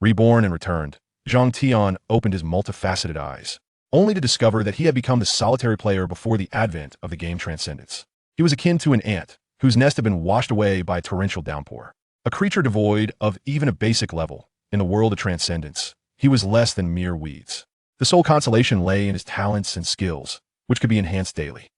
Reborn and returned, Zhang Tian opened his multifaceted eyes, only to discover that he had become the solitary player before the advent of the game Transcendence. He was akin to an ant, whose nest had been washed away by a torrential downpour. A creature devoid of even a basic level. In the world of Transcendence, he was less than mere weeds. The sole consolation lay in his talents and skills, which could be enhanced daily.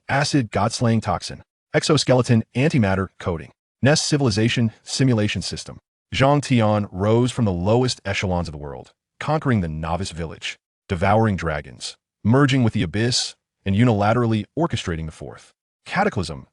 Acid God-slaying toxin. Exoskeleton Antimatter Coating. Nest Civilization Simulation System. Zhang Tian rose from the lowest echelons of the world, conquering the novice village, devouring dragons, merging with the abyss, and unilaterally orchestrating the fourth cataclysm.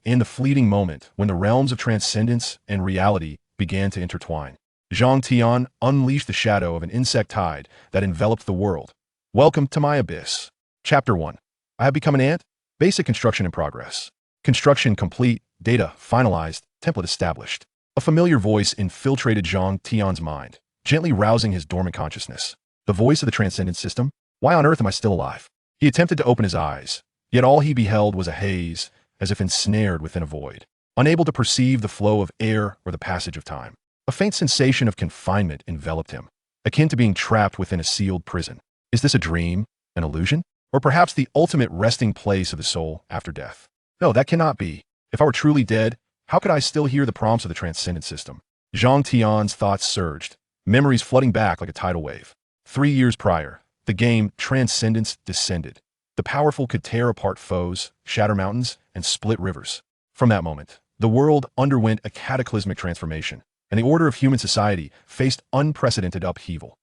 In the fleeting moment when the realms of transcendence and reality began to intertwine, Zhang Tian unleashed the shadow of an insect tide that enveloped the world. Welcome to my abyss. Chapter 1. I have become an ant. Basic construction in progress. Construction complete. Data finalized. Template established. A familiar voice infiltrated Zhang Tian's mind, gently rousing his dormant consciousness. The voice of the Transcendence system? Why on earth am I still alive? He attempted to open his eyes, yet all he beheld was a haze, as if ensnared within a void, unable to perceive the flow of air or the passage of time. A faint sensation of confinement enveloped him, akin to being trapped within a sealed prison. Is this a dream, an illusion, or perhaps the ultimate resting place of the soul after death? No, that cannot be. If I were truly dead, how could I still hear the prompts of the Transcendence system? Zhang Tian's thoughts surged, memories flooding back like a tidal wave. 3 years prior, the game Transcendence descended. The powerful could tear apart foes, shatter mountains, and split rivers. From that moment, the world underwent a cataclysmic transformation, and the order of human society faced unprecedented upheaval.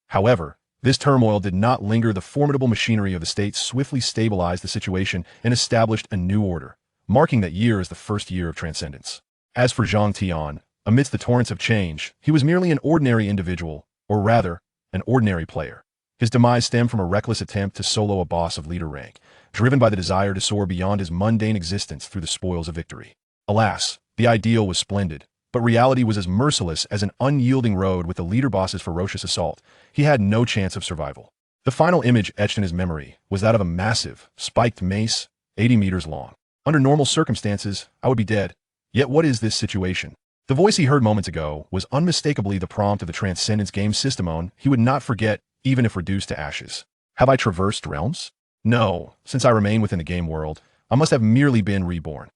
However, this turmoil did not linger. The formidable machinery of the state swiftly stabilized the situation and established a new order, marking that year as the first year of Transcendence. As for Zhang Tian, amidst the torrents of change, he was merely an ordinary individual, or rather, an ordinary player. His demise stemmed from a reckless attempt to solo a boss of leader rank, driven by the desire to soar beyond his mundane existence through the spoils of victory. Alas, the ideal was splendid, but reality was as merciless as an unyielding road. With the leader boss's ferocious assault, he had no chance of survival. The final image etched in his memory was that of a massive, spiked mace, 80 meters long. Under normal circumstances, I would be dead. Yet what is this situation? The voice he heard moments ago was unmistakably the prompt of the Transcendence game system he would not forget, even if reduced to ashes. Have I traversed realms? No, since I remain within the game world, I must have merely been reborn.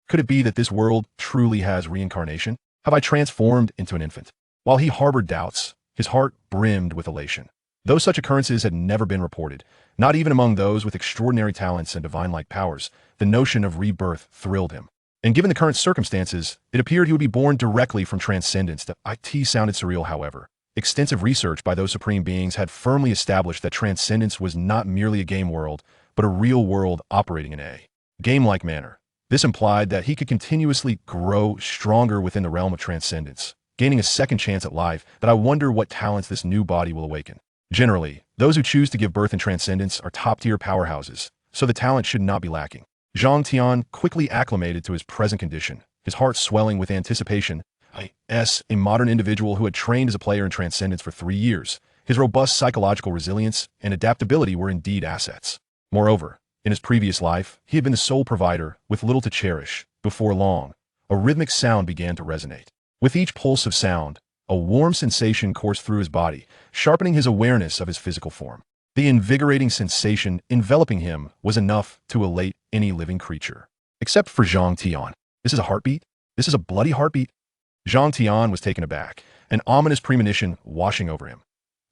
Could it be that this world truly has reincarnation? Have I transformed into an infant? While he harbored doubts, his heart brimmed with elation. Though such occurrences had never been reported, not even among those with extraordinary talents and divine-like powers, the notion of rebirth thrilled him. And given the current circumstances, it appeared he would be born directly from Transcendence. It sounded surreal, however. Extensive research by those supreme beings had firmly established that Transcendence was not merely a game world, but a real world operating in a game-like manner. This implied that he could continuously grow stronger within the realm of Transcendence, gaining a second chance at life. That I wonder what talents this new body will awaken. Generally, those who choose to give birth in Transcendence are top-tier powerhouses, so the talent should not be lacking. Zhang Tian quickly acclimated to his present condition, his heart swelling with anticipation. A modern individual who had trained as a player in Transcendence for 3 years. His robust psychological resilience and adaptability were indeed assets. Moreover, in his previous life, he had been the sole provider, with little to cherish. Before long, a rhythmic sound began to resonate. With each pulse of sound, a warm sensation coursed through his body, sharpening his awareness of his physical form. The invigorating sensation enveloping him was enough to elate any living creature. Except for Zhang Tian. This is a heartbeat? This is a bloody heartbeat? Zhang Tian was taken aback, an ominous premonition washing over him.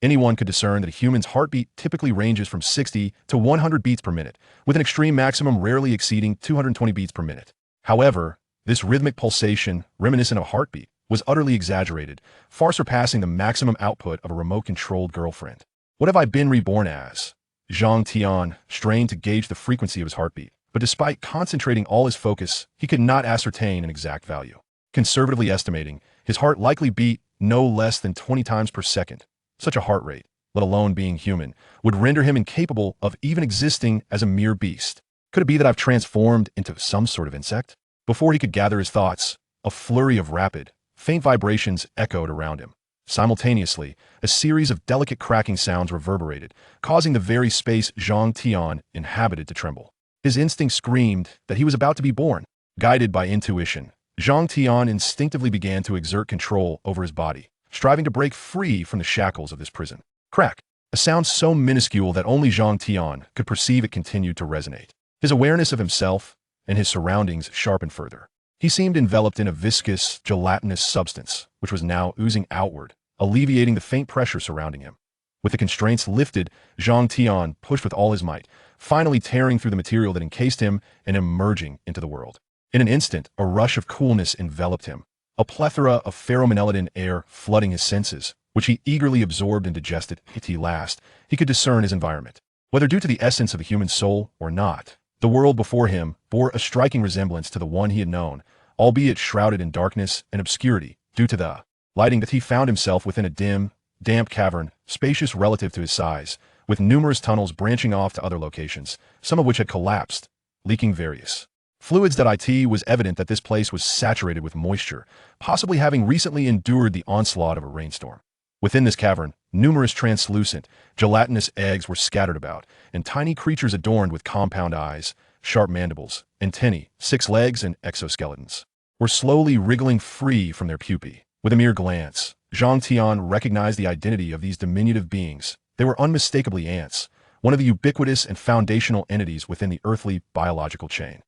Anyone could discern that a human's heartbeat typically ranges from 60 to 100 beats per minute, with an extreme maximum rarely exceeding 220 beats per minute. However, this rhythmic pulsation, reminiscent of a heartbeat, was utterly exaggerated, far surpassing the maximum output of a remote-controlled girlfriend. What have I been reborn as? Zhang Tian strained to gauge the frequency of his heartbeat, but despite concentrating all his focus, he could not ascertain an exact value. Conservatively estimating, his heart likely beat no less than 20 times per second. Such a heart rate, let alone being human, would render him incapable of even existing as a mere beast. Could it be that I've transformed into some sort of insect? Before he could gather his thoughts, a flurry of rapid, faint vibrations echoed around him. Simultaneously, a series of delicate cracking sounds reverberated, causing the very space Zhang Tian inhabited to tremble. His instinct screamed that he was about to be born. Guided by intuition, Zhang Tian instinctively began to exert control over his body, striving to break free from the shackles of this prison. Crack. A sound so minuscule that only Zhang Tian could perceive it continued to resonate. His awareness of himself and his surroundings sharpened further. He seemed enveloped in a viscous, gelatinous substance, which was now oozing outward, alleviating the faint pressure surrounding him. With the constraints lifted, Zhang Tian pushed with all his might, finally tearing through the material that encased him and emerging into the world. In an instant, a rush of coolness enveloped him, a plethora of pheromonelidin air flooding his senses, which he eagerly absorbed and digested. At last, he could discern his environment. Whether due to the essence of the human soul or not, the world before him bore a striking resemblance to the one he had known, albeit shrouded in darkness and obscurity due to the lighting that he found himself within a dim, damp cavern, spacious relative to his size, with numerous tunnels branching off to other locations, some of which had collapsed, leaking various fluids. It was evident that this place was saturated with moisture, possibly having recently endured the onslaught of a rainstorm. Within this cavern, numerous translucent, gelatinous eggs were scattered about, and tiny creatures adorned with compound eyes, sharp mandibles, antennae, 6 legs, and exoskeletons were slowly wriggling free from their pupae. With a mere glance, Zhang Tian recognized the identity of these diminutive beings. They were unmistakably ants, one of the ubiquitous and foundational entities within the earthly biological chain.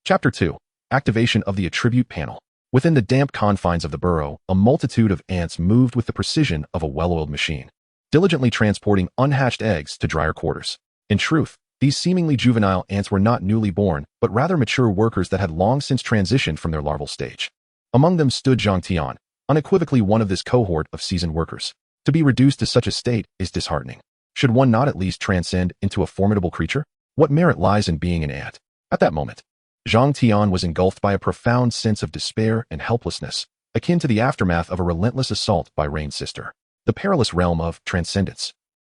Chapter 2. Activation of the Attribute Panel. Within the damp confines of the burrow, a multitude of ants moved with the precision of a well-oiled machine, diligently transporting unhatched eggs to drier quarters. In truth, these seemingly juvenile ants were not newly born, but rather mature workers that had long since transitioned from their larval stage. Among them stood Zhang Tian, unequivocally one of this cohort of seasoned workers. To be reduced to such a state is disheartening. Should one not at least transcend into a formidable creature? What merit lies in being an ant? At that moment, Zhang Tian was engulfed by a profound sense of despair and helplessness, akin to the aftermath of a relentless assault by Rain's sister. The perilous realm of Transcendence,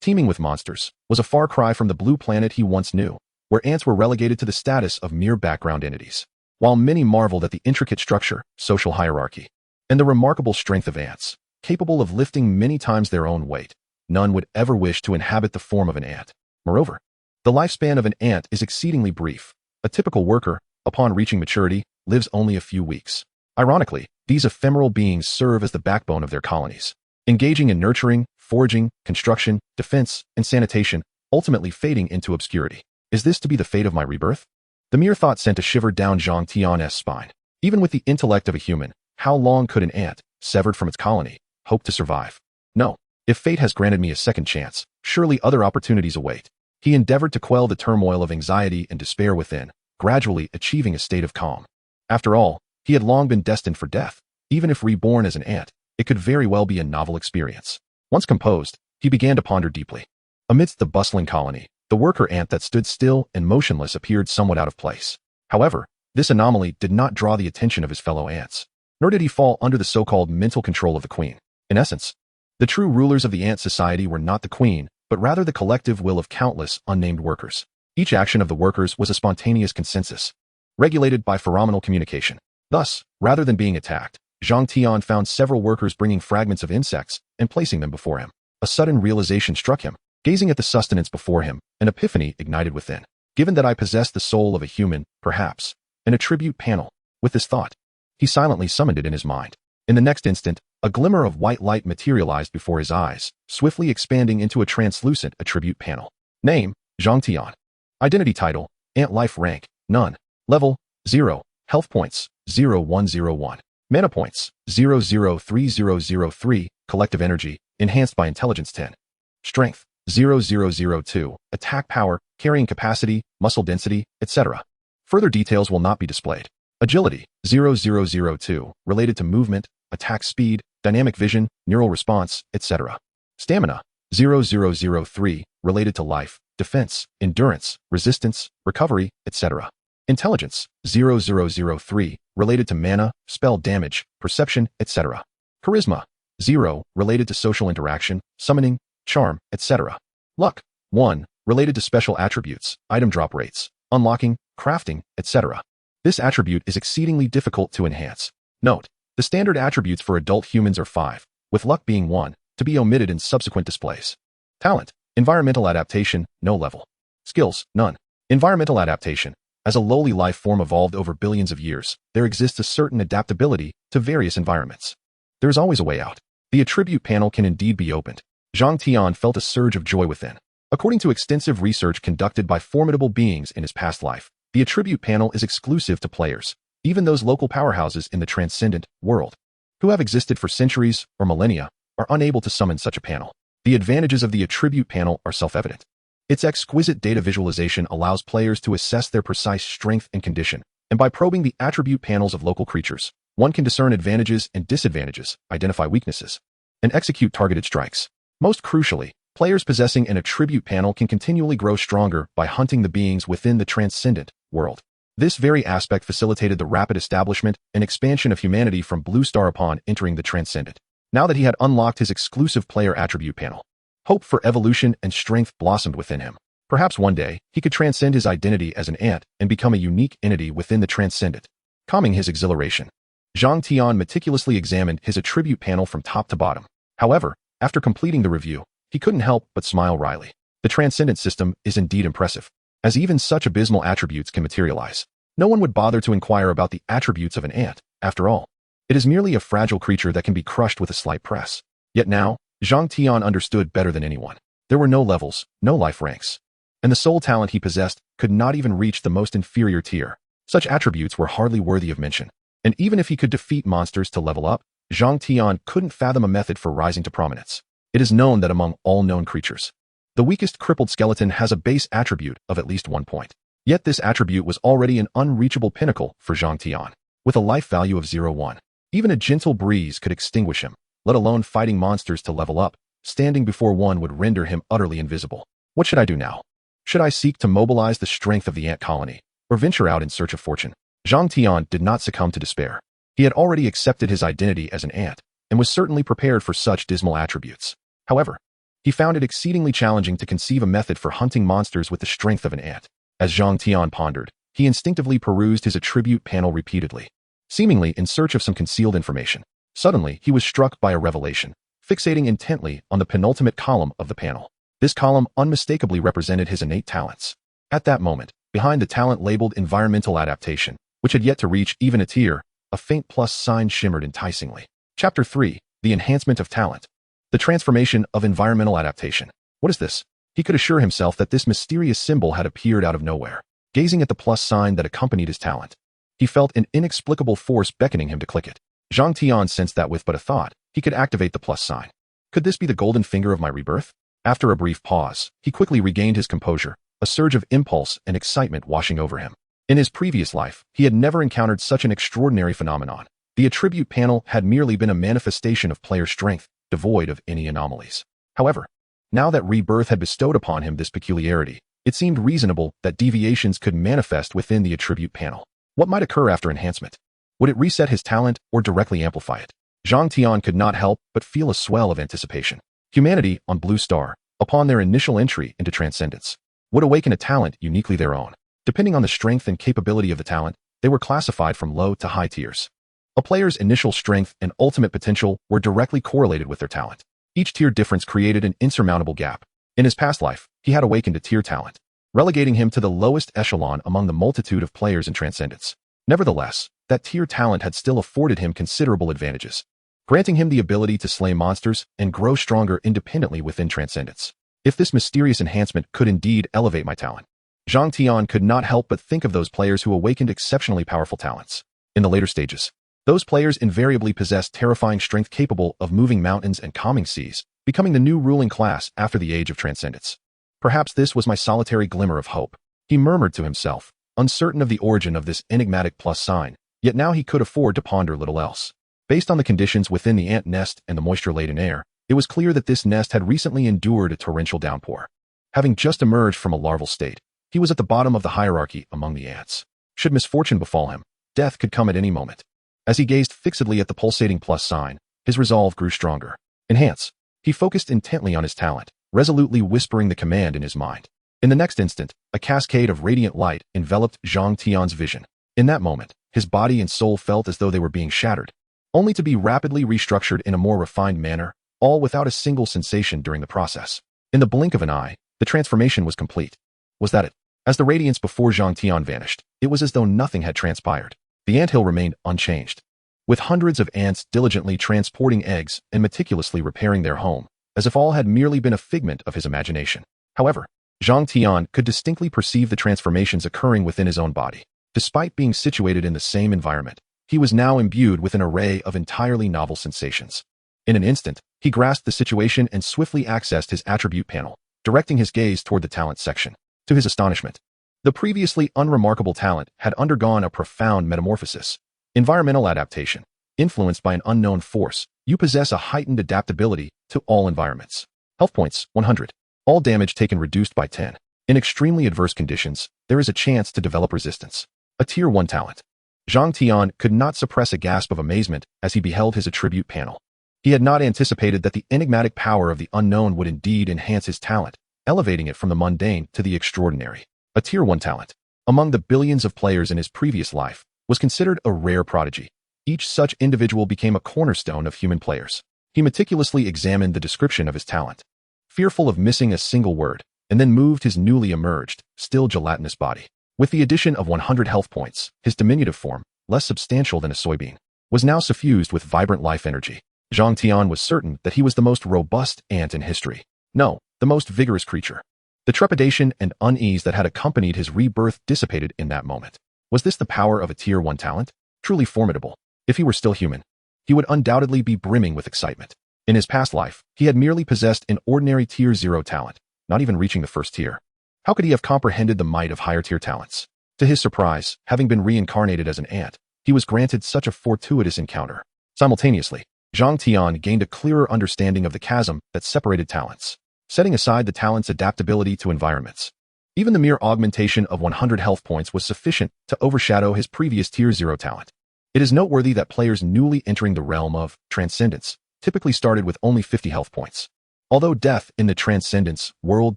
teeming with monsters, was a far cry from the blue planet he once knew, where ants were relegated to the status of mere background entities. While many marveled at the intricate structure, social hierarchy, and the remarkable strength of ants, capable of lifting many times their own weight, none would ever wish to inhabit the form of an ant. Moreover, the lifespan of an ant is exceedingly brief. A typical worker, upon reaching maturity, lives only a few weeks. Ironically, these ephemeral beings serve as the backbone of their colonies, engaging in nurturing, foraging, construction, defense, and sanitation, ultimately fading into obscurity. Is this to be the fate of my rebirth? The mere thought sent a shiver down Zhang Tian's spine. Even with the intellect of a human, how long could an ant, severed from its colony, hope to survive? No. If fate has granted me a second chance, surely other opportunities await. He endeavored to quell the turmoil of anxiety and despair within, gradually achieving a state of calm. After all, he had long been destined for death. Even if reborn as an ant, it could very well be a novel experience. Once composed, he began to ponder deeply. Amidst the bustling colony, the worker ant that stood still and motionless appeared somewhat out of place. However, this anomaly did not draw the attention of his fellow ants, nor did he fall under the so-called mental control of the queen. In essence, the true rulers of the ant society were not the queen, but rather the collective will of countless unnamed workers. Each action of the workers was a spontaneous consensus, regulated by pheromonal communication. Thus, rather than being attacked, Zhang Tian found several workers bringing fragments of insects and placing them before him. A sudden realization struck him. Gazing at the sustenance before him, an epiphany ignited within. Given that I possess the soul of a human, perhaps, an attribute panel. With this thought, he silently summoned it in his mind. In the next instant, a glimmer of white light materialized before his eyes, swiftly expanding into a translucent attribute panel. Name, Zhang Tian. Identity title, Ant Life Rank, None. Level, 0. Health points, 0101. Mana points, 003003. Collective energy, enhanced by intelligence 10. Strength, 0002. Attack power, carrying capacity, muscle density, etc. Further details will not be displayed. Agility, 0002. Related to movement, attack speed, dynamic vision, neural response, etc. Stamina, 0003. Related to life, defense, endurance, resistance, recovery, etc. Intelligence, 0003, related to mana, spell damage, perception, etc. Charisma, 0, related to social interaction, summoning, charm, etc. Luck, 1, related to special attributes, item drop rates, unlocking, crafting, etc. This attribute is exceedingly difficult to enhance. Note, the standard attributes for adult humans are 5, with luck being 1, to be omitted in subsequent displays. Talent, environmental adaptation, no level. Skills, none. Environmental adaptation. As a lowly life form evolved over billions of years, there exists a certain adaptability to various environments. There is always a way out. The attribute panel can indeed be opened. Zhang Tian felt a surge of joy within. According to extensive research conducted by formidable beings in his past life, the attribute panel is exclusive to players, even those local powerhouses in the transcendent world, who have existed for centuries or millennia, are unable to summon such a panel. The advantages of the attribute panel are self-evident. Its exquisite data visualization allows players to assess their precise strength and condition, and by probing the attribute panels of local creatures, one can discern advantages and disadvantages, identify weaknesses, and execute targeted strikes. Most crucially, players possessing an attribute panel can continually grow stronger by hunting the beings within the transcendent world. This very aspect facilitated the rapid establishment and expansion of humanity from Blue Star upon entering the transcendent. Now that he had unlocked his exclusive player attribute panel, hope for evolution and strength blossomed within him. Perhaps one day, he could transcend his identity as an ant and become a unique entity within the transcendent, calming his exhilaration. Zhang Tian meticulously examined his attribute panel from top to bottom. However, after completing the review, he couldn't help but smile wryly. The transcendent system is indeed impressive, as even such abysmal attributes can materialize. No one would bother to inquire about the attributes of an ant, after all. It is merely a fragile creature that can be crushed with a slight press. Yet now, Zhang Tian understood better than anyone. There were no levels, no life ranks, and the sole talent he possessed could not even reach the most inferior tier. Such attributes were hardly worthy of mention. And even if he could defeat monsters to level up, Zhang Tian couldn't fathom a method for rising to prominence. It is known that among all known creatures, the weakest crippled skeleton has a base attribute of at least 1 point. Yet this attribute was already an unreachable pinnacle for Zhang Tian, with a life value of 0.1. Even a gentle breeze could extinguish him, let alone fighting monsters to level up. Standing before one would render him utterly invisible. What should I do now? Should I seek to mobilize the strength of the ant colony, or venture out in search of fortune? Zhang Tian did not succumb to despair. He had already accepted his identity as an ant, and was certainly prepared for such dismal attributes. However, he found it exceedingly challenging to conceive a method for hunting monsters with the strength of an ant. As Zhang Tian pondered, he instinctively perused his attribute panel repeatedly, seemingly in search of some concealed information. Suddenly, he was struck by a revelation, fixating intently on the penultimate column of the panel. This column unmistakably represented his innate talents. At that moment, behind the talent labeled environmental adaptation, which had yet to reach even a tier, a faint plus sign shimmered enticingly. Chapter 3, The Enhancement of Talent. The Transformation of Environmental Adaptation. What is this? He could assure himself that this mysterious symbol had appeared out of nowhere. Gazing at the plus sign that accompanied his talent, he felt an inexplicable force beckoning him to click it. Zhang Tian sensed that with but a thought, he could activate the plus sign. Could this be the golden finger of my rebirth? After a brief pause, he quickly regained his composure, a surge of impulse and excitement washing over him. In his previous life, he had never encountered such an extraordinary phenomenon. The attribute panel had merely been a manifestation of player strength, devoid of any anomalies. However, now that rebirth had bestowed upon him this peculiarity, it seemed reasonable that deviations could manifest within the attribute panel. What might occur after enhancement? Would it reset his talent or directly amplify it? Zhang Tian could not help but feel a swell of anticipation. Humanity on Blue Star, upon their initial entry into Transcendence, would awaken a talent uniquely their own. Depending on the strength and capability of the talent, they were classified from low to high tiers. A player's initial strength and ultimate potential were directly correlated with their talent. Each tier difference created an insurmountable gap. In his past life, he had awakened a tier talent, relegating him to the lowest echelon among the multitude of players in Transcendence. Nevertheless, that tier talent had still afforded him considerable advantages, granting him the ability to slay monsters and grow stronger independently within Transcendence. If this mysterious enhancement could indeed elevate my talent, Zhang Tian could not help but think of those players who awakened exceptionally powerful talents. In the later stages, those players invariably possessed terrifying strength capable of moving mountains and calming seas, becoming the new ruling class after the age of Transcendence. Perhaps this was my solitary glimmer of hope, he murmured to himself, uncertain of the origin of this enigmatic plus sign, yet now he could afford to ponder little else. Based on the conditions within the ant nest and the moisture-laden air, it was clear that this nest had recently endured a torrential downpour. Having just emerged from a larval state, he was at the bottom of the hierarchy among the ants. Should misfortune befall him, death could come at any moment. As he gazed fixedly at the pulsating plus sign, his resolve grew stronger. Enhance. He focused intently on his talent, resolutely whispering the command in his mind. In the next instant, a cascade of radiant light enveloped Zhang Tian's vision. In that moment, his body and soul felt as though they were being shattered, only to be rapidly restructured in a more refined manner, all without a single sensation during the process. In the blink of an eye, the transformation was complete. Was that it? As the radiance before Zhang Tian vanished, it was as though nothing had transpired. The anthill remained unchanged. with hundreds of ants diligently transporting eggs and meticulously repairing their home, as if all had merely been a figment of his imagination. However, Zhang Tian could distinctly perceive the transformations occurring within his own body. Despite being situated in the same environment, he was now imbued with an array of entirely novel sensations. In an instant, he grasped the situation and swiftly accessed his attribute panel, directing his gaze toward the talent section. To his astonishment, the previously unremarkable talent had undergone a profound metamorphosis. Environmental adaptation. Influenced by an unknown force, you possess a heightened adaptability to all environments. Health points, 100. All damage taken reduced by 10. In extremely adverse conditions, there is a chance to develop resistance. A Tier 1 talent. Zhang Tian could not suppress a gasp of amazement as he beheld his attribute panel. He had not anticipated that the enigmatic power of the unknown would indeed enhance his talent, elevating it from the mundane to the extraordinary. A Tier 1 talent, among the billions of players in his previous life, was considered a rare prodigy. Each such individual became a cornerstone of human players. He meticulously examined the description of his talent, fearful of missing a single word, and then moved his newly emerged, still gelatinous body. With the addition of 100 health points, his diminutive form, less substantial than a soybean, was now suffused with vibrant life energy. Zhang Tian was certain that he was the most robust ant in history. No, the most vigorous creature. The trepidation and unease that had accompanied his rebirth dissipated in that moment. Was this the power of a Tier 1 talent? Truly formidable. If he were still human, he would undoubtedly be brimming with excitement. In his past life, he had merely possessed an ordinary Tier 0 talent, not even reaching the first tier. How could he have comprehended the might of higher tier talents? To his surprise, having been reincarnated as an ant, he was granted such a fortuitous encounter. Simultaneously, Zhang Tian gained a clearer understanding of the chasm that separated talents, setting aside the talent's adaptability to environments. Even the mere augmentation of 100 health points was sufficient to overshadow his previous Tier 0 talent. It is noteworthy that players newly entering the realm of Transcendence typically started with only 50 health points. Although death in the Transcendence world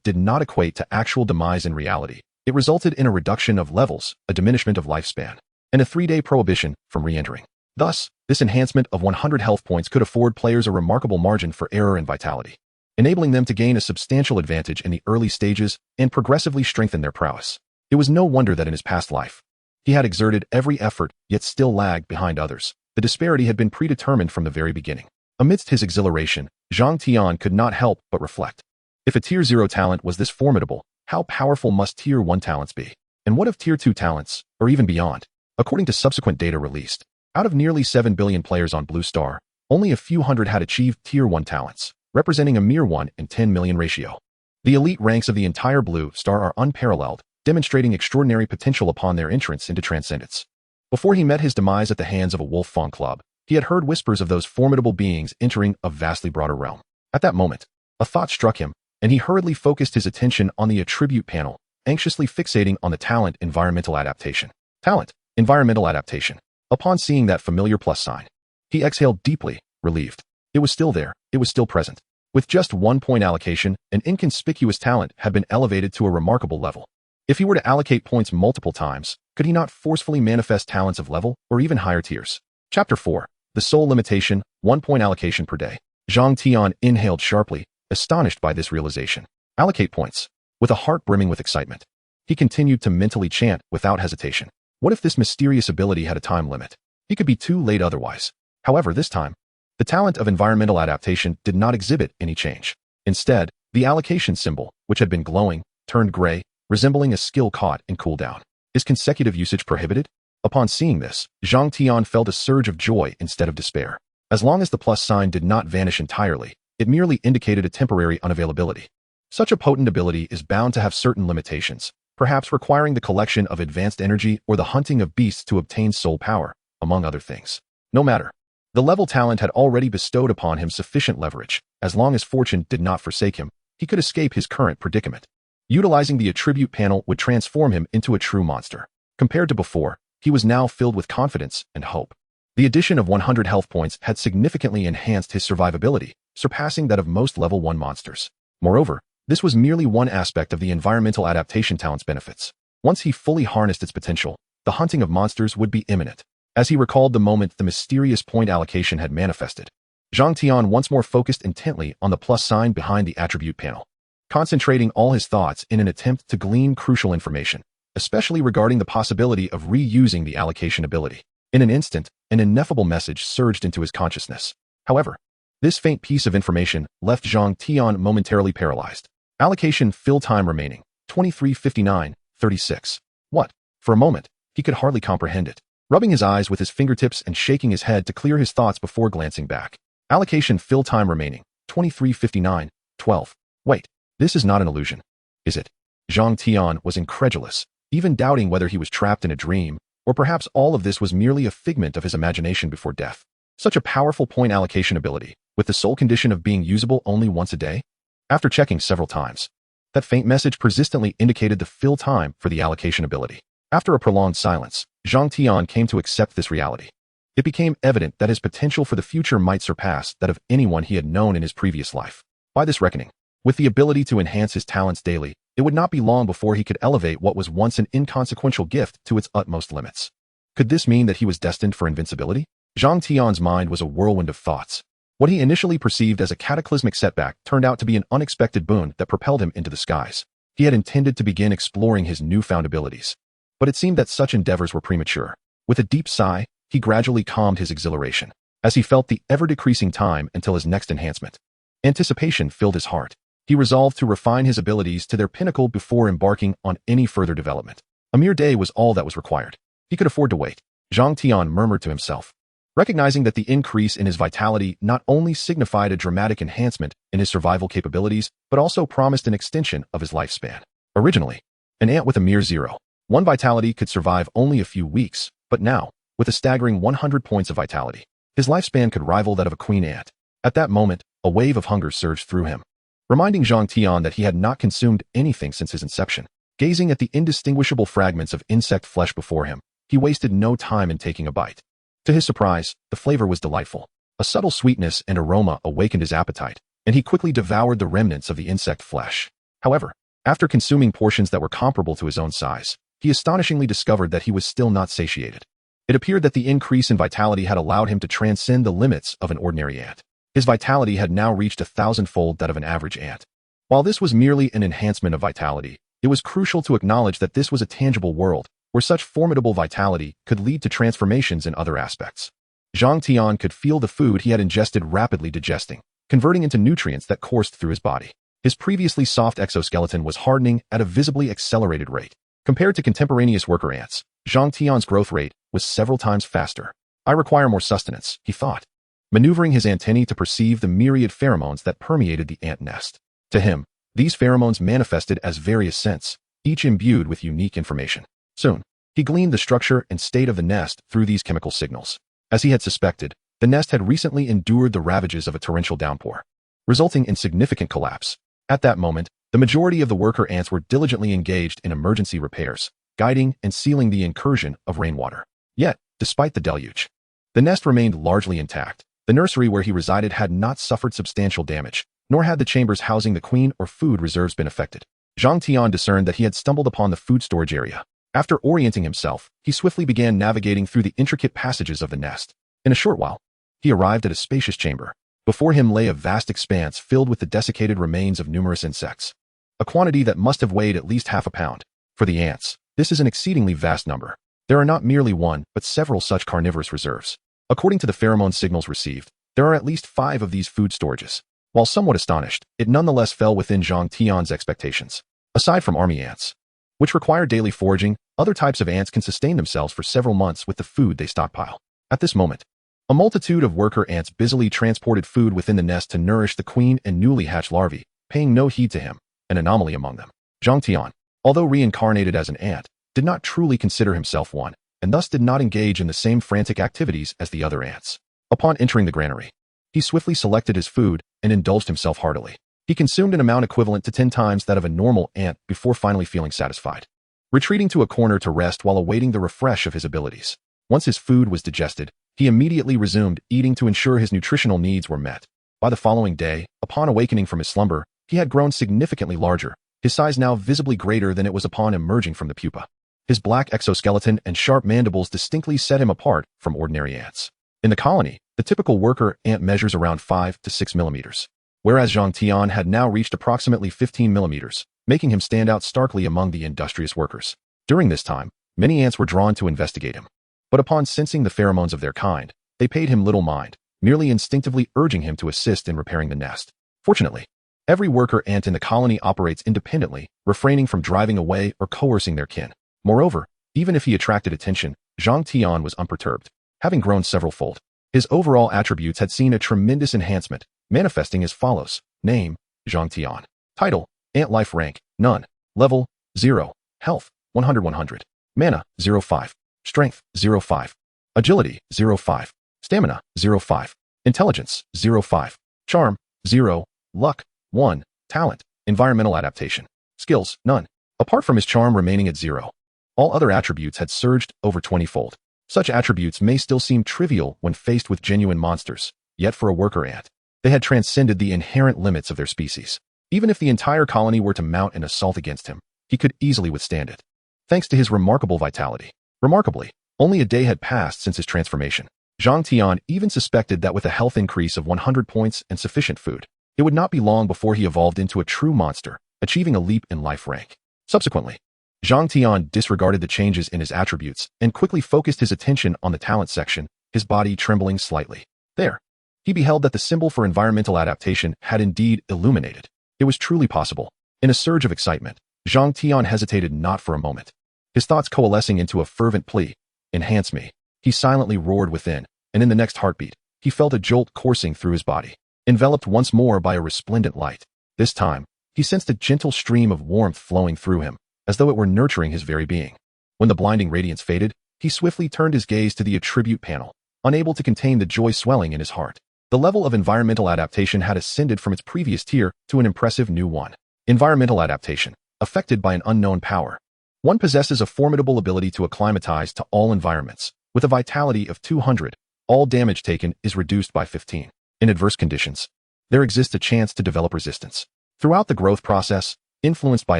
did not equate to actual demise in reality, it resulted in a reduction of levels, a diminishment of lifespan, and a 3-day prohibition from re-entering. Thus, this enhancement of 100 health points could afford players a remarkable margin for error and vitality, enabling them to gain a substantial advantage in the early stages and progressively strengthen their prowess. It was no wonder that in his past life, he had exerted every effort yet still lagged behind others. The disparity had been predetermined from the very beginning. Amidst his exhilaration, Zhang Tian could not help but reflect. If a Tier 0 talent was this formidable, how powerful must Tier 1 talents be? And what of Tier 2 talents, or even beyond? According to subsequent data released, out of nearly 7 billion players on Blue Star, only a few hundred had achieved Tier 1 talents, representing a mere 1 in 10 million ratio. The elite ranks of the entire Blue Star are unparalleled, demonstrating extraordinary potential upon their entrance into Transcendence. Before he met his demise at the hands of a wolf fawn club, he had heard whispers of those formidable beings entering a vastly broader realm. At that moment, a thought struck him, and he hurriedly focused his attention on the attribute panel, anxiously fixating on the talent environmental adaptation. Talent, environmental adaptation. Upon seeing that familiar plus sign, he exhaled deeply, relieved. It was still there, it was still present. With just 1 point allocation, an inconspicuous talent had been elevated to a remarkable level. If he were to allocate points multiple times, could he not forcefully manifest talents of level or even higher tiers? Chapter 4. The sole limitation, 1 point allocation per day. Zhang Tian inhaled sharply, astonished by this realization. Allocate points. With a heart brimming with excitement, he continued to mentally chant without hesitation. What if this mysterious ability had a time limit? He could be too late otherwise. However, this time, the talent of environmental adaptation did not exhibit any change. Instead, the allocation symbol, which had been glowing, turned gray, resembling a skill caught in cooldown. Is consecutive usage prohibited? Upon seeing this, Zhang Tian felt a surge of joy instead of despair. As long as the plus sign did not vanish entirely, it merely indicated a temporary unavailability. Such a potent ability is bound to have certain limitations, perhaps requiring the collection of advanced energy or the hunting of beasts to obtain soul power, among other things. No matter. The level talent had already bestowed upon him sufficient leverage. As long as fortune did not forsake him, he could escape his current predicament. Utilizing the attribute panel would transform him into a true monster. Compared to before, he was now filled with confidence and hope. The addition of 100 health points had significantly enhanced his survivability, surpassing that of most level 1 monsters. Moreover, this was merely one aspect of the environmental adaptation talent's benefits. Once he fully harnessed its potential, the hunting of monsters would be imminent. As he recalled the moment the mysterious point allocation had manifested, Zhang Tian once more focused intently on the plus sign behind the attribute panel, concentrating all his thoughts in an attempt to glean crucial information, especially regarding the possibility of reusing the allocation ability. In an instant, an ineffable message surged into his consciousness. However, this faint piece of information left Zhang Tian momentarily paralyzed. Allocation fill time remaining, 23:59:36. What? For a moment, he could hardly comprehend it. Rubbing his eyes with his fingertips and shaking his head to clear his thoughts before glancing back. Allocation fill time remaining, 23:59:12. Wait, this is not an illusion, is it? Zhang Tian was incredulous, even doubting whether he was trapped in a dream, or perhaps all of this was merely a figment of his imagination before death. Such a powerful point allocation ability, with the sole condition of being usable only once a day? After checking several times, that faint message persistently indicated the fill time for the allocation ability. After a prolonged silence, Zhang Tian came to accept this reality. It became evident that his potential for the future might surpass that of anyone he had known in his previous life. By this reckoning, with the ability to enhance his talents daily, it would not be long before he could elevate what was once an inconsequential gift to its utmost limits. Could this mean that he was destined for invincibility? Zhang Tian's mind was a whirlwind of thoughts. What he initially perceived as a cataclysmic setback turned out to be an unexpected boon that propelled him into the skies. He had intended to begin exploring his newfound abilities, but it seemed that such endeavors were premature. With a deep sigh, he gradually calmed his exhilaration, as he felt the ever-decreasing time until his next enhancement. Anticipation filled his heart. He resolved to refine his abilities to their pinnacle before embarking on any further development. A mere day was all that was required. He could afford to wait. Zhang Tian murmured to himself, recognizing that the increase in his vitality not only signified a dramatic enhancement in his survival capabilities, but also promised an extension of his lifespan. Originally, an ant with a mere 0.1 vitality could survive only a few weeks, but now, with a staggering 100 points of vitality, his lifespan could rival that of a queen ant. At that moment, a wave of hunger surged through him, reminding Zhang Tian that he had not consumed anything since his inception. Gazing at the indistinguishable fragments of insect flesh before him, he wasted no time in taking a bite. To his surprise, the flavor was delightful. A subtle sweetness and aroma awakened his appetite, and he quickly devoured the remnants of the insect flesh. However, after consuming portions that were comparable to his own size, he astonishingly discovered that he was still not satiated. It appeared that the increase in vitality had allowed him to transcend the limits of an ordinary ant. His vitality had now reached 1,000-fold that of an average ant. While this was merely an enhancement of vitality, it was crucial to acknowledge that this was a tangible world, where such formidable vitality could lead to transformations in other aspects. Zhang Tian could feel the food he had ingested rapidly digesting, converting into nutrients that coursed through his body. His previously soft exoskeleton was hardening at a visibly accelerated rate. Compared to contemporaneous worker ants, Zhang Tian's growth rate was several times faster. I require more sustenance, he thought, maneuvering his antennae to perceive the myriad pheromones that permeated the ant nest. To him, these pheromones manifested as various scents, each imbued with unique information. Soon, he gleaned the structure and state of the nest through these chemical signals. As he had suspected, the nest had recently endured the ravages of a torrential downpour, resulting in significant collapse. At that moment, the majority of the worker ants were diligently engaged in emergency repairs, guiding and sealing the incursion of rainwater. Yet, despite the deluge, the nest remained largely intact. The nursery where he resided had not suffered substantial damage, nor had the chambers housing the queen or food reserves been affected. Zhang Tian discerned that he had stumbled upon the food storage area. After orienting himself, he swiftly began navigating through the intricate passages of the nest. In a short while, he arrived at a spacious chamber. Before him lay a vast expanse filled with the desiccated remains of numerous insects, a quantity that must have weighed at least half a pound. For the ants, this is an exceedingly vast number. There are not merely one, but several such carnivorous reserves. According to the pheromone signals received, there are at least 5 of these food storages. While somewhat astonished, it nonetheless fell within Zhang Tian's expectations. Aside from army ants, which require daily foraging, other types of ants can sustain themselves for several months with the food they stockpile. At this moment, a multitude of worker ants busily transported food within the nest to nourish the queen and newly hatched larvae, paying no heed to him, an anomaly among them. Zhang Tian, although reincarnated as an ant, did not truly consider himself one, and thus did not engage in the same frantic activities as the other ants. Upon entering the granary, he swiftly selected his food and indulged himself heartily. He consumed an amount equivalent to 10 times that of a normal ant before finally feeling satisfied, retreating to a corner to rest while awaiting the refresh of his abilities. Once his food was digested, he immediately resumed eating to ensure his nutritional needs were met. By the following day, upon awakening from his slumber, he had grown significantly larger, his size now visibly greater than it was upon emerging from the pupa. His black exoskeleton and sharp mandibles distinctly set him apart from ordinary ants. In the colony, the typical worker ant measures around 5 to 6 millimeters, whereas Zhang Tian had now reached approximately 15 millimeters, making him stand out starkly among the industrious workers. During this time, many ants were drawn to investigate him, But upon sensing the pheromones of their kind, they paid him little mind, merely instinctively urging him to assist in repairing the nest. Fortunately, every worker ant in the colony operates independently, refraining from driving away or coercing their kin. Moreover, even if he attracted attention, Zhang Tian was unperturbed. Having grown several-fold, his overall attributes had seen a tremendous enhancement, manifesting as follows. Name, Zhang Tian. Title, Ant Life Rank, None. Level, 0. Health, 100-100. Mana, 0-5. Strength, 0-5. Agility, 0-5. Stamina, 0-5. Intelligence, 0-5. Charm, 0. Luck, 1. Talent, environmental adaptation. Skills, none. Apart from his charm remaining at 0. All other attributes had surged over 20-fold. Such attributes may still seem trivial when faced with genuine monsters, yet for a worker ant, they had transcended the inherent limits of their species. Even if the entire colony were to mount an assault against him, he could easily withstand it. Thanks to his remarkable vitality. Remarkably, only a day had passed since his transformation. Zhang Tian even suspected that with a health increase of 100 points and sufficient food, it would not be long before he evolved into a true monster, achieving a leap in life rank. Subsequently, Zhang Tian disregarded the changes in his attributes and quickly focused his attention on the talent section, his body trembling slightly. There, he beheld that the symbol for environmental adaptation had indeed illuminated. It was truly possible. In a surge of excitement, Zhang Tian hesitated not for a moment. His thoughts coalescing into a fervent plea. Enhance me. He silently roared within, and in the next heartbeat, he felt a jolt coursing through his body, enveloped once more by a resplendent light. This time, he sensed a gentle stream of warmth flowing through him, as though it were nurturing his very being. When the blinding radiance faded, he swiftly turned his gaze to the attribute panel, unable to contain the joy swelling in his heart. The level of environmental adaptation had ascended from its previous tier to an impressive new one. Environmental adaptation, affected by an unknown power. One possesses a formidable ability to acclimatize to all environments. With a vitality of 200, all damage taken is reduced by 15. In adverse conditions, there exists a chance to develop resistance. Throughout the growth process, influenced by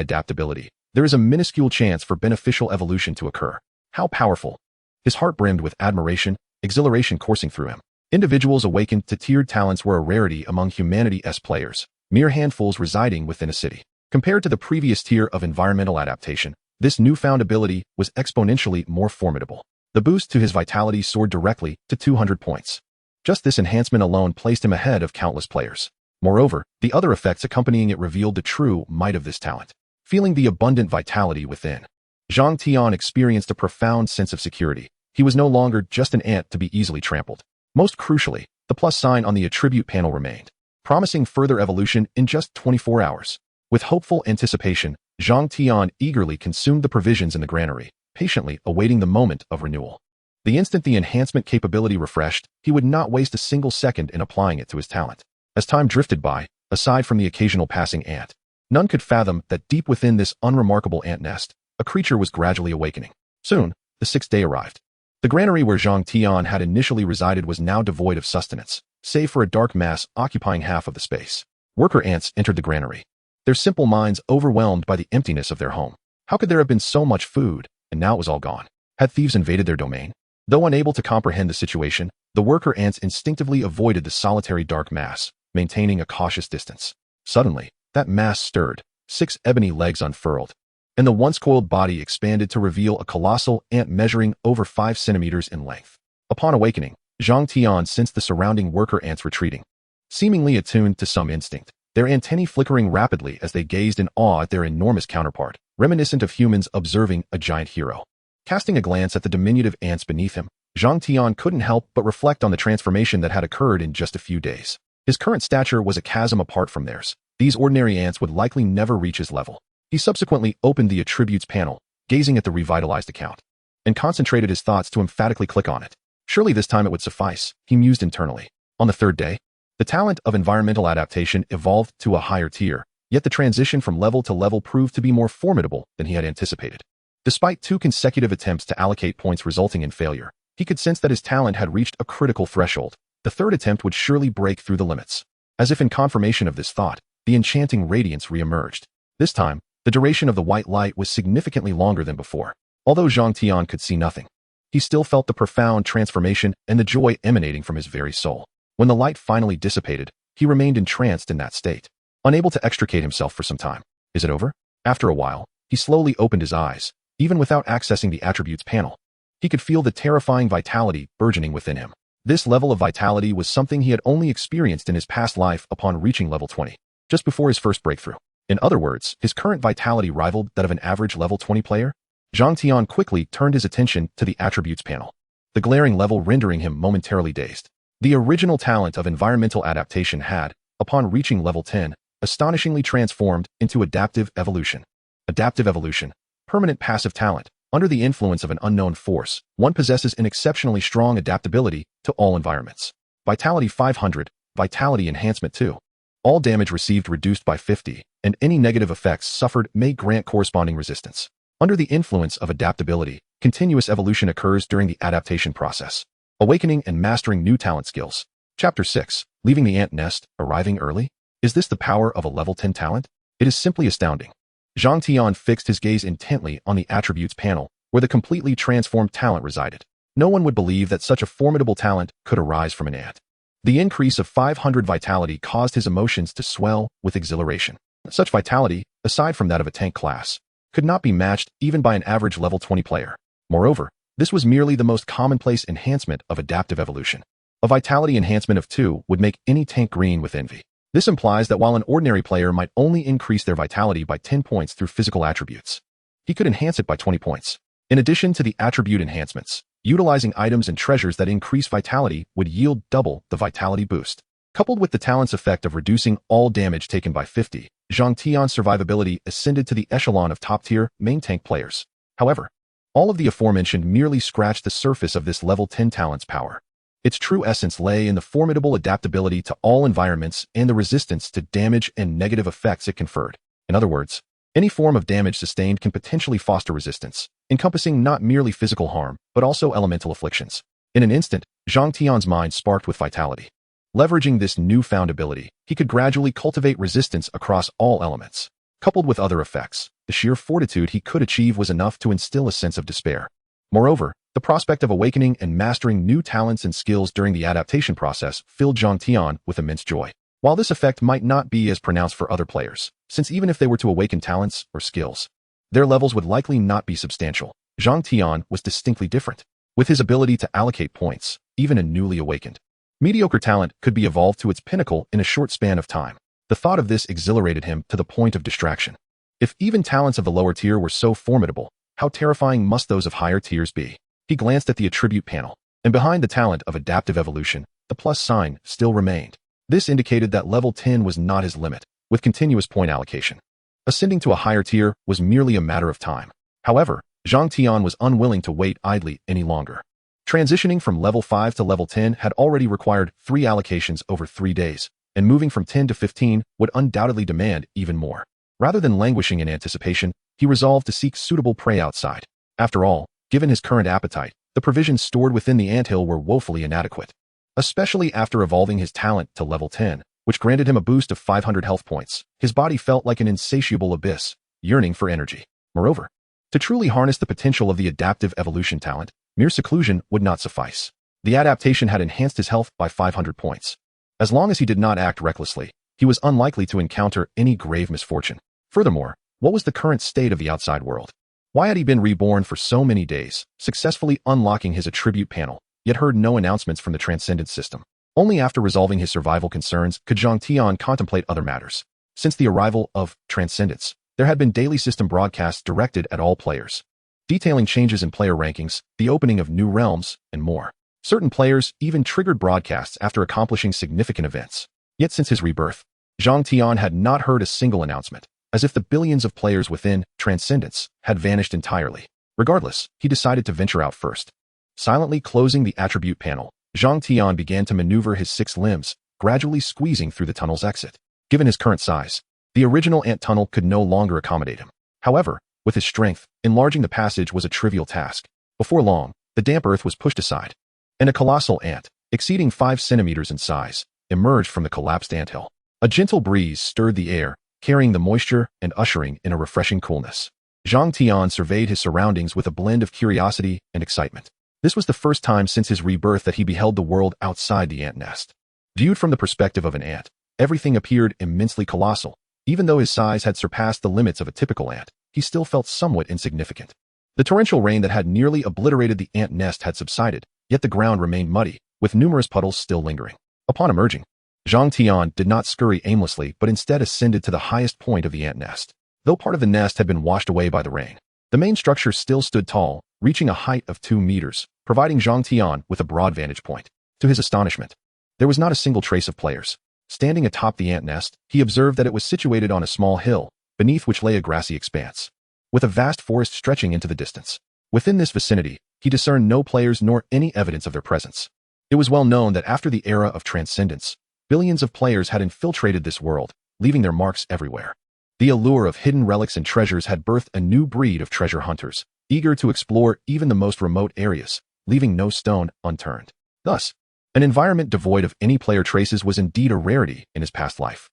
adaptability, there is a minuscule chance for beneficial evolution to occur. How powerful! His heart brimmed with admiration, exhilaration coursing through him. Individuals awakened to tiered talents were a rarity among humanity's players, mere handfuls residing within a city. Compared to the previous tier of environmental adaptation, this newfound ability was exponentially more formidable. The boost to his vitality soared directly to 200 points. Just this enhancement alone placed him ahead of countless players. Moreover, the other effects accompanying it revealed the true might of this talent. Feeling the abundant vitality within, Zhang Tian experienced a profound sense of security. He was no longer just an ant to be easily trampled. Most crucially, the plus sign on the attribute panel remained, promising further evolution in just 24 hours. With hopeful anticipation, Zhang Tian eagerly consumed the provisions in the granary, patiently awaiting the moment of renewal. The instant the enhancement capability refreshed, he would not waste a single second in applying it to his talent. As time drifted by, aside from the occasional passing ant, none could fathom that deep within this unremarkable ant nest, a creature was gradually awakening. Soon, the 6th day arrived. The granary where Zhang Tian had initially resided was now devoid of sustenance, save for a dark mass occupying half of the space. Worker ants entered the granary, their simple minds overwhelmed by the emptiness of their home. How could there have been so much food, and now it was all gone? Had thieves invaded their domain? Though unable to comprehend the situation, the worker ants instinctively avoided the solitary dark mass, maintaining a cautious distance. Suddenly, that mass stirred, 6 ebony legs unfurled, and the once coiled body expanded to reveal a colossal ant measuring over 5 centimeters in length. Upon awakening, Zhang Tian sensed the surrounding worker ants retreating, seemingly attuned to some instinct, their antennae flickering rapidly as they gazed in awe at their enormous counterpart, reminiscent of humans observing a giant hero. Casting a glance at the diminutive ants beneath him, Zhang Tian couldn't help but reflect on the transformation that had occurred in just a few days. His current stature was a chasm apart from theirs. These ordinary ants would likely never reach his level. He subsequently opened the attributes panel, gazing at the revitalized account, and concentrated his thoughts to emphatically click on it. Surely this time it would suffice, he mused internally. On the 3rd day, the talent of environmental adaptation evolved to a higher tier, yet the transition from level to level proved to be more formidable than he had anticipated. Despite 2 consecutive attempts to allocate points resulting in failure, he could sense that his talent had reached a critical threshold. The 3rd attempt would surely break through the limits. As if in confirmation of this thought, the enchanting radiance re-emerged. This time, the duration of the white light was significantly longer than before. Although Zhang Tian could see nothing, he still felt the profound transformation and the joy emanating from his very soul. When the light finally dissipated, he remained entranced in that state, unable to extricate himself for some time. Is it over? After a while, he slowly opened his eyes, even without accessing the attributes panel. He could feel the terrifying vitality burgeoning within him. This level of vitality was something he had only experienced in his past life upon reaching level 20, just before his first breakthrough. In other words, his current vitality rivaled that of an average level 20 player. Zhang Tian quickly turned his attention to the attributes panel, the glaring level rendering him momentarily dazed. The original talent of environmental adaptation had, upon reaching level 10, astonishingly transformed into adaptive evolution. Adaptive evolution, permanent passive talent. Under the influence of an unknown force, one possesses an exceptionally strong adaptability to all environments. Vitality 500, Vitality Enhancement 2. All damage received reduced by 50, and any negative effects suffered may grant corresponding resistance. Under the influence of adaptability, continuous evolution occurs during the adaptation process. Awakening and mastering new talent skills. Chapter 6. Leaving the ant nest, arriving early? Is this the power of a level 10 talent? It is simply astounding. Zhang Tian fixed his gaze intently on the attributes panel, where the completely transformed talent resided. No one would believe that such a formidable talent could arise from an ant. The increase of 500 vitality caused his emotions to swell with exhilaration. Such vitality, aside from that of a tank class, could not be matched even by an average level 20 player. Moreover, this was merely the most commonplace enhancement of adaptive evolution. A vitality enhancement of 2 would make any tank green with envy. This implies that while an ordinary player might only increase their vitality by 10 points through physical attributes, he could enhance it by 20 points. In addition to the attribute enhancements, utilizing items and treasures that increase vitality would yield double the vitality boost. Coupled with the talent's effect of reducing all damage taken by 50, Zhang Tian's survivability ascended to the echelon of top-tier main tank players. However, all of the aforementioned merely scratched the surface of this level 10 talent's power. Its true essence lay in the formidable adaptability to all environments and the resistance to damage and negative effects it conferred. In other words, any form of damage sustained can potentially foster resistance, encompassing not merely physical harm, but also elemental afflictions. In an instant, Zhang Tian's mind sparked with vitality. Leveraging this newfound ability, he could gradually cultivate resistance across all elements. Coupled with other effects, the sheer fortitude he could achieve was enough to instill a sense of despair. Moreover, the prospect of awakening and mastering new talents and skills during the adaptation process filled Zhang Tian with immense joy. While this effect might not be as pronounced for other players, since even if they were to awaken talents or skills, their levels would likely not be substantial, Zhang Tian was distinctly different. With his ability to allocate points, even a newly awakened mediocre talent could be evolved to its pinnacle in a short span of time. The thought of this exhilarated him to the point of distraction. If even talents of the lower tier were so formidable, how terrifying must those of higher tiers be? He glanced at the attribute panel, and behind the talent of adaptive evolution, the plus sign still remained. This indicated that level 10 was not his limit, with continuous point allocation. Ascending to a higher tier was merely a matter of time. However, Zhang Tian was unwilling to wait idly any longer. Transitioning from level 5 to level 10 had already required 3 allocations over 3 days, and moving from 10 to 15 would undoubtedly demand even more. Rather than languishing in anticipation, he resolved to seek suitable prey outside. After all, given his current appetite, the provisions stored within the anthill were woefully inadequate. Especially after evolving his talent to level 10, which granted him a boost of 500 health points, his body felt like an insatiable abyss, yearning for energy. Moreover, to truly harness the potential of the adaptive evolution talent, mere seclusion would not suffice. The adaptation had enhanced his health by 500 points. As long as he did not act recklessly, he was unlikely to encounter any grave misfortune. Furthermore, what was the current state of the outside world? Why had he been reborn for so many days, successfully unlocking his attribute panel, yet heard no announcements from the Transcendence system? Only after resolving his survival concerns could Zhang Tian contemplate other matters. Since the arrival of Transcendence, there had been daily system broadcasts directed at all players, detailing changes in player rankings, the opening of new realms, and more. Certain players even triggered broadcasts after accomplishing significant events. Yet since his rebirth, Zhang Tian had not heard a single announcement, as if the billions of players within Transcendence had vanished entirely. Regardless, he decided to venture out first. Silently closing the attribute panel, Zhang Tian began to maneuver his 6 limbs, gradually squeezing through the tunnel's exit. Given his current size, the original ant tunnel could no longer accommodate him. However, with his strength, enlarging the passage was a trivial task. Before long, the damp earth was pushed aside, and a colossal ant, exceeding 5 centimeters in size, emerged from the collapsed anthill. A gentle breeze stirred the air, carrying the moisture and ushering in a refreshing coolness. Zhang Tian surveyed his surroundings with a blend of curiosity and excitement. This was the first time since his rebirth that he beheld the world outside the ant nest. Viewed from the perspective of an ant, everything appeared immensely colossal. Even though his size had surpassed the limits of a typical ant, he still felt somewhat insignificant. The torrential rain that had nearly obliterated the ant nest had subsided, yet the ground remained muddy, with numerous puddles still lingering. Upon emerging, Zhang Tian did not scurry aimlessly but instead ascended to the highest point of the ant nest. Though part of the nest had been washed away by the rain, the main structure still stood tall, reaching a height of 2 meters, providing Zhang Tian with a broad vantage point. To his astonishment, there was not a single trace of players. Standing atop the ant nest, he observed that it was situated on a small hill, beneath which lay a grassy expanse, with a vast forest stretching into the distance. Within this vicinity, he discerned no players nor any evidence of their presence. It was well known that after the era of Transcendence, billions of players had infiltrated this world, leaving their marks everywhere. The allure of hidden relics and treasures had birthed a new breed of treasure hunters, eager to explore even the most remote areas, leaving no stone unturned. Thus, an environment devoid of any player traces was indeed a rarity in his past life.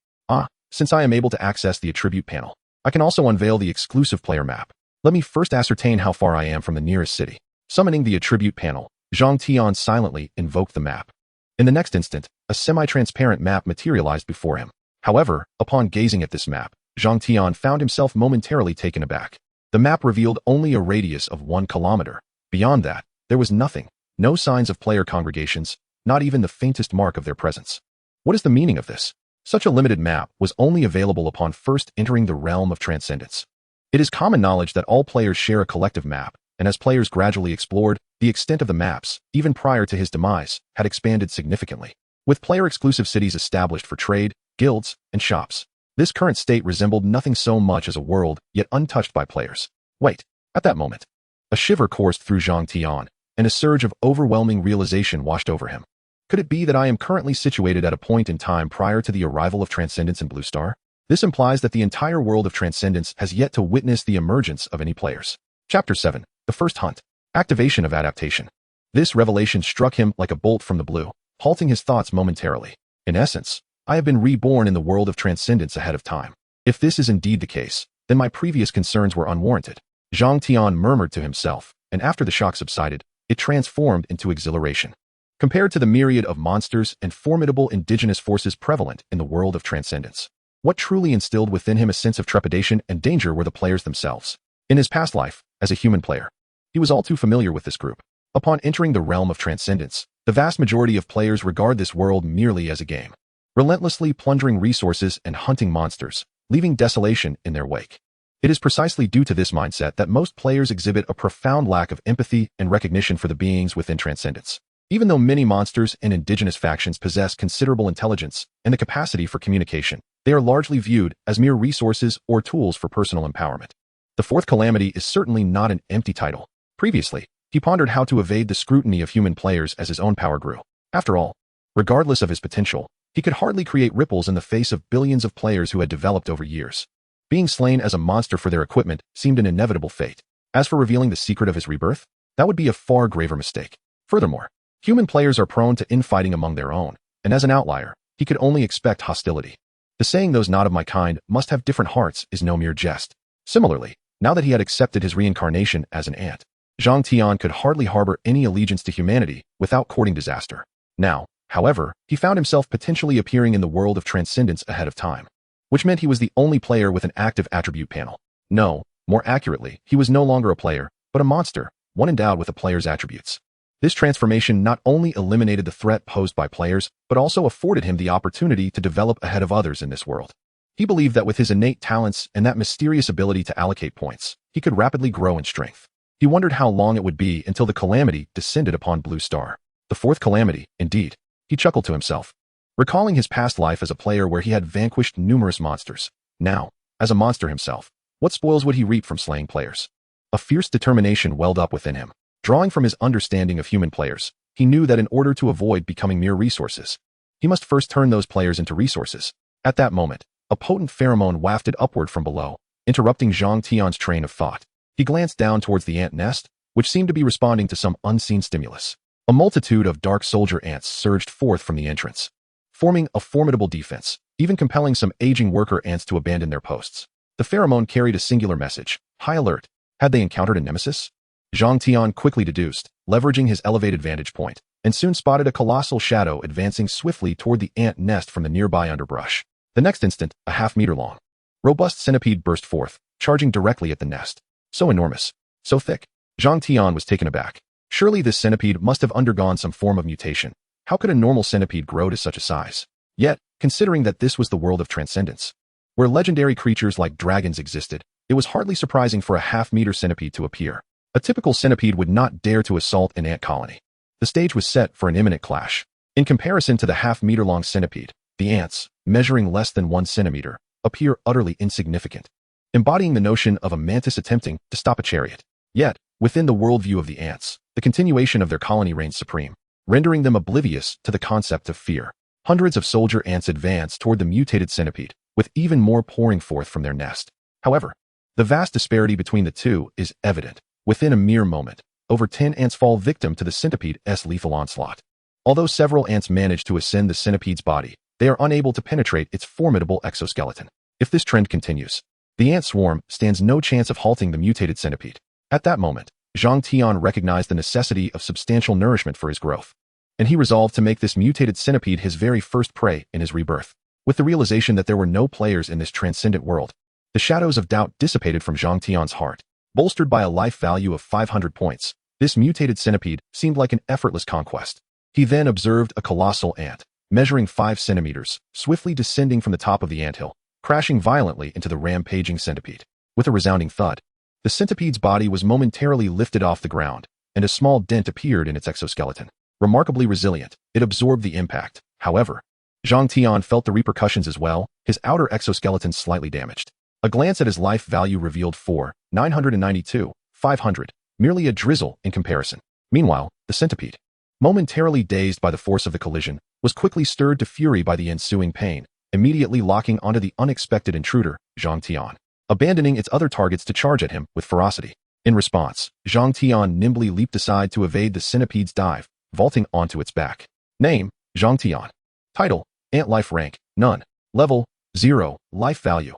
Since I am able to access the attribute panel, I can also unveil the exclusive player map. Let me first ascertain how far I am from the nearest city. Summoning the attribute panel, Zhang Tian silently invoked the map. In the next instant, a semi-transparent map materialized before him. However, upon gazing at this map, Zhang Tian found himself momentarily taken aback. The map revealed only a radius of 1 kilometer. Beyond that, there was nothing, no signs of player congregations, not even the faintest mark of their presence. What is the meaning of this? Such a limited map was only available upon first entering the realm of Transcendence. It is common knowledge that all players share a collective map, and as players gradually explored, the extent of the maps, even prior to his demise, had expanded significantly. With player-exclusive cities established for trade, guilds, and shops, this current state resembled nothing so much as a world yet untouched by players. Wait, at that moment, a shiver coursed through Zhang Tian, and a surge of overwhelming realization washed over him. Could it be that I am currently situated at a point in time prior to the arrival of Transcendence in Blue Star? This implies that the entire world of Transcendence has yet to witness the emergence of any players. Chapter 7. The First Hunt. Activation of Adaptation. This revelation struck him like a bolt from the blue, halting his thoughts momentarily. In essence, I have been reborn in the world of Transcendence ahead of time. If this is indeed the case, then my previous concerns were unwarranted. Zhang Tian murmured to himself, and after the shock subsided, it transformed into exhilaration. Compared to the myriad of monsters and formidable indigenous forces prevalent in the world of Transcendence, what truly instilled within him a sense of trepidation and danger were the players themselves. In his past life, as a human player, he was all too familiar with this group. Upon entering the realm of Transcendence, the vast majority of players regard this world merely as a game, relentlessly plundering resources and hunting monsters, leaving desolation in their wake. It is precisely due to this mindset that most players exhibit a profound lack of empathy and recognition for the beings within Transcendence. Even though many monsters and indigenous factions possess considerable intelligence and the capacity for communication, they are largely viewed as mere resources or tools for personal empowerment. The fourth calamity is certainly not an empty title. Previously, he pondered how to evade the scrutiny of human players as his own power grew. After all, regardless of his potential, he could hardly create ripples in the face of billions of players who had developed over years. Being slain as a monster for their equipment seemed an inevitable fate. As for revealing the secret of his rebirth, that would be a far graver mistake. Furthermore, human players are prone to infighting among their own, and as an outlier, he could only expect hostility. The saying "those not of my kind must have different hearts" is no mere jest. Similarly, now that he had accepted his reincarnation as an ant, Zhang Tian could hardly harbor any allegiance to humanity without courting disaster. Now, however, he found himself potentially appearing in the world of Transcendence ahead of time, which meant he was the only player with an active attribute panel. No, more accurately, he was no longer a player, but a monster, one endowed with a player's attributes. This transformation not only eliminated the threat posed by players, but also afforded him the opportunity to develop ahead of others in this world. He believed that with his innate talents and that mysterious ability to allocate points, he could rapidly grow in strength. He wondered how long it would be until the calamity descended upon Blue Star. The fourth calamity, indeed. He chuckled to himself, recalling his past life as a player where he had vanquished numerous monsters. Now, as a monster himself, what spoils would he reap from slaying players? A fierce determination welled up within him. Drawing from his understanding of human players, he knew that in order to avoid becoming mere resources, he must first turn those players into resources. At that moment, a potent pheromone wafted upward from below, interrupting Zhang Tian's train of thought. He glanced down towards the ant nest, which seemed to be responding to some unseen stimulus. A multitude of dark soldier ants surged forth from the entrance, forming a formidable defense, even compelling some aging worker ants to abandon their posts. The pheromone carried a singular message: high alert. Had they encountered a nemesis? Zhang Tian quickly deduced, leveraging his elevated vantage point, and soon spotted a colossal shadow advancing swiftly toward the ant nest from the nearby underbrush. The next instant, a half-meter-long, robust centipede burst forth, charging directly at the nest. So enormous, So thick. Zhang Tian was taken aback. Surely this centipede must have undergone some form of mutation. How could a normal centipede grow to such a size? Yet, considering that this was the world of Transcendence, where legendary creatures like dragons existed, it was hardly surprising for a half-meter centipede to appear. A typical centipede would not dare to assault an ant colony. The stage was set for an imminent clash. In comparison to the half-meter-long centipede, the ants, measuring less than 1 centimeter, appear utterly insignificant, embodying the notion of a mantis attempting to stop a chariot. Yet, within the worldview of the ants, the continuation of their colony reigns supreme, rendering them oblivious to the concept of fear. Hundreds of soldier ants advance toward the mutated centipede, with even more pouring forth from their nest. However, the vast disparity between the two is evident. Within a mere moment, over 10 ants fall victim to the centipede's lethal onslaught. Although several ants manage to ascend the centipede's body, they are unable to penetrate its formidable exoskeleton. If this trend continues, the ant swarm stands no chance of halting the mutated centipede. At that moment, Zhang Tian recognized the necessity of substantial nourishment for his growth, and he resolved to make this mutated centipede his very first prey in his rebirth. With the realization that there were no players in this transcendent world, the shadows of doubt dissipated from Zhang Tian's heart. Bolstered by a life value of 500 points, this mutated centipede seemed like an effortless conquest. He then observed a colossal ant, measuring 5 centimeters, swiftly descending from the top of the anthill, crashing violently into the rampaging centipede. With a resounding thud, the centipede's body was momentarily lifted off the ground, and a small dent appeared in its exoskeleton. Remarkably resilient, it absorbed the impact. However, Zhang Tian felt the repercussions as well, his outer exoskeleton slightly damaged. A glance at his life value revealed 992, 500, merely a drizzle in comparison. Meanwhile, the centipede, momentarily dazed by the force of the collision, was quickly stirred to fury by the ensuing pain, immediately locking onto the unexpected intruder, Zhang Tian, abandoning its other targets to charge at him with ferocity. In response, Zhang Tian nimbly leaped aside to evade the centipede's dive, vaulting onto its back. Name, Zhang Tian. Title, Ant Life Rank, None. Level, 0. Life Value,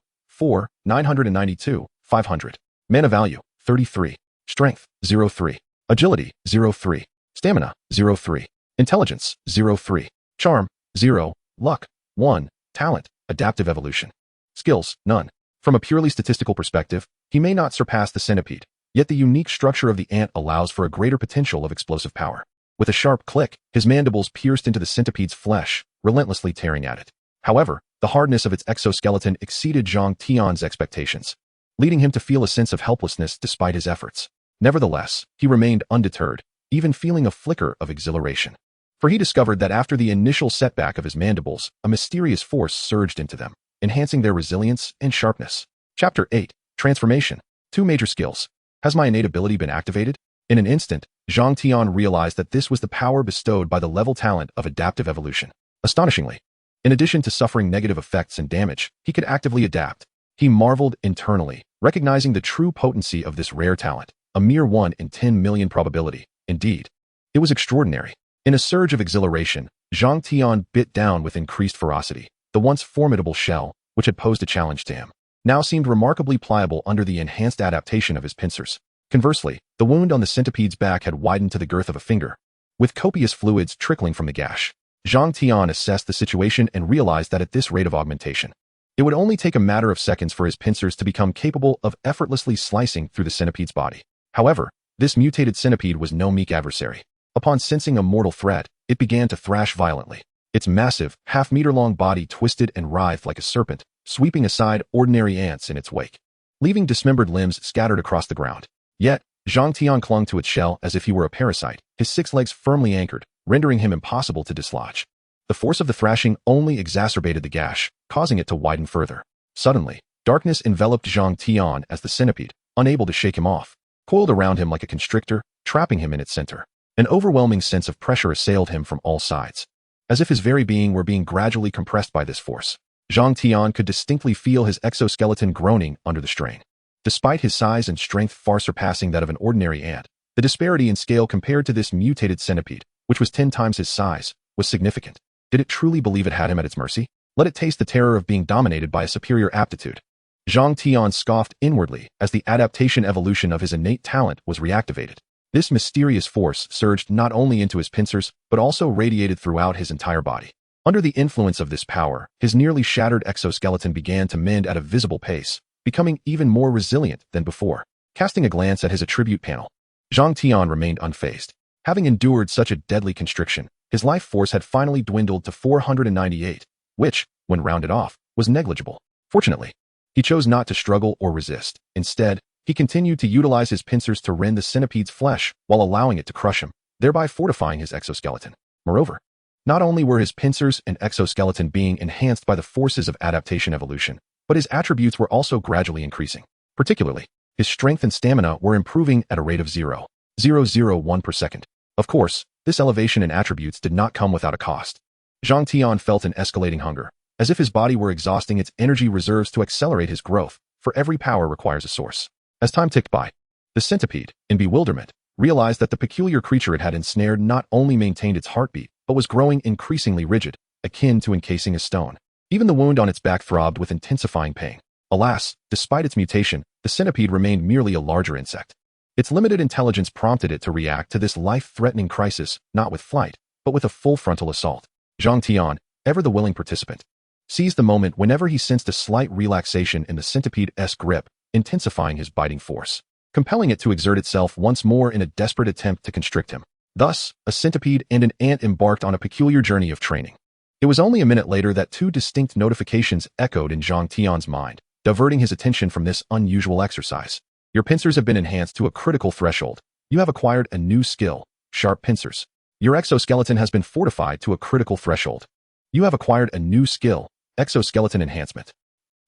992, 500. Mana Value, 33. Strength, 03. Agility, 03. Stamina, 03. Intelligence, 03. Charm, 0. Luck, 1. Talent, Adaptive Evolution. Skills, none. From a purely statistical perspective, he may not surpass the centipede, yet the unique structure of the ant allows for a greater potential of explosive power. With a sharp click, his mandibles pierced into the centipede's flesh, relentlessly tearing at it. However, the hardness of its exoskeleton exceeded Zhang Tian's expectations, leading him to feel a sense of helplessness despite his efforts. Nevertheless, he remained undeterred, even feeling a flicker of exhilaration. For he discovered that after the initial setback of his mandibles, a mysterious force surged into them, enhancing their resilience and sharpness. Chapter 8. Transformation. 2 major skills. Has my innate ability been activated? In an instant, Zhang Tian realized that this was the power bestowed by the level talent of adaptive evolution. Astonishingly, in addition to suffering negative effects and damage, he could actively adapt. He marveled internally, recognizing the true potency of this rare talent, a mere 1 in 10 million probability. Indeed, it was extraordinary. In a surge of exhilaration, Zhang Tian bit down with increased ferocity. The once formidable shell, which had posed a challenge to him, now seemed remarkably pliable under the enhanced adaptation of his pincers. Conversely, the wound on the centipede's back had widened to the girth of a finger, with copious fluids trickling from the gash. Zhang Tian assessed the situation and realized that at this rate of augmentation, it would only take a matter of seconds for his pincers to become capable of effortlessly slicing through the centipede's body. However, this mutated centipede was no meek adversary. Upon sensing a mortal threat, it began to thrash violently. Its massive, half-meter-long body twisted and writhed like a serpent, sweeping aside ordinary ants in its wake, leaving dismembered limbs scattered across the ground. Yet, Zhang Tian clung to its shell as if he were a parasite, his 6 legs firmly anchored, rendering him impossible to dislodge. The force of the thrashing only exacerbated the gash, causing it to widen further. Suddenly, darkness enveloped Zhang Tian as the centipede, unable to shake him off, coiled around him like a constrictor, trapping him in its center. An overwhelming sense of pressure assailed him from all sides, as if his very being were being gradually compressed by this force. Zhang Tian could distinctly feel his exoskeleton groaning under the strain. Despite his size and strength far surpassing that of an ordinary ant, the disparity in scale compared to this mutated centipede, which was 10 times his size, was significant. Did it truly believe it had him at its mercy? Let it taste the terror of being dominated by a superior aptitude. Zhang Tian scoffed inwardly as the adaptation evolution of his innate talent was reactivated. This mysterious force surged not only into his pincers, but also radiated throughout his entire body. Under the influence of this power, his nearly shattered exoskeleton began to mend at a visible pace, becoming even more resilient than before. Casting a glance at his attribute panel, Zhang Tian remained unfazed. Having endured such a deadly constriction, his life force had finally dwindled to 498, which, when rounded off, was negligible. Fortunately, he chose not to struggle or resist. Instead, he continued to utilize his pincers to rend the centipede's flesh while allowing it to crush him, thereby fortifying his exoskeleton. Moreover, not only were his pincers and exoskeleton being enhanced by the forces of adaptation evolution, but his attributes were also gradually increasing. Particularly, his strength and stamina were improving at a rate of 0.001 per second. Of course, this elevation in attributes did not come without a cost. Zhang Tian felt an escalating hunger, as if his body were exhausting its energy reserves to accelerate his growth, for every power requires a source. As time ticked by, the centipede, in bewilderment, realized that the peculiar creature it had ensnared not only maintained its heartbeat, but was growing increasingly rigid, akin to encasing a stone. Even the wound on its back throbbed with intensifying pain. Alas, despite its mutation, the centipede remained merely a larger insect. Its limited intelligence prompted it to react to this life-threatening crisis, not with flight, but with a full frontal assault. Zhang Tian, ever the willing participant, seized the moment whenever he sensed a slight relaxation in the centipede's grip, intensifying his biting force, compelling it to exert itself once more in a desperate attempt to constrict him. Thus, a centipede and an ant embarked on a peculiar journey of training. It was only a minute later that two distinct notifications echoed in Zhang Tian's mind, diverting his attention from this unusual exercise. Your pincers have been enhanced to a critical threshold. You have acquired a new skill, sharp pincers. Your exoskeleton has been fortified to a critical threshold. You have acquired a new skill, exoskeleton enhancement.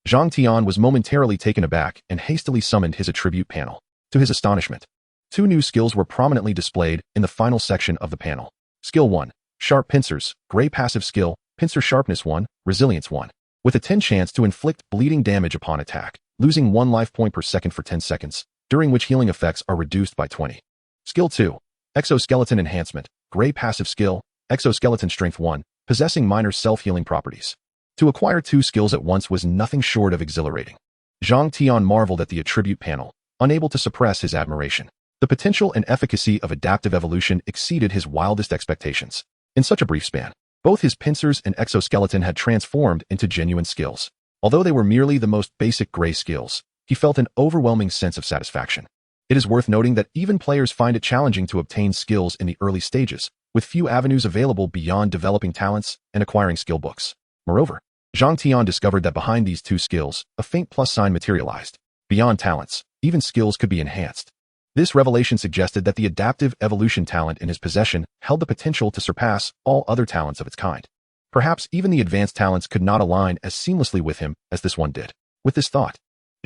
Zhang Tian was momentarily taken aback and hastily summoned his attribute panel. To his astonishment, two new skills were prominently displayed in the final section of the panel. Skill 1, Sharp Pincers, Gray Passive Skill, Pincer Sharpness 1, Resilience 1. With a 10 chance to inflict bleeding damage upon attack, losing 1 life point per second for 10 seconds, during which healing effects are reduced by 20. Skill 2, Exoskeleton Enhancement, Gray Passive Skill, Exoskeleton Strength 1, possessing minor self-healing properties. To acquire two skills at once was nothing short of exhilarating. Zhang Tian marveled at the attribute panel, unable to suppress his admiration. The potential and efficacy of adaptive evolution exceeded his wildest expectations. In such a brief span, both his pincers and exoskeleton had transformed into genuine skills. Although they were merely the most basic gray skills, he felt an overwhelming sense of satisfaction. It is worth noting that even players find it challenging to obtain skills in the early stages, with few avenues available beyond developing talents and acquiring skill books. Moreover, Zhang Tian discovered that behind these two skills, a faint plus sign materialized. Beyond talents, even skills could be enhanced. This revelation suggested that the adaptive evolution talent in his possession held the potential to surpass all other talents of its kind. Perhaps even the advanced talents could not align as seamlessly with him as this one did. With this thought,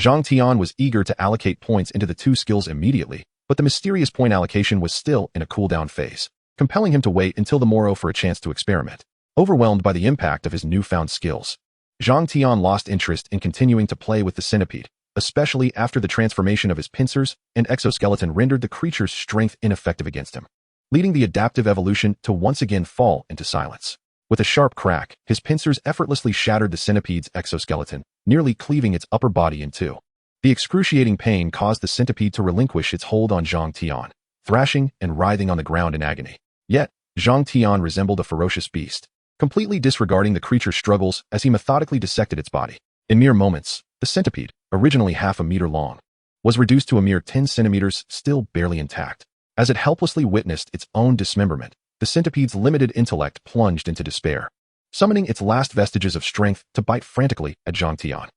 Zhang Tian was eager to allocate points into the two skills immediately, but the mysterious point allocation was still in a cooldown phase, compelling him to wait until the morrow for a chance to experiment. Overwhelmed by the impact of his newfound skills, Zhang Tian lost interest in continuing to play with the centipede, especially after the transformation of his pincers and exoskeleton rendered the creature's strength ineffective against him, leading the adaptive evolution to once again fall into silence. With a sharp crack, his pincers effortlessly shattered the centipede's exoskeleton, nearly cleaving its upper body in two. The excruciating pain caused the centipede to relinquish its hold on Zhang Tian, thrashing and writhing on the ground in agony. Yet, Zhang Tian resembled a ferocious beast, completely disregarding the creature's struggles as he methodically dissected its body. In mere moments, the centipede, originally half a meter long, was reduced to a mere 10 centimeters, still barely intact. As it helplessly witnessed its own dismemberment, the centipede's limited intellect plunged into despair, summoning its last vestiges of strength to bite frantically at Zhang Tian.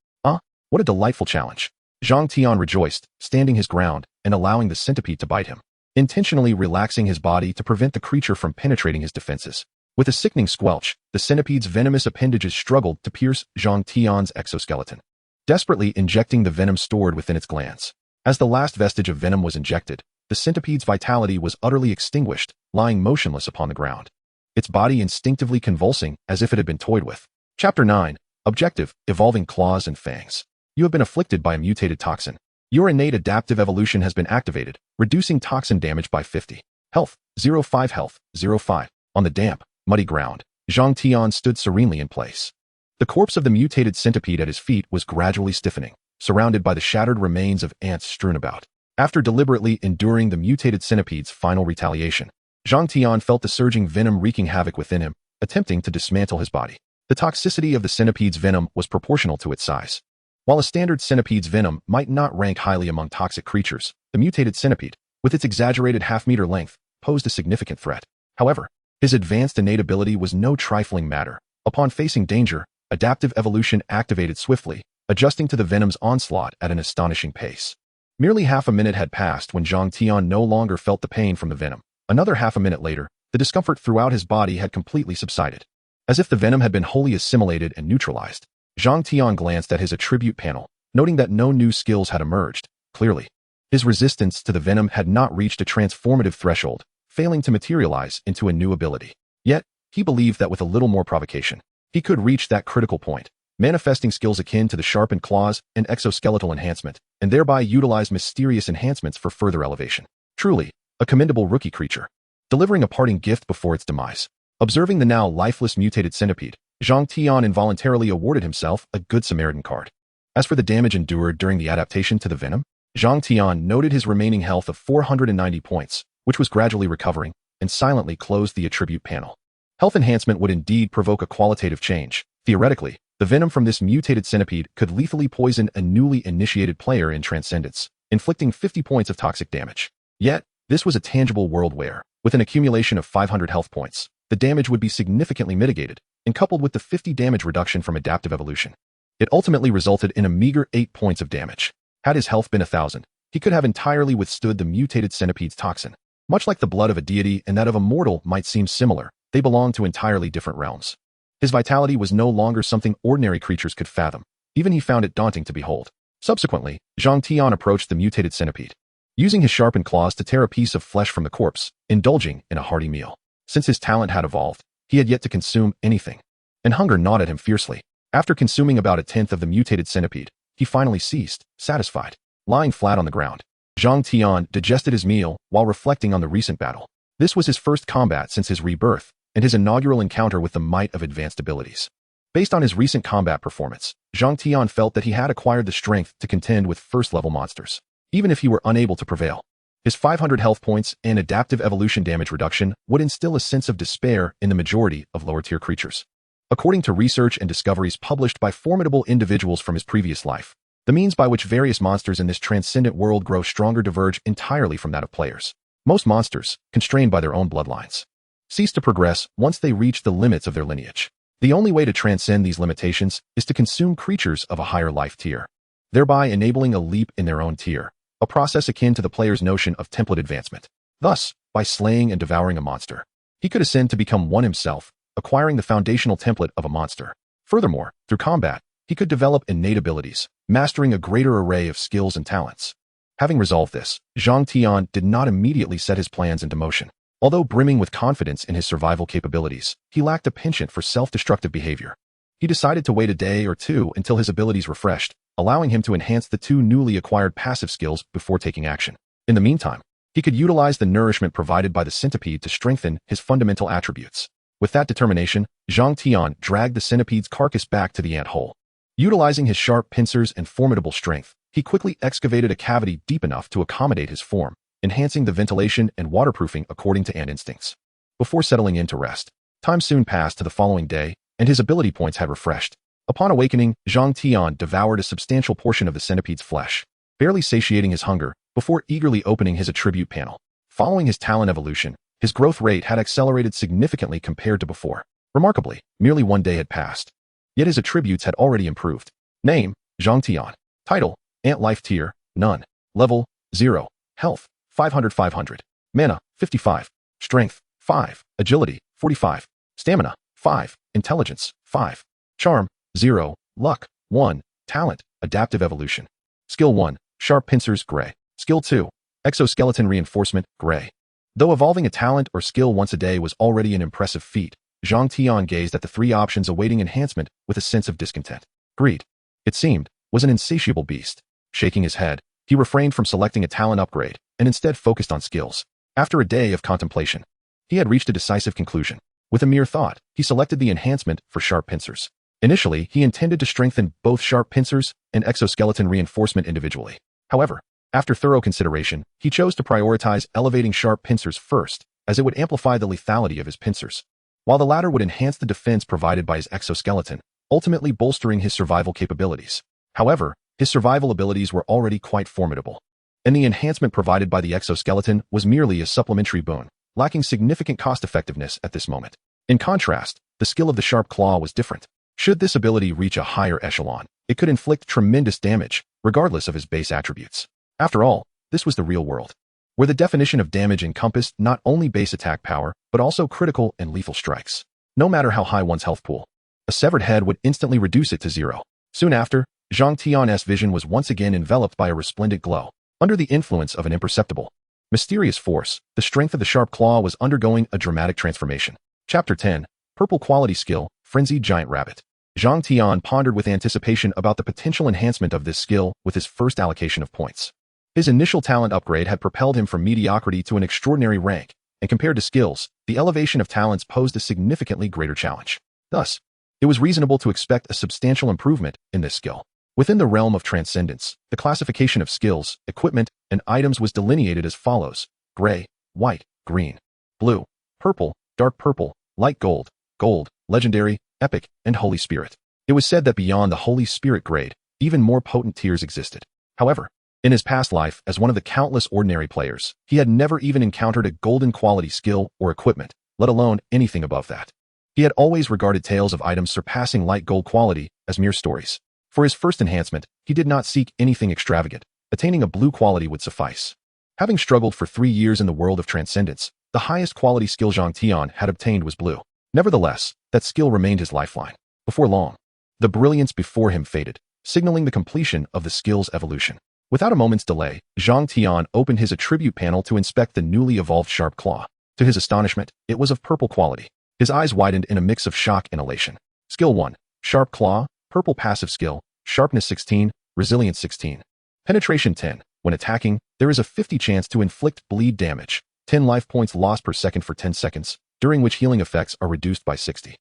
What a delightful challenge! Zhang Tian rejoiced, standing his ground and allowing the centipede to bite him, intentionally relaxing his body to prevent the creature from penetrating his defenses. With a sickening squelch, the centipede's venomous appendages struggled to pierce Zhang Tian's exoskeleton, desperately injecting the venom stored within its glands. As the last vestige of venom was injected, the centipede's vitality was utterly extinguished, lying motionless upon the ground, its body instinctively convulsing as if it had been toyed with. Chapter 9. Objective, Evolving Claws and Fangs. You have been afflicted by a mutated toxin. Your innate adaptive evolution has been activated, reducing toxin damage by 50. Health, 0.5 health, 0.5. On the damp, muddy ground, Zhang Tian stood serenely in place. The corpse of the mutated centipede at his feet was gradually stiffening, surrounded by the shattered remains of ants strewn about. After deliberately enduring the mutated centipede's final retaliation, Zhang Tian felt the surging venom wreaking havoc within him, attempting to dismantle his body. The toxicity of the centipede's venom was proportional to its size. While a standard centipede's venom might not rank highly among toxic creatures, the mutated centipede, with its exaggerated half-meter length, posed a significant threat. However, his advanced innate ability was no trifling matter. Upon facing danger, adaptive evolution activated swiftly, adjusting to the venom's onslaught at an astonishing pace. Merely half a minute had passed when Zhang Tian no longer felt the pain from the venom. Another half a minute later, the discomfort throughout his body had completely subsided. As if the venom had been wholly assimilated and neutralized, Zhang Tian glanced at his attribute panel, noting that no new skills had emerged. Clearly, his resistance to the venom had not reached a transformative threshold, failing to materialize into a new ability. Yet, he believed that with a little more provocation, he could reach that critical point, manifesting skills akin to the sharpened claws and exoskeletal enhancement, and thereby utilize mysterious enhancements for further elevation. Truly, a commendable rookie creature. Delivering a parting gift before its demise. Observing the now lifeless mutated centipede, Zhang Tian involuntarily awarded himself a Good Samaritan card. As for the damage endured during the adaptation to the venom, Zhang Tian noted his remaining health of 490 points, which was gradually recovering, and silently closed the attribute panel. Health enhancement would indeed provoke a qualitative change. Theoretically, the venom from this mutated centipede could lethally poison a newly initiated player in Transcendence, inflicting 50 points of toxic damage. Yet, this was a tangible world where, with an accumulation of 500 health points, the damage would be significantly mitigated, and coupled with the 50 damage reduction from adaptive evolution, it ultimately resulted in a meager 8 points of damage. Had his health been 1,000, he could have entirely withstood the mutated centipede's toxin. Much like the blood of a deity and that of a mortal might seem similar, they belong to entirely different realms. His vitality was no longer something ordinary creatures could fathom. Even he found it daunting to behold. Subsequently, Zhang Tian approached the mutated centipede, using his sharpened claws to tear a piece of flesh from the corpse, indulging in a hearty meal. Since his talent had evolved, he had yet to consume anything, and hunger gnawed at him fiercely. After consuming about a tenth of the mutated centipede, he finally ceased, satisfied. Lying flat on the ground, Zhang Tian digested his meal while reflecting on the recent battle. This was his first combat since his rebirth, and his inaugural encounter with the might of advanced abilities. Based on his recent combat performance, Zhang Tian felt that he had acquired the strength to contend with first-level monsters, even if he were unable to prevail. His 500 health points and adaptive evolution damage reduction would instill a sense of despair in the majority of lower-tier creatures. According to research and discoveries published by formidable individuals from his previous life, the means by which various monsters in this transcendent world grow stronger diverge entirely from that of players. Most monsters, constrained by their own bloodlines, cease to progress once they reach the limits of their lineage. The only way to transcend these limitations is to consume creatures of a higher life tier, thereby enabling a leap in their own tier, a process akin to the player's notion of template advancement. Thus, by slaying and devouring a monster, he could ascend to become one himself, acquiring the foundational template of a monster. Furthermore, through combat, he could develop innate abilities, mastering a greater array of skills and talents. Having resolved this, Zhang Tian did not immediately set his plans into motion. Although brimming with confidence in his survival capabilities, he lacked a penchant for self-destructive behavior. He decided to wait a day or two until his abilities refreshed, allowing him to enhance the 2 newly acquired passive skills before taking action. In the meantime, he could utilize the nourishment provided by the centipede to strengthen his fundamental attributes. With that determination, Zhang Tian dragged the centipede's carcass back to the ant hole. Utilizing his sharp pincers and formidable strength, he quickly excavated a cavity deep enough to accommodate his form, enhancing the ventilation and waterproofing according to ant instincts. Before settling in to rest, time soon passed to the following day, and his ability points had refreshed. Upon awakening, Zhang Tian devoured a substantial portion of the centipede's flesh, barely satiating his hunger, before eagerly opening his attribute panel. Following his talent evolution, his growth rate had accelerated significantly compared to before. Remarkably, merely 1 day had passed, yet his attributes had already improved. Name, Zhang Tian. Title, Ant Life Tier, None. Level, 0. Health, 500. Mana, 55. Strength, 5. Agility, 45. Stamina, 5. Intelligence, 5. Charm, 0. Luck, 1. Talent, Adaptive Evolution. Skill 1, Sharp Pincers, Gray. Skill 2, Exoskeleton Reinforcement, Gray. Though evolving a talent or skill once a day was already an impressive feat, Zhang Tian gazed at the 3 options awaiting enhancement with a sense of discontent. Greed, it seemed, was an insatiable beast. Shaking his head, he refrained from selecting a talent upgrade and instead focused on skills. After a day of contemplation, he had reached a decisive conclusion. With a mere thought, he selected the enhancement for Sharp Pincers. Initially, he intended to strengthen both Sharp Pincers and Exoskeleton Reinforcement individually. However, after thorough consideration, he chose to prioritize elevating Sharp Pincers first, as it would amplify the lethality of his pincers, while the latter would enhance the defense provided by his exoskeleton, ultimately bolstering his survival capabilities. However, his survival abilities were already quite formidable, and the enhancement provided by the exoskeleton was merely a supplementary boon, lacking significant cost-effectiveness at this moment. In contrast, the skill of the sharp claw was different. Should this ability reach a higher echelon, it could inflict tremendous damage, regardless of his base attributes. After all, this was the real world, where the definition of damage encompassed not only base attack power, but also critical and lethal strikes. No matter how high one's health pool, a severed head would instantly reduce it to zero. Soon after, Zhang Tian's vision was once again enveloped by a resplendent glow. Under the influence of an imperceptible, mysterious force, the strength of the sharp claw was undergoing a dramatic transformation. Chapter 10, Purple Quality Skill, Frenzied Giant Rabbit. Zhang Tian pondered with anticipation about the potential enhancement of this skill with his first allocation of points. His initial talent upgrade had propelled him from mediocrity to an extraordinary rank, and compared to skills, the elevation of talents posed a significantly greater challenge. Thus, it was reasonable to expect a substantial improvement in this skill. Within the realm of Transcendence, the classification of skills, equipment, and items was delineated as follows: gray, white, green, blue, purple, dark purple, light gold, gold, legendary, epic, and Holy Spirit. It was said that beyond the Holy Spirit grade, even more potent tiers existed. However, in his past life as one of the countless ordinary players, he had never even encountered a golden quality skill or equipment, let alone anything above that. He had always regarded tales of items surpassing light gold quality as mere stories. For his first enhancement, he did not seek anything extravagant. Attaining a blue quality would suffice. Having struggled for 3 years in the world of Transcendence, the highest quality skill Zhang Tian had obtained was blue. Nevertheless, that skill remained his lifeline. Before long, the brilliance before him faded, signaling the completion of the skill's evolution. Without a moment's delay, Zhang Tian opened his attribute panel to inspect the newly evolved sharp claw. To his astonishment, it was of purple quality. His eyes widened in a mix of shock and elation. Skill 1. Sharp Claw, Purple Passive Skill, Sharpness 16, Resilience 16. Penetration 10. When attacking, there is a 50 chance to inflict bleed damage. 10 life points lost per second for 10 seconds, during which healing effects are reduced by 60.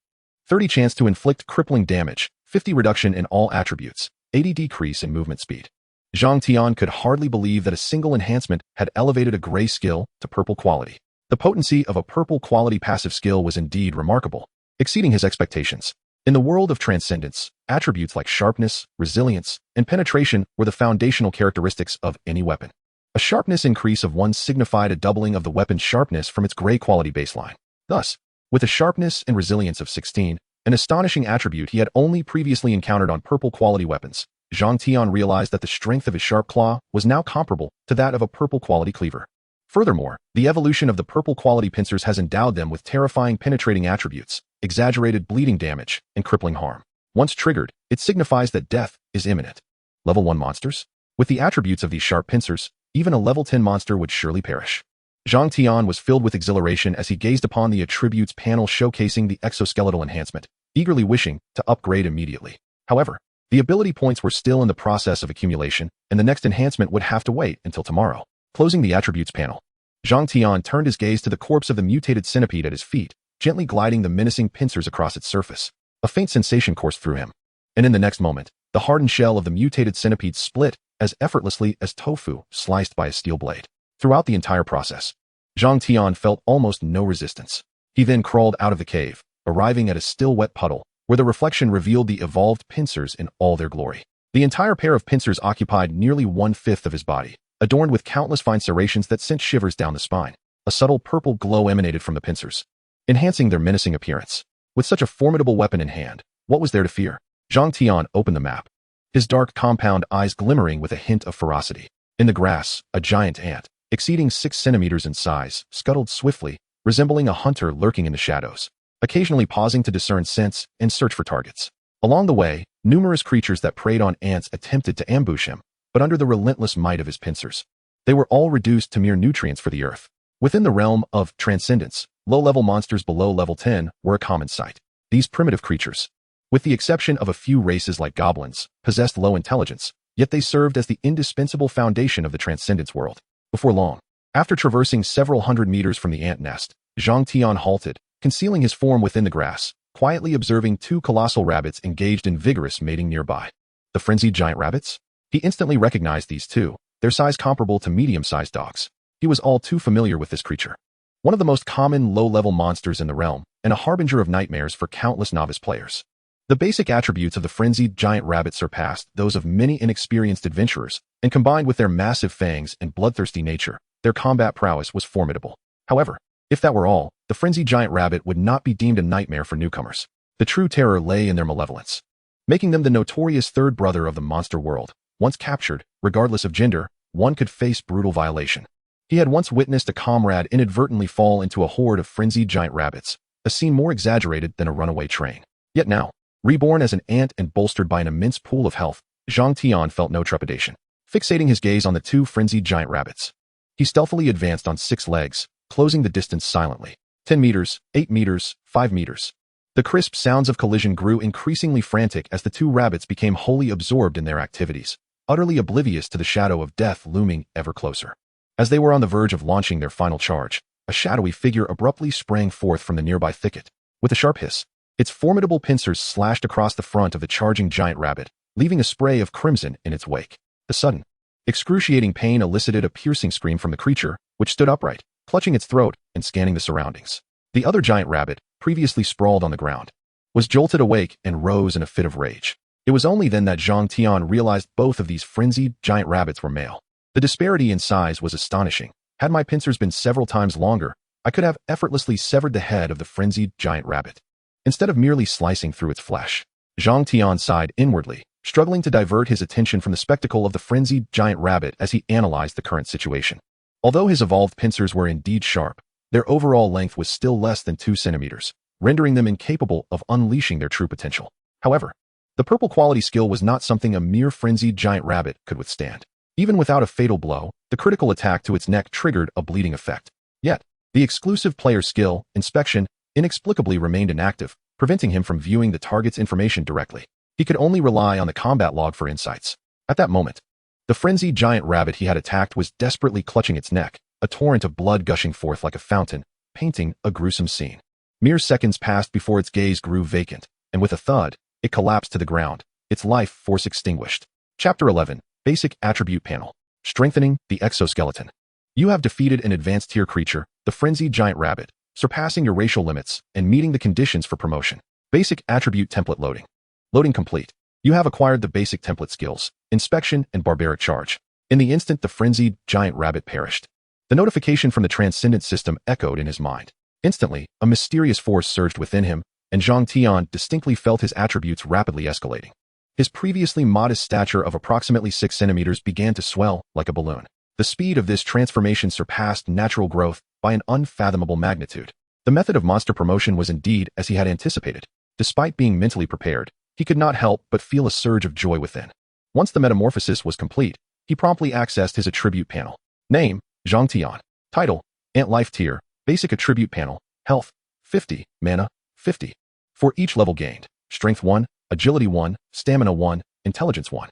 30 chance to inflict crippling damage, 50 reduction in all attributes, 80 decrease in movement speed. Zhang Tian could hardly believe that a single enhancement had elevated a gray skill to purple quality. The potency of a purple quality passive skill was indeed remarkable, exceeding his expectations. In the world of Transcendence, attributes like sharpness, resilience, and penetration were the foundational characteristics of any weapon. A sharpness increase of 1 signified a doubling of the weapon's sharpness from its gray quality baseline. Thus, with a sharpness and resilience of 16, an astonishing attribute he had only previously encountered on purple quality weapons, Zhang Tian realized that the strength of his sharp claw was now comparable to that of a purple quality cleaver. Furthermore, the evolution of the purple quality pincers has endowed them with terrifying penetrating attributes, exaggerated bleeding damage, and crippling harm. Once triggered, it signifies that death is imminent. Level 1 monsters? With the attributes of these sharp pincers, even a level 10 monster would surely perish. Zhang Tian was filled with exhilaration as he gazed upon the attributes panel showcasing the exoskeletal enhancement, eagerly wishing to upgrade immediately. However, the ability points were still in the process of accumulation, and the next enhancement would have to wait until tomorrow. Closing the attributes panel, Zhang Tian turned his gaze to the corpse of the mutated centipede at his feet, gently gliding the menacing pincers across its surface. A faint sensation coursed through him, and in the next moment, the hardened shell of the mutated centipede split as effortlessly as tofu sliced by a steel blade. Throughout the entire process, Zhang Tian felt almost no resistance. He then crawled out of the cave, arriving at a still wet puddle, where the reflection revealed the evolved pincers in all their glory. The entire pair of pincers occupied nearly 1/5 of his body, adorned with countless fine serrations that sent shivers down the spine. A subtle purple glow emanated from the pincers, enhancing their menacing appearance. With such a formidable weapon in hand, what was there to fear? Zhang Tian opened the map, his dark compound eyes glimmering with a hint of ferocity. In the grass, a giant ant, exceeding 6 centimeters in size, scuttled swiftly, resembling a hunter lurking in the shadows, occasionally pausing to discern scents and search for targets. Along the way, numerous creatures that preyed on ants attempted to ambush him, but under the relentless might of his pincers, they were all reduced to mere nutrients for the earth. Within the realm of Transcendence, low-level monsters below level 10 were a common sight. These primitive creatures, with the exception of a few races like goblins, possessed low intelligence, yet they served as the indispensable foundation of the Transcendence world. Before long, after traversing several hundred meters from the ant nest, Zhang Tian halted, concealing his form within the grass, quietly observing 2 colossal rabbits engaged in vigorous mating nearby. The frenzied giant rabbits? He instantly recognized these 2, their size comparable to medium-sized dogs. He was all too familiar with this creature. One of the most common low-level monsters in the realm, and a harbinger of nightmares for countless novice players. The basic attributes of the frenzied giant rabbit surpassed those of many inexperienced adventurers, and combined with their massive fangs and bloodthirsty nature, their combat prowess was formidable. However, if that were all, the frenzied giant rabbit would not be deemed a nightmare for newcomers. The true terror lay in their malevolence, making them the notorious third brother of the monster world. Once captured, regardless of gender, one could face brutal violation. He had once witnessed a comrade inadvertently fall into a horde of frenzied giant rabbits, a scene more exaggerated than a runaway train. Yet now, reborn as an ant and bolstered by an immense pool of health, Zhang Tian felt no trepidation. Fixating his gaze on the two frenzied giant rabbits, he stealthily advanced on 6 legs, closing the distance silently. 10 meters, 8 meters, 5 meters. The crisp sounds of collision grew increasingly frantic as the two rabbits became wholly absorbed in their activities, utterly oblivious to the shadow of death looming ever closer. As they were on the verge of launching their final charge, a shadowy figure abruptly sprang forth from the nearby thicket. With a sharp hiss, its formidable pincers slashed across the front of the charging giant rabbit, leaving a spray of crimson in its wake. The sudden, excruciating pain elicited a piercing scream from the creature, which stood upright, clutching its throat and scanning the surroundings. The other giant rabbit, previously sprawled on the ground, was jolted awake and rose in a fit of rage. It was only then that Zhang Tian realized both of these frenzied giant rabbits were male. The disparity in size was astonishing. Had my pincers been several times longer, I could have effortlessly severed the head of the frenzied giant rabbit, instead of merely slicing through its flesh. Zhang Tian sighed inwardly, struggling to divert his attention from the spectacle of the frenzied giant rabbit as he analyzed the current situation. Although his evolved pincers were indeed sharp, their overall length was still less than 2 centimeters, rendering them incapable of unleashing their true potential. However, the purple quality skill was not something a mere frenzied giant rabbit could withstand. Even without a fatal blow, the critical attack to its neck triggered a bleeding effect. Yet, the exclusive player skill, Inspection, inexplicably remained inactive, preventing him from viewing the target's information directly. He could only rely on the combat log for insights. At that moment, the frenzied giant rabbit he had attacked was desperately clutching its neck, a torrent of blood gushing forth like a fountain, painting a gruesome scene. Mere seconds passed before its gaze grew vacant, and with a thud, it collapsed to the ground, its life force extinguished. Chapter 11, Basic Attribute Panel. Strengthening the Exoskeleton. You have defeated an advanced tier creature, the frenzied giant rabbit, surpassing your racial limits and meeting the conditions for promotion. Basic Attribute Template Loading. Loading complete. You have acquired the basic template skills, Inspection and Barbaric Charge. In the instant the frenzied giant rabbit perished, the notification from the Transcendence system echoed in his mind. Instantly, a mysterious force surged within him, and Zhang Tian distinctly felt his attributes rapidly escalating. His previously modest stature of approximately 6 centimeters began to swell like a balloon. The speed of this transformation surpassed natural growth by an unfathomable magnitude. The method of monster promotion was indeed as he had anticipated. Despite being mentally prepared, he could not help but feel a surge of joy within. Once the metamorphosis was complete, he promptly accessed his attribute panel. Name, Zhang Tian. Title, Ant Life Tier, Basic Attribute Panel, Health, 50, Mana, 50. For each level gained, Strength 1, Agility 1, Stamina 1, Intelligence 1.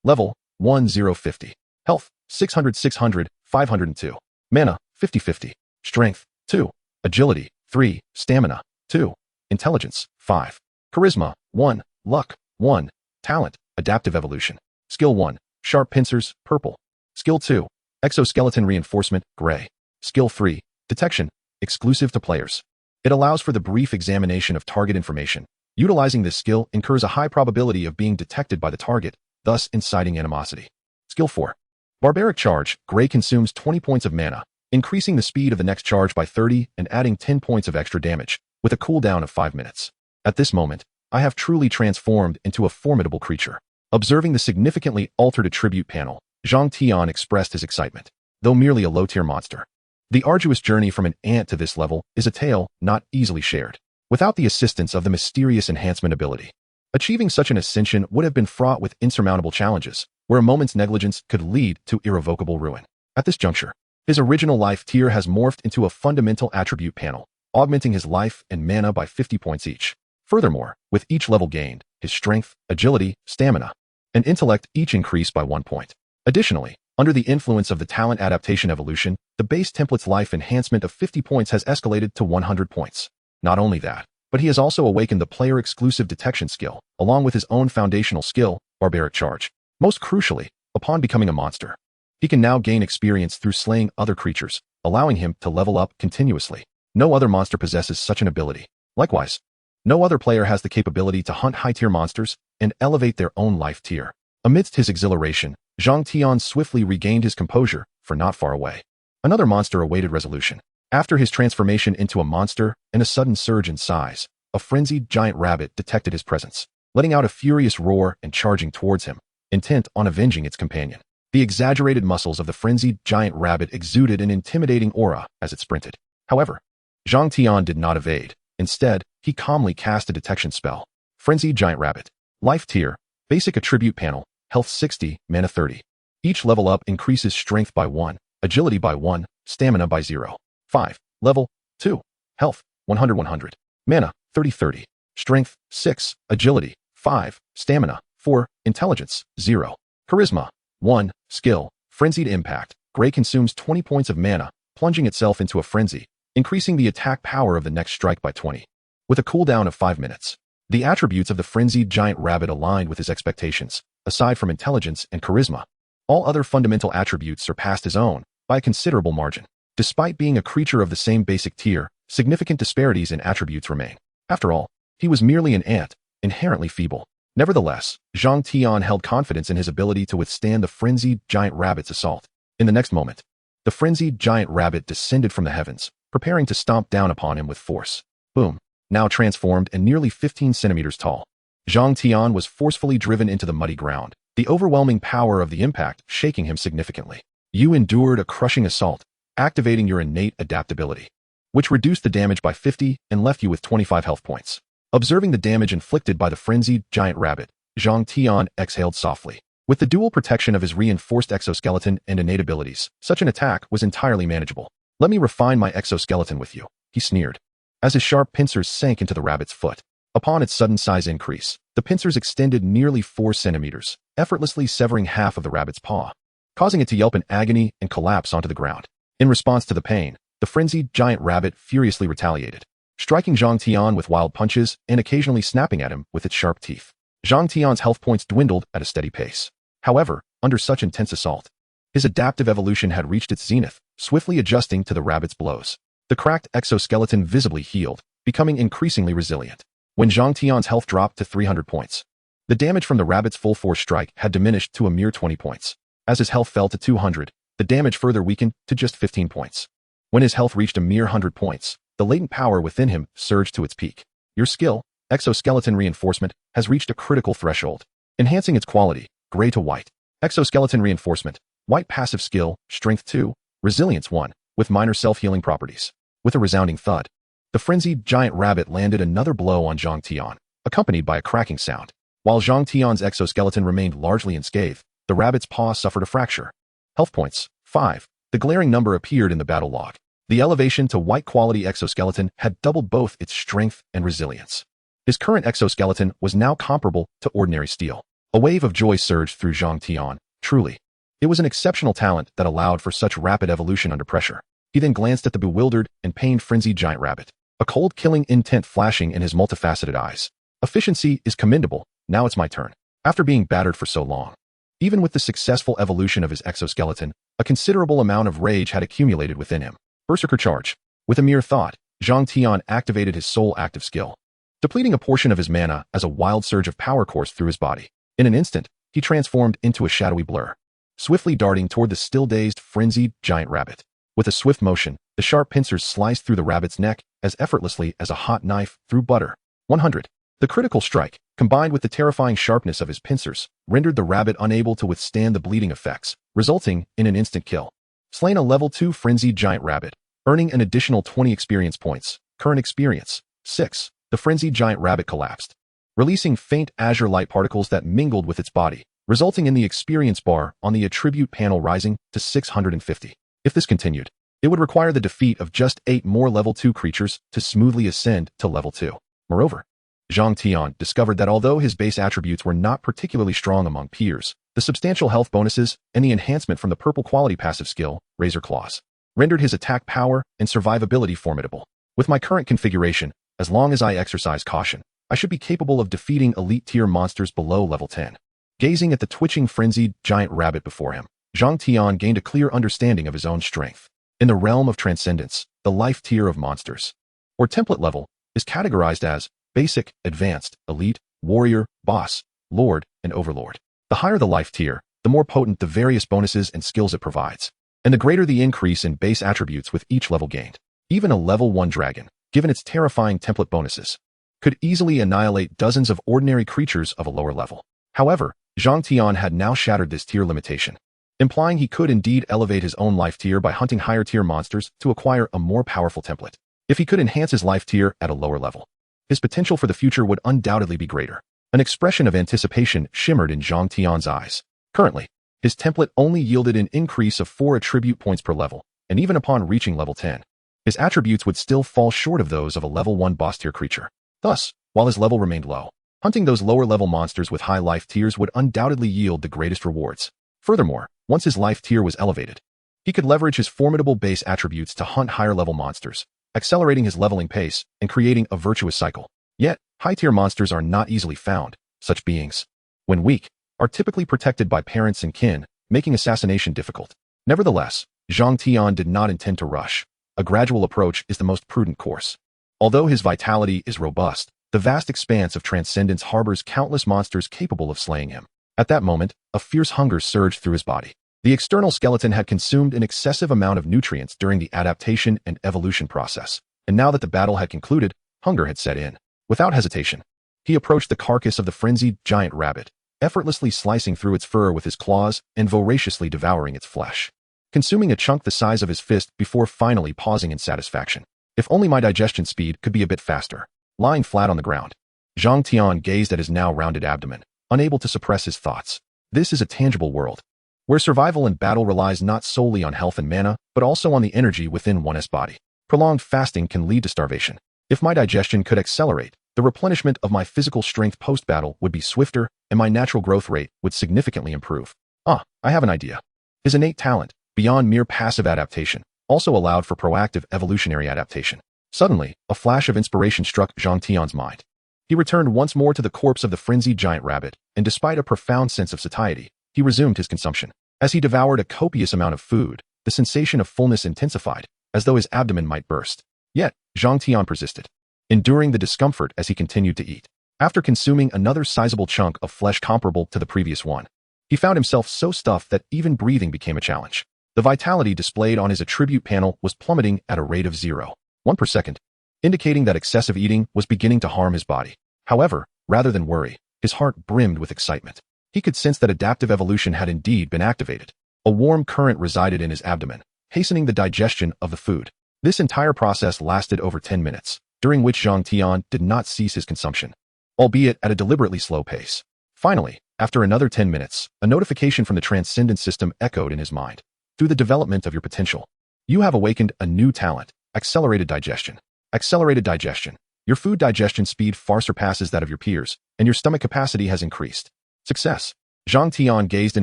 Level, 1050. Health, 600 600, 502. Mana, 50-50. Strength, 2. Agility, 3. Stamina, 2. Intelligence, 5. Charisma, 1. Luck, 1. Talent, Adaptive Evolution. Skill 1, Sharp Pincers, purple. Skill 2, Exoskeleton Reinforcement, gray. Skill 3, Detection, exclusive to players. It allows for the brief examination of target information. Utilizing this skill incurs a high probability of being detected by the target, thus inciting animosity. Skill 4, Barbaric Charge, gray consumes 20 points of mana, increasing the speed of the next charge by 30 and adding 10 points of extra damage, with a cooldown of 5 minutes. At this moment, I have truly transformed into a formidable creature. Observing the significantly altered attribute panel, Zhang Tian expressed his excitement. Though merely a low-tier monster, the arduous journey from an ant to this level is a tale not easily shared. Without the assistance of the mysterious enhancement ability, achieving such an ascension would have been fraught with insurmountable challenges, where a moment's negligence could lead to irrevocable ruin. At this juncture, his original life tier has morphed into a fundamental attribute panel, augmenting his life and mana by 50 points each. Furthermore, with each level gained, his strength, agility, stamina, and intellect each increase by 1 point. Additionally, under the influence of the talent adaptation evolution, the base template's life enhancement of 50 points has escalated to 100 points. Not only that, but he has also awakened the player-exclusive detection skill, along with his own foundational skill, Barbaric Charge. Most crucially, upon becoming a monster, he can now gain experience through slaying other creatures, allowing him to level up continuously. No other monster possesses such an ability. Likewise, No other player has the capability to hunt high-tier monsters and elevate their own life tier. Amidst his exhilaration, Zhang Tian swiftly regained his composure, for not far away. Another monster awaited resolution. After his transformation into a monster and a sudden surge in size, a frenzied giant rabbit detected his presence, letting out a furious roar and charging towards him, intent on avenging its companion. The exaggerated muscles of the frenzied giant rabbit exuded an intimidating aura as it sprinted. However, Zhang Tian did not evade. Instead, he calmly cast a detection spell. Frenzied Giant Rabbit. Life tier. Basic attribute panel. Health 60, mana 30. Each level up increases strength by 1, agility by 1, stamina by 0. 5. Level 2. Health 100. Mana 30. Strength 6, agility 5, stamina 4, intelligence 0. Charisma 1, skill, Frenzied Impact. Gray consumes 20 points of mana, plunging itself into a frenzy, increasing the attack power of the next strike by 20. With a cooldown of 5 minutes. The attributes of the frenzied giant rabbit aligned with his expectations, aside from intelligence and charisma. All other fundamental attributes surpassed his own by a considerable margin. Despite being a creature of the same basic tier, significant disparities in attributes remain. After all, he was merely an ant, inherently feeble. Nevertheless, Zhang Tian held confidence in his ability to withstand the frenzied giant rabbit's assault. In the next moment, the frenzied giant rabbit descended from the heavens, preparing to stomp down upon him with force. Boom. Now transformed and nearly 15 centimeters tall, Zhang Tian was forcefully driven into the muddy ground, the overwhelming power of the impact shaking him significantly. You endured a crushing assault, activating your innate adaptability, which reduced the damage by 50 and left you with 25 health points. Observing the damage inflicted by the frenzied giant rabbit, Zhang Tian exhaled softly. With the dual protection of his reinforced exoskeleton and innate abilities, such an attack was entirely manageable. Let me refine my exoskeleton with you, he sneered, as his sharp pincers sank into the rabbit's foot. Upon its sudden size increase, the pincers extended nearly 4 centimeters, effortlessly severing half of the rabbit's paw, causing it to yelp in agony and collapse onto the ground. In response to the pain, the frenzied giant rabbit furiously retaliated, striking Zhang Tian with wild punches and occasionally snapping at him with its sharp teeth. Zhang Tian's health points dwindled at a steady pace. However, under such intense assault, his adaptive evolution had reached its zenith, swiftly adjusting to the rabbit's blows. The cracked exoskeleton visibly healed, becoming increasingly resilient. When Zhang Tian's health dropped to 300 points, the damage from the rabbit's full-force strike had diminished to a mere 20 points. As his health fell to 200, the damage further weakened to just 15 points. When his health reached a mere 100 points, the latent power within him surged to its peak. Your skill, Exoskeleton Reinforcement, has reached a critical threshold, enhancing its quality, gray to white. Exoskeleton Reinforcement, white passive skill, Strength 2, Resilience 1, with minor self-healing properties. With a resounding thud, the frenzied giant rabbit landed another blow on Zhang Tian, accompanied by a cracking sound. While Zhang Tian's exoskeleton remained largely unscathed, the rabbit's paw suffered a fracture. Health points, 5. The glaring number appeared in the battle log. The elevation to white-quality exoskeleton had doubled both its strength and resilience. His current exoskeleton was now comparable to ordinary steel. A wave of joy surged through Zhang Tian. Truly, it was an exceptional talent that allowed for such rapid evolution under pressure. He then glanced at the bewildered and pain-frenzied giant rabbit, a cold killing intent flashing in his multifaceted eyes. Efficiency is commendable, now it's my turn. After being battered for so long, even with the successful evolution of his exoskeleton, a considerable amount of rage had accumulated within him. Berserker Charge. With a mere thought, Zhang Tian activated his sole active skill, depleting a portion of his mana as a wild surge of power coursed through his body. In an instant, he transformed into a shadowy blur, swiftly darting toward the still-dazed, frenzied giant rabbit. With a swift motion, the sharp pincers sliced through the rabbit's neck as effortlessly as a hot knife through butter. 100. The critical strike, combined with the terrifying sharpness of his pincers, rendered the rabbit unable to withstand the bleeding effects, resulting in an instant kill. Slain a level 2 frenzied giant rabbit, earning an additional 20 experience points. Current experience, 6. The frenzied giant rabbit collapsed, releasing faint azure light particles that mingled with its body, resulting in the experience bar on the attribute panel rising to 650. If this continued, it would require the defeat of just 8 more level 2 creatures to smoothly ascend to level 2. Moreover, Zhang Tian discovered that although his base attributes were not particularly strong among peers, the substantial health bonuses and the enhancement from the purple quality passive skill, Razor Claws, rendered his attack power and survivability formidable. With my current configuration, as long as I exercise caution, I should be capable of defeating elite tier monsters below level 10. Gazing at the twitching frenzied giant rabbit before him, Zhang Tian gained a clear understanding of his own strength. In the realm of Transcendence, the life tier of monsters, or template level, is categorized as basic, advanced, elite, warrior, boss, lord, and overlord. The higher the life tier, the more potent the various bonuses and skills it provides, and the greater the increase in base attributes with each level gained. Even a level 1 dragon, given its terrifying template bonuses, could easily annihilate dozens of ordinary creatures of a lower level. However, Zhang Tian had now shattered this tier limitation, implying he could indeed elevate his own life tier by hunting higher tier monsters to acquire a more powerful template. If he could enhance his life tier at a lower level, his potential for the future would undoubtedly be greater. An expression of anticipation shimmered in Zhang Tian's eyes. Currently, his template only yielded an increase of 4 attribute points per level, and even upon reaching level 10, his attributes would still fall short of those of a level 1 boss tier creature. Thus, while his level remained low, hunting those lower level monsters with high life tiers would undoubtedly yield the greatest rewards. Furthermore, once his life tier was elevated, he could leverage his formidable base attributes to hunt higher level monsters, accelerating his leveling pace and creating a virtuous cycle. Yet, high tier monsters are not easily found. Such beings, when weak, are typically protected by parents and kin, making assassination difficult. Nevertheless, Zhang Tian did not intend to rush. A gradual approach is the most prudent course. Although his vitality is robust, the vast expanse of Transcendence harbors countless monsters capable of slaying him. At that moment, a fierce hunger surged through his body. The external skeleton had consumed an excessive amount of nutrients during the adaptation and evolution process, and now that the battle had concluded, hunger had set in. Without hesitation, he approached the carcass of the frenzied giant rabbit, effortlessly slicing through its fur with his claws and voraciously devouring its flesh, consuming a chunk the size of his fist before finally pausing in satisfaction. If only my digestion speed could be a bit faster. Lying flat on the ground, Zhang Tian gazed at his now rounded abdomen, unable to suppress his thoughts. This is a tangible world, where survival and battle relies not solely on health and mana, but also on the energy within one's body. Prolonged fasting can lead to starvation. If my digestion could accelerate, the replenishment of my physical strength post-battle would be swifter, and my natural growth rate would significantly improve. I have an idea. His innate talent, beyond mere passive adaptation, also allowed for proactive evolutionary adaptation. Suddenly, a flash of inspiration struck Zhang Tian's mind. He returned once more to the corpse of the frenzied giant rabbit, and despite a profound sense of satiety, he resumed his consumption. As he devoured a copious amount of food, the sensation of fullness intensified, as though his abdomen might burst. Yet, Zhang Tian persisted, enduring the discomfort as he continued to eat. After consuming another sizable chunk of flesh comparable to the previous one, he found himself so stuffed that even breathing became a challenge. The vitality displayed on his attribute panel was plummeting at a rate of 0.1 per second, indicating that excessive eating was beginning to harm his body. However, rather than worry, his heart brimmed with excitement. He could sense that adaptive evolution had indeed been activated. A warm current resided in his abdomen, hastening the digestion of the food. This entire process lasted over 10 minutes, during which Zhang Tian did not cease his consumption, albeit at a deliberately slow pace. Finally, after another 10 minutes, a notification from the Transcendence system echoed in his mind. Through the development of your potential, you have awakened a new talent, accelerated digestion. Accelerated digestion. Your food digestion speed far surpasses that of your peers, and your stomach capacity has increased. Success. Zhang Tian gazed in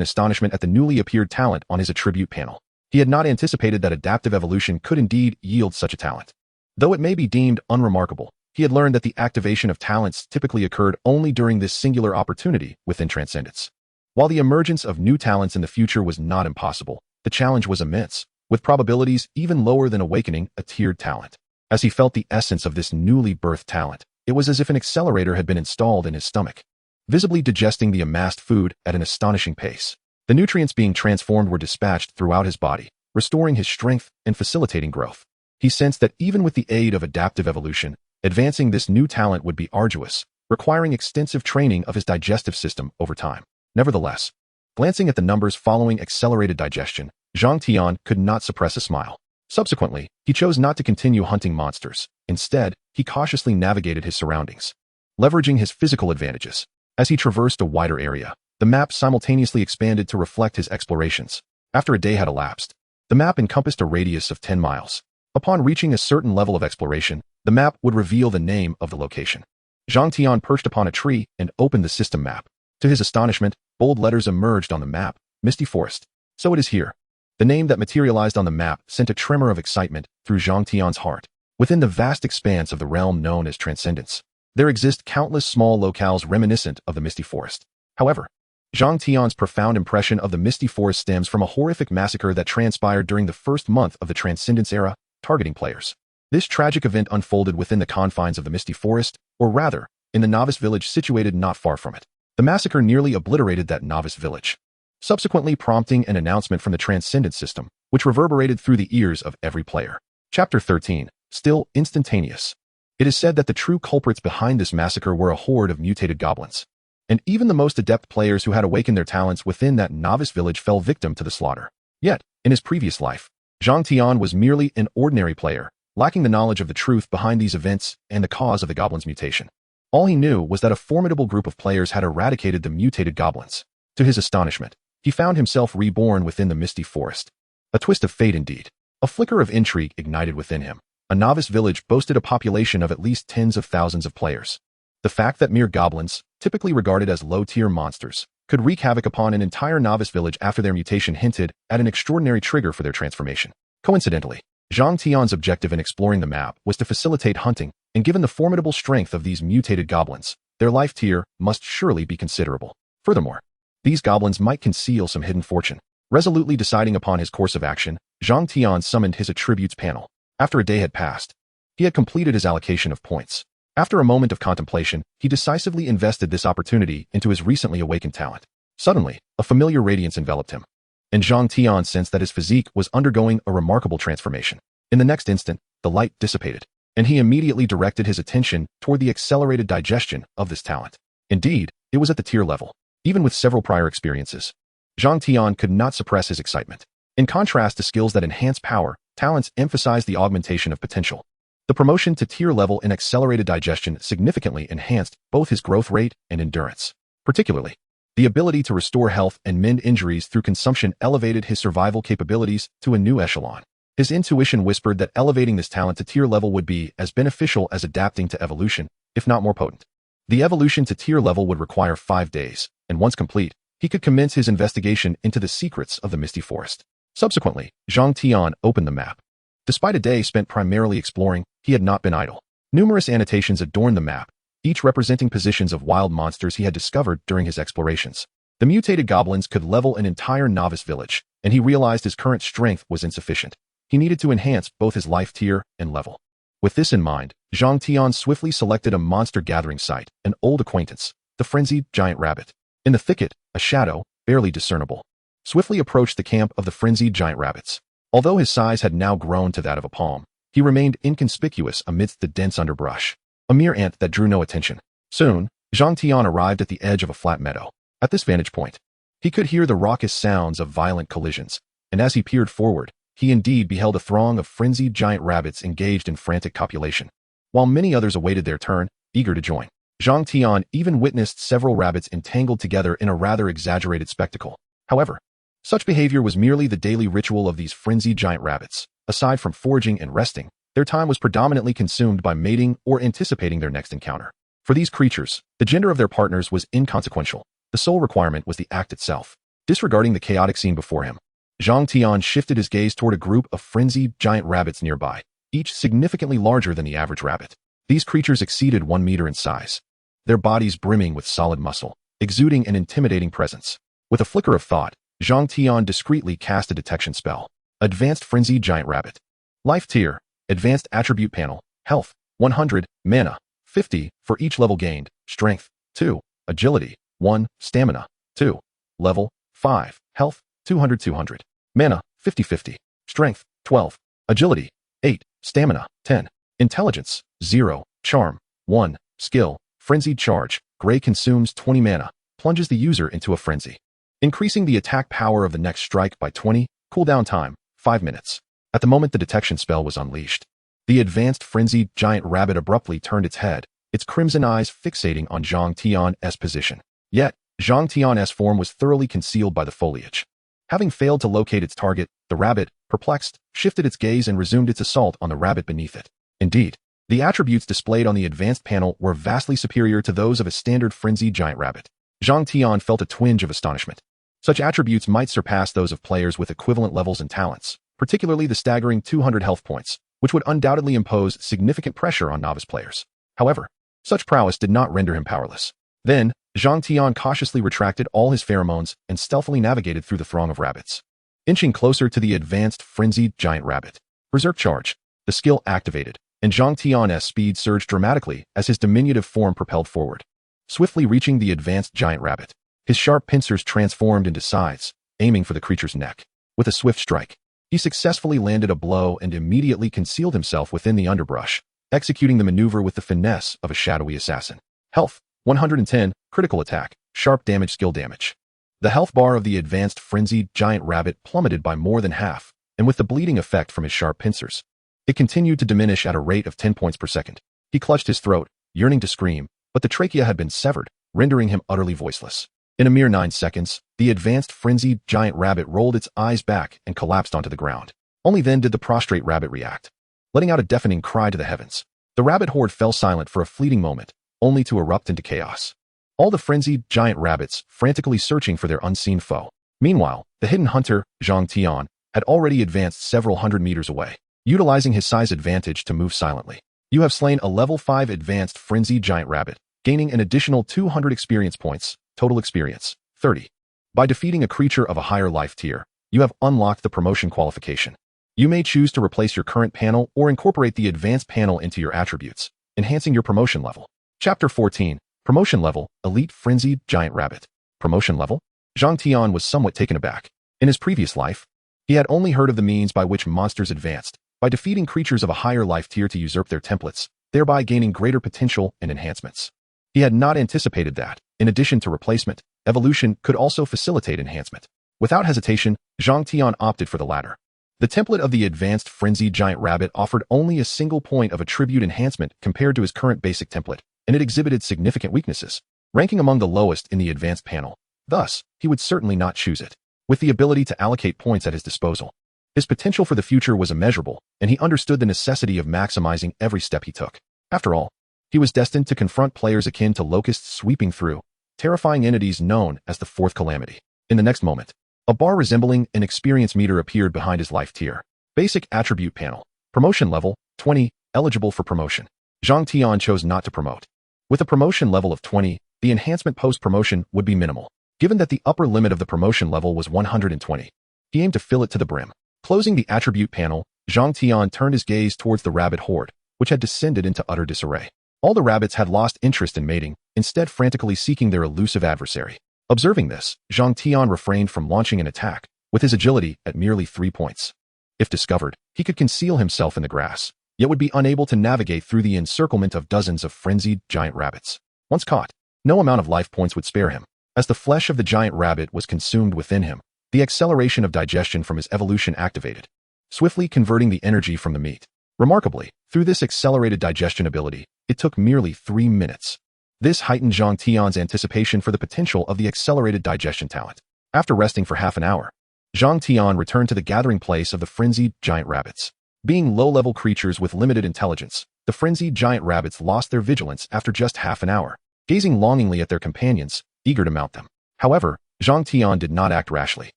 astonishment at the newly appeared talent on his attribute panel. He had not anticipated that adaptive evolution could indeed yield such a talent. Though it may be deemed unremarkable, he had learned that the activation of talents typically occurred only during this singular opportunity within Transcendence. While the emergence of new talents in the future was not impossible, the challenge was immense, with probabilities even lower than awakening a tiered talent. As he felt the essence of this newly birthed talent, it was as if an accelerator had been installed in his stomach, visibly digesting the amassed food at an astonishing pace. The nutrients being transformed were dispatched throughout his body, restoring his strength and facilitating growth. He sensed that even with the aid of adaptive evolution, advancing this new talent would be arduous, requiring extensive training of his digestive system over time. Nevertheless, glancing at the numbers following accelerated digestion, Zhang Tian could not suppress a smile. Subsequently, he chose not to continue hunting monsters. Instead, he cautiously navigated his surroundings, leveraging his physical advantages. As he traversed a wider area, the map simultaneously expanded to reflect his explorations. After a day had elapsed, the map encompassed a radius of 10 miles. Upon reaching a certain level of exploration, the map would reveal the name of the location. Zhang Tian perched upon a tree and opened the system map. To his astonishment, bold letters emerged on the map: Misty Forest. So it is here. The name that materialized on the map sent a tremor of excitement through Zhang Tian's heart. Within the vast expanse of the realm known as Transcendence, there exist countless small locales reminiscent of the Misty Forest. However, Zhang Tian's profound impression of the Misty Forest stems from a horrific massacre that transpired during the first month of the Transcendence era, targeting players This tragic event unfolded within the confines of the Misty Forest, or rather, in the novice village situated not far from it. The massacre nearly obliterated that novice village, subsequently prompting an announcement from the Transcendence system, which reverberated through the ears of every player. Chapter 13. Still instantaneous. It is said that the true culprits behind this massacre were a horde of mutated goblins, and even the most adept players who had awakened their talents within that novice village fell victim to the slaughter. Yet, in his previous life, Zhang Tian was merely an ordinary player, lacking the knowledge of the truth behind these events and the cause of the goblins' mutation. All he knew was that a formidable group of players had eradicated the mutated goblins. To his astonishment, he found himself reborn within the Misty Forest. A twist of fate indeed. A flicker of intrigue ignited within him. A novice village boasted a population of at least tens of thousands of players. The fact that mere goblins, typically regarded as low-tier monsters, could wreak havoc upon an entire novice village after their mutation hinted at an extraordinary trigger for their transformation. Coincidentally, Zhang Tian's objective in exploring the map was to facilitate hunting, and given the formidable strength of these mutated goblins, their life tier must surely be considerable. Furthermore, these goblins might conceal some hidden fortune. Resolutely deciding upon his course of action, Zhang Tian summoned his attributes panel. After a day had passed, he had completed his allocation of points. After a moment of contemplation, he decisively invested this opportunity into his recently awakened talent. Suddenly, a familiar radiance enveloped him, and Zhang Tian sensed that his physique was undergoing a remarkable transformation. In the next instant, the light dissipated, and he immediately directed his attention toward the accelerated digestion of this talent. Indeed, it was at the tier level. Even with several prior experiences, Zhang Tian could not suppress his excitement. In contrast to skills that enhance power, talents emphasize the augmentation of potential. The promotion to tier level in accelerated digestion significantly enhanced both his growth rate and endurance. Particularly, the ability to restore health and mend injuries through consumption elevated his survival capabilities to a new echelon. His intuition whispered that elevating this talent to tier level would be as beneficial as adapting to evolution, if not more potent. The evolution to tier level would require 5 days, and once complete, he could commence his investigation into the secrets of the Misty Forest. Subsequently, Zhang Tian opened the map. Despite a day spent primarily exploring, he had not been idle. Numerous annotations adorned the map, each representing positions of wild monsters he had discovered during his explorations. The mutated goblins could level an entire novice village, and he realized his current strength was insufficient. He needed to enhance both his life tier and level. With this in mind, Zhang Tian swiftly selected a monster gathering site, an old acquaintance, the frenzied giant rabbit. In the thicket, a shadow, barely discernible, swiftly approached the camp of the frenzied giant rabbits. Although his size had now grown to that of a palm, he remained inconspicuous amidst the dense underbrush, a mere ant that drew no attention. Soon, Zhang Tian arrived at the edge of a flat meadow. At this vantage point, he could hear the raucous sounds of violent collisions, and as he peered forward, he indeed beheld a throng of frenzied giant rabbits engaged in frantic copulation, while many others awaited their turn, eager to join. Zhang Tian even witnessed several rabbits entangled together in a rather exaggerated spectacle. However, such behavior was merely the daily ritual of these frenzied giant rabbits. Aside from foraging and resting, their time was predominantly consumed by mating or anticipating their next encounter. For these creatures, the gender of their partners was inconsequential. The sole requirement was the act itself. Disregarding the chaotic scene before him, Zhang Tian shifted his gaze toward a group of frenzied giant rabbits nearby, each significantly larger than the average rabbit. These creatures exceeded 1 meter in size, their bodies brimming with solid muscle, exuding an intimidating presence. With a flicker of thought, Zhang Tian discreetly cast a detection spell. Advanced Frenzied Giant Rabbit. Life Tier. Advanced Attribute Panel. Health. 100. Mana. 50 for each level gained. Strength. 2. Agility. 1. Stamina. 2. Level. 5. Health. 200. Mana. 50. Strength. 12. Agility. 8. Stamina. 10. Intelligence. 0. Charm. 1. Skill. Frenzied Charge. Gray consumes 20 mana. Plunges the user into a frenzy, increasing the attack power of the next strike by 20. Cooldown time. 5 minutes. At the moment the detection spell was unleashed, the advanced frenzied giant rabbit abruptly turned its head, its crimson eyes fixating on Zhang Tian's position. Yet, Zhang Tian's form was thoroughly concealed by the foliage. Having failed to locate its target, the rabbit, perplexed, shifted its gaze and resumed its assault on the rabbit beneath it. Indeed, the attributes displayed on the advanced panel were vastly superior to those of a standard frenzied giant rabbit. Zhang Tian felt a twinge of astonishment. Such attributes might surpass those of players with equivalent levels and talents, particularly the staggering 200 health points, which would undoubtedly impose significant pressure on novice players. However, such prowess did not render him powerless. Then, Zhang Tian cautiously retracted all his pheromones and stealthily navigated through the throng of rabbits, inching closer to the advanced frenzied giant rabbit. Berserk Charge. The skill activated, and Zhang Tian's speed surged dramatically as his diminutive form propelled forward, swiftly reaching the advanced giant rabbit. His sharp pincers transformed into scythes, aiming for the creature's neck. With a swift strike, he successfully landed a blow and immediately concealed himself within the underbrush, executing the maneuver with the finesse of a shadowy assassin. Health, 110, critical attack, sharp damage, skill damage. The health bar of the advanced frenzied giant rabbit plummeted by more than half, and with the bleeding effect from his sharp pincers, it continued to diminish at a rate of 10 points per second. He clutched his throat, yearning to scream, but the trachea had been severed, rendering him utterly voiceless. In a mere 9 seconds, the advanced frenzied giant rabbit rolled its eyes back and collapsed onto the ground. Only then did the prostrate rabbit react, letting out a deafening cry to the heavens. The rabbit horde fell silent for a fleeting moment, only to erupt into chaos. All the frenzied giant rabbits frantically searching for their unseen foe. Meanwhile, the hidden hunter, Zhang Tian, had already advanced several hundred meters away, utilizing his size advantage to move silently. You have slain a level 5 advanced frenzied giant rabbit, gaining an additional 200 experience points, total experience, 30. By defeating a creature of a higher life tier, you have unlocked the promotion qualification. You may choose to replace your current panel or incorporate the advanced panel into your attributes, enhancing your promotion level. Chapter 14, Promotion Level, Elite Frenzied Giant Rabbit. Promotion Level? Zhang Tian was somewhat taken aback. In his previous life, he had only heard of the means by which monsters advanced, by defeating creatures of a higher life tier to usurp their templates, thereby gaining greater potential and enhancements. He had not anticipated that, in addition to replacement, evolution could also facilitate enhancement. Without hesitation, Zhang Tian opted for the latter. The template of the advanced frenzied giant rabbit offered only a single point of attribute enhancement compared to his current basic template, and it exhibited significant weaknesses, ranking among the lowest in the advanced panel. Thus, he would certainly not choose it. With the ability to allocate points at his disposal, his potential for the future was immeasurable, and he understood the necessity of maximizing every step he took. After all, he was destined to confront players akin to locusts sweeping through, terrifying entities known as the Fourth Calamity. In the next moment, a bar resembling an experience meter appeared behind his life tier. Basic attribute panel. Promotion level, 20, eligible for promotion. Zhang Tian chose not to promote. With a promotion level of 20, the enhancement post-promotion would be minimal. Given that the upper limit of the promotion level was 120, he aimed to fill it to the brim. Closing the attribute panel, Zhang Tian turned his gaze towards the rabbit horde, which had descended into utter disarray. All the rabbits had lost interest in mating, instead frantically seeking their elusive adversary. Observing this, Zhang Tian refrained from launching an attack, with his agility at merely 3 points. If discovered, he could conceal himself in the grass, yet would be unable to navigate through the encirclement of dozens of frenzied giant rabbits. Once caught, no amount of life points would spare him. As the flesh of the giant rabbit was consumed within him, the acceleration of digestion from his evolution activated, swiftly converting the energy from the meat. Remarkably, through this accelerated digestion ability, it took merely 3 minutes. This heightened Zhang Tian's anticipation for the potential of the accelerated digestion talent. After resting for half an hour, Zhang Tian returned to the gathering place of the frenzied giant rabbits. Being low-level creatures with limited intelligence, the frenzied giant rabbits lost their vigilance after just half an hour, gazing longingly at their companions, eager to mount them. However, Zhang Tian did not act rashly.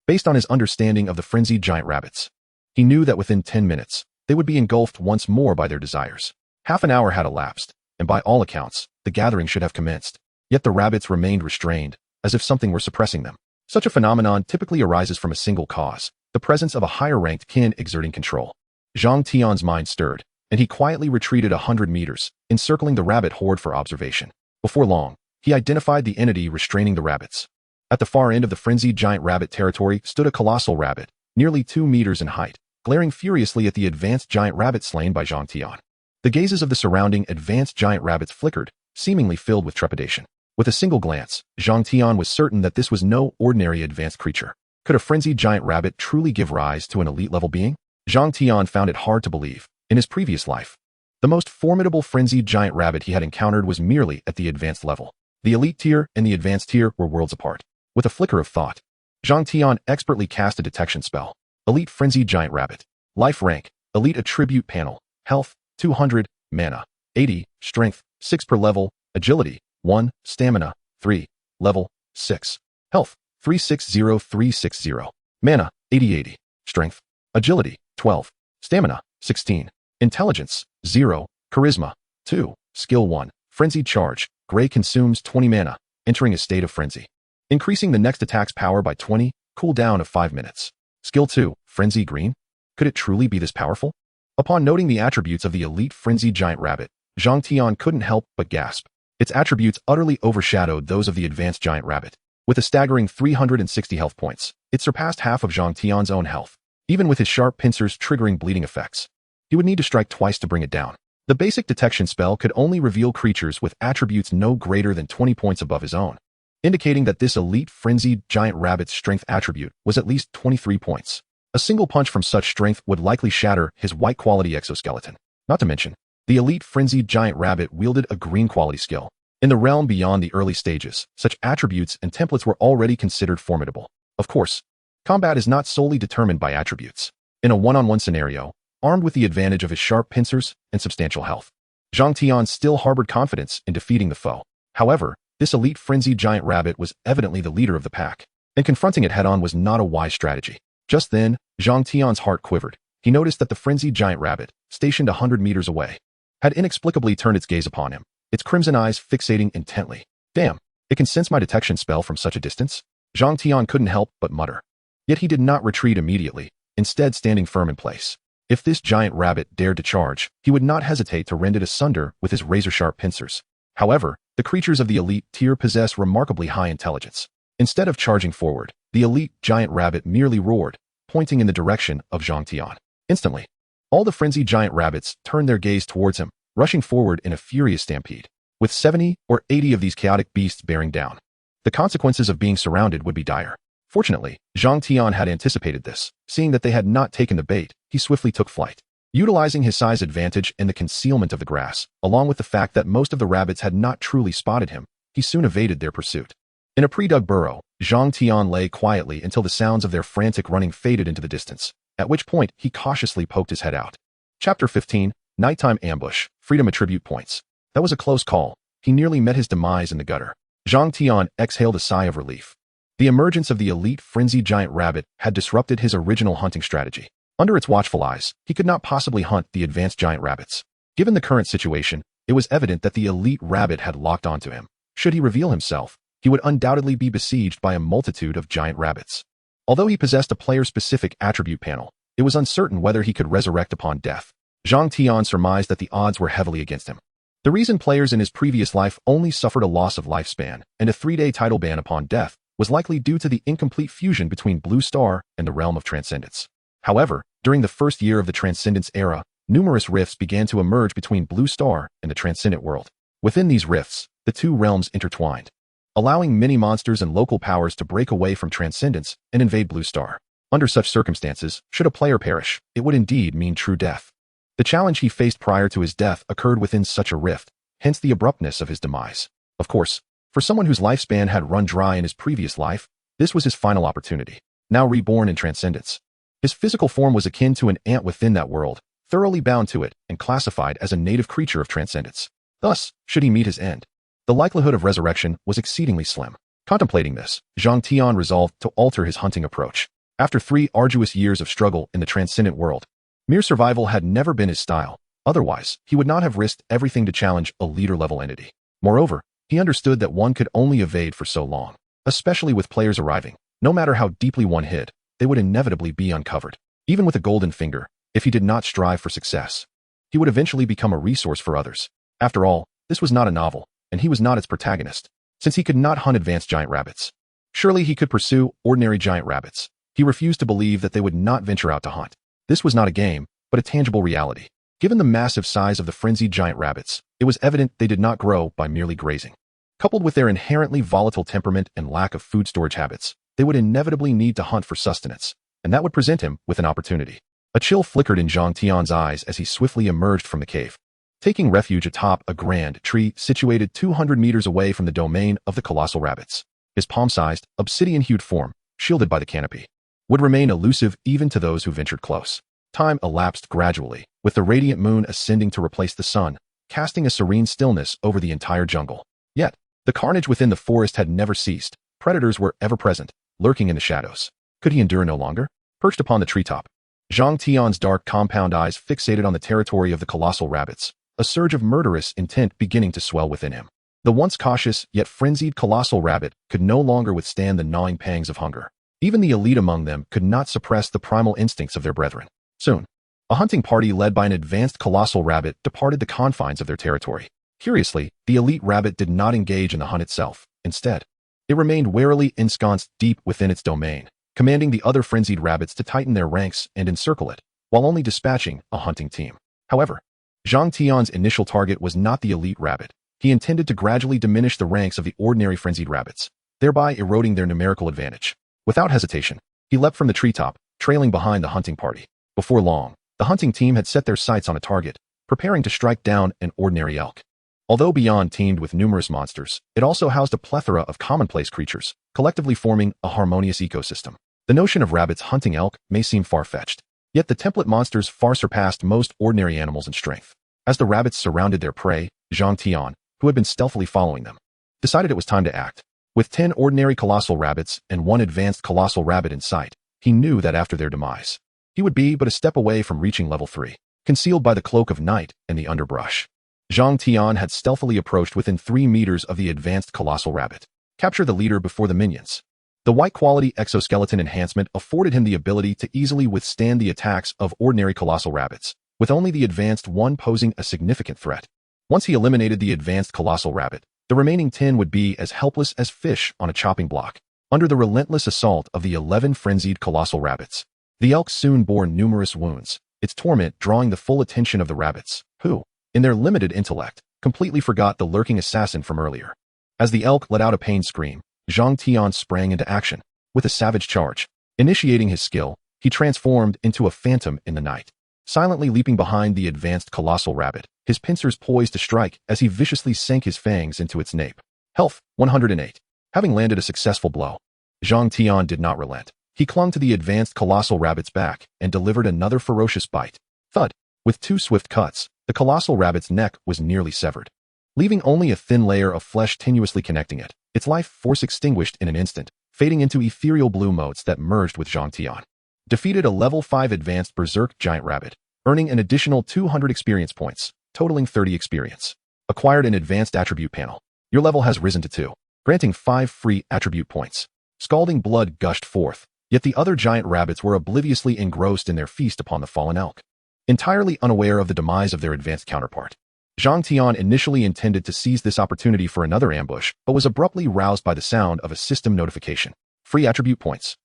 Based on his understanding of the frenzied giant rabbits, he knew that within 10 minutes, they would be engulfed once more by their desires. Half an hour had elapsed, and by all accounts, the gathering should have commenced. Yet the rabbits remained restrained, as if something were suppressing them. Such a phenomenon typically arises from a single cause, the presence of a higher-ranked kin exerting control. Zhang Tian's mind stirred, and he quietly retreated 100 meters, encircling the rabbit horde for observation. Before long, he identified the entity restraining the rabbits. At the far end of the frenzied giant rabbit territory stood a colossal rabbit, nearly 2 meters in height, glaring furiously at the advanced giant rabbit slain by Zhang Tian. The gazes of the surrounding advanced giant rabbits flickered, seemingly filled with trepidation. With a single glance, Zhang Tian was certain that this was no ordinary advanced creature. Could a frenzied giant rabbit truly give rise to an elite-level being? Zhang Tian found it hard to believe. In his previous life, the most formidable frenzied giant rabbit he had encountered was merely at the advanced level. The elite tier and the advanced tier were worlds apart. With a flicker of thought, Zhang Tian expertly cast a detection spell. Elite Frenzied Giant Rabbit. Life rank, Elite Attribute Panel. Health, 200, Mana, 80, Strength, 6 per level, Agility, 1, Stamina, 3, Level, 6. Health, 360360. Mana, 8080. Strength, Agility, 12. Stamina, 16. Intelligence, 0. Charisma, 2. Skill 1. Frenzied Charge. Gray consumes 20 mana, entering a state of frenzy, increasing the next attack's power by 20, cooldown of 5 minutes. Skill 2, Frenzy Green. Could it truly be this powerful? Upon noting the attributes of the elite frenzied giant rabbit, Zhang Tian couldn't help but gasp. Its attributes utterly overshadowed those of the advanced giant rabbit. With a staggering 360 health points, it surpassed half of Zhang Tian's own health, even with his sharp pincers triggering bleeding effects. He would need to strike twice to bring it down. The basic detection spell could only reveal creatures with attributes no greater than 20 points above his own, indicating that this elite frenzied giant rabbit's strength attribute was at least 23 points. A single punch from such strength would likely shatter his white quality exoskeleton. Not to mention, the elite frenzied giant rabbit wielded a green quality skill. In the realm beyond the early stages, such attributes and templates were already considered formidable. Of course, combat is not solely determined by attributes. In a one-on-one scenario, armed with the advantage of his sharp pincers and substantial health, Zhang Tian still harbored confidence in defeating the foe. However, this elite frenzied giant rabbit was evidently the leader of the pack, and confronting it head-on was not a wise strategy. Just then, Zhang Tian's heart quivered. He noticed that the frenzied giant rabbit, stationed 100 meters away, had inexplicably turned its gaze upon him, its crimson eyes fixating intently. Damn, it can sense my detection spell from such a distance? Zhang Tian couldn't help but mutter. Yet he did not retreat immediately, instead standing firm in place. If this giant rabbit dared to charge, he would not hesitate to rend it asunder with his razor-sharp pincers. However, the creatures of the elite tier possess remarkably high intelligence. Instead of charging forward, the elite giant rabbit merely roared, pointing in the direction of Zhang Tian. Instantly, all the frenzied giant rabbits turned their gaze towards him, rushing forward in a furious stampede. With 70 or 80 of these chaotic beasts bearing down, the consequences of being surrounded would be dire. Fortunately, Zhang Tian had anticipated this. Seeing that they had not taken the bait, he swiftly took flight. Utilizing his size advantage and the concealment of the grass, along with the fact that most of the rabbits had not truly spotted him, he soon evaded their pursuit. In a pre-dug burrow, Zhang Tian lay quietly until the sounds of their frantic running faded into the distance, at which point he cautiously poked his head out. Chapter 15, Nighttime Ambush, Freedom Attribute Points. That was a close call. He nearly met his demise in the gutter. Zhang Tian exhaled a sigh of relief. The emergence of the elite frenzied giant rabbit had disrupted his original hunting strategy. Under its watchful eyes, he could not possibly hunt the advanced giant rabbits. Given the current situation, it was evident that the elite rabbit had locked onto him. Should he reveal himself, he would undoubtedly be besieged by a multitude of giant rabbits. Although he possessed a player-specific attribute panel, it was uncertain whether he could resurrect upon death. Zhang Tian surmised that the odds were heavily against him. The reason players in his previous life only suffered a loss of lifespan and a 3-day title ban upon death was likely due to the incomplete fusion between Blue Star and the realm of Transcendence. However, during the first year of the Transcendence era, numerous rifts began to emerge between Blue Star and the Transcendent world. Within these rifts, the two realms intertwined, allowing many monsters and local powers to break away from Transcendence and invade Blue Star. Under such circumstances, should a player perish, it would indeed mean true death. The challenge he faced prior to his death occurred within such a rift, hence the abruptness of his demise. Of course, for someone whose lifespan had run dry in his previous life, this was his final opportunity. Now reborn in Transcendence, his physical form was akin to an ant within that world, thoroughly bound to it and classified as a native creature of Transcendence. Thus, should he meet his end, the likelihood of resurrection was exceedingly slim. Contemplating this, Zhang Tian resolved to alter his hunting approach. After 3 arduous years of struggle in the Transcendent world, mere survival had never been his style. Otherwise, he would not have risked everything to challenge a leader-level entity. Moreover, he understood that one could only evade for so long, especially with players arriving. No matter how deeply one hid, they would inevitably be uncovered. Even with a golden finger, if he did not strive for success, he would eventually become a resource for others. After all, this was not a novel, and he was not its protagonist, since he could not hunt advanced giant rabbits. Surely he could pursue ordinary giant rabbits. He refused to believe that they would not venture out to hunt. This was not a game, but a tangible reality. Given the massive size of the frenzied giant rabbits, it was evident they did not grow by merely grazing. Coupled with their inherently volatile temperament and lack of food storage habits, they would inevitably need to hunt for sustenance, and that would present him with an opportunity. A chill flickered in Zhang Tian's eyes as he swiftly emerged from the cave, taking refuge atop a grand tree situated 200 meters away from the domain of the colossal rabbits. His palm-sized, obsidian-hued form, shielded by the canopy, would remain elusive even to those who ventured close. Time elapsed gradually, with the radiant moon ascending to replace the sun, casting a serene stillness over the entire jungle. Yet, the carnage within the forest had never ceased. Predators were ever present, lurking in the shadows. Could he endure no longer? Perched upon the treetop, Zhang Tian's dark compound eyes fixated on the territory of the colossal rabbits, a surge of murderous intent beginning to swell within him. The once cautious yet frenzied colossal rabbit could no longer withstand the gnawing pangs of hunger. Even the elite among them could not suppress the primal instincts of their brethren. Soon, A hunting party led by an advanced colossal rabbit departed the confines of their territory. Curiously, the elite rabbit did not engage in the hunt itself. Instead, it remained warily ensconced deep within its domain, commanding the other frenzied rabbits to tighten their ranks and encircle it, while only dispatching a hunting team. However, Zhang Tian's initial target was not the elite rabbit. He intended to gradually diminish the ranks of the ordinary frenzied rabbits, thereby eroding their numerical advantage. Without hesitation, he leapt from the treetop, trailing behind the hunting party. Before long, the hunting team had set their sights on a target, preparing to strike down an ordinary elk. Although Beyond teemed with numerous monsters, it also housed a plethora of commonplace creatures, collectively forming a harmonious ecosystem. The notion of rabbits hunting elk may seem far-fetched, yet the template monsters far surpassed most ordinary animals in strength. As the rabbits surrounded their prey, Zhang Tian, who had been stealthily following them, decided it was time to act. With 10 ordinary colossal rabbits and 1 advanced colossal rabbit in sight, he knew that after their demise, he would be but a step away from reaching level 3, concealed by the cloak of night and the underbrush. Zhang Tian had stealthily approached within 3 meters of the advanced colossal rabbit. Capture the leader before the minions. The white-quality exoskeleton enhancement afforded him the ability to easily withstand the attacks of ordinary colossal rabbits, with only the advanced one posing a significant threat. Once he eliminated the advanced colossal rabbit, the remaining 10 would be as helpless as fish on a chopping block, under the relentless assault of the 11 frenzied colossal rabbits. The elk soon bore numerous wounds, its torment drawing the full attention of the rabbits, who, in their limited intellect, completely forgot the lurking assassin from earlier. As the elk let out a pained scream, Zhang Tian sprang into action. With a savage charge, initiating his skill, he transformed into a phantom in the night. Silently leaping behind the advanced colossal rabbit, his pincers poised to strike as he viciously sank his fangs into its nape. Health, 108. Having landed a successful blow, Zhang Tian did not relent. He clung to the advanced colossal rabbit's back and delivered another ferocious bite. Thud. With 2 swift cuts, the colossal rabbit's neck was nearly severed, leaving only a thin layer of flesh tenuously connecting it. Its life force extinguished in an instant, fading into ethereal blue motes that merged with Zhang Tian. Defeated a level 5 advanced berserk giant rabbit, earning an additional 200 experience points, totaling 30 experience. Acquired an advanced attribute panel. Your level has risen to 2, granting 5 free attribute points. Scalding blood gushed forth, yet the other giant rabbits were obliviously engrossed in their feast upon the fallen elk, entirely unaware of the demise of their advanced counterpart. Zhang Tian initially intended to seize this opportunity for another ambush, but was abruptly roused by the sound of a system notification. Free attribute points.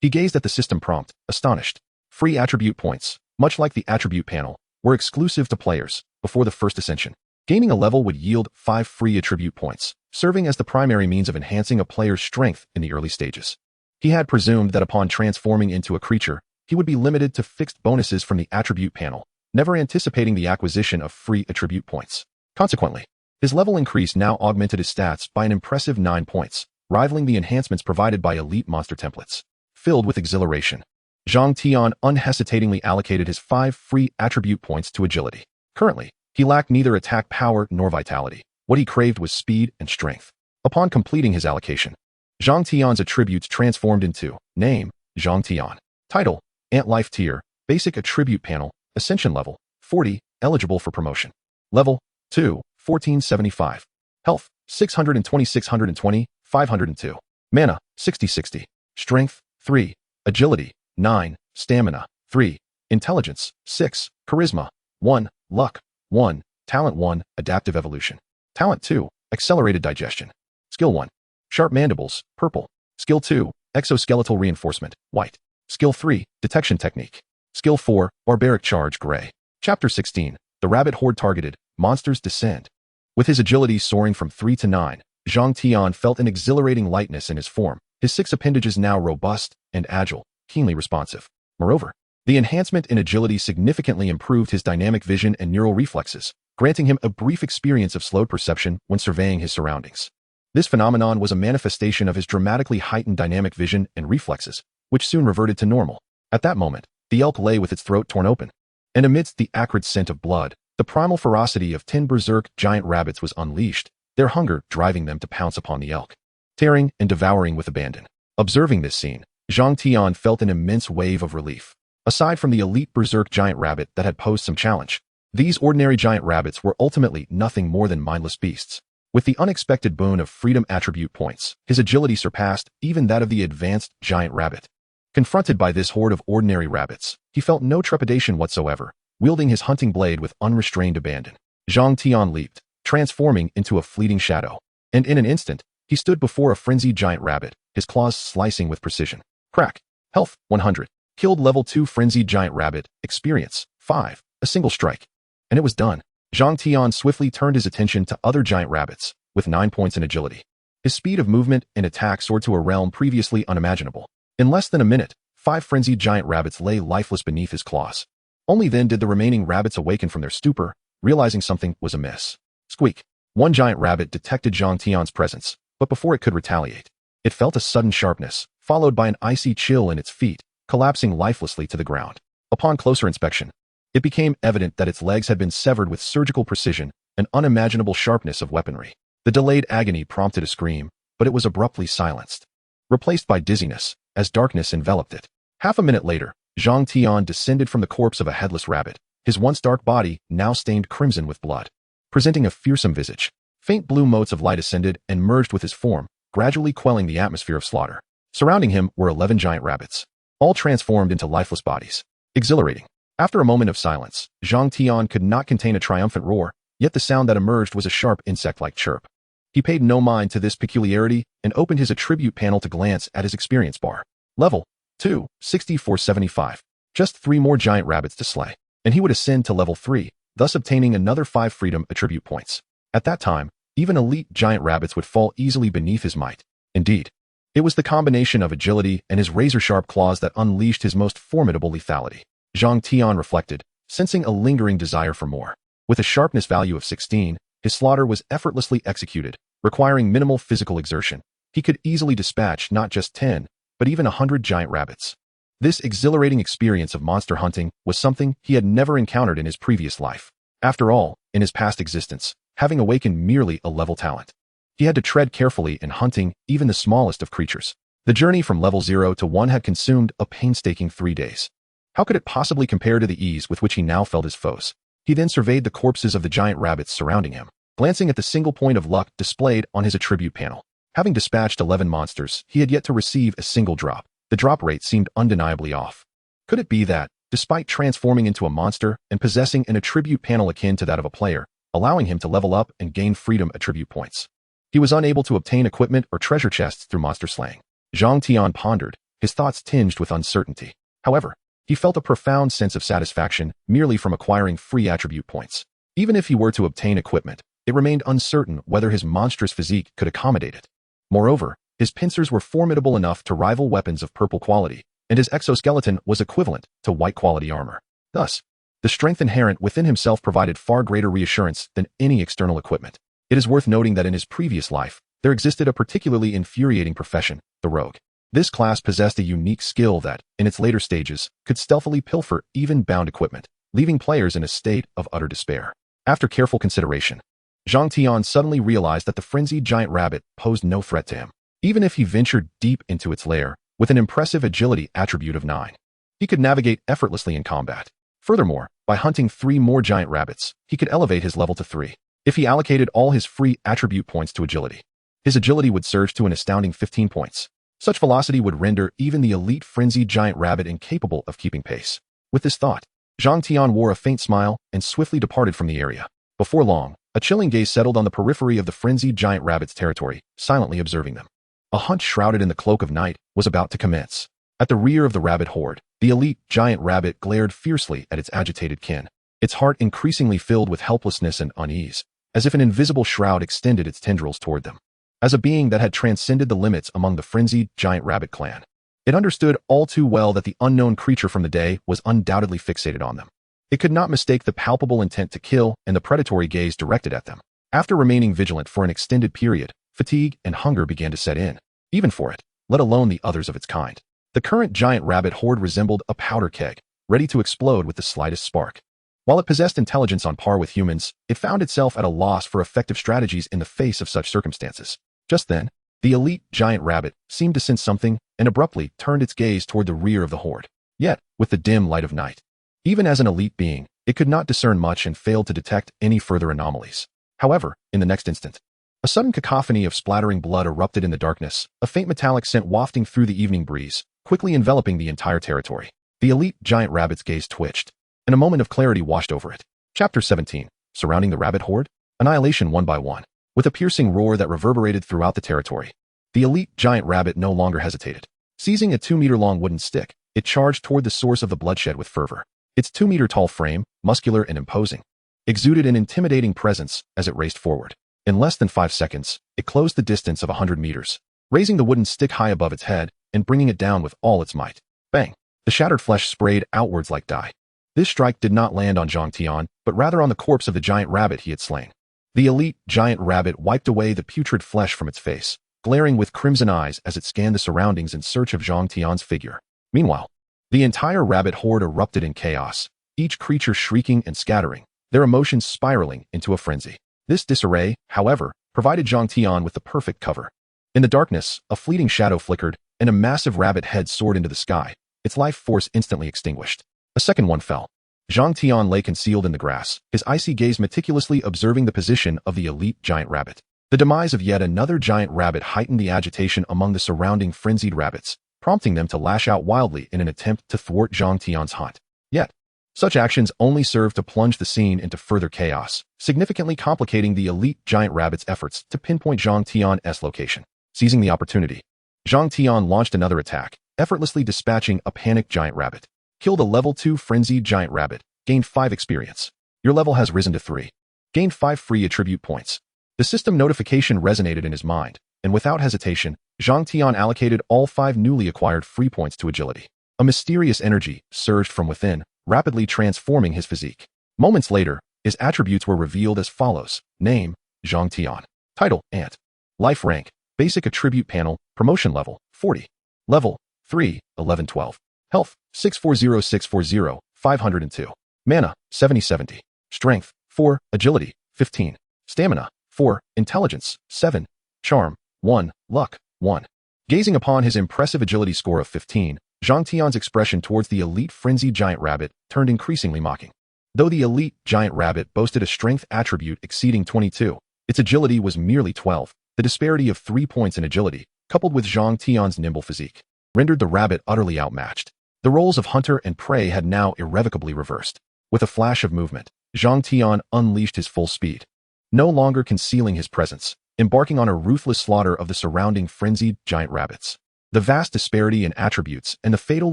He gazed at the system prompt, astonished. Free attribute points, much like the attribute panel, were exclusive to players before the first ascension. Gaining a level would yield 5 free attribute points, serving as the primary means of enhancing a player's strength in the early stages. He had presumed that upon transforming into a creature, he would be limited to fixed bonuses from the attribute panel, never anticipating the acquisition of free attribute points. Consequently, his level increase now augmented his stats by an impressive 9 points, rivaling the enhancements provided by elite monster templates. Filled with exhilaration, Zhang Tian unhesitatingly allocated his 5 free attribute points to agility. Currently, he lacked neither attack power nor vitality. What he craved was speed and strength. Upon completing his allocation, Zhang Tian's attributes transformed into name, Zhang Tian. Title, Ant Life Tier, Basic Attribute Panel, Ascension Level, 40, eligible for promotion. Level, 2, 1475. Health, 620 620, 502. Mana, 60 Strength, 3. Agility, 9. Stamina, 3. Intelligence, 6. Charisma, 1. Luck, 1. Talent 1. Adaptive Evolution. Talent 2. Accelerated Digestion. Skill 1. Sharp Mandibles, purple. Skill 2. Exoskeletal Reinforcement, white. Skill 3. Detection Technique. Skill 4. Barbaric Charge, gray. Chapter 16. The Rabbit Horde Targeted. Monsters Descend. With his agility soaring from 3 to 9, Zhang Tian felt an exhilarating lightness in his form, his 6 appendages now robust and agile, keenly responsive. Moreover, the enhancement in agility significantly improved his dynamic vision and neural reflexes, granting him a brief experience of slowed perception when surveying his surroundings. This phenomenon was a manifestation of his dramatically heightened dynamic vision and reflexes, which soon reverted to normal. At that moment, the elk lay with its throat torn open, and amidst the acrid scent of blood, the primal ferocity of 10 berserk giant rabbits was unleashed, their hunger driving them to pounce upon the elk, tearing and devouring with abandon. Observing this scene, Zhang Tian felt an immense wave of relief. Aside from the elite berserk giant rabbit that had posed some challenge, these ordinary giant rabbits were ultimately nothing more than mindless beasts. With the unexpected boon of freedom attribute points, his agility surpassed even that of the advanced giant rabbit. Confronted by this horde of ordinary rabbits, he felt no trepidation whatsoever, wielding his hunting blade with unrestrained abandon. Zhang Tian leaped, transforming into a fleeting shadow, and in an instant, he stood before a frenzied giant rabbit, his claws slicing with precision. Crack. Health, 100. Killed level 2 frenzied giant rabbit, experience, 5. A single strike. And it was done. Zhang Tian swiftly turned his attention to other giant rabbits, with 9 points in agility. His speed of movement and attack soared to a realm previously unimaginable. In less than a minute, 5 frenzied giant rabbits lay lifeless beneath his claws. Only then did the remaining rabbits awaken from their stupor, realizing something was amiss. Squeak. One giant rabbit detected Zhang Tian's presence, but before it could retaliate, it felt a sudden sharpness, followed by an icy chill in its feet, collapsing lifelessly to the ground. Upon closer inspection, it became evident that its legs had been severed with surgical precision and unimaginable sharpness of weaponry. The delayed agony prompted a scream, but it was abruptly silenced, replaced by dizziness, as darkness enveloped it. Half a minute later, Zhang Tian descended from the corpse of a headless rabbit, his once dark body now stained crimson with blood. Presenting a fearsome visage, faint blue motes of light ascended and merged with his form, gradually quelling the atmosphere of slaughter. Surrounding him were 11 giant rabbits, all transformed into lifeless bodies. Exhilarating. After a moment of silence, Zhang Tian could not contain a triumphant roar, yet the sound that emerged was a sharp insect-like chirp. He paid no mind to this peculiarity and opened his attribute panel to glance at his experience bar. Level 2, 6475. Just 3 more giant rabbits to slay, and he would ascend to level 3, thus obtaining another 5 freedom attribute points. At that time, even elite giant rabbits would fall easily beneath his might. Indeed, it was the combination of agility and his razor-sharp claws that unleashed his most formidable lethality. Zhang Tian reflected, sensing a lingering desire for more. With a sharpness value of 16, his slaughter was effortlessly executed, requiring minimal physical exertion. He could easily dispatch not just 10, but even 100 giant rabbits. This exhilarating experience of monster hunting was something he had never encountered in his previous life. After all, in his past existence, having awakened merely a level talent, he had to tread carefully in hunting even the smallest of creatures. The journey from level 0 to 1 had consumed a painstaking 3 days. How could it possibly compare to the ease with which he now felt his foes? He then surveyed the corpses of the giant rabbits surrounding him, glancing at the single point of luck displayed on his attribute panel. Having dispatched 11 monsters, he had yet to receive a single drop. The drop rate seemed undeniably off. Could it be that, despite transforming into a monster and possessing an attribute panel akin to that of a player, allowing him to level up and gain freedom attribute points, he was unable to obtain equipment or treasure chests through monster slaying? Zhang Tian pondered, his thoughts tinged with uncertainty. However, he felt a profound sense of satisfaction merely from acquiring free attribute points. Even if he were to obtain equipment, it remained uncertain whether his monstrous physique could accommodate it. Moreover, his pincers were formidable enough to rival weapons of purple quality, and his exoskeleton was equivalent to white quality armor. Thus, the strength inherent within himself provided far greater reassurance than any external equipment. It is worth noting that in his previous life, there existed a particularly infuriating profession, the rogue. This class possessed a unique skill that, in its later stages, could stealthily pilfer even bound equipment, leaving players in a state of utter despair. After careful consideration, Zhang Tian suddenly realized that the frenzied giant rabbit posed no threat to him. Even if he ventured deep into its lair, with an impressive agility attribute of 9, he could navigate effortlessly in combat. Furthermore, by hunting 3 more giant rabbits, he could elevate his level to 3. If he allocated all his free attribute points to agility, his agility would surge to an astounding 15 points. Such velocity would render even the elite frenzied giant rabbit incapable of keeping pace. With this thought, Zhang Tian wore a faint smile and swiftly departed from the area. Before long, a chilling gaze settled on the periphery of the frenzied giant rabbit's territory, silently observing them. A hunt shrouded in the cloak of night was about to commence. At the rear of the rabbit horde, the elite giant rabbit glared fiercely at its agitated kin, its heart increasingly filled with helplessness and unease, as if an invisible shroud extended its tendrils toward them. As a being that had transcended the limits among the frenzied giant rabbit clan, it understood all too well that the unknown creature from the day was undoubtedly fixated on them. It could not mistake the palpable intent to kill and the predatory gaze directed at them. After remaining vigilant for an extended period, fatigue and hunger began to set in, even for it, let alone the others of its kind. The current giant rabbit horde resembled a powder keg, ready to explode with the slightest spark. While it possessed intelligence on par with humans, it found itself at a loss for effective strategies in the face of such circumstances. Just then, the elite giant rabbit seemed to sense something and abruptly turned its gaze toward the rear of the horde. Yet, with the dim light of night, even as an elite being, it could not discern much and failed to detect any further anomalies. However, in the next instant, a sudden cacophony of splattering blood erupted in the darkness, a faint metallic scent wafting through the evening breeze, quickly enveloping the entire territory. The elite giant rabbit's gaze twitched, and a moment of clarity washed over it. Chapter 17. Surrounding the rabbit horde? Annihilation one by one. With a piercing roar that reverberated throughout the territory, the elite giant rabbit no longer hesitated. Seizing a 2-meter-long wooden stick, it charged toward the source of the bloodshed with fervor. Its 2-meter-tall frame, muscular and imposing, exuded an intimidating presence as it raced forward. In less than 5 seconds, it closed the distance of 100 meters, raising the wooden stick high above its head and bringing it down with all its might. Bang! The shattered flesh sprayed outwards like dye. This strike did not land on Zhang Tian, but rather on the corpse of the giant rabbit he had slain. The elite giant rabbit wiped away the putrid flesh from its face, glaring with crimson eyes as it scanned the surroundings in search of Zhang Tian's figure. Meanwhile, the entire rabbit horde erupted in chaos, each creature shrieking and scattering, their emotions spiraling into a frenzy. This disarray, however, provided Zhang Tian with the perfect cover. In the darkness, a fleeting shadow flickered, and a massive rabbit head soared into the sky, its life force instantly extinguished. A second one fell. Zhang Tian lay concealed in the grass, his icy gaze meticulously observing the position of the elite giant rabbit. The demise of yet another giant rabbit heightened the agitation among the surrounding frenzied rabbits, prompting them to lash out wildly in an attempt to thwart Zhang Tian's hunt. Yet, such actions only served to plunge the scene into further chaos, significantly complicating the elite giant rabbit's efforts to pinpoint Zhang Tian's location. Seizing the opportunity, Zhang Tian launched another attack, effortlessly dispatching a panicked giant rabbit. Killed a level 2 frenzied giant rabbit, gained 5 experience. Your level has risen to 3. Gained 5 free attribute points. The system notification resonated in his mind, and without hesitation, Zhang Tian allocated all 5 newly acquired free points to agility. A mysterious energy surged from within, rapidly transforming his physique. Moments later, his attributes were revealed as follows. Name, Zhang Tian. Title, Ant. Life rank, basic attribute panel, promotion level, 40. Level, 3, 1112. Health, 640640, 502. Mana, 7070. Strength, 4. Agility, 15. Stamina, 4. Intelligence, 7. Charm, 1. Luck, 1. Gazing upon his impressive agility score of 15, Zhang Tian's expression towards the elite frenzied giant rabbit turned increasingly mocking. Though the elite giant rabbit boasted a strength attribute exceeding 22, its agility was merely 12. The disparity of 3 points in agility, coupled with Zhang Tian's nimble physique, rendered the rabbit utterly outmatched. The roles of hunter and prey had now irrevocably reversed. With a flash of movement, Zhang Tian unleashed his full speed, no longer concealing his presence, embarking on a ruthless slaughter of the surrounding frenzied giant rabbits. The vast disparity in attributes and the fatal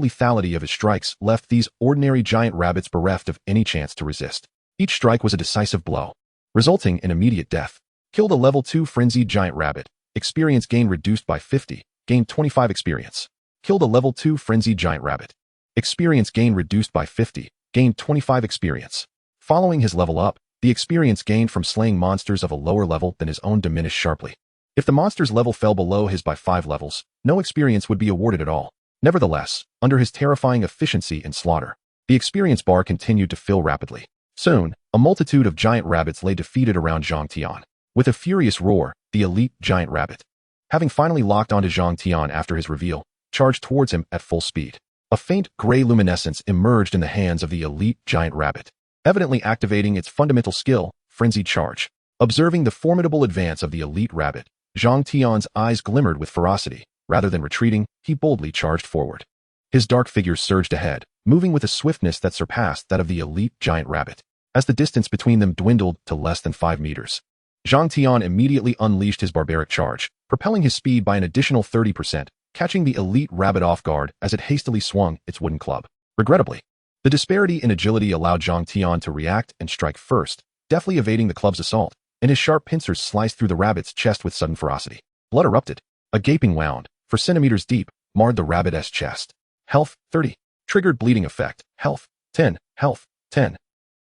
lethality of his strikes left these ordinary giant rabbits bereft of any chance to resist. Each strike was a decisive blow, resulting in immediate death. Killed a level 2 frenzied giant rabbit, experience gain reduced by 50, gained 25 experience. Killed a level 2 frenzied giant rabbit. Experience gain reduced by 50, gained 25 experience. Following his level up, the experience gained from slaying monsters of a lower level than his own diminished sharply. If the monster's level fell below his by 5 levels, no experience would be awarded at all. Nevertheless, under his terrifying efficiency in slaughter, the experience bar continued to fill rapidly. Soon, a multitude of giant rabbits lay defeated around Zhang Tian. With a furious roar, the elite giant rabbit, having finally locked onto Zhang Tian after his reveal, charged towards him at full speed. A faint gray luminescence emerged in the hands of the elite giant rabbit, evidently activating its fundamental skill, Frenzied Charge. Observing the formidable advance of the elite rabbit, Zhang Tian's eyes glimmered with ferocity. Rather than retreating, he boldly charged forward. His dark figure surged ahead, moving with a swiftness that surpassed that of the elite giant rabbit. As the distance between them dwindled to less than 5 meters, Zhang Tian immediately unleashed his barbaric charge, propelling his speed by an additional 30%, catching the elite rabbit off guard as it hastily swung its wooden club. Regrettably, the disparity in agility allowed Zhang Tian to react and strike first, deftly evading the club's assault, and his sharp pincers sliced through the rabbit's chest with sudden ferocity. Blood erupted. A gaping wound, for centimeters deep, marred the rabbit's chest. Health, 30. Triggered bleeding effect. Health, 10. Health, 10.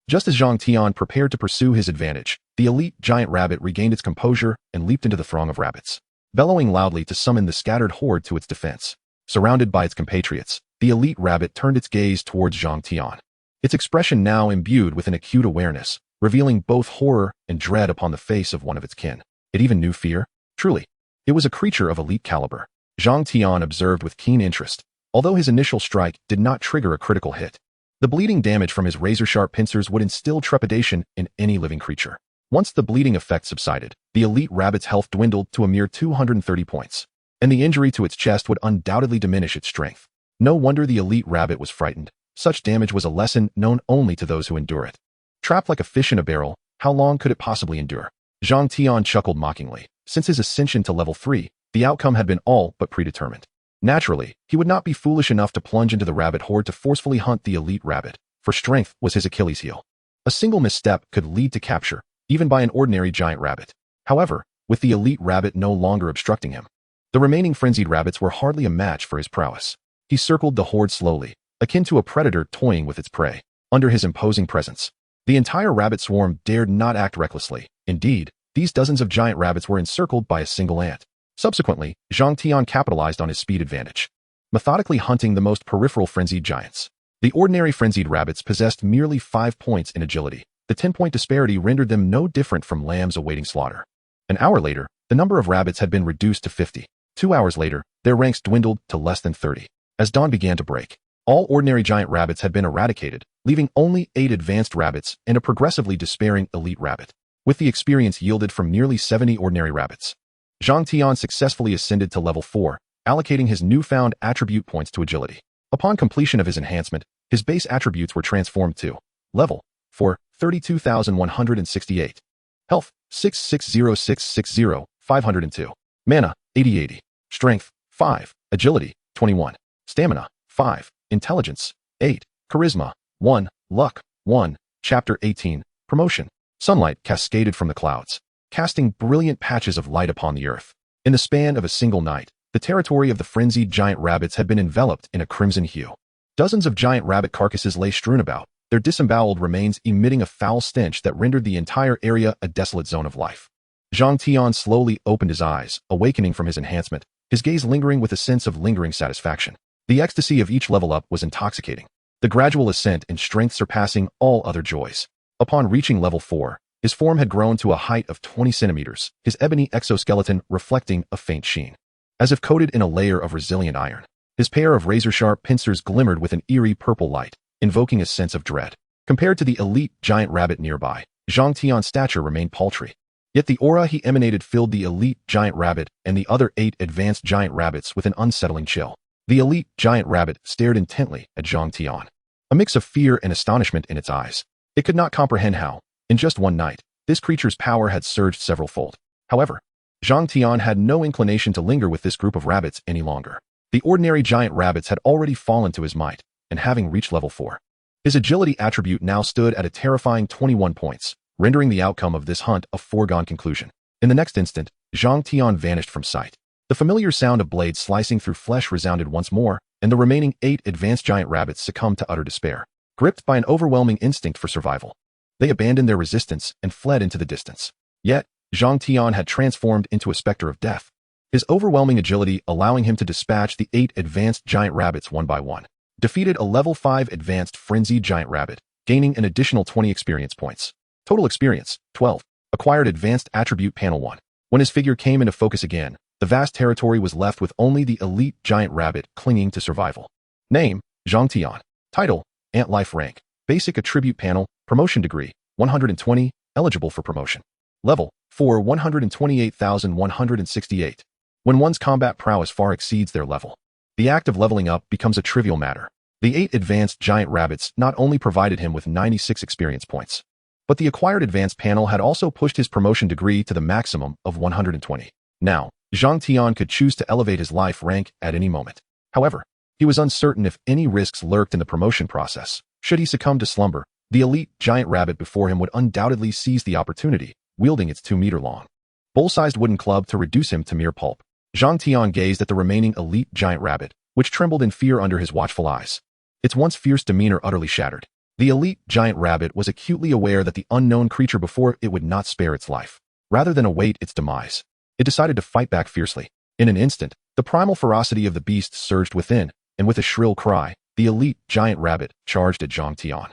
Just as Zhang Tian prepared to pursue his advantage, the elite giant rabbit regained its composure and leaped into the throng of rabbits, bellowing loudly to summon the scattered horde to its defense. Surrounded by its compatriots, the elite rabbit turned its gaze towards Zhang Tian, its expression now imbued with an acute awareness, revealing both horror and dread upon the face of one of its kin. It even knew fear. Truly, it was a creature of elite caliber. Zhang Tian observed with keen interest, although his initial strike did not trigger a critical hit. The bleeding damage from his razor-sharp pincers would instill trepidation in any living creature. Once the bleeding effect subsided, the elite rabbit's health dwindled to a mere 230 points, and the injury to its chest would undoubtedly diminish its strength. No wonder the elite rabbit was frightened. Such damage was a lesson known only to those who endure it. Trapped like a fish in a barrel, how long could it possibly endure? Zhang Tian chuckled mockingly. Since his ascension to level 3, the outcome had been all but predetermined. Naturally, he would not be foolish enough to plunge into the rabbit horde to forcefully hunt the elite rabbit, for strength was his Achilles heel. A single misstep could lead to capture, even by an ordinary giant rabbit. However, with the elite rabbit no longer obstructing him, the remaining frenzied rabbits were hardly a match for his prowess. He circled the horde slowly, akin to a predator toying with its prey. Under his imposing presence, the entire rabbit swarm dared not act recklessly. Indeed, these dozens of giant rabbits were encircled by a single ant. Subsequently, Zhang Tian capitalized on his speed advantage, methodically hunting the most peripheral frenzied giants. The ordinary frenzied rabbits possessed merely 5 points in agility. The 10-point disparity rendered them no different from lambs awaiting slaughter. An hour later, the number of rabbits had been reduced to 50. 2 hours later, their ranks dwindled to less than 30. As dawn began to break, all ordinary giant rabbits had been eradicated, leaving only 8 advanced rabbits and a progressively despairing elite rabbit. With the experience yielded from nearly 70 ordinary rabbits, Zhang Tian successfully ascended to level 4, allocating his newfound attribute points to agility. Upon completion of his enhancement, his base attributes were transformed to level 4, 32,168. Health, 660660, 502. Mana, 8080. Strength, 5. Agility, 21. Stamina, 5. Intelligence, 8. Charisma, 1. Luck, 1. Chapter 18. Promotion. Sunlight cascaded from the clouds, casting brilliant patches of light upon the earth. In the span of a single night, the territory of the frenzied giant rabbits had been enveloped in a crimson hue. Dozens of giant rabbit carcasses lay strewn about, their disemboweled remains emitting a foul stench that rendered the entire area a desolate zone of life. Zhang Tian slowly opened his eyes, awakening from his enhancement, his gaze lingering with a sense of lingering satisfaction. The ecstasy of each level up was intoxicating, the gradual ascent in strength surpassing all other joys. Upon reaching level 4, his form had grown to a height of 20 centimeters, his ebony exoskeleton reflecting a faint sheen, as if coated in a layer of resilient iron. His pair of razor-sharp pincers glimmered with an eerie purple light, invoking a sense of dread. Compared to the elite giant rabbit nearby, Zhang Tian's stature remained paltry. Yet the aura he emanated filled the elite giant rabbit and the other 8 advanced giant rabbits with an unsettling chill. The elite giant rabbit stared intently at Zhang Tian, a mix of fear and astonishment in its eyes. It could not comprehend how, in just one night, this creature's power had surged several-fold. However, Zhang Tian had no inclination to linger with this group of rabbits any longer. The ordinary giant rabbits had already fallen to his might, and having reached level 4, his agility attribute now stood at a terrifying 21 points, rendering the outcome of this hunt a foregone conclusion. In the next instant, Zhang Tian vanished from sight. The familiar sound of blades slicing through flesh resounded once more, and the remaining 8 advanced giant rabbits succumbed to utter despair. Gripped by an overwhelming instinct for survival, they abandoned their resistance and fled into the distance. Yet, Zhang Tian had transformed into a specter of death, his overwhelming agility allowing him to dispatch the 8 advanced giant rabbits one by one. Defeated a level 5 advanced frenzied giant rabbit, gaining an additional 20 experience points. Total experience, 12. Acquired advanced attribute panel 1. When his figure came into focus again, the vast territory was left with only the elite giant rabbit clinging to survival. Name, Zhang Tian. Title, Ant Life Rank. Basic attribute panel, promotion degree, 120, eligible for promotion. Level, 4, 128,168. When one's combat prowess far exceeds their level, the act of leveling up becomes a trivial matter. The 8 advanced giant rabbits not only provided him with 96 experience points, but the acquired advanced panel had also pushed his promotion degree to the maximum of 120. Now, Zhang Tian could choose to elevate his life rank at any moment. However, he was uncertain if any risks lurked in the promotion process. Should he succumb to slumber, the elite giant rabbit before him would undoubtedly seize the opportunity, wielding its 2-meter-long, bowl-sized wooden club to reduce him to mere pulp. Zhang Tian gazed at the remaining elite giant rabbit, which trembled in fear under his watchful eyes, its once fierce demeanor utterly shattered. The elite giant rabbit was acutely aware that the unknown creature before it would not spare its life. Rather than await its demise, it decided to fight back fiercely. In an instant, the primal ferocity of the beast surged within, and with a shrill cry, the elite giant rabbit charged at Zhang Tian,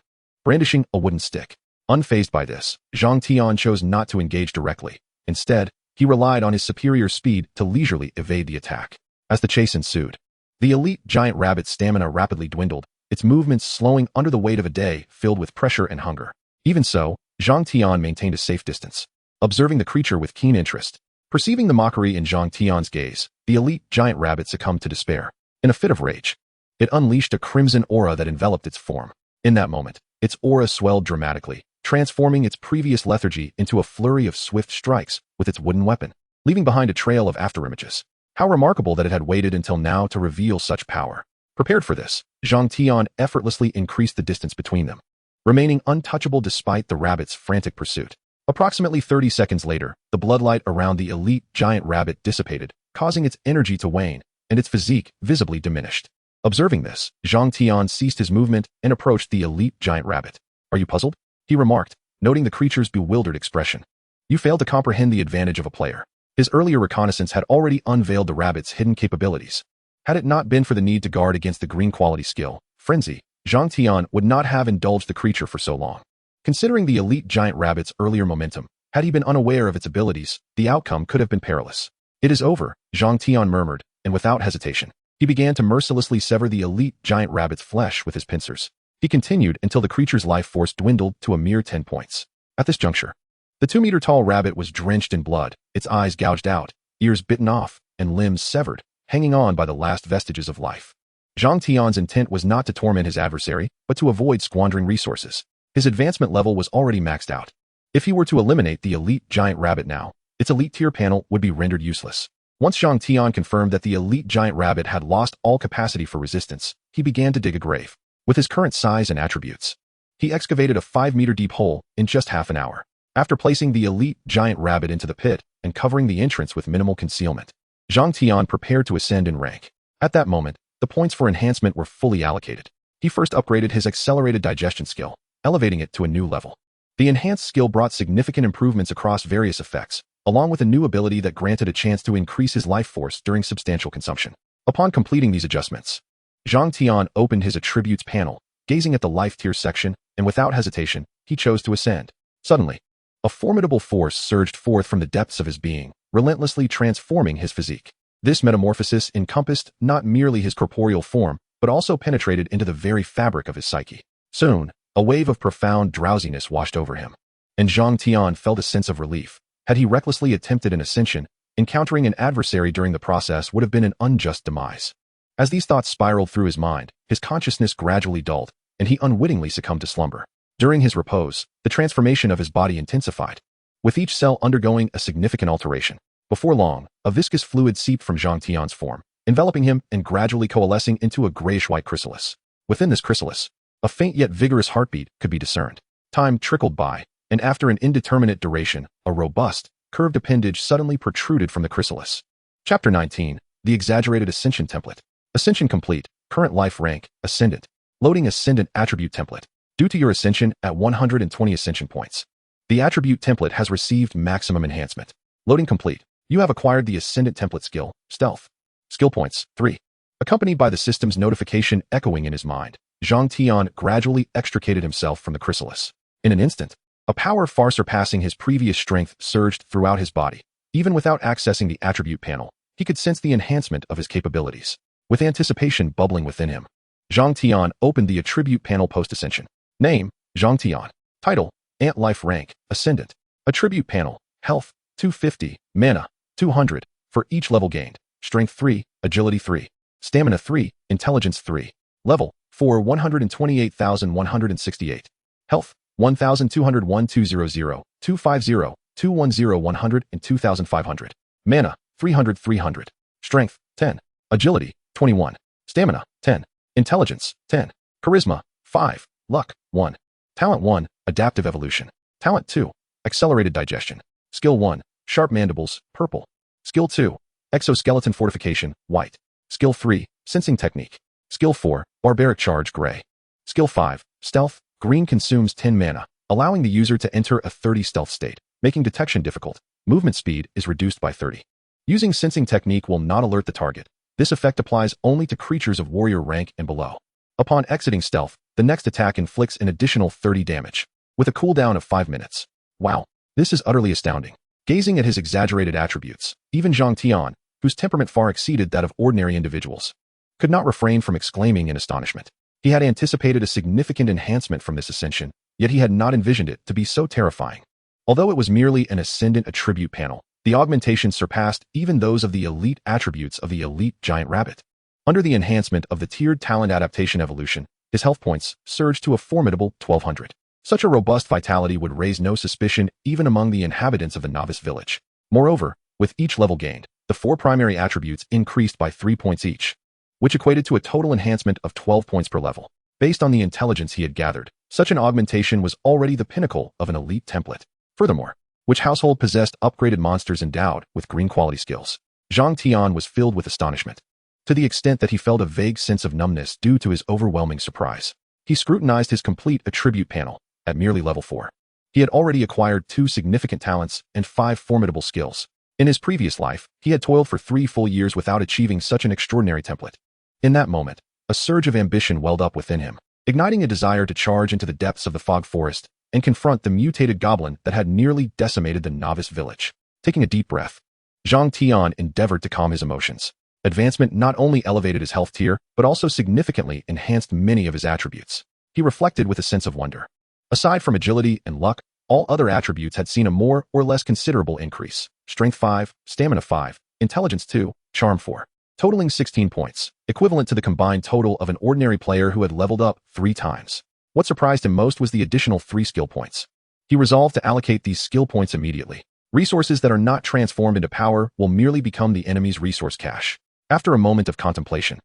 brandishing a wooden stick. Unfazed by this, Zhang Tian chose not to engage directly. Instead, he relied on his superior speed to leisurely evade the attack. As the chase ensued, the elite giant rabbit's stamina rapidly dwindled, its movements slowing under the weight of a day filled with pressure and hunger. Even so, Zhang Tian maintained a safe distance, observing the creature with keen interest. Perceiving the mockery in Zhang Tian's gaze, the elite giant rabbit succumbed to despair. In a fit of rage, It unleashed a crimson aura that enveloped its form. In that moment, its aura swelled dramatically, transforming its previous lethargy into a flurry of swift strikes with its wooden weapon, leaving behind a trail of afterimages. How remarkable that it had waited until now to reveal such power. Prepared for this, Zhang Tian effortlessly increased the distance between them, remaining untouchable despite the rabbit's frantic pursuit. Approximately 30 seconds later, the bloodlight around the elite giant rabbit dissipated, causing its energy to wane, and its physique visibly diminished. Observing this, Zhang Tian ceased his movement and approached the elite giant rabbit. "Are you puzzled?" he remarked, noting the creature's bewildered expression. "You failed to comprehend the advantage of a player." His earlier reconnaissance had already unveiled the rabbit's hidden capabilities. Had it not been for the need to guard against the green quality skill, Frenzy, Zhang Tian would not have indulged the creature for so long. Considering the elite giant rabbit's earlier momentum, had he been unaware of its abilities, the outcome could have been perilous. "It is over," Zhang Tian murmured, and without hesitation, he began to mercilessly sever the elite giant rabbit's flesh with his pincers. He continued until the creature's life force dwindled to a mere 10 points. At this juncture, the 2-meter-tall rabbit was drenched in blood, its eyes gouged out, ears bitten off, and limbs severed, hanging on by the last vestiges of life. Zhang Tian's intent was not to torment his adversary, but to avoid squandering resources. His advancement level was already maxed out. If he were to eliminate the elite giant rabbit now, its elite tier panel would be rendered useless. Once Zhang Tian confirmed that the elite giant rabbit had lost all capacity for resistance, he began to dig a grave. With his current size and attributes, he excavated a 5-meter deep hole in just half an hour. After placing the elite giant rabbit into the pit and covering the entrance with minimal concealment, Zhang Tian prepared to ascend in rank. At that moment, the points for enhancement were fully allocated. He first upgraded his accelerated digestion skill, elevating it to a new level. The enhanced skill brought significant improvements across various effects, along with a new ability that granted a chance to increase his life force during substantial consumption. Upon completing these adjustments, Zhang Tian opened his attributes panel, gazing at the life tier section, and without hesitation, he chose to ascend. Suddenly, a formidable force surged forth from the depths of his being, relentlessly transforming his physique. This metamorphosis encompassed not merely his corporeal form, but also penetrated into the very fabric of his psyche. Soon, a wave of profound drowsiness washed over him, and Zhang Tian felt a sense of relief. Had he recklessly attempted an ascension, encountering an adversary during the process would have been an unjust demise. As these thoughts spiraled through his mind, his consciousness gradually dulled, and he unwittingly succumbed to slumber. During his repose, the transformation of his body intensified, with each cell undergoing a significant alteration. Before long, a viscous fluid seeped from Zhang Tian's form, enveloping him and gradually coalescing into a grayish-white chrysalis. Within this chrysalis, a faint yet vigorous heartbeat could be discerned. Time trickled by, and after an indeterminate duration, a robust, curved appendage suddenly protruded from the chrysalis. Chapter 19, The Exaggerated Ascension Template. Ascension complete, current life rank, Ascendant. Loading Ascendant Attribute Template. Due to your Ascension at 120 Ascension points, the Attribute Template has received maximum enhancement. Loading complete. You have acquired the Ascendant Template skill, Stealth. Skill points, 3. Accompanied by the system's notification echoing in his mind, Zhang Tian gradually extricated himself from the chrysalis. In an instant, a power far surpassing his previous strength surged throughout his body. Even without accessing the attribute panel, he could sense the enhancement of his capabilities. With anticipation bubbling within him, Zhang Tian opened the attribute panel post-ascension. Name, Zhang Tian. Title, Ant Life Rank, Ascendant. Attribute panel, Health, 250, Mana, 200, for each level gained. Strength 3, Agility 3, Stamina 3, Intelligence 3. Level, 4 128,168. Health, 1,201 200, 250, 210 100 and 2,500. Mana, 300 300. Strength, 10. Agility, 21. Stamina, 10. Intelligence, 10. Charisma, 5. Luck, 1. Talent 1, Adaptive Evolution. Talent 2, Accelerated Digestion. Skill 1, Sharp Mandibles, purple. Skill 2, Exoskeleton Fortification, white. Skill 3, Sensing Technique. Skill 4, Barbaric Charge, gray. Skill 5, Stealth, green, consumes 10 mana, allowing the user to enter a 30 stealth state, making detection difficult. Movement speed is reduced by 30. Using Sensing Technique will not alert the target. This effect applies only to creatures of warrior rank and below. Upon exiting stealth, the next attack inflicts an additional 30 damage, with a cooldown of 5 minutes. Wow, this is utterly astounding. Gazing at his exaggerated attributes, even Zhang Tian, whose temperament far exceeded that of ordinary individuals, could not refrain from exclaiming in astonishment. He had anticipated a significant enhancement from this ascension, yet he had not envisioned it to be so terrifying. Although it was merely an ascendant attribute panel, the augmentation surpassed even those of the elite attributes of the elite giant rabbit. Under the enhancement of the tiered talent adaptation evolution, his health points surged to a formidable 1,200. Such a robust vitality would raise no suspicion even among the inhabitants of the novice village. Moreover, with each level gained, the 4 primary attributes increased by 3 points each, which equated to a total enhancement of 12 points per level. Based on the intelligence he had gathered, such an augmentation was already the pinnacle of an elite template. Furthermore, which household possessed upgraded monsters endowed with green quality skills? Zhang Tian was filled with astonishment, to the extent that he felt a vague sense of numbness due to his overwhelming surprise. He scrutinized his complete attribute panel at merely level 4. He had already acquired 2 significant talents and 5 formidable skills. In his previous life, he had toiled for 3 full years without achieving such an extraordinary template. In that moment, a surge of ambition welled up within him, igniting a desire to charge into the depths of the fog forest and confront the mutated goblin that had nearly decimated the novice village. Taking a deep breath, Zhang Tian endeavored to calm his emotions. Advancement not only elevated his health tier, but also significantly enhanced many of his attributes. He reflected with a sense of wonder. Aside from agility and luck, all other attributes had seen a more or less considerable increase. Strength 5, Stamina 5, Intelligence 2, Charm 4, totaling 16 points, equivalent to the combined total of an ordinary player who had leveled up 3 times. What surprised him most was the additional 3 skill points. He resolved to allocate these skill points immediately. Resources that are not transformed into power will merely become the enemy's resource cache. After a moment of contemplation,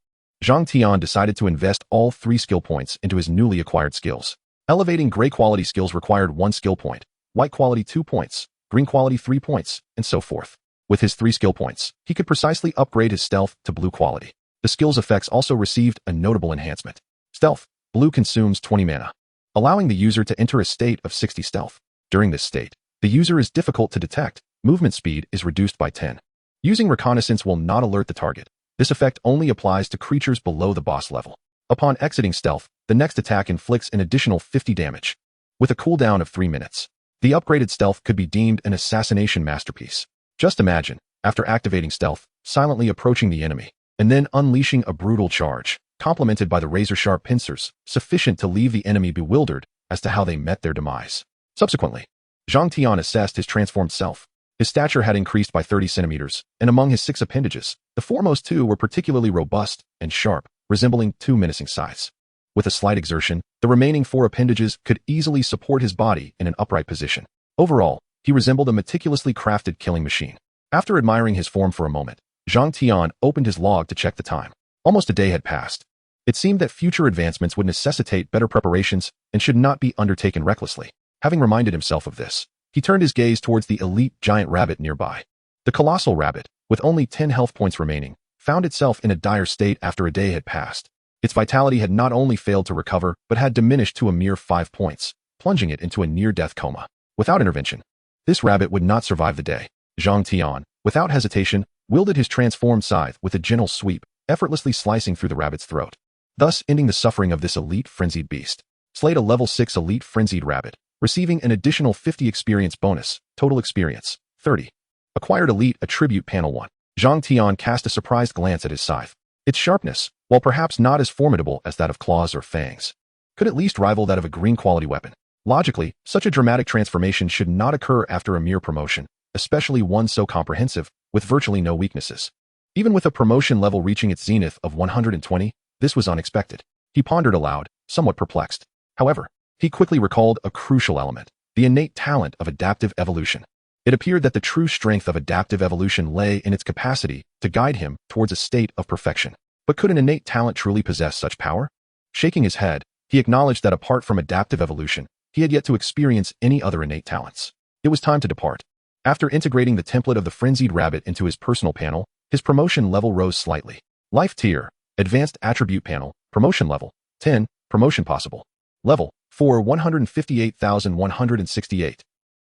Zhang Tian decided to invest all 3 skill points into his newly acquired skills. Elevating gray quality skills required 1 skill point, white quality 2 points, green quality 3 points, and so forth. With his 3 skill points, he could precisely upgrade his stealth to blue quality. The skill's effects also received a notable enhancement. Stealth, blue consumes 20 mana, allowing the user to enter a state of 60 stealth. During this state, the user is difficult to detect. Movement speed is reduced by 10. Using reconnaissance will not alert the target. This effect only applies to creatures below the boss level. Upon exiting stealth, the next attack inflicts an additional 50 damage, with a cooldown of 3 minutes. The upgraded stealth could be deemed an assassination masterpiece. Just imagine, after activating stealth, silently approaching the enemy, and then unleashing a brutal charge, complemented by the razor-sharp pincers, sufficient to leave the enemy bewildered as to how they met their demise. Subsequently, Zhang Tian assessed his transformed self. His stature had increased by 30 centimeters, and among his 6 appendages, the foremost 2 were particularly robust and sharp, resembling 2 menacing scythes. With a slight exertion, the remaining 4 appendages could easily support his body in an upright position. Overall, he resembled a meticulously crafted killing machine. After admiring his form for a moment, Zhang Tian opened his log to check the time. Almost a day had passed. It seemed that future advancements would necessitate better preparations and should not be undertaken recklessly. Having reminded himself of this, he turned his gaze towards the elite giant rabbit nearby. The colossal rabbit, with only 10 health points remaining, found itself in a dire state after a day had passed. Its vitality had not only failed to recover, but had diminished to a mere 5 points, plunging it into a near-death coma. Without intervention, this rabbit would not survive the day. Zhang Tian, without hesitation, wielded his transformed scythe with a gentle sweep, effortlessly slicing through the rabbit's throat, thus ending the suffering of this elite frenzied beast. Slayed a level 6 elite frenzied rabbit, receiving an additional 50 experience bonus, total experience, 30. Acquired elite attribute panel 1. Zhang Tian cast a surprised glance at his scythe. Its sharpness, while perhaps not as formidable as that of claws or fangs, could at least rival that of a green quality weapon. Logically, such a dramatic transformation should not occur after a mere promotion, especially one so comprehensive, with virtually no weaknesses. Even with a promotion level reaching its zenith of 120, this was unexpected. He pondered aloud, somewhat perplexed. However, he quickly recalled a crucial element, the innate talent of adaptive evolution. It appeared that the true strength of adaptive evolution lay in its capacity to guide him towards a state of perfection. But could an innate talent truly possess such power? Shaking his head, he acknowledged that apart from adaptive evolution, he had yet to experience any other innate talents. It was time to depart. After integrating the template of the frenzied rabbit into his personal panel, his promotion level rose slightly. Life tier, advanced attribute panel, promotion level, 10, promotion possible. Level, 4 158,168.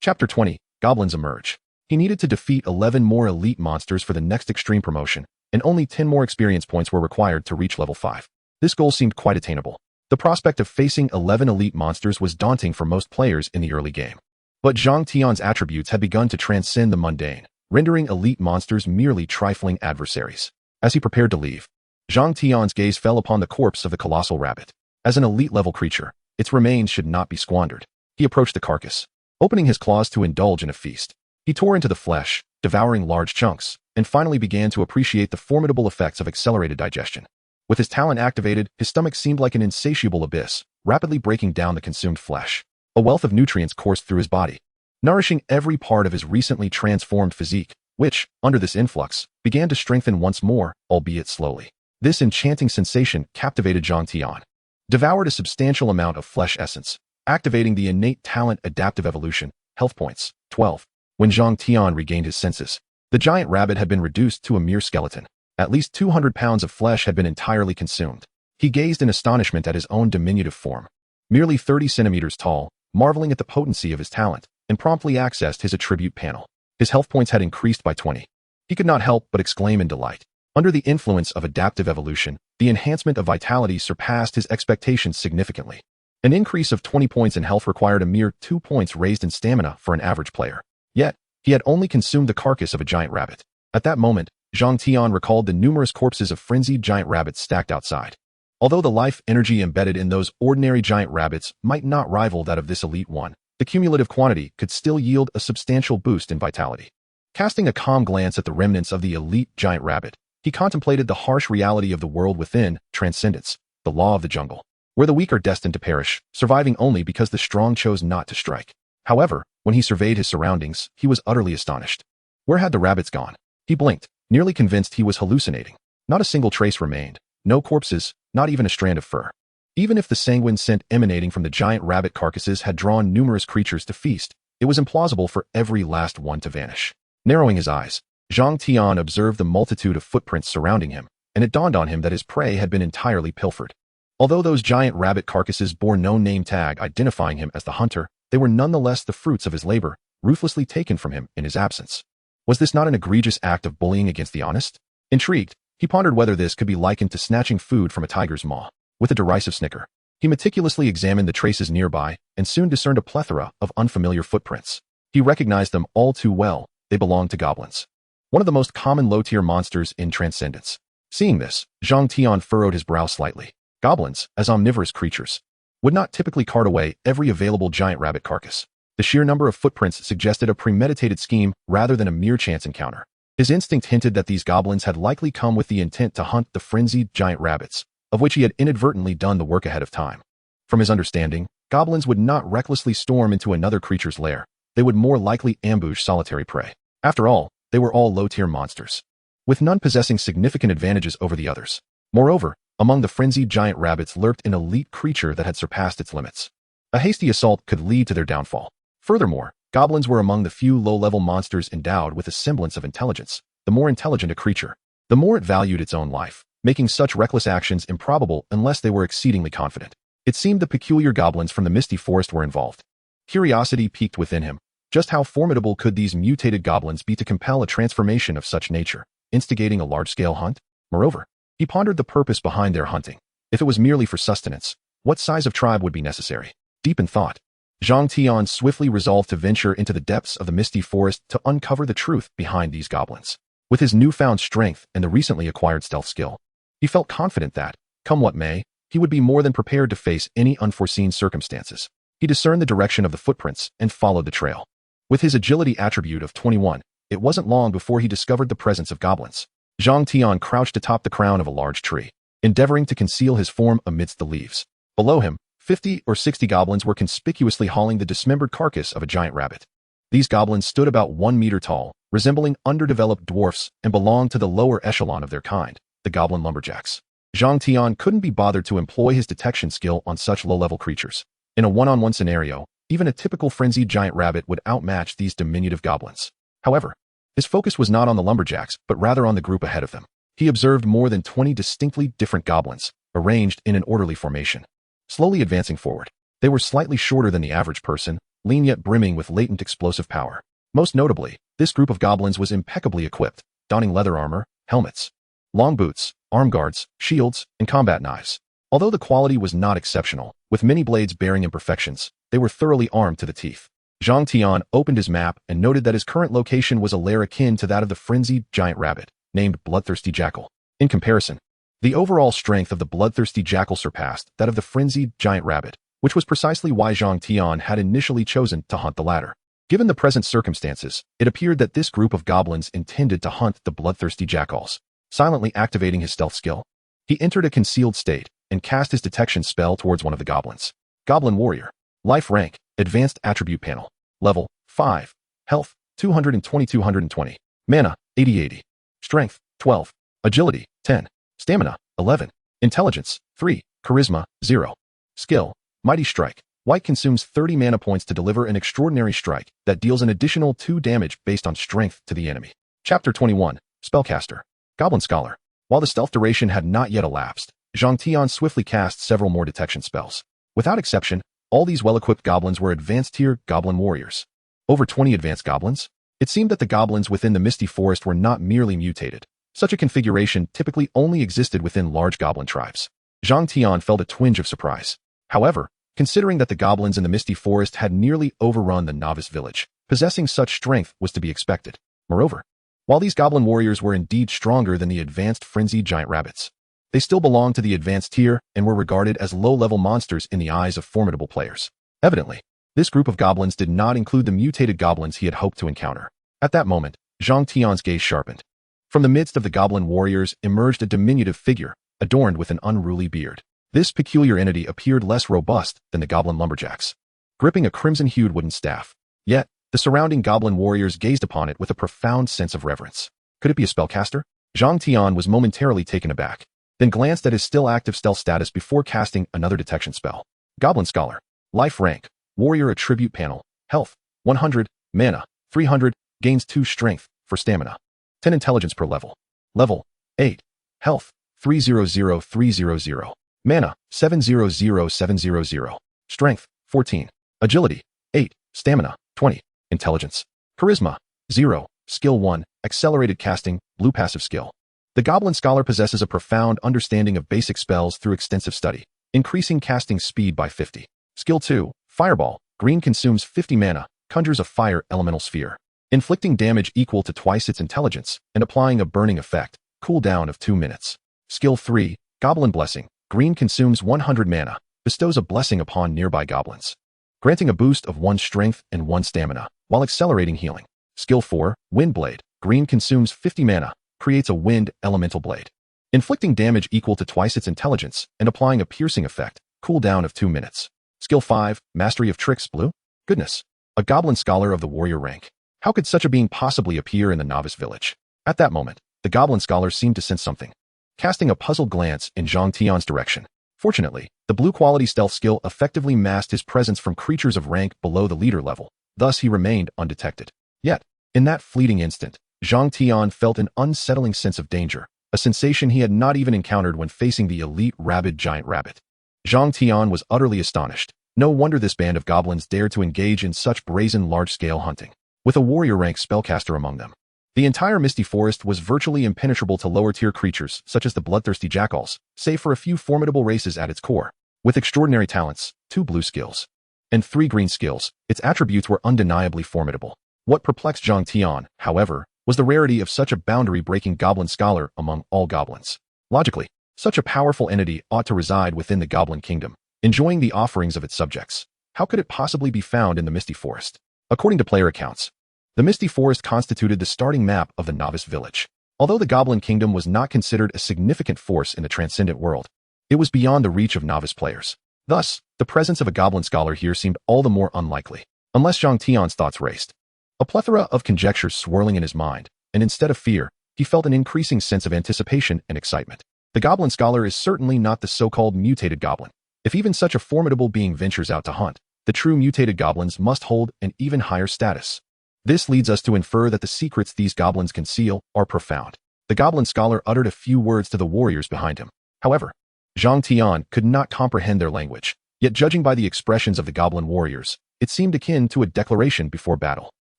Chapter 20, Goblins Emerge. He needed to defeat 11 more elite monsters for the next extreme promotion, and only 10 more experience points were required to reach level 5. This goal seemed quite attainable. The prospect of facing 11 elite monsters was daunting for most players in the early game. But Zhang Tian's attributes had begun to transcend the mundane, rendering elite monsters merely trifling adversaries. As he prepared to leave, Zhang Tian's gaze fell upon the corpse of the colossal rabbit. As an elite-level creature, its remains should not be squandered. He approached the carcass, opening his claws to indulge in a feast. He tore into the flesh, devouring large chunks, and finally began to appreciate the formidable effects of accelerated digestion. With his talent activated, his stomach seemed like an insatiable abyss, rapidly breaking down the consumed flesh. A wealth of nutrients coursed through his body, nourishing every part of his recently transformed physique, which, under this influx, began to strengthen once more, albeit slowly. This enchanting sensation captivated Zhang Tian. Devoured a substantial amount of flesh essence, activating the innate talent adaptive evolution, health points, 12. When Zhang Tian regained his senses, the giant rabbit had been reduced to a mere skeleton. At least 200 pounds of flesh had been entirely consumed. He gazed in astonishment at his own diminutive form, merely 30 centimeters tall, marveling at the potency of his talent, and promptly accessed his attribute panel. His health points had increased by 20. He could not help but exclaim in delight. Under the influence of adaptive evolution, the enhancement of vitality surpassed his expectations significantly. An increase of 20 points in health required a mere 2 points raised in stamina for an average player. Yet, he had only consumed the carcass of a giant rabbit. At that moment, Zhang Tian recalled the numerous corpses of frenzied giant rabbits stacked outside. Although the life energy embedded in those ordinary giant rabbits might not rival that of this elite one, the cumulative quantity could still yield a substantial boost in vitality. Casting a calm glance at the remnants of the elite giant rabbit, he contemplated the harsh reality of the world within, Transcendence, the law of the jungle, where the weak are destined to perish, surviving only because the strong chose not to strike. However, when he surveyed his surroundings, he was utterly astonished. Where had the rabbits gone? He blinked, nearly convinced he was hallucinating. Not a single trace remained, no corpses, not even a strand of fur. Even if the sanguine scent emanating from the giant rabbit carcasses had drawn numerous creatures to feast, it was implausible for every last one to vanish. Narrowing his eyes, Zhang Tian observed the multitude of footprints surrounding him, and it dawned on him that his prey had been entirely pilfered. Although those giant rabbit carcasses bore no name tag identifying him as the hunter, they were nonetheless the fruits of his labor, ruthlessly taken from him in his absence. Was this not an egregious act of bullying against the honest? Intrigued, he pondered whether this could be likened to snatching food from a tiger's maw. With a derisive snicker, he meticulously examined the traces nearby and soon discerned a plethora of unfamiliar footprints. He recognized them all too well. They belonged to goblins, one of the most common low-tier monsters in Transcendence. Seeing this, Zhang Tian furrowed his brow slightly. Goblins, as omnivorous creatures, would not typically cart away every available giant rabbit carcass. The sheer number of footprints suggested a premeditated scheme rather than a mere chance encounter. His instinct hinted that these goblins had likely come with the intent to hunt the frenzied giant rabbits, of which he had inadvertently done the work ahead of time. From his understanding, goblins would not recklessly storm into another creature's lair. They would more likely ambush solitary prey. After all, they were all low-tier monsters, with none possessing significant advantages over the others. Moreover, among the frenzied giant rabbits lurked an elite creature that had surpassed its limits. A hasty assault could lead to their downfall. Furthermore, goblins were among the few low-level monsters endowed with a semblance of intelligence. The more intelligent a creature, the more it valued its own life, making such reckless actions improbable unless they were exceedingly confident. It seemed the peculiar goblins from the misty forest were involved. Curiosity piqued within him. Just how formidable could these mutated goblins be to compel a transformation of such nature, instigating a large-scale hunt? Moreover, he pondered the purpose behind their hunting. If it was merely for sustenance, what size of tribe would be necessary? Deep in thought, Zhang Tian swiftly resolved to venture into the depths of the misty forest to uncover the truth behind these goblins. With his newfound strength and the recently acquired stealth skill, he felt confident that, come what may, he would be more than prepared to face any unforeseen circumstances. He discerned the direction of the footprints and followed the trail. With his agility attribute of 21, it wasn't long before he discovered the presence of goblins. Zhang Tian crouched atop the crown of a large tree, endeavoring to conceal his form amidst the leaves. Below him, 50 or 60 goblins were conspicuously hauling the dismembered carcass of a giant rabbit. These goblins stood about 1 meter tall, resembling underdeveloped dwarfs, and belonged to the lower echelon of their kind, the goblin lumberjacks. Zhang Tian couldn't be bothered to employ his detection skill on such low-level creatures. In a one-on-one scenario, even a typical frenzied giant rabbit would outmatch these diminutive goblins. However, his focus was not on the lumberjacks, but rather on the group ahead of them. He observed more than 20 distinctly different goblins, arranged in an orderly formation, slowly advancing forward. They were slightly shorter than the average person, lean yet brimming with latent explosive power. Most notably, this group of goblins was impeccably equipped, donning leather armor, helmets, long boots, arm guards, shields, and combat knives. Although the quality was not exceptional, with many blades bearing imperfections, they were thoroughly armed to the teeth. Zhang Tian opened his map and noted that his current location was a lair akin to that of the frenzied giant rabbit, named Bloodthirsty Jackal. In comparison, the overall strength of the Bloodthirsty Jackal surpassed that of the frenzied giant rabbit, which was precisely why Zhang Tian had initially chosen to hunt the latter. Given the present circumstances, it appeared that this group of goblins intended to hunt the bloodthirsty jackals, silently activating his stealth skill. He entered a concealed state and cast his detection spell towards one of the goblins. Goblin Warrior. Life rank, Advanced Attribute Panel. Level, 5. Health, 220. Mana, 80. Strength, 12. Agility, 10. Stamina, 11. Intelligence, 3. Charisma, 0. Skill, Mighty Strike. White consumes 30 mana points to deliver an extraordinary strike that deals an additional 2 damage based on strength to the enemy. Chapter 21, Spellcaster. Goblin Scholar. While the stealth duration had not yet elapsed, Zhang Tian swiftly cast several more detection spells. Without exception, all these well-equipped goblins were advanced-tier goblin warriors. Over 20 advanced goblins? It seemed that the goblins within the Misty Forest were not merely mutated. Such a configuration typically only existed within large goblin tribes. Zhang Tian felt a twinge of surprise. However, considering that the goblins in the Misty Forest had nearly overrun the novice village, possessing such strength was to be expected. Moreover, while these goblin warriors were indeed stronger than the advanced frenzied giant rabbits, they still belonged to the advanced tier and were regarded as low-level monsters in the eyes of formidable players. Evidently, this group of goblins did not include the mutated goblins he had hoped to encounter. At that moment, Zhang Tian's gaze sharpened. From the midst of the goblin warriors emerged a diminutive figure, adorned with an unruly beard. This peculiar entity appeared less robust than the goblin lumberjacks, gripping a crimson-hued wooden staff. Yet, the surrounding goblin warriors gazed upon it with a profound sense of reverence. Could it be a spellcaster? Zhang Tian was momentarily taken aback, then glanced at his still active stealth status before casting another detection spell. Goblin Scholar. Life rank, Warrior Attribute Panel. Health, 100. Mana, 300. Gains 2 strength for stamina. 10 intelligence per level. Level, 8. Health, 300. Mana, 700. Strength, 14. Agility, 8. Stamina, 20. Intelligence. Charisma, 0. Skill 1. Accelerated Casting, Blue Passive Skill. The Goblin Scholar possesses a profound understanding of basic spells through extensive study, increasing casting speed by 50. Skill 2. Fireball. Green consumes 50 mana, conjures a fire elemental sphere, inflicting damage equal to twice its intelligence and applying a burning effect, cooldown of 2 minutes. Skill 3. Goblin Blessing. Green consumes 100 mana, bestows a blessing upon nearby goblins, granting a boost of 1 strength and 1 stamina, while accelerating healing. Skill 4. Wind Blade. Green consumes 50 mana, creates a wind elemental blade, inflicting damage equal to twice its intelligence and applying a piercing effect, cooldown of 2 minutes. Skill 5. Mastery of Tricks. Blue. Goodness. A Goblin Scholar of the warrior rank. How could such a being possibly appear in the novice village? At that moment, the Goblin Scholar seemed to sense something, casting a puzzled glance in Zhang Tian's direction. Fortunately, the blue quality stealth skill effectively masked his presence from creatures of rank below the leader level, thus he remained undetected. Yet, in that fleeting instant, Zhang Tian felt an unsettling sense of danger, a sensation he had not even encountered when facing the elite rabid giant rabbit. Zhang Tian was utterly astonished. No wonder this band of goblins dared to engage in such brazen large-scale hunting, with a warrior rank spellcaster among them. The entire Misty Forest was virtually impenetrable to lower-tier creatures, such as the bloodthirsty jackals, save for a few formidable races at its core. With extraordinary talents, 2 blue skills, and 3 green skills, its attributes were undeniably formidable. What perplexed Zhang Tian, however, was the rarity of such a boundary-breaking goblin scholar among all goblins. Logically, such a powerful entity ought to reside within the Goblin Kingdom, enjoying the offerings of its subjects. How could it possibly be found in the Misty Forest? According to player accounts, the Misty Forest constituted the starting map of the novice village. Although the Goblin Kingdom was not considered a significant force in the transcendent world, it was beyond the reach of novice players. Thus, the presence of a Goblin Scholar here seemed all the more unlikely, unless Zhang Tian's thoughts raced. A plethora of conjectures swirling in his mind, and instead of fear, he felt an increasing sense of anticipation and excitement. The Goblin Scholar is certainly not the so-called mutated goblin. If even such a formidable being ventures out to hunt, the true mutated goblins must hold an even higher status. This leads us to infer that the secrets these goblins conceal are profound. The Goblin Scholar uttered a few words to the warriors behind him. However, Zhang Tian could not comprehend their language, yet judging by the expressions of the goblin warriors, it seemed akin to a declaration before battle.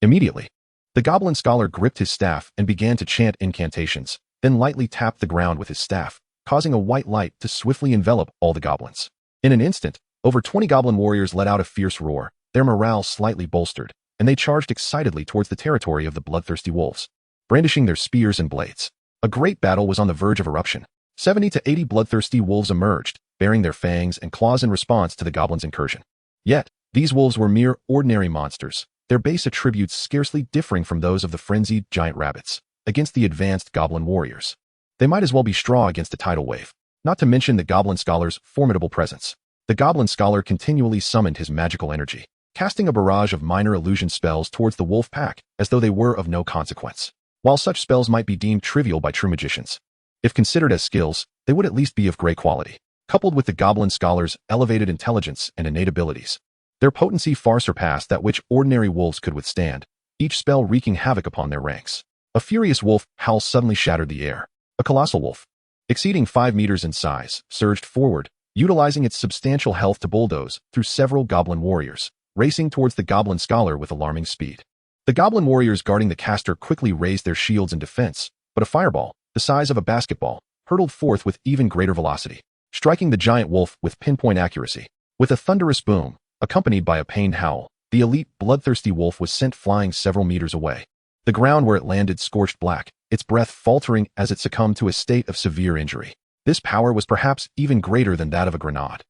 Immediately, the Goblin Scholar gripped his staff and began to chant incantations, then lightly tapped the ground with his staff, causing a white light to swiftly envelop all the goblins. In an instant, over 20 goblin warriors let out a fierce roar, their morale slightly bolstered, and they charged excitedly towards the territory of the bloodthirsty wolves, brandishing their spears and blades. A great battle was on the verge of eruption. 70 to 80 bloodthirsty wolves emerged, bearing their fangs and claws in response to the goblins' incursion. Yet, these wolves were mere ordinary monsters. their base attributes scarcely differing from those of the frenzied giant rabbits against the advanced goblin warriors. They might as well be straw against a tidal wave, not to mention the goblin scholar's formidable presence. The goblin scholar continually summoned his magical energy, casting a barrage of minor illusion spells towards the wolf pack as though they were of no consequence. While such spells might be deemed trivial by true magicians, if considered as skills, they would at least be of great quality. Coupled with the goblin scholar's elevated intelligence and innate abilities, their potency far surpassed that which ordinary wolves could withstand, each spell wreaking havoc upon their ranks. A furious wolf howl suddenly shattered the air. A colossal wolf, exceeding 5 meters in size, surged forward, utilizing its substantial health to bulldoze through several goblin warriors, racing towards the goblin scholar with alarming speed. The goblin warriors guarding the caster quickly raised their shields in defense, but a fireball, the size of a basketball, hurtled forth with even greater velocity, striking the giant wolf with pinpoint accuracy. With a thunderous boom, accompanied by a pained howl, the elite bloodthirsty wolf was sent flying several meters away. The ground where it landed scorched black, its breath faltering as it succumbed to a state of severe injury. This power was perhaps even greater than that of a grenade.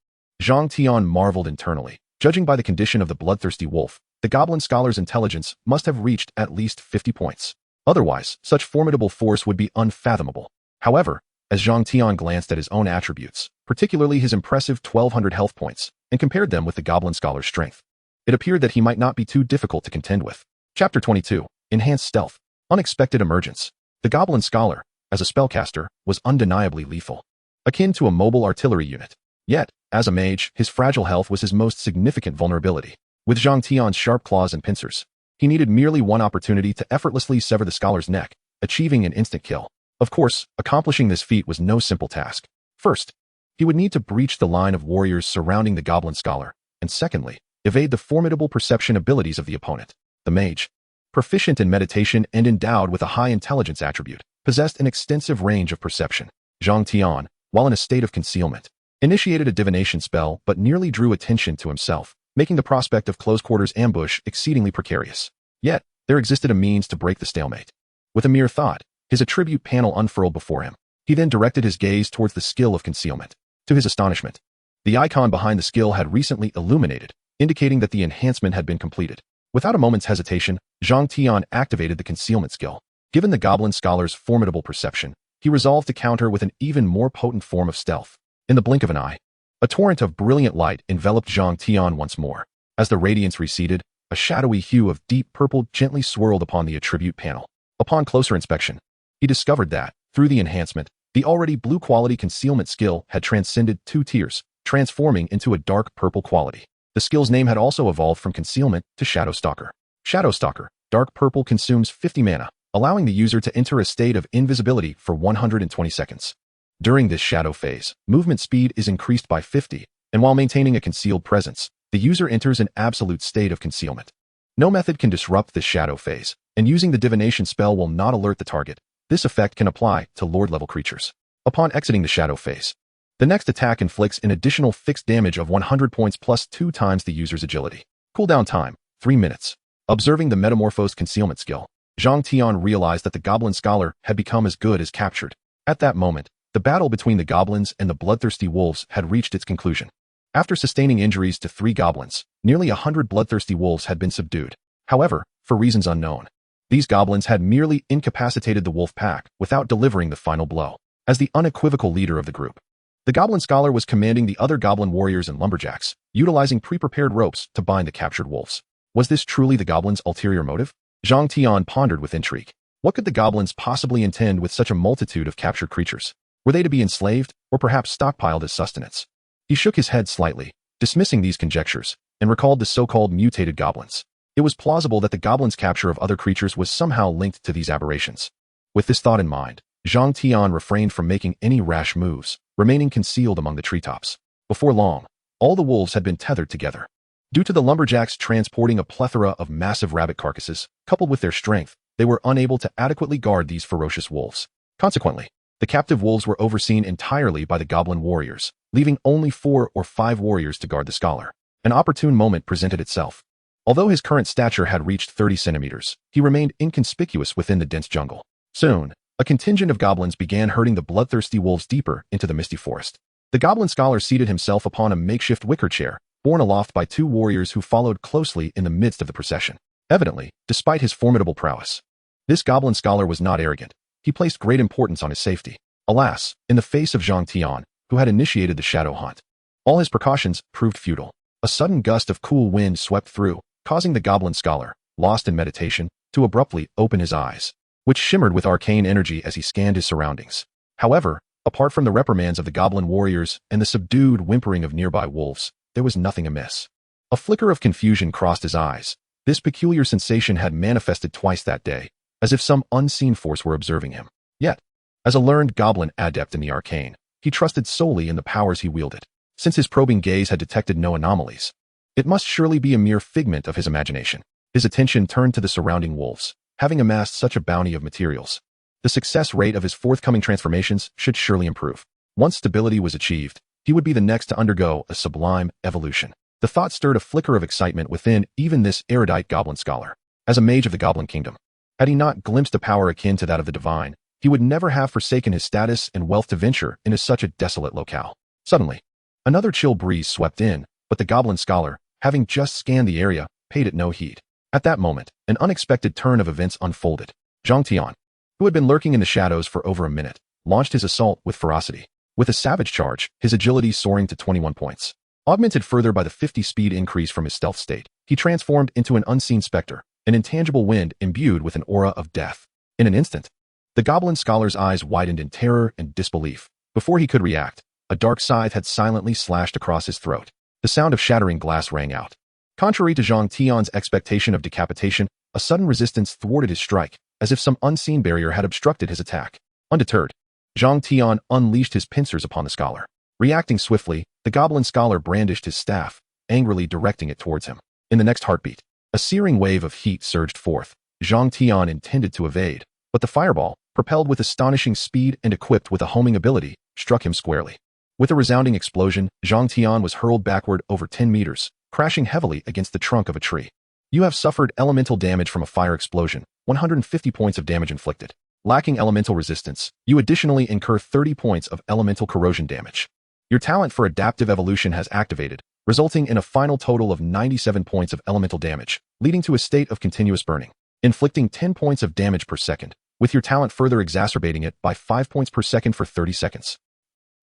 Zhang Tian marveled internally. Judging by the condition of the bloodthirsty wolf, the goblin scholar's intelligence must have reached at least 50 points. Otherwise, such formidable force would be unfathomable. However, as Zhang Tian glanced at his own attributes, particularly his impressive 1,200 health points, and compared them with the goblin scholar's strength, it appeared that he might not be too difficult to contend with. Chapter 22. Enhanced Stealth. Unexpected Emergence. The goblin scholar, as a spellcaster, was undeniably lethal, akin to a mobile artillery unit. Yet, as a mage, his fragile health was his most significant vulnerability. With Zhang Tian's sharp claws and pincers, he needed merely one opportunity to effortlessly sever the scholar's neck, achieving an instant kill. Of course, accomplishing this feat was no simple task. First, he would need to breach the line of warriors surrounding the goblin scholar, and secondly, evade the formidable perception abilities of the opponent. The mage, proficient in meditation and endowed with a high intelligence attribute, possessed an extensive range of perception. Zhang Tian, while in a state of concealment, initiated a divination spell but nearly drew attention to himself, making the prospect of close-quarters ambush exceedingly precarious. Yet, there existed a means to break the stalemate. With a mere thought, his attribute panel unfurled before him. He then directed his gaze towards the skill of concealment. To his astonishment, the icon behind the skill had recently illuminated, indicating that the enhancement had been completed. Without a moment's hesitation, Zhang Tian activated the concealment skill. Given the goblin scholar's formidable perception, he resolved to counter with an even more potent form of stealth. In the blink of an eye, a torrent of brilliant light enveloped Zhang Tian once more. As the radiance receded, a shadowy hue of deep purple gently swirled upon the attribute panel. Upon closer inspection, he discovered that, through the enhancement, the already blue-quality concealment skill had transcended 2 tiers, transforming into a dark purple quality. The skill's name had also evolved from concealment to Shadow Stalker. Shadow Stalker, dark purple, consumes 50 mana, allowing the user to enter a state of invisibility for 120 seconds. During this shadow phase, movement speed is increased by 50, and while maintaining a concealed presence, the user enters an absolute state of concealment. No method can disrupt this shadow phase, and using the divination spell will not alert the target. This effect can apply to Lord-level creatures. Upon exiting the shadow phase, the next attack inflicts an additional fixed damage of 100 points plus 2 times the user's agility. Cooldown time, 3 minutes. Observing the metamorphosed concealment skill, Zhang Tian realized that the goblin scholar had become as good as captured. At that moment, the battle between the goblins and the bloodthirsty wolves had reached its conclusion. After sustaining injuries to 3 goblins, nearly 100 bloodthirsty wolves had been subdued. However, for reasons unknown, these goblins had merely incapacitated the wolf pack without delivering the final blow. As the unequivocal leader of the group, the goblin scholar was commanding the other goblin warriors and lumberjacks, utilizing pre-prepared ropes to bind the captured wolves. Was this truly the goblins' ulterior motive? Zhang Tian pondered with intrigue. What could the goblins possibly intend with such a multitude of captured creatures? Were they to be enslaved, or perhaps stockpiled as sustenance? He shook his head slightly, dismissing these conjectures, and recalled the so-called mutated goblins. It was plausible that the goblins' capture of other creatures was somehow linked to these aberrations. With this thought in mind, Zhang Tian refrained from making any rash moves, remaining concealed among the treetops. Before long, all the wolves had been tethered together. Due to the lumberjacks transporting a plethora of massive rabbit carcasses, coupled with their strength, they were unable to adequately guard these ferocious wolves. Consequently, the captive wolves were overseen entirely by the goblin warriors, leaving only 4 or 5 warriors to guard the scholar. An opportune moment presented itself. Although his current stature had reached 30 centimeters, he remained inconspicuous within the dense jungle. Soon, a contingent of goblins began herding the bloodthirsty wolves deeper into the misty forest. The goblin scholar seated himself upon a makeshift wicker chair, borne aloft by 2 warriors who followed closely in the midst of the procession. Evidently, despite his formidable prowess, this goblin scholar was not arrogant. He placed great importance on his safety. Alas, in the face of Zhang Tian, who had initiated the shadow hunt, all his precautions proved futile. A sudden gust of cool wind swept through, causing the goblin scholar, lost in meditation, to abruptly open his eyes, which shimmered with arcane energy as he scanned his surroundings. However, apart from the reprimands of the goblin warriors and the subdued whimpering of nearby wolves, there was nothing amiss. A flicker of confusion crossed his eyes. This peculiar sensation had manifested twice that day, as if some unseen force were observing him. Yet, as a learned goblin adept in the arcane, he trusted solely in the powers he wielded. Since his probing gaze had detected no anomalies, it must surely be a mere figment of his imagination. His attention turned to the surrounding wolves. Having amassed such a bounty of materials, the success rate of his forthcoming transformations should surely improve. Once stability was achieved, he would be the next to undergo a sublime evolution. The thought stirred a flicker of excitement within even this erudite goblin scholar. As a mage of the goblin kingdom, had he not glimpsed a power akin to that of the divine, he would never have forsaken his status and wealth to venture into such a desolate locale. Suddenly, another chill breeze swept in, but the goblin scholar, having just scanned the area, paid it no heed. At that moment, an unexpected turn of events unfolded. Zhang Tian, who had been lurking in the shadows for over a minute, launched his assault with ferocity. With a savage charge, his agility soaring to 21 points. Augmented further by the 50 speed increase from his stealth state, he transformed into an unseen specter, an intangible wind imbued with an aura of death. In an instant, the goblin scholar's eyes widened in terror and disbelief. Before he could react, a dark scythe had silently slashed across his throat. The sound of shattering glass rang out. Contrary to Zhang Tian's expectation of decapitation, a sudden resistance thwarted his strike, as if some unseen barrier had obstructed his attack. Undeterred, Zhang Tian unleashed his pincers upon the scholar. Reacting swiftly, the goblin scholar brandished his staff, angrily directing it towards him. In the next heartbeat, a searing wave of heat surged forth. Zhang Tian intended to evade, but the fireball, propelled with astonishing speed and equipped with a homing ability, struck him squarely. With a resounding explosion, Zhang Tian was hurled backward over 10 meters, crashing heavily against the trunk of a tree. You have suffered elemental damage from a fire explosion, 150 points of damage inflicted. Lacking elemental resistance, you additionally incur 30 points of elemental corrosion damage. Your talent for adaptive evolution has activated, resulting in a final total of 97 points of elemental damage, leading to a state of continuous burning, inflicting 10 points of damage per second, with your talent further exacerbating it by 5 points per second for 30 seconds.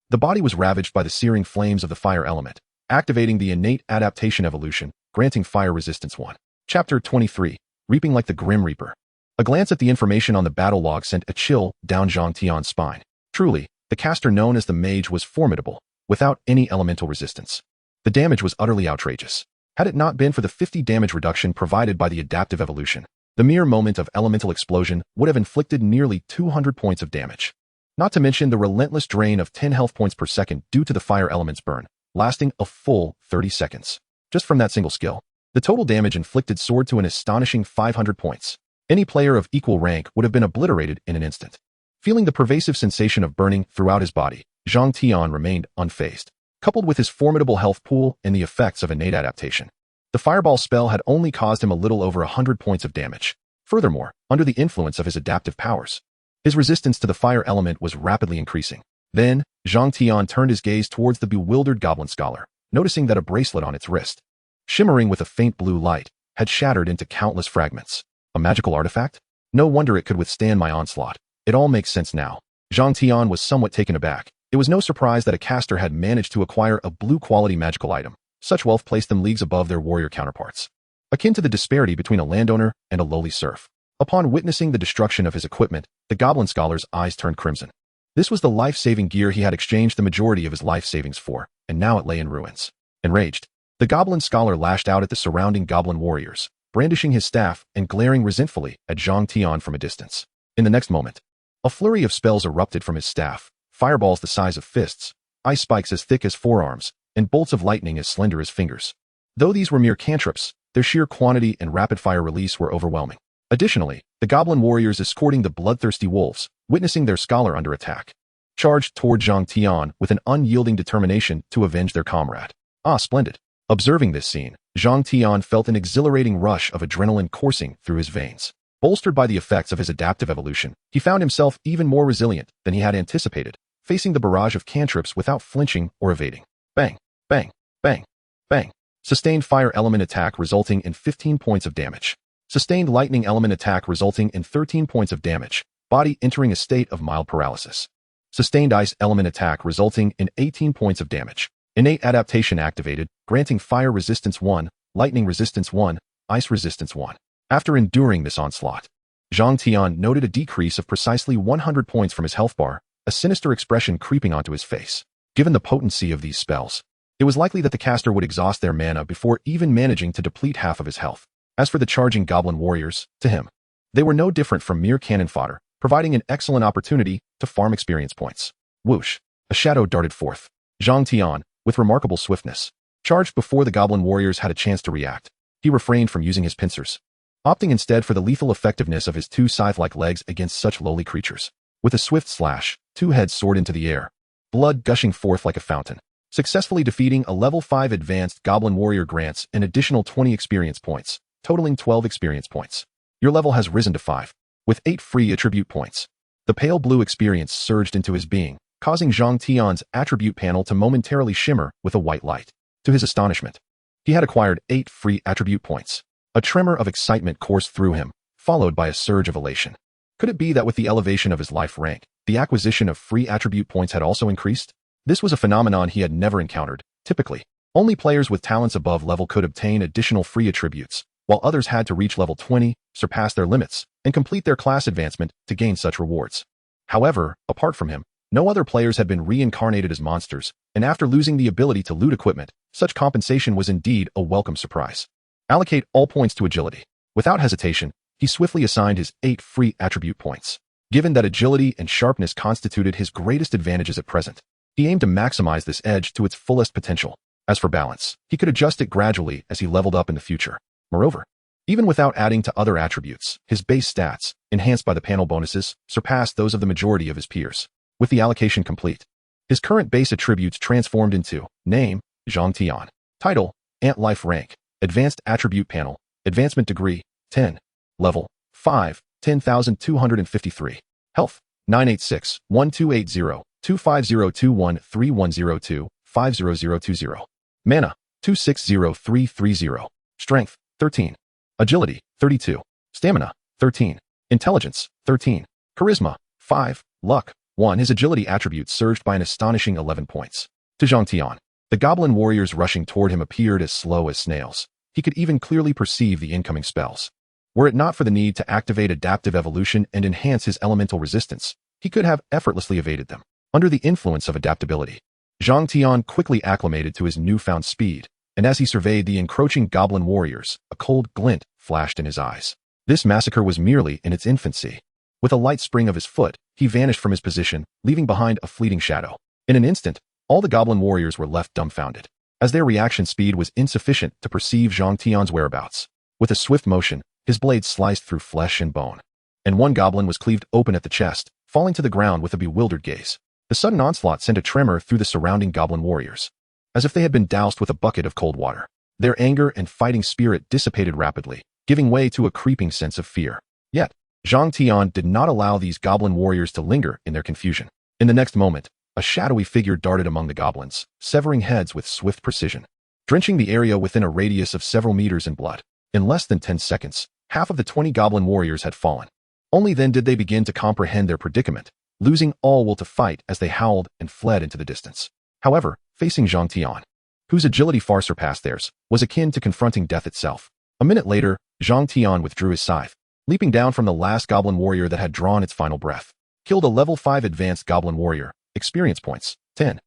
The body was ravaged by the searing flames of the fire element, activating the innate adaptation evolution, granting fire resistance 1. Chapter 23, Reaping Like the Grim Reaper. A glance at the information on the battle log sent a chill down Zhang Tian's spine. Truly, the caster known as the mage was formidable, without any elemental resistance. The damage was utterly outrageous. Had it not been for the 50 damage reduction provided by the adaptive evolution, the mere moment of elemental explosion would have inflicted nearly 200 points of damage. Not to mention the relentless drain of 10 health points per second due to the fire element's burn, lasting a full 30 seconds. Just from that single skill, the total damage inflicted soared to an astonishing 500 points. Any player of equal rank would have been obliterated in an instant. Feeling the pervasive sensation of burning throughout his body, Zhang Tian remained unfazed. Coupled with his formidable health pool and the effects of innate adaptation, the fireball spell had only caused him a little over 100 points of damage. Furthermore, under the influence of his adaptive powers, his resistance to the fire element was rapidly increasing. Then, Zhang Tian turned his gaze towards the bewildered goblin scholar, noticing that a bracelet on its wrist, shimmering with a faint blue light, had shattered into countless fragments. A magical artifact? No wonder it could withstand my onslaught. It all makes sense now. Zhang Tian was somewhat taken aback. It was no surprise that a caster had managed to acquire a blue-quality magical item. Such wealth placed them leagues above their warrior counterparts, akin to the disparity between a landowner and a lowly serf. Upon witnessing the destruction of his equipment, the goblin scholar's eyes turned crimson. This was the life-saving gear he had exchanged the majority of his life savings for, and now it lay in ruins. Enraged, the goblin scholar lashed out at the surrounding goblin warriors, brandishing his staff and glaring resentfully at Zhang Tian from a distance. In the next moment, a flurry of spells erupted from his staff, fireballs the size of fists, ice spikes as thick as forearms, and bolts of lightning as slender as fingers. Though these were mere cantrips, their sheer quantity and rapid-fire release were overwhelming. Additionally, the goblin warriors escorting the bloodthirsty wolves, witnessing their scholar under attack, charged toward Zhang Tian with an unyielding determination to avenge their comrade. Ah, splendid. Observing this scene, Zhang Tian felt an exhilarating rush of adrenaline coursing through his veins. Bolstered by the effects of his adaptive evolution, he found himself even more resilient than he had anticipated, facing the barrage of cantrips without flinching or evading. Bang, bang, bang, bang. Sustained fire element attack resulting in 15 points of damage. Sustained lightning element attack resulting in 13 points of damage, body entering a state of mild paralysis. Sustained ice element attack resulting in 18 points of damage. Innate adaptation activated, granting fire resistance 1, lightning resistance 1, ice resistance 1. After enduring this onslaught, Zhang Tian noted a decrease of precisely 100 points from his health bar, a sinister expression creeping onto his face. Given the potency of these spells, it was likely that the caster would exhaust their mana before even managing to deplete half of his health. As for the charging goblin warriors, to him, they were no different from mere cannon fodder, providing an excellent opportunity to farm experience points. Whoosh! A shadow darted forth. Zhang Tian, with remarkable swiftness, charged before the goblin warriors had a chance to react. He refrained from using his pincers, opting instead for the lethal effectiveness of his 2 scythe-like legs against such lowly creatures. With a swift slash, 2 heads soared into the air, blood gushing forth like a fountain. Successfully defeating a level 5 advanced goblin warrior grants an additional 20 experience points, totaling 12 experience points. Your level has risen to 5, with 8 free attribute points. The pale blue experience surged into his being, causing Zhang Tian's attribute panel to momentarily shimmer with a white light. To his astonishment, he had acquired 8 free attribute points. A tremor of excitement coursed through him, followed by a surge of elation. Could it be that with the elevation of his life rank, the acquisition of free attribute points had also increased? This was a phenomenon he had never encountered. Typically, only players with talents above level could obtain additional free attributes, while others had to reach level 20, surpass their limits, and complete their class advancement to gain such rewards. However, apart from him, no other players had been reincarnated as monsters, and after losing the ability to loot equipment, such compensation was indeed a welcome surprise. Allocate all points to agility. Without hesitation, he swiftly assigned his 8 free attribute points. Given that agility and sharpness constituted his greatest advantages at present, he aimed to maximize this edge to its fullest potential. As for balance, he could adjust it gradually as he leveled up in the future. Moreover, even without adding to other attributes, his base stats, enhanced by the panel bonuses, surpassed those of the majority of his peers. With the allocation complete, his current base attributes transformed into name, Zhang Tian, title, Ant Life rank, advanced attribute panel, advancement degree, 10, level, 5, 10,253, health, 986-1280, 250213102, 50020, mana, 260330, strength, 13, agility, 32, stamina, 13, intelligence, 13, charisma, 5, luck, 1. His agility attribute surged by an astonishing 11 points. To Zhang Tian, the goblin warriors rushing toward him appeared as slow as snails. He could even clearly perceive the incoming spells. Were it not for the need to activate adaptive evolution and enhance his elemental resistance, he could have effortlessly evaded them. Under the influence of adaptability, Zhang Tian quickly acclimated to his newfound speed, and as he surveyed the encroaching goblin warriors, a cold glint flashed in his eyes. This massacre was merely in its infancy. With a light spring of his foot, he vanished from his position, leaving behind a fleeting shadow. In an instant, all the goblin warriors were left dumbfounded, as their reaction speed was insufficient to perceive Zhang Tian's whereabouts. With a swift motion, his blade sliced through flesh and bone, and one goblin was cleaved open at the chest, falling to the ground with a bewildered gaze. The sudden onslaught sent a tremor through the surrounding goblin warriors, as if they had been doused with a bucket of cold water. Their anger and fighting spirit dissipated rapidly, giving way to a creeping sense of fear. Yet, Zhang Tian did not allow these goblin warriors to linger in their confusion. In the next moment, a shadowy figure darted among the goblins, severing heads with swift precision, drenching the area within a radius of several meters in blood. In less than 10 seconds, half of the 20 goblin warriors had fallen. Only then did they begin to comprehend their predicament, losing all will to fight as they howled and fled into the distance. However, facing Zhang Tian, whose agility far surpassed theirs, was akin to confronting death itself. A minute later, Zhang Tian withdrew his scythe, leaping down from the last goblin warrior that had drawn its final breath. Killed a level 5 advanced goblin warrior. Experience points, 10.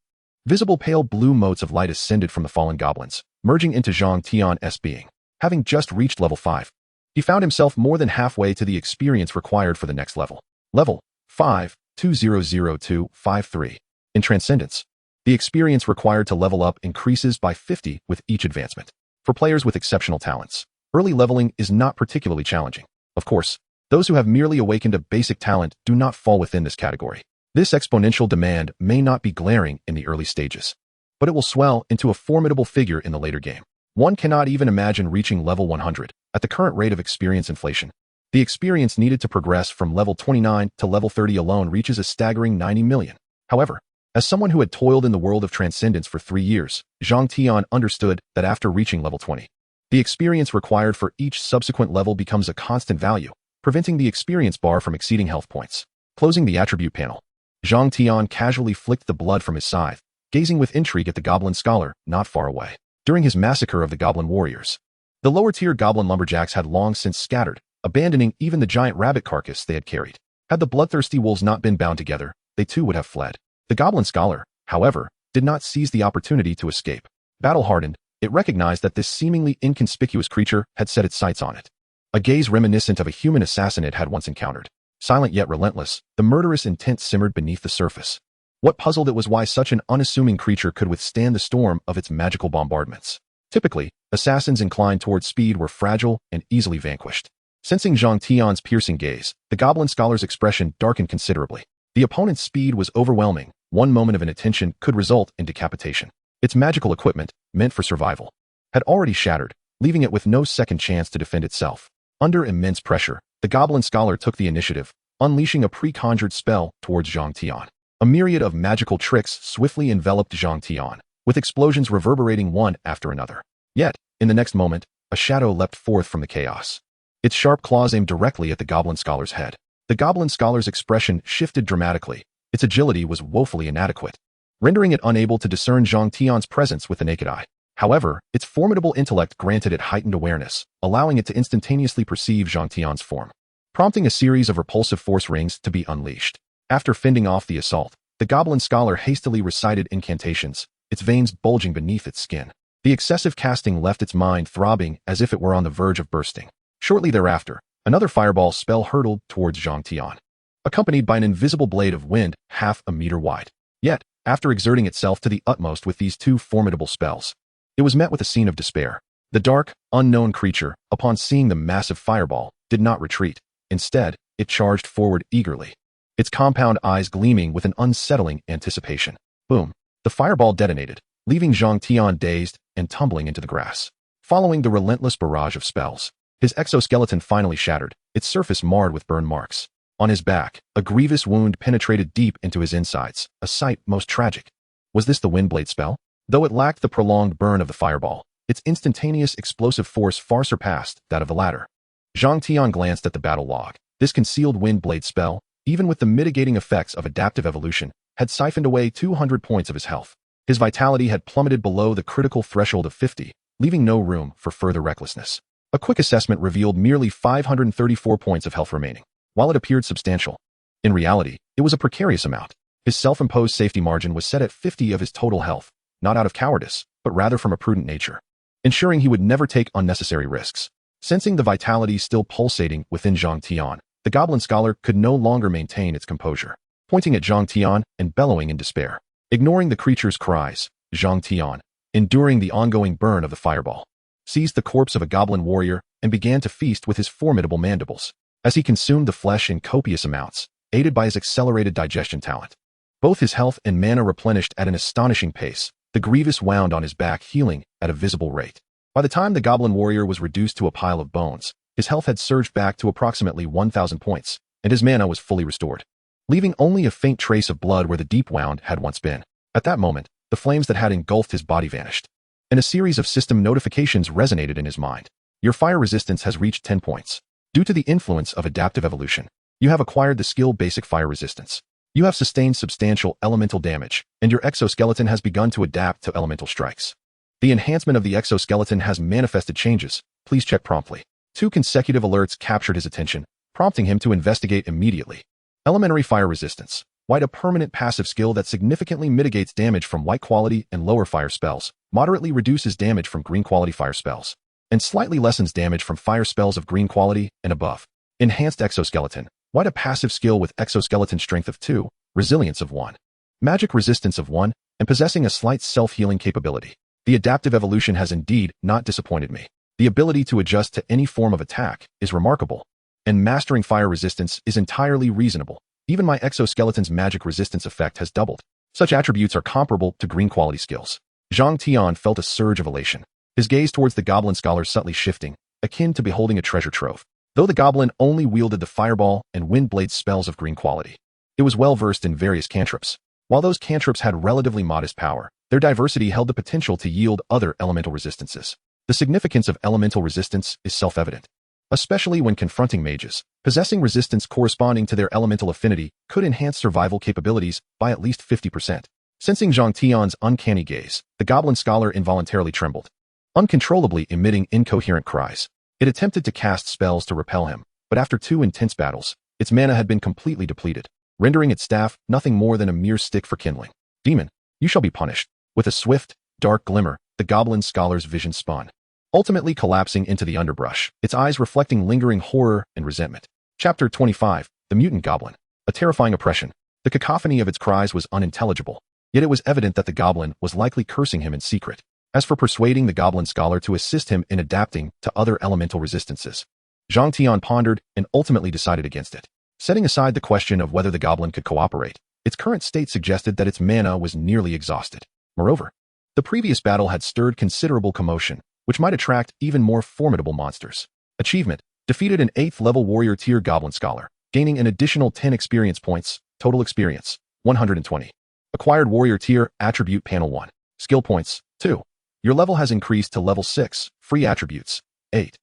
Visible pale blue motes of light ascended from the fallen goblins, merging into Zhang Tian's being. Having just reached level 5, he found himself more than halfway to the experience required for the next level. Level 5, 200253. In Transcendence, the experience required to level up increases by 50 with each advancement. For players with exceptional talents, early leveling is not particularly challenging. Of course, those who have merely awakened a basic talent do not fall within this category. This exponential demand may not be glaring in the early stages, but it will swell into a formidable figure in the later game. One cannot even imagine reaching level 100 at the current rate of experience inflation. The experience needed to progress from level 29 to level 30 alone reaches a staggering 90 million. However, as someone who had toiled in the world of Transcendence for 3 years, Zhang Tian understood that after reaching level 20, The experience required for each subsequent level becomes a constant value, preventing the experience bar from exceeding health points. Closing the attribute panel, Zhang Tian casually flicked the blood from his scythe, gazing with intrigue at the goblin scholar not far away. During his massacre of the goblin warriors, the lower-tier goblin lumberjacks had long since scattered, abandoning even the giant rabbit carcass they had carried. Had the bloodthirsty wolves not been bound together, they too would have fled. The goblin scholar, however, did not seize the opportunity to escape. Battle-hardened, it recognized that this seemingly inconspicuous creature had set its sights on it. A gaze reminiscent of a human assassin it had once encountered. Silent yet relentless, the murderous intent simmered beneath the surface. What puzzled it was why such an unassuming creature could withstand the storm of its magical bombardments. Typically, assassins inclined towards speed were fragile and easily vanquished. Sensing Zhang Tian's piercing gaze, the goblin scholar's expression darkened considerably. The opponent's speed was overwhelming. One moment of inattention could result in decapitation. Its magical equipment, meant for survival, had already shattered, leaving it with no second chance to defend itself. Under immense pressure, the goblin scholar took the initiative, unleashing a pre-conjured spell towards Zhang Tian. A myriad of magical tricks swiftly enveloped Zhang Tian, with explosions reverberating one after another. Yet, in the next moment, a shadow leapt forth from the chaos. Its sharp claws aimed directly at the goblin scholar's head. The goblin scholar's expression shifted dramatically. Its agility was woefully inadequate, rendering it unable to discern Zhang Tian's presence with the naked eye. However, its formidable intellect granted it heightened awareness, allowing it to instantaneously perceive Zhang Tian's form, prompting a series of repulsive force rings to be unleashed. After fending off the assault, the goblin scholar hastily recited incantations, its veins bulging beneath its skin. The excessive casting left its mind throbbing as if it were on the verge of bursting. Shortly thereafter, another fireball spell hurtled towards Zhang Tian, accompanied by an invisible blade of wind half a meter wide. Yet, after exerting itself to the utmost with these two formidable spells, it was met with a scene of despair. The dark, unknown creature, upon seeing the massive fireball, did not retreat. Instead, it charged forward eagerly, its compound eyes gleaming with an unsettling anticipation. Boom! The fireball detonated, leaving Zhang Tian dazed and tumbling into the grass. Following the relentless barrage of spells, his exoskeleton finally shattered, its surface marred with burn marks. On his back, a grievous wound penetrated deep into his insides, a sight most tragic. Was this the Windblade spell? Though it lacked the prolonged burn of the fireball, its instantaneous explosive force far surpassed that of the latter. Zhang Tian glanced at the battle log. This concealed Windblade spell, even with the mitigating effects of adaptive evolution, had siphoned away 200 points of his health. His vitality had plummeted below the critical threshold of 50, leaving no room for further recklessness. A quick assessment revealed merely 534 points of health remaining. While it appeared substantial, in reality, it was a precarious amount. His self-imposed safety margin was set at 50 of his total health, not out of cowardice, but rather from a prudent nature, ensuring he would never take unnecessary risks. Sensing the vitality still pulsating within Zhang Tian, the goblin scholar could no longer maintain its composure. Pointing at Zhang Tian and bellowing in despair, ignoring the creature's cries, Zhang Tian, enduring the ongoing burn of the fireball, seized the corpse of a goblin warrior and began to feast with his formidable mandibles. As he consumed the flesh in copious amounts, aided by his accelerated digestion talent, both his health and mana replenished at an astonishing pace. The grievous wound on his back, healing at a visible rate. By the time the goblin warrior was reduced to a pile of bones, his health had surged back to approximately 1,000 points, and his mana was fully restored, leaving only a faint trace of blood where the deep wound had once been. At that moment, the flames that had engulfed his body vanished, and a series of system notifications resonated in his mind. Your fire resistance has reached 10 points. Due to the influence of adaptive evolution, you have acquired the skill Basic Fire Resistance. You have sustained substantial elemental damage, and your exoskeleton has begun to adapt to elemental strikes. The enhancement of the exoskeleton has manifested changes. Please check promptly. 2 consecutive alerts captured his attention, prompting him to investigate immediately. Elementary Fire Resistance. White, a permanent passive skill that significantly mitigates damage from white quality and lower fire spells, moderately reduces damage from green quality fire spells, and slightly lessens damage from fire spells of green quality and above. Enhanced Exoskeleton. White, a passive skill with exoskeleton strength of 2, resilience of 1, magic resistance of 1, and possessing a slight self-healing capability. The adaptive evolution has indeed not disappointed me. The ability to adjust to any form of attack is remarkable, and mastering fire resistance is entirely reasonable. Even my exoskeleton's magic resistance effect has doubled. Such attributes are comparable to green quality skills. Zhang Tian felt a surge of elation, his gaze towards the goblin scholar subtly shifting, akin to beholding a treasure trove. Though the goblin only wielded the fireball and windblade spells of green quality, it was well versed in various cantrips. While those cantrips had relatively modest power, their diversity held the potential to yield other elemental resistances. The significance of elemental resistance is self-evident. Especially when confronting mages, possessing resistance corresponding to their elemental affinity could enhance survival capabilities by at least 50%. Sensing Zhang Tian's uncanny gaze, the goblin scholar involuntarily trembled, uncontrollably emitting incoherent cries. It attempted to cast spells to repel him, but after 2 intense battles, its mana had been completely depleted, rendering its staff nothing more than a mere stick for kindling. Demon, you shall be punished. With a swift, dark glimmer, the goblin scholar's vision spun, ultimately collapsing into the underbrush, its eyes reflecting lingering horror and resentment. Chapter 25, The Mutant Goblin. A terrifying oppression. The cacophony of its cries was unintelligible, yet it was evident that the goblin was likely cursing him in secret. As for persuading the goblin scholar to assist him in adapting to other elemental resistances, Zhang Tian pondered and ultimately decided against it. Setting aside the question of whether the goblin could cooperate, its current state suggested that its mana was nearly exhausted. Moreover, the previous battle had stirred considerable commotion, which might attract even more formidable monsters. Achievement: defeated an 8th level warrior tier goblin scholar, gaining an additional 10 experience points, total experience, 120. Acquired warrior tier attribute panel 1. Skill points, 2. Your level has increased to level 6, free attributes, 8.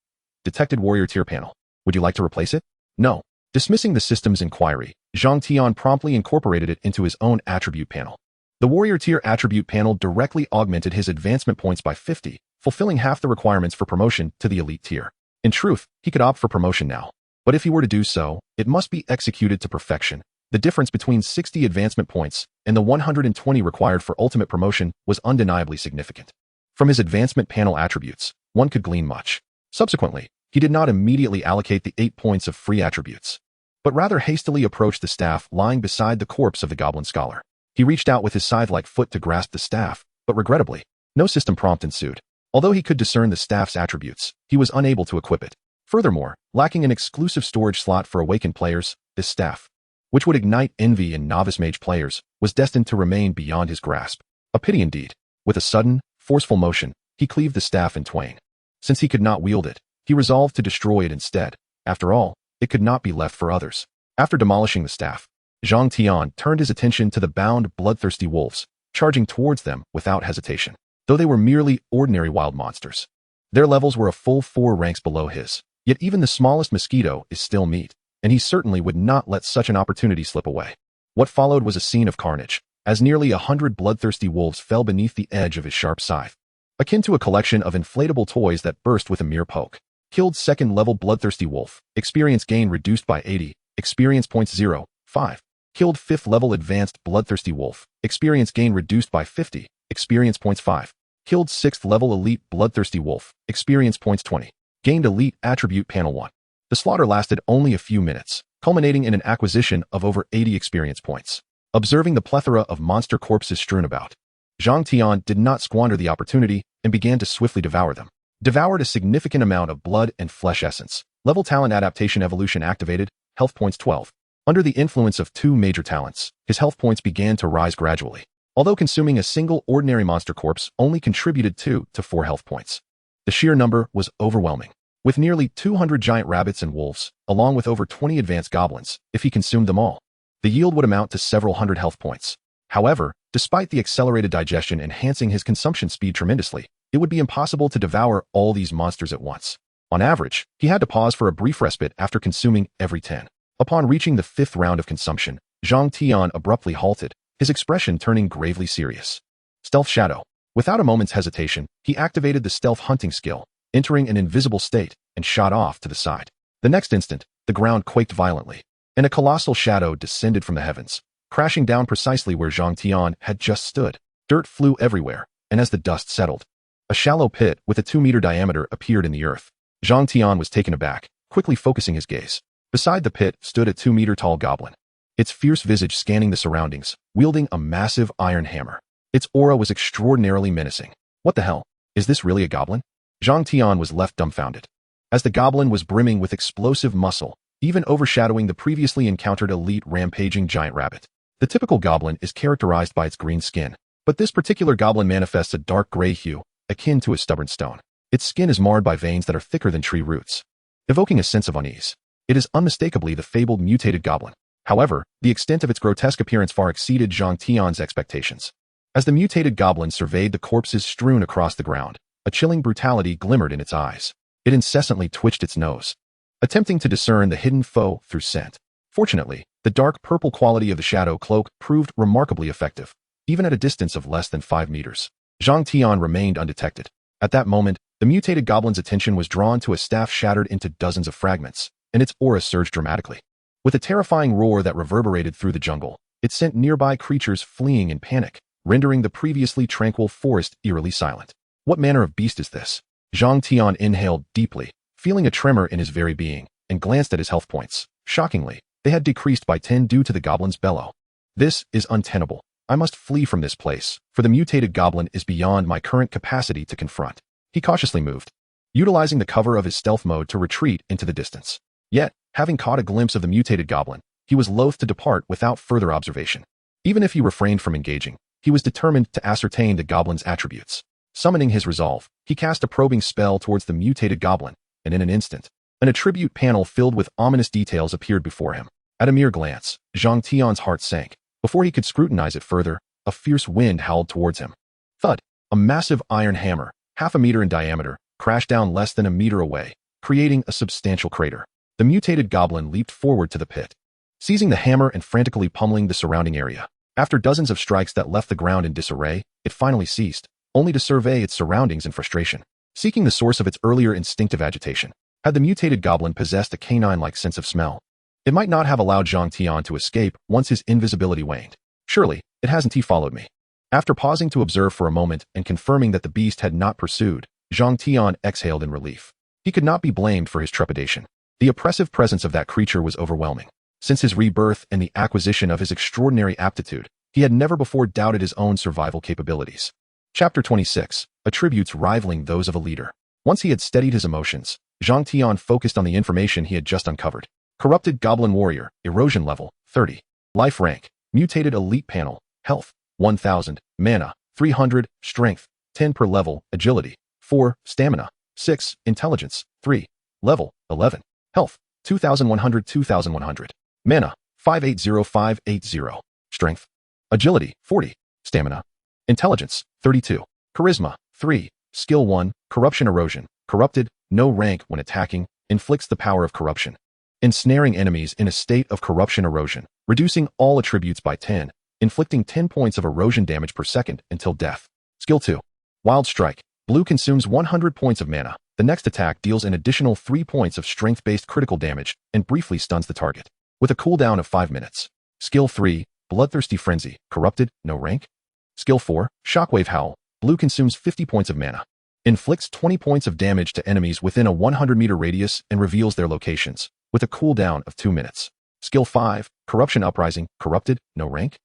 Detected warrior tier panel. Would you like to replace it? No. Dismissing the system's inquiry, Zhang Tian promptly incorporated it into his own attribute panel. The warrior tier attribute panel directly augmented his advancement points by 50, fulfilling half the requirements for promotion to the elite tier. In truth, he could opt for promotion now, but if he were to do so, it must be executed to perfection. The difference between 60 advancement points and the 120 required for ultimate promotion was undeniably significant. From his advancement panel attributes, one could glean much. Subsequently, he did not immediately allocate the 8 points of free attributes, but rather hastily approached the staff lying beside the corpse of the goblin scholar. He reached out with his scythe-like foot to grasp the staff, but regrettably, no system prompt ensued. Although he could discern the staff's attributes, he was unable to equip it. Furthermore, lacking an exclusive storage slot for awakened players, this staff, which would ignite envy in novice mage players, was destined to remain beyond his grasp. A pity indeed. With a sudden, forceful motion, he cleaved the staff in twain. Since he could not wield it, he resolved to destroy it instead. After all, it could not be left for others. After demolishing the staff, Zhang Tian turned his attention to the bound, bloodthirsty wolves, charging towards them without hesitation. Though they were merely ordinary wild monsters, their levels were a full 4 ranks below his. Yet even the smallest mosquito is still meat, and he certainly would not let such an opportunity slip away. What followed was a scene of carnage, as nearly 100 bloodthirsty wolves fell beneath the edge of his sharp scythe, akin to a collection of inflatable toys that burst with a mere poke. Killed 2nd level bloodthirsty wolf, experience gain reduced by 80, experience points 0, 5. Killed 5th level advanced bloodthirsty wolf, experience gain reduced by 50, experience points 5. Killed 6th level elite bloodthirsty wolf, experience points 20. Gained elite attribute panel 1. The slaughter lasted only a few minutes, culminating in an acquisition of over 80 experience points. Observing the plethora of monster corpses strewn about, Zhang Tian did not squander the opportunity and began to swiftly devour them. Devoured a significant amount of blood and flesh essence. Level talent adaptation evolution activated, health points 12. Under the influence of 2 major talents, his health points began to rise gradually. Although consuming a single ordinary monster corpse only contributed 2 to 4 health points, the sheer number was overwhelming. With nearly 200 giant rabbits and wolves, along with over 20 advanced goblins, if he consumed them all, the yield would amount to several hundred health points. However, despite the accelerated digestion enhancing his consumption speed tremendously, it would be impossible to devour all these monsters at once. On average, he had to pause for a brief respite after consuming every 10. Upon reaching the 5th round of consumption, Zhang Tian abruptly halted, his expression turning gravely serious. Stealth Shadow. Without a moment's hesitation, he activated the stealth hunting skill, entering an invisible state, and shot off to the side. The next instant, the ground quaked violently, and a colossal shadow descended from the heavens, crashing down precisely where Zhang Tian had just stood. Dirt flew everywhere, and as the dust settled, a shallow pit with a 2-meter diameter appeared in the earth. Zhang Tian was taken aback, quickly focusing his gaze. Beside the pit stood a 2-meter-tall goblin, its fierce visage scanning the surroundings, wielding a massive iron hammer. Its aura was extraordinarily menacing. What the hell? Is this really a goblin? Zhang Tian was left dumbfounded, as the goblin was brimming with explosive muscle, even overshadowing the previously encountered elite rampaging giant rabbit. The typical goblin is characterized by its green skin, but this particular goblin manifests a dark gray hue, akin to a stubborn stone. Its skin is marred by veins that are thicker than tree roots, evoking a sense of unease. It is unmistakably the fabled mutated goblin. However, the extent of its grotesque appearance far exceeded Zhang Tian's expectations. As the mutated goblin surveyed the corpses strewn across the ground, A chilling brutality glimmered in its eyes. It incessantly twitched its nose, attempting to discern the hidden foe through scent. Fortunately, the dark purple quality of the shadow cloak proved remarkably effective, even at a distance of less than 5 meters. Zhang Tian remained undetected. At that moment, the mutated goblin's attention was drawn to a staff shattered into dozens of fragments, and its aura surged dramatically. With a terrifying roar that reverberated through the jungle, it sent nearby creatures fleeing in panic, rendering the previously tranquil forest eerily silent. What manner of beast is this? Zhang Tian inhaled deeply, feeling a tremor in his very being, and glanced at his health points. Shockingly, they had decreased by 10 due to the goblin's bellow. This is untenable. I must flee from this place, for the mutated goblin is beyond my current capacity to confront. He cautiously moved, utilizing the cover of his stealth mode to retreat into the distance. Yet, having caught a glimpse of the mutated goblin, he was loath to depart without further observation. Even if he refrained from engaging, he was determined to ascertain the goblin's attributes. Summoning his resolve, he cast a probing spell towards the mutated goblin, and in an instant, an attribute panel filled with ominous details appeared before him. At a mere glance, Zhang Tian's heart sank. Before he could scrutinize it further, a fierce wind howled towards him. Thud! A massive iron hammer, half a meter in diameter, crashed down less than a meter away, creating a substantial crater. The mutated goblin leaped forward to the pit, seizing the hammer and frantically pummeling the surrounding area. After dozens of strikes that left the ground in disarray, it finally ceased, only to survey its surroundings in frustration, seeking the source of its earlier instinctive agitation. Had the mutated goblin possessed a canine-like sense of smell, it might not have allowed Zhang Tian to escape once his invisibility waned. Surely, it hasn't he followed me. After pausing to observe for a moment and confirming that the beast had not pursued, Zhang Tian exhaled in relief. He could not be blamed for his trepidation. The oppressive presence of that creature was overwhelming. Since his rebirth and the acquisition of his extraordinary aptitude, he had never before doubted his own survival capabilities. Chapter 26. Attributes rivaling those of a leader. Once he had steadied his emotions, Zhang Tian focused on the information he had just uncovered. Corrupted Goblin Warrior, Erosion Level, 30. Life Rank, Mutated Elite Panel, Health, 1000, Mana, 300, Strength, 10 per level, Agility, 4, Stamina, 6, Intelligence, 3, Level, 11, Health, 2100, Mana, 580580, Strength, Agility, 40, Stamina, Intelligence, 32, Charisma, 3, Skill 1, Corruption Erosion, Corrupted, no rank when attacking, inflicts the power of corruption, ensnaring enemies in a state of corruption erosion, reducing all attributes by 10, inflicting 10 points of erosion damage per second until death. Skill 2. Wild Strike. Blue consumes 100 points of mana. The next attack deals an additional 3 points of strength-based critical damage and briefly stuns the target, with a cooldown of 5 minutes. Skill 3. Bloodthirsty Frenzy. Corrupted, no rank. Skill 4. Shockwave Howl. Blue consumes 50 points of mana. Inflicts 20 points of damage to enemies within a 100-meter radius and reveals their locations, with a cooldown of 2 minutes. Skill 5. Corruption Uprising. Corrupted, no rank.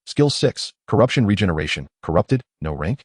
Skill 6. Corruption Regeneration. Corrupted, no rank.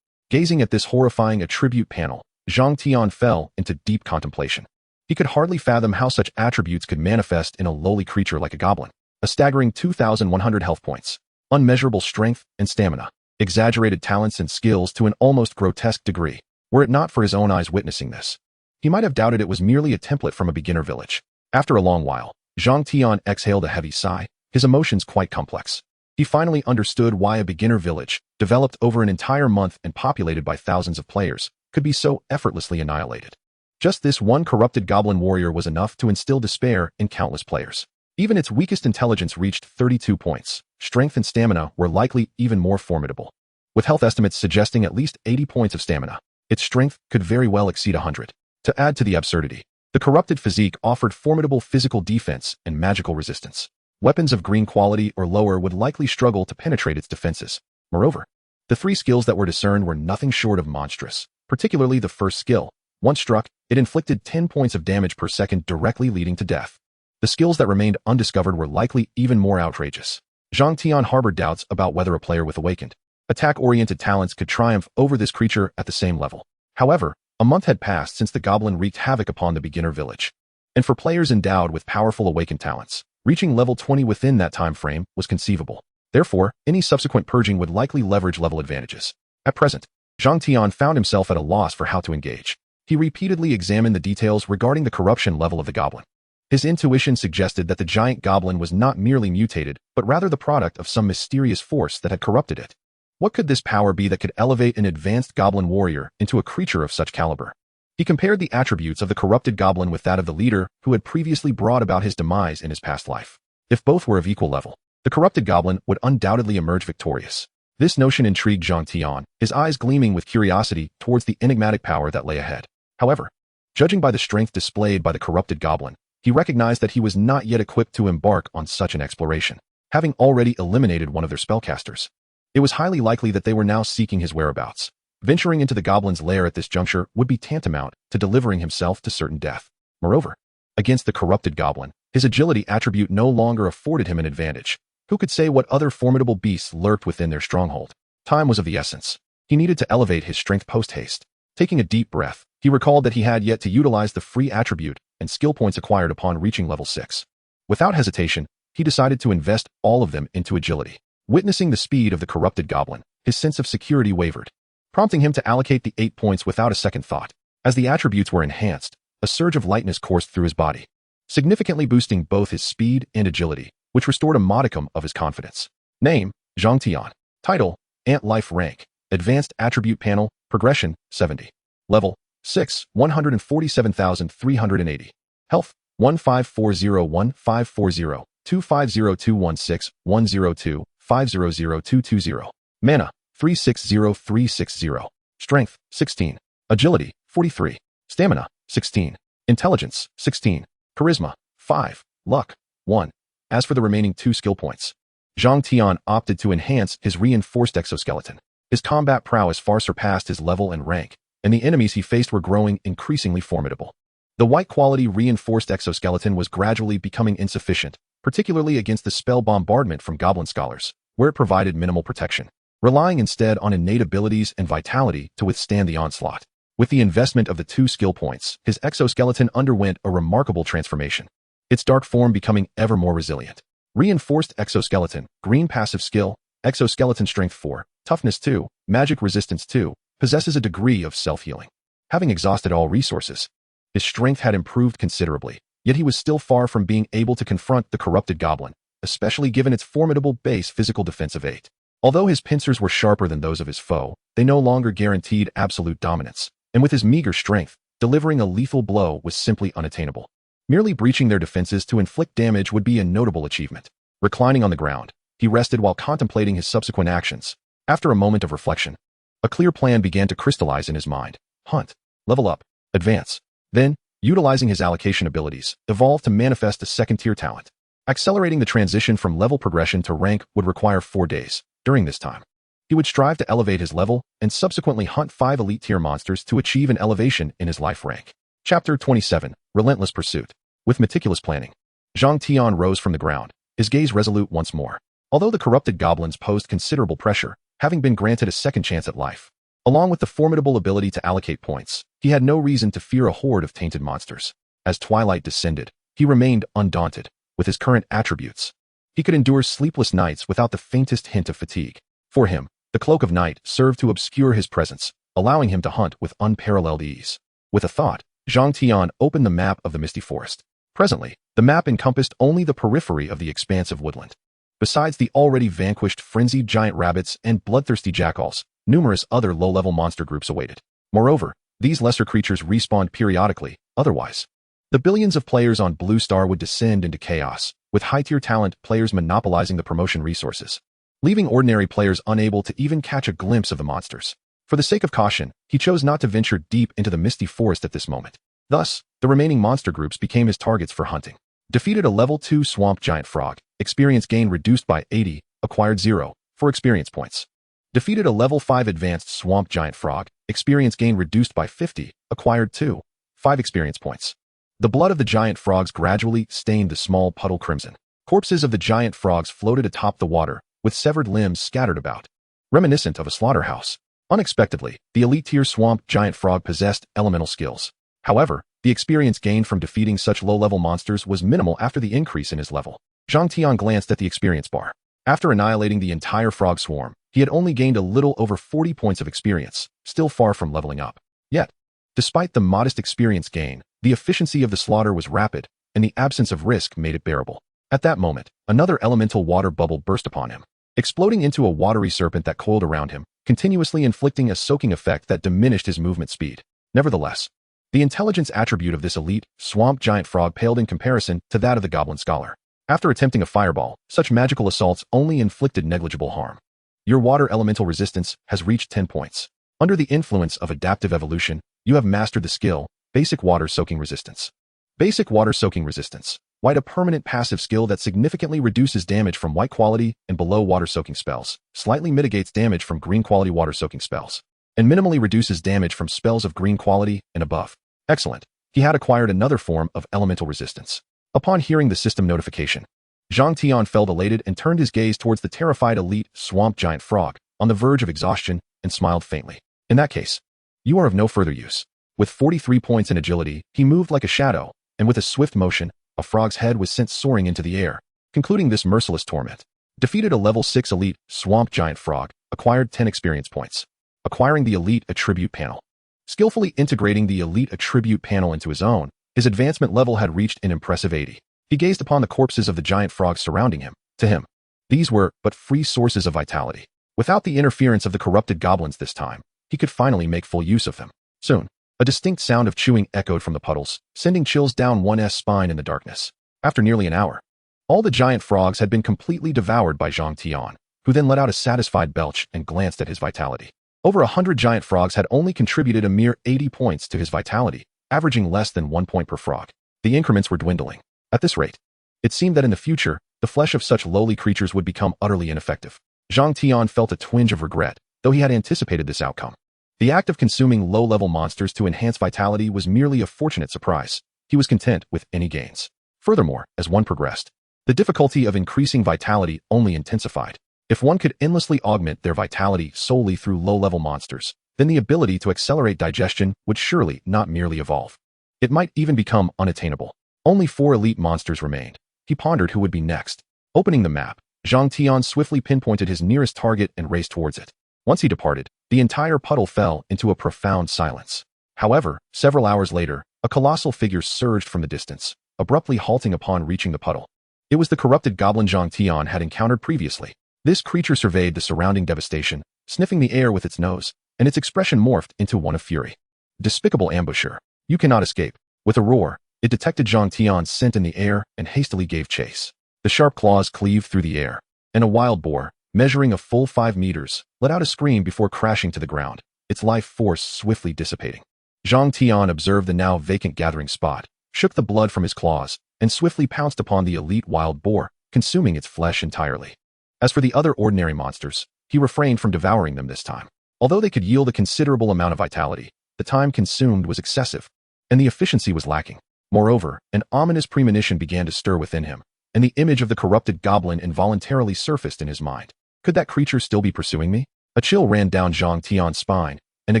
Gazing at this horrifying attribute panel, Zhang Tian fell into deep contemplation. He could hardly fathom how such attributes could manifest in a lowly creature like a goblin. A staggering 2,100 health points, unmeasurable strength and stamina, exaggerated talents and skills to an almost grotesque degree. Were it not for his own eyes witnessing this, he might have doubted it was merely a template from a beginner village. After a long while, Zhang Tian exhaled a heavy sigh, his emotions quite complex. He finally understood why a beginner village, developed over an entire month and populated by thousands of players, could be so effortlessly annihilated. Just this one corrupted goblin warrior was enough to instill despair in countless players. Even its weakest intelligence reached 32 points. Strength and stamina were likely even more formidable, with health estimates suggesting at least 80 points of stamina. Its strength could very well exceed 100. To add to the absurdity, the corrupted physique offered formidable physical defense and magical resistance. Weapons of green quality or lower would likely struggle to penetrate its defenses. Moreover, the 3 skills that were discerned were nothing short of monstrous, particularly the first skill. Once struck, it inflicted 10 points of damage per second, directly leading to death. The skills that remained undiscovered were likely even more outrageous. Zhang Tian harbored doubts about whether a player with awakened, attack-oriented talents could triumph over this creature at the same level. However, a month had passed since the goblin wreaked havoc upon the beginner village, and for players endowed with powerful awakened talents, reaching level 20 within that time frame was conceivable. Therefore, any subsequent purging would likely leverage level advantages. At present, Zhang Tian found himself at a loss for how to engage. He repeatedly examined the details regarding the corruption level of the goblin. His intuition suggested that the giant goblin was not merely mutated, but rather the product of some mysterious force that had corrupted it. What could this power be that could elevate an advanced goblin warrior into a creature of such caliber? He compared the attributes of the corrupted goblin with that of the leader who had previously brought about his demise in his past life. If both were of equal level, the corrupted goblin would undoubtedly emerge victorious. This notion intrigued Zhang Tian, his eyes gleaming with curiosity towards the enigmatic power that lay ahead. However, judging by the strength displayed by the corrupted goblin, he recognized that he was not yet equipped to embark on such an exploration, having already eliminated one of their spellcasters. It was highly likely that they were now seeking his whereabouts. Venturing into the goblin's lair at this juncture would be tantamount to delivering himself to certain death. Moreover, against the corrupted goblin, his agility attribute no longer afforded him an advantage. Who could say what other formidable beasts lurked within their stronghold? Time was of the essence. He needed to elevate his strength post-haste. Taking a deep breath, he recalled that he had yet to utilize the free attribute and skill points acquired upon reaching level 6. Without hesitation, he decided to invest all of them into agility. Witnessing the speed of the corrupted goblin, his sense of security wavered, prompting him to allocate the 8 points without a second thought. As the attributes were enhanced, a surge of lightness coursed through his body, significantly boosting both his speed and agility, which restored a modicum of his confidence. Name, Zhang Tian. Title, Ant Life Rank. Advanced Attribute Panel, Progression, 70. Level, 6, 147,380. Health, 15401-540, 250-216, 102-500220. Mana, 360360. Strength, 16. Agility, 43. Stamina, 16. Intelligence, 16. Charisma, 5. Luck, 1. As for the remaining 2 skill points, Zhang Tian opted to enhance his reinforced exoskeleton. His combat prowess far surpassed his level and rank, and the enemies he faced were growing increasingly formidable. The white-quality reinforced exoskeleton was gradually becoming insufficient, particularly against the spell bombardment from goblin scholars, where it provided minimal protection, relying instead on innate abilities and vitality to withstand the onslaught. With the investment of the 2 skill points, his exoskeleton underwent a remarkable transformation, its dark form becoming ever more resilient. Reinforced exoskeleton, green passive skill, exoskeleton strength 4, toughness 2, magic resistance 2, possesses a degree of self-healing. Having exhausted all resources, his strength had improved considerably, yet he was still far from being able to confront the corrupted goblin, especially given its formidable base physical defense of 8. Although his pincers were sharper than those of his foe, they no longer guaranteed absolute dominance, and with his meager strength, delivering a lethal blow was simply unattainable. Merely breaching their defenses to inflict damage would be a notable achievement. Reclining on the ground, he rested while contemplating his subsequent actions. After a moment of reflection, a clear plan began to crystallize in his mind. Hunt, level up, advance. Then, utilizing his allocation abilities, evolve to manifest a second-tier talent. Accelerating the transition from level progression to rank would require 4 days. During this time, he would strive to elevate his level and subsequently hunt 5 elite-tier monsters to achieve an elevation in his life rank. Chapter 27, Relentless Pursuit. With meticulous planning, Zhang Tian rose from the ground, his gaze resolute once more. Although the corrupted goblins posed considerable pressure, having been granted a second chance at life, along with the formidable ability to allocate points, he had no reason to fear a horde of tainted monsters. As twilight descended, he remained undaunted. With his current attributes, he could endure sleepless nights without the faintest hint of fatigue. For him, the cloak of night served to obscure his presence, allowing him to hunt with unparalleled ease. With a thought, Zhang Tian opened the map of the misty forest. Presently, the map encompassed only the periphery of the expanse of woodland. Besides the already vanquished frenzied giant rabbits and bloodthirsty jackals, numerous other low-level monster groups awaited. Moreover, these lesser creatures respawned periodically. Otherwise, the billions of players on Blue Star would descend into chaos, with high-tier talent players monopolizing the promotion resources, leaving ordinary players unable to even catch a glimpse of the monsters. For the sake of caution, he chose not to venture deep into the misty forest at this moment. Thus, the remaining monster groups became his targets for hunting. Defeated a level 2 swamp giant frog, experience gain reduced by 80, acquired 0, for experience points. Defeated a level 5 advanced swamp giant frog, experience gain reduced by 50, acquired 2, 5 experience points. The blood of the giant frogs gradually stained the small puddle crimson. Corpses of the giant frogs floated atop the water, with severed limbs scattered about, reminiscent of a slaughterhouse. Unexpectedly, the elite-tier swamp giant frog possessed elemental skills. However, the experience gained from defeating such low-level monsters was minimal after the increase in his level. Zhang Tian glanced at the experience bar. After annihilating the entire frog swarm, he had only gained a little over 40 points of experience, still far from leveling up. Yet, despite the modest experience gain, the efficiency of the slaughter was rapid, and the absence of risk made it bearable. At that moment, another elemental water bubble burst upon him. exploding into a watery serpent that coiled around him, continuously inflicting a soaking effect that diminished his movement speed. Nevertheless, the intelligence attribute of this elite, swamp giant frog paled in comparison to that of the goblin scholar. After attempting a fireball, such magical assaults only inflicted negligible harm. Your water elemental resistance has reached 10 points. Under the influence of adaptive evolution, you have mastered the skill, Basic Water Soaking Resistance. Basic Water Soaking Resistance. White, a permanent passive skill that significantly reduces damage from white quality and below water soaking spells, slightly mitigates damage from green quality water soaking spells, and minimally reduces damage from spells of green quality and above. Excellent. He had acquired another form of elemental resistance. Upon hearing the system notification, Zhang Tian felt elated and turned his gaze towards the terrified elite swamp giant frog, on the verge of exhaustion, and smiled faintly. In that case, you are of no further use. With 43 points in agility, he moved like a shadow, and with a swift motion, a frog's head was sent soaring into the air, concluding this merciless torment. Defeated a level 6 elite swamp giant frog, acquired 10 experience points. Acquiring the elite attribute panel. Skillfully integrating the elite attribute panel into his own, his advancement level had reached an impressive 80. He gazed upon the corpses of the giant frogs surrounding him. To him, these were but free sources of vitality. Without the interference of the corrupted goblins this time, he could finally make full use of them. Soon, a distinct sound of chewing echoed from the puddles, sending chills down one's spine in the darkness. After nearly an hour, all the giant frogs had been completely devoured by Zhang Tian, who then let out a satisfied belch and glanced at his vitality. Over 100 giant frogs had only contributed a mere 80 points to his vitality, averaging less than 1 point per frog. The increments were dwindling. At this rate, it seemed that in the future, the flesh of such lowly creatures would become utterly ineffective. Zhang Tian felt a twinge of regret, though he had anticipated this outcome. The act of consuming low-level monsters to enhance vitality was merely a fortunate surprise. He was content with any gains. Furthermore, as one progressed, the difficulty of increasing vitality only intensified. If one could endlessly augment their vitality solely through low-level monsters, then the ability to accelerate digestion would surely not merely evolve. It might even become unattainable. Only 4 elite monsters remained. He pondered who would be next. Opening the map, Zhang Tian swiftly pinpointed his nearest target and raced towards it. Once he departed, the entire puddle fell into a profound silence. However, several hours later, a colossal figure surged from the distance, abruptly halting upon reaching the puddle. It was the corrupted goblin Zhang Tian had encountered previously. This creature surveyed the surrounding devastation, sniffing the air with its nose, and its expression morphed into one of fury. Despicable ambusher, you cannot escape. With a roar, it detected Zhang Tian's scent in the air and hastily gave chase. The sharp claws cleaved through the air, and a wild boar, measuring a full 5 meters, let out a scream before crashing to the ground, its life force swiftly dissipating. Zhang Tian observed the now vacant gathering spot, shook the blood from his claws, and swiftly pounced upon the elite wild boar, consuming its flesh entirely. As for the other ordinary monsters, he refrained from devouring them this time. Although they could yield a considerable amount of vitality, the time consumed was excessive, and the efficiency was lacking. Moreover, an ominous premonition began to stir within him, and the image of the corrupted goblin involuntarily surfaced in his mind. Could that creature still be pursuing me? A chill ran down Zhang Tian's spine, and a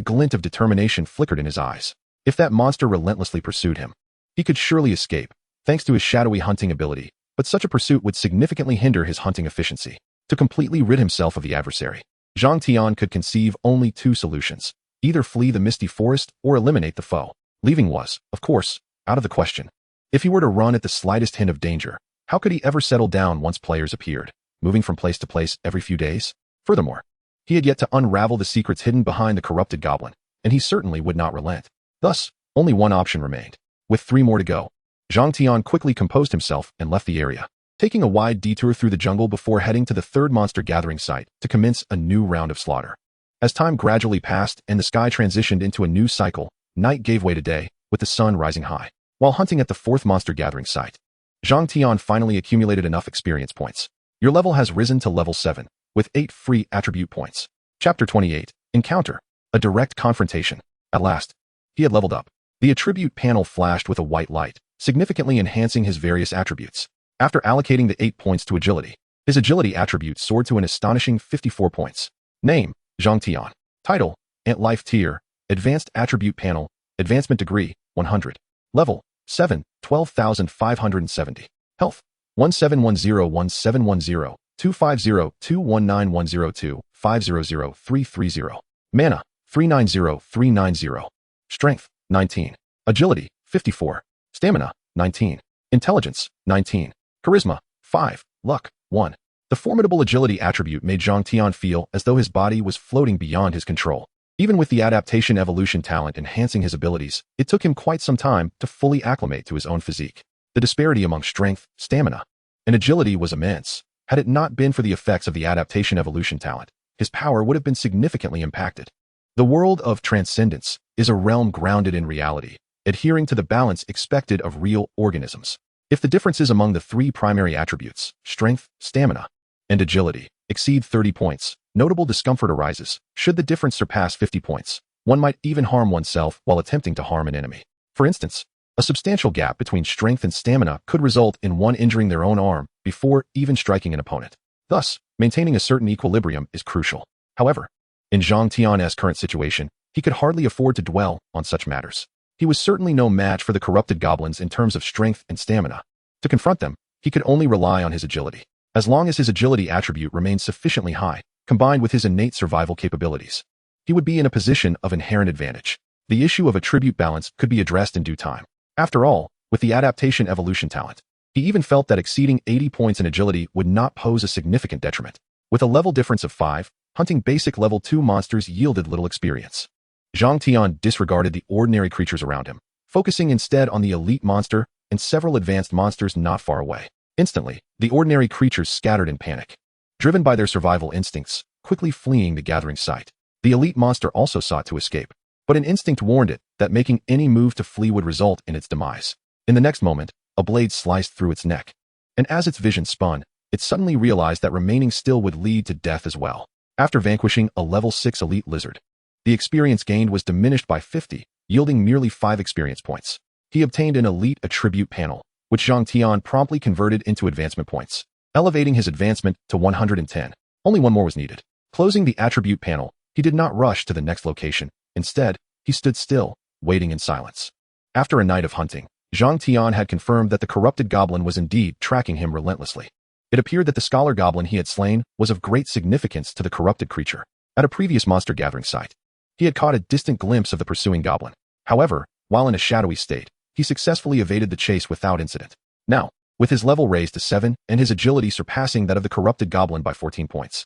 glint of determination flickered in his eyes. If that monster relentlessly pursued him, he could surely escape, thanks to his shadowy hunting ability, but such a pursuit would significantly hinder his hunting efficiency. To completely rid himself of the adversary, Zhang Tian could conceive only 2 solutions: either flee the misty forest or eliminate the foe. Leaving was, of course, out of the question. If he were to run at the slightest hint of danger, how could he ever settle down once players appeared, moving from place to place every few days? Furthermore, he had yet to unravel the secrets hidden behind the corrupted goblin, and he certainly would not relent. Thus, only one option remained. With 3 more to go, Zhang Tian quickly composed himself and left the area, taking a wide detour through the jungle before heading to the 3rd monster gathering site to commence a new round of slaughter. As time gradually passed and the sky transitioned into a new cycle, night gave way to day, with the sun rising high. While hunting at the 4th monster gathering site, Zhang Tian finally accumulated enough experience points. Your level has risen to level 7, with 8 free attribute points. Chapter 28, Encounter, a direct confrontation. At last, he had leveled up. The attribute panel flashed with a white light, significantly enhancing his various attributes. After allocating the 8 points to agility, his agility attribute soared to an astonishing 54 points. Name, Zhang Tian. Title, Ant Life Tier, Advanced Attribute Panel, Advancement Degree, 100. Level, 7, 12,570. Health, 17101710, 250219102, 500330. Mana, 390390. Strength, 19. Agility, 54. Stamina, 19. Intelligence, 19. Charisma, 5. Luck, 1. The formidable agility attribute made Zhang Tian feel as though his body was floating beyond his control. Even with the adaptation evolution talent enhancing his abilities, it took him quite some time to fully acclimate to his own physique. The disparity among strength, stamina, and agility was immense. Had it not been for the effects of the adaptation evolution talent, his power would have been significantly impacted. The world of Transcendence is a realm grounded in reality, adhering to the balance expected of real organisms. If the differences among the three primary attributes, strength, stamina, and agility, exceed 30 points, notable discomfort arises. Should the difference surpass 50 points, one might even harm oneself while attempting to harm an enemy. For instance, a substantial gap between strength and stamina could result in one injuring their own arm before even striking an opponent. Thus, maintaining a certain equilibrium is crucial. However, in Zhang Tian's current situation, he could hardly afford to dwell on such matters. He was certainly no match for the corrupted goblins in terms of strength and stamina. To confront them, he could only rely on his agility. As long as his agility attribute remained sufficiently high, combined with his innate survival capabilities, he would be in a position of inherent advantage. The issue of attribute balance could be addressed in due time. After all, with the adaptation evolution talent, he even felt that exceeding 80 points in agility would not pose a significant detriment. With a level difference of 5, hunting basic level 2 monsters yielded little experience. Zhang Tian disregarded the ordinary creatures around him, focusing instead on the elite monster and several advanced monsters not far away. Instantly, the ordinary creatures scattered in panic, driven by their survival instincts, quickly fleeing the gathering site. The elite monster also sought to escape, but an instinct warned it that making any move to flee would result in its demise. In the next moment, a blade sliced through its neck, and as its vision spun, it suddenly realized that remaining still would lead to death as well. After vanquishing a level 6 elite lizard, the experience gained was diminished by 50, yielding merely 5 experience points. He obtained an elite attribute panel, which Zhang Tian promptly converted into advancement points, elevating his advancement to 110. Only one more was needed. Closing the attribute panel, he did not rush to the next location. Instead, he stood still, waiting in silence. After a night of hunting, Zhang Tian had confirmed that the corrupted goblin was indeed tracking him relentlessly. It appeared that the scholar goblin he had slain was of great significance to the corrupted creature. At a previous monster gathering site, he had caught a distant glimpse of the pursuing goblin. However, while in a shadowy state, he successfully evaded the chase without incident. Now, with his level raised to 7 and his agility surpassing that of the corrupted goblin by 14 points,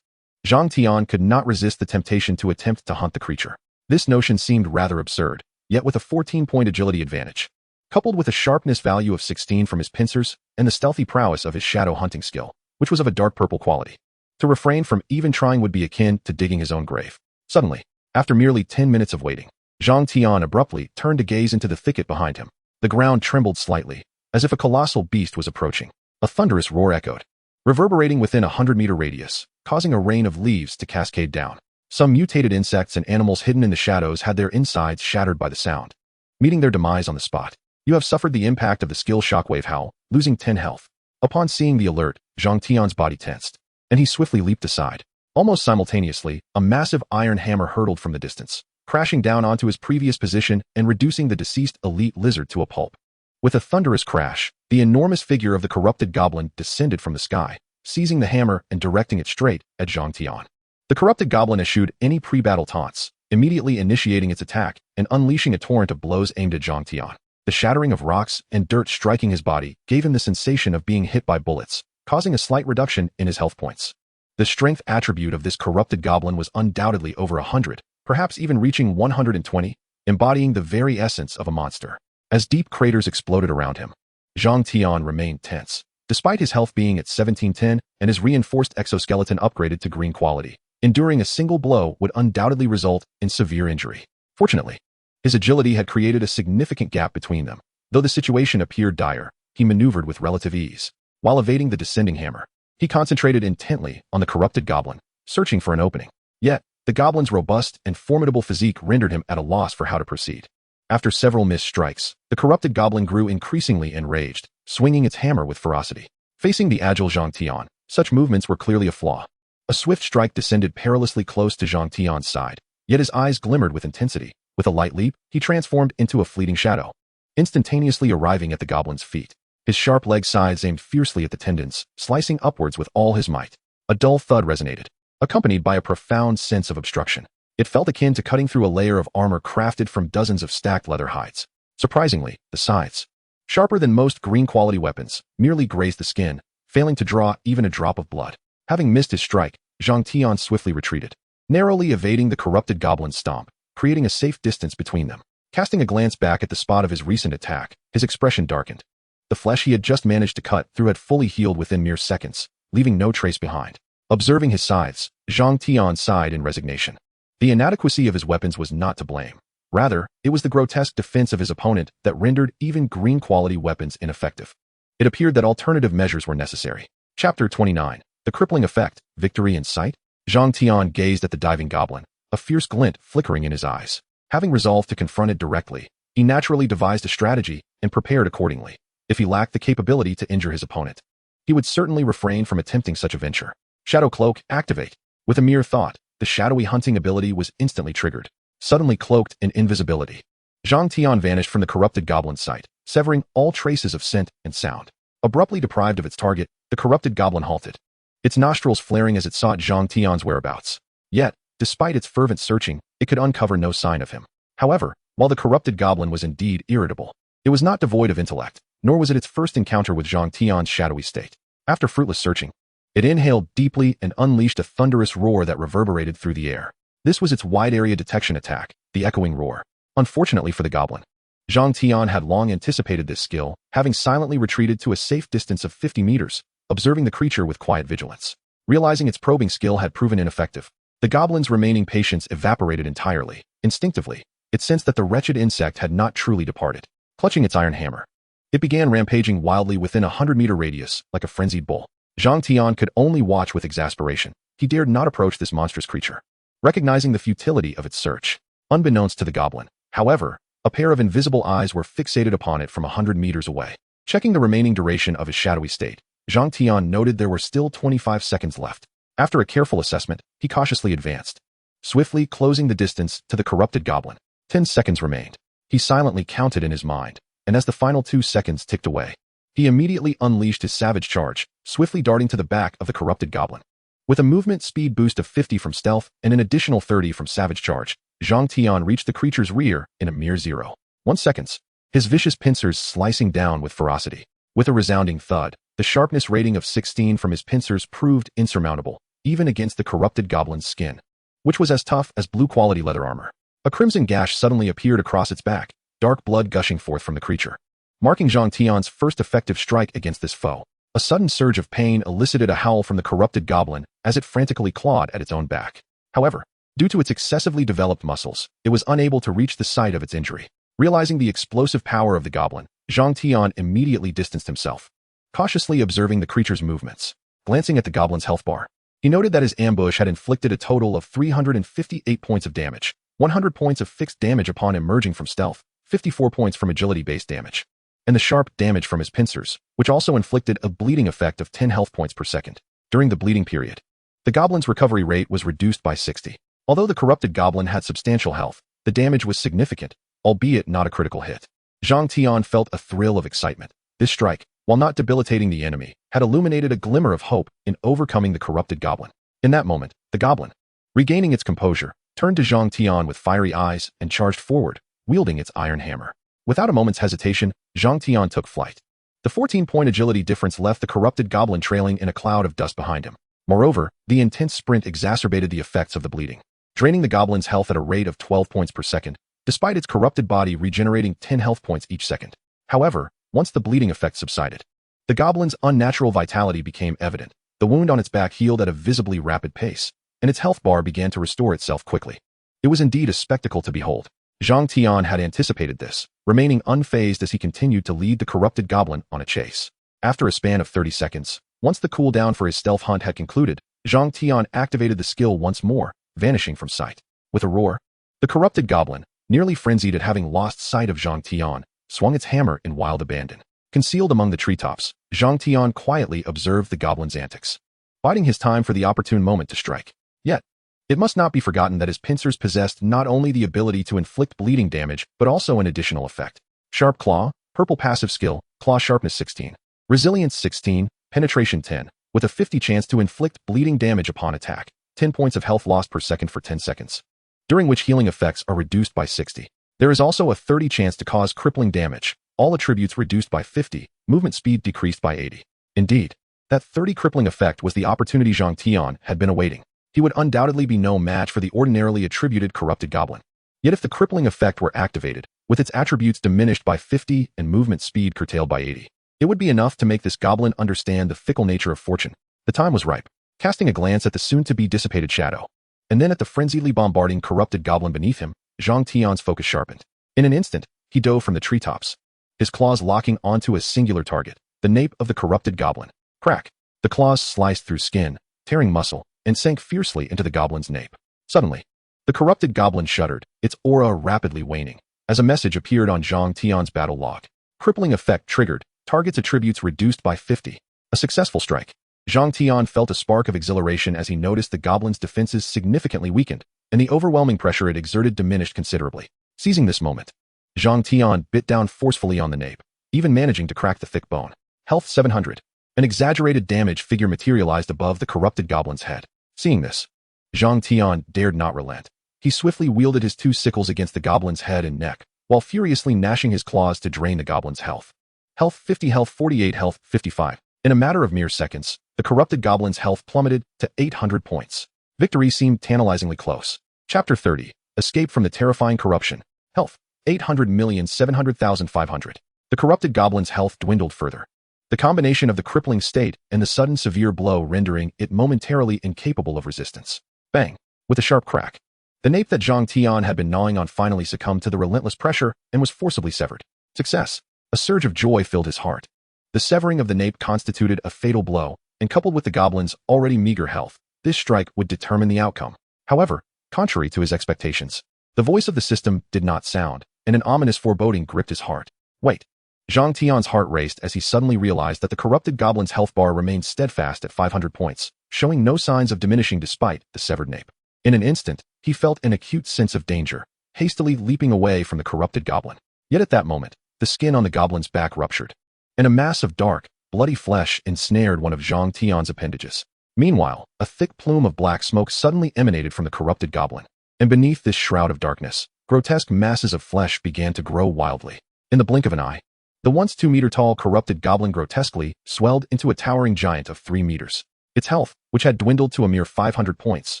Zhang Tian could not resist the temptation to attempt to hunt the creature. This notion seemed rather absurd, yet with a 14-point agility advantage, coupled with a sharpness value of 16 from his pincers and the stealthy prowess of his shadow hunting skill, which was of a dark purple quality, to refrain from even trying would be akin to digging his own grave. Suddenly, after merely 10 minutes of waiting, Zhang Tian abruptly turned to gaze into the thicket behind him. The ground trembled slightly, as if a colossal beast was approaching. A thunderous roar echoed, reverberating within a 100-meter radius, causing a rain of leaves to cascade down. Some mutated insects and animals hidden in the shadows had their insides shattered by the sound, meeting their demise on the spot. You have suffered the impact of the skill shockwave howl, losing 10 health. Upon seeing the alert, Zhang Tian's body tensed, and he swiftly leaped aside. Almost simultaneously, a massive iron hammer hurtled from the distance, crashing down onto his previous position and reducing the deceased elite lizard to a pulp. With a thunderous crash, the enormous figure of the corrupted goblin descended from the sky, seizing the hammer and directing it straight at Zhang Tian. The corrupted goblin eschewed any pre-battle taunts, immediately initiating its attack and unleashing a torrent of blows aimed at Zhang Tian. The shattering of rocks and dirt striking his body gave him the sensation of being hit by bullets, causing a slight reduction in his health points. The strength attribute of this corrupted goblin was undoubtedly over 100, perhaps even reaching 120, embodying the very essence of a monster. As deep craters exploded around him, Zhang Tian remained tense. Despite his health being at 1710 and his reinforced exoskeleton upgraded to green quality, enduring a single blow would undoubtedly result in severe injury. Fortunately, his agility had created a significant gap between them. Though the situation appeared dire, he maneuvered with relative ease. While evading the descending hammer, he concentrated intently on the corrupted goblin, searching for an opening. Yet, the goblin's robust and formidable physique rendered him at a loss for how to proceed. After several missed strikes, the corrupted goblin grew increasingly enraged, swinging its hammer with ferocity. Facing the agile Zhang Tian, such movements were clearly a flaw. A swift strike descended perilously close to Zhang Tian's side, yet his eyes glimmered with intensity. With a light leap, he transformed into a fleeting shadow, instantaneously arriving at the goblin's feet. His sharp leg scythes aimed fiercely at the tendons, slicing upwards with all his might. A dull thud resonated, accompanied by a profound sense of obstruction. It felt akin to cutting through a layer of armor crafted from dozens of stacked leather hides. Surprisingly, the scythes, sharper than most green-quality weapons, merely grazed the skin, failing to draw even a drop of blood. Having missed his strike, Zhang Tian swiftly retreated, narrowly evading the corrupted goblin's stomp, creating a safe distance between them. Casting a glance back at the spot of his recent attack, his expression darkened. The flesh he had just managed to cut through had fully healed within mere seconds, leaving no trace behind. Observing his scythes, Zhang Tian sighed in resignation. The inadequacy of his weapons was not to blame. Rather, it was the grotesque defense of his opponent that rendered even green-quality weapons ineffective. It appeared that alternative measures were necessary. Chapter 29. The Crippling Effect, Victory in Sight? Zhang Tian gazed at the diving goblin, a fierce glint flickering in his eyes. Having resolved to confront it directly, he naturally devised a strategy and prepared accordingly. If he lacked the capability to injure his opponent, he would certainly refrain from attempting such a venture. Shadow Cloak, activate. With a mere thought, the shadowy hunting ability was instantly triggered, suddenly cloaked in invisibility. Zhang Tian vanished from the corrupted goblin's sight, severing all traces of scent and sound. Abruptly deprived of its target, the corrupted goblin halted, its nostrils flaring as it sought Zhang Tian's whereabouts. Yet, despite its fervent searching, it could uncover no sign of him. However, while the corrupted goblin was indeed irritable, it was not devoid of intellect, nor was it its first encounter with Zhang Tian's shadowy state. After fruitless searching, it inhaled deeply and unleashed a thunderous roar that reverberated through the air. This was its wide-area detection attack, the echoing roar. Unfortunately for the goblin, Zhang Tian had long anticipated this skill, having silently retreated to a safe distance of 50 meters, observing the creature with quiet vigilance. Realizing its probing skill had proven ineffective, the goblin's remaining patience evaporated entirely. Instinctively, it sensed that the wretched insect had not truly departed. Clutching its iron hammer, it began rampaging wildly within a 100-meter radius, like a frenzied bull. Zhang Tian could only watch with exasperation. He dared not approach this monstrous creature, recognizing the futility of its search. Unbeknownst to the goblin, however, a pair of invisible eyes were fixated upon it from 100 meters away. Checking the remaining duration of his shadowy state, Zhang Tian noted there were still 25 seconds left. After a careful assessment, he cautiously advanced, swiftly closing the distance to the corrupted goblin. 10 seconds remained. He silently counted in his mind, and as the final 2 seconds ticked away, he immediately unleashed his savage charge, swiftly darting to the back of the corrupted goblin. With a movement speed boost of 50 from stealth and an additional 30 from savage charge, Zhang Tian reached the creature's rear in a mere 0.1 seconds, his vicious pincers slicing down with ferocity. With a resounding thud, the sharpness rating of 16 from his pincers proved insurmountable, even against the corrupted goblin's skin, which was as tough as blue-quality leather armor. A crimson gash suddenly appeared across its back, dark blood gushing forth from the creature, marking Zhang Tian's first effective strike against this foe. A sudden surge of pain elicited a howl from the corrupted goblin as it frantically clawed at its own back. However, due to its excessively developed muscles, it was unable to reach the site of its injury. Realizing the explosive power of the goblin, Zhang Tian immediately distanced himself, cautiously observing the creature's movements. Glancing at the goblin's health bar, he noted that his ambush had inflicted a total of 358 points of damage, 100 points of fixed damage upon emerging from stealth, 54 points from agility-based damage, and the sharp damage from his pincers, which also inflicted a bleeding effect of 10 health points per second. During the bleeding period, the goblin's recovery rate was reduced by 60. Although the corrupted goblin had substantial health, the damage was significant, albeit not a critical hit. Zhang Tian felt a thrill of excitement. This strike, while not debilitating the enemy, had illuminated a glimmer of hope in overcoming the corrupted goblin. In that moment, the goblin, regaining its composure, turned to Zhang Tian with fiery eyes and charged forward, wielding its iron hammer. Without a moment's hesitation, Zhang Tian took flight. The 14-point agility difference left the corrupted goblin trailing in a cloud of dust behind him. Moreover, the intense sprint exacerbated the effects of the bleeding, draining the goblin's health at a rate of 12 points per second, despite its corrupted body regenerating 10 health points each second. However, once the bleeding effect subsided, the goblin's unnatural vitality became evident. The wound on its back healed at a visibly rapid pace, and its health bar began to restore itself quickly. It was indeed a spectacle to behold. Zhang Tian had anticipated this, remaining unfazed as he continued to lead the corrupted goblin on a chase. After a span of 30 seconds, once the cooldown for his stealth hunt had concluded, Zhang Tian activated the skill once more, vanishing from sight. With a roar, the corrupted goblin, nearly frenzied at having lost sight of Zhang Tian, swung its hammer in wild abandon. Concealed among the treetops, Zhang Tian quietly observed the goblin's antics, biding his time for the opportune moment to strike. Yet, it must not be forgotten that his pincers possessed not only the ability to inflict bleeding damage, but also an additional effect. Sharp Claw, purple passive skill, Claw Sharpness 16, Resilience 16, Penetration 10, with a 50 chance to inflict bleeding damage upon attack, 10 points of health lost per second for 10 seconds, during which healing effects are reduced by 60. There is also a 30 chance to cause crippling damage, all attributes reduced by 50, movement speed decreased by 80. Indeed, That 30 crippling effect was the opportunity Zhang Tian had been awaiting. He would undoubtedly be no match for the ordinarily attributed corrupted goblin. Yet if the crippling effect were activated, with its attributes diminished by 50 and movement speed curtailed by 80, it would be enough to make this goblin understand the fickle nature of fortune. The time was ripe. Casting a glance at the soon-to-be dissipated shadow, and then at the frenziedly bombarding corrupted goblin beneath him, Zhang Tian's focus sharpened. In an instant, he dove from the treetops, his claws locking onto a singular target, the nape of the corrupted goblin. Crack! The claws sliced through skin, tearing muscle, and sank fiercely into the goblin's nape. Suddenly, the corrupted goblin shuddered, its aura rapidly waning, as a message appeared on Zhang Tian's battle log. Crippling effect triggered, target's attributes reduced by 50. A successful strike. Zhang Tian felt a spark of exhilaration as he noticed the goblin's defenses significantly weakened, and the overwhelming pressure it exerted diminished considerably. Seizing this moment, Zhang Tian bit down forcefully on the nape, even managing to crack the thick bone. Health 700. An exaggerated damage figure materialized above the corrupted goblin's head. Seeing this, Zhang Tian dared not relent. He swiftly wielded his two sickles against the goblin's head and neck, while furiously gnashing his claws to drain the goblin's health. Health 50, health 48, health 55. In a matter of mere seconds, the corrupted goblin's health plummeted to 800 points. Victory seemed tantalizingly close. Chapter 30. Escape from the terrifying corruption. Health 800,700,500. The corrupted goblin's health dwindled further. The combination of the crippling state and the sudden severe blow rendering it momentarily incapable of resistance. Bang! With a sharp crack, the nape that Zhang Tian had been gnawing on finally succumbed to the relentless pressure and was forcibly severed. Success! A surge of joy filled his heart. The severing of the nape constituted a fatal blow, and coupled with the goblin's already meager health, this strike would determine the outcome. However, contrary to his expectations, the voice of the system did not sound, and an ominous foreboding gripped his heart. Wait! Zhang Tian's heart raced as he suddenly realized that the corrupted goblin's health bar remained steadfast at 500 points, showing no signs of diminishing despite the severed nape. In an instant, he felt an acute sense of danger, hastily leaping away from the corrupted goblin. Yet at that moment, the skin on the goblin's back ruptured, and a mass of dark, bloody flesh ensnared one of Zhang Tian's appendages. Meanwhile, a thick plume of black smoke suddenly emanated from the corrupted goblin, and beneath this shroud of darkness, grotesque masses of flesh began to grow wildly. In the blink of an eye, the once 2-meter-tall corrupted goblin grotesquely swelled into a towering giant of 3 meters. Its health, which had dwindled to a mere 500 points,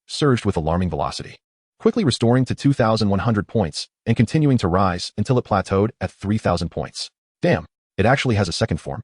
surged with alarming velocity, quickly restoring to 2,100 points and continuing to rise until it plateaued at 3,000 points. Damn, it actually has a second form.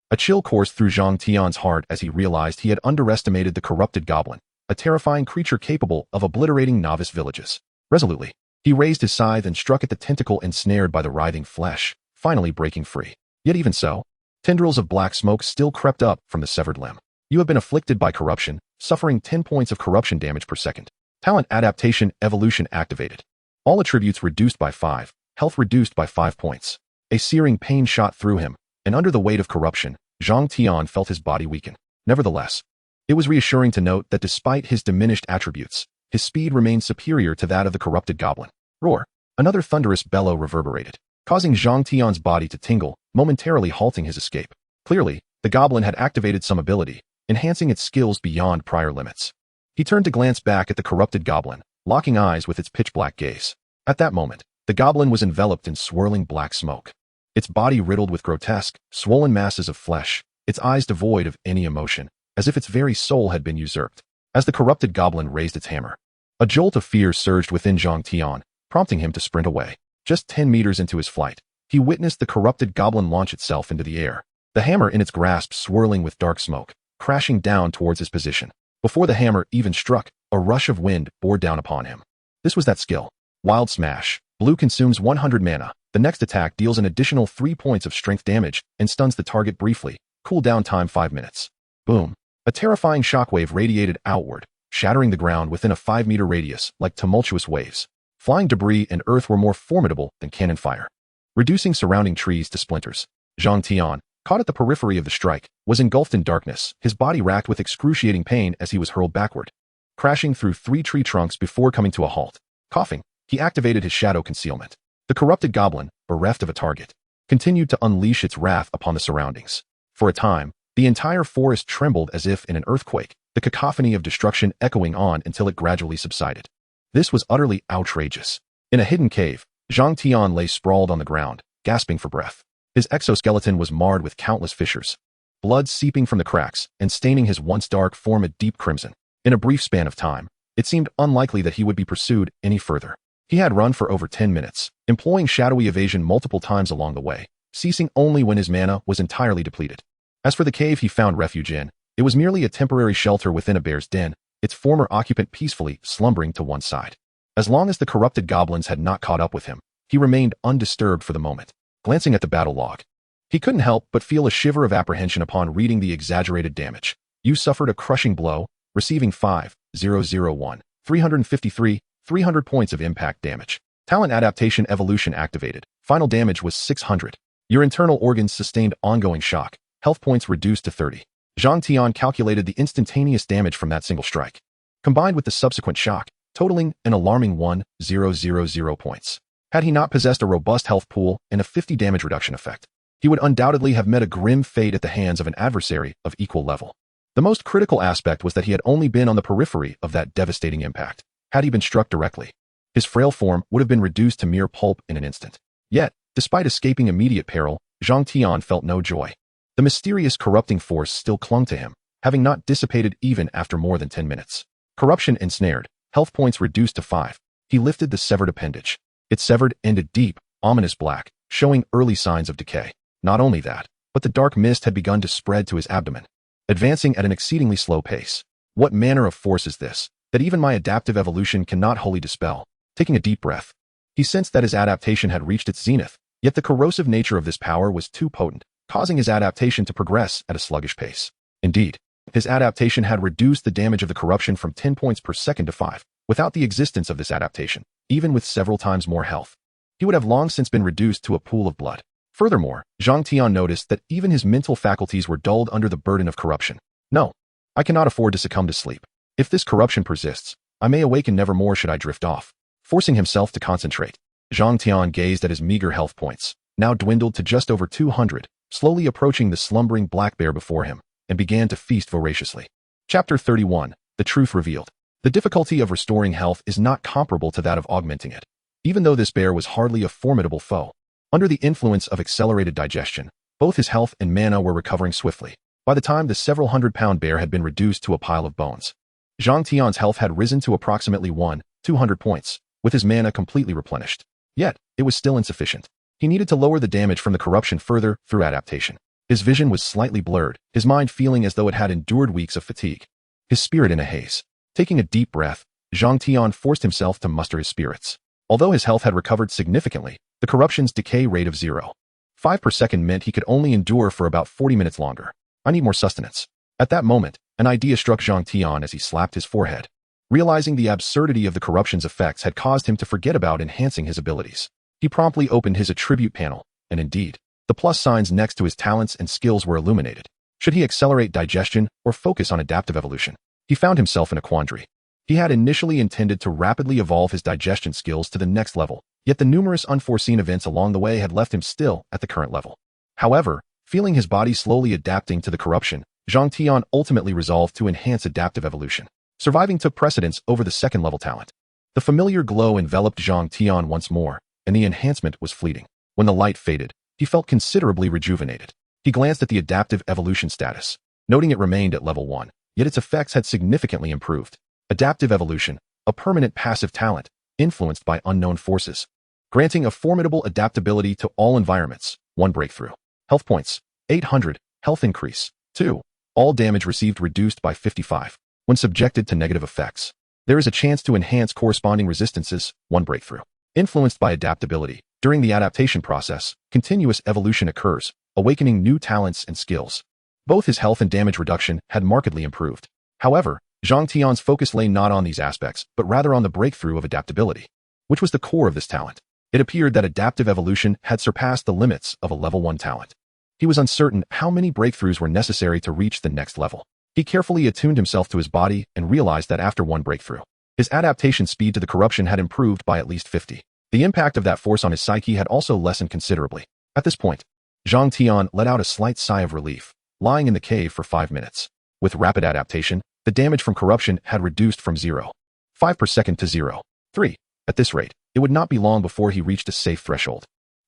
A chill coursed through Zhang Tian's heart as he realized he had underestimated the corrupted goblin, a terrifying creature capable of obliterating novice villages. Resolutely, he raised his scythe and struck at the tentacle ensnared by the writhing flesh, finally breaking free. Yet even so, tendrils of black smoke still crept up from the severed limb. You have been afflicted by corruption, suffering 10 points of corruption damage per second. Talent adaptation evolution activated. All attributes reduced by 5, health reduced by 5 points. A searing pain shot through him, and under the weight of corruption, Zhang Tian felt his body weaken. Nevertheless, it was reassuring to note that despite his diminished attributes, his speed remained superior to that of the corrupted goblin. Roar! Another thunderous bellow reverberated, causing Zhang Tian's body to tingle, momentarily halting his escape. Clearly, the goblin had activated some ability, enhancing its skills beyond prior limits. He turned to glance back at the corrupted goblin, locking eyes with its pitch-black gaze. At that moment, the goblin was enveloped in swirling black smoke, its body riddled with grotesque, swollen masses of flesh, its eyes devoid of any emotion, as if its very soul had been usurped. As the corrupted goblin raised its hammer, a jolt of fear surged within Zhang Tian, prompting him to sprint away. Just 10 meters into his flight, he witnessed the corrupted goblin launch itself into the air, the hammer in its grasp swirling with dark smoke, crashing down towards his position. Before the hammer even struck, a rush of wind bore down upon him. This was that skill. Wild Smash. Blue consumes 100 mana. The next attack deals an additional 3 points of strength damage and stuns the target briefly. Cooldown time 5 minutes. Boom. A terrifying shockwave radiated outward, shattering the ground within a 5-meter radius like tumultuous waves. Flying debris and earth were more formidable than cannon fire, reducing surrounding trees to splinters. Zhang Tian, caught at the periphery of the strike, was engulfed in darkness, his body racked with excruciating pain as he was hurled backward, crashing through 3 tree trunks before coming to a halt. Coughing, he activated his shadow concealment. The corrupted goblin, bereft of a target, continued to unleash its wrath upon the surroundings. For a time, the entire forest trembled as if in an earthquake, the cacophony of destruction echoing on until it gradually subsided. This was utterly outrageous. In a hidden cave, Zhang Tian lay sprawled on the ground, gasping for breath. His exoskeleton was marred with countless fissures, blood seeping from the cracks and staining his once dark form a deep crimson. In a brief span of time, it seemed unlikely that he would be pursued any further. He had run for over 10 minutes, employing shadowy evasion multiple times along the way, ceasing only when his mana was entirely depleted. As for the cave he found refuge in, it was merely a temporary shelter within a bear's den, its former occupant peacefully slumbering to one side. As long as the corrupted goblins had not caught up with him, he remained undisturbed for the moment. Glancing at the battle log, he couldn't help but feel a shiver of apprehension upon reading the exaggerated damage. You suffered a crushing blow, receiving 5,001, 353, 300 points of impact damage. Talent adaptation evolution activated. Final damage was 600. Your internal organs sustained ongoing shock. Health points reduced to 30. Zhang Tian calculated the instantaneous damage from that single strike, combined with the subsequent shock, totaling an alarming 1,000 points. Had he not possessed a robust health pool and a 50 damage reduction effect, he would undoubtedly have met a grim fate at the hands of an adversary of equal level. The most critical aspect was that he had only been on the periphery of that devastating impact. Had he been struck directly, his frail form would have been reduced to mere pulp in an instant. Yet, despite escaping immediate peril, Zhang Tian felt no joy. The mysterious corrupting force still clung to him, having not dissipated even after more than 10 minutes. Corruption ensnared, health points reduced to 5. He lifted the severed appendage. It severed ended deep, ominous black, showing early signs of decay. Not only that, but the dark mist had begun to spread to his abdomen, advancing at an exceedingly slow pace. What manner of force is this, that even my adaptive evolution cannot wholly dispel? Taking a deep breath, he sensed that his adaptation had reached its zenith, yet the corrosive nature of this power was too potent, causing his adaptation to progress at a sluggish pace. Indeed, his adaptation had reduced the damage of the corruption from 10 points per second to 5. Without the existence of this adaptation, even with several times more health, he would have long since been reduced to a pool of blood. Furthermore, Zhang Tian noticed that even his mental faculties were dulled under the burden of corruption. No, I cannot afford to succumb to sleep. If this corruption persists, I may awaken nevermore should I drift off. Forcing himself to concentrate, Zhang Tian gazed at his meager health points, now dwindled to just over 200, slowly approaching the slumbering black bear before him, and began to feast voraciously. Chapter 31, The Truth Revealed. The difficulty of restoring health is not comparable to that of augmenting it. Even though this bear was hardly a formidable foe, under the influence of accelerated digestion, both his health and mana were recovering swiftly. By the time the several hundred-pound bear had been reduced to a pile of bones, Zhang Tian's health had risen to approximately 1,200 points, with his mana completely replenished. Yet, it was still insufficient. He needed to lower the damage from the corruption further through adaptation. His vision was slightly blurred, his mind feeling as though it had endured weeks of fatigue, his spirit in a haze. Taking a deep breath, Zhang Tian forced himself to muster his spirits. Although his health had recovered significantly, the corruption's decay rate of 0.5 per second meant he could only endure for about 40 minutes longer. I need more sustenance. At that moment, an idea struck Zhang Tian as he slapped his forehead. Realizing the absurdity of the corruption's effects had caused him to forget about enhancing his abilities, he promptly opened his attribute panel, and indeed, the plus signs next to his talents and skills were illuminated. Should he accelerate digestion or focus on adaptive evolution? He found himself in a quandary. He had initially intended to rapidly evolve his digestion skills to the next level, yet the numerous unforeseen events along the way had left him still at the current level. However, feeling his body slowly adapting to the corruption, Zhang Tian ultimately resolved to enhance adaptive evolution. Surviving took precedence over the second-level talent. The familiar glow enveloped Zhang Tian once more, and the enhancement was fleeting. When the light faded, he felt considerably rejuvenated. He glanced at the adaptive evolution status, noting it remained at level 1, yet its effects had significantly improved. Adaptive evolution, a permanent passive talent, influenced by unknown forces, granting a formidable adaptability to all environments. 1 breakthrough. Health points, 800, health increase, 2. All damage received reduced by 55. When subjected to negative effects, there is a chance to enhance corresponding resistances. 1 breakthrough. Influenced by adaptability, during the adaptation process, continuous evolution occurs, awakening new talents and skills. Both his health and damage reduction had markedly improved. However, Zhang Tian's focus lay not on these aspects, but rather on the breakthrough of adaptability, which was the core of this talent. It appeared that adaptive evolution had surpassed the limits of a level 1 talent. He was uncertain how many breakthroughs were necessary to reach the next level. He carefully attuned himself to his body and realized that after 1 breakthrough, his adaptation speed to the corruption had improved by at least 50. The impact of that force on his psyche had also lessened considerably. At this point, Zhang Tian let out a slight sigh of relief, lying in the cave for 5 minutes. With rapid adaptation, the damage from corruption had reduced from 0.5 per second to 0.3. At this rate, it would not be long before he reached a safe threshold.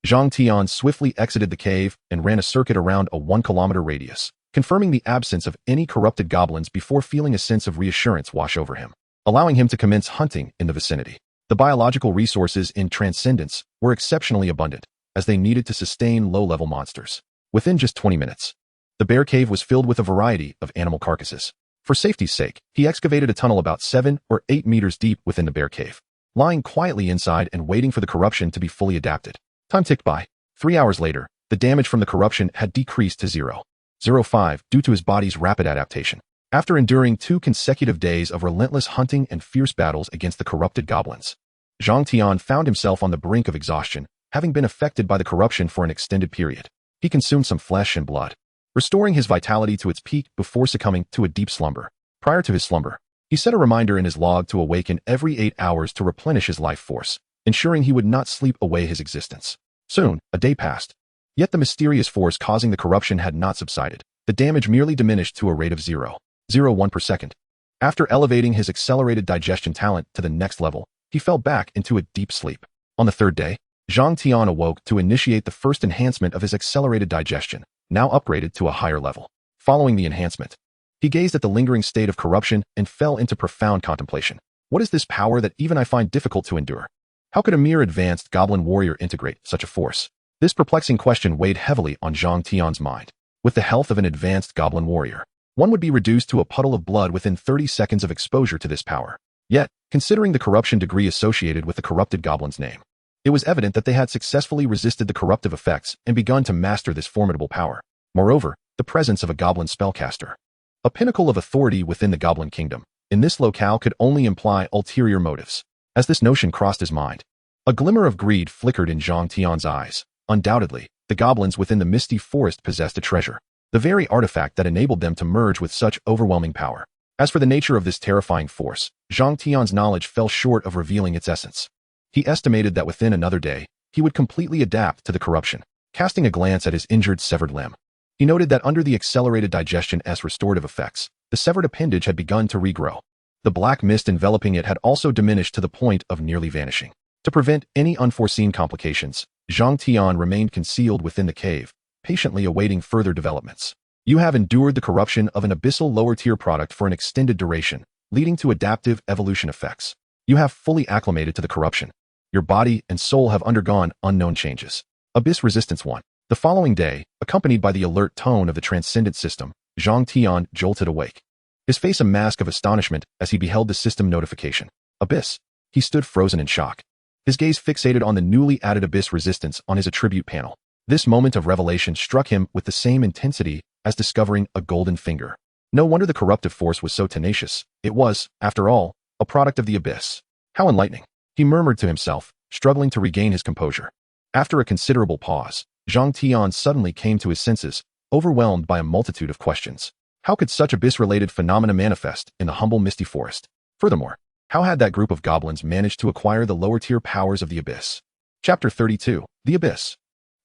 Zhang Tian swiftly exited the cave and ran a circuit around a 1-kilometer radius, confirming the absence of any corrupted goblins before feeling a sense of reassurance wash over him, allowing him to commence hunting in the vicinity. The biological resources in Transcendence were exceptionally abundant, as they needed to sustain low-level monsters. Within just 20 minutes, the bear cave was filled with a variety of animal carcasses. For safety's sake, he excavated a tunnel about 7 or 8 meters deep within the bear cave, lying quietly inside and waiting for the corruption to be fully adapted. Time ticked by. 3 hours later, the damage from the corruption had decreased to 0.05 due to his body's rapid adaptation. After enduring 2 consecutive days of relentless hunting and fierce battles against the corrupted goblins, Zhang Tian found himself on the brink of exhaustion, having been affected by the corruption for an extended period. He consumed some flesh and blood, restoring his vitality to its peak before succumbing to a deep slumber. Prior to his slumber, he set a reminder in his log to awaken every 8 hours to replenish his life force, ensuring he would not sleep away his existence. Soon, a day passed. Yet the mysterious force causing the corruption had not subsided. The damage merely diminished to a rate of 0.01 per second. After elevating his accelerated digestion talent to the next level, he fell back into a deep sleep. On the 3rd day, Zhang Tian awoke to initiate the first enhancement of his accelerated digestion, now upgraded to a higher level. Following the enhancement, he gazed at the lingering state of corruption and fell into profound contemplation. What is this power that even I find difficult to endure? How could a mere advanced goblin warrior integrate such a force? This perplexing question weighed heavily on Zhang Tian's mind. With the health of an advanced goblin warrior, one would be reduced to a puddle of blood within 30 seconds of exposure to this power. Yet, considering the corruption degree associated with the corrupted goblin's name, it was evident that they had successfully resisted the corruptive effects and begun to master this formidable power. Moreover, the presence of a goblin spellcaster, a pinnacle of authority within the goblin kingdom, in this locale could only imply ulterior motives. As this notion crossed his mind, a glimmer of greed flickered in Zhang Tian's eyes. Undoubtedly, the goblins within the misty forest possessed a treasure, the very artifact that enabled them to merge with such overwhelming power. As for the nature of this terrifying force, Zhang Tian's knowledge fell short of revealing its essence. He estimated that within another day, he would completely adapt to the corruption. Casting a glance at his injured severed limb, he noted that under the accelerated digestion's restorative effects, the severed appendage had begun to regrow. The black mist enveloping it had also diminished to the point of nearly vanishing. To prevent any unforeseen complications, Zhang Tian remained concealed within the cave, patiently awaiting further developments. You have endured the corruption of an abyssal lower-tier product for an extended duration, leading to adaptive evolution effects. You have fully acclimated to the corruption. Your body and soul have undergone unknown changes. Abyss Resistance 1. The following day, accompanied by the alert tone of the Transcendence system, Zhang Tian jolted awake, his face a mask of astonishment as he beheld the system notification. Abyss. He stood frozen in shock, his gaze fixated on the newly added Abyss Resistance on his attribute panel. This moment of revelation struck him with the same intensity as discovering a golden finger. No wonder the corruptive force was so tenacious. It was, after all, a product of the Abyss. How enlightening, he murmured to himself, struggling to regain his composure. After a considerable pause, Zhang Tian suddenly came to his senses, overwhelmed by a multitude of questions. How could such Abyss-related phenomena manifest in the humble misty forest? Furthermore, how had that group of goblins managed to acquire the lower-tier powers of the Abyss? Chapter 32. The Abyss.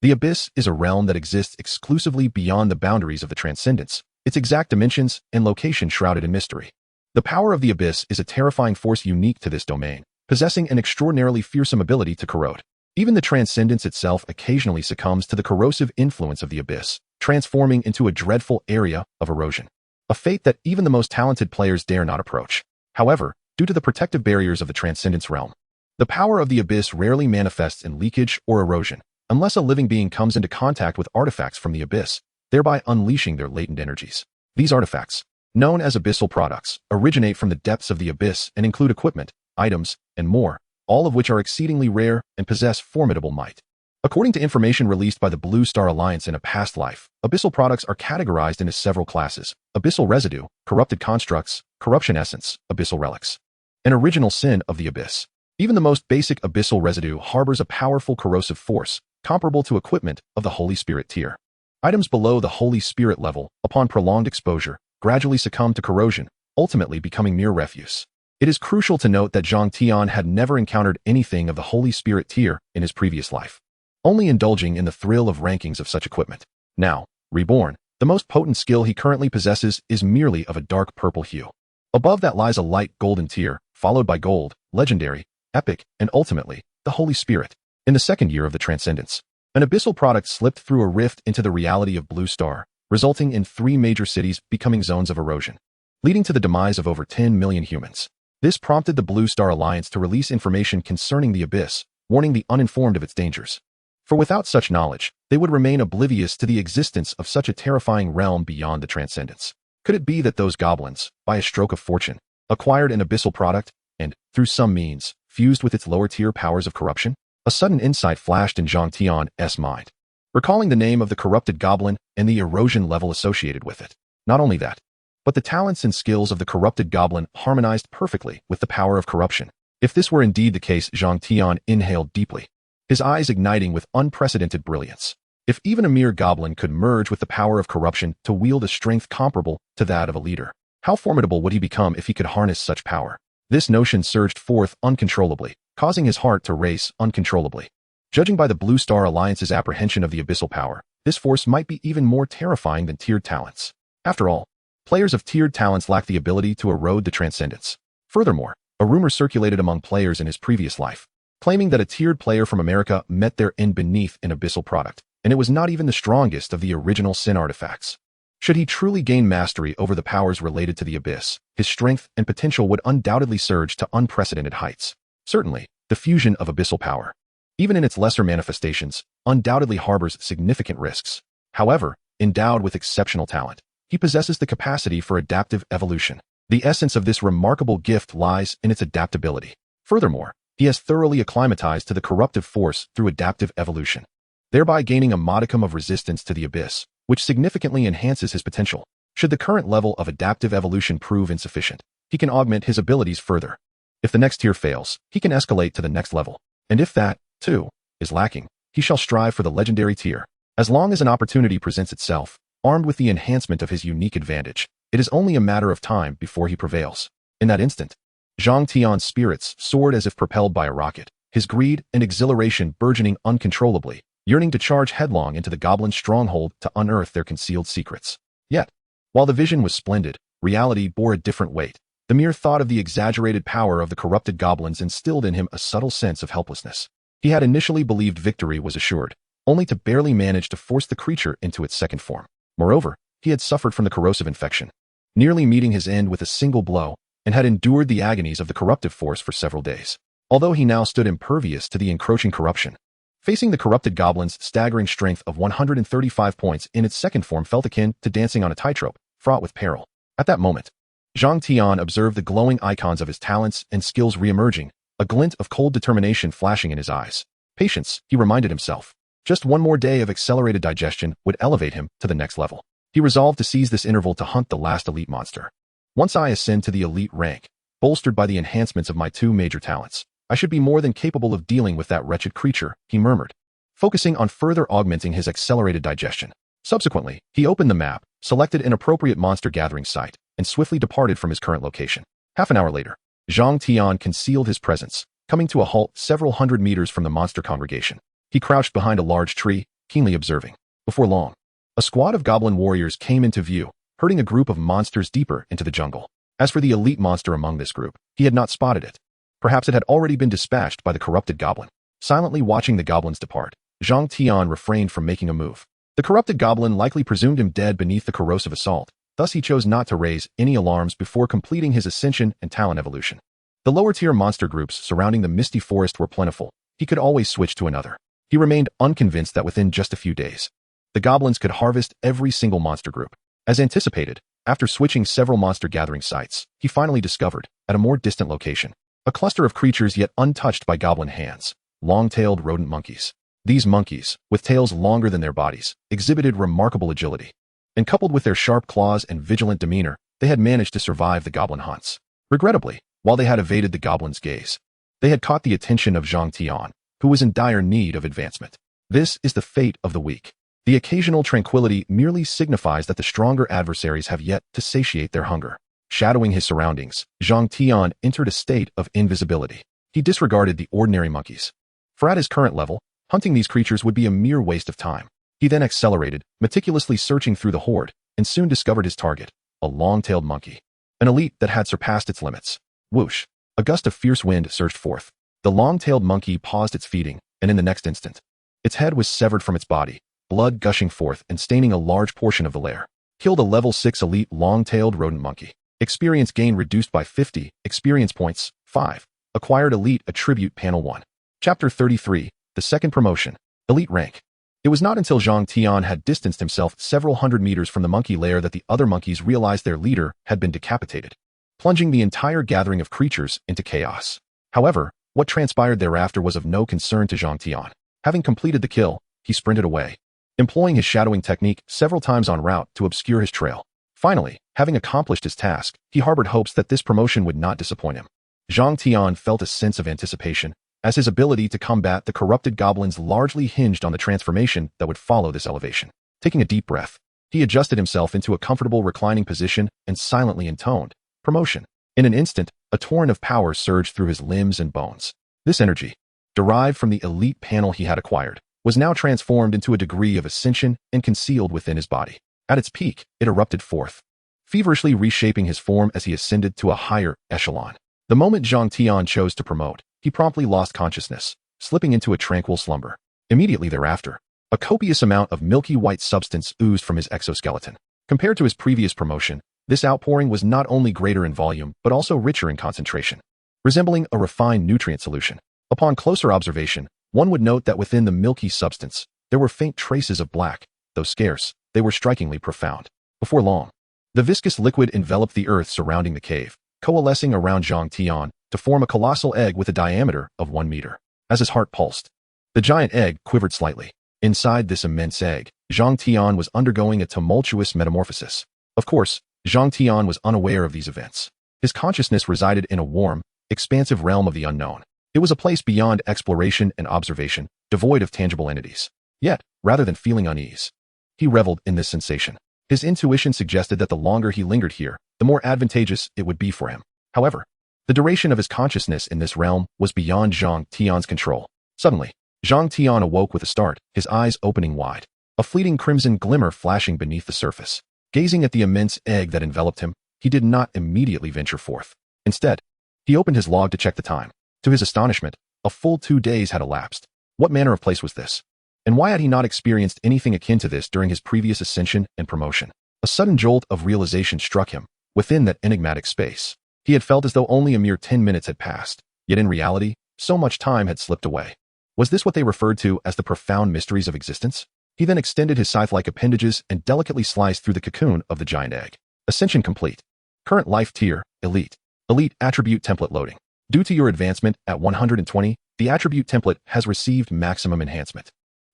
The Abyss is a realm that exists exclusively beyond the boundaries of the Transcendence, its exact dimensions and location shrouded in mystery. The power of the Abyss is a terrifying force unique to this domain, possessing an extraordinarily fearsome ability to corrode. Even the Transcendence itself occasionally succumbs to the corrosive influence of the Abyss, transforming into a dreadful area of erosion. A fate that even the most talented players dare not approach. However, due to the protective barriers of the Transcendence realm, the power of the Abyss rarely manifests in leakage or erosion, unless a living being comes into contact with artifacts from the Abyss, thereby unleashing their latent energies. These artifacts, known as Abyssal products, originate from the depths of the Abyss and include equipment, items, and more, all of which are exceedingly rare and possess formidable might. According to information released by the Blue Star Alliance in a past life, Abyssal products are categorized into several classes: Abyssal Residue, Corrupted Constructs, Corruption Essence, Abyssal Relics. An original sin of the Abyss. Even the most basic Abyssal Residue harbors a powerful corrosive force, comparable to equipment of the Holy Spirit tier. Items below the Holy Spirit level, upon prolonged exposure, gradually succumb to corrosion, ultimately becoming mere refuse. It is crucial to note that Zhang Tian had never encountered anything of the Holy Spirit tier in his previous life, only indulging in the thrill of rankings of such equipment. Now, Reborn, the most potent skill he currently possesses, is merely of a dark purple hue. Above that lies a light golden tier, followed by gold, legendary, epic, and ultimately, the Holy Spirit. In the second year of the Transcendence, an Abyssal product slipped through a rift into the reality of Blue Star, resulting in 3 major cities becoming zones of erosion, leading to the demise of over 10 million humans. This prompted the Blue Star Alliance to release information concerning the Abyss, warning the uninformed of its dangers. For without such knowledge, they would remain oblivious to the existence of such a terrifying realm beyond the Transcendence. Could it be that those goblins, by a stroke of fortune, acquired an abyssal product and, through some means, fused with its lower-tier powers of corruption? A sudden insight flashed in Zhang Tian's mind, recalling the name of the corrupted goblin and the erosion level associated with it. Not only that, but the talents and skills of the corrupted goblin harmonized perfectly with the power of corruption. If this were indeed the case, Zhang Tian inhaled deeply, his eyes igniting with unprecedented brilliance. If even a mere goblin could merge with the power of corruption to wield a strength comparable to that of a leader, how formidable would he become if he could harness such power? This notion surged forth uncontrollably, causing his heart to race uncontrollably. Judging by the Blue Star Alliance's apprehension of the abyssal power, this force might be even more terrifying than tiered talents. After all, players of tiered talents lack the ability to erode the Transcendence. Furthermore, a rumor circulated among players in his previous life, claiming that a tiered player from America met their end beneath an abyssal product, and it was not even the strongest of the original sin artifacts. Should he truly gain mastery over the powers related to the Abyss, his strength and potential would undoubtedly surge to unprecedented heights. Certainly, the fusion of abyssal power, even in its lesser manifestations, undoubtedly harbors significant risks. However, endowed with exceptional talent, he possesses the capacity for adaptive evolution. The essence of this remarkable gift lies in its adaptability. Furthermore, he has thoroughly acclimatized to the corruptive force through adaptive evolution, thereby gaining a modicum of resistance to the Abyss, which significantly enhances his potential. Should the current level of adaptive evolution prove insufficient, he can augment his abilities further. If the next tier fails, he can escalate to the next level. And if that, too, is lacking, he shall strive for the legendary tier. As long as an opportunity presents itself, armed with the enhancement of his unique advantage, it is only a matter of time before he prevails. In that instant, Zhang Tian's spirits soared as if propelled by a rocket, his greed and exhilaration burgeoning uncontrollably, yearning to charge headlong into the goblin's stronghold to unearth their concealed secrets. Yet, while the vision was splendid, reality bore a different weight. The mere thought of the exaggerated power of the corrupted goblins instilled in him a subtle sense of helplessness. He had initially believed victory was assured, only to barely manage to force the creature into its second form. Moreover, he had suffered from the corrosive infection, nearly meeting his end with a single blow, and had endured the agonies of the corruptive force for several days. Although he now stood impervious to the encroaching corruption, facing the corrupted goblin's staggering strength of 135 points in its second form felt akin to dancing on a tightrope, fraught with peril. At that moment, Zhang Tian observed the glowing icons of his talents and skills re-emerging, a glint of cold determination flashing in his eyes. Patience, he reminded himself. Just one more day of accelerated digestion would elevate him to the next level. He resolved to seize this interval to hunt the last elite monster. Once I ascend to the elite rank, bolstered by the enhancements of my 2 major talents, I should be more than capable of dealing with that wretched creature, he murmured, focusing on further augmenting his accelerated digestion. Subsequently, he opened the map, selected an appropriate monster gathering site, and swiftly departed from his current location. Half an hour later, Zhang Tian concealed his presence, coming to a halt several hundred meters from the monster congregation. He crouched behind a large tree, keenly observing. Before long, a squad of goblin warriors came into view, herding a group of monsters deeper into the jungle. As for the elite monster among this group, he had not spotted it. Perhaps it had already been dispatched by the corrupted goblin. Silently watching the goblins depart, Zhang Tian refrained from making a move. The corrupted goblin likely presumed him dead beneath the corrosive assault, thus he chose not to raise any alarms before completing his ascension and talent evolution. The lower-tier monster groups surrounding the misty forest were plentiful. He could always switch to another. He remained unconvinced that within just a few days, the goblins could harvest every single monster group. As anticipated, after switching several monster gathering sites, he finally discovered, at a more distant location, a cluster of creatures yet untouched by goblin hands, long-tailed rodent monkeys. These monkeys, with tails longer than their bodies, exhibited remarkable agility. And coupled with their sharp claws and vigilant demeanor, they had managed to survive the goblin hunts. Regrettably, while they had evaded the goblin's gaze, they had caught the attention of Zhang Tian, who was in dire need of advancement. This is the fate of the weak. The occasional tranquility merely signifies that the stronger adversaries have yet to satiate their hunger. Shadowing his surroundings, Zhang Tian entered a state of invisibility. He disregarded the ordinary monkeys, for at his current level, hunting these creatures would be a mere waste of time. He then accelerated, meticulously searching through the horde, and soon discovered his target, a long-tailed monkey, an elite that had surpassed its limits. Whoosh! A gust of fierce wind surged forth. The long-tailed monkey paused its feeding, and in the next instant, its head was severed from its body, blood gushing forth and staining a large portion of the lair. Killed a level 6 elite long-tailed rodent monkey. Experience gain reduced by 50, experience points, 5. Acquired elite attribute panel 1. Chapter 33, the second promotion, elite rank. It was not until Zhang Tian had distanced himself several hundred meters from the monkey lair that the other monkeys realized their leader had been decapitated, plunging the entire gathering of creatures into chaos. However, what transpired thereafter was of no concern to Zhang Tian. Having completed the kill, he sprinted away, employing his shadowing technique several times en route to obscure his trail. Finally, having accomplished his task, he harbored hopes that this promotion would not disappoint him. Zhang Tian felt a sense of anticipation, as his ability to combat the corrupted goblins largely hinged on the transformation that would follow this elevation. Taking a deep breath, he adjusted himself into a comfortable reclining position and silently intoned, "Promotion." In an instant, a torrent of power surged through his limbs and bones. This energy, derived from the elite panel he had acquired, was now transformed into a degree of ascension and concealed within his body. At its peak, it erupted forth, feverishly reshaping his form as he ascended to a higher echelon. The moment Zhang Tian chose to promote, he promptly lost consciousness, slipping into a tranquil slumber. Immediately thereafter, a copious amount of milky white substance oozed from his exoskeleton. Compared to his previous promotion, this outpouring was not only greater in volume but also richer in concentration, resembling a refined nutrient solution. Upon closer observation, one would note that within the milky substance, there were faint traces of black. Though scarce, they were strikingly profound. Before long, the viscous liquid enveloped the earth surrounding the cave, coalescing around Zhang Tian to form a colossal egg with a diameter of 1 meter. As his heart pulsed, the giant egg quivered slightly. Inside this immense egg, Zhang Tian was undergoing a tumultuous metamorphosis. Of course, Zhang Tian was unaware of these events. His consciousness resided in a warm, expansive realm of the unknown. It was a place beyond exploration and observation, devoid of tangible entities. Yet, rather than feeling unease, he reveled in this sensation. His intuition suggested that the longer he lingered here, the more advantageous it would be for him. However, the duration of his consciousness in this realm was beyond Zhang Tian's control. Suddenly, Zhang Tian awoke with a start, his eyes opening wide, a fleeting crimson glimmer flashing beneath the surface. Gazing at the immense egg that enveloped him, he did not immediately venture forth. Instead, he opened his log to check the time. To his astonishment, a full 2 days had elapsed. What manner of place was this? And why had he not experienced anything akin to this during his previous ascension and promotion? A sudden jolt of realization struck him. Within that enigmatic space, he had felt as though only a mere 10 minutes had passed, yet in reality, so much time had slipped away. Was this what they referred to as the profound mysteries of existence? He then extended his scythe-like appendages and delicately sliced through the cocoon of the giant egg. Ascension complete. Current life tier, Elite. Elite attribute template loading. Due to your advancement at 120, the attribute template has received maximum enhancement.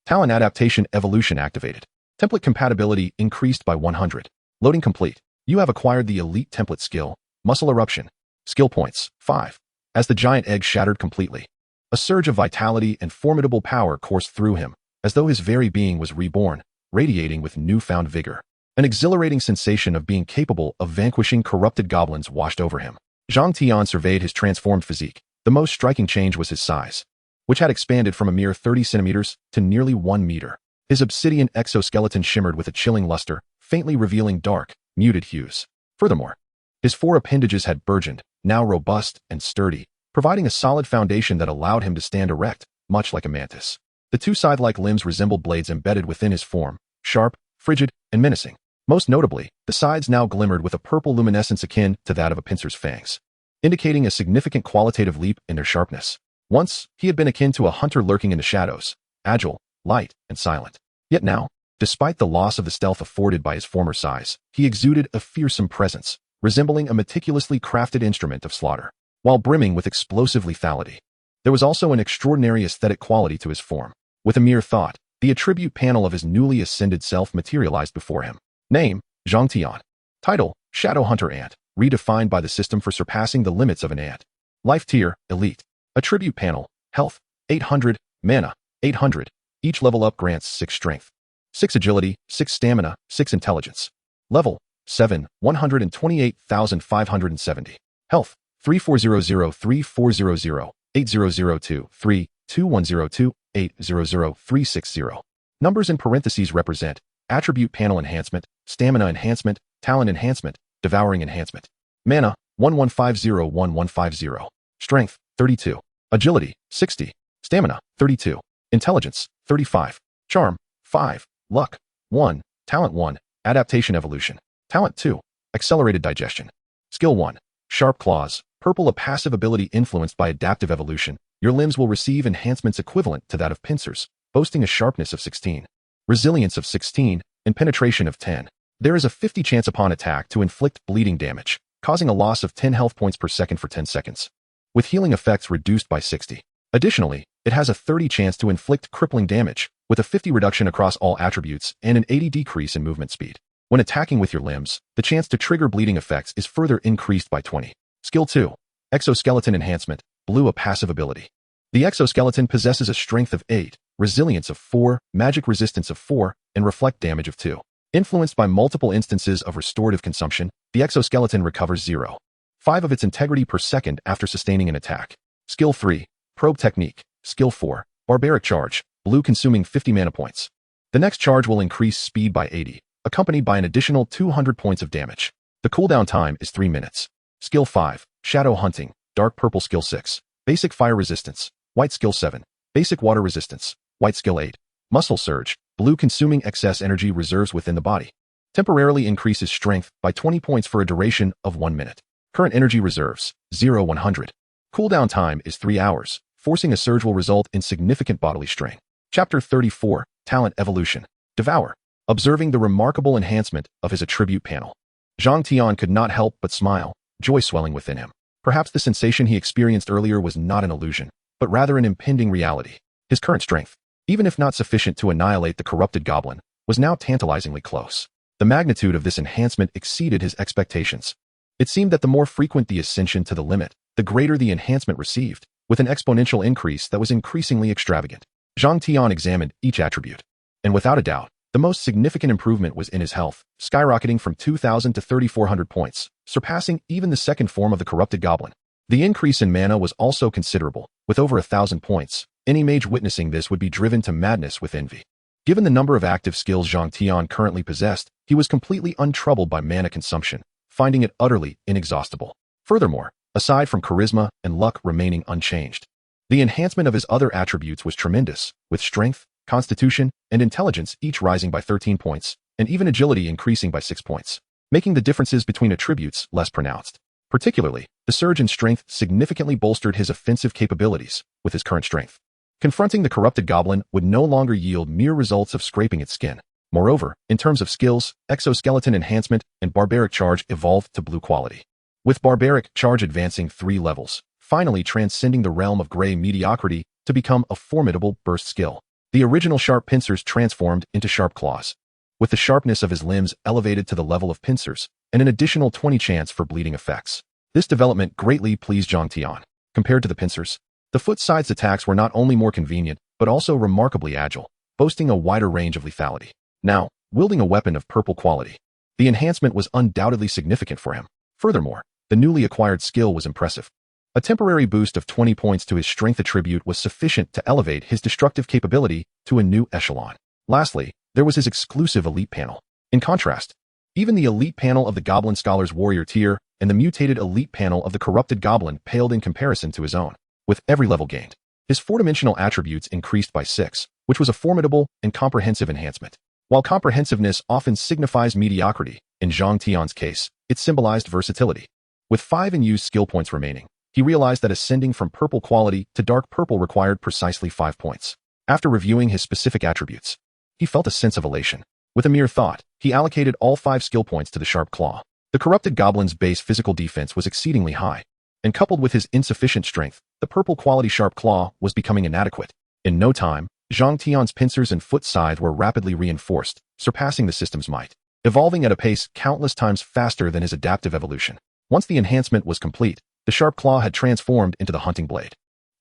Talent adaptation evolution activated. Template compatibility increased by 100. Loading complete. You have acquired the elite template skill, Muscle Eruption. Skill points, 5. As the giant egg shattered completely, a surge of vitality and formidable power coursed through him, as though his very being was reborn, radiating with newfound vigor. An exhilarating sensation of being capable of vanquishing corrupted goblins washed over him. Zhang Tian surveyed his transformed physique. The most striking change was his size, which had expanded from a mere 30 centimeters to nearly 1 meter. His obsidian exoskeleton shimmered with a chilling luster, faintly revealing dark, muted hues. Furthermore, his 4 appendages had burgeoned, now robust and sturdy, providing a solid foundation that allowed him to stand erect, much like a mantis. The 2 scythe-like limbs resembled blades embedded within his form, sharp, frigid, and menacing. Most notably, the sides now glimmered with a purple luminescence akin to that of a pincer's fangs, indicating a significant qualitative leap in their sharpness. Once, he had been akin to a hunter lurking in the shadows, agile, light, and silent. Yet now, despite the loss of the stealth afforded by his former size, he exuded a fearsome presence, resembling a meticulously crafted instrument of slaughter. While brimming with explosive lethality, there was also an extraordinary aesthetic quality to his form. With a mere thought, the attribute panel of his newly ascended self materialized before him. Name, Zhang Tian. Title, Shadow Hunter Ant, redefined by the system for surpassing the limits of an ant. Life tier, Elite. Attribute panel, Health, 800, Mana, 800. Each level up grants 6 Strength, 6 Agility, 6 Stamina, 6 Intelligence. Level, 7, 128,570. Health, 3400-3400, 8002-3, 2102-800-360. Numbers in parentheses represent attribute panel enhancement, stamina enhancement, talent enhancement, devouring enhancement. Mana, 1150-1150. Strength, 32. Agility, 60. Stamina, 32. Intelligence, 35. Charm, 5. Luck 1. Talent 1. Adaptation Evolution. Talent 2. Accelerated Digestion. Skill 1. Sharp Claws. Purple, a passive ability influenced by adaptive evolution. Your limbs will receive enhancements equivalent to that of pincers, boasting a sharpness of 16, resilience of 16, and penetration of 10. There is a 50 chance upon attack to inflict bleeding damage, causing a loss of 10 health points per second for 10 seconds, with healing effects reduced by 60. Additionally, it has a 30 chance to inflict crippling damage, with a 50 reduction across all attributes and an 80 decrease in movement speed. When attacking with your limbs, the chance to trigger bleeding effects is further increased by 20. Skill 2. Exoskeleton Enhancement. Blue, a passive ability. The exoskeleton possesses a strength of 8, resilience of 4, magic resistance of 4, and reflect damage of 2. Influenced by multiple instances of restorative consumption, the exoskeleton recovers 0.5 of its integrity per second after sustaining an attack. Skill 3. Probe Technique. Skill 4. Barbaric Charge. Blue, consuming 50 mana points. The next charge will increase speed by 80, accompanied by an additional 200 points of damage. The cooldown time is 3 minutes. Skill 5. Shadow Hunting. Dark Purple. Skill 6. Basic Fire Resistance. White. Skill 7. Basic Water Resistance. White. Skill 8. Muscle Surge. Blue, consuming excess energy reserves within the body. Temporarily increases strength by 20 points for a duration of 1 minute. Current energy reserves, 0-100. Cooldown time is 3 hours. Forcing a surge will result in significant bodily strain. Chapter 34. Talent Evolution. Devour. Observing the remarkable enhancement of his attribute panel, Zhang Tian could not help but smile, joy swelling within him. Perhaps the sensation he experienced earlier was not an illusion, but rather an impending reality. His current strength, even if not sufficient to annihilate the corrupted goblin, was now tantalizingly close. The magnitude of this enhancement exceeded his expectations. It seemed that the more frequent the ascension to the limit, the greater the enhancement received, with an exponential increase that was increasingly extravagant. Zhang Tian examined each attribute, and without a doubt, the most significant improvement was in his health, skyrocketing from 2,000 to 3,400 points, surpassing even the second form of the corrupted goblin. The increase in mana was also considerable, with over 1,000 points. Any mage witnessing this would be driven to madness with envy. Given the number of active skills Zhang Tian currently possessed, he was completely untroubled by mana consumption, finding it utterly inexhaustible. Furthermore, aside from charisma and luck remaining unchanged, the enhancement of his other attributes was tremendous, with strength, constitution, and intelligence each rising by 13 points, and even agility increasing by 6 points, making the differences between attributes less pronounced. Particularly, the surge in strength significantly bolstered his offensive capabilities with his current strength. Confronting the corrupted goblin would no longer yield mere results of scraping its skin. Moreover, in terms of skills, Exoskeleton Enhancement and Barbaric Charge evolved to blue quality, with Barbaric Charge advancing 3 levels, finally transcending the realm of gray mediocrity to become a formidable burst skill. The original sharp pincers transformed into sharp claws, with the sharpness of his limbs elevated to the level of pincers, and an additional 20 chance for bleeding effects. This development greatly pleased Zhang Tian. Compared to the pincers, the foot-sides attacks were not only more convenient, but also remarkably agile, boasting a wider range of lethality. Now, wielding a weapon of purple quality, the enhancement was undoubtedly significant for him. Furthermore, the newly acquired skill was impressive. A temporary boost of 20 points to his strength attribute was sufficient to elevate his destructive capability to a new echelon. Lastly, there was his exclusive elite panel. In contrast, even the elite panel of the Goblin Scholar's Warrior tier and the mutated elite panel of the Corrupted Goblin paled in comparison to his own. With every level gained, his 4-dimensional attributes increased by 6, which was a formidable and comprehensive enhancement. While comprehensiveness often signifies mediocrity, in Zhang Tian's case, it symbolized versatility. With 5 unused skill points remaining, he realized that ascending from purple quality to dark purple required precisely 5 points. After reviewing his specific attributes, he felt a sense of elation. With a mere thought, he allocated all 5 skill points to the sharp claw. The corrupted goblin's base physical defense was exceedingly high, and coupled with his insufficient strength, the purple quality sharp claw was becoming inadequate. In no time, Zhang Tian's pincers and foot scythe were rapidly reinforced, surpassing the system's might, evolving at a pace countless times faster than his adaptive evolution. Once the enhancement was complete, the sharp claw had transformed into the hunting blade.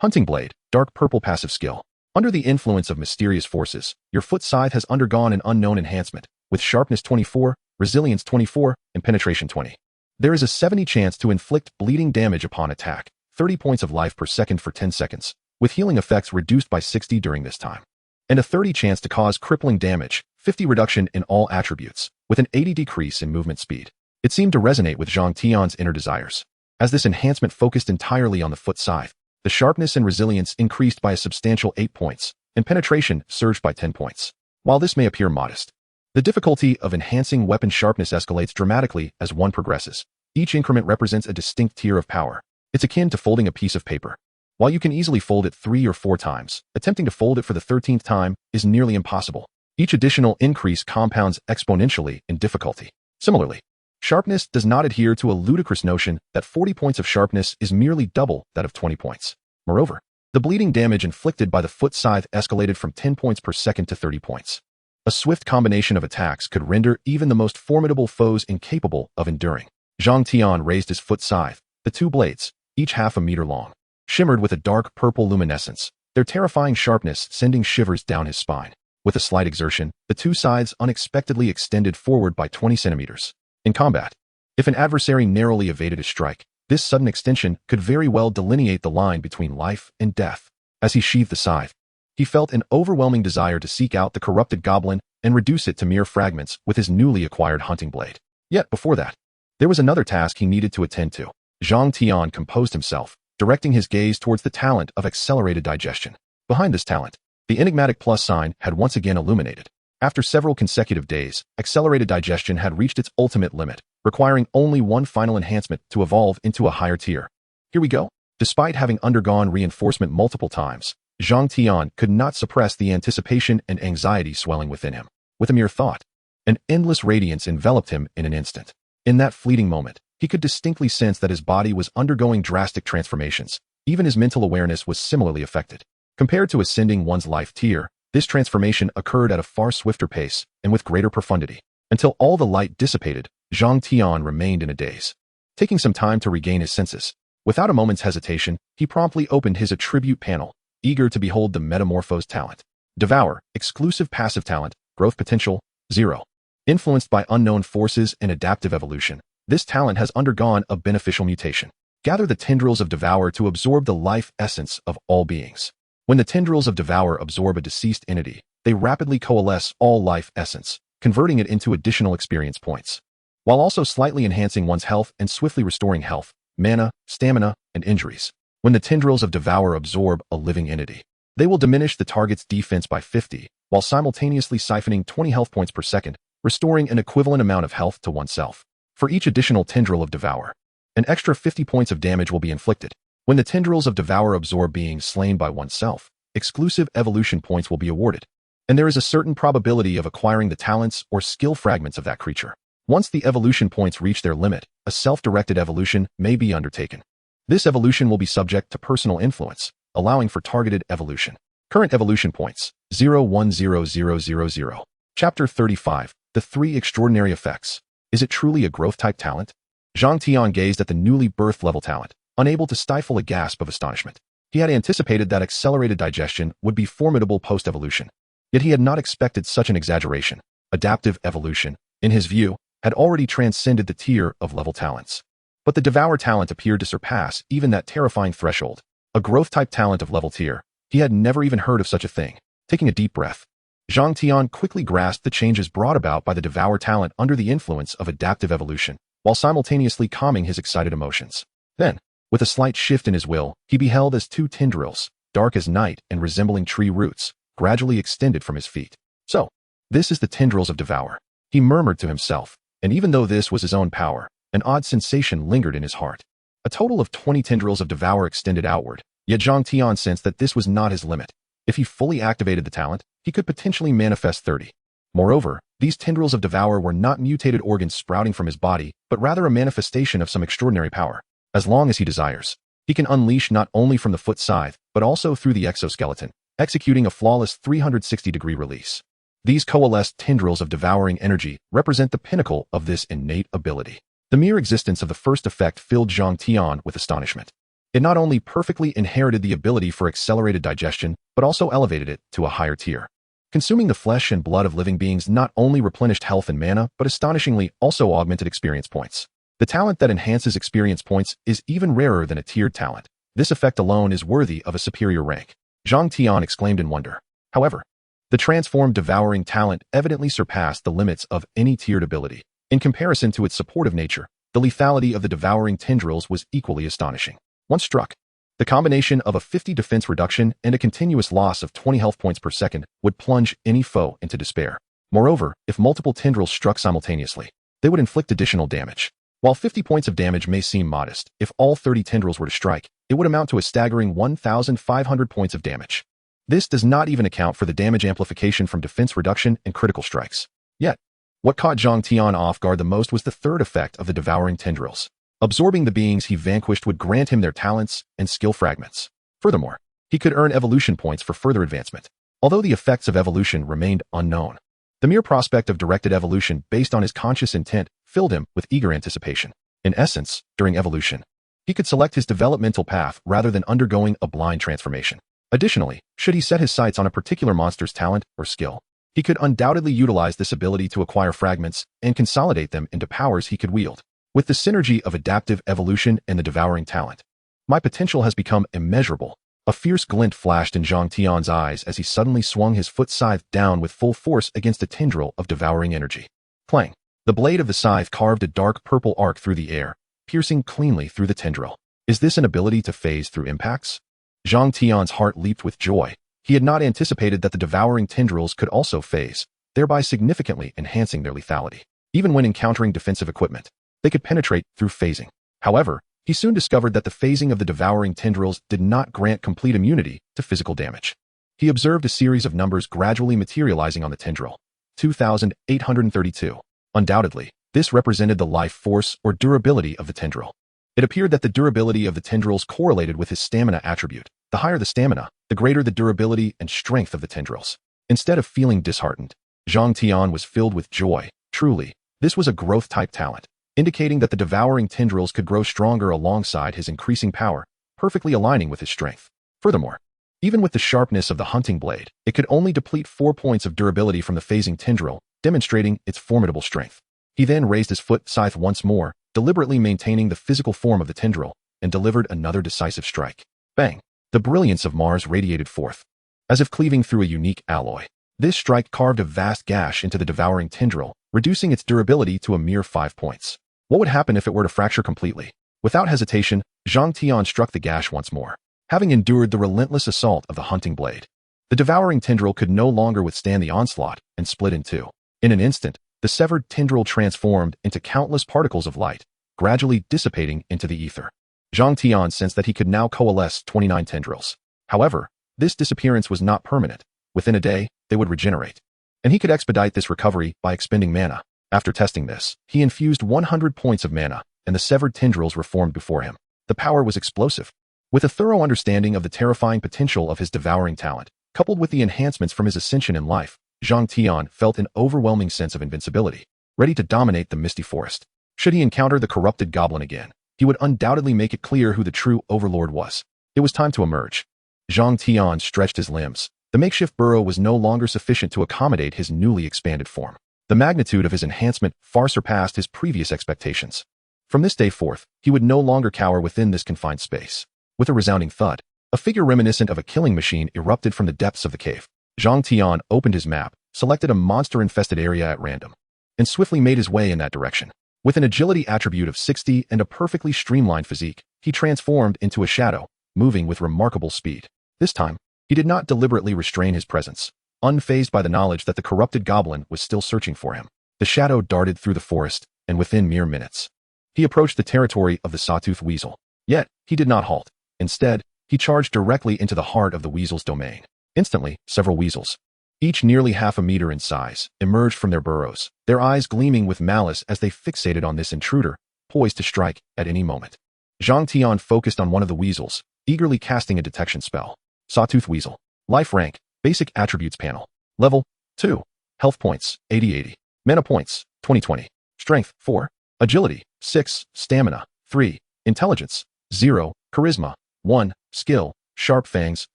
Hunting blade, dark purple passive skill. Under the influence of mysterious forces, your foot scythe has undergone an unknown enhancement, with sharpness 24, resilience 24, and penetration 20. There is a 70 chance to inflict bleeding damage upon attack, 30 points of life per second for 10 seconds, with healing effects reduced by 60 during this time, and a 30 chance to cause crippling damage, 50 reduction in all attributes, with an 80 decrease in movement speed. It seemed to resonate with Zhang Tian's inner desires. As this enhancement focused entirely on the foot scythe, the sharpness and resilience increased by a substantial 8 points, and penetration surged by 10 points. While this may appear modest, the difficulty of enhancing weapon sharpness escalates dramatically as one progresses. Each increment represents a distinct tier of power. It's akin to folding a piece of paper. While you can easily fold it 3 or 4 times, attempting to fold it for the 13th time is nearly impossible. Each additional increase compounds exponentially in difficulty. Similarly, sharpness does not adhere to a ludicrous notion that 40 points of sharpness is merely double that of 20 points. Moreover, the bleeding damage inflicted by the foot scythe escalated from 10 points per second to 30 points. A swift combination of attacks could render even the most formidable foes incapable of enduring. Zhang Tian raised his foot scythe. The 2 blades, each half a meter long, shimmered with a dark purple luminescence, their terrifying sharpness sending shivers down his spine. With a slight exertion, the 2 scythes unexpectedly extended forward by 20 centimeters. In combat, if an adversary narrowly evaded a strike, this sudden extension could very well delineate the line between life and death. As he sheathed the scythe, he felt an overwhelming desire to seek out the corrupted goblin and reduce it to mere fragments with his newly acquired hunting blade. Yet before that, there was another task he needed to attend to. Zhang Tian composed himself, directing his gaze towards the talent of accelerated digestion. Behind this talent, the enigmatic plus sign had once again illuminated. After several consecutive days, accelerated digestion had reached its ultimate limit, requiring only one final enhancement to evolve into a higher tier. Here we go. Despite having undergone reinforcement multiple times, Zhang Tian could not suppress the anticipation and anxiety swelling within him. With a mere thought, an endless radiance enveloped him in an instant. In that fleeting moment, he could distinctly sense that his body was undergoing drastic transformations. Even his mental awareness was similarly affected. Compared to ascending one's life tier, this transformation occurred at a far swifter pace and with greater profundity. Until all the light dissipated, Zhang Tian remained in a daze. Taking some time to regain his senses, without a moment's hesitation, he promptly opened his attribute panel, eager to behold the metamorphosed talent. Devour, exclusive passive talent, growth potential, 0. Influenced by unknown forces and adaptive evolution, this talent has undergone a beneficial mutation. Gather the tendrils of Devour to absorb the life essence of all beings. When the tendrils of Devour absorb a deceased entity, they rapidly coalesce all life essence, converting it into additional experience points, while also slightly enhancing one's health and swiftly restoring health, mana, stamina, and injuries. When the tendrils of Devour absorb a living entity, they will diminish the target's defense by 50, while simultaneously siphoning 20 health points per second, restoring an equivalent amount of health to oneself. For each additional tendril of Devour, an extra 50 points of damage will be inflicted. When the tendrils of Devour absorb being slain by oneself, exclusive evolution points will be awarded, and there is a certain probability of acquiring the talents or skill fragments of that creature. Once the evolution points reach their limit, a self-directed evolution may be undertaken. This evolution will be subject to personal influence, allowing for targeted evolution. Current evolution points, 010000. Chapter 35, The 3 Extraordinary Effects. Is it truly a growth-type talent? Zhang Tian gazed at the newly birthed level talent, unable to stifle a gasp of astonishment. He had anticipated that accelerated digestion would be formidable post-evolution. Yet he had not expected such an exaggeration. Adaptive evolution, in his view, had already transcended the tier of level talents. But the Devour talent appeared to surpass even that terrifying threshold. A growth-type talent of level tier. He had never even heard of such a thing. Taking a deep breath, Zhang Tian quickly grasped the changes brought about by the Devour talent under the influence of adaptive evolution, while simultaneously calming his excited emotions. Then, with a slight shift in his will, he beheld as 2 tendrils, dark as night and resembling tree roots, gradually extended from his feet. So, this is the tendrils of Devour, he murmured to himself, and even though this was his own power, an odd sensation lingered in his heart. A total of 20 tendrils of Devour extended outward, yet Zhang Tian sensed that this was not his limit. If he fully activated the talent, he could potentially manifest 30. Moreover, these tendrils of Devour were not mutated organs sprouting from his body, but rather a manifestation of some extraordinary power. As long as he desires, he can unleash not only from the foot scythe, but also through the exoskeleton, executing a flawless 360-degree release. These coalesced tendrils of devouring energy represent the pinnacle of this innate ability. The mere existence of the first effect filled Zhang Tian with astonishment. It not only perfectly inherited the ability for accelerated digestion, but also elevated it to a higher tier. Consuming the flesh and blood of living beings not only replenished health and mana, but astonishingly also augmented experience points. The talent that enhances experience points is even rarer than a tiered talent. This effect alone is worthy of a superior rank. Zhang Tian exclaimed in wonder. However, the transformed devouring talent evidently surpassed the limits of any tiered ability. In comparison to its supportive nature, the lethality of the devouring tendrils was equally astonishing. Once struck, The combination of a 50 defense reduction and a continuous loss of 20 health points per second would plunge any foe into despair. Moreover, if multiple tendrils struck simultaneously, they would inflict additional damage. While 50 points of damage may seem modest, if all 30 tendrils were to strike, it would amount to a staggering 1,500 points of damage. This does not even account for the damage amplification from defense reduction and critical strikes. Yet, what caught Zhang Tian off guard the most was the third effect of the devouring tendrils. Absorbing the beings he vanquished would grant him their talents and skill fragments. Furthermore, he could earn evolution points for further advancement, although the effects of evolution remained unknown. The mere prospect of directed evolution based on his conscious intent filled him with eager anticipation. In essence, during evolution, he could select his developmental path rather than undergoing a blind transformation. Additionally, should he set his sights on a particular monster's talent or skill, he could undoubtedly utilize this ability to acquire fragments and consolidate them into powers he could wield. With the synergy of adaptive evolution and the devouring talent, my potential has become immeasurable. A fierce glint flashed in Zhang Tian's eyes as he suddenly swung his foot scythe down with full force against a tendril of devouring energy. Clang! The blade of the scythe carved a dark purple arc through the air, piercing cleanly through the tendril. Is this an ability to phase through impacts? Zhang Tian's heart leaped with joy. He had not anticipated that the devouring tendrils could also phase, thereby significantly enhancing their lethality. Even when encountering defensive equipment, they could penetrate through phasing. However, he soon discovered that the phasing of the devouring tendrils did not grant complete immunity to physical damage. He observed a series of numbers gradually materializing on the tendril. 2,832. Undoubtedly, this represented the life force or durability of the tendril. It appeared that the durability of the tendrils correlated with his stamina attribute. The higher the stamina, the greater the durability and strength of the tendrils. Instead of feeling disheartened, Zhang Tian was filled with joy. Truly, this was a growth-type talent, indicating that the devouring tendrils could grow stronger alongside his increasing power, perfectly aligning with his strength. Furthermore, even with the sharpness of the hunting blade, it could only deplete 4 points of durability from the phasing tendril, demonstrating its formidable strength. He then raised his foot scythe once more, deliberately maintaining the physical form of the tendril, and delivered another decisive strike. Bang! The brilliance of Mars radiated forth, as if cleaving through a unique alloy. This strike carved a vast gash into the devouring tendril, reducing its durability to a mere 5 points. What would happen if it were to fracture completely? Without hesitation, Zhang Tian struck the gash once more. Having endured the relentless assault of the hunting blade, the devouring tendril could no longer withstand the onslaught and split in two. In an instant, the severed tendril transformed into countless particles of light, gradually dissipating into the ether. Zhang Tian sensed that he could now coalesce 29 tendrils. However, this disappearance was not permanent. Within a day, they would regenerate. And he could expedite this recovery by expending mana. After testing this, he infused 100 points of mana, and the severed tendrils reformed before him. The power was explosive. With a thorough understanding of the terrifying potential of his devouring talent, coupled with the enhancements from his ascension in life, Zhang Tian felt an overwhelming sense of invincibility, ready to dominate the misty forest. Should he encounter the corrupted goblin again, he would undoubtedly make it clear who the true overlord was. It was time to emerge. Zhang Tian stretched his limbs. The makeshift burrow was no longer sufficient to accommodate his newly expanded form. The magnitude of his enhancement far surpassed his previous expectations. From this day forth, he would no longer cower within this confined space. With a resounding thud, a figure reminiscent of a killing machine erupted from the depths of the cave. Zhang Tian opened his map, selected a monster-infested area at random, and swiftly made his way in that direction. With an agility attribute of 60 and a perfectly streamlined physique, he transformed into a shadow, moving with remarkable speed. This time, he did not deliberately restrain his presence. Unfazed by the knowledge that the corrupted goblin was still searching for him, the shadow darted through the forest, and within mere minutes, he approached the territory of the sawtooth weasel. Yet, he did not halt. Instead, he charged directly into the heart of the weasel's domain. Instantly, several weasels, each nearly half a meter in size, emerged from their burrows, their eyes gleaming with malice as they fixated on this intruder, poised to strike at any moment. Zhang Tian focused on one of the weasels, eagerly casting a detection spell. Sawtooth Weasel. Life rank, Basic Attributes panel. Level 2. Health points, 80-80. Mana points, 20-20. Strength, 4. Agility, 6. Stamina, 3. Intelligence, 0. Charisma, 1. Skill, Sharp Fangs,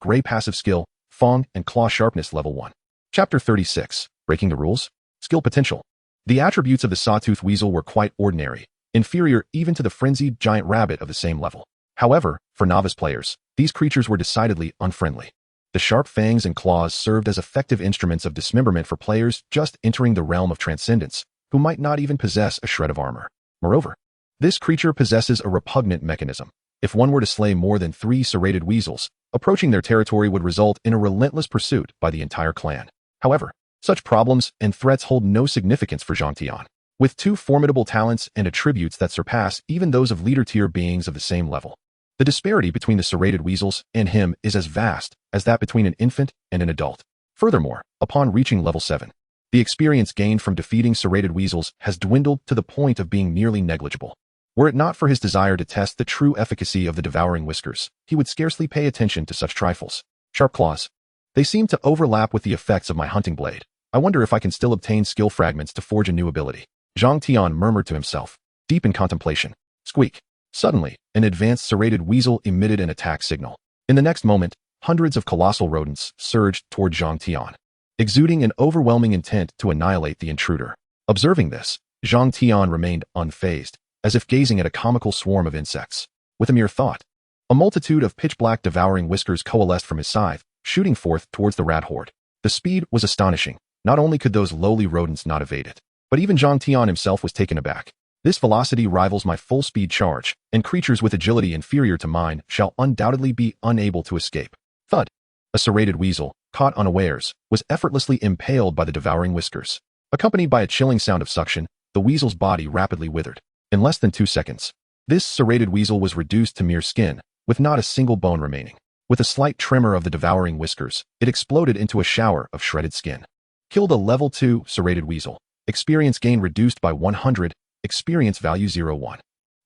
Gray Passive Skill, Fang and Claw Sharpness Level 1. Chapter 36. Breaking the Rules. Skill Potential. The attributes of the Sawtooth Weasel were quite ordinary, inferior even to the frenzied giant rabbit of the same level. However, for novice players, these creatures were decidedly unfriendly. The sharp fangs and claws served as effective instruments of dismemberment for players just entering the realm of Transcendence, who might not even possess a shred of armor. Moreover, this creature possesses a repugnant mechanism. If one were to slay more than 3 serrated weasels, approaching their territory would result in a relentless pursuit by the entire clan. However, such problems and threats hold no significance for Zhang Tian. With 2 formidable talents and attributes that surpass even those of leader-tier beings of the same level, the disparity between the serrated weasels and him is as vast as that between an infant and an adult. Furthermore, upon reaching level 7, the experience gained from defeating serrated weasels has dwindled to the point of being nearly negligible. Were it not for his desire to test the true efficacy of the devouring whiskers, he would scarcely pay attention to such trifles. Sharp claws. They seem to overlap with the effects of my hunting blade. I wonder if I can still obtain skill fragments to forge a new ability. Zhang Tian murmured to himself, deep in contemplation. Squeak. Suddenly, an advanced serrated weasel emitted an attack signal. In the next moment, hundreds of colossal rodents surged toward Zhang Tian, exuding an overwhelming intent to annihilate the intruder. Observing this, Zhang Tian remained unfazed, as if gazing at a comical swarm of insects. With a mere thought, a multitude of pitch-black devouring whiskers coalesced from his scythe, shooting forth towards the rat horde. The speed was astonishing. Not only could those lowly rodents not evade it, but even Zhang Tian himself was taken aback. This velocity rivals my full-speed charge, and creatures with agility inferior to mine shall undoubtedly be unable to escape. Thud. A serrated weasel, caught unawares, was effortlessly impaled by the devouring whiskers. Accompanied by a chilling sound of suction, the weasel's body rapidly withered. In less than 2 seconds, this serrated weasel was reduced to mere skin, with not a single bone remaining. With a slight tremor of the devouring whiskers, it exploded into a shower of shredded skin. Killed a level 2 serrated weasel. Experience gain reduced by 100, experience value 01.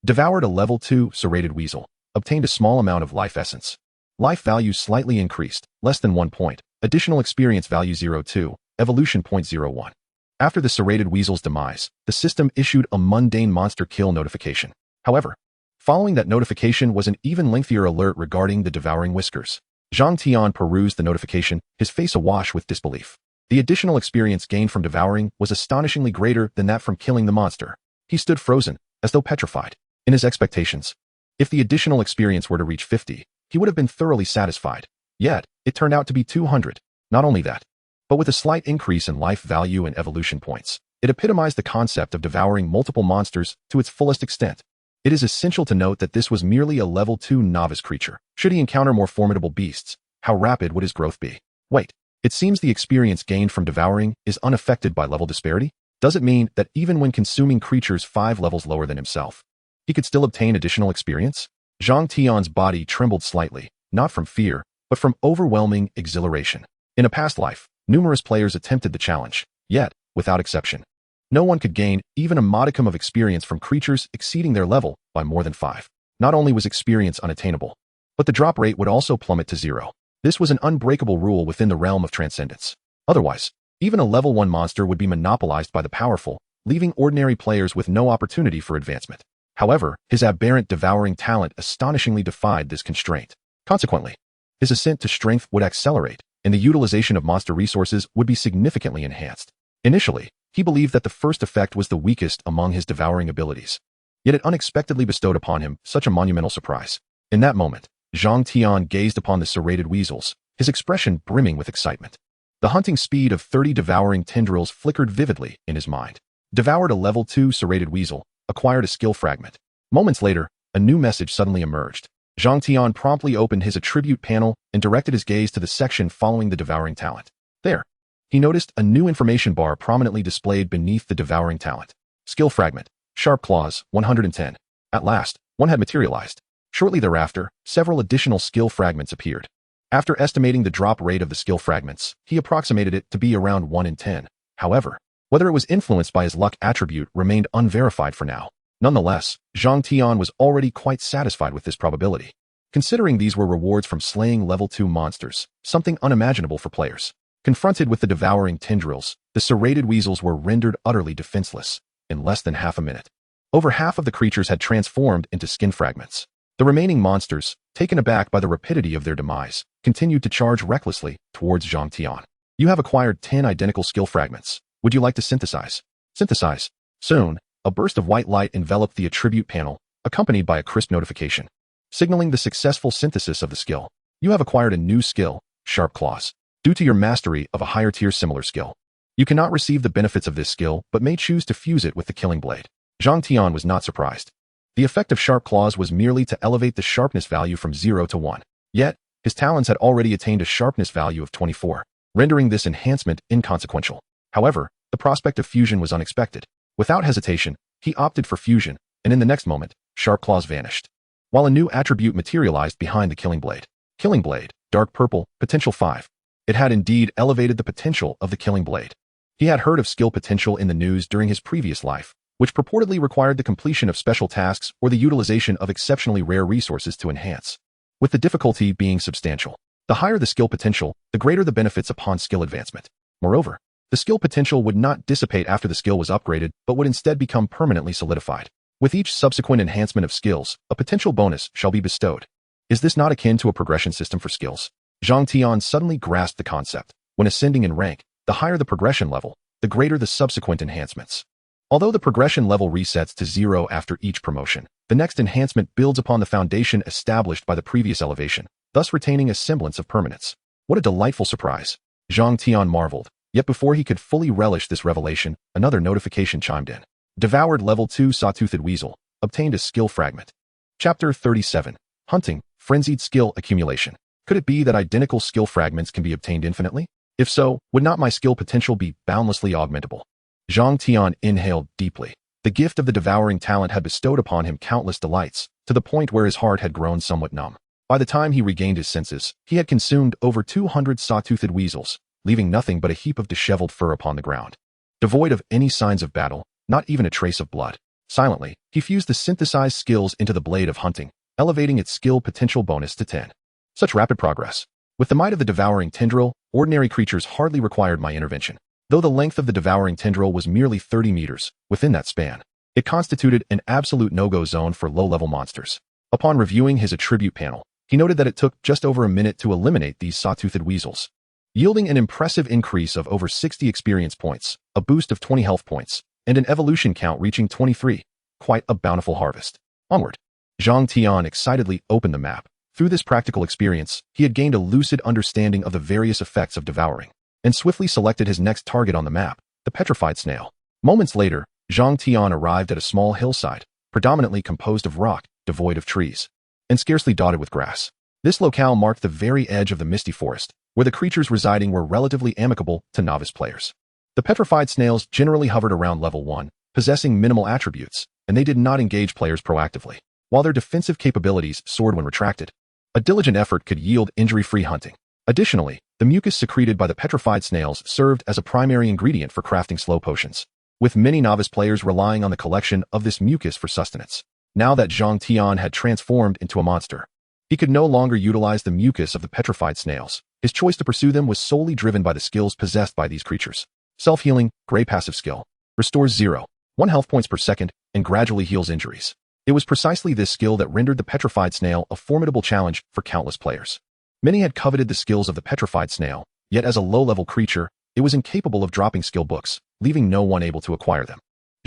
Devoured a level 2 serrated weasel. Obtained a small amount of life essence. Life value slightly increased, less than 1 point. Additional experience value 02, evolution point 01. After the serrated weasel's demise, the system issued a mundane monster kill notification. However, following that notification was an even lengthier alert regarding the devouring whiskers. Zhang Tian perused the notification, his face awash with disbelief. The additional experience gained from devouring was astonishingly greater than that from killing the monster. He stood frozen, as though petrified. In his expectations, if the additional experience were to reach 50, he would have been thoroughly satisfied. Yet, it turned out to be 200. Not only that, but with a slight increase in life value and evolution points, it epitomized the concept of devouring multiple monsters to its fullest extent. It is essential to note that this was merely a level 2 novice creature. Should he encounter more formidable beasts, how rapid would his growth be? Wait, it seems the experience gained from devouring is unaffected by level disparity? Does it mean that even when consuming creatures 5 levels lower than himself, he could still obtain additional experience? Zhang Tian's body trembled slightly, not from fear, but from overwhelming exhilaration. In a past life, numerous players attempted the challenge, yet, without exception, no one could gain even a modicum of experience from creatures exceeding their level by more than 5. Not only was experience unattainable, but the drop rate would also plummet to 0. This was an unbreakable rule within the realm of Transcendence. Otherwise, even a level 1 monster would be monopolized by the powerful, leaving ordinary players with no opportunity for advancement. However, his aberrant devouring talent astonishingly defied this constraint. Consequently, his ascent to strength would accelerate, and the utilization of monster resources would be significantly enhanced. Initially, he believed that the first effect was the weakest among his devouring abilities. Yet it unexpectedly bestowed upon him such a monumental surprise. In that moment, Zhang Tian gazed upon the serrated weasels, his expression brimming with excitement. The hunting speed of 30 devouring tendrils flickered vividly in his mind. Devoured a level 2 serrated weasel, acquired a skill fragment. Moments later, a new message suddenly emerged. Zhang Tian promptly opened his attribute panel and directed his gaze to the section following the devouring talent. There, he noticed a new information bar prominently displayed beneath the devouring talent. Skill fragment, sharp claws, 110. At last, one had materialized. Shortly thereafter, several additional skill fragments appeared. After estimating the drop rate of the skill fragments, he approximated it to be around 1 in 10. However, whether it was influenced by his luck attribute remained unverified for now. Nonetheless, Zhang Tian was already quite satisfied with this probability, considering these were rewards from slaying level 2 monsters, something unimaginable for players. Confronted with the devouring tendrils, the serrated weasels were rendered utterly defenseless in less than half a minute. Over half of the creatures had transformed into skin fragments. The remaining monsters, taken aback by the rapidity of their demise, continued to charge recklessly towards Zhang Tian. You have acquired 10 identical skill fragments. Would you like to synthesize? Synthesize. Soon, a burst of white light enveloped the attribute panel, accompanied by a crisp notification, signaling the successful synthesis of the skill. You have acquired a new skill, Sharp Claws, due to your mastery of a higher tier similar skill. You cannot receive the benefits of this skill, but may choose to fuse it with the killing blade. Zhang Tian was not surprised. The effect of Sharp Claws was merely to elevate the sharpness value from 0 to 1. Yet, his talons had already attained a sharpness value of 24, rendering this enhancement inconsequential. However, the prospect of fusion was unexpected. Without hesitation, he opted for fusion, and in the next moment, Sharp Claws vanished, while a new attribute materialized behind the Killing Blade. Killing Blade, dark purple, potential 5. It had indeed elevated the potential of the Killing Blade. He had heard of skill potential in the news during his previous life, which purportedly required the completion of special tasks or the utilization of exceptionally rare resources to enhance, with the difficulty being substantial. The higher the skill potential, the greater the benefits upon skill advancement. Moreover, the skill potential would not dissipate after the skill was upgraded, but would instead become permanently solidified. With each subsequent enhancement of skills, a potential bonus shall be bestowed. Is this not akin to a progression system for skills? Zhang Tian suddenly grasped the concept. When ascending in rank, the higher the progression level, the greater the subsequent enhancements. Although the progression level resets to 0 after each promotion, the next enhancement builds upon the foundation established by the previous elevation, thus retaining a semblance of permanence. What a delightful surprise! Zhang Tian marveled. Yet before he could fully relish this revelation, another notification chimed in. Devoured Level 2 Sawtoothed Weasel, obtained a skill fragment. Chapter 37. Hunting, Frenzied Skill Accumulation. Could it be that identical skill fragments can be obtained infinitely? If so, would not my skill potential be boundlessly augmentable? Zhang Tian inhaled deeply. The gift of the devouring talent had bestowed upon him countless delights, to the point where his heart had grown somewhat numb. By the time he regained his senses, he had consumed over 200 sawtoothed weasels, leaving nothing but a heap of disheveled fur upon the ground. Devoid of any signs of battle, not even a trace of blood. Silently, he fused the synthesized skills into the Blade of Hunting, elevating its skill potential bonus to 10. Such rapid progress. With the might of the devouring tendril, ordinary creatures hardly required my intervention. Though the length of the devouring tendril was merely 30 meters, within that span, it constituted an absolute no-go zone for low-level monsters. Upon reviewing his attribute panel, he noted that it took just over a minute to eliminate these sawtoothed weasels, yielding an impressive increase of over 60 experience points, a boost of 20 health points, and an evolution count reaching 23. Quite a bountiful harvest. Onward. Zhang Tian excitedly opened the map. Through this practical experience, he had gained a lucid understanding of the various effects of devouring, and swiftly selected his next target on the map, the petrified snail. Moments later, Zhang Tian arrived at a small hillside, predominantly composed of rock, devoid of trees, and scarcely dotted with grass. This locale marked the very edge of the misty forest, where the creatures residing were relatively amicable to novice players. The petrified snails generally hovered around level 1, possessing minimal attributes, and they did not engage players proactively, while their defensive capabilities soared when retracted. A diligent effort could yield injury-free hunting. Additionally, the mucus secreted by the petrified snails served as a primary ingredient for crafting slow potions, with many novice players relying on the collection of this mucus for sustenance. Now that Zhang Tian had transformed into a monster, he could no longer utilize the mucus of the petrified snails. His choice to pursue them was solely driven by the skills possessed by these creatures. Self-healing, gray passive skill, restores 0.1 health points per second, and gradually heals injuries. It was precisely this skill that rendered the petrified snail a formidable challenge for countless players. Many had coveted the skills of the petrified snail, yet as a low-level creature, it was incapable of dropping skill books, leaving no one able to acquire them.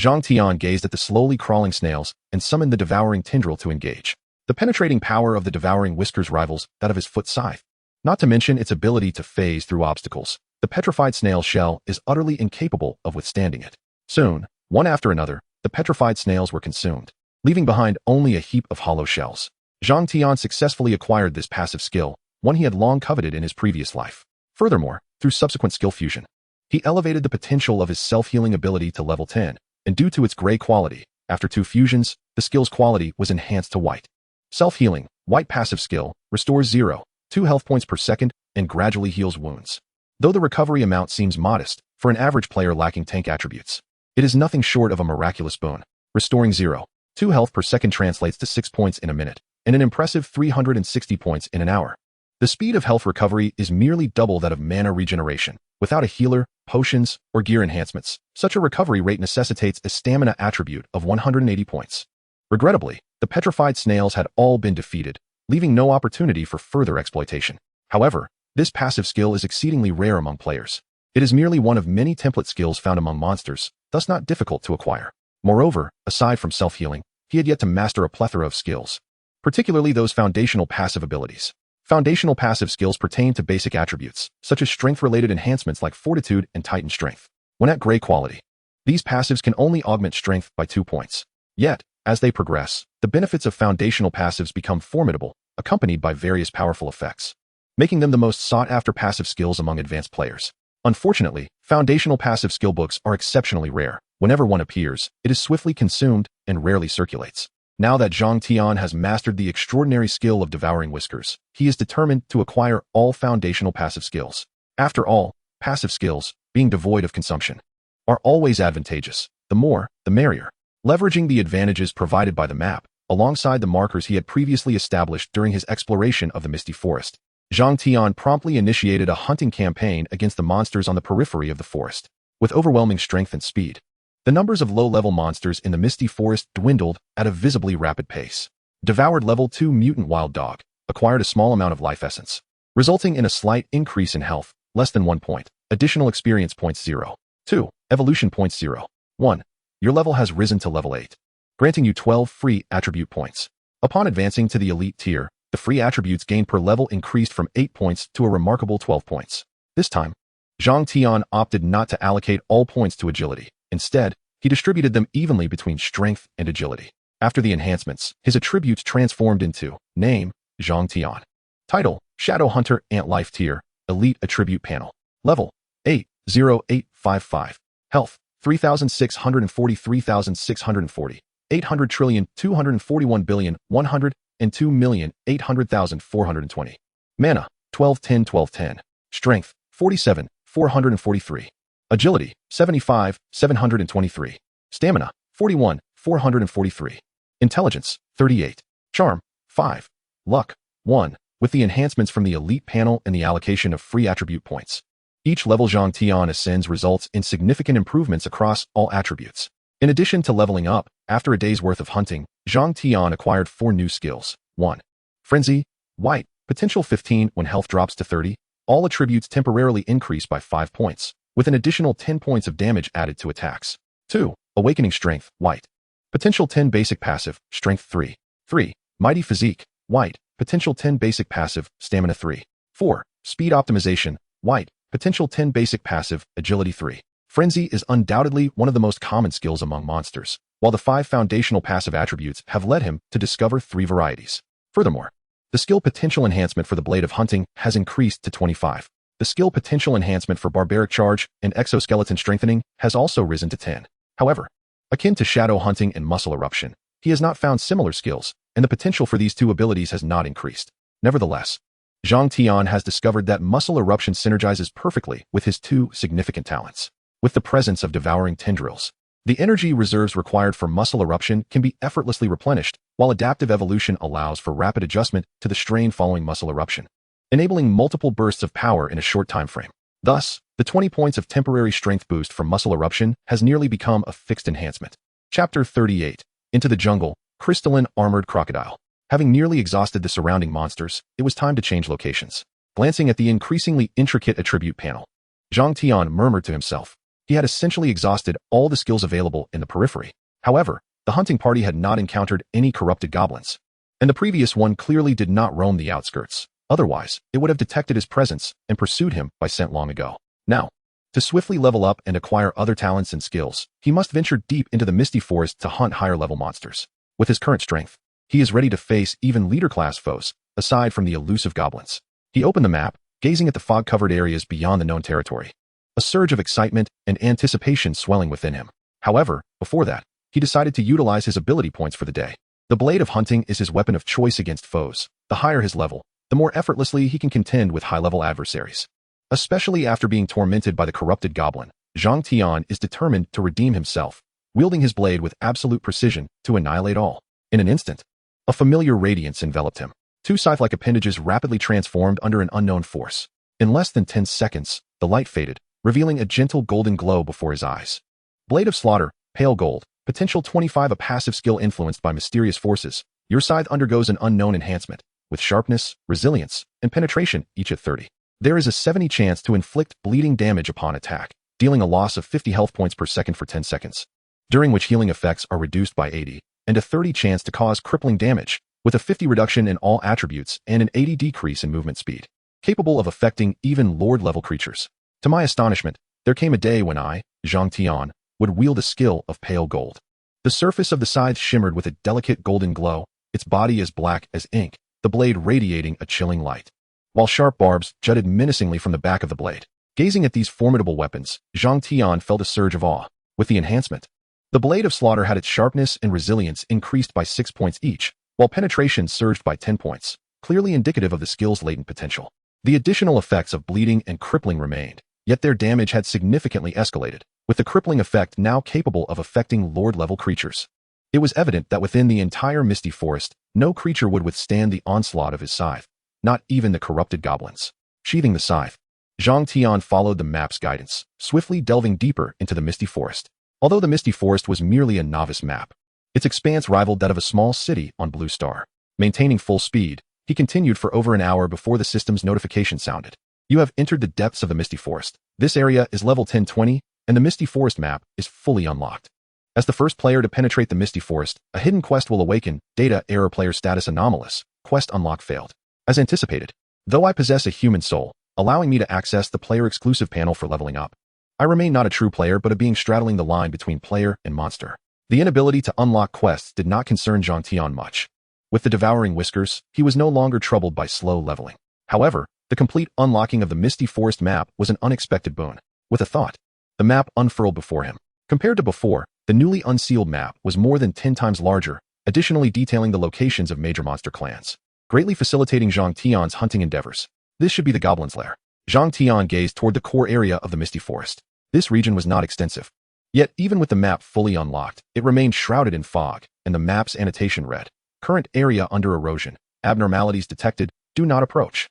Zhang Tian gazed at the slowly crawling snails and summoned the devouring tendril to engage. The penetrating power of the devouring whiskers rivals that of his foot scythe. Not to mention its ability to phase through obstacles, the petrified snail's shell is utterly incapable of withstanding it. Soon, one after another, the petrified snails were consumed, leaving behind only a heap of hollow shells. Zhang Tian successfully acquired this passive skill, one he had long coveted in his previous life. Furthermore, through subsequent skill fusion, he elevated the potential of his self-healing ability to level 10, and due to its gray quality, after 2 fusions, the skill's quality was enhanced to white. Self-healing, white passive skill, restores 0.2 health points per second, and gradually heals wounds. Though the recovery amount seems modest, for an average player lacking tank attributes, it is nothing short of a miraculous boon. Restoring 0.2 health per second translates to 6 points in a minute, and an impressive 360 points in an hour. The speed of health recovery is merely double that of mana regeneration. Without a healer, potions, or gear enhancements, such a recovery rate necessitates a stamina attribute of 180 points. Regrettably, the petrified snails had all been defeated, leaving no opportunity for further exploitation. However, this passive skill is exceedingly rare among players. It is merely one of many template skills found among monsters, thus not difficult to acquire. Moreover, aside from self-healing, he had yet to master a plethora of skills, particularly those foundational passive abilities. Foundational passive skills pertain to basic attributes, such as strength-related enhancements like Fortitude and Titan Strength. When at gray quality, these passives can only augment strength by 2 points. Yet, As they progress, the benefits of foundational passives become formidable, accompanied by various powerful effects, making them the most sought-after passive skills among advanced players. Unfortunately, foundational passive skill books are exceptionally rare. Whenever one appears, it is swiftly consumed and rarely circulates. Now that Zhang Tian has mastered the extraordinary skill of devouring whiskers, he is determined to acquire all foundational passive skills. After all, passive skills, being devoid of consumption, are always advantageous. The more, the merrier. Leveraging the advantages provided by the map, alongside the markers he had previously established during his exploration of the Misty Forest, Zhang Tian promptly initiated a hunting campaign against the monsters on the periphery of the forest. With overwhelming strength and speed, the numbers of low-level monsters in the Misty Forest dwindled at a visibly rapid pace. Devoured level 2 mutant wild dog acquired a small amount of life essence, resulting in a slight increase in health, less than 1 point. Additional experience points 0. 2. Evolution points 0. 1. Your level has risen to level 8, granting you 12 free attribute points. Upon advancing to the elite tier, the free attributes gained per level increased from 8 points to a remarkable 12 points. This time, Zhang Tian opted not to allocate all points to agility. Instead, he distributed them evenly between strength and agility. After the enhancements, his attributes transformed into Name, Zhang Tian. Title, Shadow Hunter Ant Life Tier, Elite Attribute Panel. Level, 80855. Health, 3,640. 800,241,102,800,420. Mana, 1210. Strength, 47, 443. Agility, 75, 723. Stamina, 41, 443. Intelligence, 38. Charm, 5. Luck, 1. With the enhancements from the elite panel and the allocation of free attribute points, each level Zhang Tian ascends results in significant improvements across all attributes. In addition to leveling up, after a day's worth of hunting, Zhang Tian acquired 4 new skills. 1. Frenzy, White, potential 15 when health drops to 30. All attributes temporarily increase by 5 points, with an additional 10 points of damage added to attacks. 2. Awakening Strength, White, potential 10 basic passive, Strength 3. 3. Mighty Physique, White, potential 10 basic passive, Stamina 3. 4. Speed Optimization, White, potential 10 basic passive, Agility 3. Frenzy is undoubtedly one of the most common skills among monsters, while the 5 foundational passive attributes have led him to discover 3 varieties. Furthermore, the skill potential enhancement for the Blade of Hunting has increased to 25. The skill potential enhancement for Barbaric Charge and Exoskeleton Strengthening has also risen to 10. However, akin to Shadow Hunting and Muscle Eruption, he has not found similar skills, and the potential for these 2 abilities has not increased. Nevertheless, Zhang Tian has discovered that Muscle Eruption synergizes perfectly with his 2 significant talents. With the presence of devouring tendrils, the energy reserves required for Muscle Eruption can be effortlessly replenished, while Adaptive Evolution allows for rapid adjustment to the strain following Muscle Eruption, enabling multiple bursts of power in a short time frame. Thus, the 20 points of temporary strength boost from Muscle Eruption has nearly become a fixed enhancement. Chapter 38. Into the Jungle, Crystalline Armored Crocodile. Having nearly exhausted the surrounding monsters, it was time to change locations. Glancing at the increasingly intricate attribute panel, Zhang Tian murmured to himself. He had essentially exhausted all the skills available in the periphery. However, the hunting party had not encountered any corrupted goblins, and the previous one clearly did not roam the outskirts. Otherwise, it would have detected his presence and pursued him by scent long ago. Now, to swiftly level up and acquire other talents and skills, he must venture deep into the Misty Forest to hunt higher-level monsters. With his current strength, he is ready to face even leader-class foes, aside from the elusive goblins. He opened the map, gazing at the fog-covered areas beyond the known territory, a surge of excitement and anticipation swelling within him. However, before that, he decided to utilize his ability points for the day. The Blade of Hunting is his weapon of choice against foes. The higher his level, the more effortlessly he can contend with high-level adversaries. Especially after being tormented by the corrupted goblin, Zhang Tian is determined to redeem himself, wielding his blade with absolute precision to annihilate all. In an instant, a familiar radiance enveloped him. 2 scythe-like appendages rapidly transformed under an unknown force. In less than 10 seconds, the light faded, revealing a gentle golden glow before his eyes. Blade of Slaughter, Pale Gold, potential 25, a passive skill influenced by mysterious forces. Your scythe undergoes an unknown enhancement, with sharpness, resilience, and penetration, each at 30. There is a 70 chance to inflict bleeding damage upon attack, dealing a loss of 50 health points per second for 10 seconds, during which healing effects are reduced by 80, and a 30 chance to cause crippling damage, with a 50 reduction in all attributes and an 80 decrease in movement speed, capable of affecting even Lord-level creatures. To my astonishment, there came a day when I, Zhang Tian, would wield a skill of Pale Gold. The surface of the scythe shimmered with a delicate golden glow, its body as black as ink, the blade radiating a chilling light, while sharp barbs jutted menacingly from the back of the blade. Gazing at these formidable weapons, Zhang Tian felt a surge of awe. With the enhancement, the blade of slaughter had its sharpness and resilience increased by 6 points each, while penetration surged by 10 points, clearly indicative of the skill's latent potential. The additional effects of bleeding and crippling remained, yet their damage had significantly escalated, with the crippling effect now capable of affecting Lord-level creatures. It was evident that within the entire Misty Forest, no creature would withstand the onslaught of his scythe, not even the corrupted goblins. Sheathing the scythe, Zhang Tian followed the map's guidance, swiftly delving deeper into the Misty Forest. Although the Misty Forest was merely a novice map, its expanse rivaled that of a small city on Blue Star. Maintaining full speed, he continued for over an hour before the system's notification sounded. You have entered the depths of the Misty Forest. This area is level 1020, and the Misty Forest map is fully unlocked. As the first player to penetrate the Misty Forest, a hidden quest will awaken. Data error, player status anomalous. Quest unlock failed. As anticipated, though I possess a human soul, allowing me to access the player-exclusive panel for leveling up, I remain not a true player but a being straddling the line between player and monster. The inability to unlock quests did not concern Zhang Tian much. With the devouring whiskers, he was no longer troubled by slow leveling. However, the complete unlocking of the Misty Forest map was an unexpected boon. With a thought, the map unfurled before him. Compared to before, the newly unsealed map was more than 10 times larger, additionally detailing the locations of major monster clans, greatly facilitating Zhang Tian's hunting endeavors. This should be the Goblin's Lair. Zhang Tian gazed toward the core area of the Misty Forest. This region was not extensive. Yet, even with the map fully unlocked, it remained shrouded in fog, and the map's annotation read, "Current area under erosion. Abnormalities detected. Do not approach."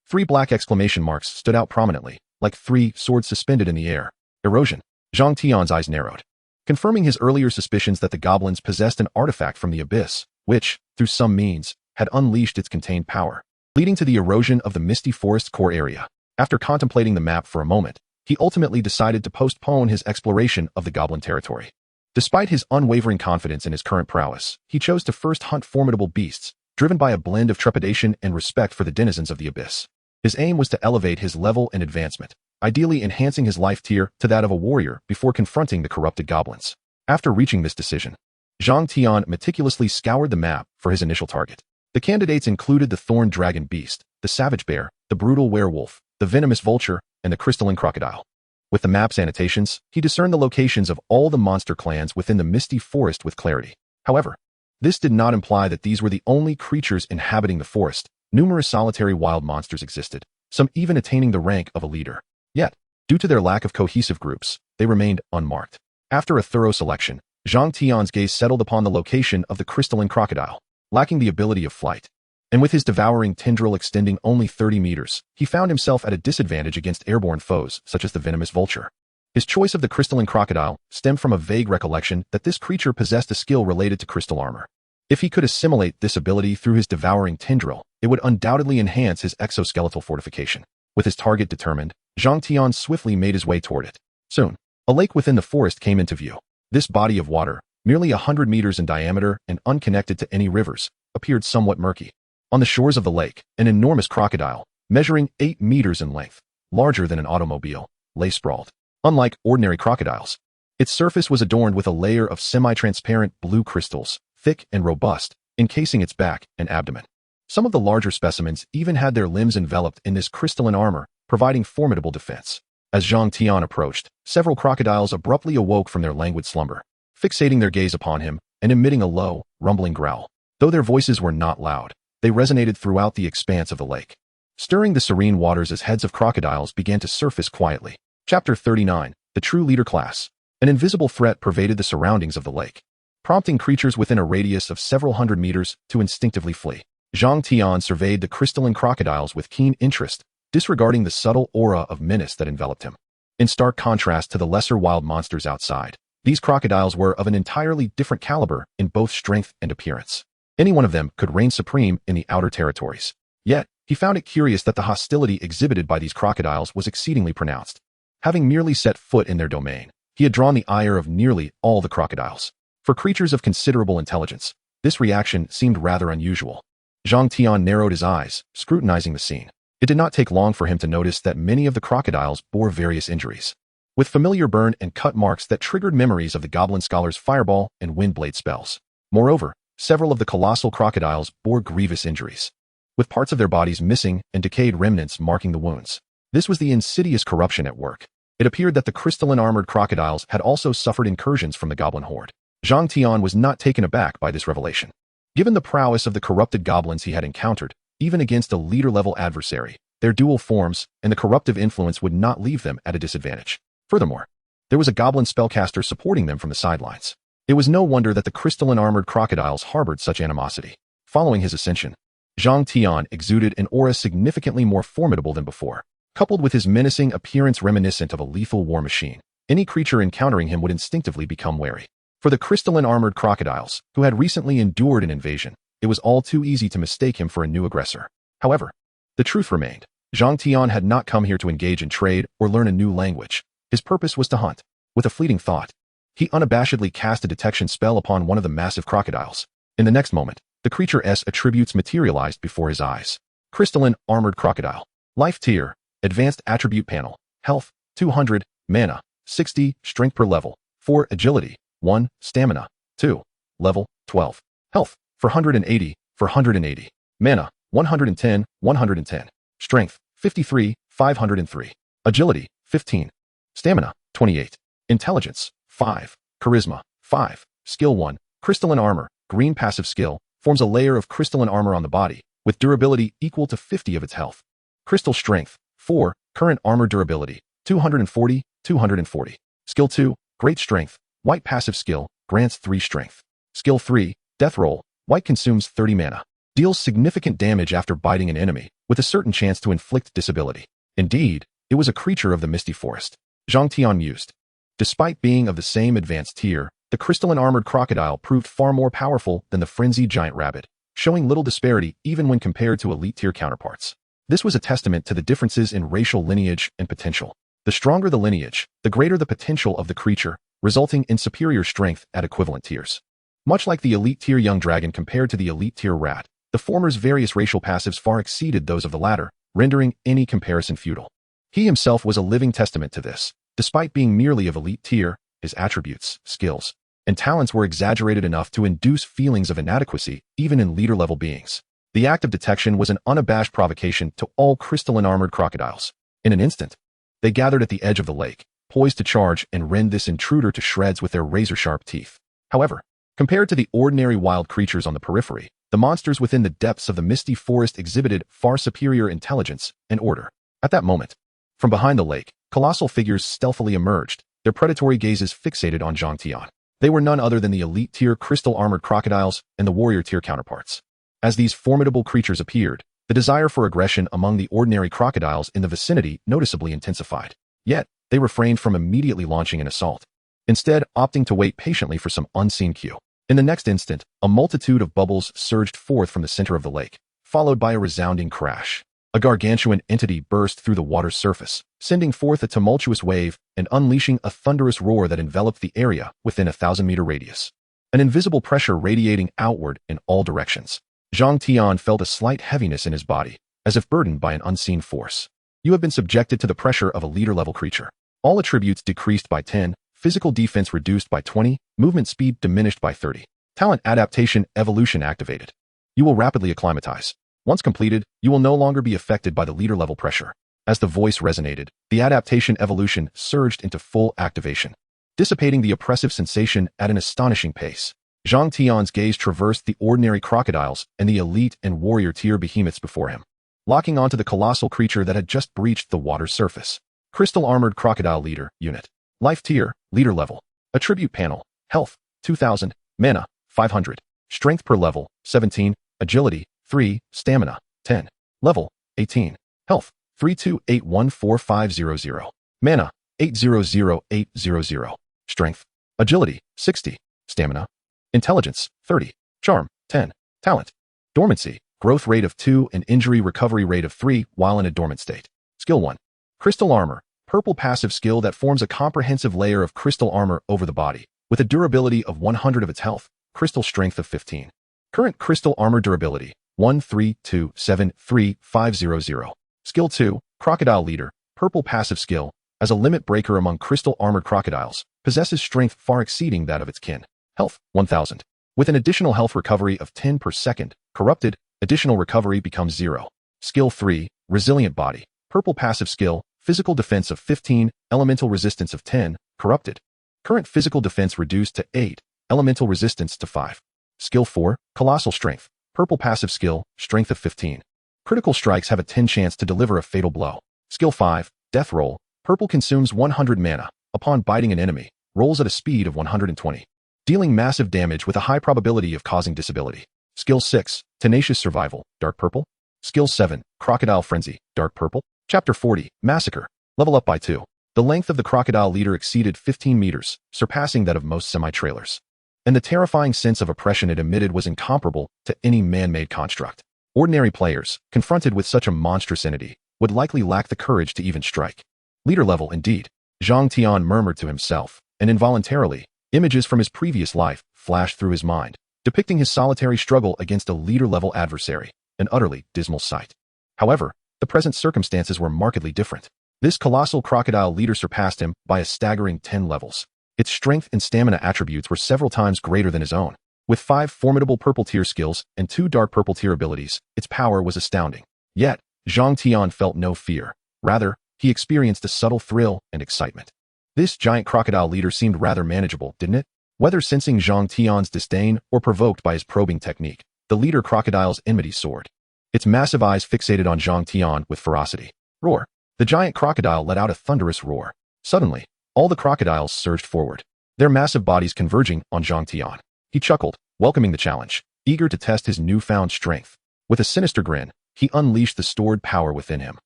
3 black exclamation marks stood out prominently, like 3 swords suspended in the air. Erosion. Zhang Tian's eyes narrowed, confirming his earlier suspicions that the goblins possessed an artifact from the abyss, which, through some means, had unleashed its contained power, leading to the erosion of the Misty Forest's core area. After contemplating the map for a moment, he ultimately decided to postpone his exploration of the goblin territory. Despite his unwavering confidence in his current prowess, he chose to first hunt formidable beasts, driven by a blend of trepidation and respect for the denizens of the abyss. His aim was to elevate his level and advancement, ideally enhancing his life tier to that of a warrior before confronting the corrupted goblins. After reaching this decision, Zhang Tian meticulously scoured the map for his initial target. The candidates included the thorn dragon beast, the savage bear, the brutal werewolf, the venomous vulture, and the crystalline crocodile. With the map's annotations, he discerned the locations of all the monster clans within the Misty Forest with clarity. However, this did not imply that these were the only creatures inhabiting the forest. Numerous solitary wild monsters existed, some even attaining the rank of a leader. Yet, due to their lack of cohesive groups, they remained unmarked. After a thorough selection, Zhang Tian's gaze settled upon the location of the crystalline crocodile. Lacking the ability of flight, and with his devouring tendril extending only 30 meters, he found himself at a disadvantage against airborne foes such as the venomous vulture. His choice of the crystalline crocodile stemmed from a vague recollection that this creature possessed a skill related to crystal armor. If he could assimilate this ability through his devouring tendril, it would undoubtedly enhance his exoskeletal fortification. With his target determined, Zhang Tian swiftly made his way toward it. Soon, a lake within the forest came into view. This body of water, merely 100 meters in diameter and unconnected to any rivers, appeared somewhat murky. On the shores of the lake, an enormous crocodile, measuring 8 meters in length, larger than an automobile, lay sprawled. Unlike ordinary crocodiles, its surface was adorned with a layer of semi-transparent blue crystals, thick and robust, encasing its back and abdomen. Some of the larger specimens even had their limbs enveloped in this crystalline armor, providing formidable defense. As Zhang Tian approached, several crocodiles abruptly awoke from their languid slumber, fixating their gaze upon him and emitting a low, rumbling growl. Though their voices were not loud, they resonated throughout the expanse of the lake, stirring the serene waters as heads of crocodiles began to surface quietly. Chapter 39, The True Leader Class. An invisible threat pervaded the surroundings of the lake, prompting creatures within a radius of several hundred meters to instinctively flee. Zhang Tian surveyed the crystalline crocodiles with keen interest, disregarding the subtle aura of menace that enveloped him. In stark contrast to the lesser wild monsters outside, these crocodiles were of an entirely different caliber in both strength and appearance. Any one of them could reign supreme in the outer territories. Yet, he found it curious that the hostility exhibited by these crocodiles was exceedingly pronounced. Having merely set foot in their domain, he had drawn the ire of nearly all the crocodiles. For creatures of considerable intelligence, this reaction seemed rather unusual. Zhang Tian narrowed his eyes, scrutinizing the scene. It did not take long for him to notice that many of the crocodiles bore various injuries. with familiar burn and cut marks that triggered memories of the Goblin Scholar's fireball and windblade spells. Moreover, several of the colossal crocodiles bore grievous injuries, with parts of their bodies missing and decayed remnants marking the wounds. This was the insidious corruption at work. It appeared that the crystalline armored crocodiles had also suffered incursions from the goblin horde. Zhang Tian was not taken aback by this revelation. Given the prowess of the corrupted goblins he had encountered, even against a leader-level adversary, their dual forms and the corruptive influence would not leave them at a disadvantage. Furthermore, there was a goblin spellcaster supporting them from the sidelines. It was no wonder that the crystalline armored crocodiles harbored such animosity. Following his ascension, Zhang Tian exuded an aura significantly more formidable than before. Coupled with his menacing appearance reminiscent of a lethal war machine, any creature encountering him would instinctively become wary. For the crystalline armored crocodiles, who had recently endured an invasion, it was all too easy to mistake him for a new aggressor. However, the truth remained. Zhang Tian had not come here to engage in trade or learn a new language. His purpose was to hunt. With a fleeting thought, he unabashedly cast a detection spell upon one of the massive crocodiles. In the next moment, the creature's attributes materialized before his eyes. Crystalline armored crocodile. Life tier. Advanced attribute panel. Health, 200. Mana, 60. Strength per level, 4. Agility, 1. Stamina, 2. Level, 12. Health, 480. 480. Mana, 110. 110. Strength, 53. 503. Agility, 15. Stamina, 28. Intelligence, 5. Charisma, 5. Skill 1. Crystalline armor. Green passive skill. Forms a layer of crystalline armor on the body, with durability equal to 50 of its health. Crystal strength, 4. Current armor durability, 240, 240. Skill 2, Great Strength. White passive skill, grants 3 strength. Skill 3, Death Roll. White consumes 30 mana. Deals significant damage after biting an enemy, with a certain chance to inflict disability. Indeed, it was a creature of the Misty Forest. Zhang Tian mused. Despite being of the same advanced tier, the crystalline armored crocodile proved far more powerful than the frenzied giant rabbit, showing little disparity even when compared to elite tier counterparts. This was a testament to the differences in racial lineage and potential. The stronger the lineage, the greater the potential of the creature, resulting in superior strength at equivalent tiers. Much like the elite tier young dragon compared to the elite tier rat, the former's various racial passives far exceeded those of the latter, rendering any comparison futile. He himself was a living testament to this. Despite being merely of elite tier, his attributes, skills, and talents were exaggerated enough to induce feelings of inadequacy even in leader-level beings. The act of detection was an unabashed provocation to all crystalline armored crocodiles. In an instant, they gathered at the edge of the lake, poised to charge and rend this intruder to shreds with their razor-sharp teeth. However, compared to the ordinary wild creatures on the periphery, the monsters within the depths of the misty forest exhibited far superior intelligence and order. At that moment, from behind the lake, colossal figures stealthily emerged, their predatory gazes fixated on Zhang Tian. They were none other than the elite-tier crystal-armored crocodiles and the warrior-tier counterparts. As these formidable creatures appeared, the desire for aggression among the ordinary crocodiles in the vicinity noticeably intensified. Yet, they refrained from immediately launching an assault, instead opting to wait patiently for some unseen cue. In the next instant, a multitude of bubbles surged forth from the center of the lake, followed by a resounding crash. A gargantuan entity burst through the water's surface, sending forth a tumultuous wave and unleashing a thunderous roar that enveloped the area within a 1,000-meter radius. An invisible pressure radiating outward in all directions. Zhang Tian felt a slight heaviness in his body, as if burdened by an unseen force. You have been subjected to the pressure of a leader-level creature. All attributes decreased by 10, physical defense reduced by 20, movement speed diminished by 30. Talent adaptation evolution activated. You will rapidly acclimatize. Once completed, you will no longer be affected by the leader-level pressure. As the voice resonated, the adaptation evolution surged into full activation, dissipating the oppressive sensation at an astonishing pace. Zhang Tian's gaze traversed the ordinary crocodiles and the elite and warrior tier behemoths before him, locking onto the colossal creature that had just breached the water's surface. Crystal Armored Crocodile Leader Unit. Life tier, leader level. Attribute panel, health, 2000, mana, 500. Strength per level, 17, agility, 3, stamina, 10. Level, 18. Health, 32814,500. Mana, 800800. Strength, agility, 60. Stamina, intelligence, 30. Charm, 10. Talent, dormancy, growth rate of 2 and injury recovery rate of 3 while in a dormant state. Skill 1. Crystal Armor, purple passive skill that forms a comprehensive layer of crystal armor over the body, with a durability of 100 of its health, crystal strength of 15. Current crystal armor durability, 13273,500. Skill 2, Crocodile Leader, purple passive skill, as a limit breaker among crystal-armored crocodiles, possesses strength far exceeding that of its kin. Health, 1000. With an additional health recovery of 10 per second, corrupted, additional recovery becomes 0. Skill 3, Resilient Body. Purple passive skill, physical defense of 15, elemental resistance of 10, corrupted. Current physical defense reduced to 8, elemental resistance to 5. Skill 4, Colossal Strength. Purple passive skill, strength of 15. Critical strikes have a 10 chance to deliver a fatal blow. Skill 5, Death Roll. Purple consumes 100 mana. Upon biting an enemy, rolls at a speed of 120, dealing massive damage with a high probability of causing disability. Skill 6, Tenacious Survival, dark purple. Skill 7, Crocodile Frenzy, dark purple. Chapter 40, Massacre. Level up by 2. The length of the crocodile leader exceeded 15 meters, surpassing that of most semi-trailers. And the terrifying sense of oppression it emitted was incomparable to any man-made construct. Ordinary players, confronted with such a monstrous entity, would likely lack the courage to even strike. Leader level indeed. Zhang Tian murmured to himself, and involuntarily, images from his previous life flashed through his mind, depicting his solitary struggle against a leader-level adversary, an utterly dismal sight. However, the present circumstances were markedly different. This colossal crocodile leader surpassed him by a staggering 10 levels. Its strength and stamina attributes were several times greater than his own. With 5 formidable purple tier skills and 2 dark purple tier abilities, its power was astounding. Yet, Zhang Tian felt no fear. Rather, he experienced a subtle thrill and excitement. This giant crocodile leader seemed rather manageable, didn't it? Whether sensing Zhang Tian's disdain or provoked by his probing technique, the leader crocodile's enmity soared. Its massive eyes fixated on Zhang Tian with ferocity. Roar! The giant crocodile let out a thunderous roar. Suddenly, all the crocodiles surged forward, their massive bodies converging on Zhang Tian. He chuckled, welcoming the challenge, eager to test his newfound strength. With a sinister grin, he unleashed the stored power within him,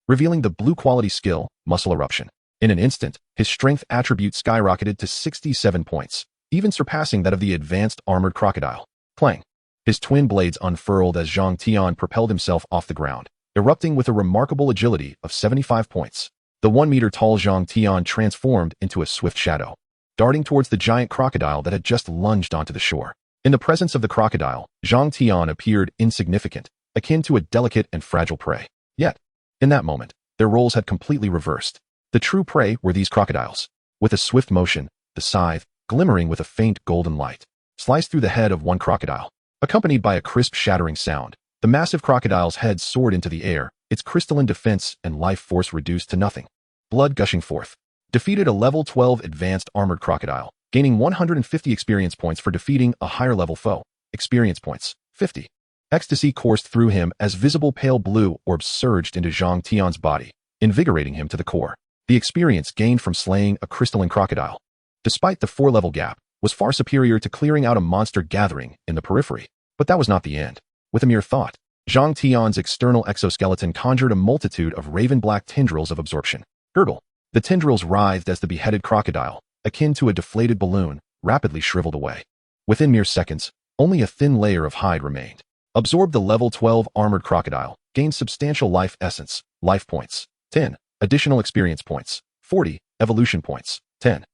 revealing the blue-quality skill, Muscle Eruption. In an instant, his strength attribute skyrocketed to 67 points, even surpassing that of the advanced armored crocodile. Clang! His twin blades unfurled as Zhang Tian propelled himself off the ground, erupting with a remarkable agility of 75 points. The 1-meter-tall Zhang Tian transformed into a swift shadow, darting towards the giant crocodile that had just lunged onto the shore. In the presence of the crocodile, Zhang Tian appeared insignificant, akin to a delicate and fragile prey. Yet, in that moment, their roles had completely reversed. The true prey were these crocodiles. With a swift motion, the scythe, glimmering with a faint golden light, sliced through the head of one crocodile. Accompanied by a crisp shattering sound, the massive crocodile's head soared into the air, its crystalline defense and life force reduced to nothing. Blood gushing forth. Defeated a level 12 advanced armored crocodile, gaining 150 experience points for defeating a higher level foe. Experience points, 50. Ecstasy coursed through him as visible pale blue orbs surged into Zhang Tian's body, invigorating him to the core. The experience gained from slaying a crystalline crocodile, despite the 4-level gap, was far superior to clearing out a monster gathering in the periphery. But that was not the end. With a mere thought, Zhang Tian's external exoskeleton conjured a multitude of raven-black tendrils of absorption. Gurgle. The tendrils writhed as the beheaded crocodile, akin to a deflated balloon, rapidly shriveled away. Within mere seconds, only a thin layer of hide remained. Absorbed the level 12 armored crocodile, gained substantial life essence, life points, 10. Additional experience points, 40. Evolution points, 10.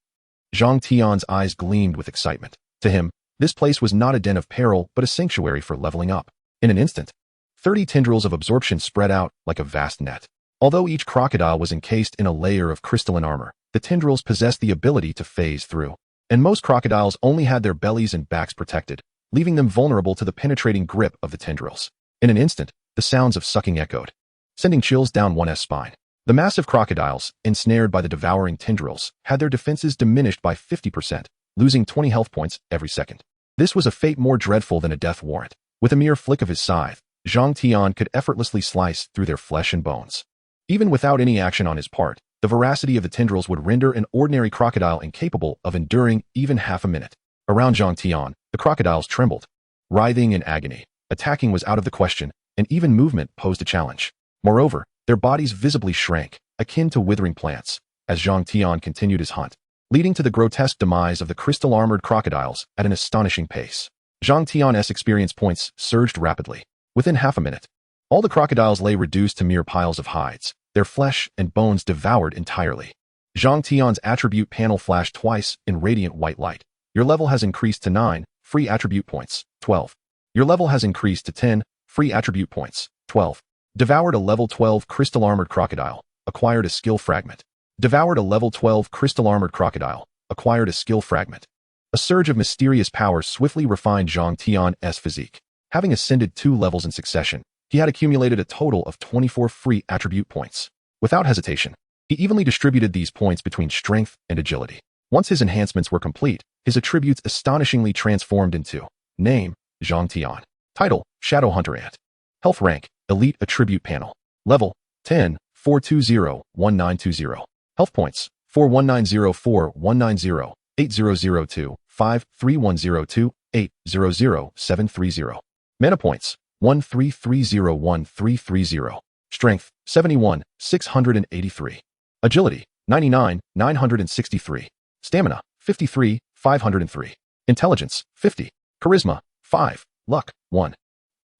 Zhang Tian's eyes gleamed with excitement. To him, this place was not a den of peril but a sanctuary for leveling up. In an instant, 30 tendrils of absorption spread out like a vast net. Although each crocodile was encased in a layer of crystalline armor, the tendrils possessed the ability to phase through. And most crocodiles only had their bellies and backs protected, leaving them vulnerable to the penetrating grip of the tendrils. In an instant, the sounds of sucking echoed, sending chills down one's spine. The massive crocodiles, ensnared by the devouring tendrils, had their defenses diminished by 50%, losing 20 health points every second. This was a fate more dreadful than a death warrant. With a mere flick of his scythe, Zhang Tian could effortlessly slice through their flesh and bones. Even without any action on his part, the voracity of the tendrils would render an ordinary crocodile incapable of enduring even half a minute. Around Zhang Tian, the crocodiles trembled, writhing in agony. Attacking was out of the question, and even movement posed a challenge. Moreover, their bodies visibly shrank, akin to withering plants, as Zhang Tian continued his hunt, leading to the grotesque demise of the crystal-armored crocodiles at an astonishing pace. Zhang Tian's experience points surged rapidly. Within half a minute, all the crocodiles lay reduced to mere piles of hides, their flesh and bones devoured entirely. Zhang Tian's attribute panel flashed twice in radiant white light. Your level has increased to 9, free attribute points, 12. Your level has increased to 10, free attribute points, 12. Devoured a level 12 crystal-armored crocodile, acquired a skill fragment. Devoured a level 12 crystal-armored crocodile. Acquired a skill fragment. A surge of mysterious power swiftly refined Zhang Tian's physique. Having ascended 2 levels in succession, he had accumulated a total of 24 free attribute points. Without hesitation, he evenly distributed these points between strength and agility. Once his enhancements were complete, his attributes astonishingly transformed into Name, Zhang Tian. Title, Shadow Hunter Ant. Health rank, Elite Attribute Panel. Level, 10, 420-1920. Health points, 4190-4190, 8002, 53102, 800730. Mana points, 1330-1330. Strength, 71, 683. Agility, 99, 963. Stamina, 53, 503. Intelligence, 50. Charisma, 5. Luck, 1.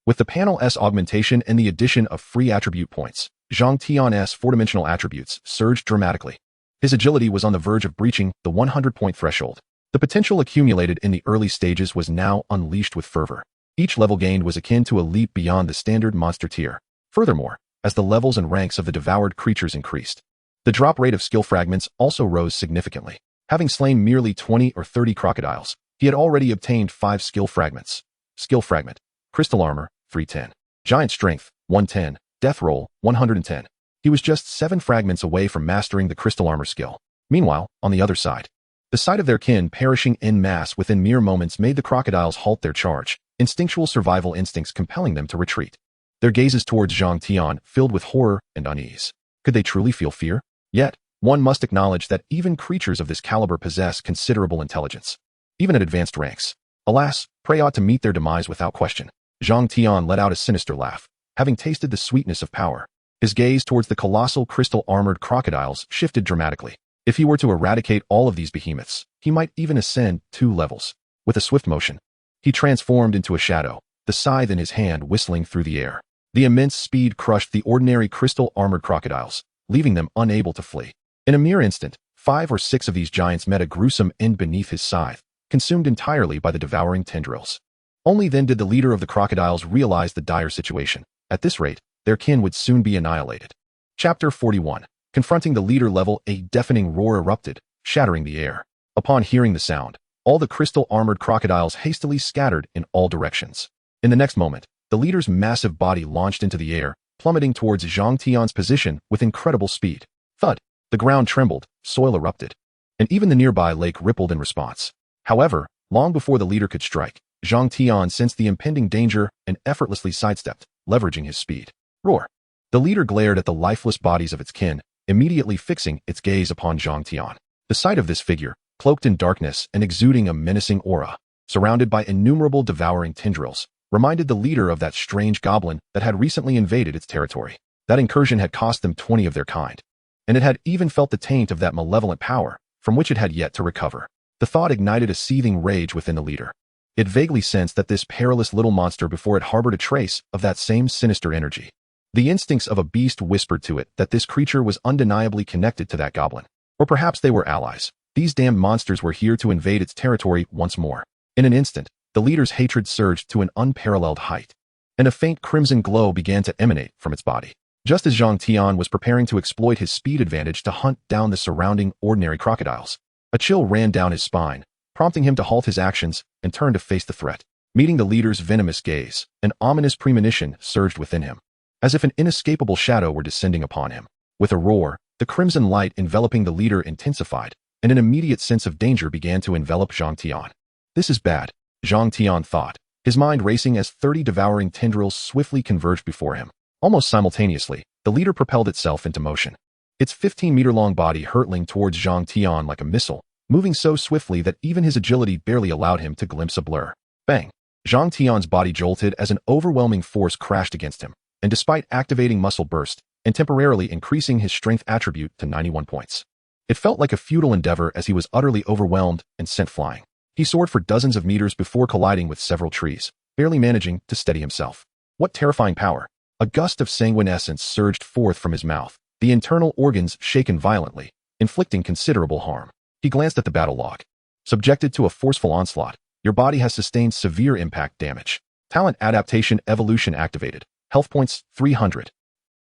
With the panel's augmentation and the addition of free attribute points, Zhang Tian's 4-dimensional attributes surged dramatically. His agility was on the verge of breaching the 100-point threshold. The potential accumulated in the early stages was now unleashed with fervor. Each level gained was akin to a leap beyond the standard monster tier. Furthermore, as the levels and ranks of the devoured creatures increased, the drop rate of skill fragments also rose significantly. Having slain merely 20 or 30 crocodiles, he had already obtained 5 skill fragments. Skill fragment, Crystal Armor, 310. Giant Strength, 110. Death Roll, 110. He was just 7 fragments away from mastering the Crystal Armor skill. Meanwhile, on the other side, the sight of their kin perishing en masse within mere moments made the crocodiles halt their charge, instinctual survival instincts compelling them to retreat. Their gazes towards Zhang Tian filled with horror and unease. Could they truly feel fear? Yet, one must acknowledge that even creatures of this caliber possess considerable intelligence, even at advanced ranks. Alas, prey ought to meet their demise without question. Zhang Tian let out a sinister laugh, having tasted the sweetness of power. His gaze towards the colossal crystal-armored crocodiles shifted dramatically. If he were to eradicate all of these behemoths, he might even ascend 2 levels. With a swift motion, he transformed into a shadow, the scythe in his hand whistling through the air. The immense speed crushed the ordinary crystal-armored crocodiles, leaving them unable to flee. In a mere instant, 5 or 6 of these giants met a gruesome end beneath his scythe, consumed entirely by the devouring tendrils. Only then did the leader of the crocodiles realize the dire situation. At this rate, their kin would soon be annihilated. Chapter 41. Confronting the leader level, a deafening roar erupted, shattering the air. Upon hearing the sound, all the crystal-armored crocodiles hastily scattered in all directions. In the next moment, the leader's massive body launched into the air, plummeting towards Zhang Tian's position with incredible speed. Thud! The ground trembled, soil erupted, and even the nearby lake rippled in response. However, long before the leader could strike, Zhang Tian sensed the impending danger and effortlessly sidestepped, leveraging his speed. Roar! The leader glared at the lifeless bodies of its kin, immediately fixing its gaze upon Zhang Tian. The sight of this figure, cloaked in darkness and exuding a menacing aura, surrounded by innumerable devouring tendrils, reminded the leader of that strange goblin that had recently invaded its territory. That incursion had cost them 20 of their kind, and it had even felt the taint of that malevolent power, from which it had yet to recover. The thought ignited a seething rage within the leader. It vaguely sensed that this perilous little monster before it harbored a trace of that same sinister energy. The instincts of a beast whispered to it that this creature was undeniably connected to that goblin. Or perhaps they were allies. These damned monsters were here to invade its territory once more. In an instant, the leader's hatred surged to an unparalleled height, and a faint crimson glow began to emanate from its body. Just as Zhang Tian was preparing to exploit his speed advantage to hunt down the surrounding ordinary crocodiles, a chill ran down his spine, prompting him to halt his actions and turn to face the threat. Meeting the leader's venomous gaze, an ominous premonition surged within him, as if an inescapable shadow were descending upon him. With a roar, the crimson light enveloping the leader intensified, and an immediate sense of danger began to envelop Zhang Tian. This is bad, Zhang Tian thought, his mind racing as 30 devouring tendrils swiftly converged before him. Almost simultaneously, the leader propelled itself into motion, its 15-meter-long body hurtling towards Zhang Tian like a missile, moving so swiftly that even his agility barely allowed him to glimpse a blur. Bang! Zhang Tian's body jolted as an overwhelming force crashed against him, and despite activating muscle burst and temporarily increasing his strength attribute to 91 points, it felt like a futile endeavor as he was utterly overwhelmed and sent flying. He soared for dozens of meters before colliding with several trees, barely managing to steady himself. What terrifying power! A gust of sanguine essence surged forth from his mouth, the internal organs shaken violently, inflicting considerable harm. He glanced at the battle log. Subjected to a forceful onslaught, your body has sustained severe impact damage. Talent adaptation evolution activated. Health points 300.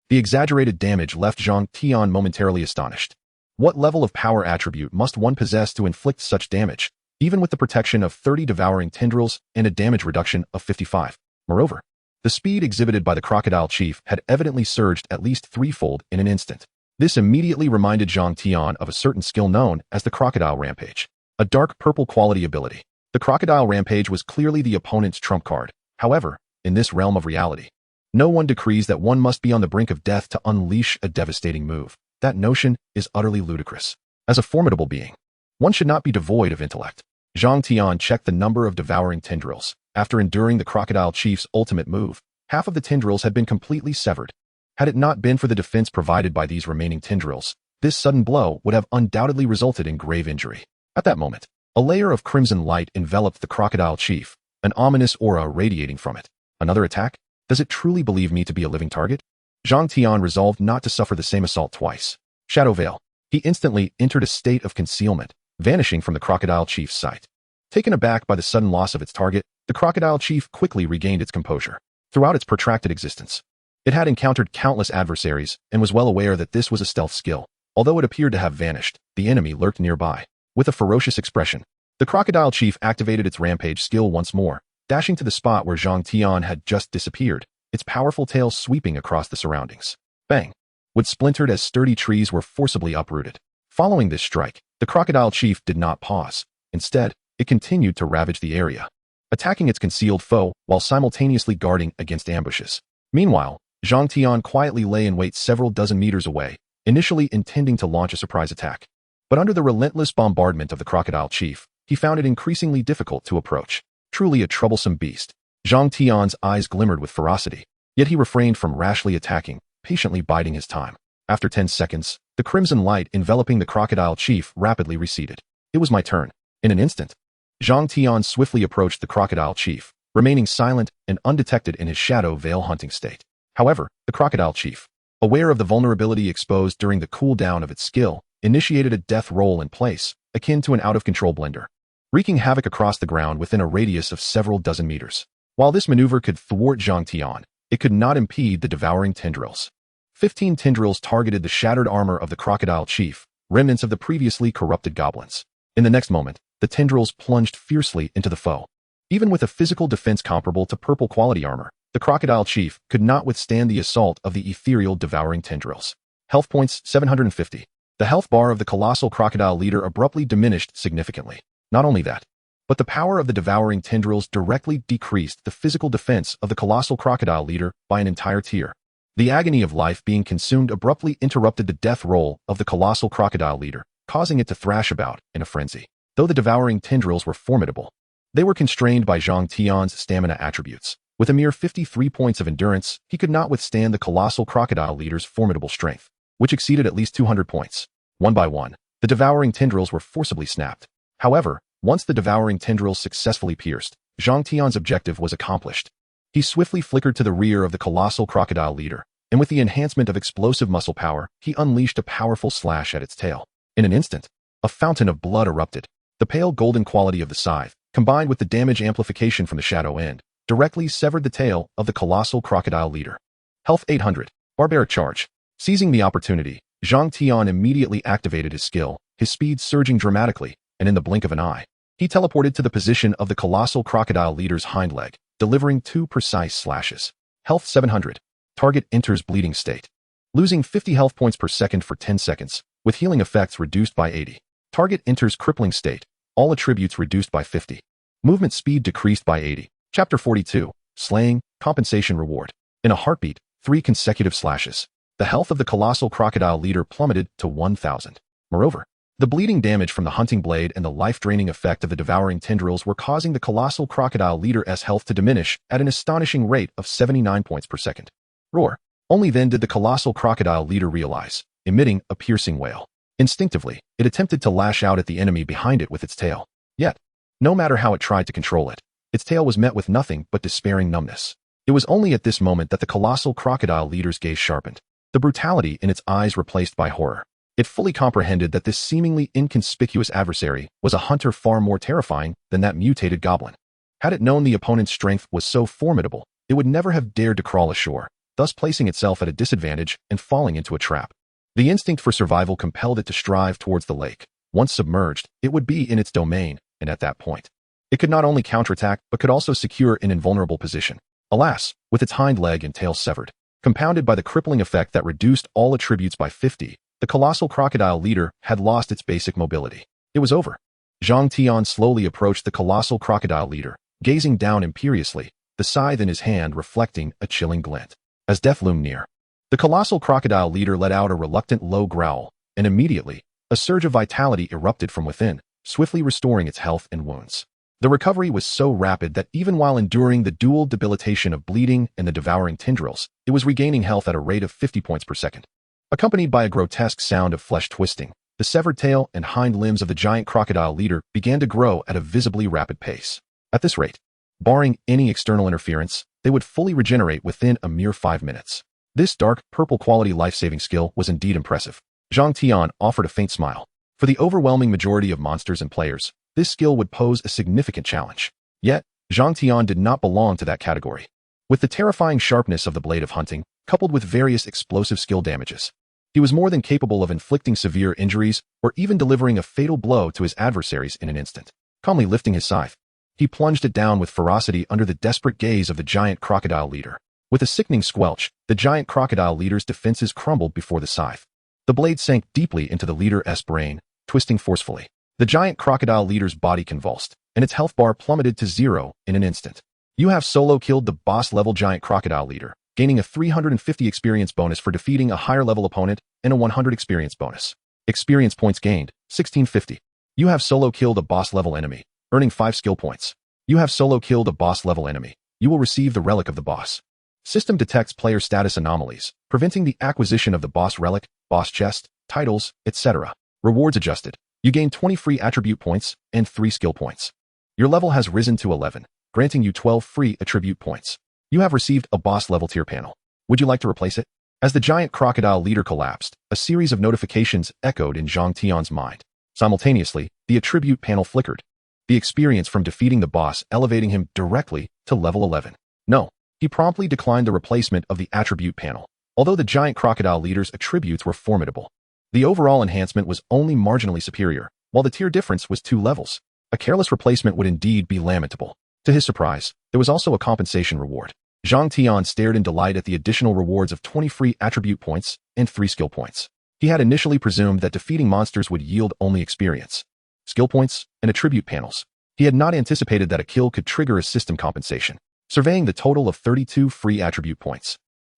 The exaggerated damage left Zhang Tian momentarily astonished. What level of power attribute must one possess to inflict such damage, even with the protection of 30 devouring tendrils and a damage reduction of 55? Moreover, the speed exhibited by the crocodile chief had evidently surged at least threefold in an instant. This immediately reminded Zhang Tian of a certain skill known as the Crocodile Rampage, a dark purple quality ability. The Crocodile Rampage was clearly the opponent's trump card. However, in this realm of reality, no one decrees that one must be on the brink of death to unleash a devastating move. That notion is utterly ludicrous. As a formidable being, one should not be devoid of intellect. Zhang Tian checked the number of devouring tendrils. After enduring the crocodile chief's ultimate move, half of the tendrils had been completely severed. Had it not been for the defense provided by these remaining tendrils, this sudden blow would have undoubtedly resulted in grave injury. At that moment, a layer of crimson light enveloped the crocodile chief, an ominous aura radiating from it. Another attack? Does it truly believe me to be a living target? Zhang Tian resolved not to suffer the same assault twice. Shadow Veil. He instantly entered a state of concealment, vanishing from the crocodile chief's sight. Taken aback by the sudden loss of its target, the crocodile chief quickly regained its composure. Throughout its protracted existence, it had encountered countless adversaries and was well aware that this was a stealth skill. Although it appeared to have vanished, the enemy lurked nearby. With a ferocious expression, the crocodile chief activated its rampage skill once more, dashing to the spot where Zhang Tian had just disappeared, its powerful tail sweeping across the surroundings. Bang! Wood splintered as sturdy trees were forcibly uprooted. Following this strike, the crocodile chief did not pause. Instead, it continued to ravage the area, attacking its concealed foe while simultaneously guarding against ambushes. Meanwhile, Zhang Tian quietly lay in wait several dozen meters away, initially intending to launch a surprise attack. But under the relentless bombardment of the crocodile chief, he found it increasingly difficult to approach. Truly a troublesome beast. Zhang Tian's eyes glimmered with ferocity, yet he refrained from rashly attacking, patiently biding his time. After 10 seconds, the crimson light enveloping the crocodile chief rapidly receded. It was my turn. In an instant, Zhang Tian swiftly approached the crocodile chief, remaining silent and undetected in his shadow veil hunting state. However, the crocodile chief, aware of the vulnerability exposed during the cooldown of its skill, initiated a death roll in place, akin to an out-of-control blender, wreaking havoc across the ground within a radius of several dozen meters. While this maneuver could thwart Zhang Tian, it could not impede the devouring tendrils. 15 tendrils targeted the shattered armor of the crocodile chief, remnants of the previously corrupted goblins. In the next moment, the tendrils plunged fiercely into the foe. Even with a physical defense comparable to purple quality armor, the crocodile chief could not withstand the assault of the ethereal devouring tendrils. Health points 750. The health bar of the colossal crocodile leader abruptly diminished significantly. Not only that, but the power of the devouring tendrils directly decreased the physical defense of the colossal crocodile leader by an entire tier. The agony of life being consumed abruptly interrupted the death roll of the colossal crocodile leader, causing it to thrash about in a frenzy. Though the devouring tendrils were formidable, they were constrained by Zhang Tian's stamina attributes. With a mere 53 points of endurance, he could not withstand the colossal crocodile leader's formidable strength, which exceeded at least 200 points. One by one, the devouring tendrils were forcibly snapped. However, once the devouring tendrils successfully pierced, Zhang Tian's objective was accomplished. He swiftly flickered to the rear of the colossal crocodile leader, and with the enhancement of explosive muscle power, he unleashed a powerful slash at its tail. In an instant, a fountain of blood erupted. The pale golden quality of the scythe, combined with the damage amplification from the shadow end, directly severed the tail of the colossal crocodile leader. Health 800. Barbaric Charge. Seizing the opportunity, Zhang Tian immediately activated his skill, his speed surging dramatically, and in the blink of an eye, he teleported to the position of the colossal crocodile leader's hind leg, delivering 2 precise slashes. Health 700. Target enters bleeding state. Losing 50 health points per second for 10 seconds, with healing effects reduced by 80. Target enters crippling state, all attributes reduced by 50. Movement speed decreased by 80. Chapter 42. Slaying, Compensation Reward. In a heartbeat, 3 consecutive slashes. The health of the colossal crocodile leader plummeted to 1,000. Moreover, the bleeding damage from the hunting blade and the life-draining effect of the devouring tendrils were causing the colossal crocodile leader's health to diminish at an astonishing rate of 79 points per second. Roar. Only then did the colossal crocodile leader realize, emitting a piercing wail. Instinctively, it attempted to lash out at the enemy behind it with its tail. Yet, no matter how it tried to control it, its tail was met with nothing but despairing numbness. It was only at this moment that the colossal crocodile leader's gaze sharpened, the brutality in its eyes replaced by horror. It fully comprehended that this seemingly inconspicuous adversary was a hunter far more terrifying than that mutated goblin. Had it known the opponent's strength was so formidable, it would never have dared to crawl ashore, thus placing itself at a disadvantage and falling into a trap. The instinct for survival compelled it to strive towards the lake. Once submerged, it would be in its domain, and at that point, it could not only counterattack but could also secure an invulnerable position. Alas, with its hind leg and tail severed, compounded by the crippling effect that reduced all attributes by 50, the colossal crocodile leader had lost its basic mobility. It was over. Zhang Tian slowly approached the colossal crocodile leader, gazing down imperiously, the scythe in his hand reflecting a chilling glint. As death loomed near, the colossal crocodile leader let out a reluctant low growl, and immediately, a surge of vitality erupted from within, swiftly restoring its health and wounds. The recovery was so rapid that even while enduring the dual debilitation of bleeding and the devouring tendrils, it was regaining health at a rate of 50 points per second. Accompanied by a grotesque sound of flesh twisting, the severed tail and hind limbs of the giant crocodile leader began to grow at a visibly rapid pace. At this rate, barring any external interference, they would fully regenerate within a mere 5 minutes. This dark, purple quality life-saving skill was indeed impressive. Zhang Tian offered a faint smile. For the overwhelming majority of monsters and players, this skill would pose a significant challenge. Yet, Zhang Tian did not belong to that category. With the terrifying sharpness of the blade of hunting, coupled with various explosive skill damages, he was more than capable of inflicting severe injuries or even delivering a fatal blow to his adversaries in an instant. Calmly lifting his scythe, he plunged it down with ferocity under the desperate gaze of the giant crocodile leader. With a sickening squelch, the giant crocodile leader's defenses crumbled before the scythe. The blade sank deeply into the leader's brain, twisting forcefully. The giant crocodile leader's body convulsed, and its health bar plummeted to 0 in an instant. You have solo killed the boss-level giant crocodile leader, gaining a 350 experience bonus for defeating a higher-level opponent and a 100 experience bonus. Experience points gained, 1650. You have solo killed a boss-level enemy, earning 5 skill points. You have solo killed a boss-level enemy. You will receive the relic of the boss. System detects player status anomalies, preventing the acquisition of the boss relic, boss chest, titles, etc. Rewards adjusted. You gain 20 free attribute points and 3 skill points. Your level has risen to 11, granting you 12 free attribute points. You have received a boss level tier panel. Would you like to replace it? As the giant crocodile leader collapsed, a series of notifications echoed in Zhang Tian's mind. Simultaneously, the attribute panel flickered. The experience from defeating the boss elevating him directly to level 11. No, he promptly declined the replacement of the attribute panel. Although the giant crocodile leader's attributes were formidable, the overall enhancement was only marginally superior, while the tier difference was 2 levels. A careless replacement would indeed be lamentable. To his surprise, there was also a compensation reward. Zhang Tian stared in delight at the additional rewards of 20 free attribute points and 3 skill points. He had initially presumed that defeating monsters would yield only experience, skill points, and attribute panels. He had not anticipated that a kill could trigger a system compensation, surveying the total of 32 free attribute points.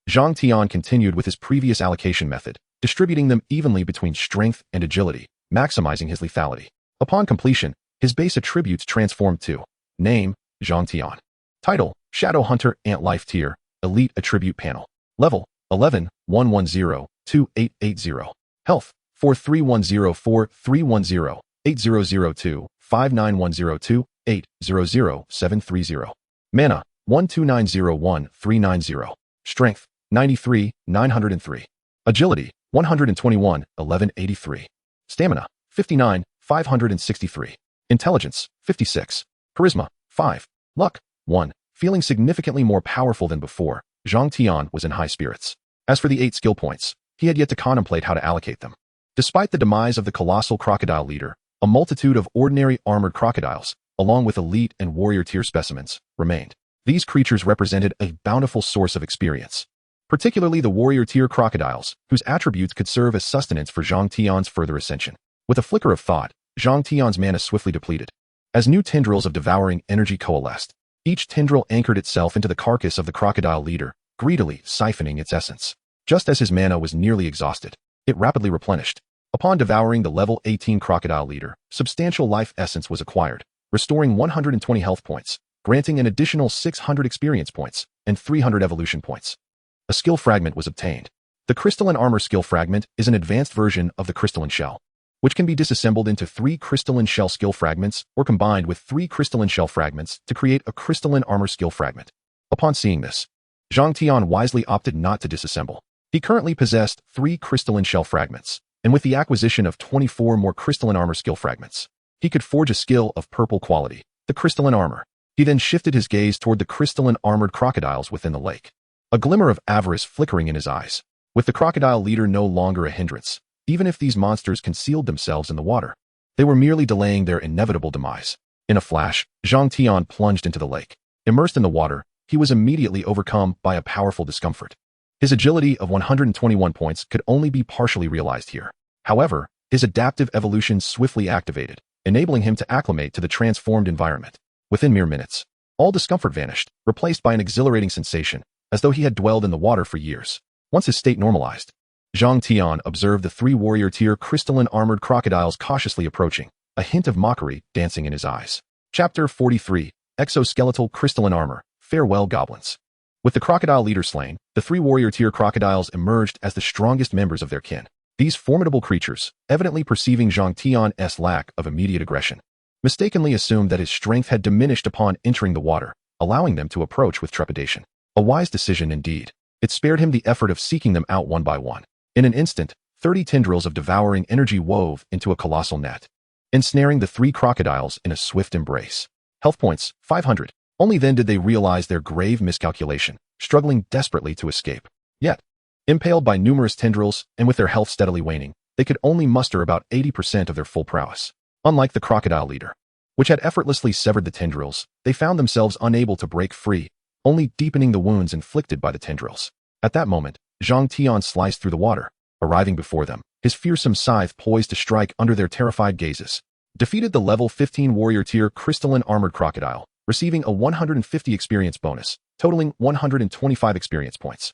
Zhang Tian continued with his previous allocation method, distributing them evenly between strength and agility, maximizing his lethality. Upon completion, his base attributes transformed to name, Zhang Tian. Title, Shadow Hunter Ant Life Tier, Elite Attribute Panel. Level, 11, 110, 2880. Health, 43104 310 8002 59102 800 730. Mana, 12901 390. Strength, 93, 903. Agility, 121, 1183. Stamina, 59, 563. Intelligence, 56. Charisma, 5. Luck, 1. Feeling significantly more powerful than before, Zhang Tian was in high spirits. As for the 8 skill points, he had yet to contemplate how to allocate them. Despite the demise of the colossal crocodile leader, a multitude of ordinary armored crocodiles, along with elite and warrior tier specimens, remained. These creatures represented a bountiful source of experience, particularly the warrior tier crocodiles, whose attributes could serve as sustenance for Zhang Tian's further ascension. With a flicker of thought, Zhang Tian's mana swiftly depleted. As new tendrils of devouring energy coalesced, each tendril anchored itself into the carcass of the crocodile leader, greedily siphoning its essence. Just as his mana was nearly exhausted, it rapidly replenished. Upon devouring the level 18 crocodile leader, substantial life essence was acquired, restoring 120 health points, granting an additional 600 experience points and 300 evolution points. A skill fragment was obtained. The crystalline armor skill fragment is an advanced version of the crystalline shell, which can be disassembled into 3 crystalline shell skill fragments or combined with 3 crystalline shell fragments to create a crystalline armor skill fragment. Upon seeing this, Zhang Tian wisely opted not to disassemble. He currently possessed 3 crystalline shell fragments, and with the acquisition of 24 more crystalline armor skill fragments, he could forge a skill of purple quality, the crystalline armor. He then shifted his gaze toward the crystalline armored crocodiles within the lake, a glimmer of avarice flickering in his eyes. with the crocodile leader no longer a hindrance, even if these monsters concealed themselves in the water. They were merely delaying their inevitable demise. In a flash, Zhang Tian plunged into the lake. Immersed in the water, he was immediately overcome by a powerful discomfort. His agility of 121 points could only be partially realized here. However, his adaptive evolution swiftly activated, enabling him to acclimate to the transformed environment. Within mere minutes, all discomfort vanished, replaced by an exhilarating sensation, as though he had dwelled in the water for years. Once his state normalized, Zhang Tian observed the 3 warrior-tier crystalline armored crocodiles cautiously approaching, a hint of mockery dancing in his eyes. Chapter 43, Exoskeletal Crystalline Armor, Farewell Goblins. With the crocodile leader slain, the 3 warrior-tier crocodiles emerged as the strongest members of their kin. These formidable creatures, evidently perceiving Zhang Tian's lack of immediate aggression, mistakenly assumed that his strength had diminished upon entering the water, allowing them to approach with trepidation. A wise decision indeed. It spared him the effort of seeking them out one by one. In an instant, 30 tendrils of devouring energy wove into a colossal net, ensnaring the 3 crocodiles in a swift embrace. Health points, 500. Only then did they realize their grave miscalculation, struggling desperately to escape. Yet, impaled by numerous tendrils and with their health steadily waning, they could only muster about 80% of their full prowess. Unlike the crocodile leader, which had effortlessly severed the tendrils, they found themselves unable to break free, only deepening the wounds inflicted by the tendrils. At that moment, Zhang Tian sliced through the water, arriving before them, his fearsome scythe poised to strike under their terrified gazes. Defeated the level 15 warrior-tier crystalline armored crocodile, receiving a 150 experience bonus, totaling 125 experience points.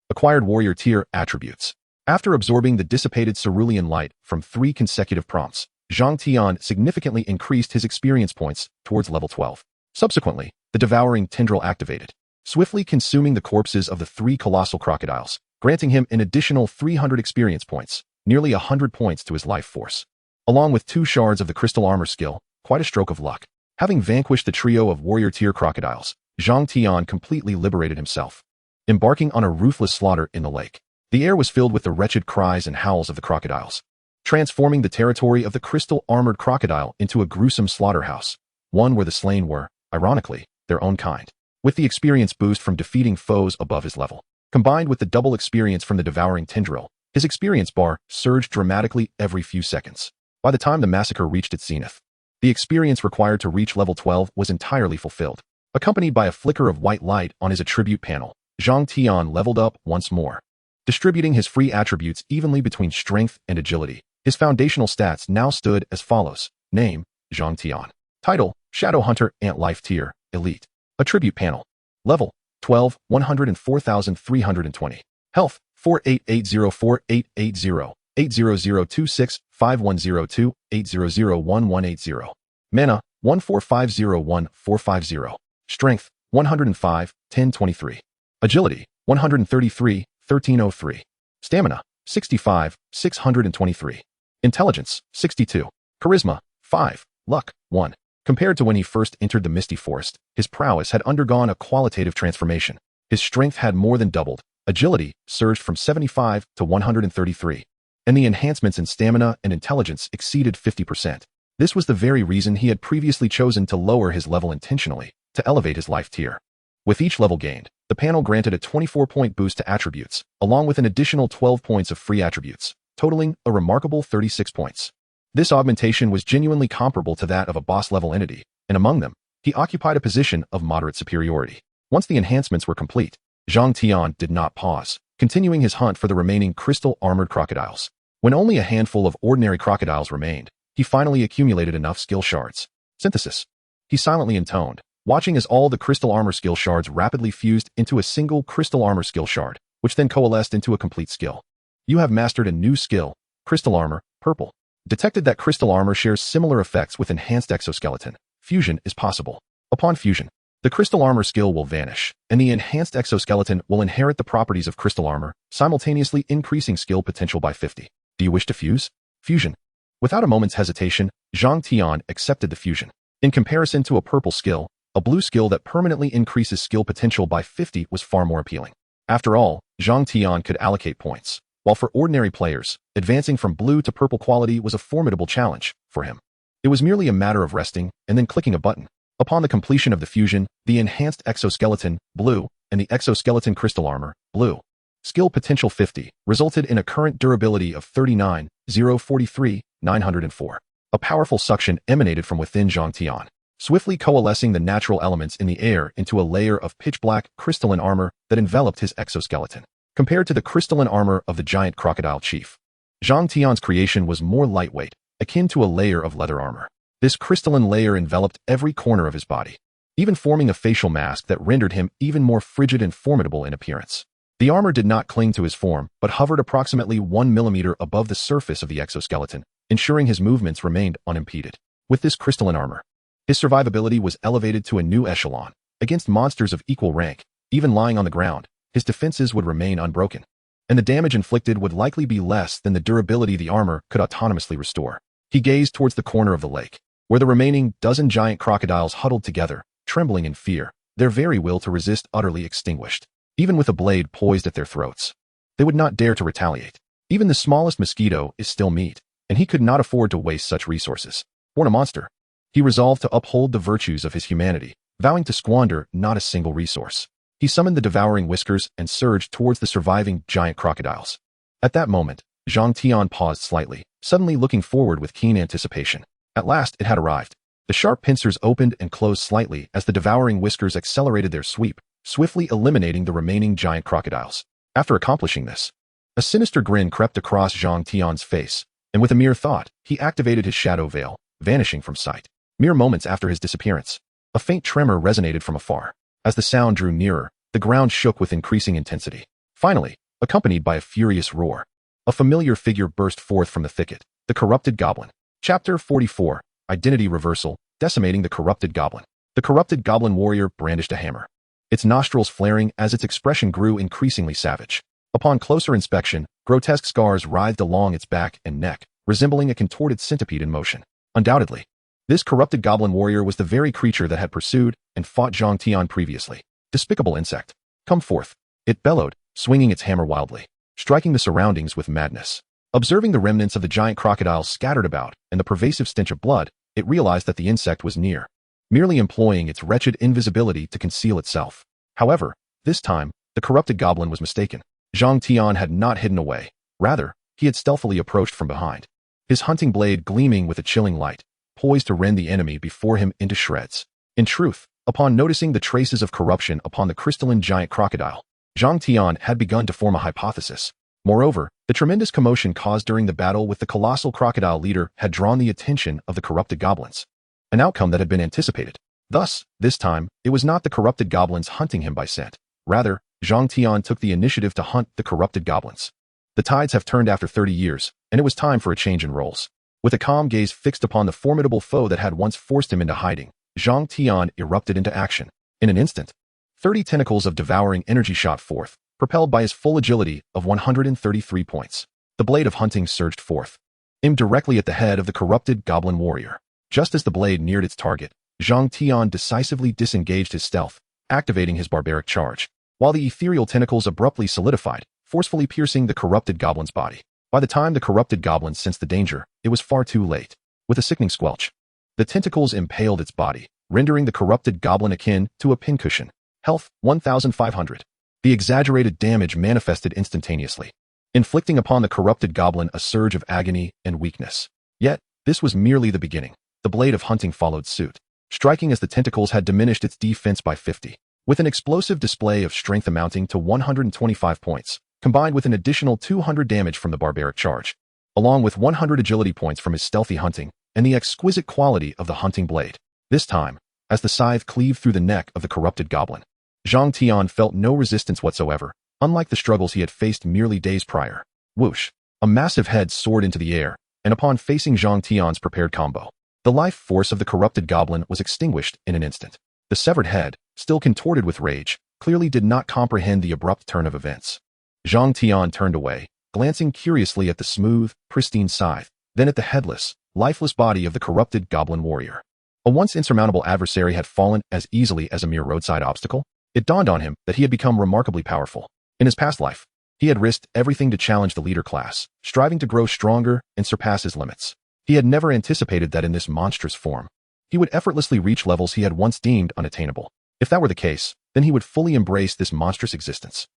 Acquired warrior-tier attributes. After absorbing the dissipated cerulean light from 3 consecutive prompts, Zhang Tian significantly increased his experience points towards level 12. Subsequently, the devouring tendril activated, swiftly consuming the corpses of the 3 colossal crocodiles, granting him an additional 300 experience points, nearly 100 points to his life force. Along with 2 shards of the crystal armor skill, quite a stroke of luck. Having vanquished the trio of warrior-tier crocodiles, Zhang Tian completely liberated himself, embarking on a ruthless slaughter in the lake. The air was filled with the wretched cries and howls of the crocodiles, transforming the territory of the crystal-armored crocodile into a gruesome slaughterhouse, one where the slain were, ironically, their own kind. With the experience boost from defeating foes above his level, combined with the double experience from the devouring tendril, his experience bar surged dramatically every few seconds. By the time the massacre reached its zenith, the experience required to reach level 12 was entirely fulfilled. Accompanied by a flicker of white light on his attribute panel, Zhang Tian leveled up once more. Distributing his free attributes evenly between strength and agility, his foundational stats now stood as follows. Name, Zhang Tian. Title, Shadowhunter Ant Life Tier, Elite. Attribute panel. Level, 12, 104,320. Health, 48804880, 80026, 5102, 8001180. Mana, 14501-450. Strength, 105, 1023. Agility, 133, 1303. Stamina, 65, 623. Intelligence, 62. Charisma, 5. Luck, 1. Compared to when he first entered the Misty Forest, his prowess had undergone a qualitative transformation. His strength had more than doubled, agility surged from 75 to 133, and the enhancements in stamina and intelligence exceeded 50%. This was the very reason he had previously chosen to lower his level intentionally, to elevate his life tier. With each level gained, the panel granted a 24-point boost to attributes, along with an additional 12 points of free attributes, totaling a remarkable 36 points. This augmentation was genuinely comparable to that of a boss-level entity, and among them, he occupied a position of moderate superiority. Once the enhancements were complete, Zhang Tian did not pause, continuing his hunt for the remaining crystal-armored crocodiles. When only a handful of ordinary crocodiles remained, he finally accumulated enough skill shards. Synthesis. He silently intoned, watching as all the crystal armor skill shards rapidly fused into a single crystal armor skill shard, which then coalesced into a complete skill. You have mastered a new skill, Crystal Armor, Purple. Detected that crystal armor shares similar effects with enhanced exoskeleton. Fusion is possible. Upon fusion, the crystal armor skill will vanish, and the enhanced exoskeleton will inherit the properties of crystal armor, simultaneously increasing skill potential by 50. Do you wish to fuse? Fusion. Without a moment's hesitation, Zhang Tian accepted the fusion. In comparison to a purple skill, a blue skill that permanently increases skill potential by 50 was far more appealing. After all, Zhang Tian could allocate points, while for ordinary players, advancing from blue to purple quality was a formidable challenge for him. It was merely a matter of resting and then clicking a button. Upon the completion of the fusion, the enhanced exoskeleton, blue, and the exoskeleton crystal armor, blue, skill potential 50, resulted in a current durability of 39,043,904. A powerful suction emanated from within Zhang Tian, swiftly coalescing the natural elements in the air into a layer of pitch-black crystalline armor that enveloped his exoskeleton. Compared to the crystalline armor of the giant crocodile chief, Zhang Tian's creation was more lightweight, akin to a layer of leather armor. This crystalline layer enveloped every corner of his body, even forming a facial mask that rendered him even more frigid and formidable in appearance. The armor did not cling to his form, but hovered approximately 1 millimeter above the surface of the exoskeleton, ensuring his movements remained unimpeded. With this crystalline armor, his survivability was elevated to a new echelon. Against monsters of equal rank, even lying on the ground, his defenses would remain unbroken, and the damage inflicted would likely be less than the durability the armor could autonomously restore. He gazed towards the corner of the lake, where the remaining dozen giant crocodiles huddled together, trembling in fear, their very will to resist utterly extinguished. Even with a blade poised at their throats, they would not dare to retaliate. Even the smallest mosquito is still meat, and he could not afford to waste such resources. Born a monster, he resolved to uphold the virtues of his humanity, vowing to squander not a single resource. He summoned the devouring whiskers and surged towards the surviving giant crocodiles. At that moment, Zhang Tian paused slightly, suddenly looking forward with keen anticipation. At last it had arrived. The sharp pincers opened and closed slightly as the devouring whiskers accelerated their sweep, swiftly eliminating the remaining giant crocodiles. After accomplishing this, a sinister grin crept across Zhang Tian's face, and with a mere thought, he activated his shadow veil, vanishing from sight. Mere moments after his disappearance, a faint tremor resonated from afar. As the sound drew nearer, the ground shook with increasing intensity. Finally, accompanied by a furious roar, a familiar figure burst forth from the thicket, the corrupted goblin. Chapter 44, Identity Reversal, Decimating the Corrupted Goblin. The corrupted goblin warrior brandished a hammer, its nostrils flaring as its expression grew increasingly savage. Upon closer inspection, grotesque scars writhed along its back and neck, resembling a contorted centipede in motion. Undoubtedly, this corrupted goblin warrior was the very creature that had pursued and fought Zhang Tian previously. Despicable insect, come forth, it bellowed, swinging its hammer wildly, striking the surroundings with madness. Observing the remnants of the giant crocodiles scattered about and the pervasive stench of blood, it realized that the insect was near, merely employing its wretched invisibility to conceal itself. However, this time, the corrupted goblin was mistaken. Zhang Tian had not hidden away. Rather, he had stealthily approached from behind, his hunting blade gleaming with a chilling light, poised to rend the enemy before him into shreds. In truth, upon noticing the traces of corruption upon the crystalline giant crocodile, Zhang Tian had begun to form a hypothesis. Moreover, the tremendous commotion caused during the battle with the colossal crocodile leader had drawn the attention of the corrupted goblins, an outcome that had been anticipated. Thus, this time, it was not the corrupted goblins hunting him by scent. Rather, Zhang Tian took the initiative to hunt the corrupted goblins. The tides have turned after 30 years, and it was time for a change in roles. With a calm gaze fixed upon the formidable foe that had once forced him into hiding, Zhang Tian erupted into action. In an instant, 30 tentacles of devouring energy shot forth, propelled by his full agility of 133 points. The blade of hunting surged forth, aimed directly at the head of the corrupted goblin warrior. Just as the blade neared its target, Zhang Tian decisively disengaged his stealth, activating his barbaric charge, while the ethereal tentacles abruptly solidified, forcefully piercing the corrupted goblin's body. By the time the corrupted goblin sensed the danger, it was far too late. With a sickening squelch, the tentacles impaled its body, rendering the corrupted goblin akin to a pincushion. Health, 1,500. The exaggerated damage manifested instantaneously, inflicting upon the corrupted goblin a surge of agony and weakness. Yet, this was merely the beginning. The blade of hunting followed suit, striking as the tentacles had diminished its defense by 50. With an explosive display of strength amounting to 125 points, combined with an additional 200 damage from the barbaric charge, along with 100 agility points from his stealthy hunting, and the exquisite quality of the hunting blade. This time, as the scythe cleaved through the neck of the corrupted goblin, Zhang Tian felt no resistance whatsoever, unlike the struggles he had faced merely days prior. Whoosh! A massive head soared into the air, and upon facing Zhang Tian's prepared combo, the life force of the corrupted goblin was extinguished in an instant. The severed head, still contorted with rage, clearly did not comprehend the abrupt turn of events. Zhang Tian turned away, glancing curiously at the smooth, pristine scythe, then at the headless, lifeless body of the corrupted goblin warrior. A once insurmountable adversary had fallen as easily as a mere roadside obstacle. It dawned on him that he had become remarkably powerful. In his past life, he had risked everything to challenge the leader class, striving to grow stronger and surpass his limits. He had never anticipated that in this monstrous form, he would effortlessly reach levels he had once deemed unattainable. If that were the case, then he would fully embrace this monstrous existence,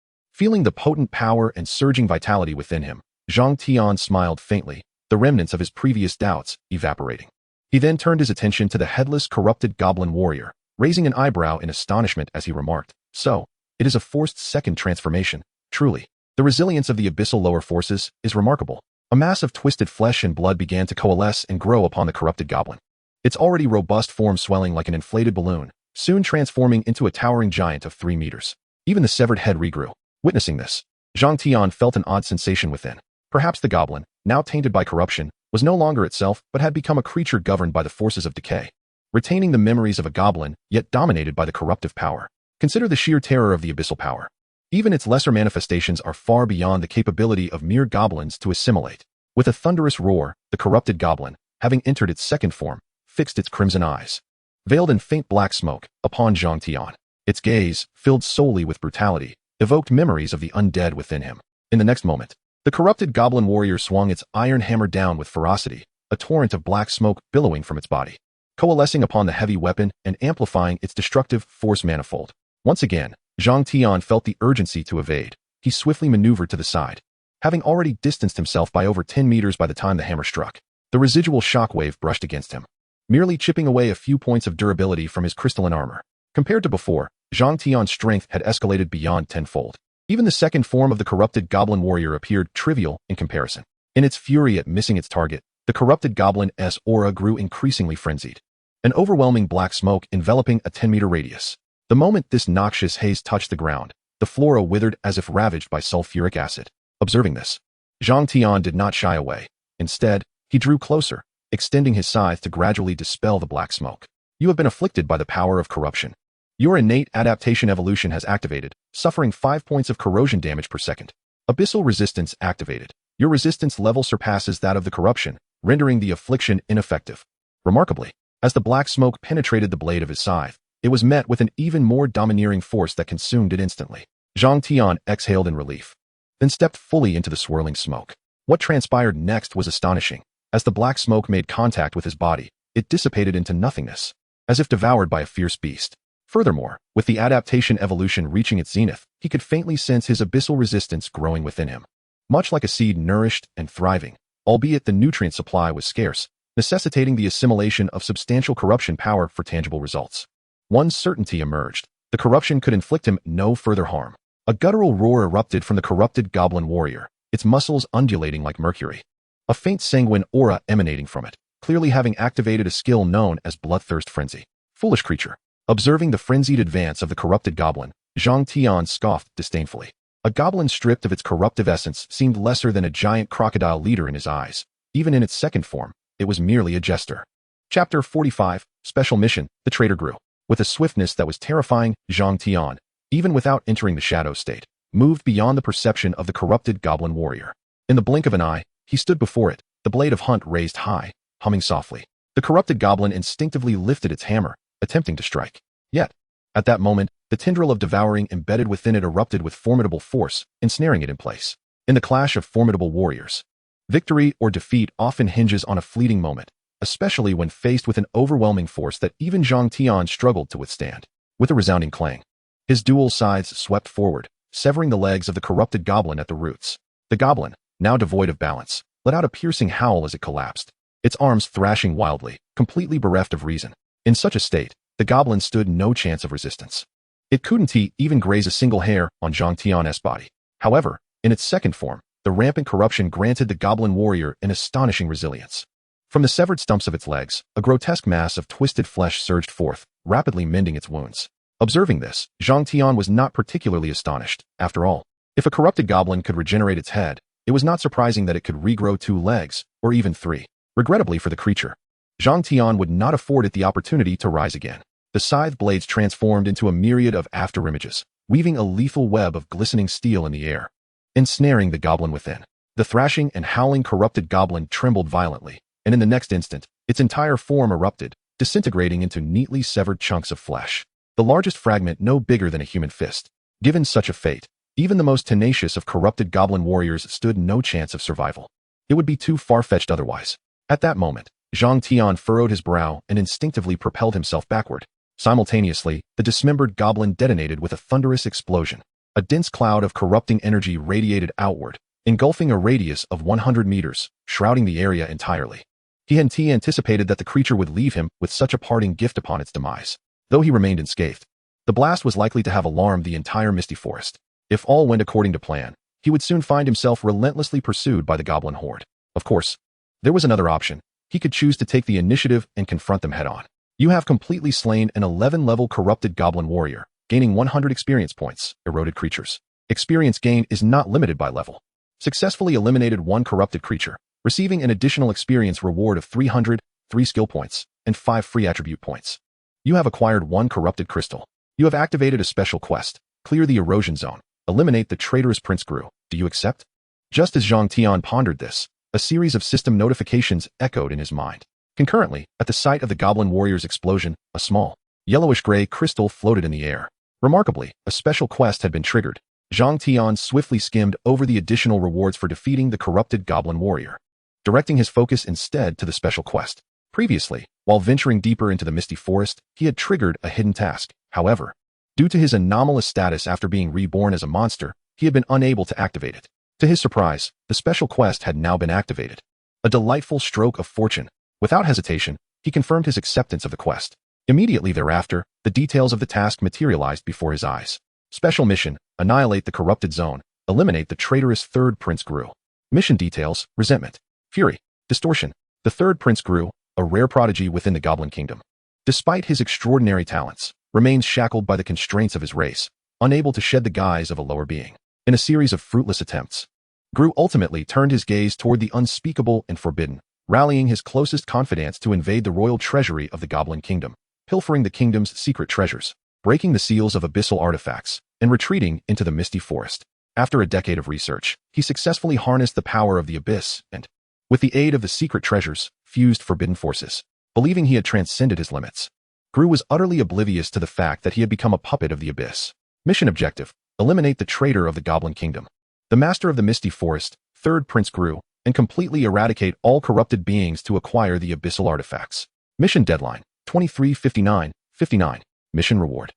Feeling the potent power and surging vitality within him, Zhang Tian smiled faintly, the remnants of his previous doubts evaporating. He then turned his attention to the headless, corrupted goblin warrior, raising an eyebrow in astonishment as he remarked, "So, it is a forced second transformation, truly. The resilience of the abyssal lower forces is remarkable." A mass of twisted flesh and blood began to coalesce and grow upon the corrupted goblin. Its already robust form swelling like an inflated balloon, soon transforming into a towering giant of 3 meters. Even the severed head regrew. Witnessing this, Zhang Tian felt an odd sensation within. Perhaps the goblin, now tainted by corruption, was no longer itself but had become a creature governed by the forces of decay. Retaining the memories of a goblin, yet dominated by the corruptive power. Consider the sheer terror of the abyssal power. Even its lesser manifestations are far beyond the capability of mere goblins to assimilate. With a thunderous roar, the corrupted goblin, having entered its second form, fixed its crimson eyes, veiled in faint black smoke, upon Zhang Tian. Its gaze, filled solely with brutality, evoked memories of the undead within him. In the next moment, the corrupted goblin warrior swung its iron hammer down with ferocity, a torrent of black smoke billowing from its body, coalescing upon the heavy weapon and amplifying its destructive force manifold. Once again, Zhang Tian felt the urgency to evade. He swiftly maneuvered to the side, having already distanced himself by over 10 meters by the time the hammer struck. The residual shockwave brushed against him, merely chipping away a few points of durability from his crystalline armor. Compared to before, Zhang Tian's strength had escalated beyond tenfold. Even the second form of the corrupted goblin warrior appeared trivial in comparison. In its fury at missing its target, the corrupted goblin's aura grew increasingly frenzied, an overwhelming black smoke enveloping a 10-meter radius. The moment this noxious haze touched the ground, the flora withered as if ravaged by sulfuric acid. Observing this, Zhang Tian did not shy away. Instead, he drew closer, extending his scythe to gradually dispel the black smoke. "You have been afflicted by the power of corruption. Your innate adaptation evolution has activated, suffering 5 points of corrosion damage per second. Abyssal resistance activated. Your resistance level surpasses that of the corruption, rendering the affliction ineffective." Remarkably, as the black smoke penetrated the blade of his scythe, it was met with an even more domineering force that consumed it instantly. Zhang Tian exhaled in relief, then stepped fully into the swirling smoke. What transpired next was astonishing. As the black smoke made contact with his body, it dissipated into nothingness, as if devoured by a fierce beast. Furthermore, with the adaptation evolution reaching its zenith, he could faintly sense his abyssal resistance growing within him. Much like a seed nourished and thriving, albeit the nutrient supply was scarce, necessitating the assimilation of substantial corruption power for tangible results. One certainty emerged. The corruption could inflict him no further harm. A guttural roar erupted from the corrupted goblin warrior, its muscles undulating like mercury. A faint sanguine aura emanating from it, clearly having activated a skill known as bloodthirst frenzy. Foolish creature. Observing the frenzied advance of the corrupted goblin, Zhang Tian scoffed disdainfully. A goblin stripped of its corruptive essence seemed lesser than a giant crocodile leader in his eyes. Even in its second form, it was merely a jester. Chapter 45, Special Mission, The Traitor Grew. With a swiftness that was terrifying, Zhang Tian, even without entering the shadow state, moved beyond the perception of the corrupted goblin warrior. In the blink of an eye, he stood before it, the blade of hunt raised high, humming softly. The corrupted goblin instinctively lifted its hammer, attempting to strike. Yet, at that moment, the tendril of devouring embedded within it erupted with formidable force, ensnaring it in place. In the clash of formidable warriors, victory or defeat often hinges on a fleeting moment, especially when faced with an overwhelming force that even Zhang Tian struggled to withstand. With a resounding clang, his dual scythes swept forward, severing the legs of the corrupted goblin at the roots. The goblin, now devoid of balance, let out a piercing howl as it collapsed, its arms thrashing wildly, completely bereft of reason. In such a state, the goblin stood no chance of resistance. It couldn't even graze a single hair on Zhang Tian's body. However, in its second form, the rampant corruption granted the goblin warrior an astonishing resilience. From the severed stumps of its legs, a grotesque mass of twisted flesh surged forth, rapidly mending its wounds. Observing this, Zhang Tian was not particularly astonished. After all, if a corrupted goblin could regenerate its head, it was not surprising that it could regrow 2 legs, or even 3. Regrettably for the creature, Zhang Tian would not afford it the opportunity to rise again. The scythe blades transformed into a myriad of afterimages, weaving a lethal web of glistening steel in the air, ensnaring the goblin within. The thrashing and howling corrupted goblin trembled violently, and in the next instant, its entire form erupted, disintegrating into neatly severed chunks of flesh, the largest fragment no bigger than a human fist. Given such a fate, even the most tenacious of corrupted goblin warriors stood no chance of survival. It would be too far-fetched otherwise. At that moment, Zhang Tian furrowed his brow and instinctively propelled himself backward. Simultaneously, the dismembered goblin detonated with a thunderous explosion. A dense cloud of corrupting energy radiated outward, engulfing a radius of 100 meters, shrouding the area entirely. He hadn't anticipated that the creature would leave him with such a parting gift upon its demise. Though he remained unscathed, the blast was likely to have alarmed the entire misty forest. If all went according to plan, he would soon find himself relentlessly pursued by the goblin horde. Of course, there was another option. He could choose to take the initiative and confront them head-on. You have completely slain an 11-level corrupted goblin warrior, gaining 100 experience points. Eroded creatures. Experience gain is not limited by level. Successfully eliminated one corrupted creature, receiving an additional experience reward of 300, 3 skill points, and 5 free attribute points. You have acquired 1 corrupted crystal. You have activated a special quest. Clear the erosion zone. Eliminate the traitorous Prince Gru. Do you accept? Just as Zhang Tian pondered this, a series of system notifications echoed in his mind. Concurrently, at the site of the goblin warrior's explosion, a small, yellowish-gray crystal floated in the air. Remarkably, a special quest had been triggered. Zhang Tian swiftly skimmed over the additional rewards for defeating the corrupted goblin warrior, directing his focus instead to the special quest. Previously, while venturing deeper into the misty forest, he had triggered a hidden task. However, due to his anomalous status after being reborn as a monster, he had been unable to activate it. To his surprise, the special quest had now been activated. A delightful stroke of fortune. Without hesitation, he confirmed his acceptance of the quest. Immediately thereafter, the details of the task materialized before his eyes. Special mission: annihilate the corrupted zone, eliminate the traitorous third Prince Gru. Mission details: resentment, fury, distortion. The third Prince Gru, a rare prodigy within the Goblin Kingdom, despite his extraordinary talents, remains shackled by the constraints of his race, unable to shed the guise of a lower being. In a series of fruitless attempts, Gru ultimately turned his gaze toward the unspeakable and forbidden, rallying his closest confidants to invade the royal treasury of the Goblin Kingdom, pilfering the kingdom's secret treasures, breaking the seals of abyssal artifacts, and retreating into the misty forest. After a decade of research, he successfully harnessed the power of the abyss and, with the aid of the secret treasures, fused forbidden forces. Believing he had transcended his limits, Gru was utterly oblivious to the fact that he had become a puppet of the abyss. Mission objective: eliminate the traitor of the Goblin Kingdom, the master of the misty forest, third Prince Gru, and completely eradicate all corrupted beings to acquire the abyssal artifacts. Mission deadline: 23:59:59. Mission reward: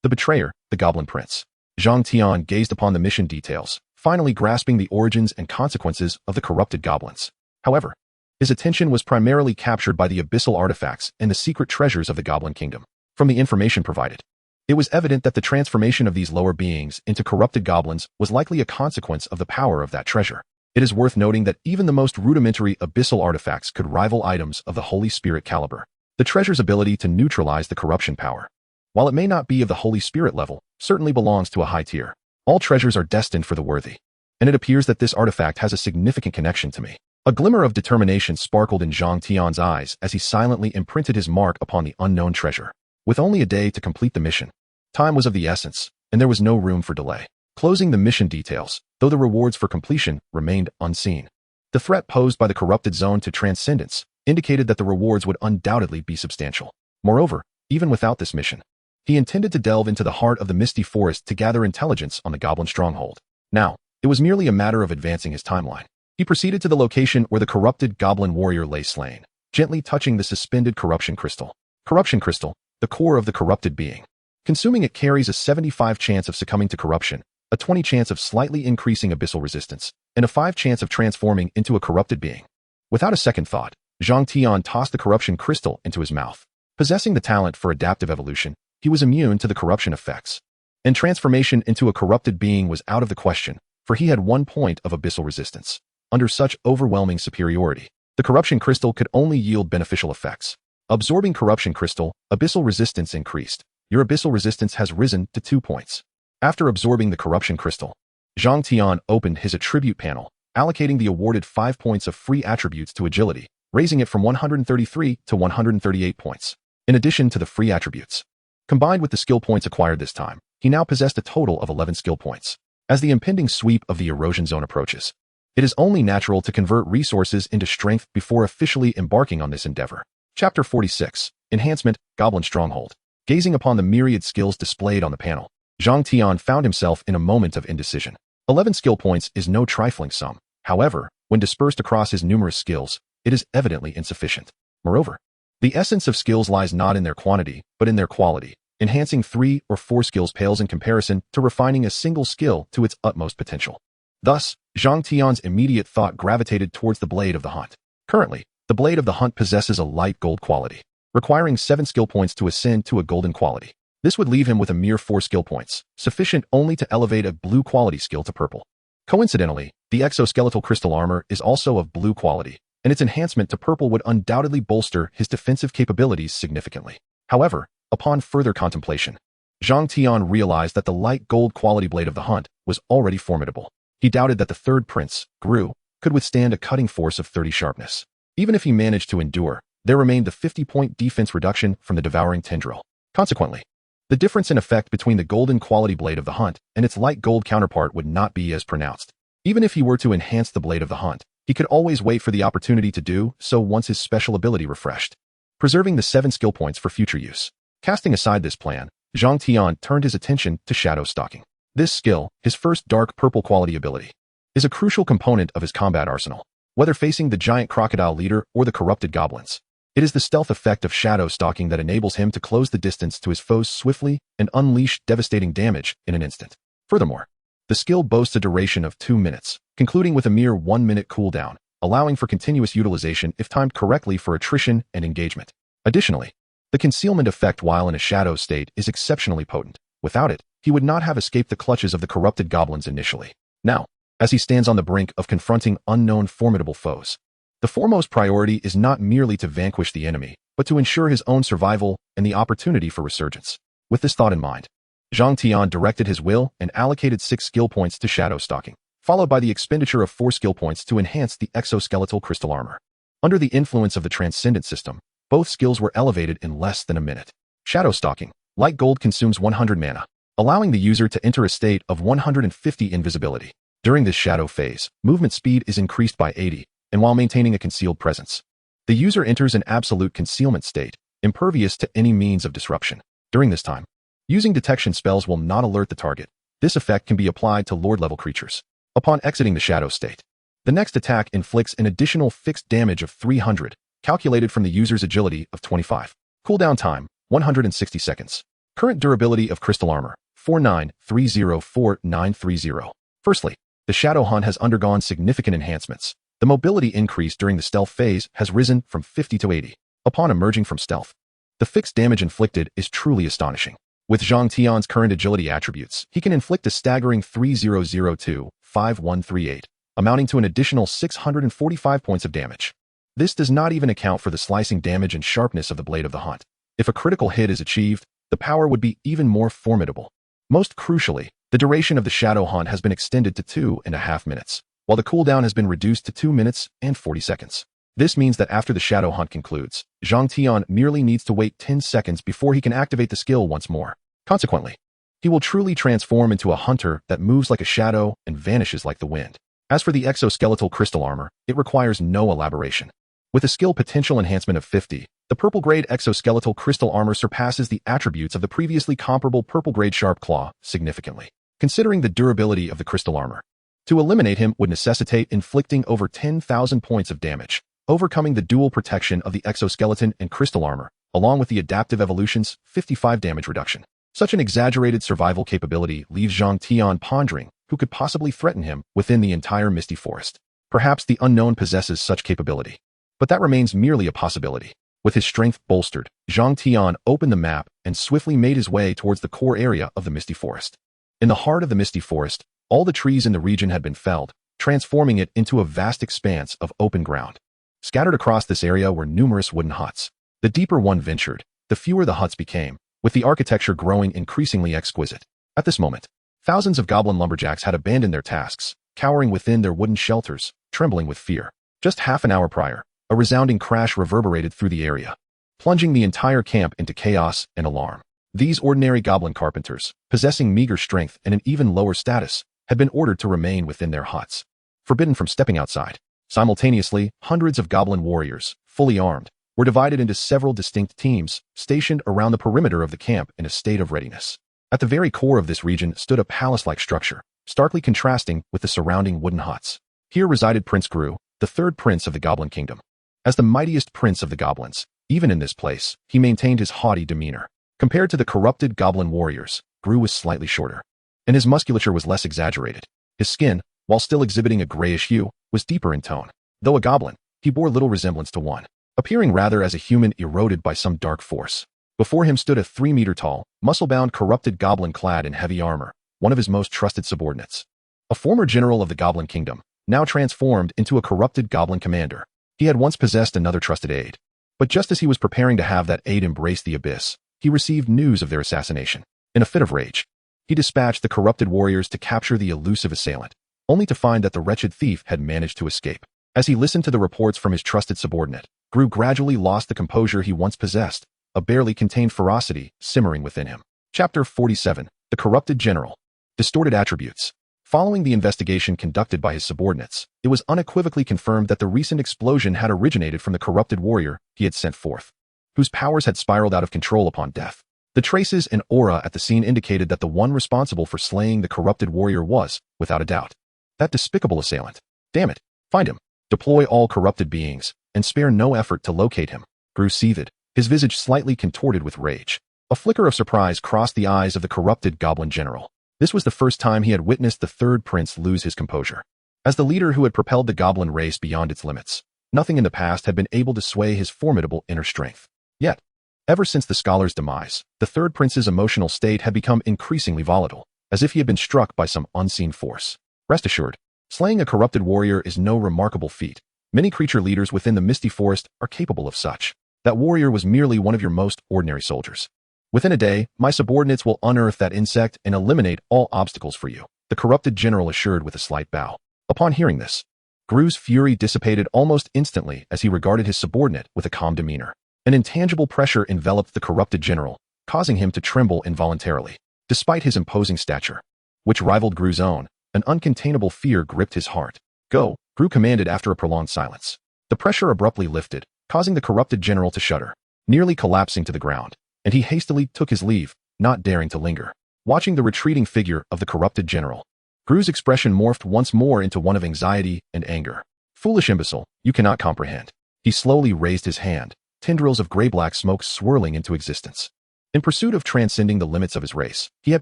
the betrayer, the Goblin Prince. Zhang Tian gazed upon the mission details, finally grasping the origins and consequences of the corrupted goblins. However, his attention was primarily captured by the abyssal artifacts and the secret treasures of the Goblin Kingdom. From the information provided, it was evident that the transformation of these lower beings into corrupted goblins was likely a consequence of the power of that treasure. It is worth noting that even the most rudimentary abyssal artifacts could rival items of the Holy Spirit caliber. The treasure's ability to neutralize the corruption power, while it may not be of the Holy Spirit level, certainly belongs to a high tier. All treasures are destined for the worthy, and it appears that this artifact has a significant connection to me. A glimmer of determination sparkled in Zhang Tian's eyes as he silently imprinted his mark upon the unknown treasure. With only a day to complete the mission, time was of the essence, and there was no room for delay. Closing the mission details, though the rewards for completion remained unseen. The threat posed by the corrupted zone to Transcendence indicated that the rewards would undoubtedly be substantial. Moreover, even without this mission, he intended to delve into the heart of the misty forest to gather intelligence on the goblin stronghold. Now, it was merely a matter of advancing his timeline. He proceeded to the location where the corrupted goblin warrior lay slain, gently touching the suspended corruption crystal. Corruption crystal, the core of the corrupted being. Consuming it carries a 75 chance of succumbing to corruption, a 20 chance of slightly increasing abyssal resistance, and a 5 chance of transforming into a corrupted being. Without a second thought, Zhang Tian tossed the corruption crystal into his mouth. Possessing the talent for adaptive evolution, he was immune to the corruption effects, and transformation into a corrupted being was out of the question, for he had 1 point of abyssal resistance. Under such overwhelming superiority, the corruption crystal could only yield beneficial effects. Absorbing corruption crystal, abyssal resistance increased. Your abyssal resistance has risen to 2 points. After absorbing the corruption crystal, Zhang Tian opened his attribute panel, allocating the awarded 5 points of free attributes to agility, raising it from 133 to 138 points. In addition to the free attributes, combined with the skill points acquired this time, he now possessed a total of 11 skill points. As the impending sweep of the erosion zone approaches, it is only natural to convert resources into strength before officially embarking on this endeavor. Chapter 46, Enhancement, Goblin Stronghold. Gazing upon the myriad skills displayed on the panel, Zhang Tian found himself in a moment of indecision. 11 skill points is no trifling sum. However, when dispersed across his numerous skills, it is evidently insufficient. Moreover, the essence of skills lies not in their quantity, but in their quality. Enhancing 3 or 4 skills pales in comparison to refining a single skill to its utmost potential. Thus, Zhang Tian's immediate thought gravitated towards the Blade of the Hunt. Currently, the Blade of the Hunt possesses a light gold quality, requiring 7 skill points to ascend to a golden quality. This would leave him with a mere 4 skill points, sufficient only to elevate a blue quality skill to purple. Coincidentally, the exoskeletal crystal armor is also of blue quality, and its enhancement to purple would undoubtedly bolster his defensive capabilities significantly. However, upon further contemplation, Zhang Tian realized that the light gold quality Blade of the Hunt was already formidable. He doubted that the third prince, Gru, could withstand a cutting force of 30 sharpness. Even if he managed to endure, there remained the 50-point defense reduction from the devouring tendril. Consequently, the difference in effect between the golden quality Blade of the Hunt and its light gold counterpart would not be as pronounced. Even if he were to enhance the Blade of the Hunt, he could always wait for the opportunity to do so once his special ability refreshed, preserving the 7 skill points for future use. Casting aside this plan, Zhang Tian turned his attention to shadow stalking. This skill, his first dark purple quality ability, is a crucial component of his combat arsenal. Whether facing the giant crocodile leader or the corrupted goblins, it is the stealth effect of shadow stalking that enables him to close the distance to his foes swiftly and unleash devastating damage in an instant. Furthermore, the skill boasts a duration of 2 minutes, concluding with a mere 1-minute cooldown, allowing for continuous utilization if timed correctly for attrition and engagement. Additionally, the concealment effect while in a shadow state is exceptionally potent. Without it, he would not have escaped the clutches of the corrupted goblins initially. Now, as he stands on the brink of confronting unknown formidable foes, the foremost priority is not merely to vanquish the enemy, but to ensure his own survival and the opportunity for resurgence. With this thought in mind, Zhang Tian directed his will and allocated 6 skill points to shadow stalking, followed by the expenditure of 4 skill points to enhance the exoskeletal crystal armor. Under the influence of the Transcendence system, both skills were elevated in less than a minute. Shadow stalking, light gold, consumes 100 mana, allowing the user to enter a state of 150 invisibility. During this shadow phase, movement speed is increased by 80, and while maintaining a concealed presence, the user enters an absolute concealment state, impervious to any means of disruption. During this time, using detection spells will not alert the target. This effect can be applied to Lord-level creatures. Upon exiting the shadow state, the next attack inflicts an additional fixed damage of 300, calculated from the user's agility of 25. Cooldown time, 160 seconds. Current durability of crystal armor, 49304930. Firstly, the Shadow Hunt has undergone significant enhancements. The mobility increase during the stealth phase has risen from 50 to 80. Upon emerging from stealth, the fixed damage inflicted is truly astonishing. With Zhang Tian's current agility attributes, he can inflict a staggering 3002-5138, amounting to an additional 645 points of damage. This does not even account for the slicing damage and sharpness of the Blade of the Hunt. If a critical hit is achieved, the power would be even more formidable. Most crucially, the duration of the Shadow Hunt has been extended to 2.5 minutes, while the cooldown has been reduced to 2 minutes and 40 seconds. This means that after the Shadow Hunt concludes, Zhang Tian merely needs to wait 10 seconds before he can activate the skill once more. Consequently, he will truly transform into a hunter that moves like a shadow and vanishes like the wind. As for the exoskeletal crystal armor, it requires no elaboration. With a skill potential enhancement of 50, the purple-grade exoskeletal crystal armor surpasses the attributes of the previously comparable purple-grade sharp claw significantly. Considering the durability of the crystal armor, to eliminate him would necessitate inflicting over 10,000 points of damage, overcoming the dual protection of the exoskeleton and crystal armor, along with the adaptive evolution's 55 damage reduction. Such an exaggerated survival capability leaves Zhang Tian pondering who could possibly threaten him within the entire Misty Forest. Perhaps the unknown possesses such capability, but that remains merely a possibility. With his strength bolstered, Zhang Tian opened the map and swiftly made his way towards the core area of the Misty Forest. In the heart of the Misty Forest, all the trees in the region had been felled, transforming it into a vast expanse of open ground. Scattered across this area were numerous wooden huts. The deeper one ventured, the fewer the huts became, with the architecture growing increasingly exquisite. At this moment, thousands of goblin lumberjacks had abandoned their tasks, cowering within their wooden shelters, trembling with fear. Just half an hour prior, a resounding crash reverberated through the area, plunging the entire camp into chaos and alarm. These ordinary goblin carpenters, possessing meager strength and an even lower status, had been ordered to remain within their huts, forbidden from stepping outside. Simultaneously, hundreds of goblin warriors, fully armed, were divided into several distinct teams, stationed around the perimeter of the camp in a state of readiness. At the very core of this region stood a palace-like structure, starkly contrasting with the surrounding wooden huts. Here resided Prince Gru, the third prince of the Goblin Kingdom. As the mightiest prince of the goblins, even in this place, he maintained his haughty demeanor. Compared to the corrupted goblin warriors, Gru was slightly shorter, and his musculature was less exaggerated. His skin, while still exhibiting a grayish hue, was deeper in tone. Though a goblin, he bore little resemblance to one, appearing rather as a human eroded by some dark force. Before him stood a 3-meter-tall, muscle-bound corrupted goblin clad in heavy armor, one of his most trusted subordinates. A former general of the Goblin Kingdom, now transformed into a corrupted goblin commander. He had once possessed another trusted aide. But just as he was preparing to have that aide embrace the abyss, he received news of their assassination. In a fit of rage, he dispatched the corrupted warriors to capture the elusive assailant, only to find that the wretched thief had managed to escape. As he listened to the reports from his trusted subordinate, Gru gradually lost the composure he once possessed, a barely contained ferocity simmering within him. Chapter 47. The Corrupted General. Distorted Attributes. Following the investigation conducted by his subordinates, it was unequivocally confirmed that the recent explosion had originated from the corrupted warrior he had sent forth, whose powers had spiraled out of control upon death. The traces and aura at the scene indicated that the one responsible for slaying the corrupted warrior was, without a doubt, that despicable assailant. Damn it, find him. Deploy all corrupted beings, and spare no effort to locate him. Gru seethed, his visage slightly contorted with rage. A flicker of surprise crossed the eyes of the corrupted goblin general. This was the first time he had witnessed the third prince lose his composure. As the leader who had propelled the goblin race beyond its limits, nothing in the past had been able to sway his formidable inner strength. Yet, ever since the scholar's demise, the third prince's emotional state had become increasingly volatile, as if he had been struck by some unseen force. Rest assured, slaying a corrupted warrior is no remarkable feat. Many creature leaders within the Misty Forest are capable of such. That warrior was merely one of your most ordinary soldiers. Within a day, my subordinates will unearth that insect and eliminate all obstacles for you, the corrupted general assured with a slight bow. Upon hearing this, Gru's fury dissipated almost instantly as he regarded his subordinate with a calm demeanor. An intangible pressure enveloped the corrupted general, causing him to tremble involuntarily. Despite his imposing stature, which rivaled Gru's own, an uncontainable fear gripped his heart. Go, Gru commanded after a prolonged silence. The pressure abruptly lifted, causing the corrupted general to shudder, nearly collapsing to the ground, and he hastily took his leave, not daring to linger. Watching the retreating figure of the corrupted general, Gru's expression morphed once more into one of anxiety and anger. Foolish imbecile, you cannot comprehend. He slowly raised his hand, tendrils of gray-black smoke swirling into existence. In pursuit of transcending the limits of his race, he had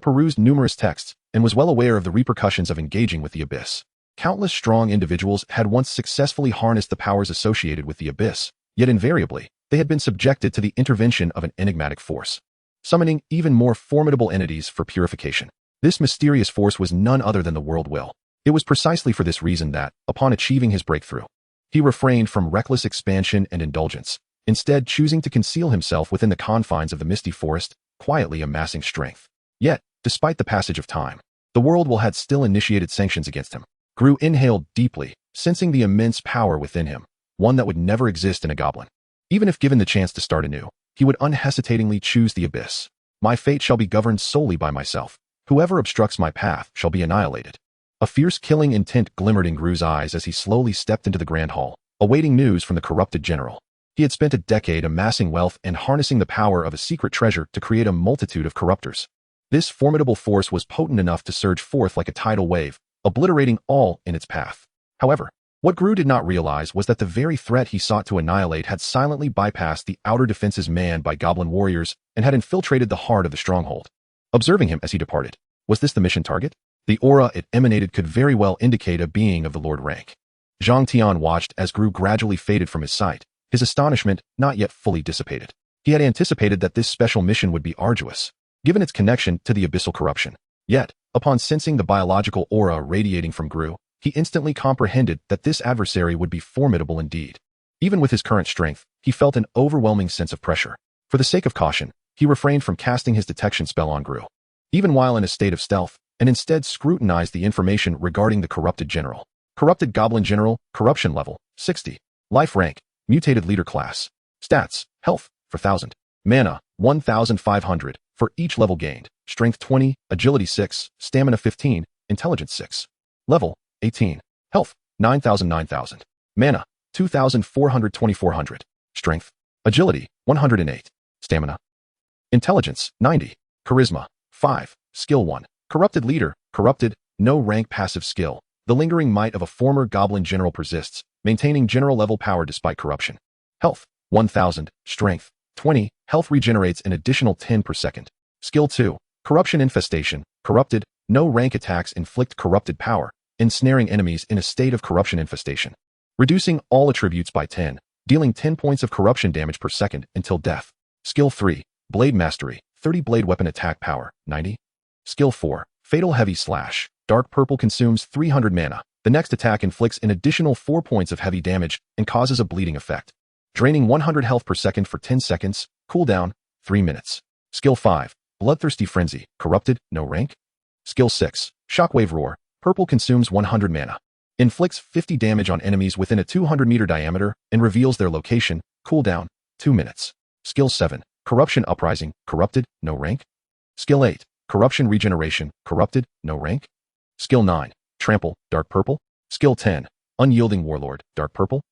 perused numerous texts and was well aware of the repercussions of engaging with the abyss. Countless strong individuals had once successfully harnessed the powers associated with the abyss, yet invariably, they had been subjected to the intervention of an enigmatic force, summoning even more formidable entities for purification. This mysterious force was none other than the world will. It was precisely for this reason that, upon achieving his breakthrough, he refrained from reckless expansion and indulgence, instead choosing to conceal himself within the confines of the Misty Forest, quietly amassing strength. Yet, despite the passage of time, the world will had still initiated sanctions against him. Gru inhaled deeply, sensing the immense power within him, one that would never exist in a goblin. Even if given the chance to start anew, he would unhesitatingly choose the abyss. My fate shall be governed solely by myself. Whoever obstructs my path shall be annihilated. A fierce killing intent glimmered in Gru's eyes as he slowly stepped into the grand hall, awaiting news from the corrupted general. He had spent a decade amassing wealth and harnessing the power of a secret treasure to create a multitude of corruptors. This formidable force was potent enough to surge forth like a tidal wave, obliterating all in its path. However, what Gru did not realize was that the very threat he sought to annihilate had silently bypassed the outer defenses manned by goblin warriors and had infiltrated the heart of the stronghold. Observing him as he departed, was this the mission target? The aura it emanated could very well indicate a being of the Lord rank. Zhang Tian watched as Gru gradually faded from his sight, his astonishment not yet fully dissipated. He had anticipated that this special mission would be arduous, given its connection to the abyssal corruption. Yet, upon sensing the biological aura radiating from Gru, he instantly comprehended that this adversary would be formidable indeed. Even with his current strength, he felt an overwhelming sense of pressure. For the sake of caution, he refrained from casting his detection spell on Gru, even while in a state of stealth, and instead scrutinized the information regarding the corrupted general. Corrupted Goblin General, Corruption Level, 60. Life Rank, Mutated Leader Class. Stats, Health, 4,000. Mana, 1,500, for each level gained. Strength 20, Agility 6, Stamina 15, Intelligence 6. Level, 18. Health, 9,000. Mana, 2,400, 2,400. Strength, Agility, 108. Stamina. Intelligence, 90. Charisma, 5. Skill 1. Corrupted Leader, Corrupted, no rank passive skill. The lingering might of a former goblin general persists, maintaining general level power despite corruption. Health, 1,000. Strength, 20. Health regenerates an additional 10 per second. Skill 2. Corruption Infestation. Corrupted. No rank attacks inflict corrupted power, ensnaring enemies in a state of corruption infestation. Reducing all attributes by 10, dealing 10 points of corruption damage per second until death. Skill 3. Blade Mastery. 30 blade weapon attack power, 90. Skill 4. Fatal Heavy Slash. Dark purple consumes 300 mana. The next attack inflicts an additional 4 points of heavy damage and causes a bleeding effect. Draining 100 health per second for 10 seconds. Cooldown, 3 minutes. Skill 5. Bloodthirsty Frenzy. Corrupted, no rank. Skill 6. Shockwave Roar. Purple consumes 100 mana. Inflicts 50 damage on enemies within a 200-meter diameter and reveals their location. Cooldown, 2 minutes. Skill 7. Corruption Uprising. Corrupted, no rank. Skill 8. Corruption Regeneration. Corrupted, no rank. Skill 9. Trample, dark purple. Skill 10. Unyielding Warlord, dark purple.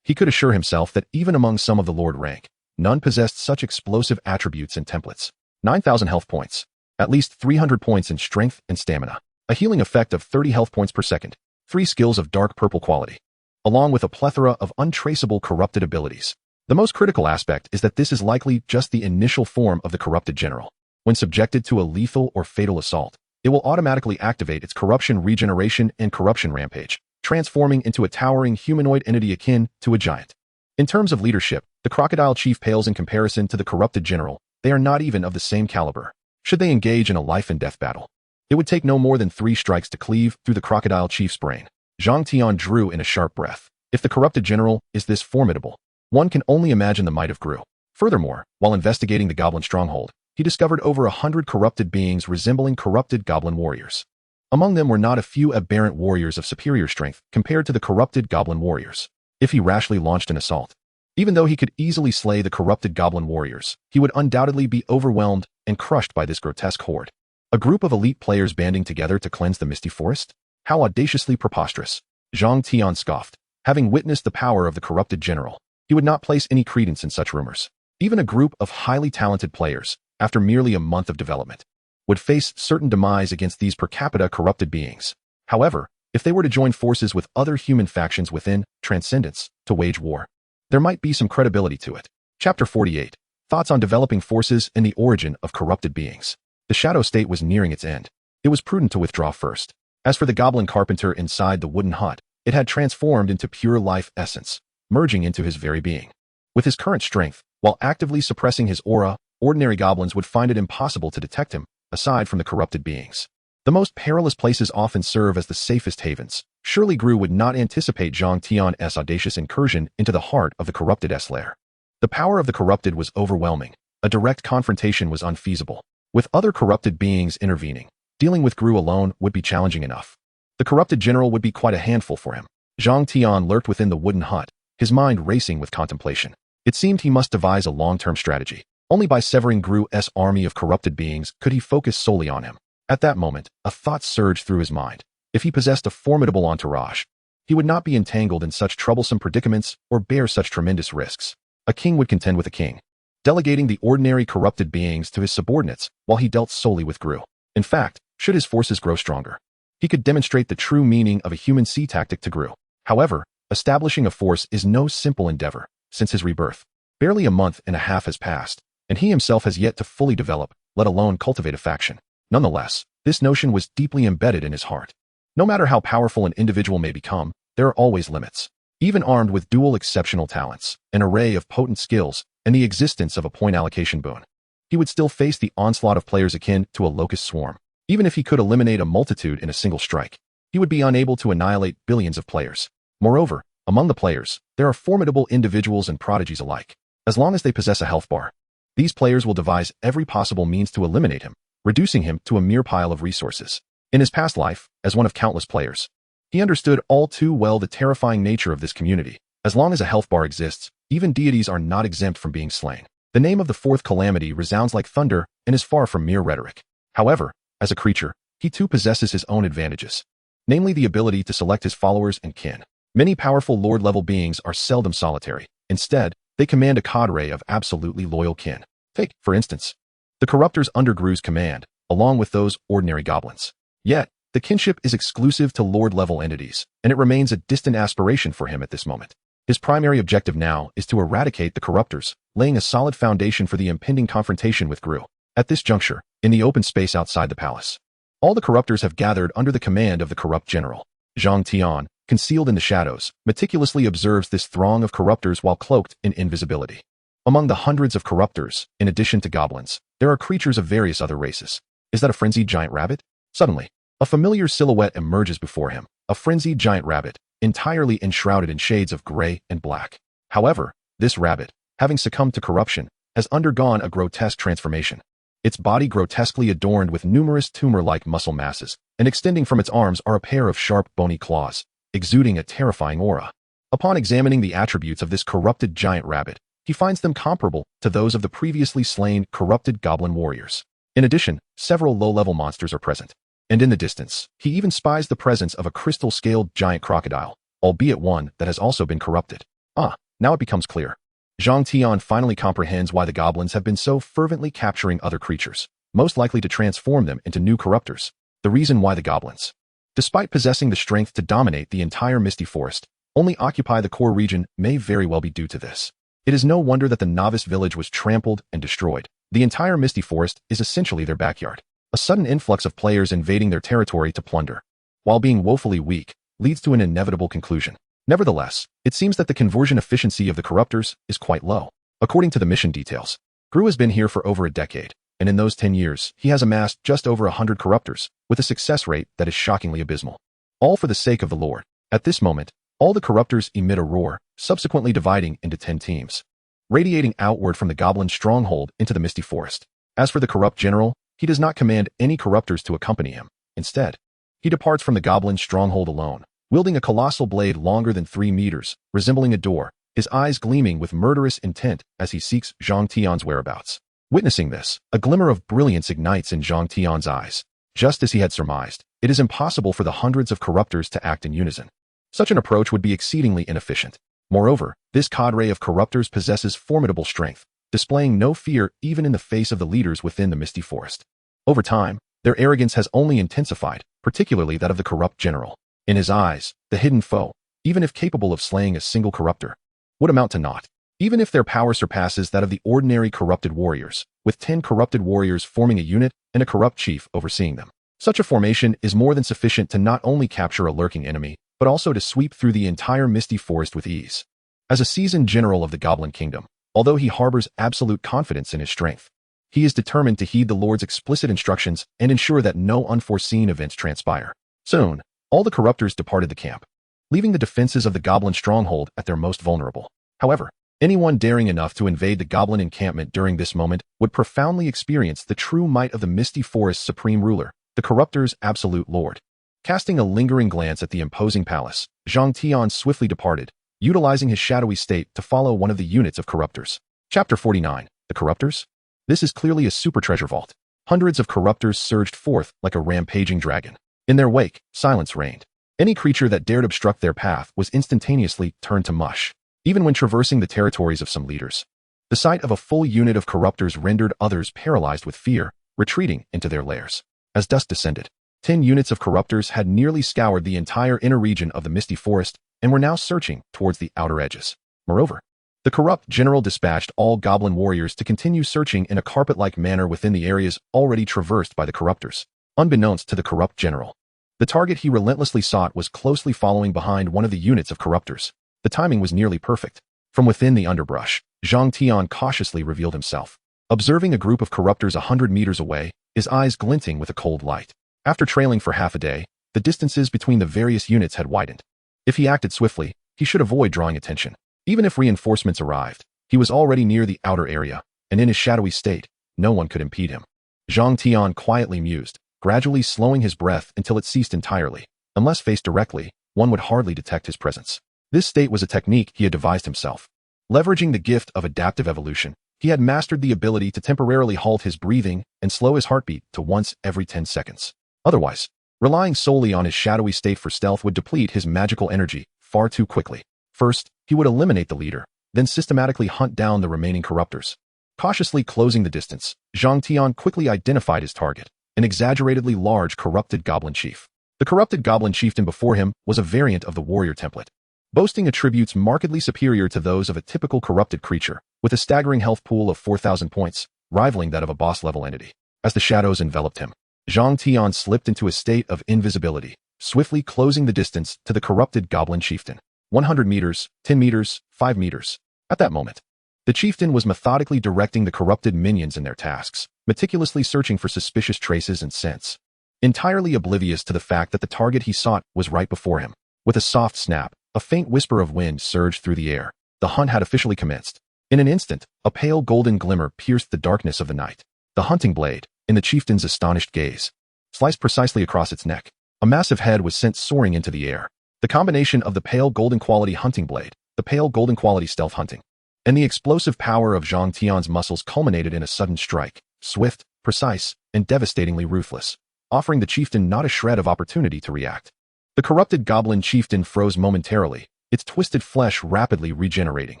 He could assure himself that even among some of the Lord rank, none possessed such explosive attributes and templates. 9,000 health points. At least 300 points in strength and stamina. A healing effect of 30 health points per second. 3 skills of dark purple quality. Along with a plethora of untraceable corrupted abilities. The most critical aspect is that this is likely just the initial form of the corrupted general. When subjected to a lethal or fatal assault, it will automatically activate its corruption regeneration and corruption rampage, transforming into a towering humanoid entity akin to a giant. In terms of leadership, the Crocodile Chief pales in comparison to the corrupted general. They are not even of the same caliber. Should they engage in a life and death battle, it would take no more than 3 strikes to cleave through the Crocodile Chief's brain. Zhang Tian drew in a sharp breath. If the corrupted general is this formidable, one can only imagine the might of Gru. Furthermore, while investigating the goblin stronghold, he discovered over 100 corrupted beings resembling corrupted goblin warriors. Among them were not a few aberrant warriors of superior strength compared to the corrupted goblin warriors. If he rashly launched an assault, even though he could easily slay the corrupted goblin warriors, he would undoubtedly be overwhelmed and crushed by this grotesque horde. A group of elite players banding together to cleanse the misty forest? How audaciously preposterous. Zhang Tian scoffed. Having witnessed the power of the corrupted general, he would not place any credence in such rumors. Even a group of highly talented players, after merely a month of development, would face certain demise against these per capita corrupted beings. However, if they were to join forces with other human factions within Transcendence to wage war, there might be some credibility to it. Chapter 48. Thoughts on developing forces and the origin of corrupted beings. The shadow state was nearing its end. It was prudent to withdraw first. As for the goblin carpenter inside the wooden hut, it had transformed into pure life essence, merging into his very being. With his current strength, while actively suppressing his aura, ordinary goblins would find it impossible to detect him, aside from the corrupted beings. The most perilous places often serve as the safest havens. Surely Gru would not anticipate Zhang Tian's audacious incursion into the heart of the corrupted's lair. The power of the corrupted was overwhelming. A direct confrontation was unfeasible. With other corrupted beings intervening, dealing with Gru alone would be challenging enough. The corrupted general would be quite a handful for him. Zhang Tian lurked within the wooden hut, his mind racing with contemplation. It seemed he must devise a long-term strategy. Only by severing Gru's army of corrupted beings could he focus solely on him. At that moment, a thought surged through his mind. If he possessed a formidable entourage, he would not be entangled in such troublesome predicaments or bear such tremendous risks. A king would contend with a king, delegating the ordinary corrupted beings to his subordinates while he dealt solely with Gru. In fact, should his forces grow stronger, he could demonstrate the true meaning of a human sea tactic to Gru. However, establishing a force is no simple endeavor. Since his rebirth, barely a month and a half has passed, and he himself has yet to fully develop, let alone cultivate a faction. Nonetheless, this notion was deeply embedded in his heart. No matter how powerful an individual may become, there are always limits. Even armed with dual exceptional talents, an array of potent skills, and the existence of a point allocation boon, he would still face the onslaught of players akin to a locust swarm. Even if he could eliminate a multitude in a single strike, he would be unable to annihilate billions of players. Moreover, among the players, there are formidable individuals and prodigies alike. As long as they possess a health bar, these players will devise every possible means to eliminate him, reducing him to a mere pile of resources. In his past life, as one of countless players, he understood all too well the terrifying nature of this community. As long as a health bar exists, even deities are not exempt from being slain. The name of the fourth calamity resounds like thunder and is far from mere rhetoric. However, as a creature, he too possesses his own advantages, namely the ability to select his followers and kin. Many powerful lord-level beings are seldom solitary. Instead, they command a cadre of absolutely loyal kin. Take, for instance, the corruptors under Gru's command, along with those ordinary goblins. Yet, the kinship is exclusive to lord-level entities, and it remains a distant aspiration for him at this moment. His primary objective now is to eradicate the corruptors, laying a solid foundation for the impending confrontation with Gru. At this juncture, in the open space outside the palace, all the corruptors have gathered under the command of the corrupt general. Zhang Tian, concealed in the shadows, meticulously observes this throng of corruptors while cloaked in invisibility. Among the hundreds of corruptors, in addition to goblins, there are creatures of various other races. Is that a frenzied giant rabbit? Suddenly, a familiar silhouette emerges before him, a frenzied giant rabbit, entirely enshrouded in shades of gray and black. However, this rabbit, having succumbed to corruption, has undergone a grotesque transformation. Its body grotesquely adorned with numerous tumor-like muscle masses, and extending from its arms are a pair of sharp, bony claws, exuding a terrifying aura. Upon examining the attributes of this corrupted giant rabbit, he finds them comparable to those of the previously slain corrupted goblin warriors. In addition, several low-level monsters are present. And in the distance, he even spies the presence of a crystal-scaled giant crocodile, albeit one that has also been corrupted. Now it becomes clear. Zhang Tian finally comprehends why the goblins have been so fervently capturing other creatures, most likely to transform them into new corruptors. The reason why the goblins, despite possessing the strength to dominate the entire Misty Forest, only occupy the core region may very well be due to this. It is no wonder that the novice village was trampled and destroyed. The entire Misty Forest is essentially their backyard. A sudden influx of players invading their territory to plunder, while being woefully weak, leads to an inevitable conclusion. Nevertheless, it seems that the conversion efficiency of the corruptors is quite low. According to the mission details, Gru has been here for over a decade, and in those 10 years, he has amassed just over 100 corruptors, with a success rate that is shockingly abysmal. All for the sake of the Lord. At this moment, all the corruptors emit a roar, subsequently dividing into 10 teams, radiating outward from the goblin stronghold into the Misty Forest. As for the corrupt general, he does not command any corruptors to accompany him. Instead, he departs from the goblin stronghold alone, wielding a colossal blade longer than 3 meters, resembling a door, his eyes gleaming with murderous intent as he seeks Zhang Tian's whereabouts. Witnessing this, a glimmer of brilliance ignites in Zhang Tian's eyes. Just as he had surmised, it is impossible for the hundreds of corruptors to act in unison. Such an approach would be exceedingly inefficient. Moreover, this cadre of corruptors possesses formidable strength, displaying no fear even in the face of the leaders within the Misty Forest. Over time, their arrogance has only intensified, particularly that of the corrupt general. In his eyes, the hidden foe, even if capable of slaying a single corruptor, would amount to naught. Even if their power surpasses that of the ordinary corrupted warriors, with 10 corrupted warriors forming a unit and a corrupt chief overseeing them. Such a formation is more than sufficient to not only capture a lurking enemy, but also to sweep through the entire Misty Forest with ease. As a seasoned general of the Goblin Kingdom, although he harbors absolute confidence in his strength, he is determined to heed the Lord's explicit instructions and ensure that no unforeseen events transpire. Soon, all the corruptors departed the camp, leaving the defenses of the goblin stronghold at their most vulnerable. However, anyone daring enough to invade the goblin encampment during this moment would profoundly experience the true might of the Misty Forest's supreme ruler, the corruptor's absolute lord. Casting a lingering glance at the imposing palace, Zhang Tian swiftly departed, utilizing his shadowy state to follow one of the units of corruptors. Chapter 49. The Corruptors? This is clearly a super treasure vault. Hundreds of corruptors surged forth like a rampaging dragon. In their wake, silence reigned. Any creature that dared obstruct their path was instantaneously turned to mush, even when traversing the territories of some leaders. The sight of a full unit of corruptors rendered others paralyzed with fear, retreating into their lairs. As dusk descended, 10 units of corruptors had nearly scoured the entire inner region of the Misty Forest and were now searching towards the outer edges. Moreover, the corrupt general dispatched all goblin warriors to continue searching in a carpet-like manner within the areas already traversed by the corruptors. Unbeknownst to the corrupt general, the target he relentlessly sought was closely following behind one of the units of corruptors. The timing was nearly perfect. From within the underbrush, Zhang Tian cautiously revealed himself. Observing a group of corruptors 100 meters away, his eyes glinting with a cold light. After trailing for half a day, the distances between the various units had widened. If he acted swiftly, he should avoid drawing attention. Even if reinforcements arrived, he was already near the outer area, and in his shadowy state, no one could impede him. Zhang Tian quietly mused, gradually slowing his breath until it ceased entirely. Unless faced directly, one would hardly detect his presence. This state was a technique he had devised himself. Leveraging the gift of adaptive evolution, he had mastered the ability to temporarily halt his breathing and slow his heartbeat to once every 10 seconds. Otherwise, relying solely on his shadowy state for stealth would deplete his magical energy far too quickly. First, he would eliminate the leader, then systematically hunt down the remaining corruptors. Cautiously closing the distance, Zhang Tian quickly identified his target, an exaggeratedly large corrupted goblin chief. The corrupted goblin chieftain before him was a variant of the warrior template. boasting attributes markedly superior to those of a typical corrupted creature, with a staggering health pool of 4,000 points, rivaling that of a boss-level entity. As the shadows enveloped him, Zhang Tian slipped into a state of invisibility, swiftly closing the distance to the corrupted goblin chieftain. 100 meters, 10 meters, 5 meters. At that moment, the chieftain was methodically directing the corrupted minions in their tasks, meticulously searching for suspicious traces and scents, entirely oblivious to the fact that the target he sought was right before him. With a soft snap, a faint whisper of wind surged through the air. The hunt had officially commenced. In an instant, a pale golden glimmer pierced the darkness of the night. The hunting blade, in the chieftain's astonished gaze, sliced precisely across its neck. A massive head was sent soaring into the air. The combination of the pale golden quality hunting blade, the pale golden quality stealth hunting, and the explosive power of Zhang Tian's muscles culminated in a sudden strike, swift, precise, and devastatingly ruthless, offering the chieftain not a shred of opportunity to react. The corrupted goblin chieftain froze momentarily, its twisted flesh rapidly regenerating,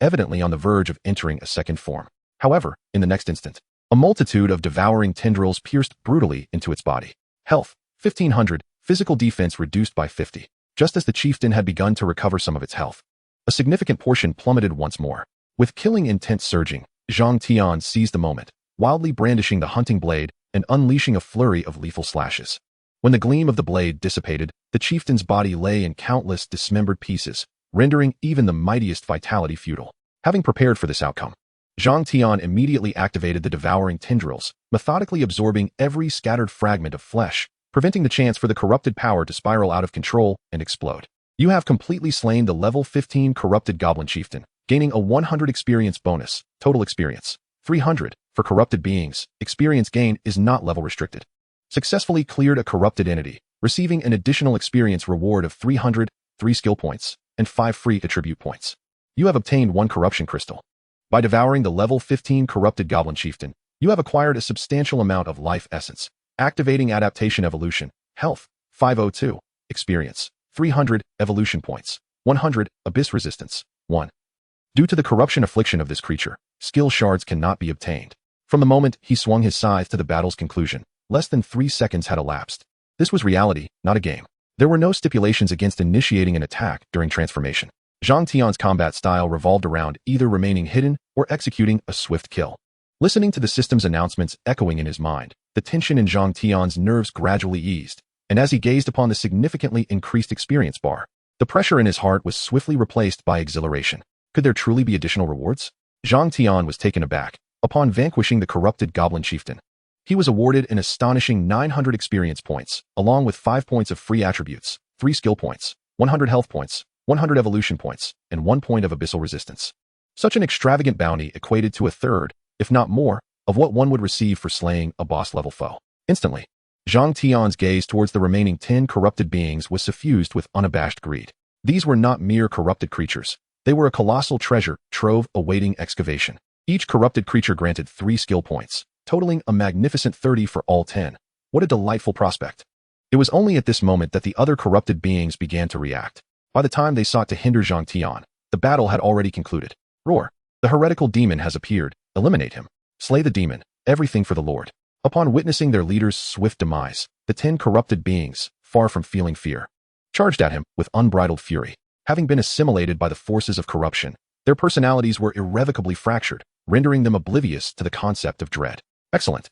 evidently on the verge of entering a second form. However, in the next instant, a multitude of devouring tendrils pierced brutally into its body. Health, 1,500, physical defense reduced by 50. Just as the chieftain had begun to recover some of its health, a significant portion plummeted once more. With killing intent surging, Zhang Tian seized the moment, wildly brandishing the hunting blade and unleashing a flurry of lethal slashes. When the gleam of the blade dissipated, the chieftain's body lay in countless dismembered pieces, rendering even the mightiest vitality futile. Having prepared for this outcome, Zhang Tian immediately activated the devouring tendrils, methodically absorbing every scattered fragment of flesh, preventing the chance for the corrupted power to spiral out of control and explode. You have completely slain the level 15 corrupted goblin chieftain, gaining a 100 experience bonus, total experience, 300. For corrupted beings, experience gain is not level restricted. Successfully cleared a corrupted entity, receiving an additional experience reward of 300, 3 skill points, and 5 free attribute points. You have obtained 1 corruption crystal. By devouring the level 15 corrupted goblin chieftain, you have acquired a substantial amount of life essence, activating adaptation evolution, health, 502, experience, 300, evolution points, 100, abyss resistance, 1. Due to the corruption affliction of this creature, skill shards cannot be obtained. From the moment he swung his scythe to the battle's conclusion, less than 3 seconds had elapsed. This was reality, not a game. There were no stipulations against initiating an attack during transformation. Zhang Tian's combat style revolved around either remaining hidden or executing a swift kill. Listening to the system's announcements echoing in his mind, the tension in Zhang Tian's nerves gradually eased, and as he gazed upon the significantly increased experience bar, the pressure in his heart was swiftly replaced by exhilaration. Could there truly be additional rewards? Zhang Tian was taken aback. Upon vanquishing the corrupted goblin chieftain, he was awarded an astonishing 900 experience points, along with 5 points of free attributes, 3 skill points, 100 health points, 100 evolution points, and 1 point of abyssal resistance. Such an extravagant bounty equated to a third, if not more, of what one would receive for slaying a boss-level foe. Instantly, Zhang Tian's gaze towards the remaining 10 corrupted beings was suffused with unabashed greed. These were not mere corrupted creatures. They were a colossal treasure trove awaiting excavation. Each corrupted creature granted 3 skill points, totaling a magnificent 30 for all 10. What a delightful prospect. It was only at this moment that the other corrupted beings began to react. By the time they sought to hinder Zhang Tian, the battle had already concluded. Roar! The heretical demon has appeared. Eliminate him. Slay the demon. Everything for the Lord. Upon witnessing their leader's swift demise, the 10 corrupted beings, far from feeling fear, charged at him with unbridled fury. Having been assimilated by the forces of corruption, their personalities were irrevocably fractured, rendering them oblivious to the concept of dread. Excellent.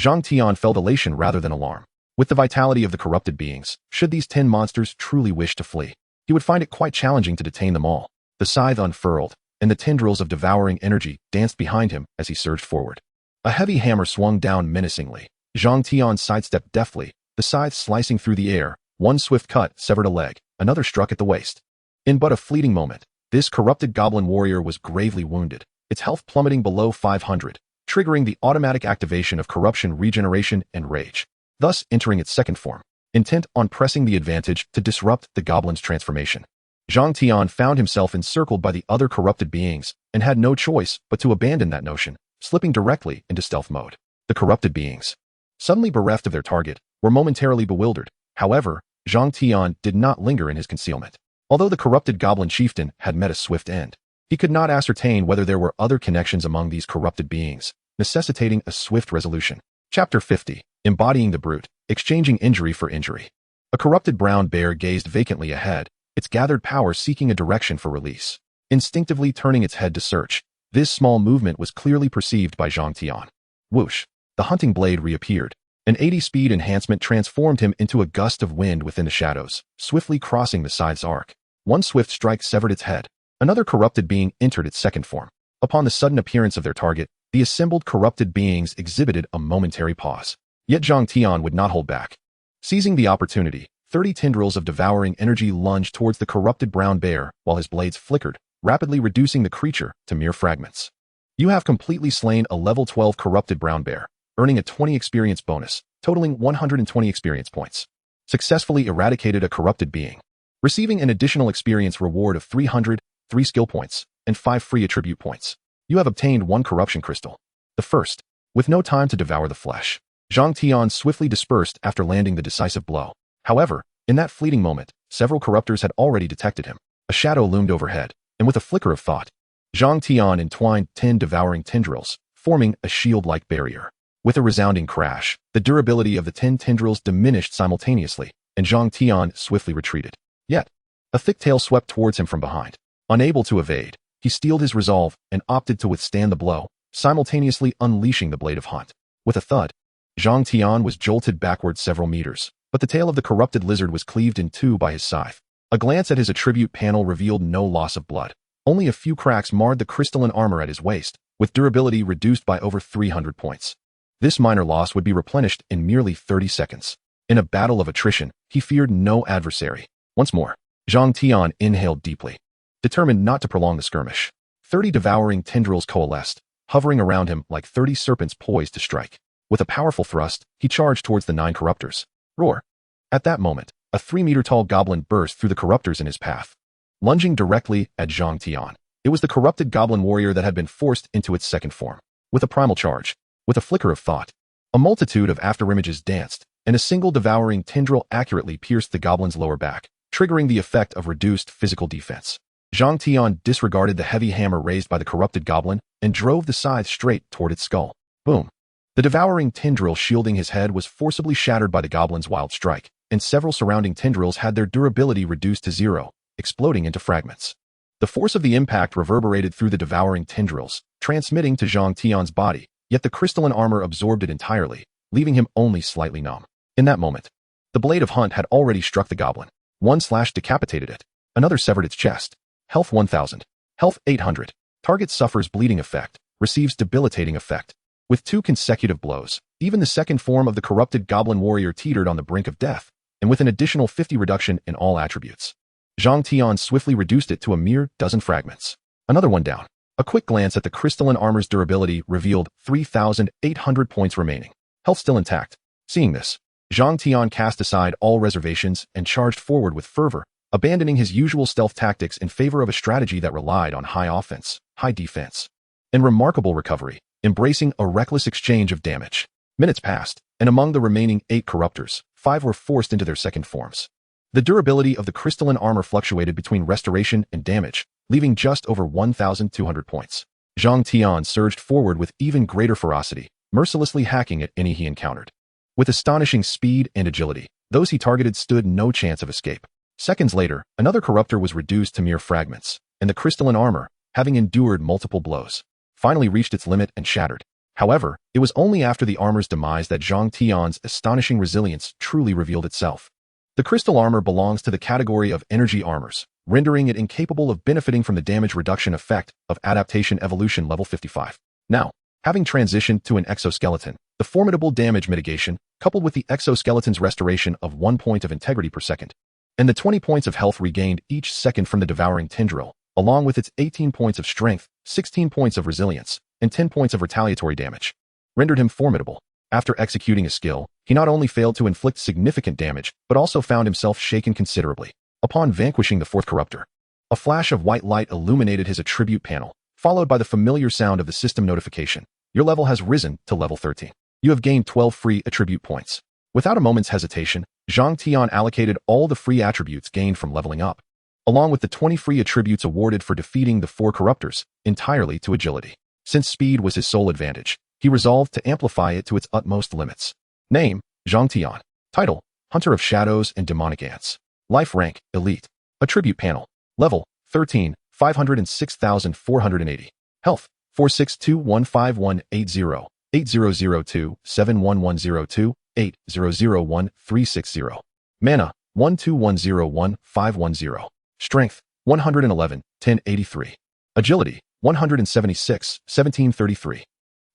Zhang Tian felt elation rather than alarm. With the vitality of the corrupted beings, should these 10 monsters truly wish to flee, he would find it quite challenging to detain them all. The scythe unfurled, and the tendrils of devouring energy danced behind him as he surged forward. A heavy hammer swung down menacingly. Zhang Tian sidestepped deftly, the scythe slicing through the air. One swift cut severed a leg, another struck at the waist. In but a fleeting moment, this corrupted goblin warrior was gravely wounded, its health plummeting below 500, triggering the automatic activation of corruption, regeneration, and rage, thus entering its second form, intent on pressing the advantage to disrupt the goblin's transformation. Zhang Tian found himself encircled by the other corrupted beings and had no choice but to abandon that notion, slipping directly into stealth mode. The corrupted beings, suddenly bereft of their target, were momentarily bewildered. However, Zhang Tian did not linger in his concealment. Although the corrupted goblin chieftain had met a swift end, he could not ascertain whether there were other connections among these corrupted beings, necessitating a swift resolution. Chapter 50. Embodying the Brute, Exchanging Injury for Injury. A corrupted brown bear gazed vacantly ahead, its gathered power seeking a direction for release. Instinctively turning its head to search, this small movement was clearly perceived by Zhang Tian. Whoosh! The hunting blade reappeared. An 80-speed enhancement transformed him into a gust of wind within the shadows, swiftly crossing the scythe's arc. One swift strike severed its head. Another corrupted being entered its second form. Upon the sudden appearance of their target, the assembled corrupted beings exhibited a momentary pause. Yet Zhang Tian would not hold back. Seizing the opportunity, 30 tendrils of devouring energy lunged towards the corrupted brown bear while his blades flickered, rapidly reducing the creature to mere fragments. You have completely slain a level 12 corrupted brown bear, earning a 20 experience bonus, totaling 120 experience points. Successfully eradicated a corrupted being. Receiving an additional experience reward of 300, 3 skill points, and 5 free attribute points. You have obtained 1 corruption crystal. The first. With no time to devour the flesh, Zhang Tian swiftly dispersed after landing the decisive blow. However, in that fleeting moment, several corruptors had already detected him. A shadow loomed overhead, and with a flicker of thought, Zhang Tian entwined 10 devouring tendrils, forming a shield-like barrier. With a resounding crash, the durability of the 10 tendrils diminished simultaneously, and Zhang Tian swiftly retreated. Yet, a thick tail swept towards him from behind. Unable to evade, he steeled his resolve and opted to withstand the blow, simultaneously unleashing the blade of hunt. With a thud, Zhang Tian was jolted backward several meters, but the tail of the corrupted lizard was cleaved in two by his scythe. A glance at his attribute panel revealed no loss of blood. Only a few cracks marred the crystalline armor at his waist, with durability reduced by over 300 points. This minor loss would be replenished in merely 30 seconds. In a battle of attrition, he feared no adversary. Once more, Zhang Tian inhaled deeply, determined not to prolong the skirmish. 30 devouring tendrils coalesced, hovering around him like 30 serpents poised to strike. With a powerful thrust, he charged towards the 9 corruptors. Roar! At that moment, a 3-meter-tall goblin burst through the corruptors in his path. Lunging directly at Zhang Tian, it was the corrupted goblin warrior that had been forced into its second form. With a primal charge, with a flicker of thought, a multitude of afterimages danced, and a single devouring tendril accurately pierced the goblin's lower back, triggering the effect of reduced physical defense. Zhang Tian disregarded the heavy hammer raised by the corrupted goblin and drove the scythe straight toward its skull. Boom! The devouring tendril shielding his head was forcibly shattered by the goblin's wild strike, and several surrounding tendrils had their durability reduced to 0, exploding into fragments. The force of the impact reverberated through the devouring tendrils, transmitting to Zhang Tian's body, yet the crystalline armor absorbed it entirely, leaving him only slightly numb. In that moment, the blade of hunt had already struck the goblin. One slash decapitated it. Another severed its chest. Health 1000. Health 800. Target suffers bleeding effect, receives debilitating effect. With 2 consecutive blows, even the second form of the corrupted goblin warrior teetered on the brink of death, and with an additional 50 reduction in all attributes. Zhang Tian swiftly reduced it to a mere dozen fragments. Another one down. A quick glance at the crystalline armor's durability revealed 3,800 points remaining. Health still intact. Seeing this, Zhang Tian cast aside all reservations and charged forward with fervor, abandoning his usual stealth tactics in favor of a strategy that relied on high offense, high defense, and remarkable recovery, embracing a reckless exchange of damage. Minutes passed, and among the remaining 8 corruptors, 5 were forced into their second forms. The durability of the crystalline armor fluctuated between restoration and damage, leaving just over 1,200 points. Zhang Tian surged forward with even greater ferocity, mercilessly hacking at any he encountered. With astonishing speed and agility, those he targeted stood no chance of escape. Seconds later, another corruptor was reduced to mere fragments, and the crystalline armor, having endured multiple blows, finally reached its limit and shattered. However, it was only after the armor's demise that Zhang Tian's astonishing resilience truly revealed itself. The crystal armor belongs to the category of energy armors, rendering it incapable of benefiting from the damage reduction effect of Adaptation Evolution level 55. Now, having transitioned to an exoskeleton, the formidable damage mitigation, coupled with the exoskeleton's restoration of 1 point of integrity per second, and the 20 points of health regained each second from the devouring tendril, along with its 18 points of strength, 16 points of resilience, and 10 points of retaliatory damage, rendered him formidable. After executing a skill, he not only failed to inflict significant damage, but also found himself shaken considerably. Upon vanquishing the 4th corruptor, a flash of white light illuminated his attribute panel, followed by the familiar sound of the system notification. Your level has risen to level 13. You have gained 12 free attribute points. Without a moment's hesitation, Zhang Tian allocated all the free attributes gained from leveling up, along with the 20 free attributes awarded for defeating the 4 corruptors, entirely to agility. Since speed was his sole advantage, he resolved to amplify it to its utmost limits. Name, Zhang Tian. Title, Hunter of Shadows and Demonic Ants. Life rank, Elite. Attribute panel. Level, 13, 506,480. Health, 4621518080002711028001360. Mana, 121011510. Strength, 111, 1083. Agility, 176, 1733.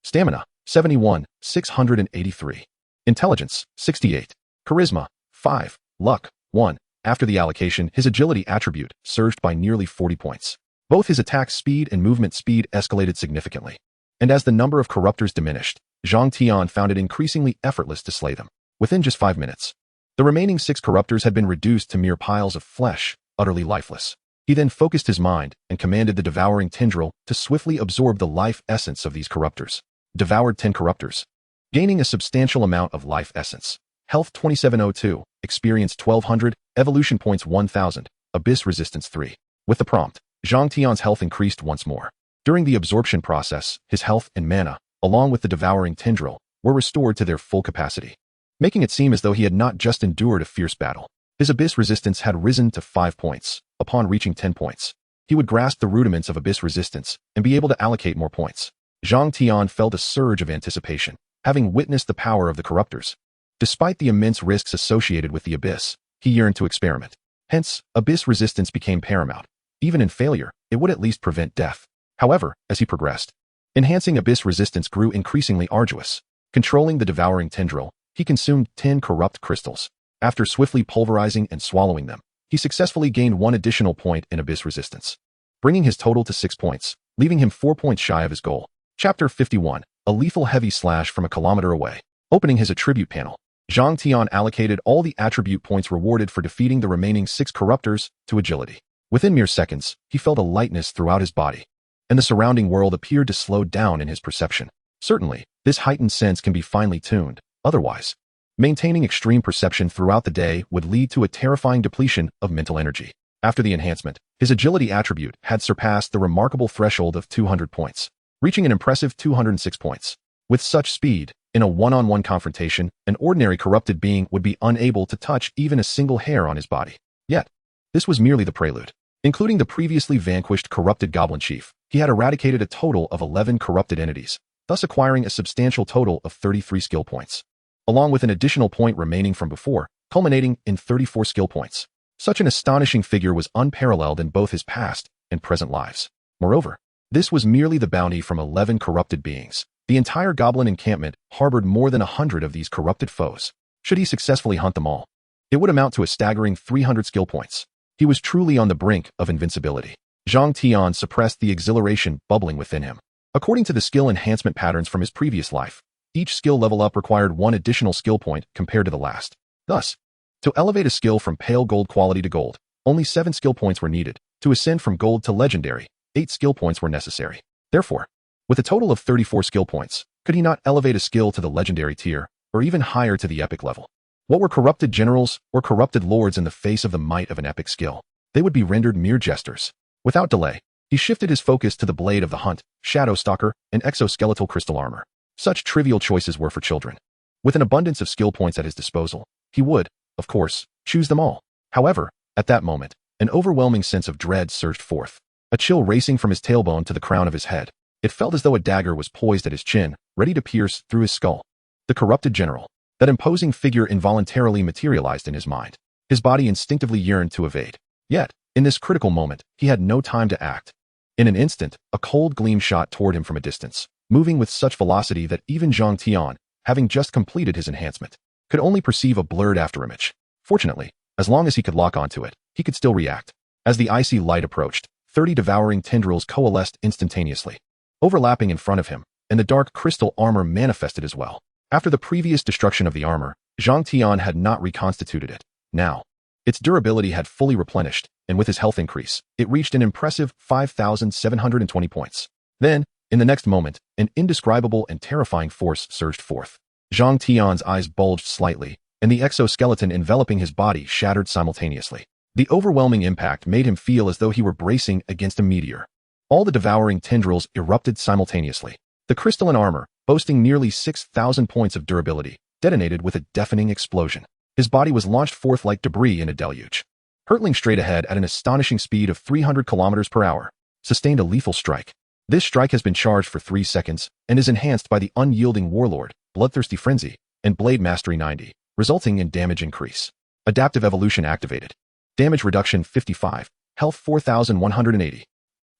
Stamina, 71, 683. Intelligence, 68. Charisma, 5. Luck, 1. After the allocation, his agility attribute surged by nearly 40 points. Both his attack speed and movement speed escalated significantly. And as the number of corruptors diminished, Zhang Tian found it increasingly effortless to slay them. Within just 5 minutes, the remaining 6 corruptors had been reduced to mere piles of flesh, utterly lifeless. He then focused his mind and commanded the devouring tendril to swiftly absorb the life essence of these corruptors. Devoured 10 corruptors, gaining a substantial amount of life essence. Health 2702, experience 1200, evolution points 1000, abyss resistance 3. With the prompt, Zhang Tian's health increased once more. During the absorption process, his health and mana, along with the devouring tendril, were restored to their full capacity, making it seem as though he had not just endured a fierce battle. His abyss resistance had risen to 5 points. Upon reaching 10 points, he would grasp the rudiments of abyss resistance and be able to allocate more points. Zhang Tian felt a surge of anticipation, having witnessed the power of the corruptors. Despite the immense risks associated with the abyss, he yearned to experiment. Hence, abyss resistance became paramount. Even in failure, it would at least prevent death. However, as he progressed, enhancing abyss resistance grew increasingly arduous. Controlling the devouring tendril, he consumed 10 corrupt crystals. After swiftly pulverizing and swallowing them, he successfully gained 1 additional point in abyss resistance, bringing his total to 6 points, leaving him 4 points shy of his goal. Chapter 51, a lethal heavy slash from a kilometer away. Opening his attribute panel, Zhang Tian allocated all the attribute points rewarded for defeating the remaining 6 corruptors to agility. Within mere seconds, he felt a lightness throughout his body, and the surrounding world appeared to slow down in his perception. Certainly, this heightened sense can be finely tuned. Otherwise, maintaining extreme perception throughout the day would lead to a terrifying depletion of mental energy. After the enhancement, his agility attribute had surpassed the remarkable threshold of 200 points, reaching an impressive 206 points. With such speed, in a one-on-one confrontation, an ordinary corrupted being would be unable to touch even a single hair on his body. Yet, this was merely the prelude. Including the previously vanquished corrupted goblin chief, he had eradicated a total of 11 corrupted entities, thus acquiring a substantial total of 33 skill points, along with an additional point remaining from before, culminating in 34 skill points. Such an astonishing figure was unparalleled in both his past and present lives. Moreover, this was merely the bounty from 11 corrupted beings. The entire goblin encampment harbored more than 100 of these corrupted foes. Should he successfully hunt them all, it would amount to a staggering 300 skill points. He was truly on the brink of invincibility. Zhang Tian suppressed the exhilaration bubbling within him. According to the skill enhancement patterns from his previous life, each skill level up required 1 additional skill point compared to the last. Thus, to elevate a skill from pale gold quality to gold, only 7 skill points were needed. To ascend from gold to legendary, 8 skill points were necessary. Therefore, with a total of 34 skill points, could he not elevate a skill to the legendary tier, or even higher to the epic level? What were corrupted generals or corrupted lords in the face of the might of an epic skill? They would be rendered mere jesters. Without delay, he shifted his focus to the Blade of the Hunt, Shadow Stalker, and exoskeletal crystal armor. Such trivial choices were for children. With an abundance of skill points at his disposal, he would, of course, choose them all. However, at that moment, an overwhelming sense of dread surged forth, a chill racing from his tailbone to the crown of his head. It felt as though a dagger was poised at his chin, ready to pierce through his skull. The corrupted general, that imposing figure involuntarily materialized in his mind. His body instinctively yearned to evade. Yet, in this critical moment, he had no time to act. In an instant, a cold gleam shot toward him from a distance, moving with such velocity that even Zhang Tian, having just completed his enhancement, could only perceive a blurred afterimage. Fortunately, as long as he could lock onto it, he could still react. As the icy light approached, 30 devouring tendrils coalesced instantaneously, overlapping in front of him, and the dark crystal armor manifested as well. After the previous destruction of the armor, Zhang Tian had not reconstituted it. Now, its durability had fully replenished, and with his health increase, it reached an impressive 5,720 points. Then, in the next moment, an indescribable and terrifying force surged forth. Zhang Tian's eyes bulged slightly, and the exoskeleton enveloping his body shattered simultaneously. The overwhelming impact made him feel as though he were bracing against a meteor. All the devouring tendrils erupted simultaneously. The crystalline armor, boasting nearly 6,000 points of durability, detonated with a deafening explosion. His body was launched forth like debris in a deluge. hurtling straight ahead at an astonishing speed of 300 kilometers per hour, sustained a lethal strike. This strike has been charged for 3 seconds and is enhanced by the Unyielding Warlord, Bloodthirsty Frenzy, and Blade Mastery 90, resulting in damage increase. Adaptive Evolution activated. Damage reduction 55, health 4,180.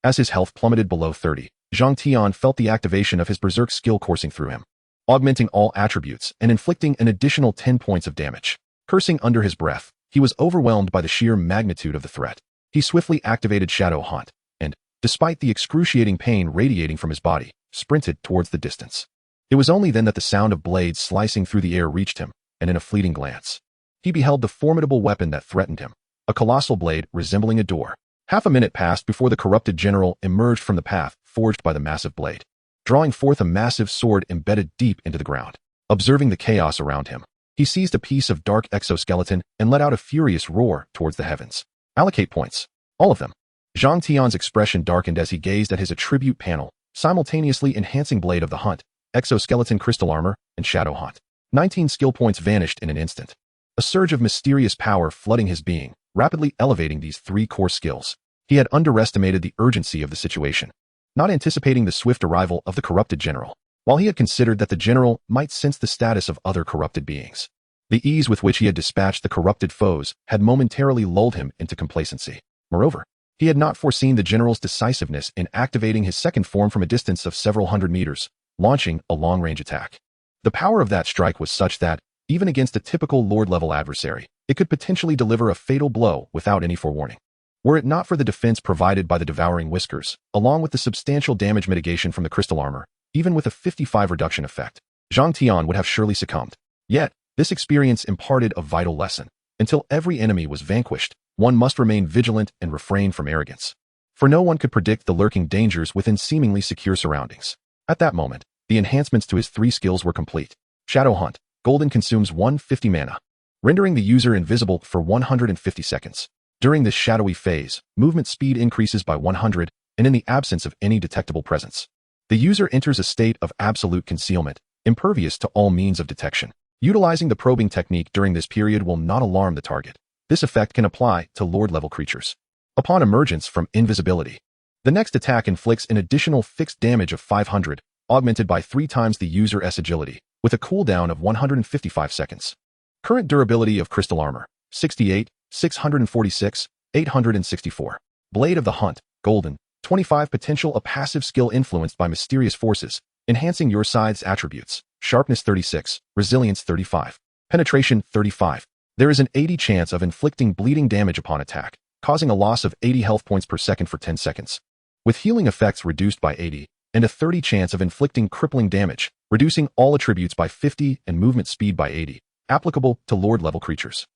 As his health plummeted below 30, Zhang Tian felt the activation of his Berserk skill coursing through him, augmenting all attributes and inflicting an additional 10 points of damage. Cursing under his breath, he was overwhelmed by the sheer magnitude of the threat. He swiftly activated Shadow Hunt, and, despite the excruciating pain radiating from his body, sprinted towards the distance. It was only then that the sound of blades slicing through the air reached him, and in a fleeting glance, he beheld the formidable weapon that threatened him, a colossal blade resembling a door. Half a minute passed before the corrupted general emerged from the path forged by the massive blade, drawing forth a massive sword embedded deep into the ground. Observing the chaos around him, he seized a piece of dark exoskeleton and let out a furious roar towards the heavens. Allocate points. All of them. Zhang Tian's expression darkened as he gazed at his attribute panel, simultaneously enhancing Blade of the Hunt, Exoskeleton Crystal Armor, and Shadow Hunt. 19 skill points vanished in an instant. A surge of mysterious power flooding his being, rapidly elevating these 3 core skills. He had underestimated the urgency of the situation, not anticipating the swift arrival of the corrupted general, while he had considered that the general might sense the status of other corrupted beings. The ease with which he had dispatched the corrupted foes had momentarily lulled him into complacency. Moreover, he had not foreseen the general's decisiveness in activating his second form from a distance of several hundred meters, launching a long-range attack. The power of that strike was such that, even against a typical Lord-level adversary, it could potentially deliver a fatal blow without any forewarning. Were it not for the defense provided by the Devouring Whiskers, along with the substantial damage mitigation from the crystal armor, even with a 55 reduction effect, Zhang Tian would have surely succumbed. Yet, this experience imparted a vital lesson. Until every enemy was vanquished, one must remain vigilant and refrain from arrogance. For no one could predict the lurking dangers within seemingly secure surroundings. At that moment, the enhancements to his 3 skills were complete. Shadow Hunt, Golden consumes 150 mana, rendering the user invisible for 150 seconds. During this shadowy phase, movement speed increases by 100, and in the absence of any detectable presence, the user enters a state of absolute concealment, impervious to all means of detection. Utilizing the probing technique during this period will not alarm the target. This effect can apply to Lord-level creatures. Upon emergence from invisibility, the next attack inflicts an additional fixed damage of 500, augmented by 3 times the user's agility, with a cooldown of 155 seconds. Current durability of Crystal Armor, 68, 646, 864. Blade of the Hunt, Golden, 25 potential a passive skill influenced by mysterious forces, enhancing your side's attributes. Sharpness 36, Resilience 35, Penetration 35. There is an 80 chance of inflicting bleeding damage upon attack, causing a loss of 80 health points per second for 10 seconds. With healing effects reduced by 80, and a 30 chance of inflicting crippling damage, reducing all attributes by 50 and movement speed by 80, applicable to Lord-level creatures.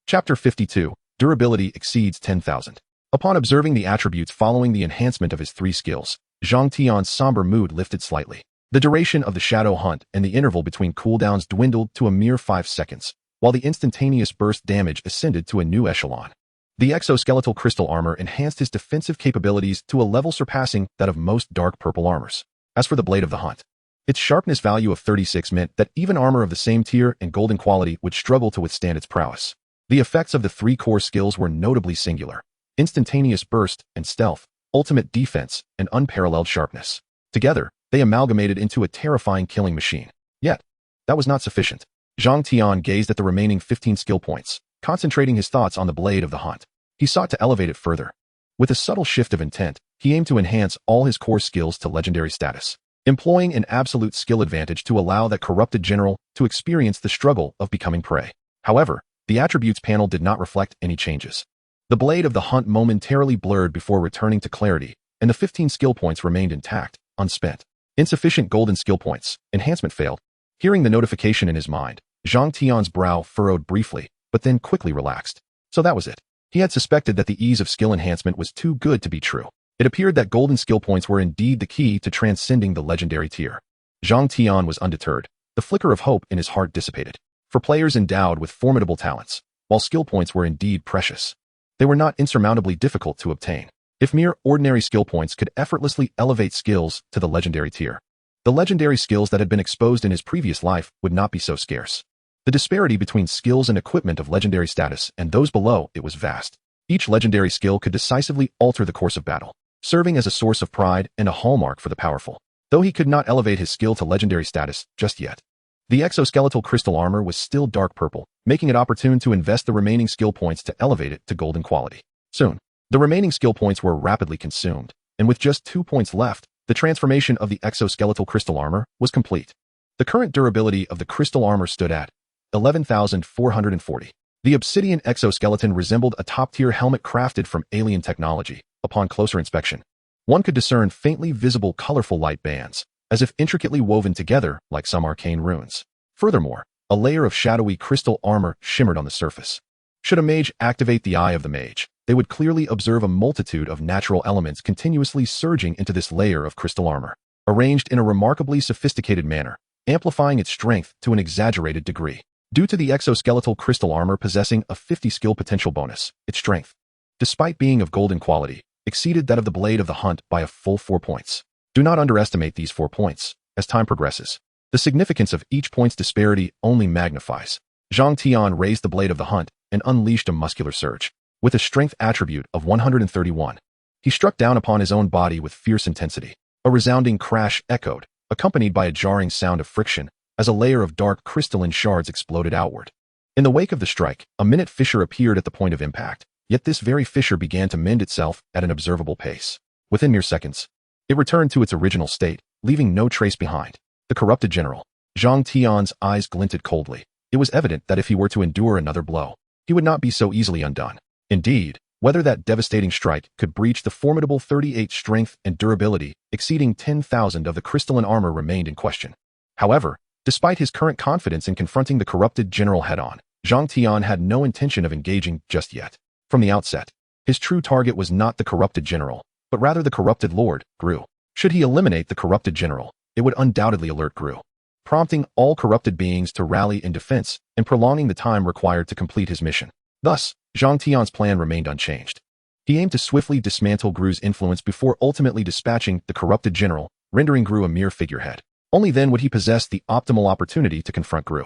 Chapter 52, Durability exceeds 10,000. Upon observing the attributes following the enhancement of his 3 skills, Zhang Tian's somber mood lifted slightly. The duration of the Shadow Hunt and the interval between cooldowns dwindled to a mere 5 seconds, while the instantaneous burst damage ascended to a new echelon. The exoskeletal crystal armor enhanced his defensive capabilities to a level surpassing that of most dark purple armors. As for the Blade of the Hunt, its sharpness value of 36 meant that even armor of the same tier and golden quality would struggle to withstand its prowess. The effects of the 3 core skills were notably singular: instantaneous burst and stealth, ultimate defense, and unparalleled sharpness. Together, they amalgamated into a terrifying killing machine. Yet, that was not sufficient. Zhang Tian gazed at the remaining 15 skill points, concentrating his thoughts on the Blade of the Hunt. He sought to elevate it further. With a subtle shift of intent, he aimed to enhance all his core skills to legendary status, employing an absolute skill advantage to allow that corrupted general to experience the struggle of becoming prey. However, the attributes panel did not reflect any changes. The Blade of the Hunt momentarily blurred before returning to clarity, and the 15 skill points remained intact, unspent. Insufficient golden skill points. Enhancement failed. Hearing the notification in his mind, Zhang Tian's brow furrowed briefly, but then quickly relaxed. So that was it. He had suspected that the ease of skill enhancement was too good to be true. It appeared that golden skill points were indeed the key to transcending the legendary tier. Zhang Tian was undeterred. The flicker of hope in his heart dissipated. For players endowed with formidable talents, while skill points were indeed precious, they were not insurmountably difficult to obtain. If mere ordinary skill points could effortlessly elevate skills to the legendary tier, the legendary skills that had been exposed in his previous life would not be so scarce. The disparity between skills and equipment of legendary status and those below it was vast. Each legendary skill could decisively alter the course of battle, serving as a source of pride and a hallmark for the powerful, though he could not elevate his skill to legendary status just yet. The exoskeletal crystal armor was still dark purple, making it opportune to invest the remaining skill points to elevate it to golden quality. Soon, the remaining skill points were rapidly consumed, and with just 2 points left, the transformation of the exoskeletal crystal armor was complete. The current durability of the crystal armor stood at 11,440. The obsidian exoskeleton resembled a top-tier helmet crafted from alien technology. Upon closer inspection, one could discern faintly visible colorful light bands, as if intricately woven together like some arcane runes. Furthermore, a layer of shadowy crystal armor shimmered on the surface. Should a mage activate the Eye of the Mage, they would clearly observe a multitude of natural elements continuously surging into this layer of crystal armor, arranged in a remarkably sophisticated manner, amplifying its strength to an exaggerated degree. Due to the exoskeletal crystal armor possessing a 50 skill potential bonus, its strength, despite being of golden quality, exceeded that of the Blade of the Hunt by a full 4 points. Do not underestimate these 4 points. As time progresses, the significance of each point's disparity only magnifies. Zhang Tian raised the Blade of the Hunt and unleashed a muscular surge. With a strength attribute of 131, he struck down upon his own body with fierce intensity. A resounding crash echoed, accompanied by a jarring sound of friction, as a layer of dark crystalline shards exploded outward. In the wake of the strike, a minute fissure appeared at the point of impact, yet this very fissure began to mend itself at an observable pace. Within mere seconds, it returned to its original state, leaving no trace behind. The corrupted general. Zhang Tian's eyes glinted coldly. It was evident that if he were to endure another blow, he would not be so easily undone. Indeed, whether that devastating strike could breach the formidable 38 strength and durability exceeding 10,000 of the crystalline armor remained in question. However, despite his current confidence in confronting the corrupted general head-on, Zhang Tian had no intention of engaging just yet. From the outset, his true target was not the corrupted general, but rather the corrupted Lord, Gru. Should he eliminate the corrupted general, it would undoubtedly alert Gru, prompting all corrupted beings to rally in defense and prolonging the time required to complete his mission. Thus, Zhang Tian's plan remained unchanged. He aimed to swiftly dismantle Gru's influence before ultimately dispatching the corrupted general, rendering Gru a mere figurehead. Only then would he possess the optimal opportunity to confront Gru.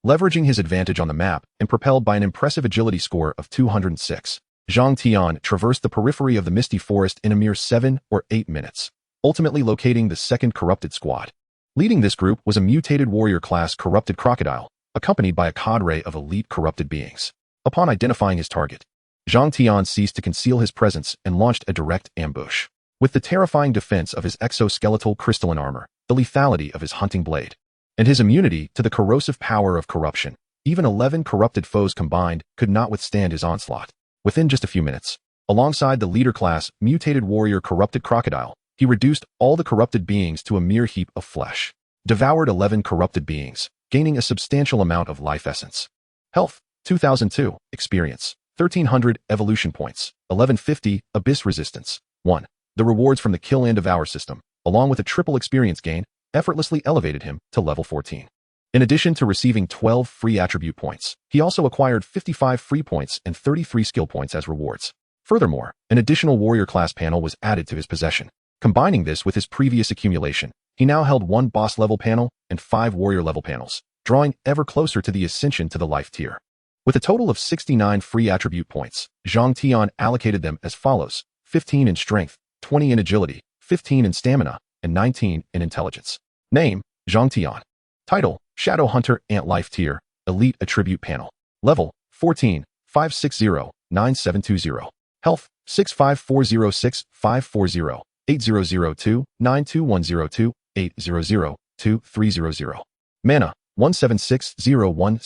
Leveraging his advantage on the map and propelled by an impressive agility score of 206, Zhang Tian traversed the periphery of the misty forest in a mere 7 or 8 minutes, ultimately locating the second corrupted squad. Leading this group was a mutated warrior-class corrupted crocodile, accompanied by a cadre of elite corrupted beings. Upon identifying his target, Zhang Tian ceased to conceal his presence and launched a direct ambush. With the terrifying defense of his exoskeletal crystalline armor, the lethality of his hunting blade, and his immunity to the corrosive power of corruption, even 11 corrupted foes combined could not withstand his onslaught. Within just a few minutes, alongside the leader-class mutated warrior corrupted crocodile, he reduced all the corrupted beings to a mere heap of flesh, devoured 11 corrupted beings, gaining a substantial amount of life essence. Health, 2002, experience, 1300 evolution points, 1150 abyss resistance, 1. The rewards from the kill and devour system, along with a triple experience gain, effortlessly elevated him to level 14. In addition to receiving 12 free attribute points, he also acquired 55 free points and 33 skill points as rewards. Furthermore, an additional warrior class panel was added to his possession. Combining this with his previous accumulation, he now held 1 boss level panel and 5 warrior level panels, drawing ever closer to the ascension to the life tier. With a total of 69 free attribute points, Zhang Tian allocated them as follows: 15 in strength, 20 in agility, 15 in stamina, and 19 in intelligence. Name, Zhang Tian. Title, Shadow Hunter Ant Life Tier, Elite Attribute Panel. Level, 14, 560, 9720. Health, 65406 540 8002 92102 800 2300. Mana, 17601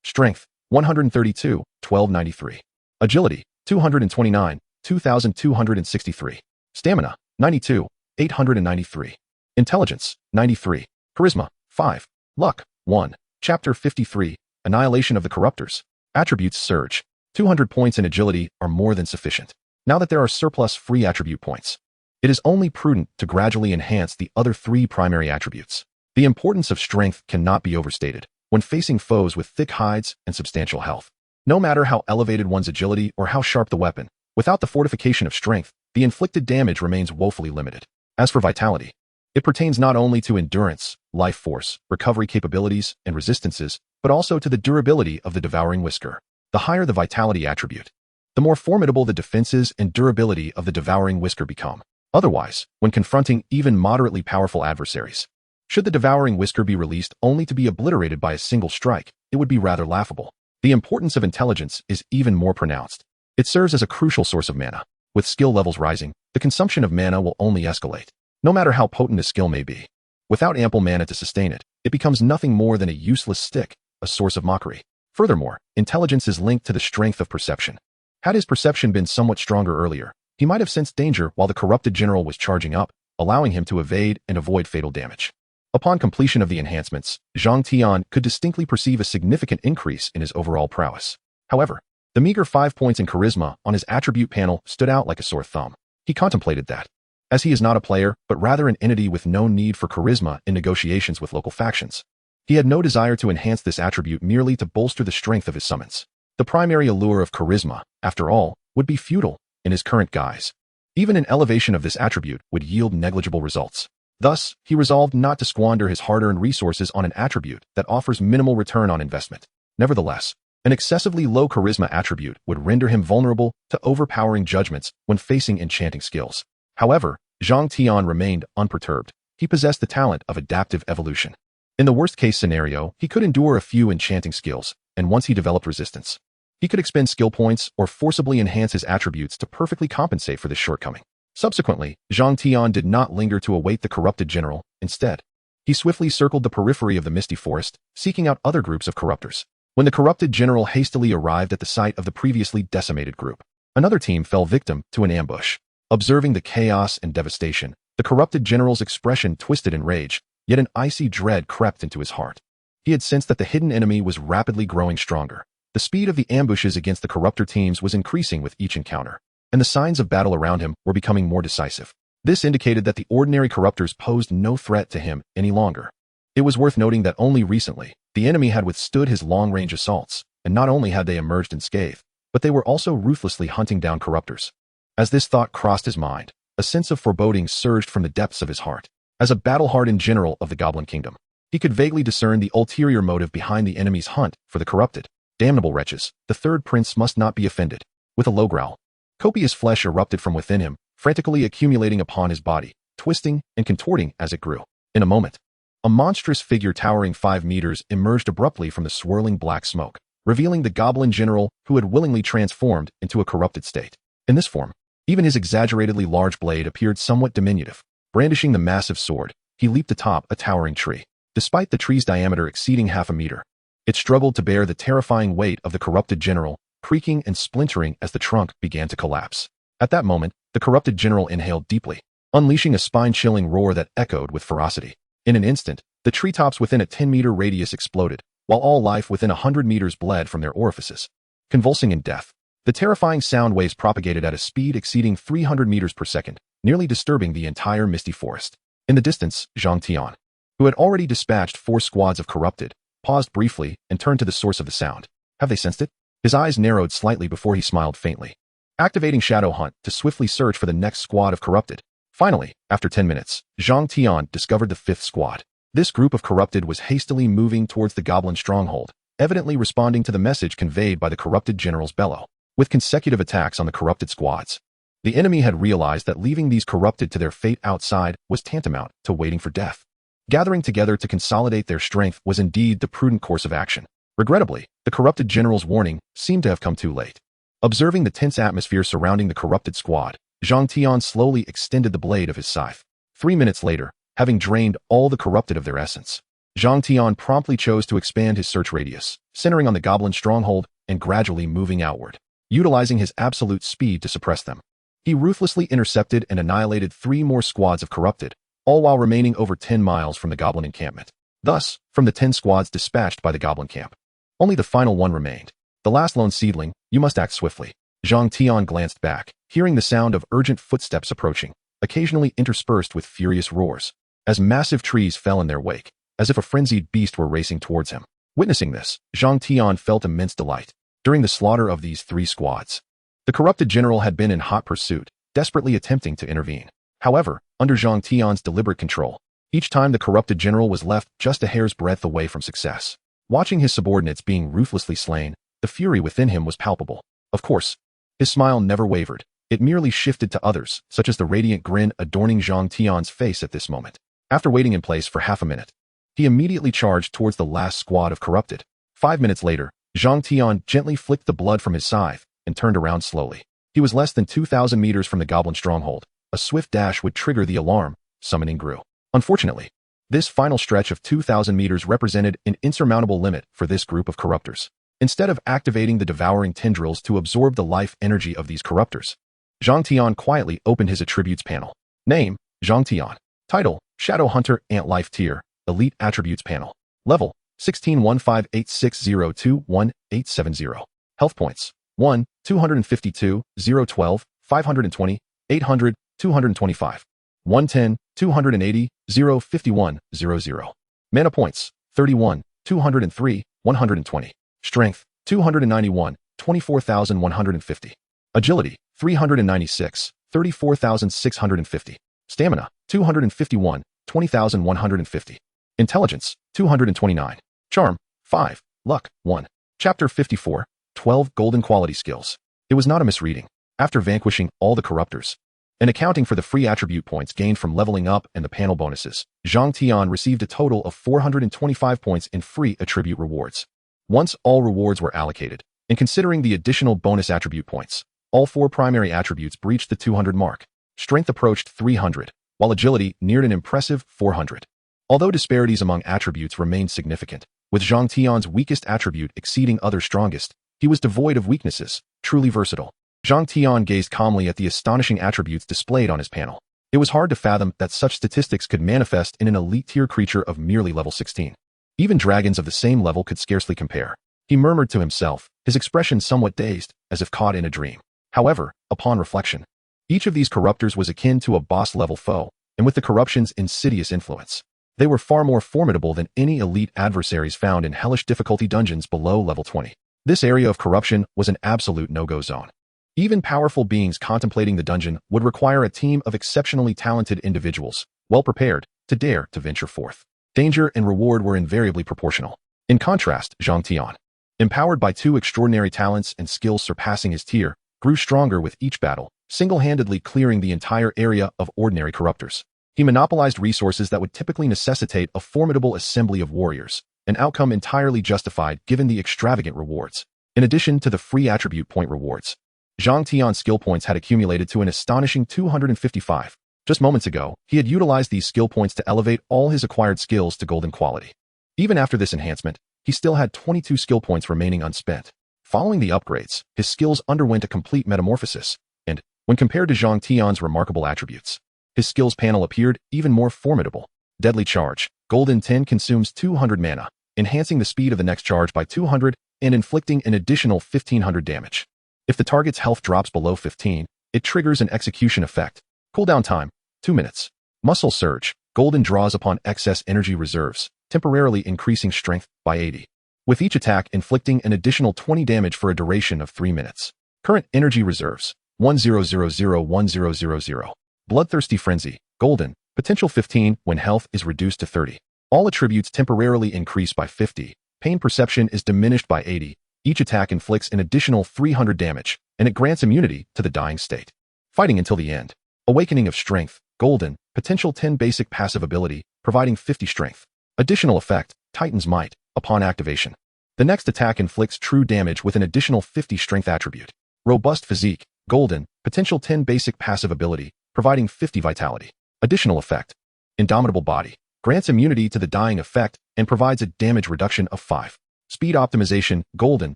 Strength, 132, 1293. Agility, 229, 2263. Stamina, 92, 893. Intelligence, 93. Charisma, 5. Luck, 1. Chapter 53, Annihilation of the Corruptors. Attributes surge. 200 points in agility are more than sufficient. Now that there are surplus free attribute points, it is only prudent to gradually enhance the other 3 primary attributes. The importance of strength cannot be overstated when facing foes with thick hides and substantial health. No matter how elevated one's agility or how sharp the weapon, without the fortification of strength, the inflicted damage remains woefully limited. As for vitality, it pertains not only to endurance, life force, recovery capabilities, and resistances, but also to the durability of the devouring whisker. The higher the vitality attribute, the more formidable the defenses and durability of the devouring whisker become. Otherwise, when confronting even moderately powerful adversaries, should the devouring whisker be released only to be obliterated by a single strike, it would be rather laughable. The importance of intelligence is even more pronounced. It serves as a crucial source of mana. With skill levels rising, the consumption of mana will only escalate, no matter how potent a skill may be. Without ample mana to sustain it, it becomes nothing more than a useless stick, a source of mockery. Furthermore, intelligence is linked to the strength of perception. Had his perception been somewhat stronger earlier, he might have sensed danger while the corrupted general was charging up, allowing him to evade and avoid fatal damage. Upon completion of the enhancements, Zhang Tian could distinctly perceive a significant increase in his overall prowess. However, the meager 5 points in charisma on his attribute panel stood out like a sore thumb. He contemplated that, as he is not a player, but rather an entity with no need for charisma in negotiations with local factions, he had no desire to enhance this attribute merely to bolster the strength of his summons. The primary allure of charisma, after all, would be futile in his current guise. Even an elevation of this attribute would yield negligible results. Thus, he resolved not to squander his hard-earned resources on an attribute that offers minimal return on investment. Nevertheless, an excessively low charisma attribute would render him vulnerable to overpowering judgments when facing enchanting skills. However, Zhang Tian remained unperturbed. He possessed the talent of adaptive evolution. In the worst-case scenario, he could endure a few enchanting skills, and once he developed resistance, he could expend skill points or forcibly enhance his attributes to perfectly compensate for this shortcoming. Subsequently, Zhang Tian did not linger to await the corrupted general. Instead, he swiftly circled the periphery of the misty forest, seeking out other groups of corruptors. When the corrupted general hastily arrived at the site of the previously decimated group, another team fell victim to an ambush. Observing the chaos and devastation, the corrupted general's expression twisted in rage, yet an icy dread crept into his heart. He had sensed that the hidden enemy was rapidly growing stronger. The speed of the ambushes against the corruptor teams was increasing with each encounter, and the signs of battle around him were becoming more decisive. This indicated that the ordinary corruptors posed no threat to him any longer. It was worth noting that only recently, the enemy had withstood his long-range assaults, and not only had they emerged unscathed, but they were also ruthlessly hunting down corruptors. As this thought crossed his mind, a sense of foreboding surged from the depths of his heart. As a battle-hardened general of the Goblin Kingdom, he could vaguely discern the ulterior motive behind the enemy's hunt for the corrupted. Damnable wretches, the third prince must not be offended. With a low growl, copious flesh erupted from within him, frantically accumulating upon his body, twisting and contorting as it grew. In a moment, a monstrous figure towering 5 meters emerged abruptly from the swirling black smoke, revealing the goblin general who had willingly transformed into a corrupted state. In this form, even his exaggeratedly large blade appeared somewhat diminutive. Brandishing the massive sword, he leaped atop a towering tree. Despite the tree's diameter exceeding half a meter, it struggled to bear the terrifying weight of the corrupted general, creaking and splintering as the trunk began to collapse. At that moment, the corrupted general inhaled deeply, unleashing a spine-chilling roar that echoed with ferocity. In an instant, the treetops within a 10-meter radius exploded, while all life within 100 meters bled from their orifices. Convulsing in death, the terrifying sound waves propagated at a speed exceeding 300 meters per second, nearly disturbing the entire misty forest. In the distance, Zhang Tian, who had already dispatched 4 squads of corrupted, paused briefly and turned to the source of the sound. Have they sensed it? His eyes narrowed slightly before he smiled faintly, activating Shadow Hunt to swiftly search for the next squad of corrupted. Finally, after 10 minutes, Zhang Tian discovered the 5th squad. This group of corrupted was hastily moving towards the goblin stronghold, evidently responding to the message conveyed by the corrupted general's bellow. With consecutive attacks on the corrupted squads, the enemy had realized that leaving these corrupted to their fate outside was tantamount to waiting for death. Gathering together to consolidate their strength was indeed the prudent course of action. Regrettably, the corrupted general's warning seemed to have come too late. Observing the tense atmosphere surrounding the corrupted squad, Zhang Tian slowly extended the blade of his scythe. 3 minutes later, having drained all the corrupted of their essence, Zhang Tian promptly chose to expand his search radius, centering on the goblin stronghold and gradually moving outward, utilizing his absolute speed to suppress them. He ruthlessly intercepted and annihilated 3 more squads of corrupted, all while remaining over 10 miles from the goblin encampment. Thus, from the 10 squads dispatched by the goblin camp, only the final one remained. The last lone seedling, you must act swiftly. Zhang Tian glanced back, hearing the sound of urgent footsteps approaching, occasionally interspersed with furious roars, as massive trees fell in their wake, as if a frenzied beast were racing towards him. Witnessing this, Zhang Tian felt immense delight. During the slaughter of these 3 squads, the corrupted general had been in hot pursuit, desperately attempting to intervene. However, under Zhang Tian's deliberate control, each time the corrupted general was left just a hair's breadth away from success. Watching his subordinates being ruthlessly slain, the fury within him was palpable. Of course, His smile never wavered. It merely shifted to others, such as the radiant grin adorning Zhang Tian's face at this moment. After waiting in place for half a minute, he immediately charged towards the last squad of corrupted. 5 minutes later, Zhang Tian gently flicked the blood from his scythe and turned around slowly. He was less than 2,000 meters from the goblin stronghold. A swift dash would trigger the alarm. Summoning grew. Unfortunately, this final stretch of 2,000 meters represented an insurmountable limit for this group of corruptors. Instead of activating the devouring tendrils to absorb the life energy of these corruptors, Zhang Tian quietly opened his attributes panel. Name, Zhang Tian. Title, Shadow Hunter Ant Life Tier, Elite Attributes Panel. Level, 161586021870. Health points, 1, 252, 012, 520, 800, 225. 110, 280, 051, 00. Mana points, 31, 203, 120. Strength, 291, 24,150. Agility, 396, 34,650. Stamina, 251, 20,150. Intelligence, 229. Charm, 5. Luck, 1. Chapter 54, 12 Golden Quality Skills. It was not a misreading. After vanquishing all the corruptors, and accounting for the free attribute points gained from leveling up and the panel bonuses, Zhang Tian received a total of 425 points in free attribute rewards. Once all rewards were allocated, and considering the additional bonus attribute points, all 4 primary attributes breached the 200 mark. Strength approached 300, while agility neared an impressive 400. Although disparities among attributes remained significant, with Zhang Tian's weakest attribute exceeding others' strongest, he was devoid of weaknesses, truly versatile. Zhang Tian gazed calmly at the astonishing attributes displayed on his panel. It was hard to fathom that such statistics could manifest in an elite-tier creature of merely level 16. Even dragons of the same level could scarcely compare. He murmured to himself, his expression somewhat dazed, as if caught in a dream. However, upon reflection, each of these corruptors was akin to a boss-level foe, and with the corruption's insidious influence, they were far more formidable than any elite adversaries found in hellish difficulty dungeons below level 20. This area of corruption was an absolute no-go zone. Even powerful beings contemplating the dungeon would require a team of exceptionally talented individuals, well prepared, to dare to venture forth. Danger and reward were invariably proportional. In contrast, Zhang Tian, empowered by 2 extraordinary talents and skills surpassing his tier, grew stronger with each battle, single-handedly clearing the entire area of ordinary corruptors. He monopolized resources that would typically necessitate a formidable assembly of warriors, an outcome entirely justified given the extravagant rewards. In addition to the free attribute point rewards, Zhang Tian's skill points had accumulated to an astonishing 255. Just moments ago, he had utilized these skill points to elevate all his acquired skills to golden quality. Even after this enhancement, he still had 22 skill points remaining unspent. Following the upgrades, his skills underwent a complete metamorphosis, and, when compared to Zhang Tian's remarkable attributes, his skills panel appeared even more formidable. Deadly Charge, Golden 10 consumes 200 mana, enhancing the speed of the next charge by 200 and inflicting an additional 1,500 damage. If the target's health drops below 15, it triggers an execution effect. Cooldown time, 2 minutes. Muscle Surge, Golden draws upon excess energy reserves, temporarily increasing strength by 80. With each attack inflicting an additional 20 damage for a duration of 3 minutes. Current energy reserves, 10001000. Bloodthirsty Frenzy, Golden, potential 15 when health is reduced to 30. All attributes temporarily increase by 50. Pain perception is diminished by 80. Each attack inflicts an additional 300 damage, and it grants immunity to the dying state. Fighting until the end. Awakening of Strength, Golden, potential 10 basic passive ability, providing 50 strength. Additional effect, Titan's Might, upon activation. The next attack inflicts true damage with an additional 50 strength attribute. Robust Physique, Golden, potential 10 basic passive ability, providing 50 vitality. Additional effect, Indomitable Body, grants immunity to the dying effect and provides a damage reduction of 5. Speed Optimization, Golden,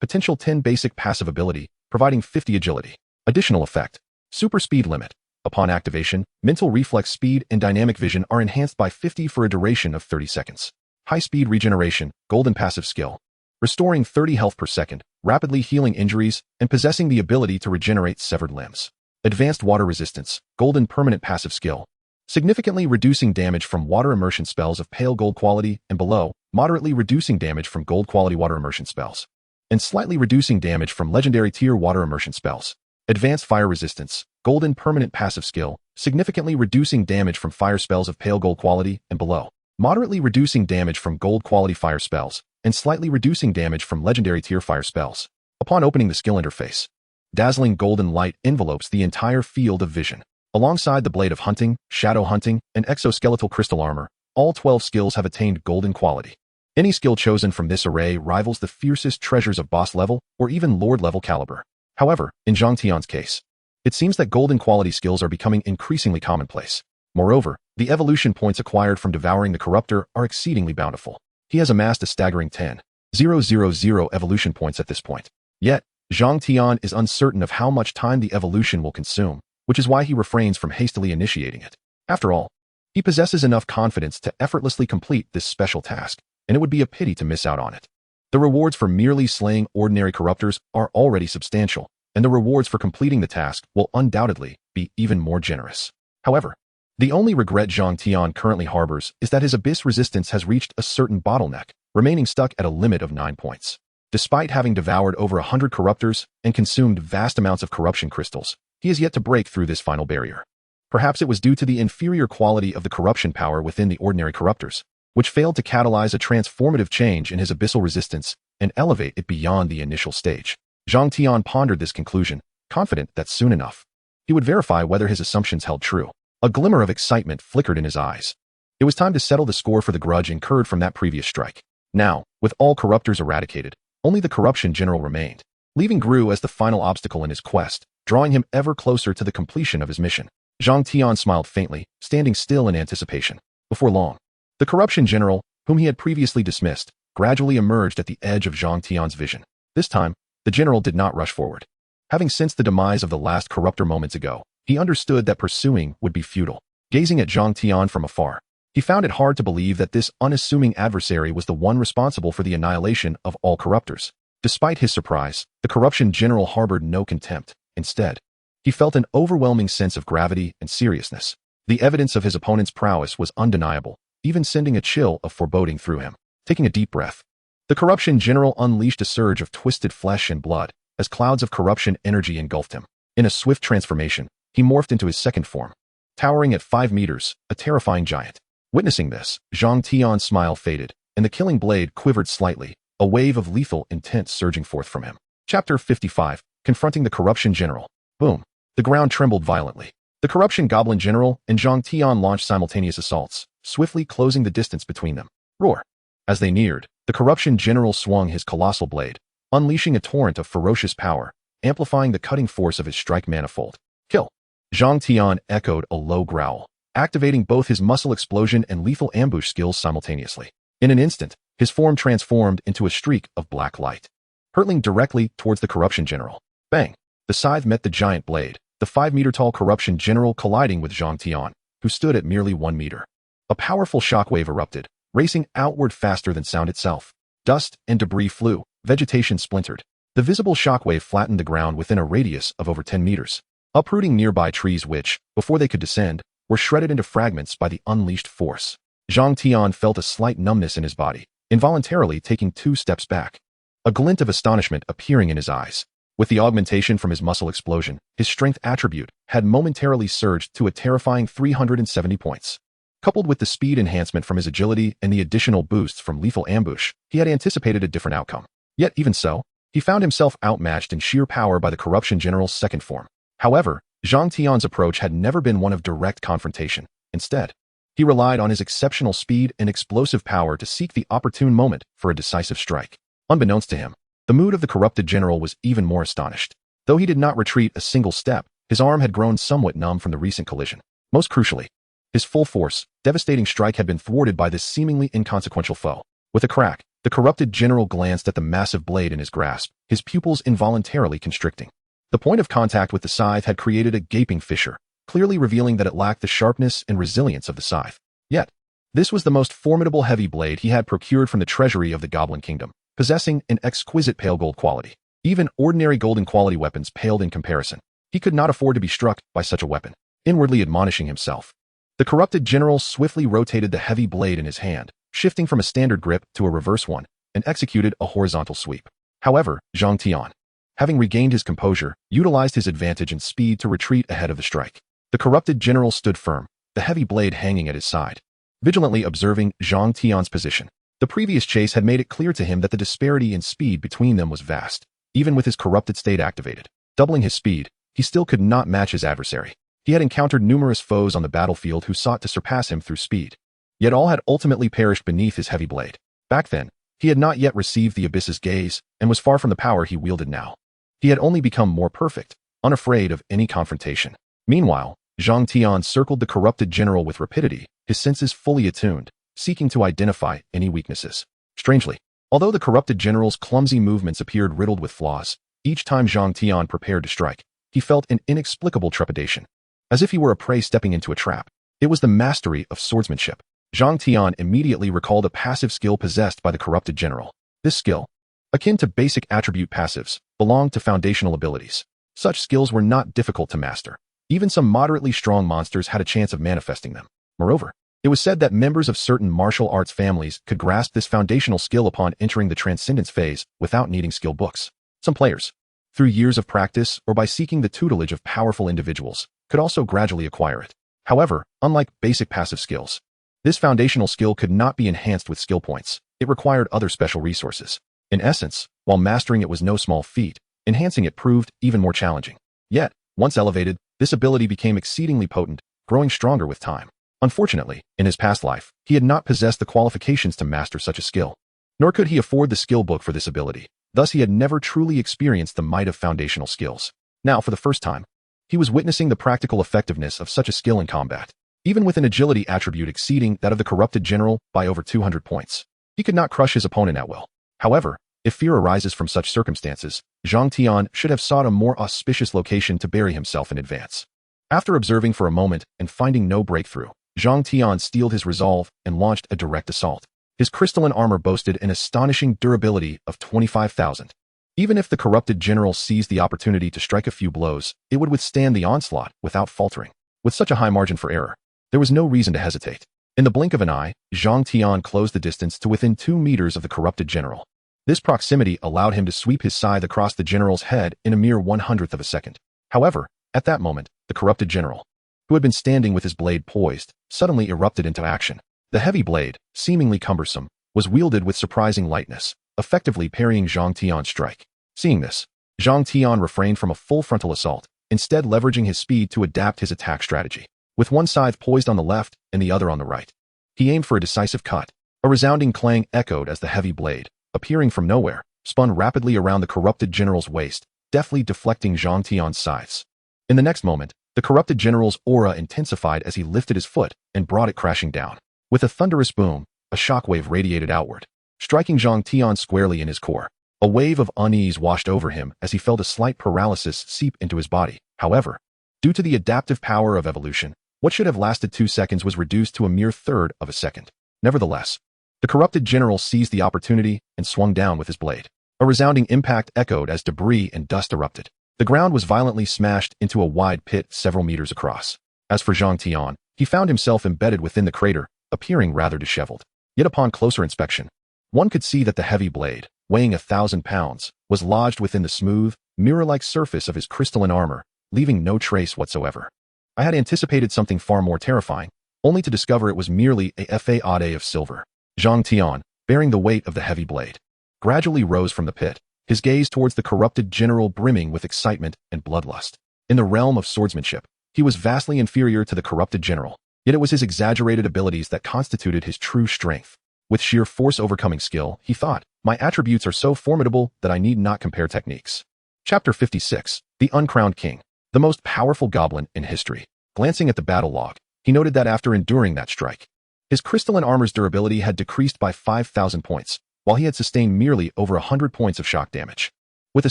potential 10 basic passive ability, providing 50 agility. Additional effect, Super Speed Limit. Upon activation, mental reflex speed and dynamic vision are enhanced by 50 for a duration of 30 seconds. High Speed Regeneration, Golden passive skill. Restoring 30 health per second, rapidly healing injuries, and possessing the ability to regenerate severed limbs. Advanced Water Resistance, Golden permanent passive skill. Significantly reducing damage from water immersion spells of pale gold quality and below, moderately reducing damage from gold quality water immersion spells, and slightly reducing damage from legendary tier water immersion spells. Advanced Fire Resistance, Golden permanent passive skill, significantly reducing damage from fire spells of pale gold quality and below, moderately reducing damage from gold quality fire spells, and slightly reducing damage from legendary tier fire spells. Upon opening the skill interface, Dazzling golden light envelopes the entire field of vision. Alongside the blade of hunting, shadow hunting, and exoskeletal crystal armor, all 12 skills have attained golden quality. Any skill chosen from this array rivals the fiercest treasures of boss level or even lord level caliber. However, in Zhang Tian's case, it seems that golden quality skills are becoming increasingly commonplace. Moreover, the evolution points acquired from devouring the corruptor are exceedingly bountiful. He has amassed a staggering 10,000 evolution points at this point. Yet, Zhang Tian is uncertain of how much time the evolution will consume, which is why he refrains from hastily initiating it. After all, he possesses enough confidence to effortlessly complete this special task, and it would be a pity to miss out on it. The rewards for merely slaying ordinary corruptors are already substantial, and the rewards for completing the task will undoubtedly be even more generous. However, the only regret Zhang Tian currently harbors is that his abyss resistance has reached a certain bottleneck, remaining stuck at a limit of 9 points. Despite having devoured over 100 corruptors and consumed vast amounts of corruption crystals, he has yet to break through this final barrier. Perhaps it was due to the inferior quality of the corruption power within the ordinary corruptors, which failed to catalyze a transformative change in his abyssal resistance and elevate it beyond the initial stage. Zhang Tian pondered this conclusion, confident that soon enough, he would verify whether his assumptions held true. A glimmer of excitement flickered in his eyes. It was time to settle the score for the grudge incurred from that previous strike. Now, with all corruptors eradicated, only the corruption general remained, leaving Gru as the final obstacle in his quest, drawing him ever closer to the completion of his mission. Zhang Tian smiled faintly, standing still in anticipation. Before long, the corruption general, whom he had previously dismissed, gradually emerged at the edge of Zhang Tian's vision. This time, the general did not rush forward. Having sensed the demise of the last corruptor moments ago, he understood that pursuing would be futile. Gazing at Zhang Tian from afar, he found it hard to believe that this unassuming adversary was the one responsible for the annihilation of all corruptors. Despite his surprise, the corruption general harbored no contempt. Instead, he felt an overwhelming sense of gravity and seriousness. The evidence of his opponent's prowess was undeniable, even sending a chill of foreboding through him. Taking a deep breath, the corruption general unleashed a surge of twisted flesh and blood as clouds of corruption energy engulfed him. In a swift transformation, he morphed into his second form, towering at 5 meters, a terrifying giant. Witnessing this, Zhang Tian's smile faded, and the killing blade quivered slightly, a wave of lethal intent surging forth from him. Chapter 55, Confronting the Corruption General. Boom. The ground trembled violently. The corruption goblin general and Zhang Tian launched simultaneous assaults, swiftly closing the distance between them. Roar. As they neared, the corruption general swung his colossal blade, unleashing a torrent of ferocious power, amplifying the cutting force of his strike manifold. Kill. Zhang Tian echoed a low growl, activating both his muscle explosion and lethal ambush skills simultaneously. In an instant, his form transformed into a streak of black light, hurtling directly towards the corruption general. Bang! The scythe met the giant blade, the 5-meter-tall corruption general colliding with Zhang Tian, who stood at merely 1 meter. A powerful shockwave erupted, racing outward faster than sound itself. Dust and debris flew, vegetation splintered. The visible shockwave flattened the ground within a radius of over 10 meters, uprooting nearby trees which, before they could descend, were shredded into fragments by the unleashed force. Zhang Tian felt a slight numbness in his body, involuntarily taking 2 steps back, a glint of astonishment appearing in his eyes. With the augmentation from his muscle explosion, his strength attribute had momentarily surged to a terrifying 370 points. Coupled with the speed enhancement from his agility and the additional boosts from lethal ambush, he had anticipated a different outcome. Yet even so, he found himself outmatched in sheer power by the corruption general's second form. However, Zhang Tian's approach had never been one of direct confrontation. Instead, he relied on his exceptional speed and explosive power to seek the opportune moment for a decisive strike. Unbeknownst to him, the mood of the corrupted general was even more astonished. Though he did not retreat a single step, his arm had grown somewhat numb from the recent collision. Most crucially, his full force, devastating strike had been thwarted by this seemingly inconsequential foe. With a crack, the corrupted general glanced at the massive blade in his grasp, his pupils involuntarily constricting. The point of contact with the scythe had created a gaping fissure, clearly revealing that it lacked the sharpness and resilience of the scythe. Yet, this was the most formidable heavy blade he had procured from the treasury of the Goblin Kingdom, possessing an exquisite pale gold quality. Even ordinary golden quality weapons paled in comparison. He could not afford to be struck by such a weapon. Inwardly admonishing himself, the corrupted general swiftly rotated the heavy blade in his hand, shifting from a standard grip to a reverse one, and executed a horizontal sweep. However, Zhang Tian, having regained his composure, utilized his advantage and speed to retreat ahead of the strike. The corrupted general stood firm, the heavy blade hanging at his side, vigilantly observing Zhang Tian's position. The previous chase had made it clear to him that the disparity in speed between them was vast, even with his corrupted state activated. Doubling his speed, he still could not match his adversary. He had encountered numerous foes on the battlefield who sought to surpass him through speed. Yet all had ultimately perished beneath his heavy blade. Back then, he had not yet received the Abyss's gaze and was far from the power he wielded now. He had only become more perfect, unafraid of any confrontation. Meanwhile, Zhang Tian circled the corrupted general with rapidity, his senses fully attuned, seeking to identify any weaknesses. Strangely, although the corrupted general's clumsy movements appeared riddled with flaws, each time Zhang Tian prepared to strike, he felt an inexplicable trepidation, as if he were a prey stepping into a trap. It was the mastery of swordsmanship. Zhang Tian immediately recalled a passive skill possessed by the corrupted general. This skill, akin to basic attribute passives, belonged to foundational abilities. Such skills were not difficult to master. Even some moderately strong monsters had a chance of manifesting them. Moreover, it was said that members of certain martial arts families could grasp this foundational skill upon entering the Transcendence phase without needing skill books. Some players, through years of practice or by seeking the tutelage of powerful individuals, could also gradually acquire it. However, unlike basic passive skills, this foundational skill could not be enhanced with skill points. It required other special resources. In essence, while mastering it was no small feat, enhancing it proved even more challenging. Yet, once elevated, this ability became exceedingly potent, growing stronger with time. Unfortunately, in his past life, he had not possessed the qualifications to master such a skill. Nor could he afford the skill book for this ability. Thus, he had never truly experienced the might of foundational skills. Now, for the first time, he was witnessing the practical effectiveness of such a skill in combat. Even with an agility attribute exceeding that of the corrupted general by over 200 points, he could not crush his opponent at will. However, if fear arises from such circumstances, Zhang Tian should have sought a more auspicious location to bury himself in advance. After observing for a moment and finding no breakthrough, Zhang Tian steeled his resolve and launched a direct assault. His crystalline armor boasted an astonishing durability of 25,000. Even if the corrupted general seized the opportunity to strike a few blows, it would withstand the onslaught without faltering. With such a high margin for error, there was no reason to hesitate. In the blink of an eye, Zhang Tian closed the distance to within 2 meters of the corrupted general. This proximity allowed him to sweep his scythe across the general's head in a mere 1/100th of a second. However, at that moment, the corrupted general, who had been standing with his blade poised, suddenly erupted into action. The heavy blade, seemingly cumbersome, was wielded with surprising lightness, effectively parrying Zhang Tian's strike. Seeing this, Zhang Tian refrained from a full frontal assault, instead leveraging his speed to adapt his attack strategy. With one scythe poised on the left and the other on the right, he aimed for a decisive cut. A resounding clang echoed as the heavy blade, appearing from nowhere, spun rapidly around the corrupted general's waist, deftly deflecting Zhang Tian's scythes. In the next moment, the corrupted general's aura intensified as he lifted his foot and brought it crashing down. With a thunderous boom, a shockwave radiated outward, striking Zhang Tian squarely in his core. A wave of unease washed over him as he felt a slight paralysis seep into his body. However, due to the adaptive power of evolution, what should have lasted 2 seconds was reduced to a mere third of a second. Nevertheless, the corrupted general seized the opportunity and swung down with his blade. A resounding impact echoed as debris and dust erupted. The ground was violently smashed into a wide pit several meters across. As for Zhang Tian, he found himself embedded within the crater, appearing rather disheveled. Yet upon closer inspection, one could see that the heavy blade, weighing 1,000 pounds, was lodged within the smooth, mirror-like surface of his crystalline armor, leaving no trace whatsoever. I had anticipated something far more terrifying, only to discover it was merely a fade of silver. Zhang Tian, bearing the weight of the heavy blade, gradually rose from the pit, his gaze towards the corrupted general brimming with excitement and bloodlust. In the realm of swordsmanship, he was vastly inferior to the corrupted general, yet it was his exaggerated abilities that constituted his true strength. With sheer force overcoming skill, he thought, my attributes are so formidable that I need not compare techniques. Chapter 56, The Uncrowned King, the most powerful goblin in history. Glancing at the battle log, he noted that after enduring that strike, his crystalline armor's durability had decreased by 5,000 points, while he had sustained merely over 100 points of shock damage. With a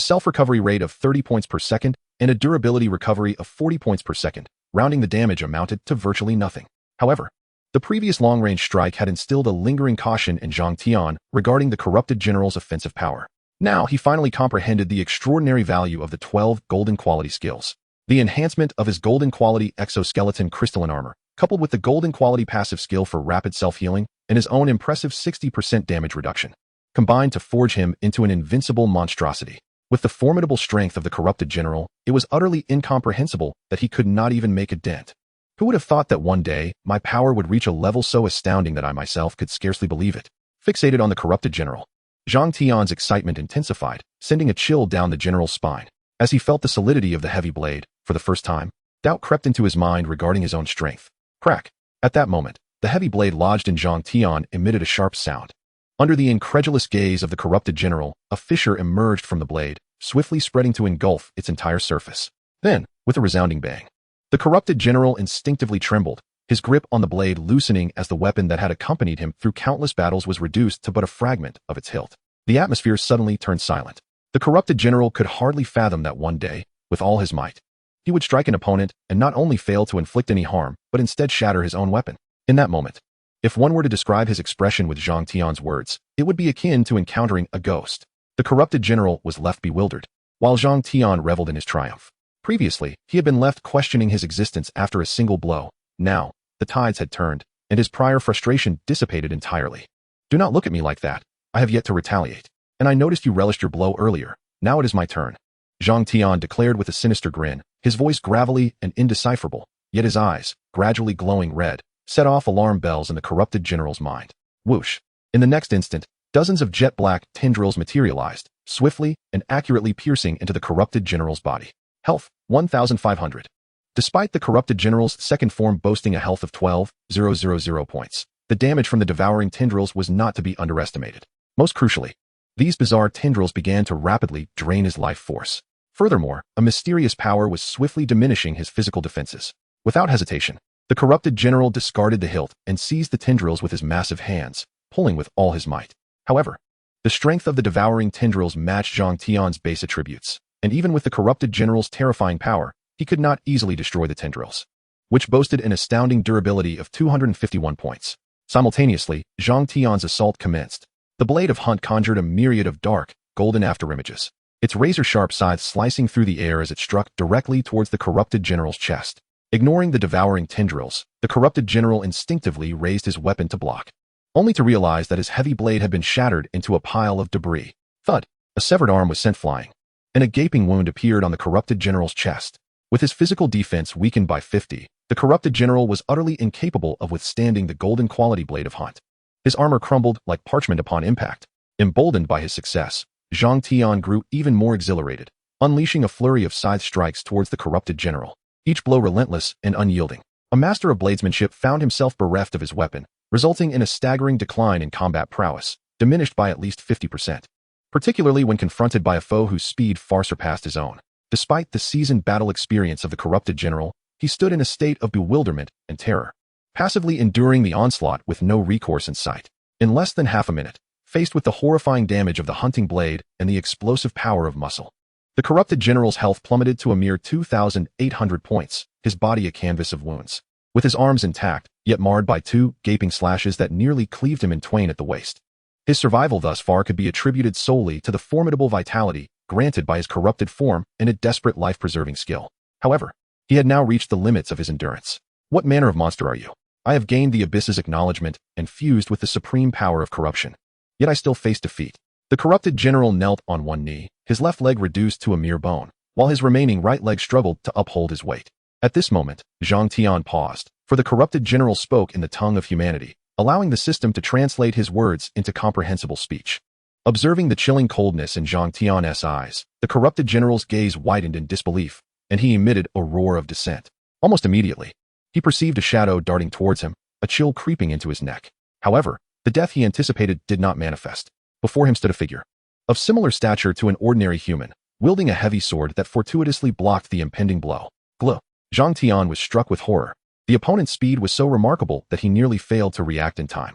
self-recovery rate of 30 points per second and a durability recovery of 40 points per second, rounding the damage amounted to virtually nothing. However, the previous long-range strike had instilled a lingering caution in Zhang Tian regarding the corrupted general's offensive power. Now he finally comprehended the extraordinary value of the 12 golden quality skills. The enhancement of his golden quality exoskeleton crystalline armor, coupled with the golden quality passive skill for rapid self-healing and his own impressive 60% damage reduction, combined to forge him into an invincible monstrosity. With the formidable strength of the corrupted general, it was utterly incomprehensible that he could not even make a dent. Who would have thought that one day, my power would reach a level so astounding that I myself could scarcely believe it? Fixated on the corrupted general, Zhang Tian's excitement intensified, sending a chill down the general's spine. As he felt the solidity of the heavy blade, for the first time, doubt crept into his mind regarding his own strength. Crack! At that moment, the heavy blade lodged in Zhang Tian emitted a sharp sound. Under the incredulous gaze of the corrupted general, a fissure emerged from the blade, swiftly spreading to engulf its entire surface. Then, with a resounding bang, the corrupted general instinctively trembled, his grip on the blade loosening as the weapon that had accompanied him through countless battles was reduced to but a fragment of its hilt. The atmosphere suddenly turned silent. The corrupted general could hardly fathom that one day, with all his might, he would strike an opponent and not only fail to inflict any harm, but instead shatter his own weapon. In that moment, if one were to describe his expression with Zhang Tian's words, it would be akin to encountering a ghost. The corrupted general was left bewildered, while Zhang Tian reveled in his triumph. Previously, he had been left questioning his existence after a single blow. Now, the tides had turned, and his prior frustration dissipated entirely. Do not look at me like that. I have yet to retaliate. And I noticed you relished your blow earlier. Now it is my turn. Zhang Tian declared with a sinister grin, his voice gravelly and indecipherable, yet his eyes, gradually glowing red, set off alarm bells in the corrupted general's mind. Whoosh! In the next instant, dozens of jet-black tendrils materialized, swiftly and accurately piercing into the corrupted general's body. Health, 1,500. Despite the corrupted general's second form boasting a health of 12,000 points, the damage from the devouring tendrils was not to be underestimated. Most crucially, these bizarre tendrils began to rapidly drain his life force. Furthermore, a mysterious power was swiftly diminishing his physical defenses. Without hesitation, the corrupted general discarded the hilt and seized the tendrils with his massive hands, pulling with all his might. However, the strength of the devouring tendrils matched Zhang Tian's base attributes, and even with the corrupted general's terrifying power, he could not easily destroy the tendrils, which boasted an astounding durability of 251 points. Simultaneously, Zhang Tian's assault commenced. The blade of Hunt conjured a myriad of dark, golden afterimages, its razor-sharp scythe slicing through the air as it struck directly towards the corrupted general's chest. Ignoring the devouring tendrils, the corrupted general instinctively raised his weapon to block, only to realize that his heavy blade had been shattered into a pile of debris. Thud! A severed arm was sent flying, and a gaping wound appeared on the corrupted general's chest. With his physical defense weakened by 50, the corrupted general was utterly incapable of withstanding the golden quality blade of Hunt. His armor crumbled like parchment upon impact. Emboldened by his success, Zhang Tian grew even more exhilarated, unleashing a flurry of scythe strikes towards the corrupted general, each blow relentless and unyielding. A master of bladesmanship found himself bereft of his weapon, resulting in a staggering decline in combat prowess, diminished by at least 50%, particularly when confronted by a foe whose speed far surpassed his own. Despite the seasoned battle experience of the corrupted general, he stood in a state of bewilderment and terror, passively enduring the onslaught with no recourse in sight. In less than half a minute, faced with the horrifying damage of the hunting blade and the explosive power of muscle, the corrupted general's health plummeted to a mere 2,800 points, his body a canvas of wounds. With his arms intact, yet marred by 2 gaping slashes that nearly cleaved him in twain at the waist. His survival thus far could be attributed solely to the formidable vitality granted by his corrupted form and a desperate life-preserving skill. However, he had now reached the limits of his endurance. What manner of monster are you? I have gained the Abyss's acknowledgement and fused with the supreme power of corruption. Yet I still face defeat. The corrupted general knelt on one knee, his left leg reduced to a mere bone, while his remaining right leg struggled to uphold his weight. At this moment, Zhang Tian paused, for the corrupted general spoke in the tongue of humanity, allowing the system to translate his words into comprehensible speech. Observing the chilling coldness in Zhang Tian's eyes, the corrupted general's gaze widened in disbelief, and he emitted a roar of dissent. Almost immediately, he perceived a shadow darting towards him, a chill creeping into his neck. However, the death he anticipated did not manifest. Before him stood a figure, of similar stature to an ordinary human, wielding a heavy sword that fortuitously blocked the impending blow. Glow! Zhang Tian was struck with horror. The opponent's speed was so remarkable that he nearly failed to react in time.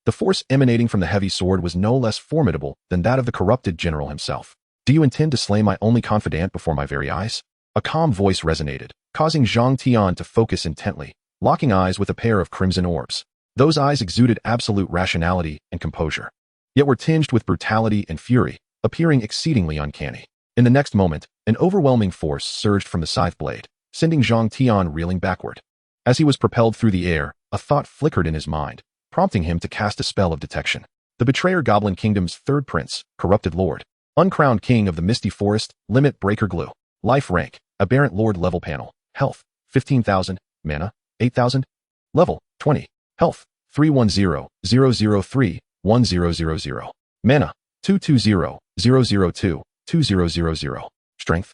The force emanating from the heavy sword was no less formidable than that of the corrupted general himself. Do you intend to slay my only confidant before my very eyes? A calm voice resonated, causing Zhang Tian to focus intently, locking eyes with a pair of crimson orbs. Those eyes exuded absolute rationality and composure, yet were tinged with brutality and fury, appearing exceedingly uncanny. In the next moment, an overwhelming force surged from the scythe blade, sending Zhang Tian reeling backward. As he was propelled through the air, a thought flickered in his mind, prompting him to cast a spell of detection. The betrayer Goblin Kingdom's third prince, corrupted lord, uncrowned king of the Misty Forest, limit breaker glue, life rank, aberrant lord level panel, health, 15,000, mana, 8,000, level, 20, health, 310,003,1000, mana, 220,002,2000, strength,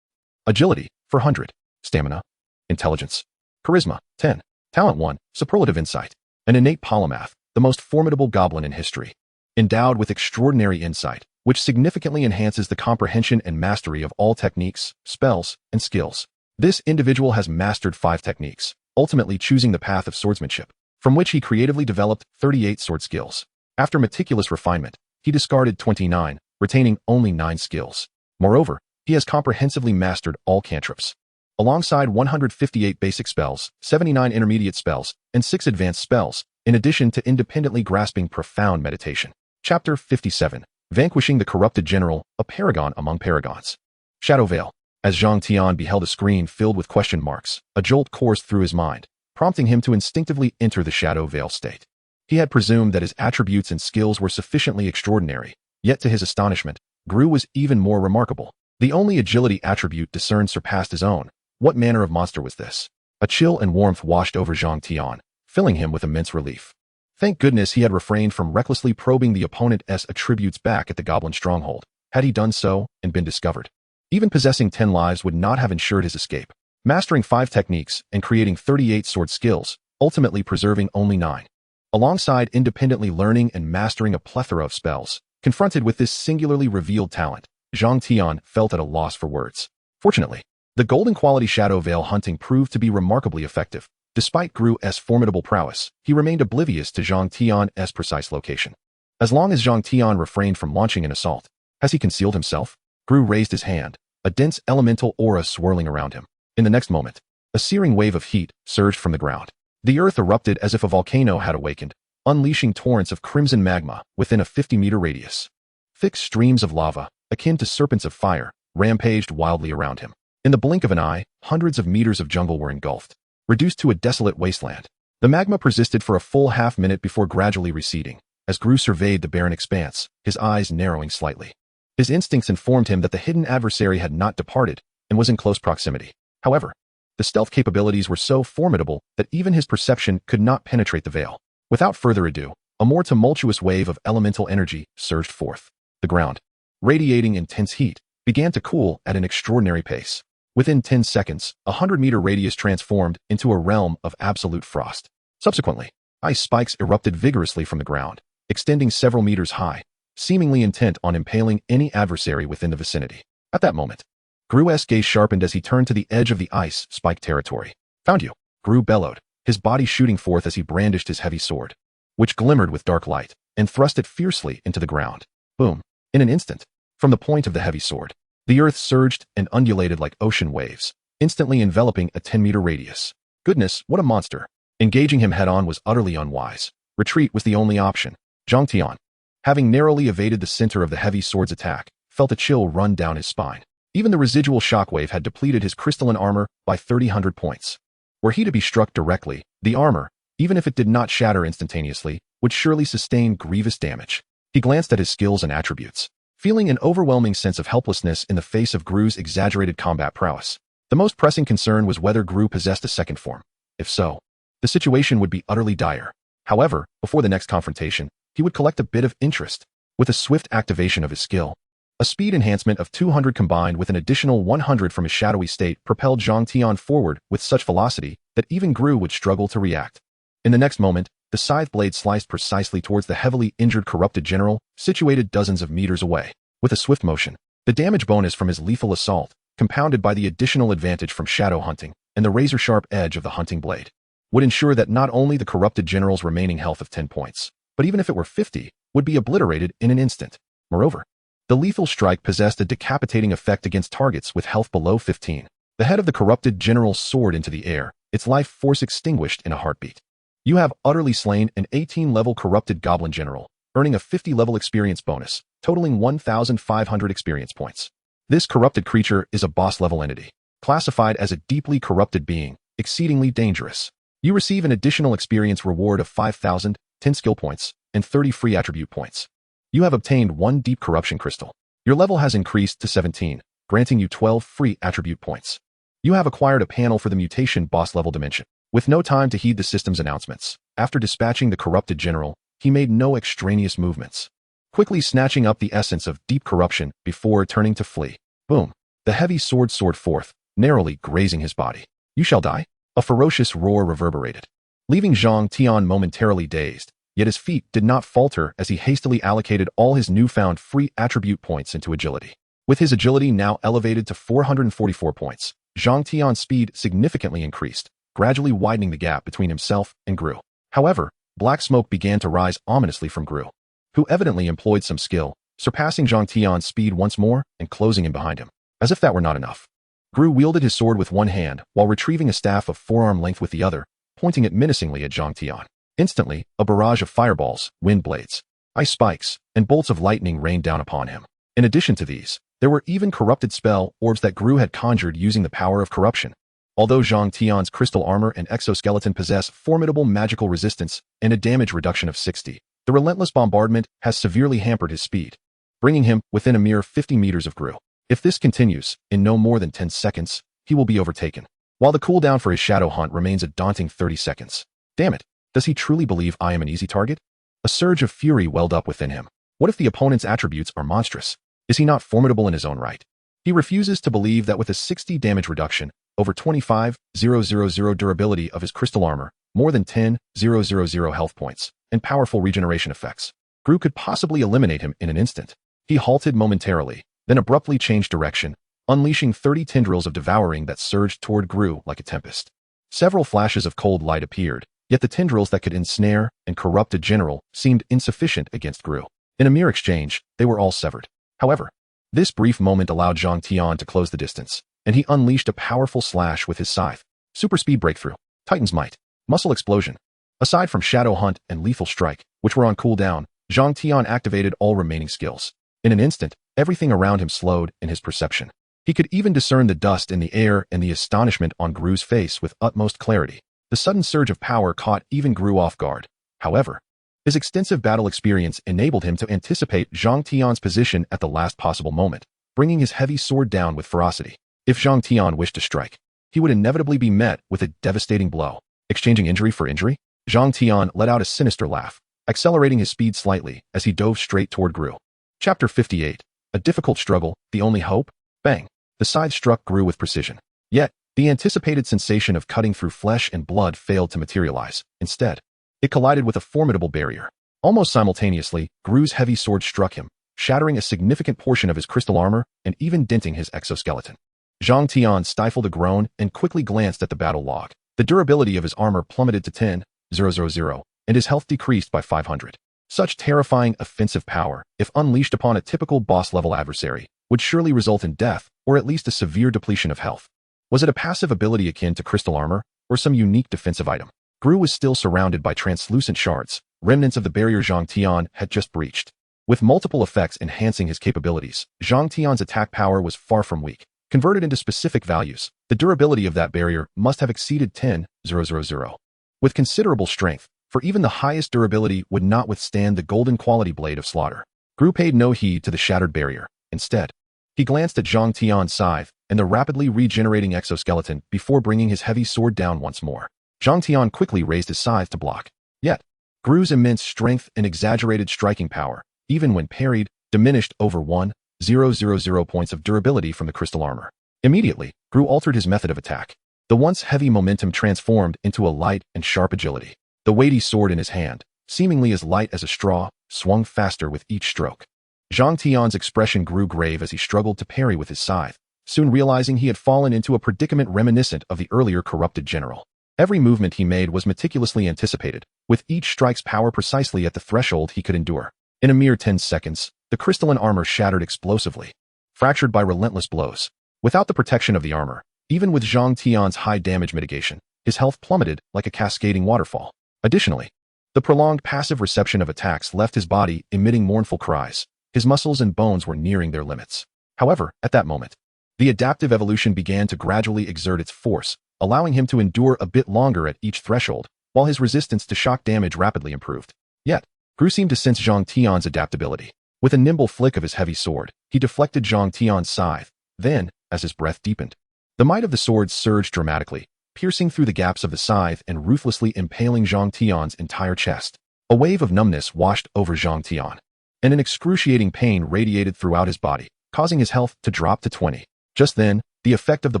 Agility, 400. Stamina. Intelligence. Charisma, 10. Talent 1, Superlative Insight. An innate polymath, the most formidable goblin in history. Endowed with extraordinary insight, which significantly enhances the comprehension and mastery of all techniques, spells, and skills. This individual has mastered 5 techniques, ultimately choosing the path of swordsmanship, from which he creatively developed 38 sword skills. After meticulous refinement, he discarded 29, retaining only 9 skills. Moreover, he has comprehensively mastered all cantrips. Alongside 158 basic spells, 79 intermediate spells, and 6 advanced spells, in addition to independently grasping profound meditation. Chapter 57. Vanquishing the Corrupted General, a Paragon Among Paragons. Shadow Veil. As Zhang Tian beheld a screen filled with question marks, a jolt coursed through his mind, prompting him to instinctively enter the Shadow Veil state. He had presumed that his attributes and skills were sufficiently extraordinary, yet to his astonishment, Gru was even more remarkable. The only agility attribute discerned surpassed his own. What manner of monster was this? A chill and warmth washed over Zhang Tian, filling him with immense relief. Thank goodness he had refrained from recklessly probing the opponent's attributes back at the goblin stronghold. Had he done so and been discovered, even possessing 10 lives would not have ensured his escape. Mastering 5 techniques and creating 38 sword skills, ultimately preserving only 9. Alongside independently learning and mastering a plethora of spells, confronted with this singularly revealed talent, Zhang Tian felt at a loss for words. Fortunately, the golden quality Shadow Veil hunting proved to be remarkably effective. Despite Gru's formidable prowess, he remained oblivious to Zhang Tian's precise location. As long as Zhang Tian refrained from launching an assault, has he concealed himself? Gru raised his hand, a dense elemental aura swirling around him. In the next moment, a searing wave of heat surged from the ground. The earth erupted as if a volcano had awakened, unleashing torrents of crimson magma within a 50-meter radius. Thick streams of lava, akin to serpents of fire, rampaged wildly around him. In the blink of an eye, hundreds of meters of jungle were engulfed, reduced to a desolate wasteland. The magma persisted for a full half-minute before gradually receding. As Gru surveyed the barren expanse, his eyes narrowing slightly. His instincts informed him that the hidden adversary had not departed and was in close proximity. However, the stealth capabilities were so formidable that even his perception could not penetrate the veil. Without further ado, a more tumultuous wave of elemental energy surged forth. The ground, radiating intense heat, began to cool at an extraordinary pace. Within 10 seconds, a 100-meter radius transformed into a realm of absolute frost. Subsequently, ice spikes erupted vigorously from the ground, extending several meters high, seemingly intent on impaling any adversary within the vicinity. At that moment, Gru's gaze sharpened as he turned to the edge of the ice spike territory. Found you, Gru bellowed, his body shooting forth as he brandished his heavy sword, which glimmered with dark light, and thrust it fiercely into the ground. Boom. In an instant, from the point of the heavy sword, the earth surged and undulated like ocean waves, instantly enveloping a 10-meter radius. Goodness, what a monster! Engaging him head-on was utterly unwise. Retreat was the only option. Zhang Tian, having narrowly evaded the center of the heavy sword's attack, felt a chill run down his spine. Even the residual shockwave had depleted his crystalline armor by 300 points. Were he to be struck directly, the armor, even if it did not shatter instantaneously, would surely sustain grievous damage. He glanced at his skills and attributes, feeling an overwhelming sense of helplessness in the face of Gru's exaggerated combat prowess. The most pressing concern was whether Gru possessed a second form. If so, the situation would be utterly dire. However, before the next confrontation, he would collect a bit of interest. With a swift activation of his skill, a speed enhancement of 200 combined with an additional 100 from his shadowy state propelled Zhang Tian forward with such velocity that even Gru would struggle to react. In the next moment, the scythe blade sliced precisely towards the heavily injured corrupted general, situated dozens of meters away. With a swift motion, the damage bonus from his lethal assault, compounded by the additional advantage from shadow hunting and the razor-sharp edge of the hunting blade, would ensure that not only the corrupted general's remaining health of 10 points, but even if it were 50, would be obliterated in an instant. Moreover, the lethal strike possessed a decapitating effect against targets with health below 15. The head of the corrupted general soared into the air, its life force extinguished in a heartbeat. You have utterly slain an 18-level corrupted goblin general, earning a 50-level experience bonus, totaling 1,500 experience points. This corrupted creature is a boss-level entity, classified as a deeply corrupted being, exceedingly dangerous. You receive an additional experience reward of 5,000, 10 skill points, and 30 free attribute points. You have obtained 1 deep corruption crystal. Your level has increased to 17, granting you 12 free attribute points. You have acquired a panel for the mutation boss-level dimension. With no time to heed the system's announcements, after dispatching the corrupted general, he made no extraneous movements, quickly snatching up the essence of deep corruption before turning to flee. Boom. The heavy sword soared forth, narrowly grazing his body. "You shall die." A ferocious roar reverberated, leaving Zhang Tian momentarily dazed, yet his feet did not falter as he hastily allocated all his newfound free attribute points into agility. With his agility now elevated to 444 points, Zhang Tian's speed significantly increased, gradually widening the gap between himself and Gru. However, black smoke began to rise ominously from Gru, who evidently employed some skill, surpassing Zhang Tian's speed once more and closing in behind him. As if that were not enough, Gru wielded his sword with one hand while retrieving a staff of forearm length with the other, pointing it menacingly at Zhang Tian. Instantly, a barrage of fireballs, wind blades, ice spikes, and bolts of lightning rained down upon him. In addition to these, there were even corrupted spell orbs that Gru had conjured using the power of corruption. Although Zhang Tian's crystal armor and exoskeleton possess formidable magical resistance and a damage reduction of 60, the relentless bombardment has severely hampered his speed, bringing him within a mere 50 meters of Gru. If this continues, in no more than 10 seconds, he will be overtaken, while the cooldown for his shadow hunt remains a daunting 30 seconds. Damn it, does he truly believe I am an easy target? A surge of fury welled up within him. What if the opponent's attributes are monstrous? Is he not formidable in his own right? He refuses to believe that with a 60 damage reduction, over 25,000 durability of his crystal armor, more than 10,000 health points, and powerful regeneration effects, Gru could possibly eliminate him in an instant. He halted momentarily, then abruptly changed direction, unleashing 30 tendrils of devouring that surged toward Gru like a tempest. Several flashes of cold light appeared, yet the tendrils that could ensnare and corrupt a general seemed insufficient against Gru. In a mere exchange, they were all severed. However, this brief moment allowed Zhang Tian to close the distance, and he unleashed a powerful slash with his scythe. Super speed breakthrough, Titan's might, muscle explosion. Aside from Shadow Hunt and Lethal Strike, which were on cooldown, Zhang Tian activated all remaining skills. In an instant, everything around him slowed in his perception. He could even discern the dust in the air and the astonishment on Gru's face with utmost clarity. The sudden surge of power caught even Gru off guard. However, his extensive battle experience enabled him to anticipate Zhang Tian's position at the last possible moment, bringing his heavy sword down with ferocity. If Zhang Tian wished to strike, he would inevitably be met with a devastating blow. Exchanging injury for injury, Zhang Tian let out a sinister laugh, accelerating his speed slightly as he dove straight toward Gru. Chapter 58. A difficult struggle, the only hope? Bang! The scythe struck Gru with precision. Yet, the anticipated sensation of cutting through flesh and blood failed to materialize. Instead, it collided with a formidable barrier. Almost simultaneously, Gru's heavy sword struck him, shattering a significant portion of his crystal armor and even denting his exoskeleton. Zhang Tian stifled a groan and quickly glanced at the battle log. The durability of his armor plummeted to 10,000, and his health decreased by 500. Such terrifying offensive power, if unleashed upon a typical boss-level adversary, would surely result in death, or at least a severe depletion of health. Was it a passive ability akin to crystal armor, or some unique defensive item? Gru was still surrounded by translucent shards, remnants of the barrier Zhang Tian had just breached. With multiple effects enhancing his capabilities, Zhang Tian's attack power was far from weak. Converted into specific values, the durability of that barrier must have exceeded 10,000. With considerable strength, for even the highest durability would not withstand the golden quality blade of slaughter. Gru paid no heed to the shattered barrier. Instead, he glanced at Zhang Tian's scythe and the rapidly regenerating exoskeleton before bringing his heavy sword down once more. Zhang Tian quickly raised his scythe to block. Yet, Gru's immense strength and exaggerated striking power, even when parried, diminished over 1,000 points of durability from the crystal armor. Immediately, Gru altered his method of attack. The once heavy momentum transformed into a light and sharp agility. The weighty sword in his hand, seemingly as light as a straw, swung faster with each stroke. Zhang Tian's expression grew grave as he struggled to parry with his scythe, soon realizing he had fallen into a predicament reminiscent of the earlier corrupted general. Every movement he made was meticulously anticipated, with each strike's power precisely at the threshold he could endure. In a mere 10 seconds, the crystalline armor shattered explosively, fractured by relentless blows. Without the protection of the armor, even with Zhang Tian's high damage mitigation, his health plummeted like a cascading waterfall. Additionally, the prolonged passive reception of attacks left his body emitting mournful cries. His muscles and bones were nearing their limits. However, at that moment, the adaptive evolution began to gradually exert its force, allowing him to endure a bit longer at each threshold, while his resistance to shock damage rapidly improved. Yet, Gru seemed to sense Zhang Tian's adaptability. With a nimble flick of his heavy sword, he deflected Zhang Tian's scythe. Then, as his breath deepened, the might of the sword surged dramatically, piercing through the gaps of the scythe and ruthlessly impaling Zhang Tian's entire chest. A wave of numbness washed over Zhang Tian, and an excruciating pain radiated throughout his body, causing his health to drop to 20. Just then, the effect of the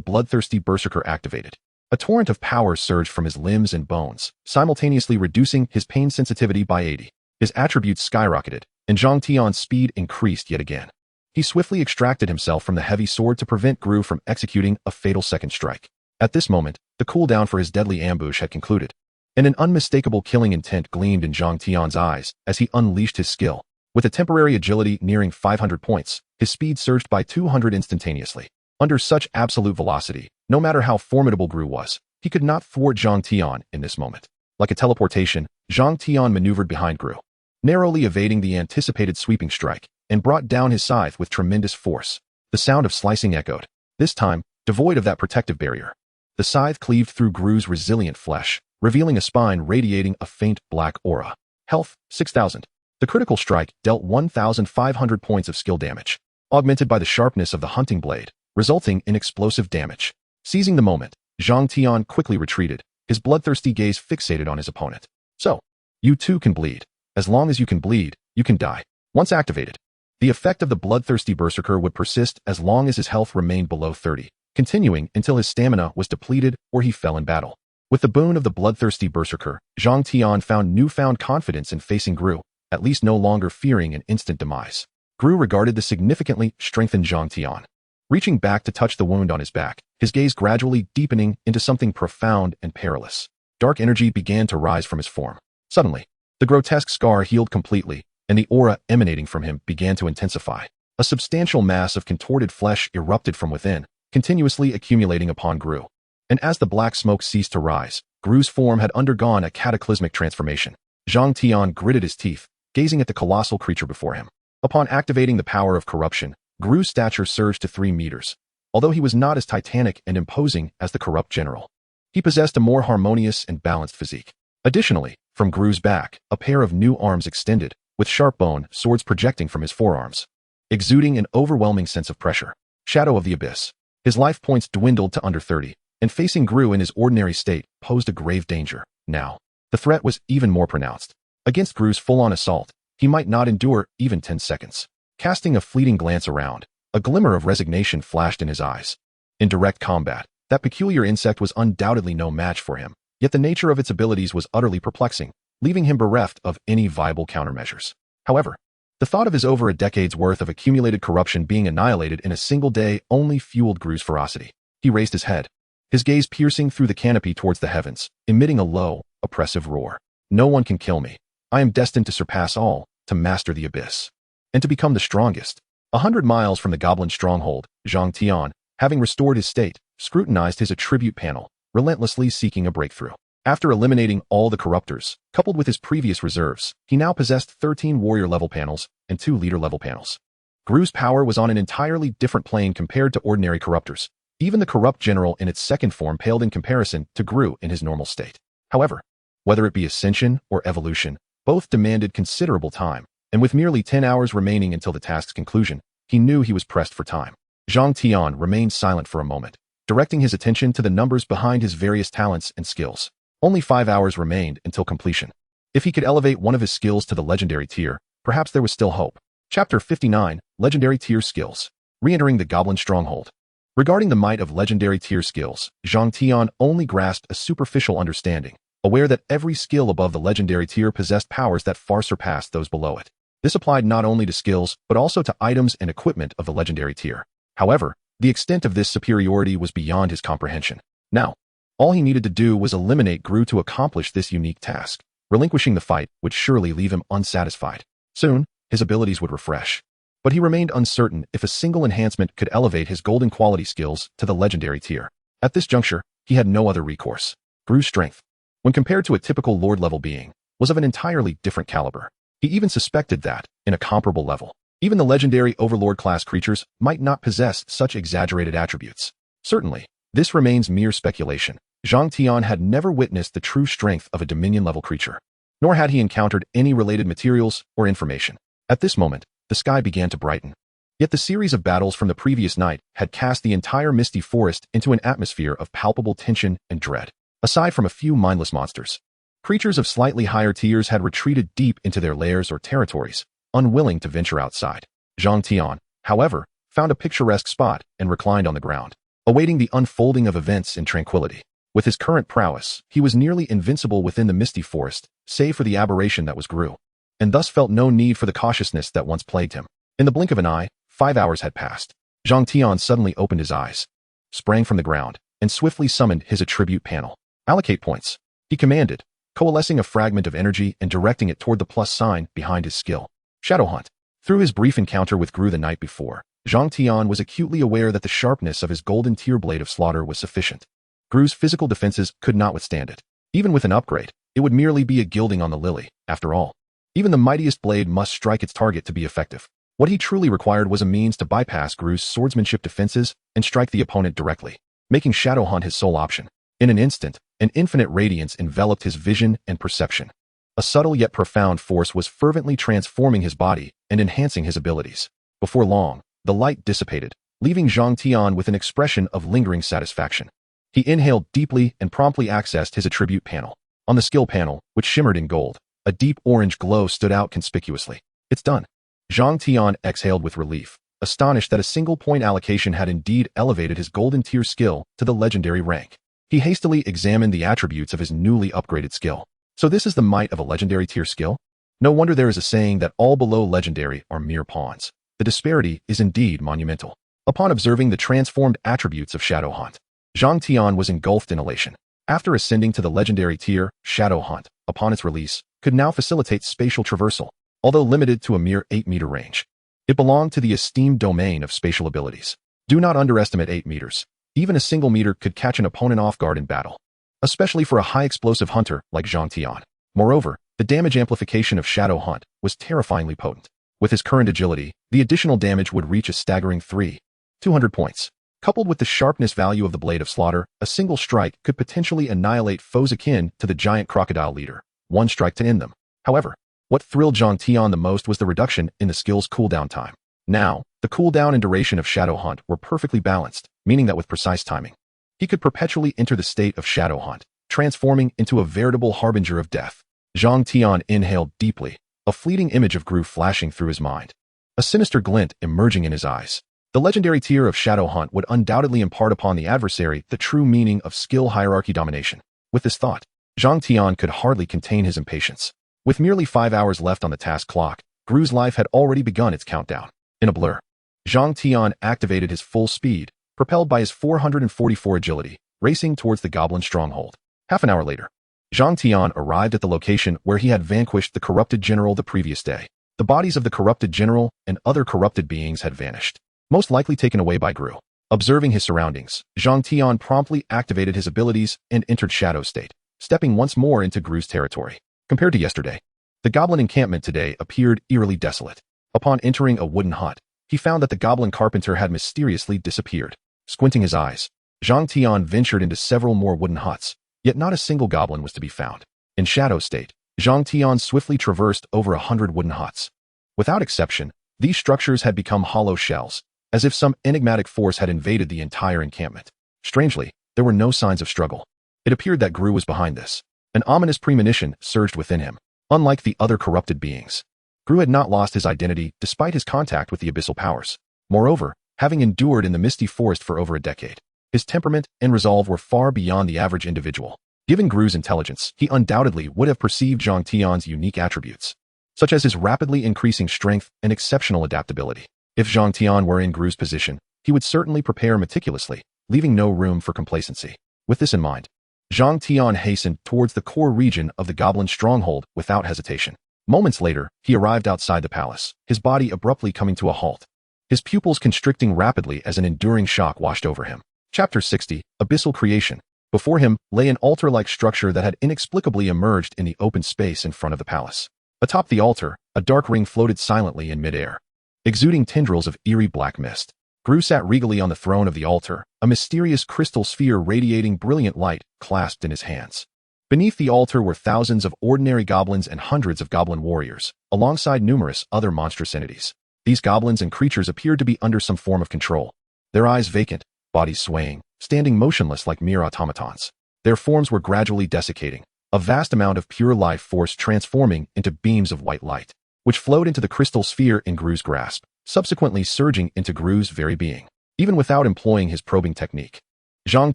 bloodthirsty berserker activated. A torrent of power surged from his limbs and bones, simultaneously reducing his pain sensitivity by 80. His attributes skyrocketed, and Zhang Tian's speed increased yet again. He swiftly extracted himself from the heavy sword to prevent Gru from executing a fatal second strike. At this moment, the cooldown for his deadly ambush had concluded, and an unmistakable killing intent gleamed in Zhang Tian's eyes as he unleashed his skill. With a temporary agility nearing 500 points, his speed surged by 200 instantaneously. Under such absolute velocity, no matter how formidable Gru was, he could not thwart Zhang Tian in this moment. Like a teleportation, Zhang Tian maneuvered behind Gru, narrowly evading the anticipated sweeping strike, and brought down his scythe with tremendous force. The sound of slicing echoed, this time devoid of that protective barrier. The scythe cleaved through Gru's resilient flesh, revealing a spine radiating a faint black aura. Health, 6,000. The critical strike dealt 1,500 points of skill damage, augmented by the sharpness of the hunting blade, resulting in explosive damage. Seizing the moment, Zhang Tian quickly retreated, his bloodthirsty gaze fixated on his opponent. So, you too can bleed. As long as you can bleed, you can die. Once activated, the effect of the bloodthirsty berserker would persist as long as his health remained below 30, continuing until his stamina was depleted or he fell in battle. With the boon of the bloodthirsty berserker, Zhang Tian found newfound confidence in facing Gru, at least no longer fearing an instant demise. Gru regarded the significantly strengthened Zhang Tian. Reaching back to touch the wound on his back, his gaze gradually deepening into something profound and perilous. Dark energy began to rise from his form. Suddenly, the grotesque scar healed completely, and the aura emanating from him began to intensify. A substantial mass of contorted flesh erupted from within, continuously accumulating upon Gru. And as the black smoke ceased to rise, Gru's form had undergone a cataclysmic transformation. Zhang Tian gritted his teeth, gazing at the colossal creature before him. Upon activating the power of corruption, Gru's stature surged to 3 meters. Although he was not as titanic and imposing as the corrupt general, he possessed a more harmonious and balanced physique. Additionally, from Gru's back, a pair of new arms extended, with sharp bone swords projecting from his forearms, exuding an overwhelming sense of pressure. Shadow of the Abyss. His life points dwindled to under 30, and facing Gru in his ordinary state posed a grave danger. Now, the threat was even more pronounced. Against Gru's full-on assault, he might not endure even 10 seconds. Casting a fleeting glance around, a glimmer of resignation flashed in his eyes. In direct combat, that peculiar insect was undoubtedly no match for him, yet the nature of its abilities was utterly perplexing, leaving him bereft of any viable countermeasures. However, the thought of his over a decade's worth of accumulated corruption being annihilated in a single day only fueled Gru's ferocity. He raised his head, his gaze piercing through the canopy towards the heavens, emitting a low, oppressive roar. No one can kill me. I am destined to surpass all, to master the abyss, and to become the strongest. 100 miles from the goblin stronghold, Zhang Tian, having restored his state, scrutinized his attribute panel, relentlessly seeking a breakthrough. After eliminating all the corruptors, coupled with his previous reserves, he now possessed 13 warrior-level panels and 2 leader-level panels. Gru's power was on an entirely different plane compared to ordinary corruptors. Even the corrupt general in its second form paled in comparison to Gru in his normal state. However, whether it be Ascension or Evolution, both demanded considerable time, and with merely 10 hours remaining until the task's conclusion, he knew he was pressed for time. Zhang Tian remained silent for a moment, directing his attention to the numbers behind his various talents and skills. Only 5 hours remained until completion. If he could elevate one of his skills to the legendary tier, perhaps there was still hope. Chapter 59, Legendary Tier Skills. Re-entering the Goblin Stronghold. Regarding the might of legendary tier skills, Zhang Tian only grasped a superficial understanding, aware that every skill above the legendary tier possessed powers that far surpassed those below it. This applied not only to skills, but also to items and equipment of the legendary tier. However, the extent of this superiority was beyond his comprehension. Now, all he needed to do was eliminate Gru to accomplish this unique task. Relinquishing the fight would surely leave him unsatisfied. Soon, his abilities would refresh. But he remained uncertain if a single enhancement could elevate his golden quality skills to the legendary tier. At this juncture, he had no other recourse. Gru's strength, when compared to a typical lord-level being, was of an entirely different caliber. He even suspected that, in a comparable level, even the legendary overlord-class creatures might not possess such exaggerated attributes. Certainly, this remains mere speculation. Zhang Tian had never witnessed the true strength of a Dominion-level creature, nor had he encountered any related materials or information. At this moment, the sky began to brighten. Yet the series of battles from the previous night had cast the entire misty forest into an atmosphere of palpable tension and dread. Aside from a few mindless monsters, creatures of slightly higher tiers had retreated deep into their lairs or territories, unwilling to venture outside. Zhang Tian, however, found a picturesque spot and reclined on the ground, awaiting the unfolding of events in tranquility. With his current prowess, he was nearly invincible within the misty forest, save for the aberration that was Gru, and thus felt no need for the cautiousness that once plagued him. In the blink of an eye, 5 hours had passed. Zhang Tian suddenly opened his eyes, sprang from the ground, and swiftly summoned his attribute panel. Allocate points, he commanded, coalescing a fragment of energy and directing it toward the plus sign behind his skill. Shadow Hunt. Through his brief encounter with Gru the night before, Zhang Tian was acutely aware that the sharpness of his golden tier blade of slaughter was sufficient. Gru's physical defenses could not withstand it. Even with an upgrade, it would merely be a gilding on the lily, after all. Even the mightiest blade must strike its target to be effective. What he truly required was a means to bypass Gru's swordsmanship defenses and strike the opponent directly, making Shadow Hunt his sole option. In an instant, an infinite radiance enveloped his vision and perception. A subtle yet profound force was fervently transforming his body and enhancing his abilities. Before long, the light dissipated, leaving Zhang Tian with an expression of lingering satisfaction. He inhaled deeply and promptly accessed his attribute panel. On the skill panel, which shimmered in gold, a deep orange glow stood out conspicuously. It's done. Zhang Tian exhaled with relief, astonished that a single point allocation had indeed elevated his golden tier skill to the legendary rank. He hastily examined the attributes of his newly upgraded skill. So this is the might of a legendary tier skill? No wonder there is a saying that all below legendary are mere pawns. The disparity is indeed monumental. Upon observing the transformed attributes of Shadow Hunt, Zhang Tian was engulfed in elation. After ascending to the legendary tier, Shadow Hunt, upon its release, could now facilitate spatial traversal, although limited to a mere 8-meter range. It belonged to the esteemed domain of spatial abilities. Do not underestimate 8 meters. Even a single meter could catch an opponent off guard in battle, especially for a high-explosive hunter like Zhang Tian. Moreover, the damage amplification of Shadow Hunt was terrifyingly potent. With his current agility, the additional damage would reach a staggering 200 points. Coupled with the sharpness value of the Blade of Slaughter, a single strike could potentially annihilate foes akin to the giant crocodile leader. One strike to end them. However, what thrilled Zhang Tian the most was the reduction in the skill's cooldown time. Now, the cooldown and duration of Shadow Hunt were perfectly balanced, meaning that with precise timing, he could perpetually enter the state of Shadow Hunt, transforming into a veritable harbinger of death. Zhang Tian inhaled deeply, a fleeting image of Gru flashing through his mind, a sinister glint emerging in his eyes. The legendary tier of Shadow Hunt would undoubtedly impart upon the adversary the true meaning of skill hierarchy domination. With this thought, Zhang Tian could hardly contain his impatience. With merely 5 hours left on the task clock, Gru's life had already begun its countdown. In a blur, Zhang Tian activated his full speed, propelled by his 444 agility, racing towards the goblin stronghold. Half an hour later, Zhang Tian arrived at the location where he had vanquished the corrupted general the previous day. The bodies of the corrupted general and other corrupted beings had vanished, most likely taken away by Gru. Observing his surroundings, Zhang Tian promptly activated his abilities and entered Shadow State, stepping once more into Gru's territory. Compared to yesterday, the goblin encampment today appeared eerily desolate. Upon entering a wooden hut, he found that the goblin carpenter had mysteriously disappeared. Squinting his eyes, Zhang Tian ventured into several more wooden huts, yet not a single goblin was to be found. In Shadow State, Zhang Tian swiftly traversed over 100 wooden huts. Without exception, these structures had become hollow shells, as if some enigmatic force had invaded the entire encampment. Strangely, there were no signs of struggle. It appeared that Gru was behind this. An ominous premonition surged within him. Unlike the other corrupted beings, Gru had not lost his identity despite his contact with the abyssal powers. Moreover, having endured in the misty forest for over a decade, his temperament and resolve were far beyond the average individual. Given Gru's intelligence, he undoubtedly would have perceived Zhang Tian's unique attributes, such as his rapidly increasing strength and exceptional adaptability. If Zhang Tian were in Gru's position, he would certainly prepare meticulously, leaving no room for complacency. With this in mind, Zhang Tian hastened towards the core region of the goblin stronghold without hesitation. Moments later, he arrived outside the palace, his body abruptly coming to a halt, his pupils constricting rapidly as an enduring shock washed over him. Chapter 60, Abyssal Creation. Before him lay an altar-like structure that had inexplicably emerged in the open space in front of the palace. Atop the altar, a dark ring floated silently in midair, exuding tendrils of eerie black mist. Gru sat regally on the throne of the altar, a mysterious crystal sphere radiating brilliant light clasped in his hands. Beneath the altar were thousands of ordinary goblins and hundreds of goblin warriors, alongside numerous other monstrous entities. These goblins and creatures appeared to be under some form of control, their eyes vacant, bodies swaying, standing motionless like mere automatons. Their forms were gradually desiccating, a vast amount of pure life force transforming into beams of white light, which flowed into the crystal sphere in Gru's grasp. subsequently surging into Gru's very being. Even without employing his probing technique, Zhang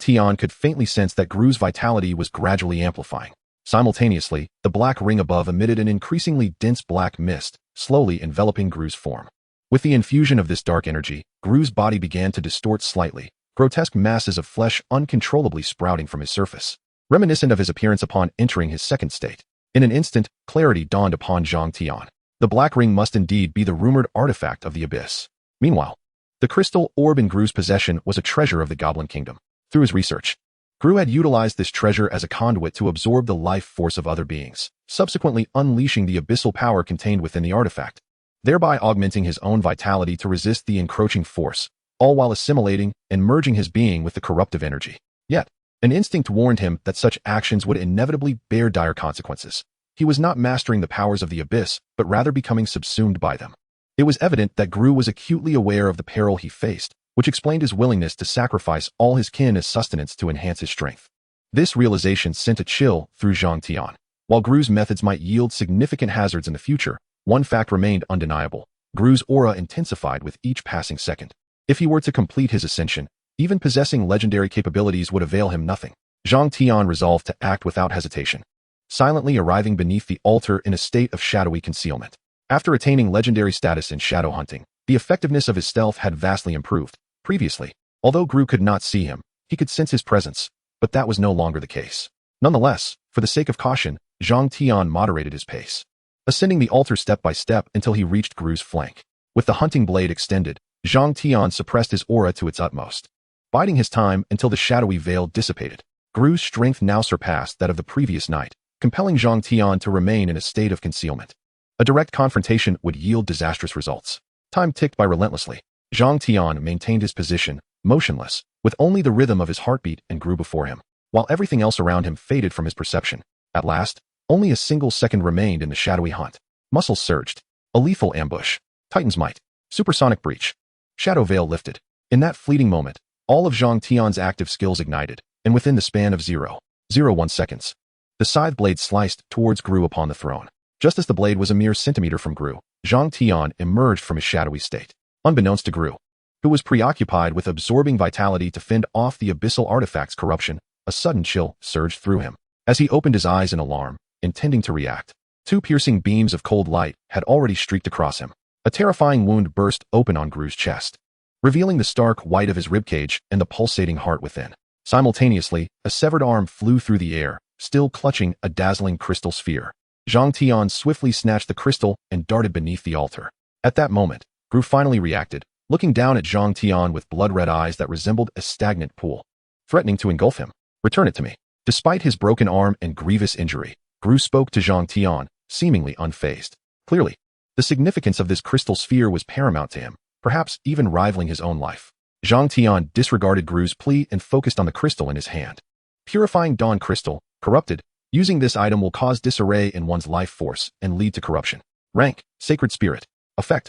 Tian could faintly sense that Gru's vitality was gradually amplifying. Simultaneously, the black ring above emitted an increasingly dense black mist, slowly enveloping Gru's form. With the infusion of this dark energy, Gru's body began to distort slightly, grotesque masses of flesh uncontrollably sprouting from his surface, reminiscent of his appearance upon entering his second state. In an instant, clarity dawned upon Zhang Tian. The black ring must indeed be the rumored artifact of the abyss. Meanwhile, the crystal orb in Gru's possession was a treasure of the Goblin Kingdom. Through his research, Gru had utilized this treasure as a conduit to absorb the life force of other beings, subsequently unleashing the abyssal power contained within the artifact, thereby augmenting his own vitality to resist the encroaching force, all while assimilating and merging his being with the corruptive energy. Yet, an instinct warned him that such actions would inevitably bear dire consequences. He was not mastering the powers of the abyss, but rather becoming subsumed by them. It was evident that Gru was acutely aware of the peril he faced, which explained his willingness to sacrifice all his kin as sustenance to enhance his strength. This realization sent a chill through Zhang Tian. While Gru's methods might yield significant hazards in the future, one fact remained undeniable. Gru's aura intensified with each passing second. If he were to complete his ascension, even possessing legendary capabilities would avail him nothing. Zhang Tian resolved to act without hesitation, silently arriving beneath the altar in a state of shadowy concealment. After attaining legendary status in shadow hunting, the effectiveness of his stealth had vastly improved. Previously, although Gru could not see him, he could sense his presence, but that was no longer the case. Nonetheless, for the sake of caution, Zhang Tian moderated his pace, ascending the altar step by step until he reached Gru's flank. With the hunting blade extended, Zhang Tian suppressed his aura to its utmost, biding his time until the shadowy veil dissipated. Gru's strength now surpassed that of the previous night, compelling Zhang Tian to remain in a state of concealment. A direct confrontation would yield disastrous results. Time ticked by relentlessly. Zhang Tian maintained his position, motionless, with only the rhythm of his heartbeat and Gru before him, while everything else around him faded from his perception. At last, only a single second remained in the shadowy hunt. Muscles surged. A lethal ambush. Titan's might. Supersonic breach. Shadow veil lifted. In that fleeting moment, all of Zhang Tian's active skills ignited, and within the span of 0.01 seconds, the scythe blade sliced towards Gru upon the throne. Just as the blade was a mere centimeter from Gru, Zhang Tian emerged from his shadowy state. Unbeknownst to Gru, who was preoccupied with absorbing vitality to fend off the abyssal artifact's corruption, a sudden chill surged through him. As he opened his eyes in alarm, intending to react, two piercing beams of cold light had already streaked across him. A terrifying wound burst open on Gru's chest, revealing the stark white of his ribcage and the pulsating heart within. Simultaneously, a severed arm flew through the air, still clutching a dazzling crystal sphere. Zhang Tian swiftly snatched the crystal and darted beneath the altar. At that moment, Gru finally reacted, looking down at Zhang Tian with blood-red eyes that resembled a stagnant pool, threatening to engulf him. "Return it to me." Despite his broken arm and grievous injury, Gru spoke to Zhang Tian, seemingly unfazed. Clearly, the significance of this crystal sphere was paramount to him, perhaps even rivaling his own life. Zhang Tian disregarded Gru's plea and focused on the crystal in his hand. Purifying Dawn Crystal, corrupted. Using this item will cause disarray in one's life force and lead to corruption. Rank, Sacred Spirit. Effect.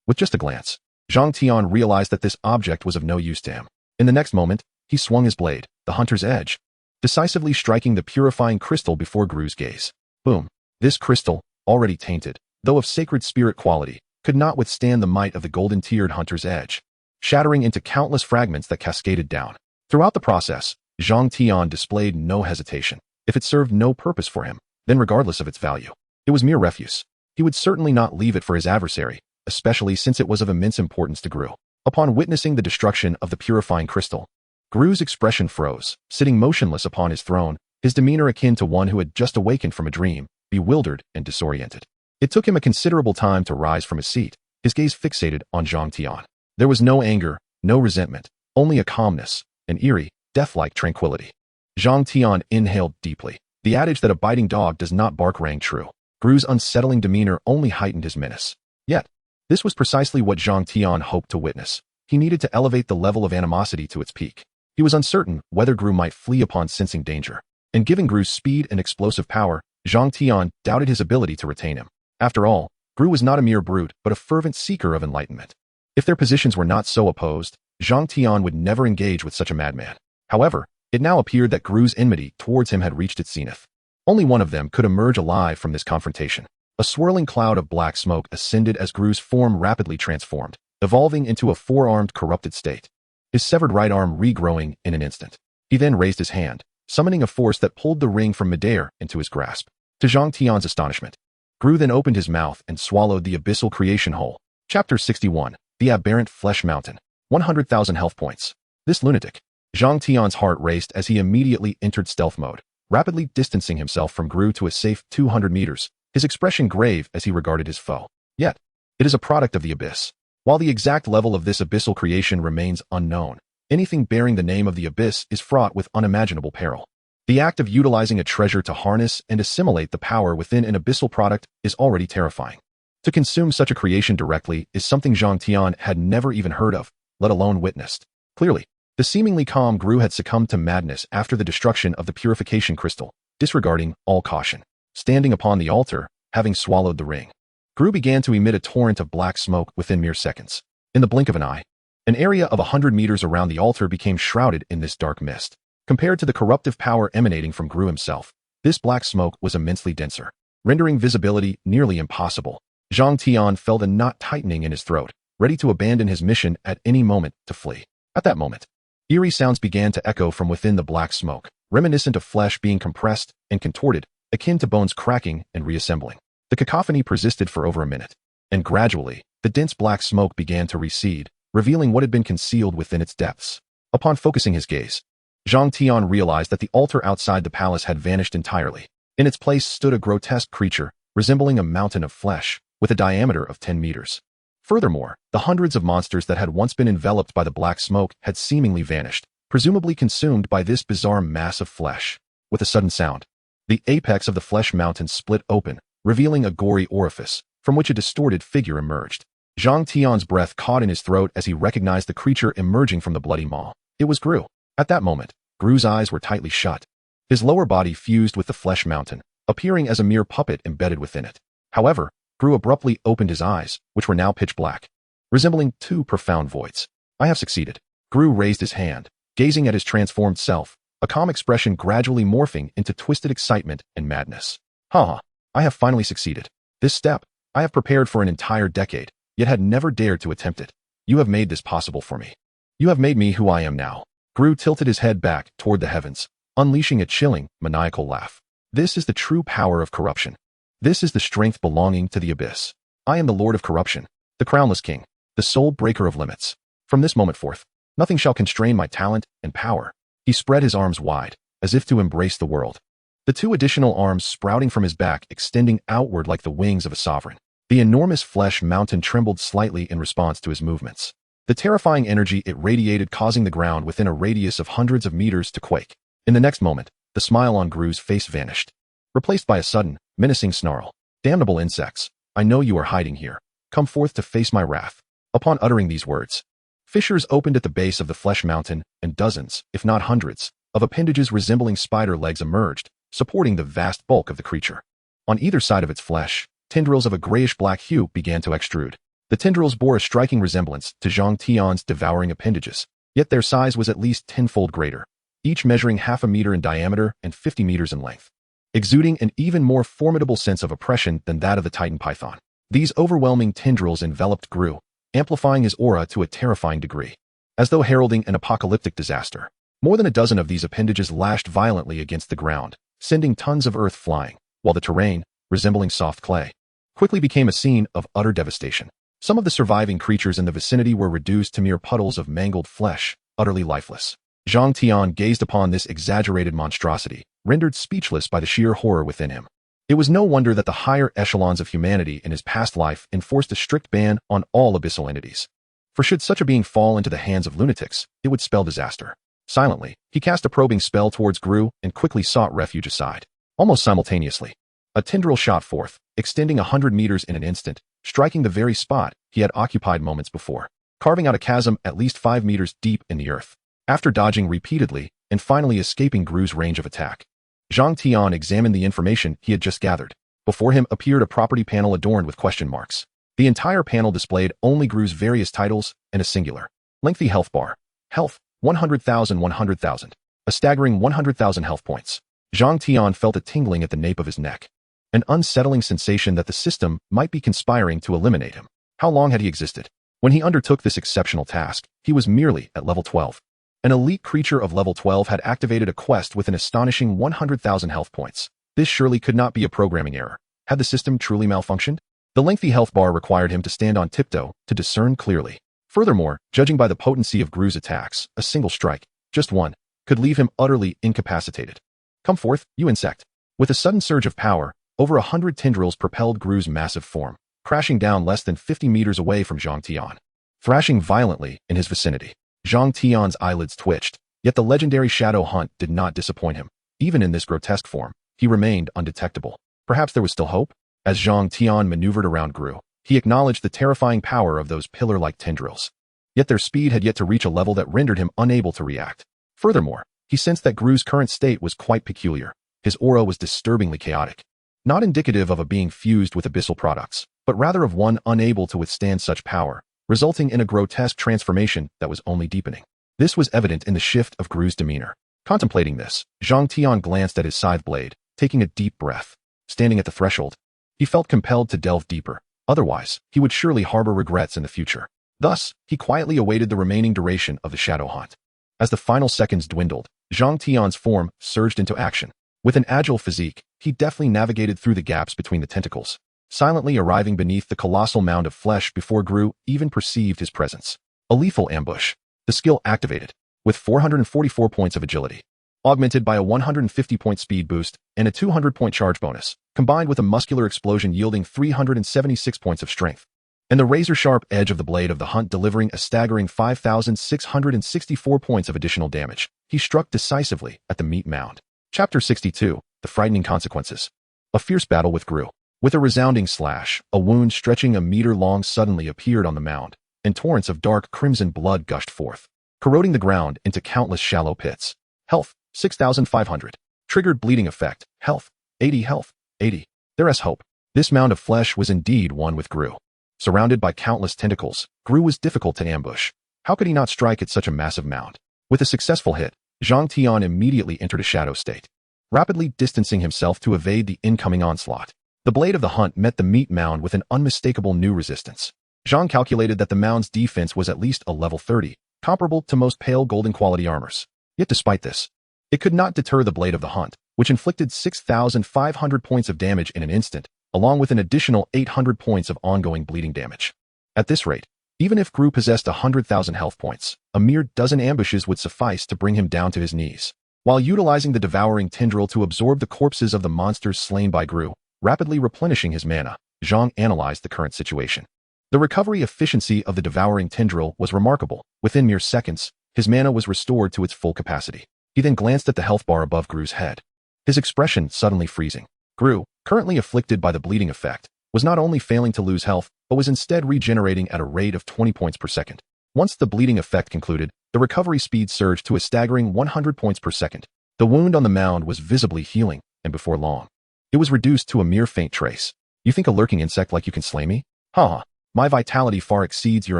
With just a glance, Zhang Tian realized that this object was of no use to him. In the next moment, he swung his blade, the hunter's edge, decisively striking the purifying crystal before Gru's gaze. Boom. This crystal, already tainted, though of sacred spirit quality, could not withstand the might of the golden-tiered hunter's edge, shattering into countless fragments that cascaded down. Throughout the process, Zhang Tian displayed no hesitation. If it served no purpose for him, then regardless of its value, it was mere refuse. He would certainly not leave it for his adversary, especially since it was of immense importance to Gru. Upon witnessing the destruction of the purifying crystal, Gru's expression froze, sitting motionless upon his throne, his demeanor akin to one who had just awakened from a dream, bewildered and disoriented. It took him a considerable time to rise from his seat, his gaze fixated on Zhang Tian. There was no anger, no resentment, only a calmness, an eerie, death-like tranquility. Zhang Tian inhaled deeply. The adage that a biting dog does not bark rang true. Gru's unsettling demeanor only heightened his menace. Yet, this was precisely what Zhang Tian hoped to witness. He needed to elevate the level of animosity to its peak. He was uncertain whether Gru might flee upon sensing danger, and given Gru's speed and explosive power, Zhang Tian doubted his ability to retain him. After all, Gru was not a mere brute, but a fervent seeker of enlightenment. If their positions were not so opposed, Zhang Tian would never engage with such a madman. However, it now appeared that Gru's enmity towards him had reached its zenith. Only one of them could emerge alive from this confrontation. A swirling cloud of black smoke ascended as Gru's form rapidly transformed, evolving into a four-armed corrupted state. His severed right arm regrowing in an instant. He then raised his hand, summoning a force that pulled the ring from midair into his grasp. To Zhang Tian's astonishment, Gru then opened his mouth and swallowed the abyssal creation whole. Chapter 61. The Aberrant Flesh Mountain. 100,000 health points. This lunatic. Zhang Tian's heart raced as he immediately entered stealth mode, rapidly distancing himself from Gru to a safe 200 meters, his expression grave as he regarded his foe. Yet, it is a product of the abyss. While the exact level of this abyssal creation remains unknown, anything bearing the name of the abyss is fraught with unimaginable peril. The act of utilizing a treasure to harness and assimilate the power within an abyssal product is already terrifying. To consume such a creation directly is something Zhang Tian had never even heard of, let alone witnessed. Clearly, the seemingly calm Gru had succumbed to madness after the destruction of the purification crystal, disregarding all caution. Standing upon the altar, having swallowed the ring, Gru began to emit a torrent of black smoke within mere seconds. In the blink of an eye, an area of 100 meters around the altar became shrouded in this dark mist. Compared to the corruptive power emanating from Gru himself, this black smoke was immensely denser, rendering visibility nearly impossible. Zhang Tian felt a knot tightening in his throat, ready to abandon his mission at any moment to flee. At that moment, eerie sounds began to echo from within the black smoke, reminiscent of flesh being compressed and contorted, akin to bones cracking and reassembling. The cacophony persisted for over a minute, and gradually, the dense black smoke began to recede, revealing what had been concealed within its depths. Upon focusing his gaze, Zhang Tian realized that the altar outside the palace had vanished entirely. In its place stood a grotesque creature, resembling a mountain of flesh, with a diameter of 10 meters. Furthermore, the hundreds of monsters that had once been enveloped by the black smoke had seemingly vanished, presumably consumed by this bizarre mass of flesh. With a sudden sound, the apex of the flesh mountain split open, revealing a gory orifice, from which a distorted figure emerged. Zhang Tian's breath caught in his throat as he recognized the creature emerging from the bloody maw. It was Gru. At that moment, Gru's eyes were tightly shut. His lower body fused with the flesh mountain, appearing as a mere puppet embedded within it. However, Gru abruptly opened his eyes, which were now pitch black, resembling two profound voids. I have succeeded. Gru raised his hand, gazing at his transformed self, a calm expression gradually morphing into twisted excitement and madness. Ha! I have finally succeeded. This step, I have prepared for an entire decade, yet had never dared to attempt it. You have made this possible for me. You have made me who I am now. Gru tilted his head back toward the heavens, unleashing a chilling, maniacal laugh. This is the true power of corruption. This is the strength belonging to the abyss. I am the Lord of Corruption, the crownless king, the sole breaker of limits. From this moment forth, nothing shall constrain my talent and power. He spread his arms wide, as if to embrace the world. The two additional arms sprouting from his back extending outward like the wings of a sovereign. The enormous flesh mountain trembled slightly in response to his movements. The terrifying energy it radiated causing the ground within a radius of hundreds of meters to quake. In the next moment, the smile on Gru's face vanished, replaced by a sudden, menacing snarl. Damnable insects, I know you are hiding here. Come forth to face my wrath. Upon uttering these words, fissures opened at the base of the flesh mountain, and dozens, if not hundreds, of appendages resembling spider legs emerged, supporting the vast bulk of the creature. On either side of its flesh, tendrils of a grayish-black hue began to extrude. The tendrils bore a striking resemblance to Zhang Tian's devouring appendages, yet their size was at least tenfold greater, each measuring half a meter in diameter and 50 meters in length, exuding an even more formidable sense of oppression than that of the Titan python. These overwhelming tendrils enveloped Gru, amplifying his aura to a terrifying degree, as though heralding an apocalyptic disaster. More than a dozen of these appendages lashed violently against the ground, sending tons of earth flying, while the terrain, resembling soft clay, quickly became a scene of utter devastation. Some of the surviving creatures in the vicinity were reduced to mere puddles of mangled flesh, utterly lifeless. Zhang Tian gazed upon this exaggerated monstrosity, rendered speechless by the sheer horror within him. It was no wonder that the higher echelons of humanity in his past life enforced a strict ban on all abyssal entities. For should such a being fall into the hands of lunatics, it would spell disaster. Silently, he cast a probing spell towards Gru and quickly sought refuge aside. Almost simultaneously, a tendril shot forth, extending 100 meters in an instant, striking the very spot he had occupied moments before, carving out a chasm at least 5 meters deep in the earth. After dodging repeatedly and finally escaping Gru's range of attack, Zhang Tian examined the information he had just gathered. Before him appeared a property panel adorned with question marks. The entire panel displayed only Gru's various titles and a singular, lengthy health bar. Health, 100,000 100,000. A staggering 100,000 health points. Zhang Tian felt a tingling at the nape of his neck. an unsettling sensation that the system might be conspiring to eliminate him. How long had he existed? When he undertook this exceptional task, he was merely at level 12. An elite creature of level 12 had activated a quest with an astonishing 100,000 health points. This surely could not be a programming error. Had the system truly malfunctioned? The lengthy health bar required him to stand on tiptoe to discern clearly. Furthermore, judging by the potency of Gru's attacks, a single strike, just one, could leave him utterly incapacitated. Come forth, you insect. With a sudden surge of power, over 100 tendrils propelled Gru's massive form, crashing down less than 50 meters away from Zhang Tian. Thrashing violently in his vicinity, Zhang Tian's eyelids twitched, yet the legendary Shadow Hunt did not disappoint him. Even in this grotesque form, he remained undetectable. Perhaps there was still hope? As Zhang Tian maneuvered around Gru, he acknowledged the terrifying power of those pillar-like tendrils. Yet their speed had yet to reach a level that rendered him unable to react. Furthermore, he sensed that Gru's current state was quite peculiar. His aura was disturbingly chaotic. Not indicative of a being fused with abyssal products, but rather of one unable to withstand such power, resulting in a grotesque transformation that was only deepening. This was evident in the shift of Gru's demeanor. Contemplating this, Zhang Tian glanced at his scythe blade, taking a deep breath. Standing at the threshold, he felt compelled to delve deeper. Otherwise, he would surely harbor regrets in the future. Thus, he quietly awaited the remaining duration of the Shadow Hunt. As the final seconds dwindled, Zhang Tian's form surged into action. With an agile physique, he deftly navigated through the gaps between the tentacles, silently arriving beneath the colossal mound of flesh before Gru even perceived his presence. A lethal ambush. The skill activated, with 444 points of agility, augmented by a 150-point speed boost and a 200-point charge bonus, combined with a muscular explosion yielding 376 points of strength, and the razor-sharp edge of the blade of the hunt delivering a staggering 5,664 points of additional damage. He struck decisively at the meat mound. Chapter 62, The Frightening Consequences. A fierce battle with Gru. With a resounding slash, a wound stretching a meter long suddenly appeared on the mound, and torrents of dark crimson blood gushed forth, corroding the ground into countless shallow pits. Health, 6,500. Triggered bleeding effect. Health, 80 health, 80. There's hope. This mound of flesh was indeed one with Gru. Surrounded by countless tentacles, Gru was difficult to ambush. How could he not strike at such a massive mound? With a successful hit, Zhang Tian immediately entered a shadow state, rapidly distancing himself to evade the incoming onslaught. The blade of the hunt met the meat mound with an unmistakable new resistance. Zhang calculated that the mound's defense was at least a level 30, comparable to most pale golden quality armors. Yet despite this, it could not deter the blade of the hunt, which inflicted 6,500 points of damage in an instant, along with an additional 800 points of ongoing bleeding damage. At this rate, even if Gru possessed 100,000 health points, a mere dozen ambushes would suffice to bring him down to his knees. While utilizing the devouring tendril to absorb the corpses of the monsters slain by Gru, rapidly replenishing his mana, Zhang analyzed the current situation. The recovery efficiency of the devouring tendril was remarkable. Within mere seconds, his mana was restored to its full capacity. He then glanced at the health bar above Gru's head, his expression suddenly freezing. Gru, currently afflicted by the bleeding effect, was not only failing to lose health, but was instead regenerating at a rate of 20 points per second. Once the bleeding effect concluded, the recovery speed surged to a staggering 100 points per second. The wound on the mound was visibly healing, and before long, it was reduced to a mere faint trace. You think a lurking insect like you can slay me? Ha! My vitality far exceeds your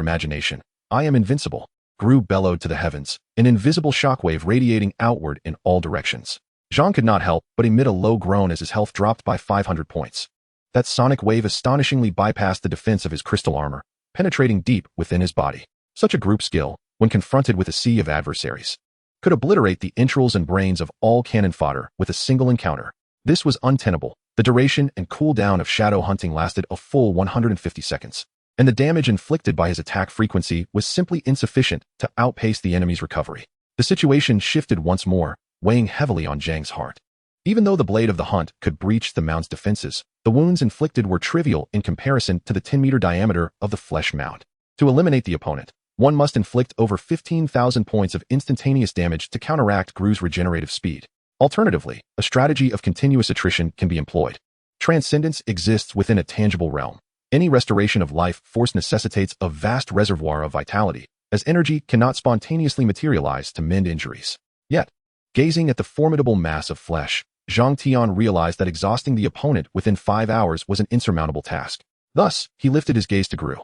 imagination. I am invincible. Gru bellowed to the heavens, an invisible shockwave radiating outward in all directions. Zhang could not help but emit a low groan as his health dropped by 500 points. That sonic wave astonishingly bypassed the defense of his crystal armor, penetrating deep within his body. Such a group skill, when confronted with a sea of adversaries, could obliterate the entrails and brains of all cannon fodder with a single encounter. This was untenable. The duration and cooldown of shadow hunting lasted a full 150 seconds, and the damage inflicted by his attack frequency was simply insufficient to outpace the enemy's recovery. The situation shifted once more, weighing heavily on Zhang's heart. Even though the blade of the hunt could breach the mound's defenses, the wounds inflicted were trivial in comparison to the 10-meter diameter of the flesh mound. To eliminate the opponent, one must inflict over 15,000 points of instantaneous damage to counteract Gru's regenerative speed. Alternatively, a strategy of continuous attrition can be employed. Transcendence exists within a tangible realm. Any restoration of life force necessitates a vast reservoir of vitality, as energy cannot spontaneously materialize to mend injuries. Yet, gazing at the formidable mass of flesh, Zhang Tian realized that exhausting the opponent within 5 hours was an insurmountable task. Thus, he lifted his gaze to Gru,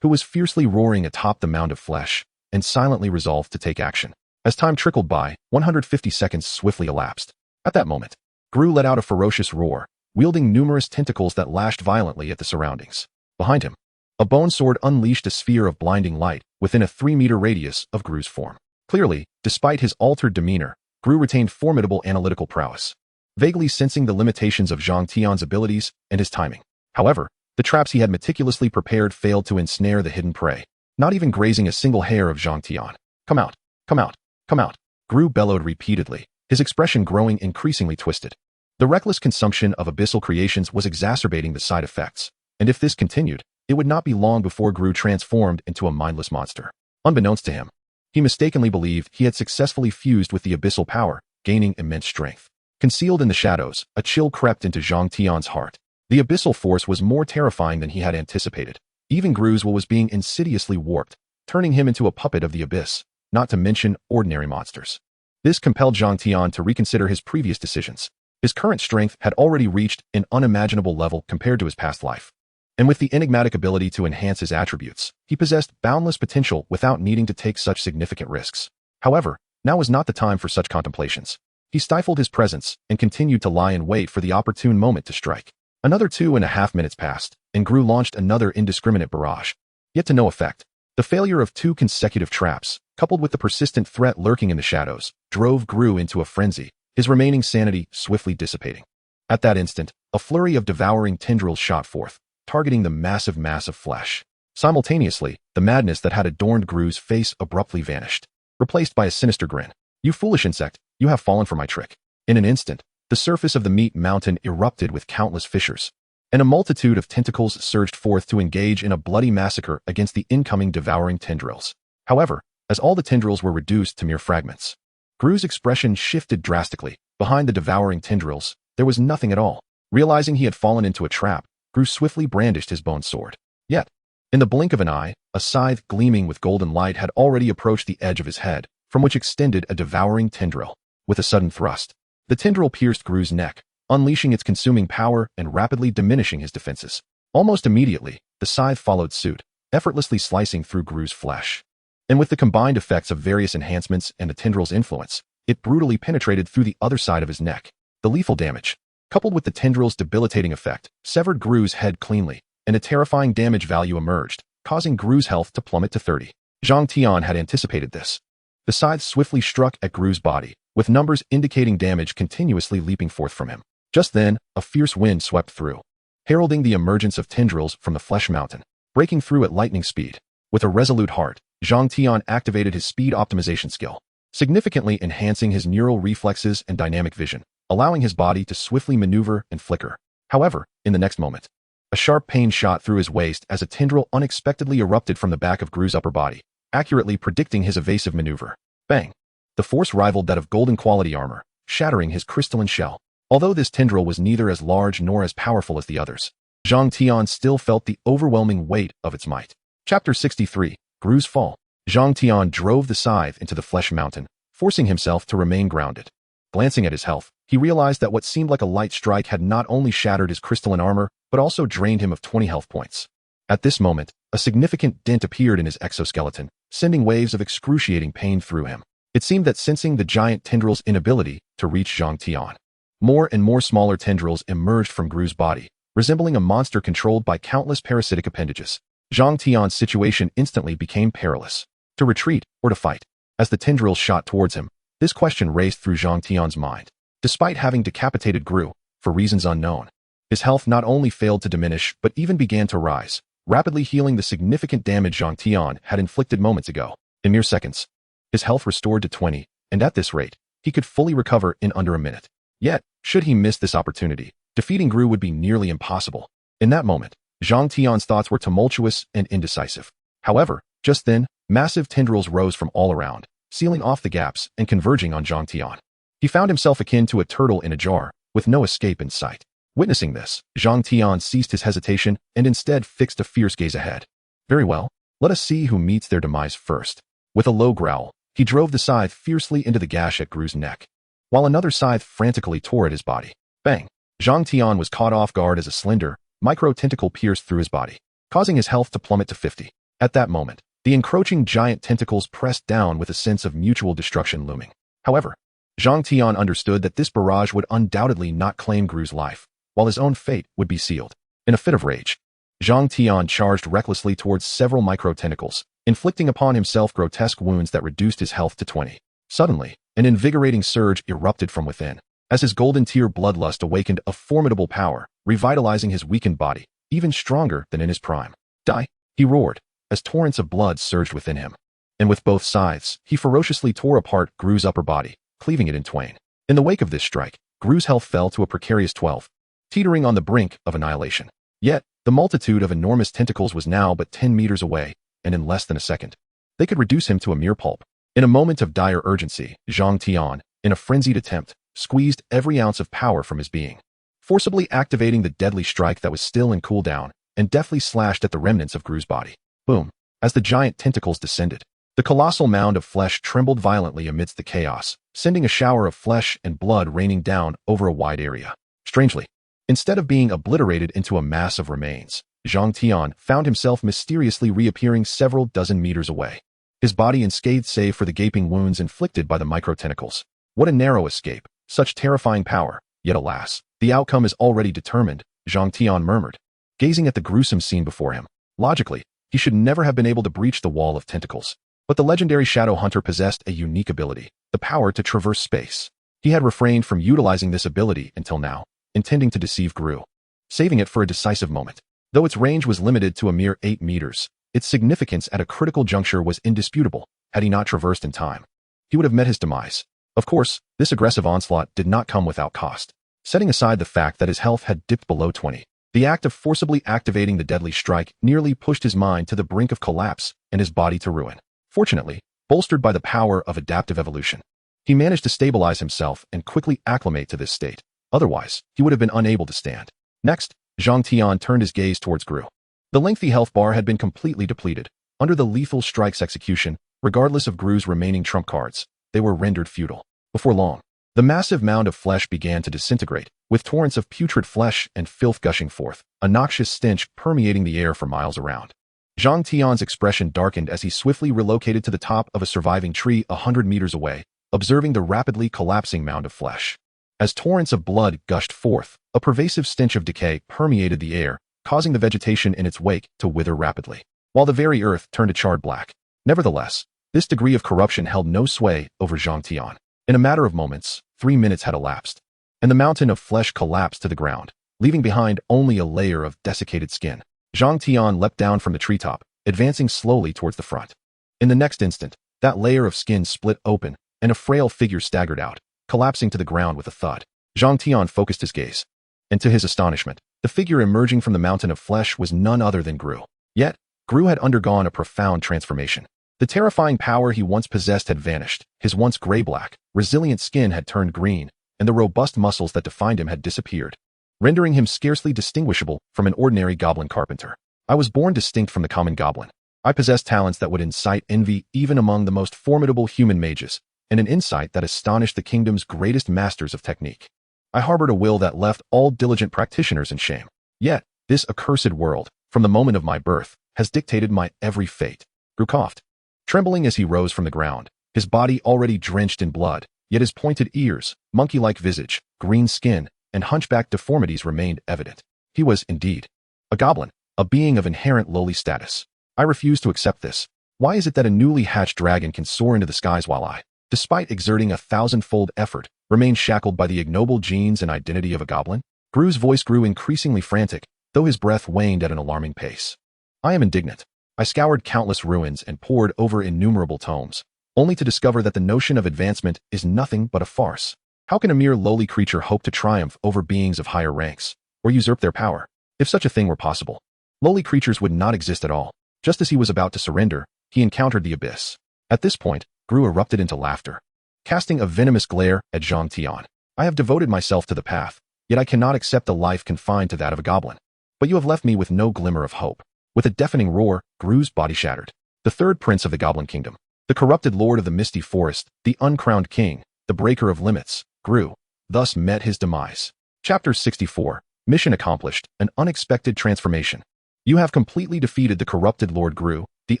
who was fiercely roaring atop the mound of flesh, and silently resolved to take action. As time trickled by, 150 seconds swiftly elapsed. At that moment, Gru let out a ferocious roar, wielding numerous tentacles that lashed violently at the surroundings. Behind him, a bone sword unleashed a sphere of blinding light within a 3-meter radius of Gru's form. Clearly, despite his altered demeanor, Gru retained formidable analytical prowess, vaguely sensing the limitations of Zhang Tian's abilities and his timing. However, the traps he had meticulously prepared failed to ensnare the hidden prey, not even grazing a single hair of Zhang Tian. "Come out! Come out! Come out!" Gru bellowed repeatedly, his expression growing increasingly twisted. The reckless consumption of abyssal creations was exacerbating the side effects, and if this continued, it would not be long before Gru transformed into a mindless monster. Unbeknownst to him, he mistakenly believed he had successfully fused with the abyssal power, gaining immense strength. Concealed in the shadows, a chill crept into Zhang Tian's heart. The abyssal force was more terrifying than he had anticipated. Even Gru's will was being insidiously warped, turning him into a puppet of the abyss, not to mention ordinary monsters. This compelled Zhang Tian to reconsider his previous decisions. His current strength had already reached an unimaginable level compared to his past life. And with the enigmatic ability to enhance his attributes, he possessed boundless potential without needing to take such significant risks. However, now was not the time for such contemplations. He stifled his presence and continued to lie in wait for the opportune moment to strike. Another 2.5 minutes passed, and Gru launched another indiscriminate barrage. Yet to no effect. The failure of 2 consecutive traps, coupled with the persistent threat lurking in the shadows, drove Gru into a frenzy, his remaining sanity swiftly dissipating. At that instant, a flurry of devouring tendrils shot forth, targeting the massive mass of flesh. Simultaneously, the madness that had adorned Gru's face abruptly vanished, replaced by a sinister grin. "You foolish insect, you have fallen for my trick." In an instant, the surface of the meat mountain erupted with countless fissures, and a multitude of tentacles surged forth to engage in a bloody massacre against the incoming devouring tendrils. However, as all the tendrils were reduced to mere fragments, Gru's expression shifted drastically. Behind the devouring tendrils, there was nothing at all. Realizing he had fallen into a trap, Gru swiftly brandished his bone sword. Yet, in the blink of an eye, a scythe gleaming with golden light had already approached the edge of his head, from which extended a devouring tendril. With a sudden thrust, the tendril pierced Gru's neck, unleashing its consuming power and rapidly diminishing his defenses. Almost immediately, the scythe followed suit, effortlessly slicing through Gru's flesh. And with the combined effects of various enhancements and the tendril's influence, it brutally penetrated through the other side of his neck. The lethal damage, coupled with the tendril's debilitating effect, severed Gru's head cleanly, and a terrifying damage value emerged, causing Gru's health to plummet to 30. Zhang Tian had anticipated this. The scythe swiftly struck at Gru's body, with numbers indicating damage continuously leaping forth from him. Just then, a fierce wind swept through, heralding the emergence of tendrils from the flesh mountain, breaking through at lightning speed. With a resolute heart, Zhang Tian activated his speed optimization skill, significantly enhancing his neural reflexes and dynamic vision, allowing his body to swiftly maneuver and flicker. However, in the next moment, a sharp pain shot through his waist as a tendril unexpectedly erupted from the back of Gru's upper body, accurately predicting his evasive maneuver. Bang! The force rivaled that of golden quality armor, shattering his crystalline shell. Although this tendril was neither as large nor as powerful as the others, Zhang Tian still felt the overwhelming weight of its might. Chapter 63, Gru's Fall. Zhang Tian drove the scythe into the flesh mountain, forcing himself to remain grounded. Glancing at his health, he realized that what seemed like a light strike had not only shattered his crystalline armor, but also drained him of 20 health points. At this moment, a significant dent appeared in his exoskeleton, sending waves of excruciating pain through him. It seemed that sensing the giant tendril's inability to reach Zhang Tian, more and more smaller tendrils emerged from Gru's body, resembling a monster controlled by countless parasitic appendages. Zhang Tian's situation instantly became perilous. To retreat or to fight? As the tendrils shot towards him, this question raced through Zhang Tian's mind. Despite having decapitated Gru, for reasons unknown, his health not only failed to diminish but even began to rise, rapidly healing the significant damage Zhang Tian had inflicted moments ago. In mere seconds, his health restored to 20, and at this rate, he could fully recover in under a minute. Yet, should he miss this opportunity, defeating Gru would be nearly impossible. In that moment, Zhang Tian's thoughts were tumultuous and indecisive. However, just then, massive tendrils rose from all around, sealing off the gaps and converging on Zhang Tian. He found himself akin to a turtle in a jar, with no escape in sight. Witnessing this, Zhang Tian ceased his hesitation and instead fixed a fierce gaze ahead. Very well, let us see who meets their demise first. With a low growl, he drove the scythe fiercely into the gash at Gru's neck, while another scythe frantically tore at his body. Bang! Zhang Tian was caught off guard as a slender, micro-tentacle pierced through his body, causing his health to plummet to 50. At that moment, the encroaching giant tentacles pressed down with a sense of mutual destruction looming. However, Zhang Tian understood that this barrage would undoubtedly not claim Gru's life, while his own fate would be sealed. In a fit of rage, Zhang Tian charged recklessly towards several micro-tentacles, inflicting upon himself grotesque wounds that reduced his health to 20. Suddenly, an invigorating surge erupted from within, as his golden tier bloodlust awakened a formidable power, revitalizing his weakened body, even stronger than in his prime. Die! He roared, as torrents of blood surged within him. And with both scythes, he ferociously tore apart Gru's upper body, cleaving it in twain. In the wake of this strike, Gru's health fell to a precarious 12, teetering on the brink of annihilation. Yet, the multitude of enormous tentacles was now but 10 meters away, and in less than a second, they could reduce him to a mere pulp. In a moment of dire urgency, Zhang Tian, in a frenzied attempt, squeezed every ounce of power from his being, forcibly activating the deadly strike that was still in cooldown, and deftly slashed at the remnants of Gru's body. Boom! As the giant tentacles descended, the colossal mound of flesh trembled violently amidst the chaos, sending a shower of flesh and blood raining down over a wide area. Strangely, instead of being obliterated into a mass of remains, Zhang Tian found himself mysteriously reappearing several dozen meters away, his body unscathed save for the gaping wounds inflicted by the micro-tentacles. What a narrow escape, such terrifying power, yet alas, the outcome is already determined, Zhang Tian murmured, gazing at the gruesome scene before him. Logically, he should never have been able to breach the wall of tentacles. But the legendary Shadow Hunter possessed a unique ability, the power to traverse space. He had refrained from utilizing this ability until now, intending to deceive Gru, saving it for a decisive moment. Though its range was limited to a mere 8 meters, its significance at a critical juncture was indisputable. Had he not traversed in time, he would have met his demise. Of course, this aggressive onslaught did not come without cost. Setting aside the fact that his health had dipped below 20, the act of forcibly activating the deadly strike nearly pushed his mind to the brink of collapse and his body to ruin. Fortunately, bolstered by the power of adaptive evolution, he managed to stabilize himself and quickly acclimate to this state. Otherwise, he would have been unable to stand. Next, Zhang Tian turned his gaze towards Gru. The lengthy health bar had been completely depleted. Under the lethal strike's execution, regardless of Gru's remaining trump cards, they were rendered futile. Before long, the massive mound of flesh began to disintegrate, with torrents of putrid flesh and filth gushing forth, a noxious stench permeating the air for miles around. Zhang Tian's expression darkened as he swiftly relocated to the top of a surviving tree 100 meters away, observing the rapidly collapsing mound of flesh. As torrents of blood gushed forth, a pervasive stench of decay permeated the air, causing the vegetation in its wake to wither rapidly, while the very earth turned a charred black. Nevertheless, this degree of corruption held no sway over Zhang Tian. In a matter of moments, 3 minutes had elapsed, and the mountain of flesh collapsed to the ground, leaving behind only a layer of desiccated skin. Zhang Tian leapt down from the treetop, advancing slowly towards the front. In the next instant, that layer of skin split open, and a frail figure staggered out, collapsing to the ground with a thud. Zhang Tian focused his gaze, and to his astonishment, the figure emerging from the mountain of flesh was none other than Gru. Yet, Gru had undergone a profound transformation. The terrifying power he once possessed had vanished, his once gray-black, resilient skin had turned green, and the robust muscles that defined him had disappeared, rendering him scarcely distinguishable from an ordinary goblin carpenter. I was born distinct from the common goblin. I possessed talents that would incite envy even among the most formidable human mages, and an insight that astonished the kingdom's greatest masters of technique. I harbored a will that left all diligent practitioners in shame. Yet, this accursed world, from the moment of my birth, has dictated my every fate. Gru coughed, trembling as he rose from the ground, his body already drenched in blood, yet his pointed ears, monkey-like visage, green skin, and hunchback deformities remained evident. He was, indeed, a goblin, a being of inherent lowly status. I refuse to accept this. Why is it that a newly hatched dragon can soar into the skies while I, despite exerting a thousandfold effort, remain shackled by the ignoble genes and identity of a goblin? Gru's voice grew increasingly frantic, though his breath waned at an alarming pace. I am indignant. I scoured countless ruins and pored over innumerable tomes, only to discover that the notion of advancement is nothing but a farce. How can a mere lowly creature hope to triumph over beings of higher ranks, or usurp their power? If such a thing were possible, lowly creatures would not exist at all. Just as he was about to surrender, he encountered the abyss. At this point, Gru erupted into laughter, casting a venomous glare at Zhang Tian. I have devoted myself to the path, yet I cannot accept a life confined to that of a goblin. But you have left me with no glimmer of hope. With a deafening roar, Gru's body shattered. The third prince of the Goblin Kingdom, the corrupted lord of the misty forest, the uncrowned king, the breaker of limits, Gru, thus met his demise. Chapter 64, Mission Accomplished, An Unexpected Transformation. You have completely defeated the corrupted Lord Gru, the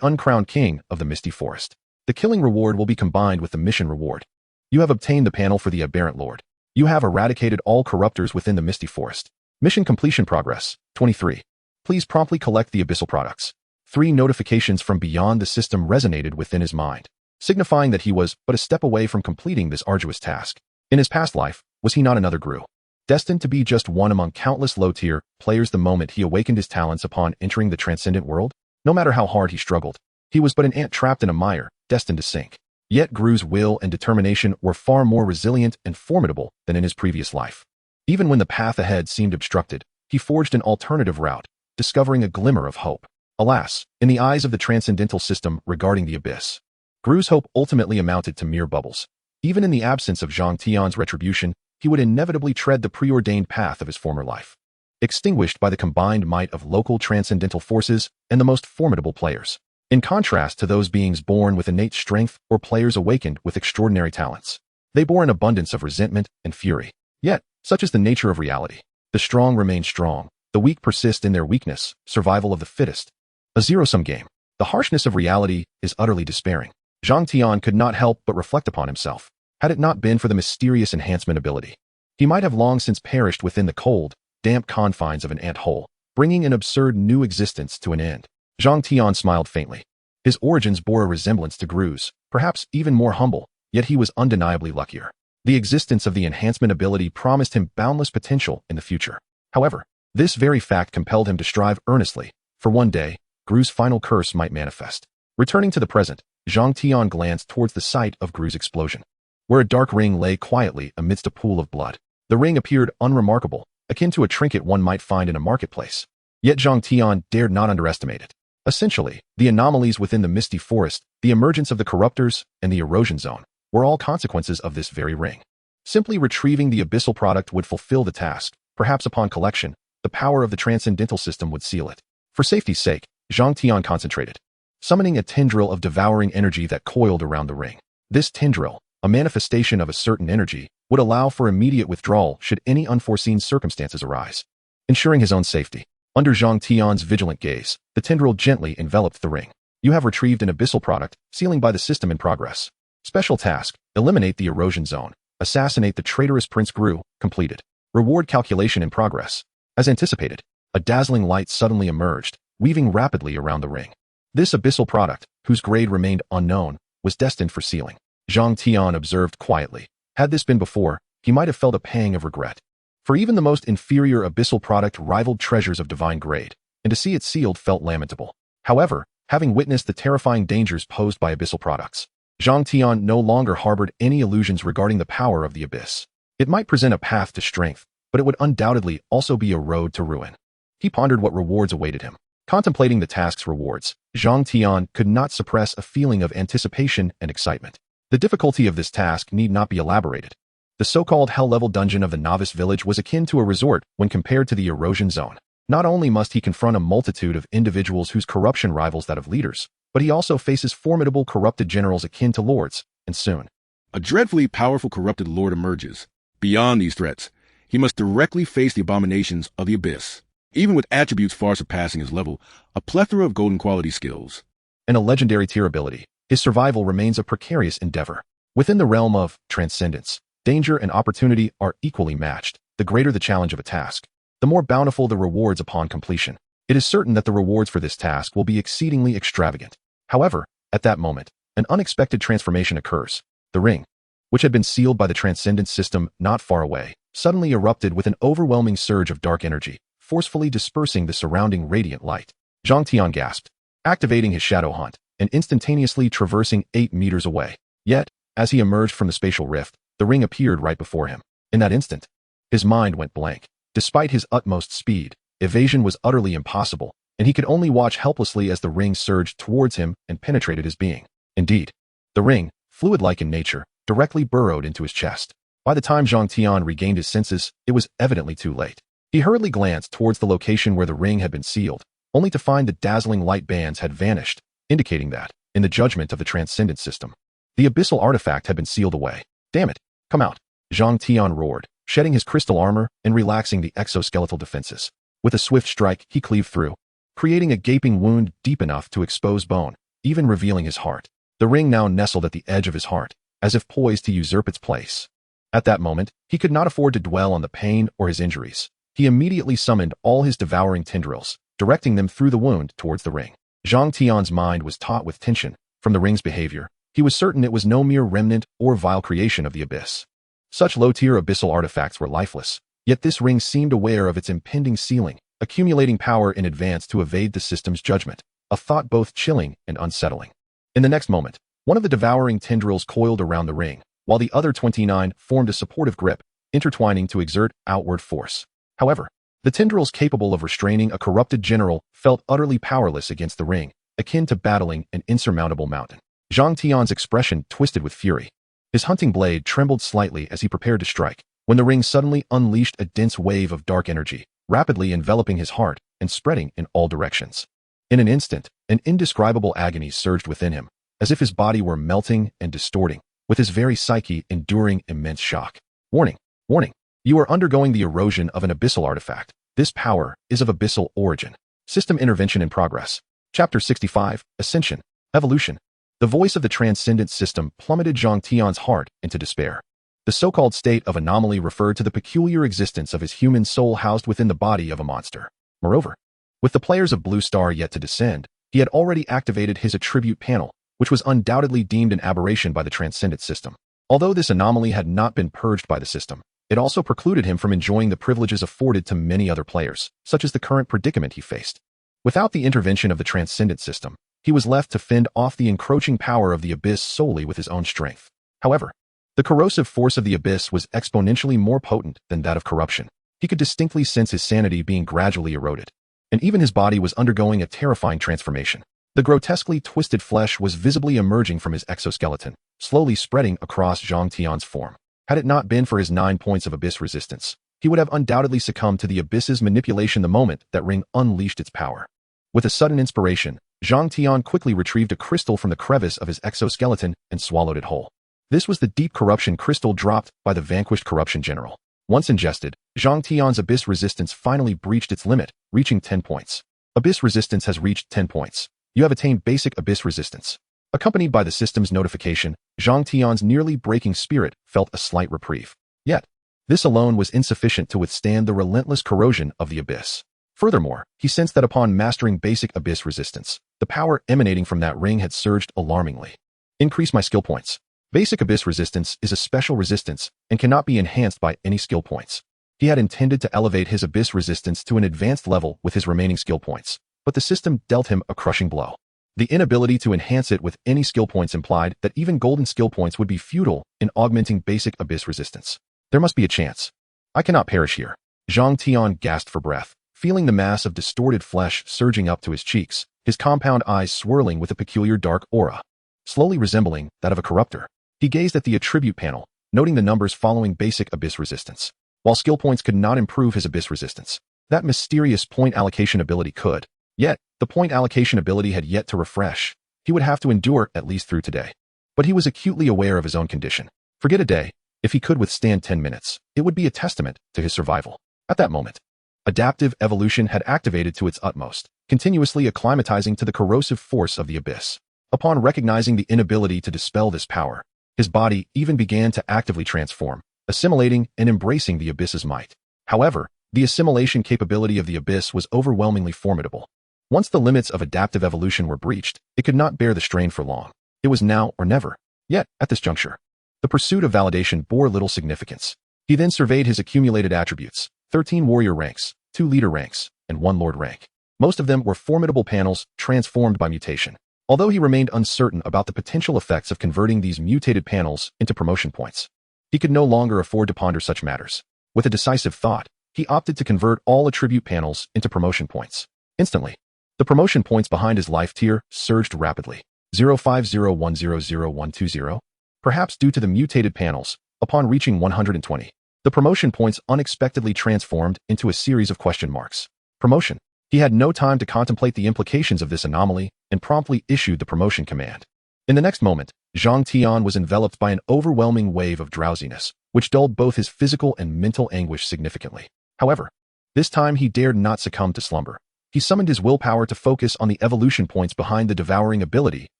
uncrowned king of the misty forest. The killing reward will be combined with the mission reward. You have obtained the panel for the aberrant lord. You have eradicated all corruptors within the misty forest. Mission completion progress, 23. Please promptly collect the Abyssal products. 3 notifications from beyond the system resonated within his mind, signifying that he was but a step away from completing this arduous task. In his past life, was he not another Gru, destined to be just one among countless low-tier players the moment he awakened his talents upon entering the transcendent world? No matter how hard he struggled, he was but an ant trapped in a mire, destined to sink. Yet Gru's will and determination were far more resilient and formidable than in his previous life. Even when the path ahead seemed obstructed, he forged an alternative route, discovering a glimmer of hope. Alas, in the eyes of the transcendental system regarding the abyss, Gru's hope ultimately amounted to mere bubbles. Even in the absence of Zhang Tian's retribution, he would inevitably tread the preordained path of his former life, extinguished by the combined might of local transcendental forces and the most formidable players. In contrast to those beings born with innate strength or players awakened with extraordinary talents, they bore an abundance of resentment and fury. Yet, such is the nature of reality. The strong remain strong, the weak persist in their weakness, survival of the fittest. A zero-sum game. The harshness of reality is utterly despairing. Zhang Tian could not help but reflect upon himself. Had it not been for the mysterious enhancement ability, he might have long since perished within the cold, damp confines of an ant hole, bringing an absurd new existence to an end. Zhang Tian smiled faintly. His origins bore a resemblance to Gru's, perhaps even more humble, yet he was undeniably luckier. The existence of the enhancement ability promised him boundless potential in the future. However, this very fact compelled him to strive earnestly, for one day, Gru's final curse might manifest. Returning to the present, Zhang Tian glanced towards the site of Gru's explosion, where a dark ring lay quietly amidst a pool of blood. The ring appeared unremarkable, akin to a trinket one might find in a marketplace. Yet Zhang Tian dared not underestimate it. Essentially, the anomalies within the misty forest, the emergence of the corruptors, and the erosion zone were all consequences of this very ring. Simply retrieving the abyssal product would fulfill the task. Perhaps upon collection, the power of the transcendental system would seal it. For safety's sake, Zhang Tian concentrated, summoning a tendril of devouring energy that coiled around the ring. This tendril, a manifestation of a certain energy, would allow for immediate withdrawal should any unforeseen circumstances arise. Ensuring his own safety, under Zhang Tian's vigilant gaze, the tendril gently enveloped the ring. You have retrieved an abyssal product, sealing by the system in progress. Special task, eliminate the erosion zone. Assassinate the traitorous Prince Gru, completed. Reward calculation in progress. As anticipated, a dazzling light suddenly emerged, weaving rapidly around the ring. This abyssal product, whose grade remained unknown, was destined for sealing. Zhang Tian observed quietly. Had this been before, he might have felt a pang of regret. For even the most inferior abyssal product rivaled treasures of divine grade, and to see it sealed felt lamentable. However, having witnessed the terrifying dangers posed by abyssal products, Zhang Tian no longer harbored any illusions regarding the power of the abyss. It might present a path to strength, but it would undoubtedly also be a road to ruin. He pondered what rewards awaited him. Contemplating the task's rewards, Zhang Tian could not suppress a feeling of anticipation and excitement. The difficulty of this task need not be elaborated. The so-called hell-level dungeon of the novice village was akin to a resort when compared to the erosion zone. Not only must he confront a multitude of individuals whose corruption rivals that of leaders, but he also faces formidable corrupted generals akin to lords, and soon, a dreadfully powerful corrupted lord emerges. Beyond these threats, he must directly face the abominations of the abyss. Even with attributes far surpassing his level, a plethora of golden quality skills, and a legendary tier ability, his survival remains a precarious endeavor. Within the realm of Transcendence, danger and opportunity are equally matched. The greater the challenge of a task, the more bountiful the rewards upon completion. It is certain that the rewards for this task will be exceedingly extravagant. However, at that moment, an unexpected transformation occurs. The ring, which had been sealed by the Transcendence system not far away, suddenly erupted with an overwhelming surge of dark energy, forcefully dispersing the surrounding radiant light. Zhang Tian gasped, activating his shadow hunt, and instantaneously traversing 8 meters away. Yet, as he emerged from the spatial rift, the ring appeared right before him. In that instant, his mind went blank. Despite his utmost speed, evasion was utterly impossible, and he could only watch helplessly as the ring surged towards him and penetrated his being. Indeed, the ring, fluid-like in nature, directly burrowed into his chest. By the time Zhang Tian regained his senses, it was evidently too late. He hurriedly glanced towards the location where the ring had been sealed, only to find the dazzling light bands had vanished, indicating that, in the judgment of the Transcendence system, the abyssal artifact had been sealed away. Damn it, come out! Zhang Tian roared, shedding his crystal armor and relaxing the exoskeletal defenses. With a swift strike, he cleaved through, creating a gaping wound deep enough to expose bone, even revealing his heart. The ring now nestled at the edge of his heart, as if poised to usurp its place. At that moment, he could not afford to dwell on the pain or his injuries. He immediately summoned all his devouring tendrils, directing them through the wound towards the ring. Zhang Tian's mind was taut with tension. From the ring's behavior, he was certain it was no mere remnant or vile creation of the abyss. Such low-tier abyssal artifacts were lifeless, yet this ring seemed aware of its impending ceiling, accumulating power in advance to evade the system's judgment, a thought both chilling and unsettling. In the next moment, one of the devouring tendrils coiled around the ring, while the other 29 formed a supportive grip, intertwining to exert outward force. However, the tendrils capable of restraining a corrupted general felt utterly powerless against the ring, akin to battling an insurmountable mountain. Zhang Tian's expression twisted with fury. His hunting blade trembled slightly as he prepared to strike, when the ring suddenly unleashed a dense wave of dark energy, rapidly enveloping his heart and spreading in all directions. In an instant, an indescribable agony surged within him, as if his body were melting and distorting, with his very psyche enduring immense shock. Warning! Warning! You are undergoing the erosion of an abyssal artifact. This power is of abyssal origin. System intervention in progress. Chapter 65, Ascension, Evolution. The voice of the Transcendence system plummeted Zhang Tian's heart into despair. The so-called state of anomaly referred to the peculiar existence of his human soul housed within the body of a monster. Moreover, with the players of Blue Star yet to descend, he had already activated his attribute panel, which was undoubtedly deemed an aberration by the Transcendence system. Although this anomaly had not been purged by the system, it also precluded him from enjoying the privileges afforded to many other players, such as the current predicament he faced. Without the intervention of the Transcendence system, he was left to fend off the encroaching power of the abyss solely with his own strength. However, the corrosive force of the abyss was exponentially more potent than that of corruption. He could distinctly sense his sanity being gradually eroded, and even his body was undergoing a terrifying transformation. The grotesquely twisted flesh was visibly emerging from his exoskeleton, slowly spreading across Zhang Tian's form. Had it not been for his 9 points of abyss resistance, he would have undoubtedly succumbed to the abyss's manipulation the moment that ring unleashed its power. With a sudden inspiration, Zhang Tian quickly retrieved a crystal from the crevice of his exoskeleton and swallowed it whole. This was the deep corruption crystal dropped by the vanquished corruption general. Once ingested, Zhang Tian's abyss resistance finally breached its limit, reaching 10 points. Abyss resistance has reached 10 points. You have attained basic abyss resistance. Accompanied by the system's notification, Zhang Tian's nearly breaking spirit felt a slight reprieve. Yet, this alone was insufficient to withstand the relentless corrosion of the abyss. Furthermore, he sensed that upon mastering basic abyss resistance, the power emanating from that ring had surged alarmingly. Increase my skill points. Basic abyss resistance is a special resistance and cannot be enhanced by any skill points. He had intended to elevate his abyss resistance to an advanced level with his remaining skill points, but the system dealt him a crushing blow. The inability to enhance it with any skill points implied that even golden skill points would be futile in augmenting basic abyss resistance. There must be a chance. I cannot perish here. Zhang Tian gasped for breath, feeling the mass of distorted flesh surging up to his cheeks, his compound eyes swirling with a peculiar dark aura. Slowly resembling that of a corruptor, he gazed at the attribute panel, noting the numbers following basic abyss resistance. While skill points could not improve his abyss resistance, that mysterious point allocation ability could. Yet, the point allocation ability had yet to refresh. He would have to endure at least through today. But he was acutely aware of his own condition. Forget a day. If he could withstand 10 minutes, it would be a testament to his survival. At that moment, adaptive evolution had activated to its utmost, continuously acclimatizing to the corrosive force of the abyss. Upon recognizing the inability to dispel this power, his body even began to actively transform, assimilating and embracing the abyss's might. However, the assimilation capability of the abyss was overwhelmingly formidable. Once the limits of adaptive evolution were breached, it could not bear the strain for long. It was now or never. Yet, at this juncture, the pursuit of validation bore little significance. He then surveyed his accumulated attributes: 13 warrior ranks, 2 leader ranks, and 1 lord rank. Most of them were formidable panels transformed by mutation. Although he remained uncertain about the potential effects of converting these mutated panels into promotion points, he could no longer afford to ponder such matters. With a decisive thought, he opted to convert all attribute panels into promotion points. Instantly, the promotion points behind his life tier surged rapidly. 050100120. Perhaps due to the mutated panels, upon reaching 120, the promotion points unexpectedly transformed into a series of question marks. Promotion. He had no time to contemplate the implications of this anomaly and promptly issued the promotion command. In the next moment, Zhang Tian was enveloped by an overwhelming wave of drowsiness, which dulled both his physical and mental anguish significantly. However, this time he dared not succumb to slumber. He summoned his willpower to focus on the evolution points behind the devouring ability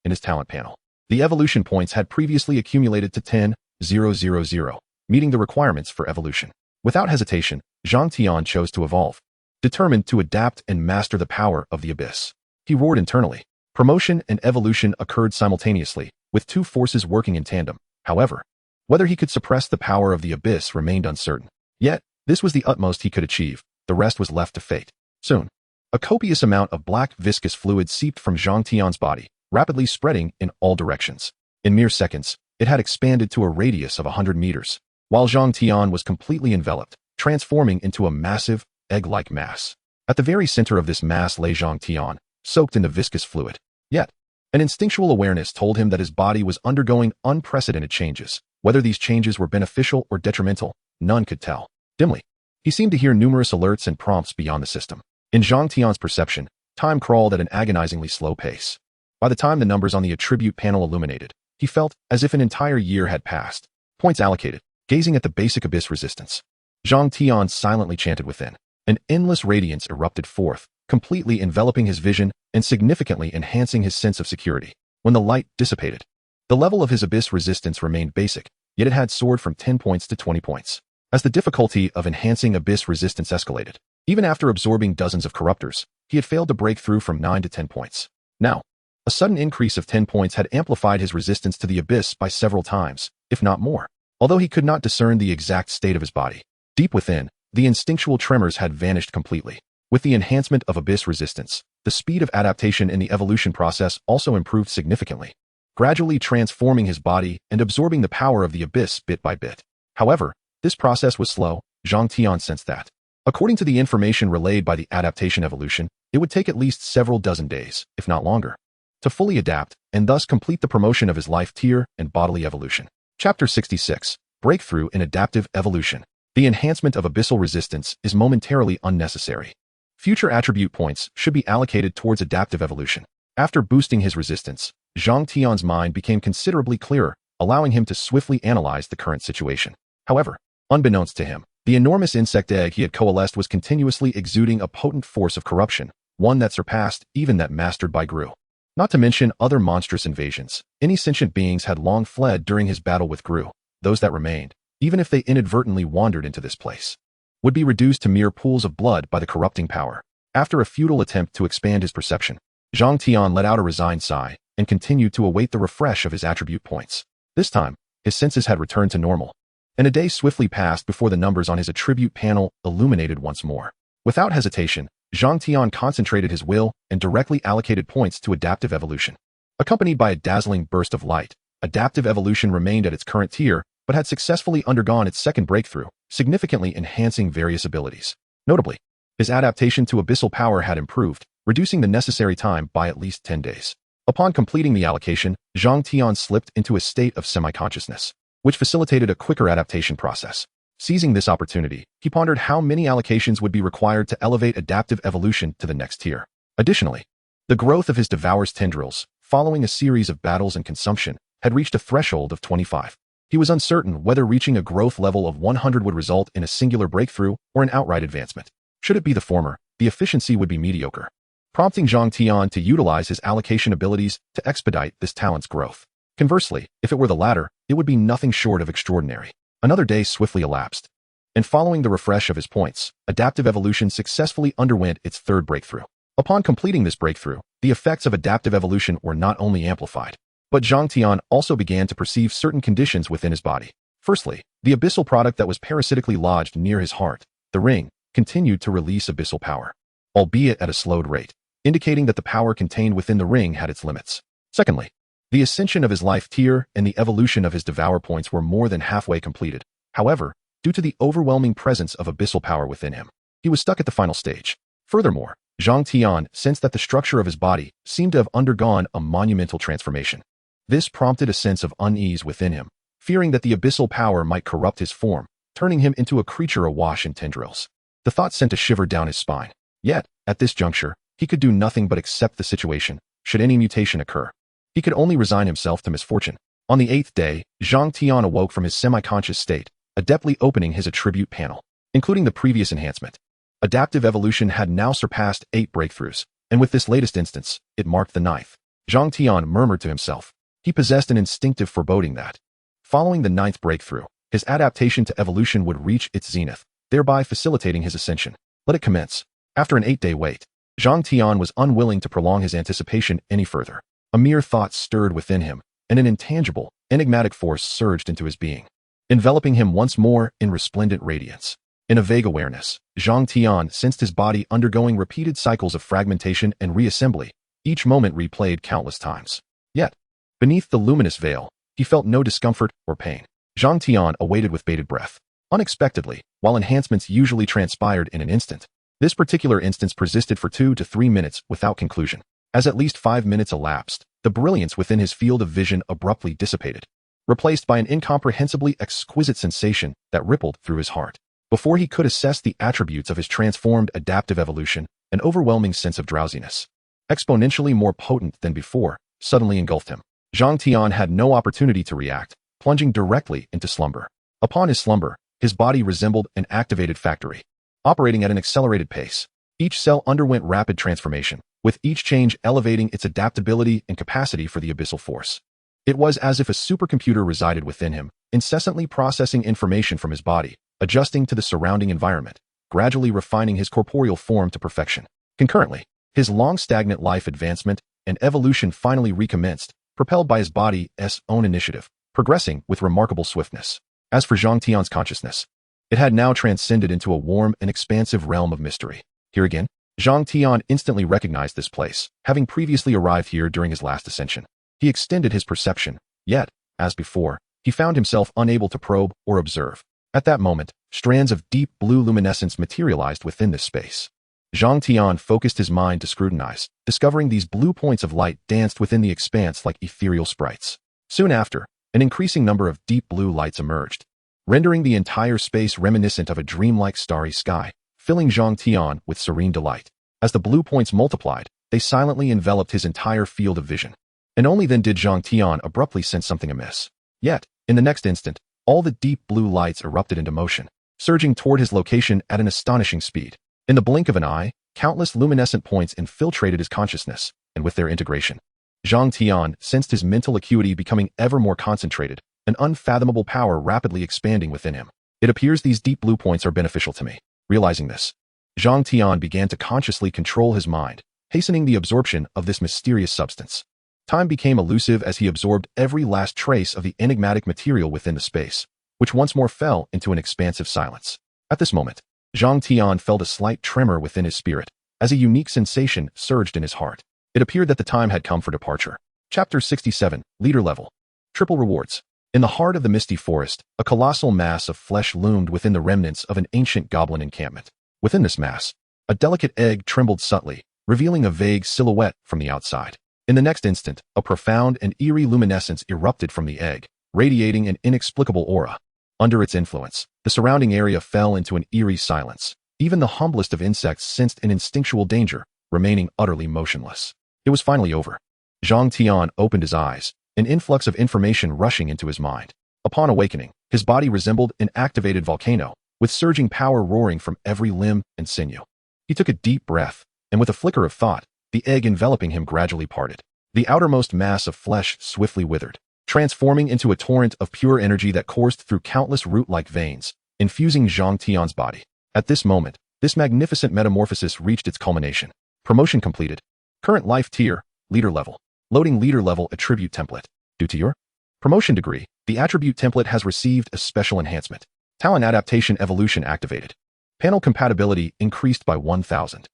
in his talent panel. The evolution points had previously accumulated to 10,000, meeting the requirements for evolution. Without hesitation, Zhang Tian chose to evolve, determined to adapt and master the power of the abyss. He roared internally. Promotion and evolution occurred simultaneously, with two forces working in tandem. However, whether he could suppress the power of the abyss remained uncertain. Yet, this was the utmost he could achieve. The rest was left to fate. Soon, a copious amount of black viscous fluid seeped from Zhang Tian's body, rapidly spreading in all directions. In mere seconds, it had expanded to a radius of 100 meters, while Zhang Tian was completely enveloped, transforming into a massive, egg-like mass. At the very center of this mass lay Zhang Tian, soaked in the viscous fluid. Yet, an instinctual awareness told him that his body was undergoing unprecedented changes. Whether these changes were beneficial or detrimental, none could tell. Dimly, he seemed to hear numerous alerts and prompts beyond the system. In Zhang Tian's perception, time crawled at an agonizingly slow pace. By the time the numbers on the attribute panel illuminated, he felt as if an entire year had passed. Points allocated, gazing at the basic abyss resistance. Zhang Tian silently chanted within. An endless radiance erupted forth, completely enveloping his vision and significantly enhancing his sense of security. When the light dissipated, the level of his abyss resistance remained basic, yet it had soared from 10 points to 20 points. As the difficulty of enhancing abyss resistance escalated, even after absorbing dozens of corruptors, he had failed to break through from 9 to 10 points. Now, a sudden increase of 10 points had amplified his resistance to the abyss by several times, if not more. Although he could not discern the exact state of his body, deep within, the instinctual tremors had vanished completely. With the enhancement of abyss resistance, the speed of adaptation in the evolution process also improved significantly, gradually transforming his body and absorbing the power of the abyss bit by bit. However, this process was slow. Zhang Tian sensed that. According to the information relayed by the adaptation evolution, it would take at least several dozen days, if not longer, to fully adapt and thus complete the promotion of his life tier and bodily evolution. Chapter 66. Breakthrough in Adaptive Evolution. The enhancement of abyssal resistance is momentarily unnecessary. Future attribute points should be allocated towards adaptive evolution. After boosting his resistance, Zhang Tian's mind became considerably clearer, allowing him to swiftly analyze the current situation. However, unbeknownst to him, the enormous insect egg he had coalesced was continuously exuding a potent force of corruption, one that surpassed even that mastered by Gru. Not to mention other monstrous invasions. Any sentient beings had long fled during his battle with Gru. Those that remained, even if they inadvertently wandered into this place, would be reduced to mere pools of blood by the corrupting power. After a futile attempt to expand his perception, Zhang Tian let out a resigned sigh and continued to await the refresh of his attribute points. This time, his senses had returned to normal, and a day swiftly passed before the numbers on his attribute panel illuminated once more. Without hesitation, Zhang Tian concentrated his will and directly allocated points to adaptive evolution. Accompanied by a dazzling burst of light, adaptive evolution remained at its current tier, but had successfully undergone its second breakthrough, significantly enhancing various abilities. Notably, his adaptation to abyssal power had improved, reducing the necessary time by at least 10 days. Upon completing the allocation, Zhang Tian slipped into a state of semi-consciousness, which facilitated a quicker adaptation process. Seizing this opportunity, he pondered how many allocations would be required to elevate adaptive evolution to the next tier. Additionally, the growth of his devours tendrils, following a series of battles and consumption, had reached a threshold of 25. He was uncertain whether reaching a growth level of 100 would result in a singular breakthrough or an outright advancement. Should it be the former, the efficiency would be mediocre, prompting Zhang Tian to utilize his allocation abilities to expedite this talent's growth. Conversely, if it were the latter, it would be nothing short of extraordinary. Another day swiftly elapsed, and following the refresh of his points, adaptive evolution successfully underwent its third breakthrough. Upon completing this breakthrough, the effects of adaptive evolution were not only amplified, but Zhang Tian also began to perceive certain conditions within his body. Firstly, the abyssal product that was parasitically lodged near his heart, the ring, continued to release abyssal power, albeit at a slowed rate, indicating that the power contained within the ring had its limits. Secondly, the ascension of his life tier and the evolution of his devour points were more than halfway completed. However, due to the overwhelming presence of abyssal power within him, he was stuck at the final stage. Furthermore, Zhang Tian sensed that the structure of his body seemed to have undergone a monumental transformation. This prompted a sense of unease within him, fearing that the abyssal power might corrupt his form, turning him into a creature awash in tendrils. The thought sent a shiver down his spine. Yet, at this juncture, he could do nothing but accept the situation, should any mutation occur. He could only resign himself to misfortune. On the 8th day, Zhang Tian awoke from his semi-conscious state, adeptly opening his attribute panel, including the previous enhancement. Adaptive evolution had now surpassed 8 breakthroughs, and with this latest instance, it marked the 9th. Zhang Tian murmured to himself. He possessed an instinctive foreboding that, following the 9th breakthrough, his adaptation to evolution would reach its zenith, thereby facilitating his ascension. Let it commence. After an 8-day wait, Zhang Tian was unwilling to prolong his anticipation any further. A mere thought stirred within him, and an intangible, enigmatic force surged into his being, enveloping him once more in resplendent radiance. In a vague awareness, Zhang Tian sensed his body undergoing repeated cycles of fragmentation and reassembly, each moment replayed countless times. Yet, beneath the luminous veil, he felt no discomfort or pain. Zhang Tian awaited with bated breath. Unexpectedly, while enhancements usually transpired in an instant, this particular instance persisted for 2 to 3 minutes without conclusion. As at least 5 minutes elapsed, the brilliance within his field of vision abruptly dissipated, replaced by an incomprehensibly exquisite sensation that rippled through his heart. Before he could assess the attributes of his transformed adaptive evolution, an overwhelming sense of drowsiness, exponentially more potent than before, suddenly engulfed him. Zhang Tian had no opportunity to react, plunging directly into slumber. Upon his slumber, his body resembled an activated factory, operating at an accelerated pace. Each cell underwent rapid transformation, with each change elevating its adaptability and capacity for the abyssal force. It was as if a supercomputer resided within him, incessantly processing information from his body, adjusting to the surrounding environment, gradually refining his corporeal form to perfection. Concurrently, his long-stagnant life advancement and evolution finally recommenced, propelled by his body's own initiative, progressing with remarkable swiftness. As for Zhang Tian's consciousness, it had now transcended into a warm and expansive realm of mystery. Here again, Zhang Tian instantly recognized this place, having previously arrived here during his last ascension. He extended his perception, yet, as before, he found himself unable to probe or observe. At that moment, strands of deep blue luminescence materialized within this space. Zhang Tian focused his mind to scrutinize, discovering these blue points of light danced within the expanse like ethereal sprites. Soon after, an increasing number of deep blue lights emerged, rendering the entire space reminiscent of a dreamlike starry sky, filling Zhang Tian with serene delight. As the blue points multiplied, they silently enveloped his entire field of vision. And only then did Zhang Tian abruptly sense something amiss. Yet, in the next instant, all the deep blue lights erupted into motion, surging toward his location at an astonishing speed. In the blink of an eye, countless luminescent points infiltrated his consciousness, and with their integration, Zhang Tian sensed his mental acuity becoming ever more concentrated, an unfathomable power rapidly expanding within him. It appears these deep blue points are beneficial to me. Realizing this, Zhang Tian began to consciously control his mind, hastening the absorption of this mysterious substance. Time became elusive as he absorbed every last trace of the enigmatic material within the space, which once more fell into an expansive silence. At this moment, Zhang Tian felt a slight tremor within his spirit, as a unique sensation surged in his heart. It appeared that the time had come for departure. Chapter 67, Leader Level. Triple Rewards. In the heart of the misty forest, a colossal mass of flesh loomed within the remnants of an ancient goblin encampment. Within this mass, a delicate egg trembled subtly, revealing a vague silhouette from the outside. In the next instant, a profound and eerie luminescence erupted from the egg, radiating an inexplicable aura. Under its influence, the surrounding area fell into an eerie silence. Even the humblest of insects sensed an instinctual danger, remaining utterly motionless. It was finally over. Zhang Tian opened his eyes, an influx of information rushing into his mind. Upon awakening, his body resembled an activated volcano, with surging power roaring from every limb and sinew. He took a deep breath, and with a flicker of thought, the egg enveloping him gradually parted. The outermost mass of flesh swiftly withered, transforming into a torrent of pure energy that coursed through countless root-like veins, infusing Zhang Tian's body. At this moment, this magnificent metamorphosis reached its culmination. Promotion completed. Current life tier, leader level. Loading leader level attribute template. Due to your promotion degree, the attribute template has received a special enhancement. Talent adaptation evolution activated. Panel compatibility increased by 1000.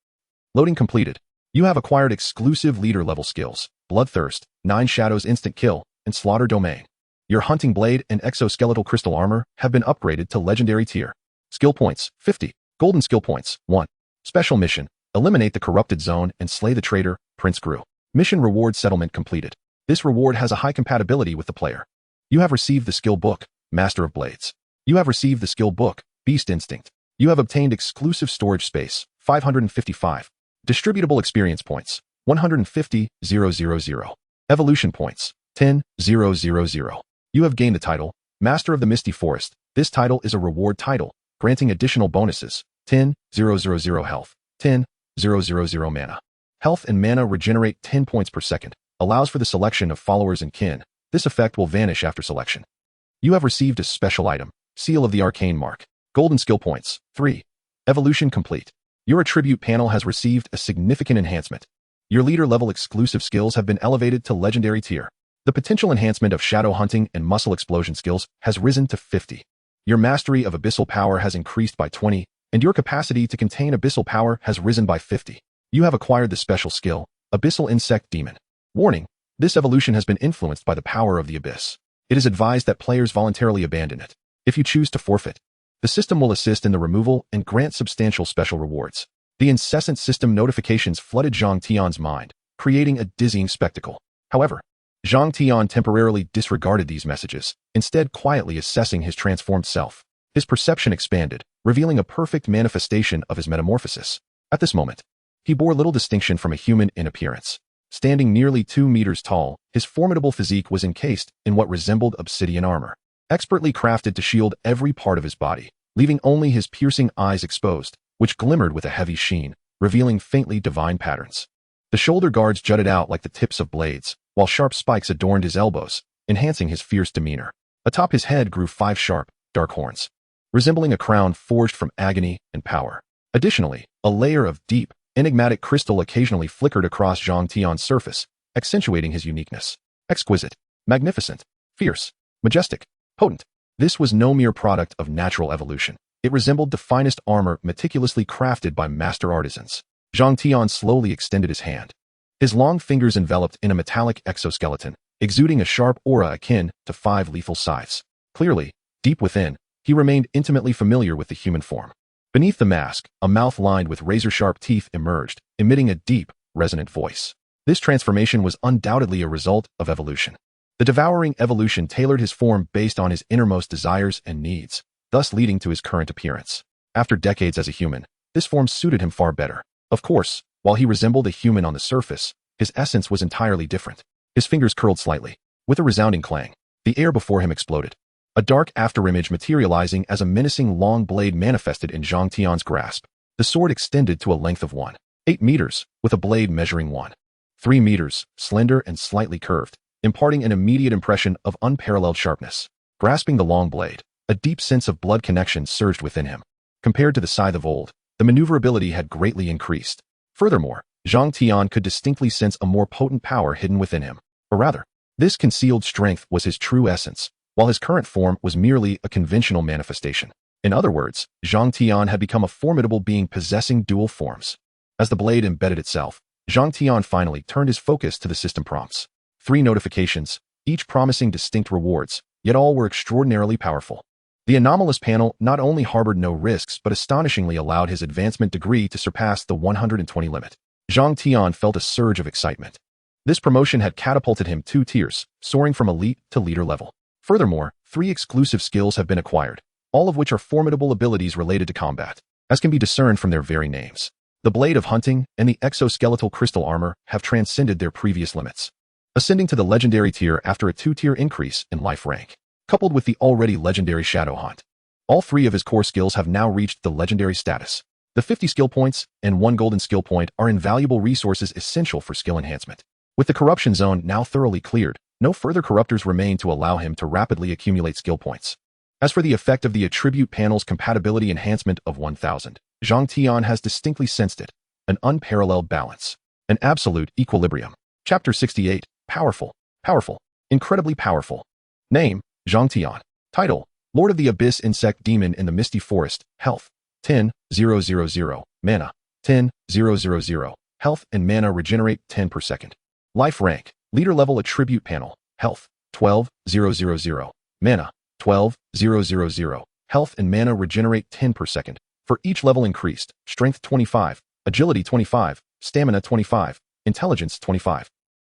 Loading completed. You have acquired exclusive leader level skills, Bloodthirst, 9 Shadows Instant Kill, and Slaughter Domain. Your hunting blade and exoskeletal crystal armor have been upgraded to legendary tier. Skill points, 50. Golden skill points, 1. Special mission, eliminate the corrupted zone and slay the traitor, Prince Gru. Mission reward settlement completed. This reward has a high compatibility with the player. You have received the skill book, Master of Blades. You have received the skill book, Beast Instinct. You have obtained exclusive storage space, 555. Distributable experience points, 150,000. Evolution points, 10,000. You have gained the title, Master of the Misty Forest. This title is a reward title, granting additional bonuses, 10,000 health, 10,000 mana. Health and mana regenerate 10 points per second, allows for the selection of followers and kin. This effect will vanish after selection. You have received a special item, Seal of the Arcane Mark. Golden skill points. 3. Evolution complete. Your attribute panel has received a significant enhancement. Your leader level exclusive skills have been elevated to legendary tier. The potential enhancement of shadow hunting and muscle explosion skills has risen to 50. Your mastery of abyssal power has increased by 20, and your capacity to contain abyssal power has risen by 50. You have acquired the special skill, Abyssal Insect Demon. Warning: this evolution has been influenced by the power of the abyss. It is advised that players voluntarily abandon it. If you choose to forfeit, the system will assist in the removal and grant substantial special rewards. The incessant system notifications flooded Zhang Tian's mind, creating a dizzying spectacle. However, Zhang Tian temporarily disregarded these messages, instead quietly assessing his transformed self. His perception expanded, revealing a perfect manifestation of his metamorphosis. At this moment, he bore little distinction from a human in appearance. Standing nearly 2 meters tall, his formidable physique was encased in what resembled obsidian armor, expertly crafted to shield every part of his body, leaving only his piercing eyes exposed, which glimmered with a heavy sheen, revealing faintly divine patterns. The shoulder guards jutted out like the tips of blades, while sharp spikes adorned his elbows, enhancing his fierce demeanor. Atop his head grew 5 sharp, dark horns, resembling a crown forged from agony and power. Additionally, a layer of deep, enigmatic crystal occasionally flickered across Zhang Tian's surface, accentuating his uniqueness. Exquisite, magnificent, fierce, majestic, potent. This was no mere product of natural evolution. It resembled the finest armor meticulously crafted by master artisans. Zhang Tian slowly extended his hand. His long fingers enveloped in a metallic exoskeleton, exuding a sharp aura akin to 5 lethal scythes. Clearly, deep within, he remained intimately familiar with the human form. Beneath the mask, a mouth lined with razor-sharp teeth emerged, emitting a deep, resonant voice. This transformation was undoubtedly a result of evolution. The devouring evolution tailored his form based on his innermost desires and needs, thus leading to his current appearance. After decades as a human, this form suited him far better. Of course, while he resembled a human on the surface, his essence was entirely different. His fingers curled slightly. With a resounding clang, the air before him exploded. A dark afterimage materializing as a menacing long blade manifested in Zhang Tian's grasp. The sword extended to a length of 1.8 meters, with a blade measuring 1.3 meters, slender and slightly curved, imparting an immediate impression of unparalleled sharpness. Grasping the long blade, a deep sense of blood connection surged within him. Compared to the scythe of old, the maneuverability had greatly increased. Furthermore, Zhang Tian could distinctly sense a more potent power hidden within him. Or rather, this concealed strength was his true essence, while his current form was merely a conventional manifestation. In other words, Zhang Tian had become a formidable being possessing dual forms. As the blade embedded itself, Zhang Tian finally turned his focus to the system prompts. 3 notifications, each promising distinct rewards, yet all were extraordinarily powerful. The anomalous panel not only harbored no risks but astonishingly allowed his advancement degree to surpass the 120 limit. Zhang Tian felt a surge of excitement. This promotion had catapulted him 2 tiers, soaring from elite to leader level. Furthermore, 3 exclusive skills have been acquired, all of which are formidable abilities related to combat, as can be discerned from their very names. The Blade of Hunting and the Exoskeletal Crystal Armor have transcended their previous limits, ascending to the legendary tier after a 2-tier increase in life rank, coupled with the already legendary Shadow Hunt. All 3 of his core skills have now reached the legendary status. The 50 skill points and 1 golden skill point are invaluable resources essential for skill enhancement. With the corruption zone now thoroughly cleared, no further corruptors remain to allow him to rapidly accumulate skill points. As for the effect of the attribute panel's compatibility enhancement of 1000, Zhang Tian has distinctly sensed it. An unparalleled balance. An absolute equilibrium. Chapter 68. Powerful. Powerful. Incredibly powerful. Name: Zhang Tian. Title: Lord of the Abyss Insect Demon in the Misty Forest. Health: 10,000. Mana: 10,000. Health and mana regenerate 10 per second. Life rank: Leader level attribute panel. Health: 12,000. Mana: 12,000. Health and mana regenerate 10 per second. For each level increased: Strength 25, Agility 25, Stamina 25, Intelligence 25.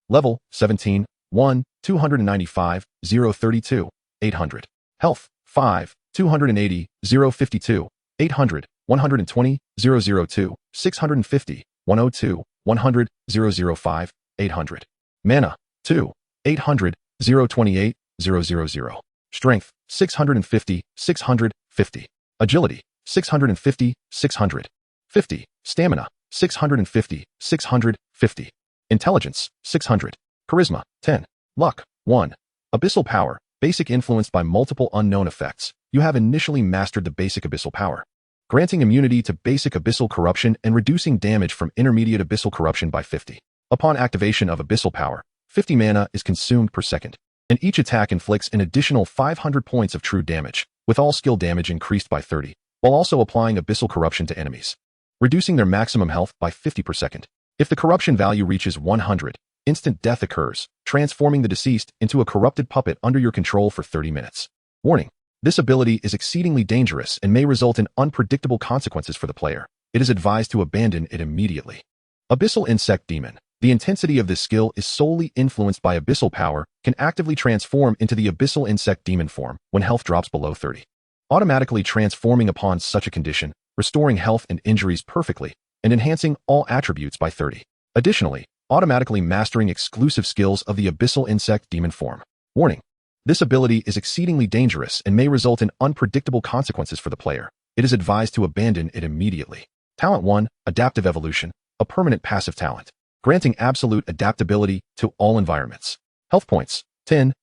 Level 17, 1, 295, 032, 800. Health 5, 280, 052, 800, 120, 002, 650, 102, 100, 005, 800. Mana 2, 800, 028, 000. Strength 650, 650. Agility 650, 650. Stamina 650, 650. Intelligence 600. Charisma 10. Luck 1. Abyssal power, basic influenced by multiple unknown effects. you have initially mastered the basic abyssal power, granting immunity to basic abyssal corruption and reducing damage from intermediate abyssal corruption by 50. Upon activation of abyssal power, 50 mana is consumed per second, and each attack inflicts an additional 500 points of true damage, with all skill damage increased by 30, while also applying abyssal corruption to enemies, reducing their maximum health by 50 per second. If the corruption value reaches 100, instant death occurs, transforming the deceased into a corrupted puppet under your control for 30 minutes. Warning: this ability is exceedingly dangerous and may result in unpredictable consequences for the player. It is advised to abandon it immediately. Abyssal Insect Demon. The intensity of this skill is solely influenced by abyssal power, can actively transform into the Abyssal Insect Demon form when health drops below 30. Automatically transforming upon such a condition, restoring health and injuries perfectly, and enhancing all attributes by 30. Additionally, automatically mastering exclusive skills of the Abyssal Insect Demon form. Warning: this ability is exceedingly dangerous and may result in unpredictable consequences for the player. It is advised to abandon it immediately. Talent 1, Adaptive Evolution, a permanent passive talent, granting absolute adaptability to all environments. Health points, 10,000.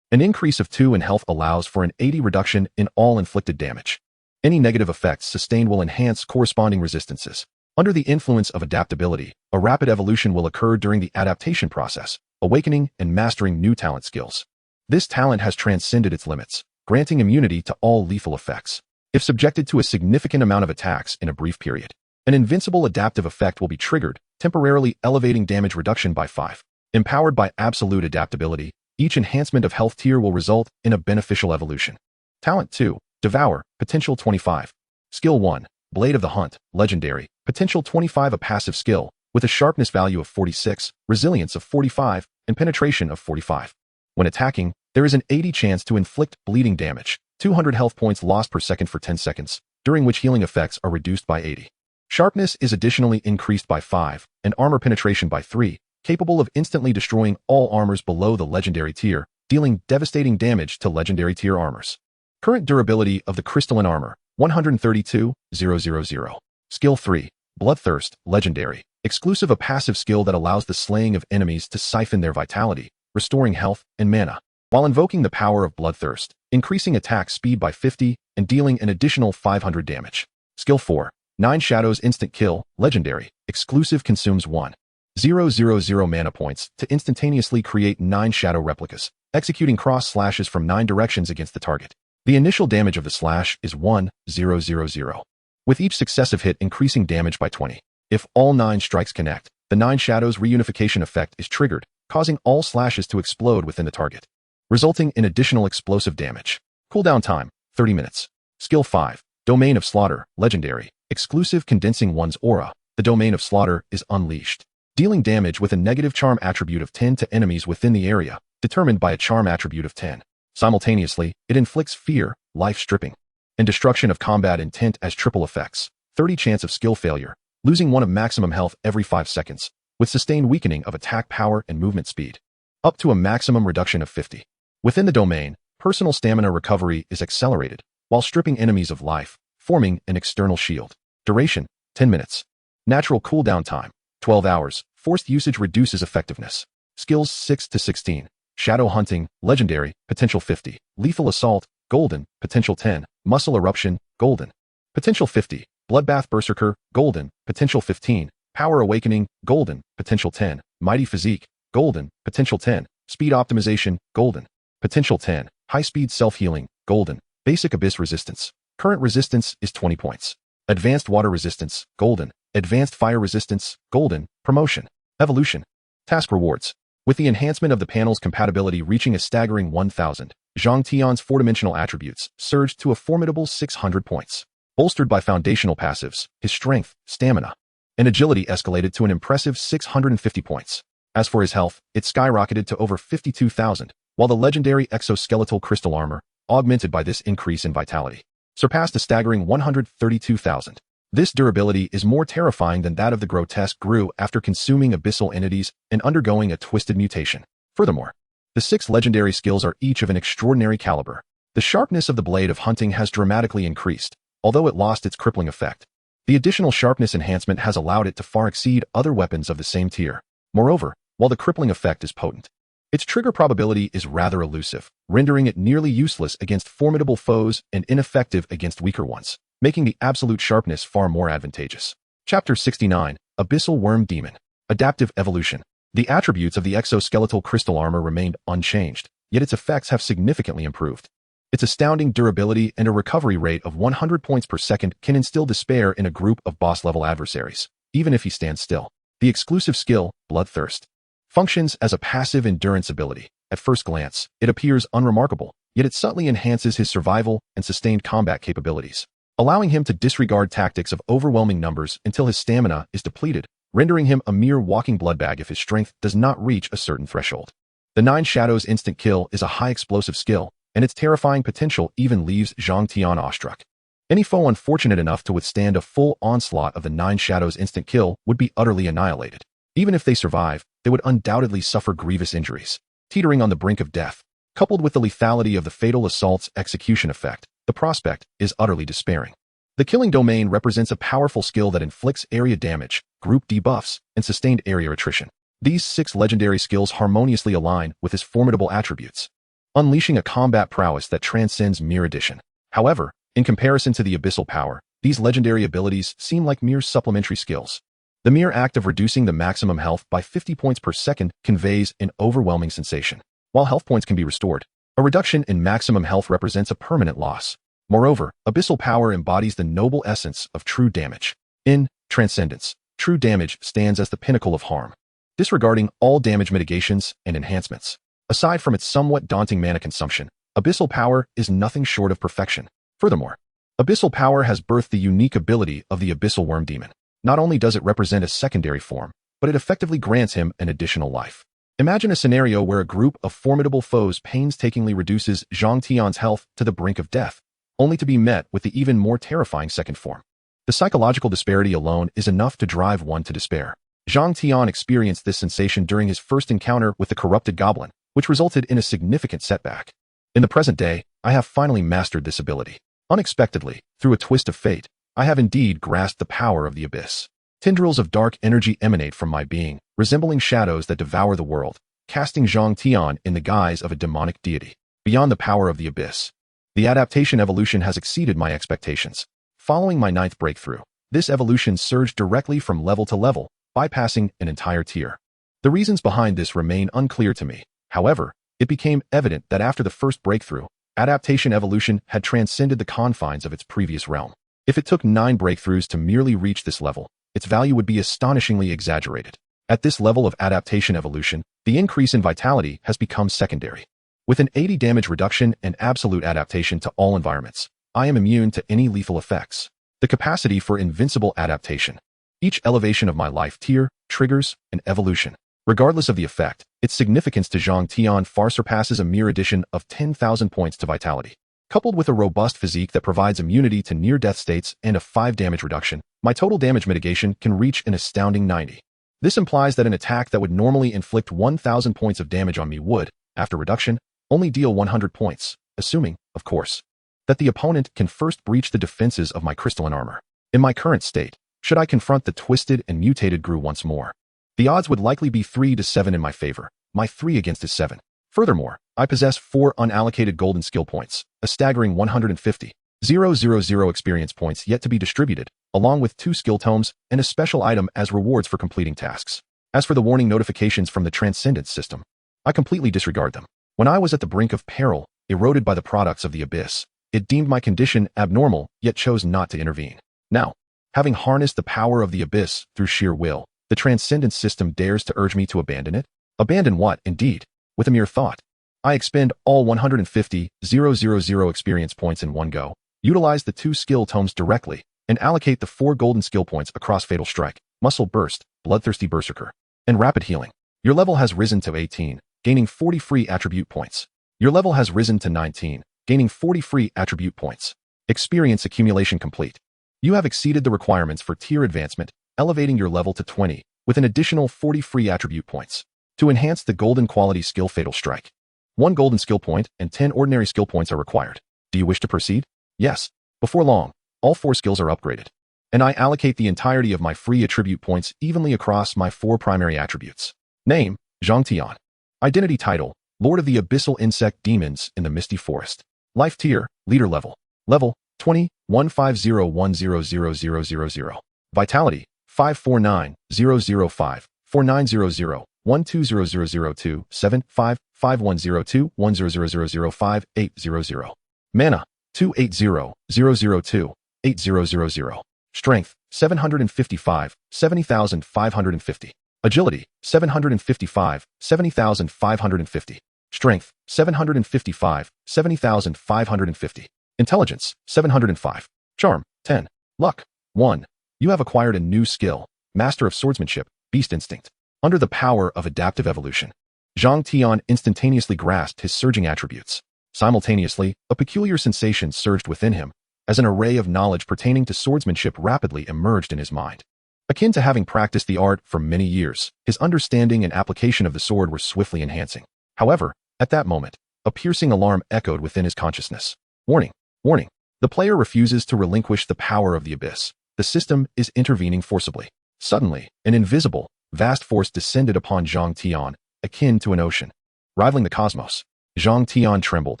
An increase of 2 in health allows for an 80 reduction in all inflicted damage. Any negative effects sustained will enhance corresponding resistances. Under the influence of adaptability, a rapid evolution will occur during the adaptation process, awakening and mastering new talent skills. This talent has transcended its limits, granting immunity to all lethal effects. If subjected to a significant amount of attacks in a brief period, an invincible adaptive effect will be triggered, temporarily elevating damage reduction by 5. Empowered by absolute adaptability, each enhancement of health tier will result in a beneficial evolution. Talent 2, Devour, potential 25. Skill 1, Blade of the Hunt, legendary, potential 25, a passive skill, with a sharpness value of 46, resilience of 45, and penetration of 45. When attacking, there is an 80 chance to inflict bleeding damage, 200 health points lost per second for 10 seconds, during which healing effects are reduced by 80. Sharpness is additionally increased by 5, and armor penetration by 3, capable of instantly destroying all armors below the legendary tier, dealing devastating damage to legendary tier armors. Current durability of the crystalline armor, 132,000. Skill 3, Bloodthirst, legendary, exclusive, a passive skill that allows the slaying of enemies to siphon their vitality, restoring health and mana, while invoking the power of Bloodthirst, increasing attack speed by 50 and dealing an additional 500 damage. Skill 4, 9 Shadows, instant kill, legendary, exclusive, consumes 1,000 mana points to instantaneously create 9 shadow replicas, executing cross slashes from 9 directions against the target. The initial damage of the slash is 1,000, with each successive hit increasing damage by 20. If all 9 strikes connect, the 9 Shadows reunification effect is triggered, causing all slashes to explode within the target, resulting in additional explosive damage. Cooldown time, 30 minutes. Skill 5, Domain of Slaughter, legendary, exclusive, condensing one's aura. The Domain of Slaughter is unleashed, dealing damage with a negative charm attribute of 10 to enemies within the area, determined by a charm attribute of 10. Simultaneously, it inflicts fear, life stripping, and destruction of combat intent as triple effects. 30 chance of skill failure, losing 1 of maximum health every 5 seconds, with sustained weakening of attack power and movement speed, up to a maximum reduction of 50. Within the domain, personal stamina recovery is accelerated, while stripping enemies of life, forming an external shield. Duration, 10 minutes. Natural cooldown time, 12 hours. Forced usage reduces effectiveness. Skills 6 to 16. Shadow Hunting, legendary, potential 50. Lethal Assault, golden, potential 10. Muscle Eruption, golden, potential 50. Bloodbath Berserker, golden, potential 15. Power Awakening, golden, potential 10. Mighty Physique, golden, potential 10. Speed Optimization, golden, potential 10. High-Speed Self-Healing, golden. Basic Abyss Resistance. Current resistance is 20 points. Advanced Water Resistance, golden. Advanced Fire Resistance, golden. Promotion. Evolution. Task Rewards. With the enhancement of the panel's compatibility reaching a staggering 1,000, Zhang Tian's 4-dimensional attributes surged to a formidable 600 points. Bolstered by foundational passives, his strength, stamina, and agility escalated to an impressive 650 points. As for his health, it skyrocketed to over 52,000, while the legendary exoskeletal crystal armor, augmented by this increase in vitality, surpassed a staggering 132,000. This durability is more terrifying than that of the grotesque Gru after consuming abyssal entities and undergoing a twisted mutation. Furthermore, the 6 legendary skills are each of an extraordinary caliber. The sharpness of the Blade of Hunting has dramatically increased, although it lost its crippling effect. The additional sharpness enhancement has allowed it to far exceed other weapons of the same tier. Moreover, while the crippling effect is potent, Its trigger probability is rather elusive, rendering it nearly useless against formidable foes and ineffective against weaker ones, making the absolute sharpness far more advantageous. Chapter 69, Abyssal Worm Demon. Adaptive Evolution. The attributes of the exoskeletal crystal armor remained unchanged, yet its effects have significantly improved. Its astounding durability and a recovery rate of 100 points per second can instill despair in a group of boss-level adversaries, even if he stands still. The exclusive skill, Bloodthirst, functions as a passive endurance ability. At first glance, it appears unremarkable, yet it subtly enhances his survival and sustained combat capabilities, allowing him to disregard tactics of overwhelming numbers until his stamina is depleted, rendering him a mere walking bloodbag if his strength does not reach a certain threshold. The Nine Shadows instant kill is a high explosive skill, and its terrifying potential even leaves Zhang Tian awestruck. Any foe unfortunate enough to withstand a full onslaught of the Nine Shadows instant kill would be utterly annihilated. Even if they survive, they would undoubtedly suffer grievous injuries. Teetering on the brink of death, coupled with the lethality of the Fatal Assault's execution effect, the prospect is utterly despairing. The Killing Domain represents a powerful skill that inflicts area damage, group debuffs, and sustained area attrition. These 6 legendary skills harmoniously align with his formidable attributes, unleashing a combat prowess that transcends mere addition. However, in comparison to the Abyssal power, these legendary abilities seem like mere supplementary skills. The mere act of reducing the maximum health by 50 points per second conveys an overwhelming sensation. While health points can be restored, a reduction in maximum health represents a permanent loss. Moreover, Abyssal power embodies the noble essence of true damage. In Transcendence, true damage stands as the pinnacle of harm, disregarding all damage mitigations and enhancements. Aside from its somewhat daunting mana consumption, Abyssal power is nothing short of perfection. Furthermore, Abyssal power has birthed the unique ability of the Abyssal Worm Demon. Not only does it represent a secondary form, but it effectively grants him an additional life. Imagine a scenario where a group of formidable foes painstakingly reduces Zhang Tian's health to the brink of death, only to be met with the even more terrifying second form. The psychological disparity alone is enough to drive one to despair. Zhang Tian experienced this sensation during his first encounter with the corrupted goblin, which resulted in a significant setback. In the present day, I have finally mastered this ability. Unexpectedly, through a twist of fate, I have indeed grasped the power of the abyss. Tendrils of dark energy emanate from my being, resembling shadows that devour the world, casting Zhang Tian in the guise of a demonic deity. Beyond the power of the abyss, the adaptation evolution has exceeded my expectations. Following my 9th breakthrough, this evolution surged directly from level to level, bypassing an entire tier. The reasons behind this remain unclear to me. However, it became evident that after the first breakthrough, adaptation evolution had transcended the confines of its previous realm. If it took 9 breakthroughs to merely reach this level, its value would be astonishingly exaggerated. At this level of adaptation evolution, the increase in vitality has become secondary. With an 80 damage reduction and absolute adaptation to all environments, I am immune to any lethal effects. The capacity for invincible adaptation. Each elevation of my life tier triggers an evolution. Regardless of the effect, its significance to Zhang Tian far surpasses a mere addition of 10,000 points to vitality. Coupled with a robust physique that provides immunity to near-death states and a 5 damage reduction, my total damage mitigation can reach an astounding 90. This implies that an attack that would normally inflict 1,000 points of damage on me would, after reduction, only deal 100 points, assuming, of course, that the opponent can first breach the defenses of my crystalline armor. In my current state, should I confront the twisted and mutated Gru once more, the odds would likely be 3 to 7 in my favor. My 3 against is 7. Furthermore, I possess 4 unallocated golden skill points, a staggering 150,000 experience points yet to be distributed, along with 2 skill tomes and a special item as rewards for completing tasks. As for the warning notifications from the Transcendence system, I completely disregard them. When I was at the brink of peril, eroded by the products of the abyss, it deemed my condition abnormal yet chose not to intervene. Now, having harnessed the power of the abyss through sheer will, the Transcendence system dares to urge me to abandon it? Abandon what, indeed? With a mere thought, I expend all 150,000 experience points in one go, utilize the 2 skill tomes directly, and allocate the 4 golden skill points across Fatal Strike, Muscle Burst, Bloodthirsty Berserker, and Rapid Healing. Your level has risen to 18, gaining 40 free attribute points. Your level has risen to 19, gaining 40 free attribute points. Experience accumulation complete. You have exceeded the requirements for tier advancement, elevating your level to 20, with an additional 40 free attribute points. To enhance the golden quality skill Fatal Strike, 1 golden skill point and 10 ordinary skill points are required. Do you wish to proceed? Yes. Before long, all 4 skills are upgraded, and I allocate the entirety of my free attribute points evenly across my 4 primary attributes. Name, Zhang Tian. Identity title, Lord of the Abyssal Insect Demons in the Misty Forest. Life tier, leader level. Level, 20, 150100000. Vitality, 549005, 4900, 120002, 75, 5102, 100005, 800. Mana, 280002, 8000. Strength, 755, 70,550. Agility, 755, 70,550. Strength, 755, 70,550. Intelligence, 705. Charm, 10. Luck, 1. You have acquired a new skill, Master of Swordsmanship, Beast Instinct. Under the power of adaptive evolution, Zhang Tian instantaneously grasped his surging attributes. Simultaneously, a peculiar sensation surged within him, as an array of knowledge pertaining to swordsmanship rapidly emerged in his mind. Akin to having practiced the art for many years, his understanding and application of the sword were swiftly enhancing. However, at that moment, a piercing alarm echoed within his consciousness. Warning! Warning! The player refuses to relinquish the power of the abyss. The system is intervening forcibly. Suddenly, an invisible, vast force descended upon Zhang Tian, akin to an ocean. Rivaling the cosmos, Zhang Tian trembled,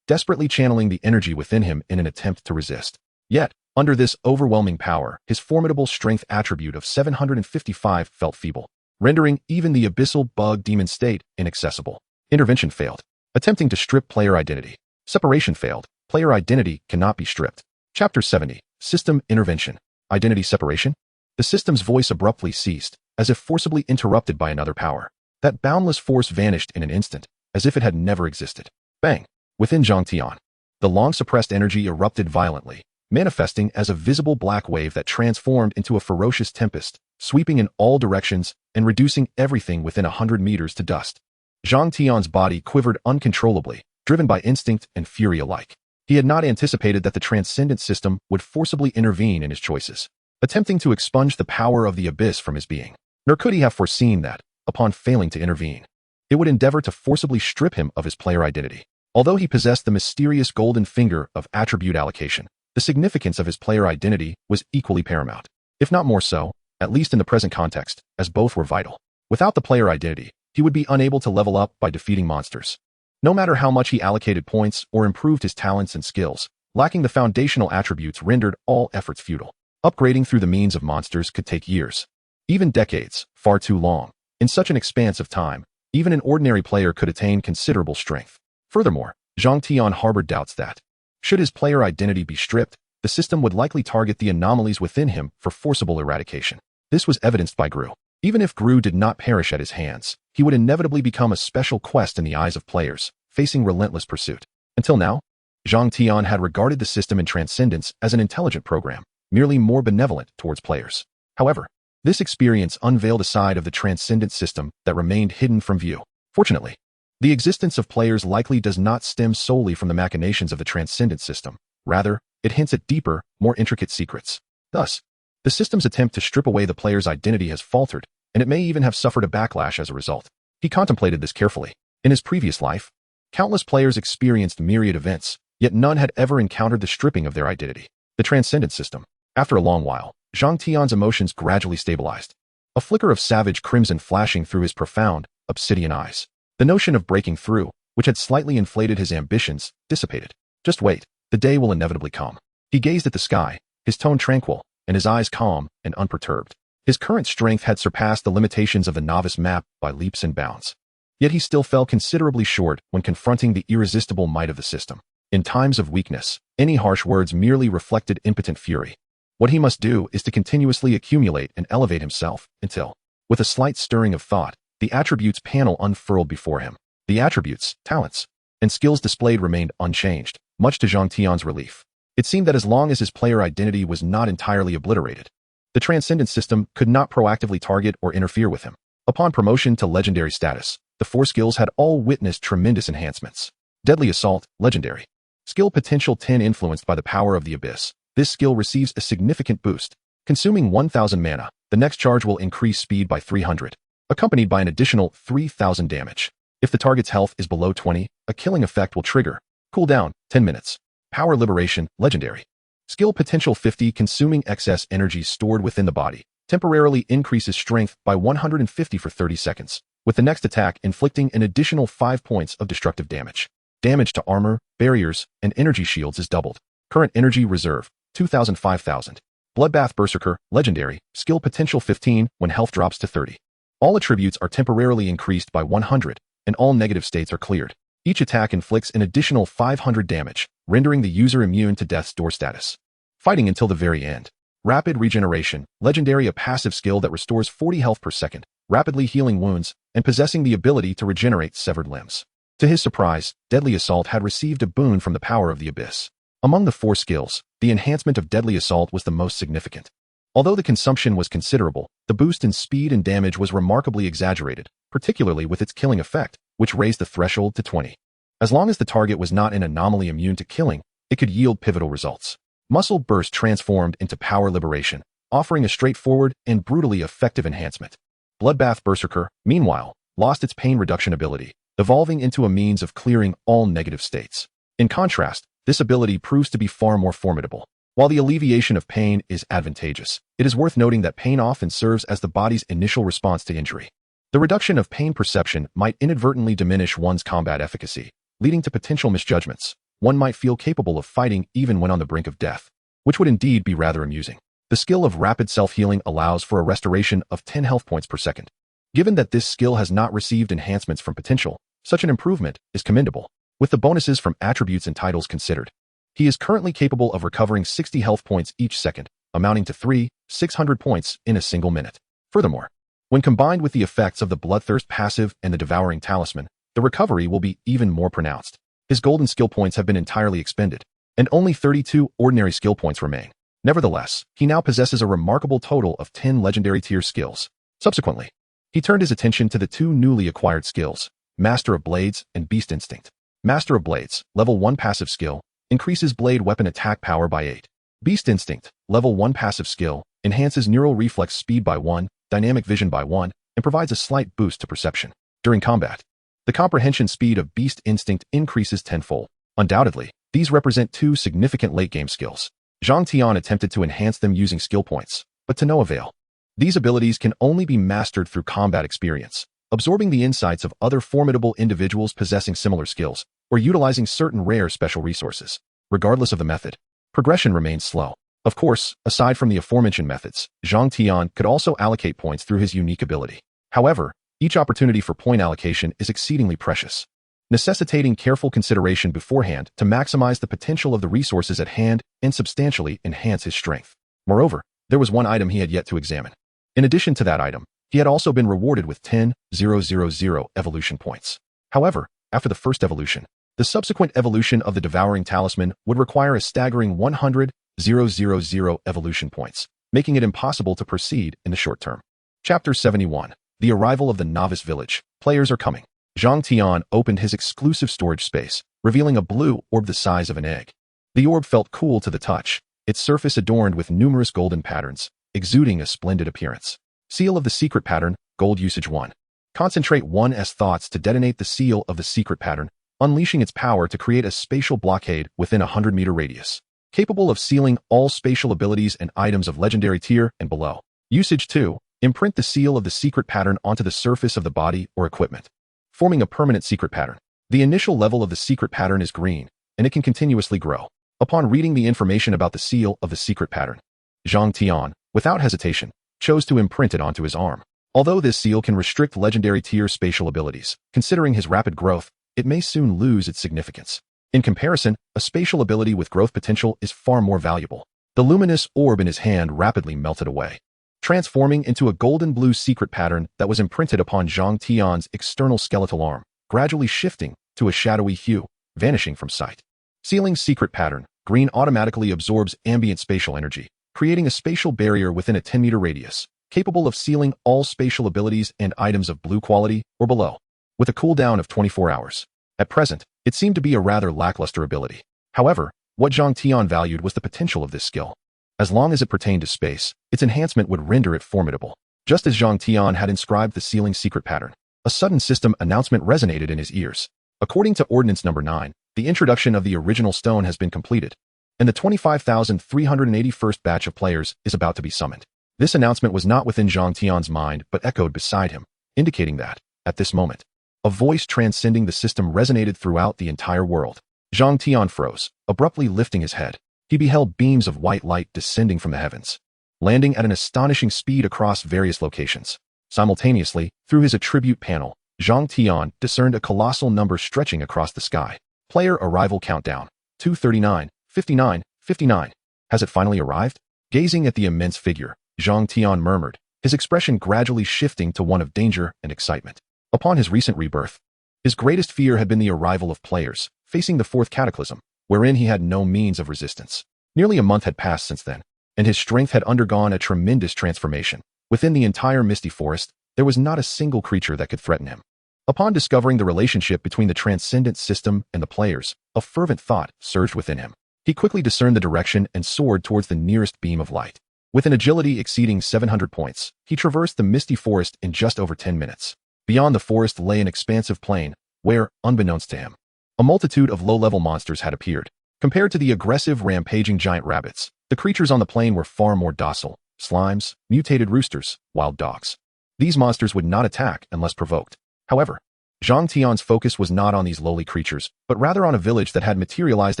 desperately channeling the energy within him in an attempt to resist. Yet, under this overwhelming power, his formidable strength attribute of 755 felt feeble, rendering even the abyssal bug demon state inaccessible. Intervention failed. Attempting to strip player identity. Separation failed. Player identity cannot be stripped. Chapter 70. System Intervention. Identity separation? The system's voice abruptly ceased, as if forcibly interrupted by another power. That boundless force vanished in an instant, as if it had never existed. Bang! Within Zhang Tian, the long-suppressed energy erupted violently, manifesting as a visible black wave that transformed into a ferocious tempest, sweeping in all directions and reducing everything within 100 meters to dust. Zhang Tian's body quivered uncontrollably, driven by instinct and fury alike. He had not anticipated that the Transcendence system would forcibly intervene in his choices, attempting to expunge the power of the abyss from his being. Nor could he have foreseen that, upon failing to intervene, it would endeavor to forcibly strip him of his player identity. Although he possessed the mysterious golden finger of attribute allocation, the significance of his player identity was equally paramount, if not more so, at least in the present context, as both were vital. Without the player identity, he would be unable to level up by defeating monsters. No matter how much he allocated points or improved his talents and skills, lacking the foundational attributes rendered all efforts futile. Upgrading through the means of monsters could take years, even decades, far too long. In such an expanse of time, even an ordinary player could attain considerable strength. Furthermore, Zhang Tian harbored doubts that, should his player identity be stripped, the system would likely target the anomalies within him for forcible eradication. This was evidenced by Gru. Even if Gru did not perish at his hands, he would inevitably become a special quest in the eyes of players, facing relentless pursuit. Until now, Zhang Tian had regarded the system in Transcendence as an intelligent program, merely more benevolent towards players. However, this experience unveiled a side of the Transcendence system that remained hidden from view. Fortunately, the existence of players likely does not stem solely from the machinations of the Transcendence system. Rather, it hints at deeper, more intricate secrets. Thus, the system's attempt to strip away the player's identity has faltered, and it may even have suffered a backlash as a result. He contemplated this carefully. In his previous life, countless players experienced myriad events, yet none had ever encountered the stripping of their identity. The Transcendence system. After a long while, Zhang Tian's emotions gradually stabilized, a flicker of savage crimson flashing through his profound, obsidian eyes. The notion of breaking through, which had slightly inflated his ambitions, dissipated. Just wait, the day will inevitably come. He gazed at the sky, his tone tranquil, and his eyes calm and unperturbed. His current strength had surpassed the limitations of the novice map by leaps and bounds. Yet he still fell considerably short when confronting the irresistible might of the system. In times of weakness, any harsh words merely reflected impotent fury. What he must do is to continuously accumulate and elevate himself until, with a slight stirring of thought, the attributes panel unfurled before him. The attributes, talents, and skills displayed remained unchanged, much to Zhang Tian's relief. It seemed that as long as his player identity was not entirely obliterated, the Transcendence system could not proactively target or interfere with him. Upon promotion to legendary status, the 4 skills had all witnessed tremendous enhancements. Deadly Assault, legendary. Skill potential 10 influenced by the power of the abyss. This skill receives a significant boost. Consuming 1000 mana, the next charge will increase speed by 300, accompanied by an additional 3000 damage. If the target's health is below 20, a killing effect will trigger. Cooldown, 10 minutes. Power Liberation, legendary. Skill potential 50, consuming excess energy stored within the body, temporarily increases strength by 150 for 30 seconds. with the next attack inflicting an additional 5 points of destructive damage. Damage to armor, barriers, and energy shields is doubled. Current energy reserve, 2,000 5,000. Bloodbath Berserker, Legendary, skill potential 15 when health drops to 30. All attributes are temporarily increased by 100, and all negative states are cleared. Each attack inflicts an additional 500 damage, rendering the user immune to death's door status. Fighting until the very end. Rapid Regeneration, Legendary, a passive skill that restores 40 health per second, rapidly healing wounds, and possessing the ability to regenerate severed limbs. To his surprise, Deadly Assault had received a boon from the power of the Abyss. Among the 4 skills, the enhancement of Deadly Assault was the most significant. Although the consumption was considerable, the boost in speed and damage was remarkably exaggerated, particularly with its killing effect, which raised the threshold to 20. As long as the target was not an anomaly immune to killing, it could yield pivotal results. Muscle Burst transformed into Power Liberation, offering a straightforward and brutally effective enhancement. Bloodbath Berserker, meanwhile, lost its pain reduction ability, evolving into a means of clearing all negative states. In contrast, this ability proves to be far more formidable. While the alleviation of pain is advantageous, it is worth noting that pain often serves as the body's initial response to injury. The reduction of pain perception might inadvertently diminish one's combat efficacy, leading to potential misjudgments. One might feel capable of fighting even when on the brink of death, which would indeed be rather amusing. The skill of Rapid Self-Healing allows for a restoration of 10 health points per second. Given that this skill has not received enhancements from potential, such an improvement is commendable. With the bonuses from attributes and titles considered, he is currently capable of recovering 60 health points each second, amounting to 600 points in a single minute. Furthermore, when combined with the effects of the Bloodthirst passive and the Devouring Talisman, the recovery will be even more pronounced. His golden skill points have been entirely expended, and only 32 ordinary skill points remain. Nevertheless, he now possesses a remarkable total of 10 legendary tier skills. Subsequently, he turned his attention to the 2 newly acquired skills, Master of Blades and Beast Instinct. Master of Blades, level 1 passive skill, increases blade weapon attack power by 8. Beast Instinct, level 1 passive skill, enhances neural reflex speed by 1, dynamic vision by 1, and provides a slight boost to perception. During combat, the comprehension speed of Beast Instinct increases tenfold. Undoubtedly, these represent 2 significant late-game skills. Zhang Tian attempted to enhance them using skill points, but to no avail. These abilities can only be mastered through combat experience, absorbing the insights of other formidable individuals possessing similar skills, or utilizing certain rare special resources. Regardless of the method, progression remains slow. Of course, aside from the aforementioned methods, Zhang Tian could also allocate points through his unique ability. However, each opportunity for point allocation is exceedingly precious, necessitating careful consideration beforehand to maximize the potential of the resources at hand and substantially enhance his strength. Moreover, there was one item he had yet to examine. In addition to that item, he had also been rewarded with 10,000 evolution points. However, after the first evolution, the subsequent evolution of the Devouring Talisman would require a staggering 100,000 evolution points, making it impossible to proceed in the short term. Chapter 71. The Arrival of the Novice Village. Players are coming. Zhang Tian opened his exclusive storage space, revealing a blue orb the size of an egg. The orb felt cool to the touch, its surface adorned with numerous golden patterns, exuding a splendid appearance. Seal of the Secret Pattern, Gold Usage 1. Concentrate 1's thoughts to detonate the seal of the secret pattern, unleashing its power to create a spatial blockade within a 100-meter radius, capable of sealing all spatial abilities and items of legendary tier and below. Usage 2. Imprint the seal of the secret pattern onto the surface of the body or equipment, forming a permanent secret pattern. The initial level of the secret pattern is green, and it can continuously grow. Upon reading the information about the seal of the secret pattern, Zhang Tian, without hesitation, chose to imprint it onto his arm. Although this seal can restrict legendary tier spatial abilities, considering his rapid growth, it may soon lose its significance. In comparison, a spatial ability with growth potential is far more valuable. The luminous orb in his hand rapidly melted away, transforming into a golden blue secret pattern that was imprinted upon Zhang Tian's external skeletal arm, gradually shifting to a shadowy hue, vanishing from sight. Sealing secret pattern, green automatically absorbs ambient spatial energy, creating a spatial barrier within a 10-meter radius, capable of sealing all spatial abilities and items of blue quality or below, with a cooldown of 24 hours. At present, it seemed to be a rather lackluster ability. However, what Zhang Tian valued was the potential of this skill. As long as it pertained to space, its enhancement would render it formidable. Just as Zhang Tian had inscribed the sealing secret pattern, a sudden system announcement resonated in his ears. According to Ordinance Number 9, the introduction of the original stone has been completed, and the 25,381st batch of players is about to be summoned. This announcement was not within Zhang Tian's mind but echoed beside him, indicating that, At this moment, a voice transcending the system resonated throughout the entire world. Zhang Tian froze, abruptly lifting his head. He beheld beams of white light descending from the heavens, landing at an astonishing speed across various locations. Simultaneously, through his attribute panel, Zhang Tian discerned a colossal number stretching across the sky. Player arrival countdown: 239, 59, 59. Has it finally arrived? Gazing at the immense figure, Zhang Tian murmured, his expression gradually shifting to one of danger and excitement. Upon his recent rebirth, his greatest fear had been the arrival of players, facing the fourth cataclysm, wherein he had no means of resistance. Nearly a month had passed since then, and his strength had undergone a tremendous transformation. Within the entire Misty Forest, there was not a single creature that could threaten him. Upon discovering the relationship between the Transcendence system and the players, a fervent thought surged within him. He quickly discerned the direction and soared towards the nearest beam of light. With an agility exceeding 700 points, he traversed the Misty Forest in just over 10 minutes. Beyond the forest lay an expansive plain, where, unbeknownst to him, a multitude of low-level monsters had appeared. Compared to the aggressive, rampaging giant rabbits, the creatures on the plain were far more docile: slimes, mutated roosters, wild dogs. These monsters would not attack unless provoked. However, Zhang Tian's focus was not on these lowly creatures, but rather on a village that had materialized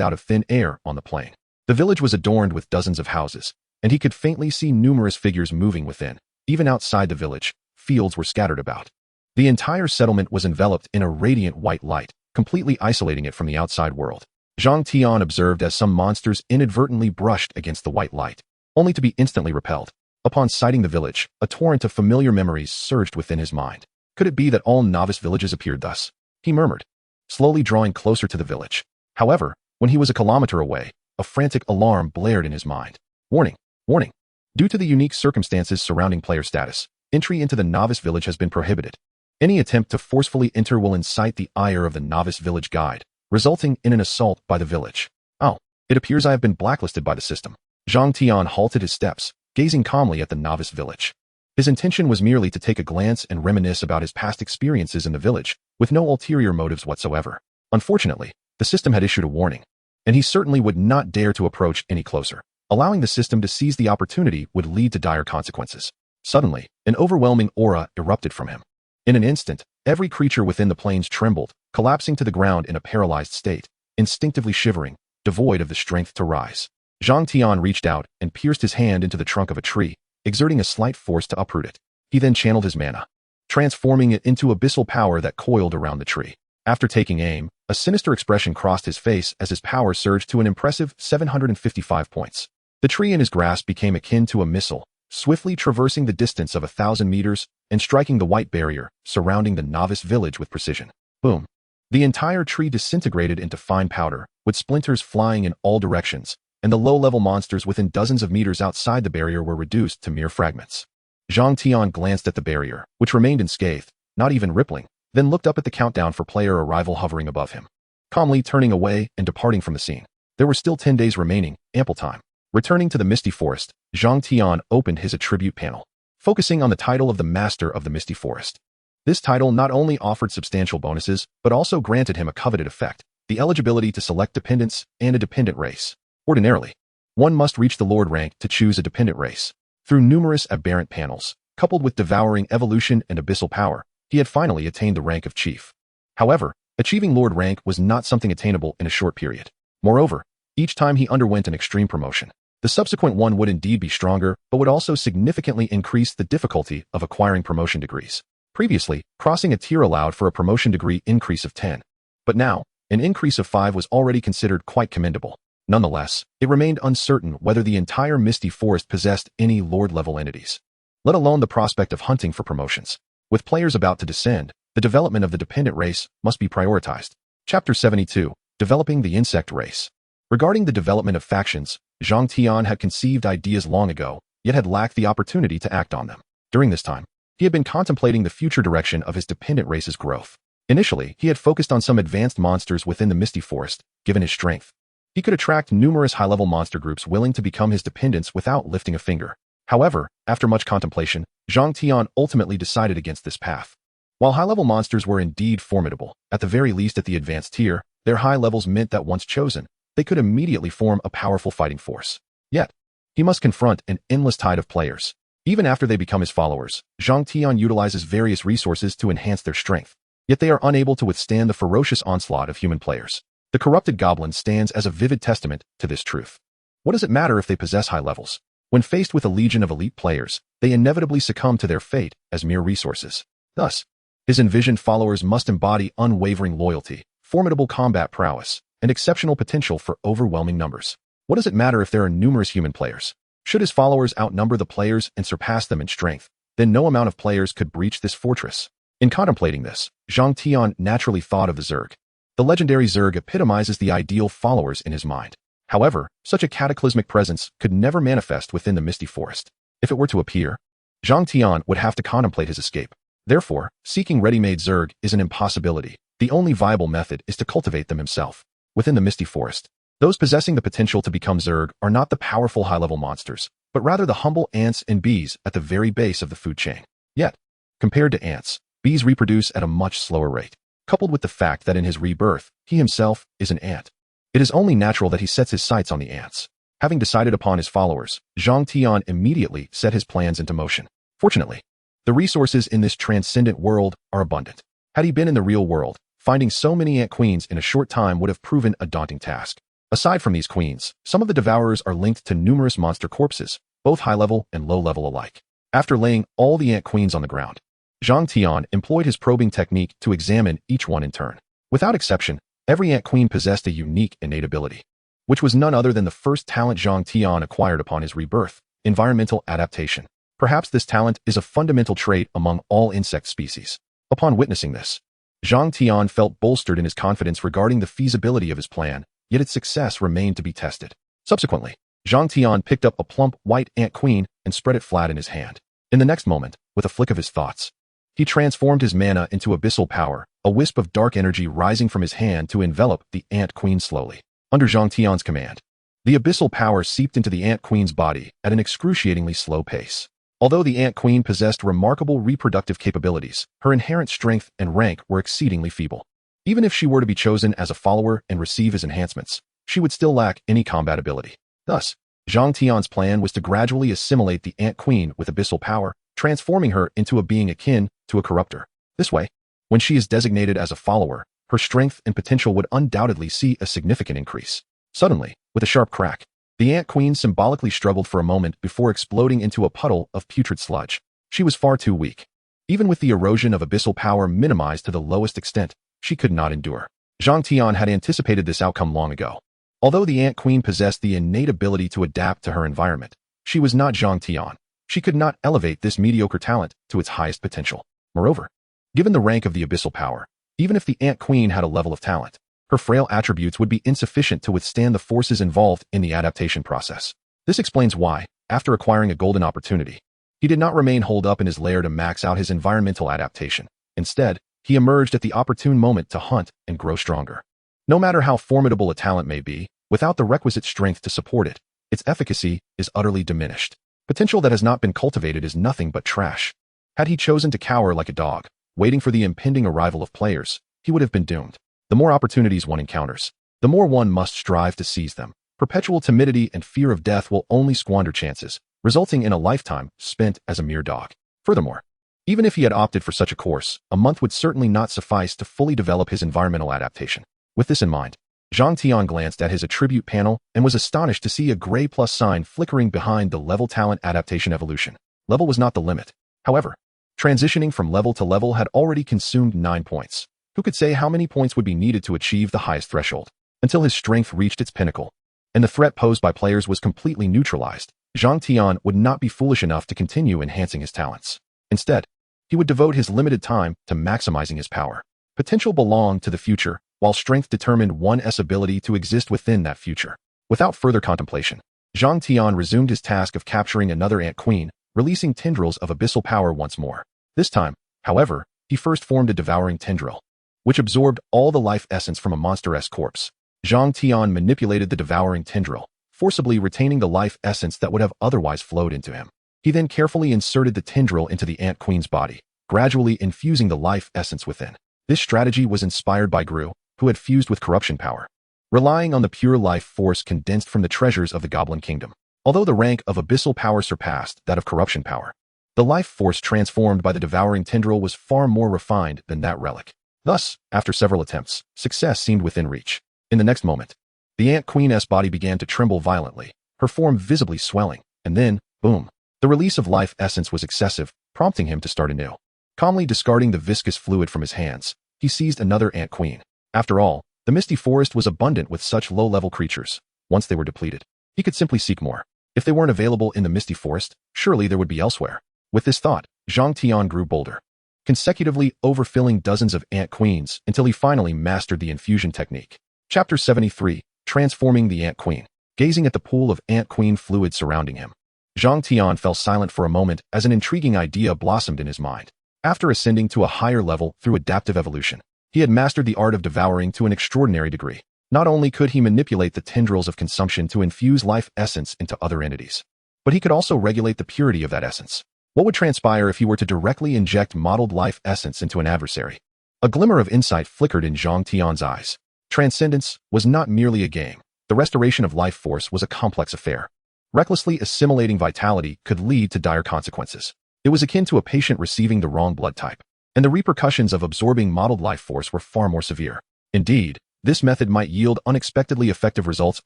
out of thin air on the plain. The village was adorned with dozens of houses, and he could faintly see numerous figures moving within. Even outside the village, fields were scattered about. The entire settlement was enveloped in a radiant white light, completely isolating it from the outside world. Zhang Tian observed as some monsters inadvertently brushed against the white light, only to be instantly repelled. Upon sighting the village, a torrent of familiar memories surged within his mind. Could it be that all novice villages appeared thus? He murmured, slowly drawing closer to the village. However, when he was a kilometer away, a frantic alarm blared in his mind. Warning! Warning! Due to the unique circumstances surrounding player status, entry into the novice village has been prohibited. Any attempt to forcefully enter will incite the ire of the novice village guide, resulting in an assault by the village. Oh, it appears I have been blacklisted by the system. Zhang Tian halted his steps, gazing calmly at the novice village. His intention was merely to take a glance and reminisce about his past experiences in the village, with no ulterior motives whatsoever. Unfortunately, the system had issued a warning, and he certainly would not dare to approach any closer. Allowing the system to seize the opportunity would lead to dire consequences. Suddenly, an overwhelming aura erupted from him. In an instant, every creature within the plains trembled, collapsing to the ground in a paralyzed state, instinctively shivering, devoid of the strength to rise. Zhang Tian reached out and pierced his hand into the trunk of a tree, exerting a slight force to uproot it. He then channeled his mana, transforming it into abyssal power that coiled around the tree. After taking aim, a sinister expression crossed his face as his power surged to an impressive 755 points. The tree in his grasp became akin to a missile, swiftly traversing the distance of 1,000 meters and striking the white barrier surrounding the novice village with precision. Boom! The entire tree disintegrated into fine powder, with splinters flying in all directions, and the low-level monsters within dozens of meters outside the barrier were reduced to mere fragments. Zhang Tian glanced at the barrier, which remained unscathed, not even rippling, then looked up at the countdown for player arrival hovering above him. Calmly turning away and departing from the scene. There were still 10 days remaining, ample time. Returning to the Misty Forest, Zhang Tian opened his attribute panel, focusing on the title of the Master of the Misty Forest. This title not only offered substantial bonuses, but also granted him a coveted effect, the eligibility to select dependents and a dependent race. Ordinarily, one must reach the Lord rank to choose a dependent race. Through numerous aberrant panels, coupled with devouring evolution and abyssal power, he had finally attained the rank of Chief. However, achieving Lord rank was not something attainable in a short period. Moreover, each time he underwent an extreme promotion, the subsequent one would indeed be stronger, but would also significantly increase the difficulty of acquiring promotion degrees. Previously, crossing a tier allowed for a promotion degree increase of 10. But now, an increase of 5 was already considered quite commendable. Nonetheless, it remained uncertain whether the entire Misty Forest possessed any Lord-level entities, let alone the prospect of hunting for promotions. With players about to descend, the development of the dependent race must be prioritized. Chapter 72, Developing the Insect Race. Regarding the development of factions, Zhang Tian had conceived ideas long ago, yet had lacked the opportunity to act on them. During this time, he had been contemplating the future direction of his dependent race's growth. Initially, he had focused on some advanced monsters within the Misty Forest, given his strength. He could attract numerous high-level monster groups willing to become his dependents without lifting a finger. However, after much contemplation, Zhang Tian ultimately decided against this path. While high-level monsters were indeed formidable, at the very least at the advanced tier, their high levels meant that once chosen, they could immediately form a powerful fighting force. Yet, he must confront an endless tide of players. Even after they become his followers, Zhang Tian utilizes various resources to enhance their strength, yet they are unable to withstand the ferocious onslaught of human players. The corrupted goblin stands as a vivid testament to this truth. What does it matter if they possess high levels? When faced with a legion of elite players, they inevitably succumb to their fate as mere resources. Thus, his envisioned followers must embody unwavering loyalty, formidable combat prowess, and exceptional potential for overwhelming numbers. What does it matter if there are numerous human players? Should his followers outnumber the players and surpass them in strength, then no amount of players could breach this fortress. In contemplating this, Zhang Tian naturally thought of the Zerg. The legendary Zerg epitomizes the ideal followers in his mind. However, such a cataclysmic presence could never manifest within the misty forest. If it were to appear, Zhang Tian would have to contemplate his escape. Therefore, seeking ready-made Zerg is an impossibility. The only viable method is to cultivate them himself. Within the misty forest, those possessing the potential to become Zerg are not the powerful high-level monsters, but rather the humble ants and bees at the very base of the food chain. Yet, compared to ants, bees reproduce at a much slower rate. Coupled with the fact that in his rebirth, he himself is an ant, it is only natural that he sets his sights on the ants. Having decided upon his followers, Zhang Tian immediately set his plans into motion. Fortunately, the resources in this transcendent world are abundant. Had he been in the real world, finding so many ant queens in a short time would have proven a daunting task. Aside from these queens, some of the devourers are linked to numerous monster corpses, both high-level and low-level alike. After laying all the ant queens on the ground, Zhang Tian employed his probing technique to examine each one in turn. Without exception, every ant queen possessed a unique innate ability, which was none other than the first talent Zhang Tian acquired upon his rebirth, environmental adaptation. Perhaps this talent is a fundamental trait among all insect species. Upon witnessing this, Zhang Tian felt bolstered in his confidence regarding the feasibility of his plan, yet its success remained to be tested. Subsequently, Zhang Tian picked up a plump white ant queen and spread it flat in his hand. In the next moment, with a flick of his thoughts, he transformed his mana into abyssal power, a wisp of dark energy rising from his hand to envelop the ant queen slowly. Under Zhang Tian's command, the abyssal power seeped into the ant queen's body at an excruciatingly slow pace. Although the ant queen possessed remarkable reproductive capabilities, her inherent strength and rank were exceedingly feeble. Even if she were to be chosen as a follower and receive his enhancements, she would still lack any combat ability. Thus, Zhang Tian's plan was to gradually assimilate the ant queen with abyssal power, transforming her into a being akin to a corruptor. This way, when she is designated as a follower, her strength and potential would undoubtedly see a significant increase. Suddenly, with a sharp crack, the ant queen symbolically struggled for a moment before exploding into a puddle of putrid sludge. She was far too weak. Even with the erosion of abyssal power minimized to the lowest extent, she could not endure. Zhang Tian had anticipated this outcome long ago. Although the ant queen possessed the innate ability to adapt to her environment, she was not Zhang Tian. She could not elevate this mediocre talent to its highest potential. Moreover, given the rank of the abyssal power, even if the ant queen had a level of talent, her frail attributes would be insufficient to withstand the forces involved in the adaptation process. This explains why, after acquiring a golden opportunity, he did not remain holed up in his lair to max out his environmental adaptation. Instead, he emerged at the opportune moment to hunt and grow stronger. No matter how formidable a talent may be, without the requisite strength to support it, its efficacy is utterly diminished. Potential that has not been cultivated is nothing but trash. Had he chosen to cower like a dog, waiting for the impending arrival of players, he would have been doomed. The more opportunities one encounters, the more one must strive to seize them. Perpetual timidity and fear of death will only squander chances, resulting in a lifetime spent as a mere dog. Furthermore, even if he had opted for such a course, a month would certainly not suffice to fully develop his environmental adaptation. With this in mind, Zhang Tian glanced at his attribute panel and was astonished to see a gray plus sign flickering behind the level talent adaptation evolution. Level was not the limit. However, transitioning from level to level had already consumed 9 points. Who could say how many points would be needed to achieve the highest threshold? Until his strength reached its pinnacle, and the threat posed by players was completely neutralized, Zhang Tian would not be foolish enough to continue enhancing his talents. Instead, he would devote his limited time to maximizing his power. Potential belonged to the future, while strength determined one's ability to exist within that future. Without further contemplation, Zhang Tian resumed his task of capturing another ant queen, releasing tendrils of abyssal power once more. This time, however, he first formed a devouring tendril, which absorbed all the life essence from a monster-esque corpse. Zhang Tian manipulated the devouring tendril, forcibly retaining the life essence that would have otherwise flowed into him. He then carefully inserted the tendril into the ant queen's body, gradually infusing the life essence within. This strategy was inspired by Gru, who had fused with corruption power, relying on the pure life force condensed from the treasures of the Goblin Kingdom. Although the rank of abyssal power surpassed that of corruption power, the life force transformed by the devouring tendril was far more refined than that relic. Thus, after several attempts, success seemed within reach. In the next moment, the Ant Queen's body began to tremble violently, her form visibly swelling, and then, boom. The release of life essence was excessive, prompting him to start anew. Calmly discarding the viscous fluid from his hands, he seized another Ant Queen. After all, the misty forest was abundant with such low-level creatures. Once they were depleted, he could simply seek more. If they weren't available in the misty forest, surely there would be elsewhere. With this thought, Zhang Tian grew bolder, consecutively overfilling dozens of Ant Queens until he finally mastered the infusion technique. Chapter 73, Transforming the Ant Queen. Gazing at the pool of Ant Queen fluid surrounding him, Zhang Tian fell silent for a moment as an intriguing idea blossomed in his mind. After ascending to a higher level through adaptive evolution, he had mastered the art of devouring to an extraordinary degree. Not only could he manipulate the tendrils of consumption to infuse life essence into other entities, but he could also regulate the purity of that essence. What would transpire if he were to directly inject modeled life essence into an adversary? A glimmer of insight flickered in Zhang Tian's eyes. Transcendence was not merely a game. The restoration of life force was a complex affair. Recklessly assimilating vitality could lead to dire consequences. It was akin to a patient receiving the wrong blood type, and the repercussions of absorbing modeled life force were far more severe. Indeed, this method might yield unexpectedly effective results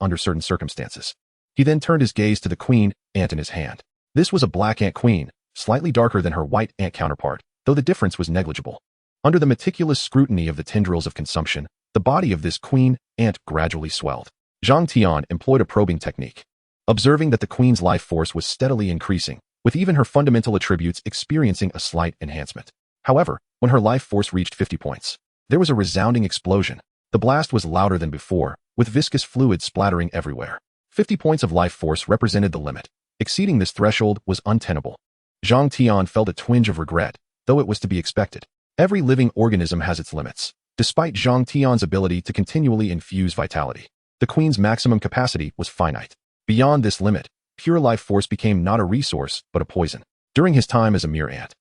under certain circumstances. He then turned his gaze to the queen ant in his hand. This was a black ant queen, slightly darker than her white ant counterpart, though the difference was negligible. Under the meticulous scrutiny of the tendrils of consumption, the body of this queen ant gradually swelled. Zhang Tian employed a probing technique, observing that the queen's life force was steadily increasing, with even her fundamental attributes experiencing a slight enhancement. However, when her life force reached 50 points, there was a resounding explosion. The blast was louder than before, with viscous fluid splattering everywhere. 50 points of life force represented the limit. Exceeding this threshold was untenable. Zhang Tian felt a twinge of regret, though it was to be expected. Every living organism has its limits. Despite Zhang Tian's ability to continually infuse vitality, the queen's maximum capacity was finite. Beyond this limit, pure life force became not a resource, but a poison. During his time as a mere ant,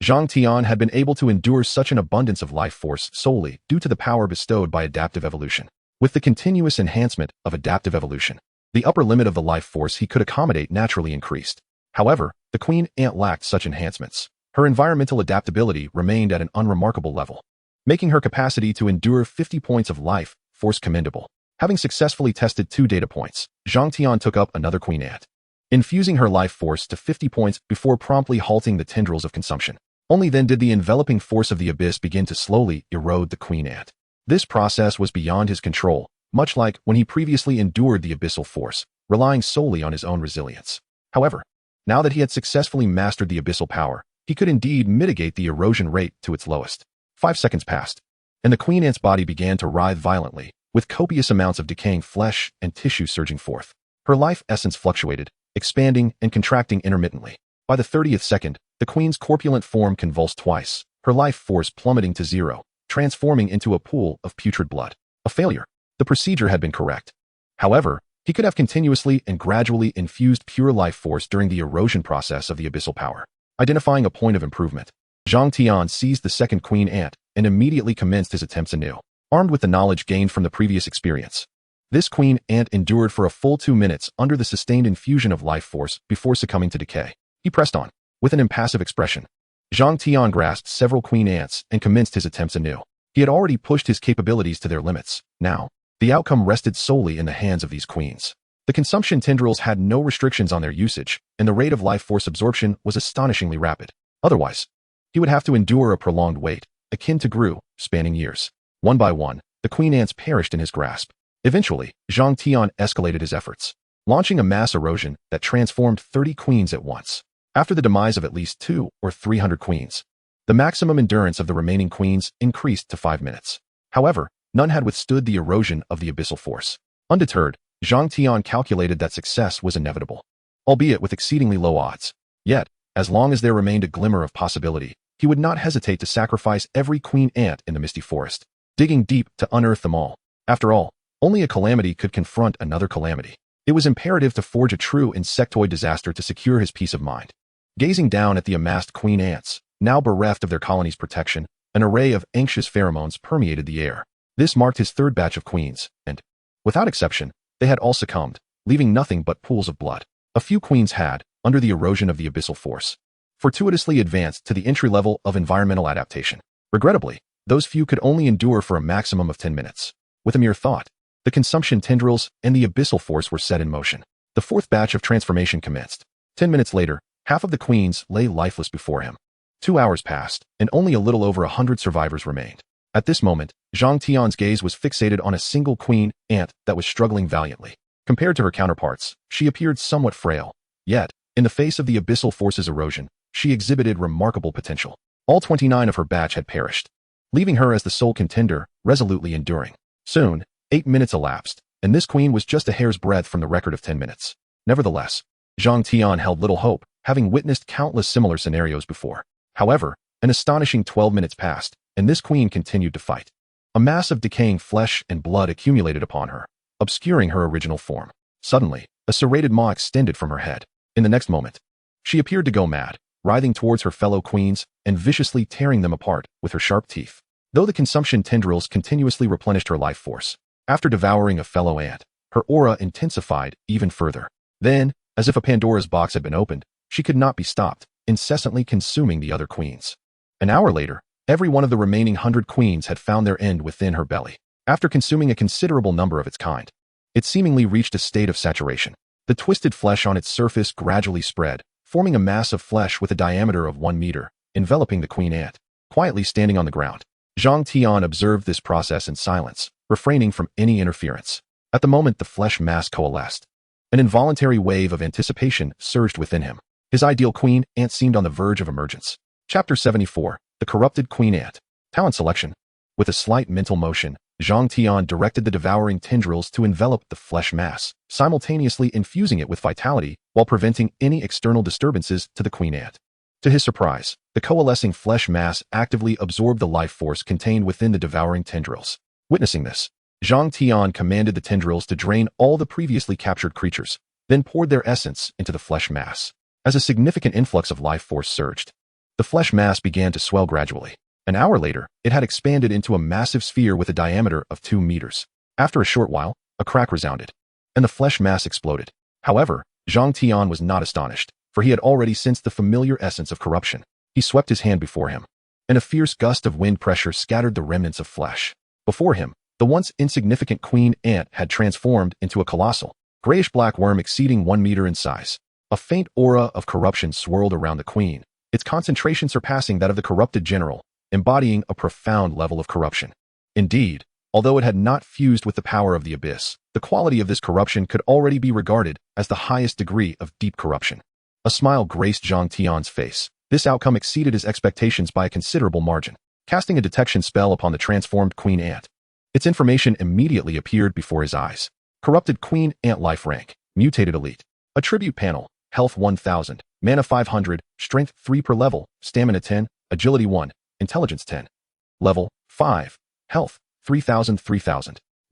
Zhang Tian had been able to endure such an abundance of life force solely due to the power bestowed by adaptive evolution. With the continuous enhancement of adaptive evolution, the upper limit of the life force he could accommodate naturally increased. However, the queen ant lacked such enhancements. Her environmental adaptability remained at an unremarkable level, making her capacity to endure 50 points of life force commendable. Having successfully tested 2 data points, Zhang Tian took up another queen ant, infusing her life force to 50 points before promptly halting the tendrils of consumption. Only then did the enveloping force of the abyss begin to slowly erode the queen ant. This process was beyond his control, much like when he previously endured the abyssal force, relying solely on his own resilience. However, now that he had successfully mastered the abyssal power, he could indeed mitigate the erosion rate to its lowest. 5 seconds passed, and the queen ant's body began to writhe violently, with copious amounts of decaying flesh and tissue surging forth. Her life essence fluctuated, expanding and contracting intermittently. By the 30th second, the queen's corpulent form convulsed twice, her life force plummeting to zero, transforming into a pool of putrid blood. A failure. The procedure had been correct. However, he could have continuously and gradually infused pure life force during the erosion process of the abyssal power. Identifying a point of improvement, Zhang Tian seized the second queen ant and immediately commenced his attempts anew, armed with the knowledge gained from the previous experience. This queen ant endured for a full 2 minutes under the sustained infusion of life force before succumbing to decay. He pressed on. With an impassive expression, Zhang Tian grasped several queen ants and commenced his attempts anew. He had already pushed his capabilities to their limits. Now, the outcome rested solely in the hands of these queens. The consumption tendrils had no restrictions on their usage, and the rate of life force absorption was astonishingly rapid. Otherwise, he would have to endure a prolonged wait, akin to Gru, spanning years. One by one, the queen ants perished in his grasp. Eventually, Zhang Tian escalated his efforts, launching a mass erosion that transformed 30 queens at once. After the demise of at least 200 or 300 queens, the maximum endurance of the remaining queens increased to 5 minutes. However, none had withstood the erosion of the abyssal force. Undeterred, Zhang Tian calculated that success was inevitable, albeit with exceedingly low odds. Yet, as long as there remained a glimmer of possibility, he would not hesitate to sacrifice every queen ant in the misty forest, digging deep to unearth them all. After all, only a calamity could confront another calamity. It was imperative to forge a true insectoid disaster to secure his peace of mind. Gazing down at the amassed queen ants, now bereft of their colony's protection, an array of anxious pheromones permeated the air. This marked his 3rd batch of queens, and, without exception, they had all succumbed, leaving nothing but pools of blood. A few queens had, under the erosion of the abyssal force, fortuitously advanced to the entry level of environmental adaptation. Regrettably, those few could only endure for a maximum of 10 minutes. With a mere thought, the consumption tendrils and the abyssal force were set in motion. The fourth batch of transformation commenced. 10 minutes later, half of the queens lay lifeless before him. 2 hours passed, and only a little over 100 survivors remained. At this moment, Zhang Tian's gaze was fixated on a single queen ant that was struggling valiantly. Compared to her counterparts, she appeared somewhat frail. Yet, in the face of the abyssal force's erosion, she exhibited remarkable potential. All 29 of her batch had perished, leaving her as the sole contender, resolutely enduring. Soon, 8 minutes elapsed, and this queen was just a hair's breadth from the record of 10 minutes. Nevertheless, Zhang Tian held little hope, having witnessed countless similar scenarios before. However, an astonishing 12 minutes passed, and this queen continued to fight. A mass of decaying flesh and blood accumulated upon her, obscuring her original form. Suddenly, a serrated maw extended from her head. In the next moment, she appeared to go mad, writhing towards her fellow queens and viciously tearing them apart with her sharp teeth. Though the consumption tendrils continuously replenished her life force, after devouring a fellow ant, her aura intensified even further. Then, as if a Pandora's box had been opened, she could not be stopped, incessantly consuming the other queens. An hour later, every one of the remaining 100 queens had found their end within her belly. After consuming a considerable number of its kind, it seemingly reached a state of saturation. The twisted flesh on its surface gradually spread, forming a mass of flesh with a diameter of 1 meter, enveloping the queen ant. Quietly standing on the ground, Zhang Tian observed this process in silence, refraining from any interference. At the moment the flesh mass coalesced, an involuntary wave of anticipation surged within him. His ideal queen ant seemed on the verge of emergence. Chapter 74, The Corrupted Queen Ant. Talent Selection. With a slight mental motion, Zhang Tian directed the devouring tendrils to envelop the flesh mass, simultaneously infusing it with vitality while preventing any external disturbances to the queen ant. To his surprise, the coalescing flesh mass actively absorbed the life force contained within the devouring tendrils. Witnessing this, Zhang Tian commanded the tendrils to drain all the previously captured creatures, then poured their essence into the flesh mass. As a significant influx of life force surged, the flesh mass began to swell gradually. An hour later, it had expanded into a massive sphere with a diameter of 2 meters. After a short while, a crack resounded, and the flesh mass exploded. However, Zhang Tian was not astonished, for he had already sensed the familiar essence of corruption. He swept his hand before him, and a fierce gust of wind pressure scattered the remnants of flesh. Before him, the once insignificant queen ant had transformed into a colossal, grayish-black worm exceeding 1 meter in size. A faint aura of corruption swirled around the queen, its concentration surpassing that of the corrupted general, embodying a profound level of corruption. Indeed, although it had not fused with the power of the abyss, the quality of this corruption could already be regarded as the highest degree of deep corruption. A smile graced Zhang Tian's face. This outcome exceeded his expectations by a considerable margin. Casting a detection spell upon the transformed queen ant, its information immediately appeared before his eyes. Corrupted queen ant life rank, mutated elite. Attribute panel, health 1000, mana 500, strength 3 per level, stamina 10, agility 1, intelligence 10. Level 5, health 3000,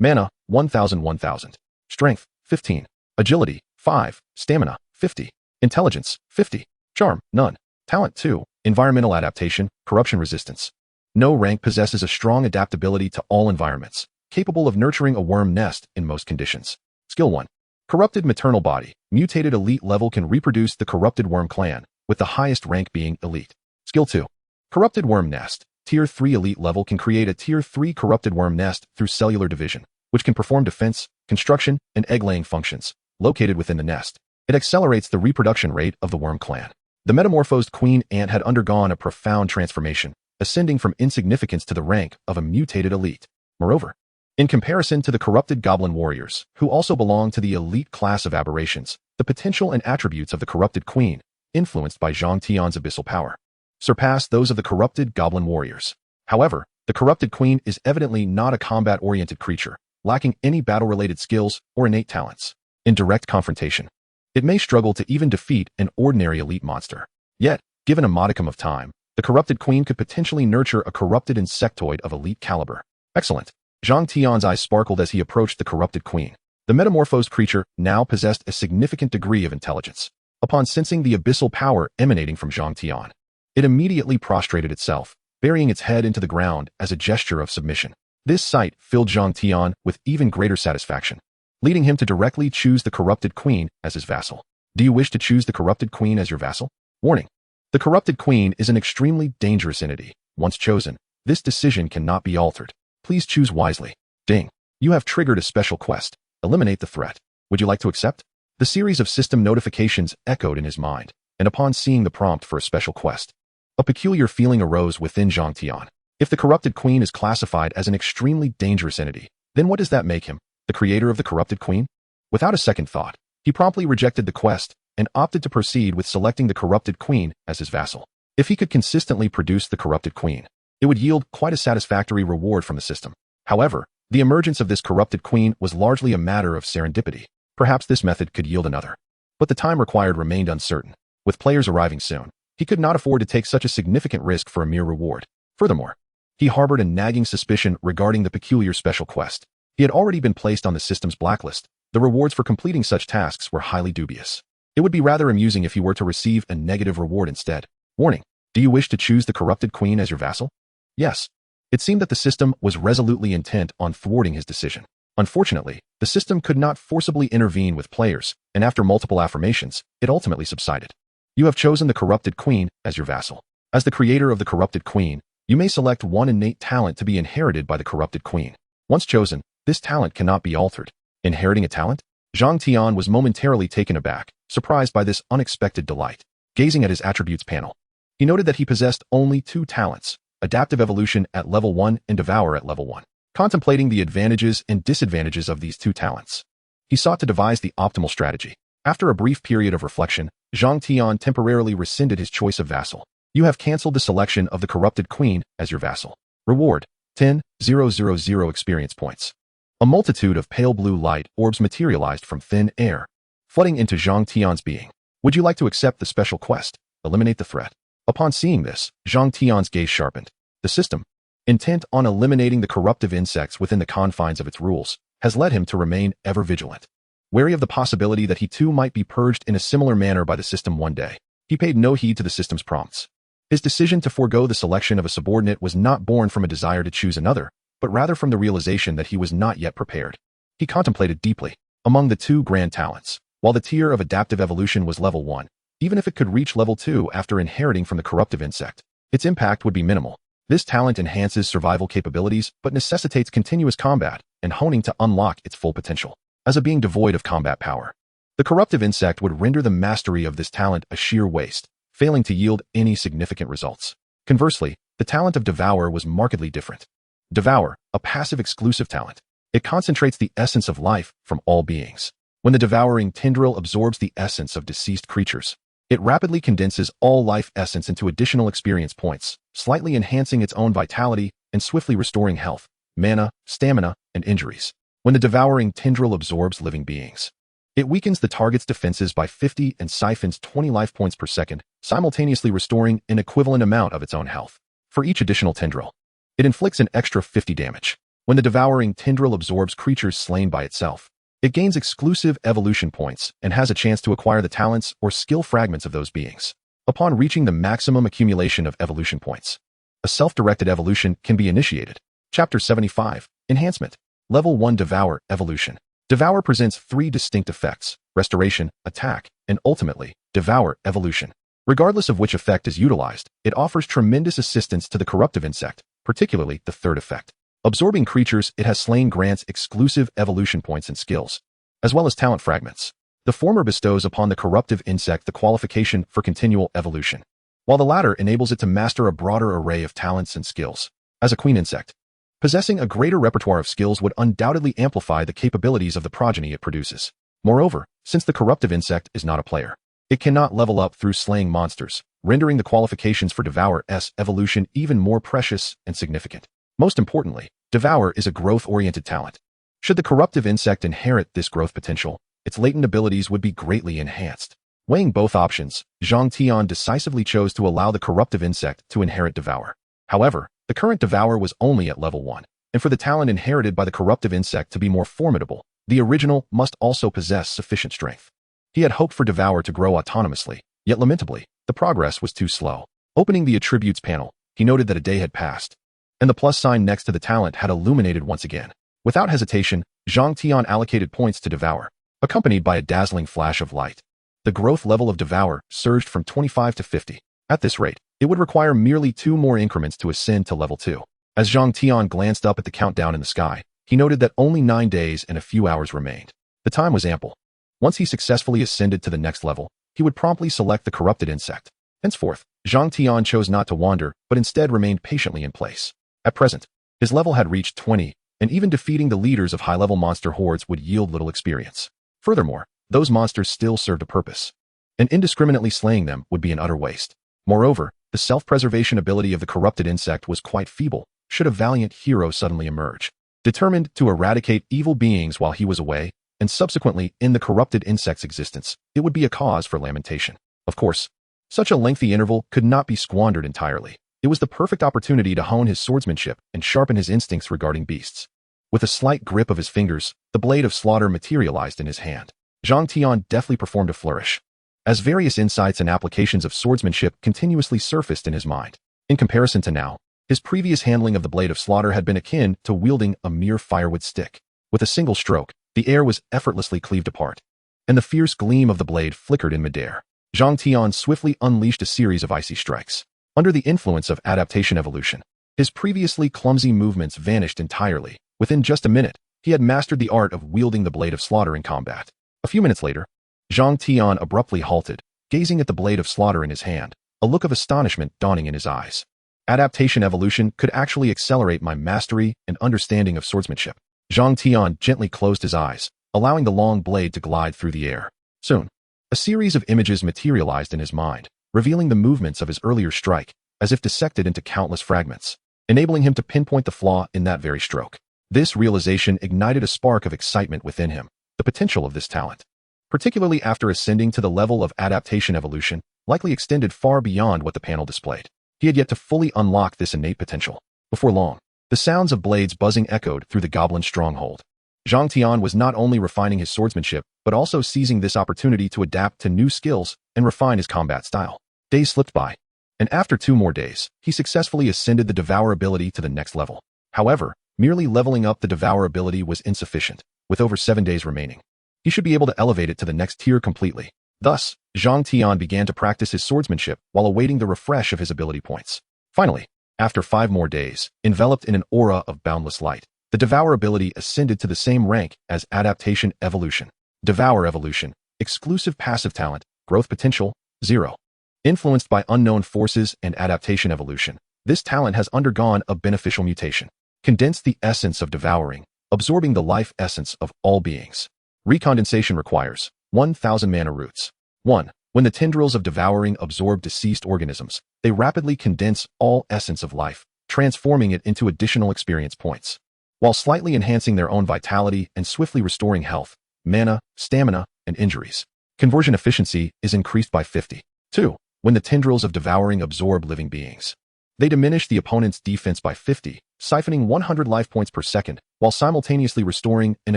mana 1000, strength 15, agility 5, stamina 50, intelligence 50, charm none, talent 2, environmental adaptation, corruption resistance. No rank possesses a strong adaptability to all environments, capable of nurturing a worm nest in most conditions. Skill 1. Corrupted maternal body, mutated elite level can reproduce the corrupted worm clan, with the highest rank being elite. Skill 2. Corrupted worm nest, tier 3 elite level can create a tier 3 corrupted worm nest through cellular division, which can perform defense, construction, and egg-laying functions, located within the nest. It accelerates the reproduction rate of the worm clan. The metamorphosed queen ant had undergone a profound transformation, ascending from insignificance to the rank of a mutated elite. Moreover, in comparison to the corrupted goblin warriors, who also belong to the elite class of aberrations, the potential and attributes of the corrupted queen, influenced by Zhang Tian's abyssal power, surpass those of the corrupted goblin warriors. However, the corrupted queen is evidently not a combat-oriented creature, lacking any battle-related skills or innate talents. In direct confrontation, it may struggle to even defeat an ordinary elite monster. Yet, given a modicum of time, the corrupted queen could potentially nurture a corrupted insectoid of elite caliber. Excellent. Zhang Tian's eyes sparkled as he approached the corrupted queen. The metamorphosed creature now possessed a significant degree of intelligence. Upon sensing the abyssal power emanating from Zhang Tian, it immediately prostrated itself, burying its head into the ground as a gesture of submission. This sight filled Zhang Tian with even greater satisfaction, leading him to directly choose the corrupted queen as his vassal. Do you wish to choose the Corrupted Queen as your vassal? Warning. The Corrupted Queen is an extremely dangerous entity. Once chosen, this decision cannot be altered. Please choose wisely. Ding. You have triggered a special quest. Eliminate the threat. Would you like to accept? The series of system notifications echoed in his mind, and upon seeing the prompt for a special quest, a peculiar feeling arose within Zhang Tian. If the Corrupted Queen is classified as an extremely dangerous entity, then what does that make him? The creator of the Corrupted Queen? Without a second thought, he promptly rejected the quest and opted to proceed with selecting the Corrupted Queen as his vassal. If he could consistently produce the Corrupted Queen, it would yield quite a satisfactory reward from the system. However, the emergence of this Corrupted Queen was largely a matter of serendipity. Perhaps this method could yield another. But the time required remained uncertain. With players arriving soon, he could not afford to take such a significant risk for a mere reward. Furthermore, he harbored a nagging suspicion regarding the peculiar special quest. He had already been placed on the system's blacklist. The rewards for completing such tasks were highly dubious. It would be rather amusing if he were to receive a negative reward instead. Warning. Do you wish to choose the Corrupted Queen as your vassal? Yes. It seemed that the system was resolutely intent on thwarting his decision. Unfortunately, the system could not forcibly intervene with players, and after multiple affirmations, it ultimately subsided. You have chosen the Corrupted Queen as your vassal. As the creator of the Corrupted Queen, you may select one innate talent to be inherited by the Corrupted Queen. Once chosen, this talent cannot be altered. Inheriting a talent? Zhang Tian was momentarily taken aback, surprised by this unexpected delight. Gazing at his attributes panel, he noted that he possessed only 2 talents, Adaptive Evolution at level 1 and Devour at level 1. Contemplating the advantages and disadvantages of these 2 talents, he sought to devise the optimal strategy. After a brief period of reflection, Zhang Tian temporarily rescinded his choice of vassal. You have cancelled the selection of the Corrupted Queen as your vassal. Reward: 10,000 experience points. A multitude of pale blue light orbs materialized from thin air, flooding into Zhang Tian's being. Would you like to accept the special quest? Eliminate the threat. Upon seeing this, Zhang Tian's gaze sharpened. The system, intent on eliminating the corruptive insects within the confines of its rules, has led him to remain ever vigilant. Wary of the possibility that he too might be purged in a similar manner by the system one day, he paid no heed to the system's prompts. His decision to forego the selection of a subordinate was not born from a desire to choose another, but rather from the realization that he was not yet prepared. He contemplated deeply. Among the 2 grand talents, while the tier of Adaptive Evolution was level 1, even if it could reach level 2 after inheriting from the corruptive insect, its impact would be minimal. This talent enhances survival capabilities but necessitates continuous combat and honing to unlock its full potential. As a being devoid of combat power, the corruptive insect would render the mastery of this talent a sheer waste, failing to yield any significant results. Conversely, the talent of Devour was markedly different. Devour, a passive exclusive talent. It concentrates the essence of life from all beings. When the devouring tendril absorbs the essence of deceased creatures, it rapidly condenses all life essence into additional experience points, slightly enhancing its own vitality and swiftly restoring health, mana, stamina, and injuries. When the devouring tendril absorbs living beings, it weakens the target's defenses by 50 and siphons 20 life points per second, simultaneously restoring an equivalent amount of its own health. For each additional tendril, it inflicts an extra 50 damage. When the devouring tendril absorbs creatures slain by itself, it gains exclusive evolution points and has a chance to acquire the talents or skill fragments of those beings. Upon reaching the maximum accumulation of evolution points, a self-directed evolution can be initiated. Chapter 75, Enhancement. Level 1 Devour Evolution. Devour presents 3 distinct effects: Restoration, Attack, and ultimately, Devour Evolution. Regardless of which effect is utilized, it offers tremendous assistance to the corruptive insect, particularly the 3rd effect. Absorbing creatures it has slain grants exclusive evolution points and skills, as well as talent fragments. The former bestows upon the corruptive insect the qualification for continual evolution, while the latter enables it to master a broader array of talents and skills. As a queen insect, possessing a greater repertoire of skills would undoubtedly amplify the capabilities of the progeny it produces. Moreover, since the corruptive insect is not a player, it cannot level up through slaying monsters, rendering the qualifications for Devour's evolution even more precious and significant. Most importantly, Devour is a growth-oriented talent. Should the corruptive insect inherit this growth potential, its latent abilities would be greatly enhanced. Weighing both options, Zhang Tian decisively chose to allow the corruptive insect to inherit Devour. However, the current Devour was only at level 1, and for the talent inherited by the corruptive insect to be more formidable, the original must also possess sufficient strength. He had hoped for Devour to grow autonomously, yet lamentably, the progress was too slow. Opening the attributes panel, he noted that a day had passed, and the plus sign next to the talent had illuminated once again. Without hesitation, Zhang Tian allocated points to Devour, accompanied by a dazzling flash of light. The growth level of Devour surged from 25 to 50. At this rate, it would require merely 2 more increments to ascend to level 2. As Zhang Tian glanced up at the countdown in the sky, he noted that only 9 days and a few hours remained. The time was ample. Once he successfully ascended to the next level, he would promptly select the corrupted insect. Henceforth, Zhang Tian chose not to wander, but instead remained patiently in place. At present, his level had reached 20, and even defeating the leaders of high-level monster hordes would yield little experience. Furthermore, those monsters still served a purpose, and indiscriminately slaying them would be an utter waste. Moreover, the self-preservation ability of the corrupted insect was quite feeble, should a valiant hero suddenly emerge. Determined to eradicate evil beings while he was away, and subsequently end the corrupted insect's existence, it would be a cause for lamentation. Of course, such a lengthy interval could not be squandered entirely. It was the perfect opportunity to hone his swordsmanship and sharpen his instincts regarding beasts. With a slight grip of his fingers, the blade of slaughter materialized in his hand. Zhang Tian deftly performed a flourish, as various insights and applications of swordsmanship continuously surfaced in his mind. In comparison to now, his previous handling of the blade of slaughter had been akin to wielding a mere firewood stick. With a single stroke, the air was effortlessly cleaved apart, and the fierce gleam of the blade flickered in midair. Zhang Tian swiftly unleashed a series of icy strikes. Under the influence of adaptation evolution, his previously clumsy movements vanished entirely. Within just a minute, he had mastered the art of wielding the blade of slaughter in combat. A few minutes later, Zhang Tian abruptly halted, gazing at the blade of slaughter in his hand, a look of astonishment dawning in his eyes. Adaptation evolution could actually accelerate my mastery and understanding of swordsmanship. Zhang Tian gently closed his eyes, allowing the long blade to glide through the air. Soon, a series of images materialized in his mind, revealing the movements of his earlier strike, as if dissected into countless fragments, enabling him to pinpoint the flaw in that very stroke. This realization ignited a spark of excitement within him. The potential of this talent, particularly after ascending to the level of adaptation evolution, likely extended far beyond what the panel displayed. He had yet to fully unlock this innate potential. Before long, the sounds of blades buzzing echoed through the goblin stronghold. Zhang Tian was not only refining his swordsmanship, but also seizing this opportunity to adapt to new skills and refine his combat style. Days slipped by, and after 2 more days, he successfully ascended the Devour ability to the next level. However, merely leveling up the Devour ability was insufficient. With over 7 days remaining, he should be able to elevate it to the next tier completely. Thus, Zhang Tian began to practice his swordsmanship while awaiting the refresh of his ability points. Finally, after 5 more days, enveloped in an aura of boundless light, the Devour ability ascended to the same rank as Adaptation Evolution. Devour Evolution, exclusive passive talent, growth potential, 0. Influenced by unknown forces and Adaptation Evolution, this talent has undergone a beneficial mutation. Condense the essence of devouring, absorbing the life essence of all beings. Recondensation requires 1,000 mana roots. 1. When the tendrils of devouring absorb deceased organisms, they rapidly condense all essence of life, transforming it into additional experience points, while slightly enhancing their own vitality and swiftly restoring health, mana, stamina, and injuries. Conversion efficiency is increased by 50. 2. When the tendrils of devouring absorb living beings, they diminish the opponent's defense by 50, siphoning 100 life points per second, while simultaneously restoring an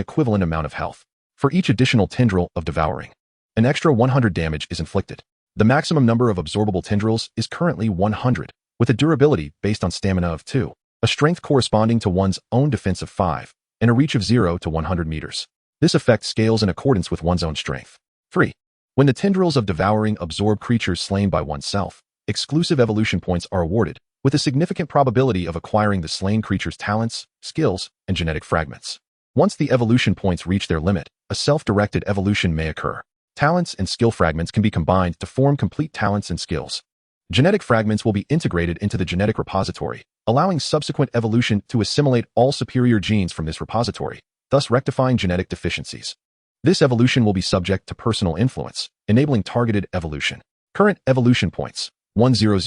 equivalent amount of health. For each additional tendril of devouring, an extra 100 damage is inflicted. The maximum number of absorbable tendrils is currently 100, with a durability based on stamina of 2, a strength corresponding to one's own defense of 5, and a reach of 0 to 100 meters. This effect scales in accordance with one's own strength. 3. When the tendrils of devouring absorb creatures slain by oneself, exclusive evolution points are awarded, with a significant probability of acquiring the slain creature's talents, skills, and genetic fragments. Once the evolution points reach their limit, a self-directed evolution may occur. Talents and skill fragments can be combined to form complete talents and skills. Genetic fragments will be integrated into the genetic repository, allowing subsequent evolution to assimilate all superior genes from this repository, thus rectifying genetic deficiencies. This evolution will be subject to personal influence, enabling targeted evolution. Current evolution points: 1000,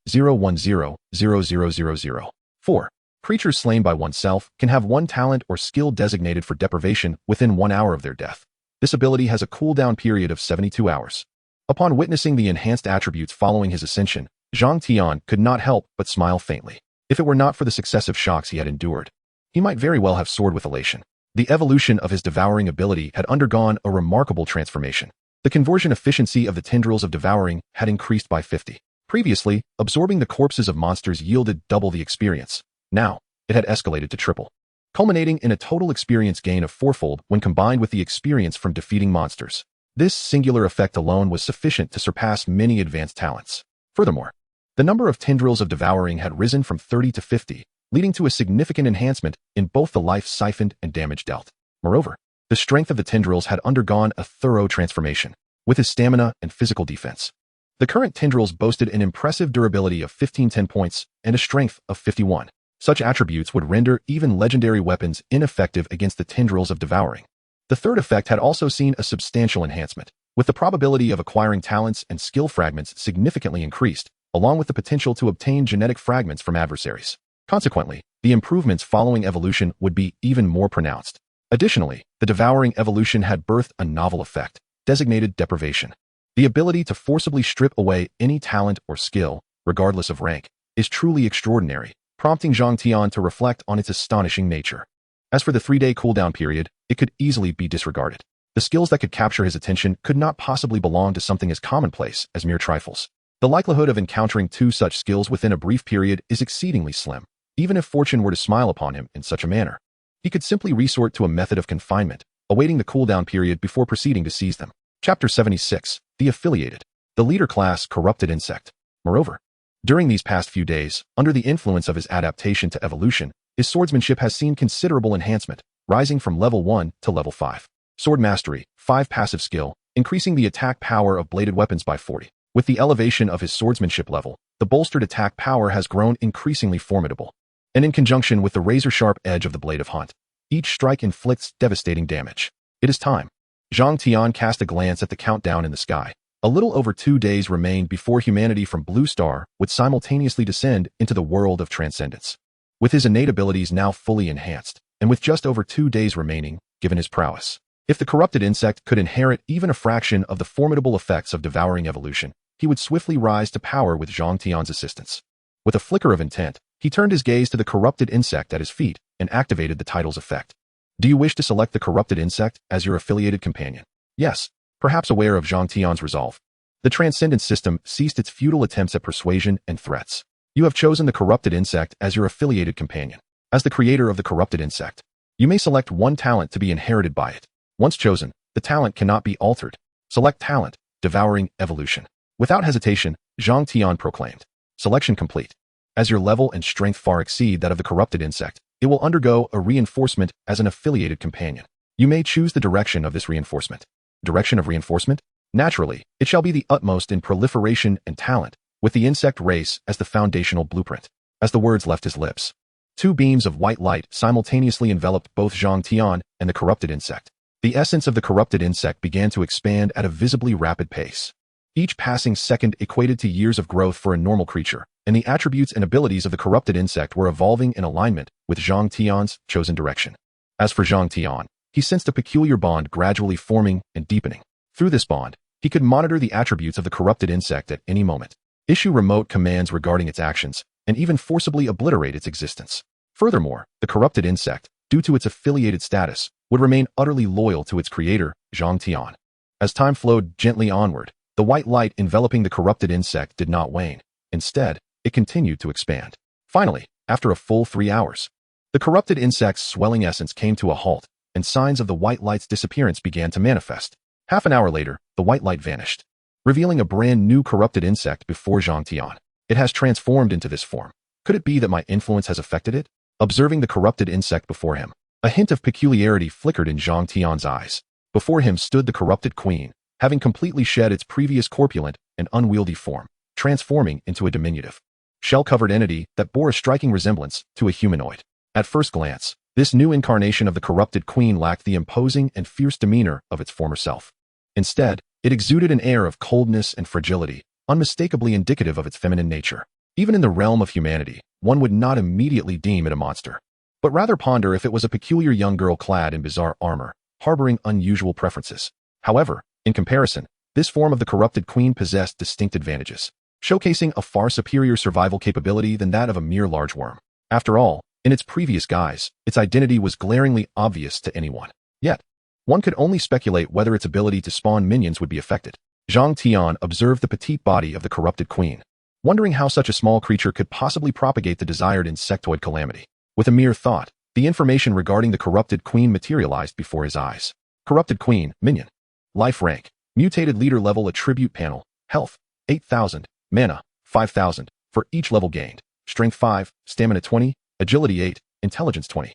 010, 0000. 4. Creatures slain by oneself can have one talent or skill designated for deprivation within 1 hour of their death. This ability has a cooldown period of 72 hours. Upon witnessing the enhanced attributes following his ascension, Zhang Tian could not help but smile faintly. If it were not for the successive shocks he had endured, he might very well have soared with elation. The evolution of his devouring ability had undergone a remarkable transformation. The conversion efficiency of the tendrils of devouring had increased by 50. Previously, absorbing the corpses of monsters yielded double the experience. Now, it had escalated to triple, culminating in a total experience gain of 4-fold when combined with the experience from defeating monsters. This singular effect alone was sufficient to surpass many advanced talents. Furthermore, the number of tendrils of devouring had risen from 30 to 50, leading to a significant enhancement in both the life siphoned and damage dealt. Moreover, the strength of the tendrils had undergone a thorough transformation, with his stamina and physical defense. The current tendrils boasted an impressive durability of 1510 points and a strength of 51. Such attributes would render even legendary weapons ineffective against the tendrils of devouring. The third effect had also seen a substantial enhancement, with the probability of acquiring talents and skill fragments significantly increased, along with the potential to obtain genetic fragments from adversaries. Consequently, the improvements following evolution would be even more pronounced. Additionally, the devouring evolution had birthed a novel effect, designated deprivation. The ability to forcibly strip away any talent or skill, regardless of rank, is truly extraordinary, prompting Zhang Tian to reflect on its astonishing nature. As for the 3-day cooldown period, it could easily be disregarded. The skills that could capture his attention could not possibly belong to something as commonplace as mere trifles. The likelihood of encountering 2 such skills within a brief period is exceedingly slim, even if fortune were to smile upon him in such a manner. He could simply resort to a method of confinement, awaiting the cooldown period before proceeding to seize them. Chapter 76. The Affiliated. The leader class Corrupted Insect. Moreover, during these past few days, under the influence of his adaptation to evolution, his swordsmanship has seen considerable enhancement, rising from level 1 to level 5. Sword Mastery, 5 passive skill, increasing the attack power of bladed weapons by 40. With the elevation of his swordsmanship level, the bolstered attack power has grown increasingly formidable. And in conjunction with the razor-sharp edge of the Blade of Hunt, each strike inflicts devastating damage. It is time. Zhang Tian cast a glance at the countdown in the sky. A little over 2 days remained before humanity from Blue Star would simultaneously descend into the world of Transcendence. With his innate abilities now fully enhanced, and with just over 2 days remaining, given his prowess, if the corrupted insect could inherit even a fraction of the formidable effects of devouring evolution, he would swiftly rise to power with Zhang Tian's assistance. With a flicker of intent, he turned his gaze to the corrupted insect at his feet and activated the title's effect. Do you wish to select the corrupted insect as your affiliated companion? Yes. Perhaps aware of Zhang Tian's resolve, the Transcendence system ceased its futile attempts at persuasion and threats. You have chosen the corrupted insect as your affiliated companion. As the creator of the corrupted insect, you may select one talent to be inherited by it. Once chosen, the talent cannot be altered. Select talent, devouring evolution. Without hesitation, Zhang Tian proclaimed. Selection complete. As your level and strength far exceed that of the corrupted insect, it will undergo a reinforcement as an affiliated companion. You may choose the direction of this reinforcement. Direction of reinforcement? Naturally, it shall be the utmost in proliferation and talent, with the insect race as the foundational blueprint. As the words left his lips, 2 beams of white light simultaneously enveloped both Zhang Tian and the corrupted insect. The essence of the corrupted insect began to expand at a visibly rapid pace. Each passing second equated to years of growth for a normal creature, and the attributes and abilities of the corrupted insect were evolving in alignment with Zhang Tian's chosen direction. As for Zhang Tian, he sensed a peculiar bond gradually forming and deepening. Through this bond, he could monitor the attributes of the corrupted insect at any moment, issue remote commands regarding its actions, and even forcibly obliterate its existence. Furthermore, the corrupted insect, due to its affiliated status, would remain utterly loyal to its creator, Zhang Tian. As time flowed gently onward, the white light enveloping the corrupted insect did not wane. Instead, it continued to expand. Finally, after a full 3 hours, the corrupted insect's swelling essence came to a halt, and signs of the white light's disappearance began to manifest. Half an hour later, the white light vanished, revealing a brand new corrupted insect before Zhang Tian. It has transformed into this form. Could it be that my influence has affected it? Observing the corrupted insect before him, a hint of peculiarity flickered in Zhang Tian's eyes. Before him stood the corrupted queen, having completely shed its previous corpulent and unwieldy form, transforming into a diminutive, shell-covered entity that bore a striking resemblance to a humanoid. At first glance, this new incarnation of the corrupted queen lacked the imposing and fierce demeanor of its former self. Instead, it exuded an air of coldness and fragility, unmistakably indicative of its feminine nature. Even in the realm of humanity, one would not immediately deem it a monster, but rather ponder if it was a peculiar young girl clad in bizarre armor, harboring unusual preferences. However, in comparison, this form of the corrupted queen possessed distinct advantages, showcasing a far superior survival capability than that of a mere large worm. After all, in its previous guise, its identity was glaringly obvious to anyone. Yet, one could only speculate whether its ability to spawn minions would be affected. Zhang Tian observed the petite body of the corrupted queen, wondering how such a small creature could possibly propagate the desired insectoid calamity. With a mere thought, the information regarding the corrupted queen materialized before his eyes. Corrupted queen, minion. Life rank, Mutated leader level attribute panel. Health, 8,000. Mana, 5,000. For each level gained. Strength 5, Stamina 20, Agility 8, Intelligence 20.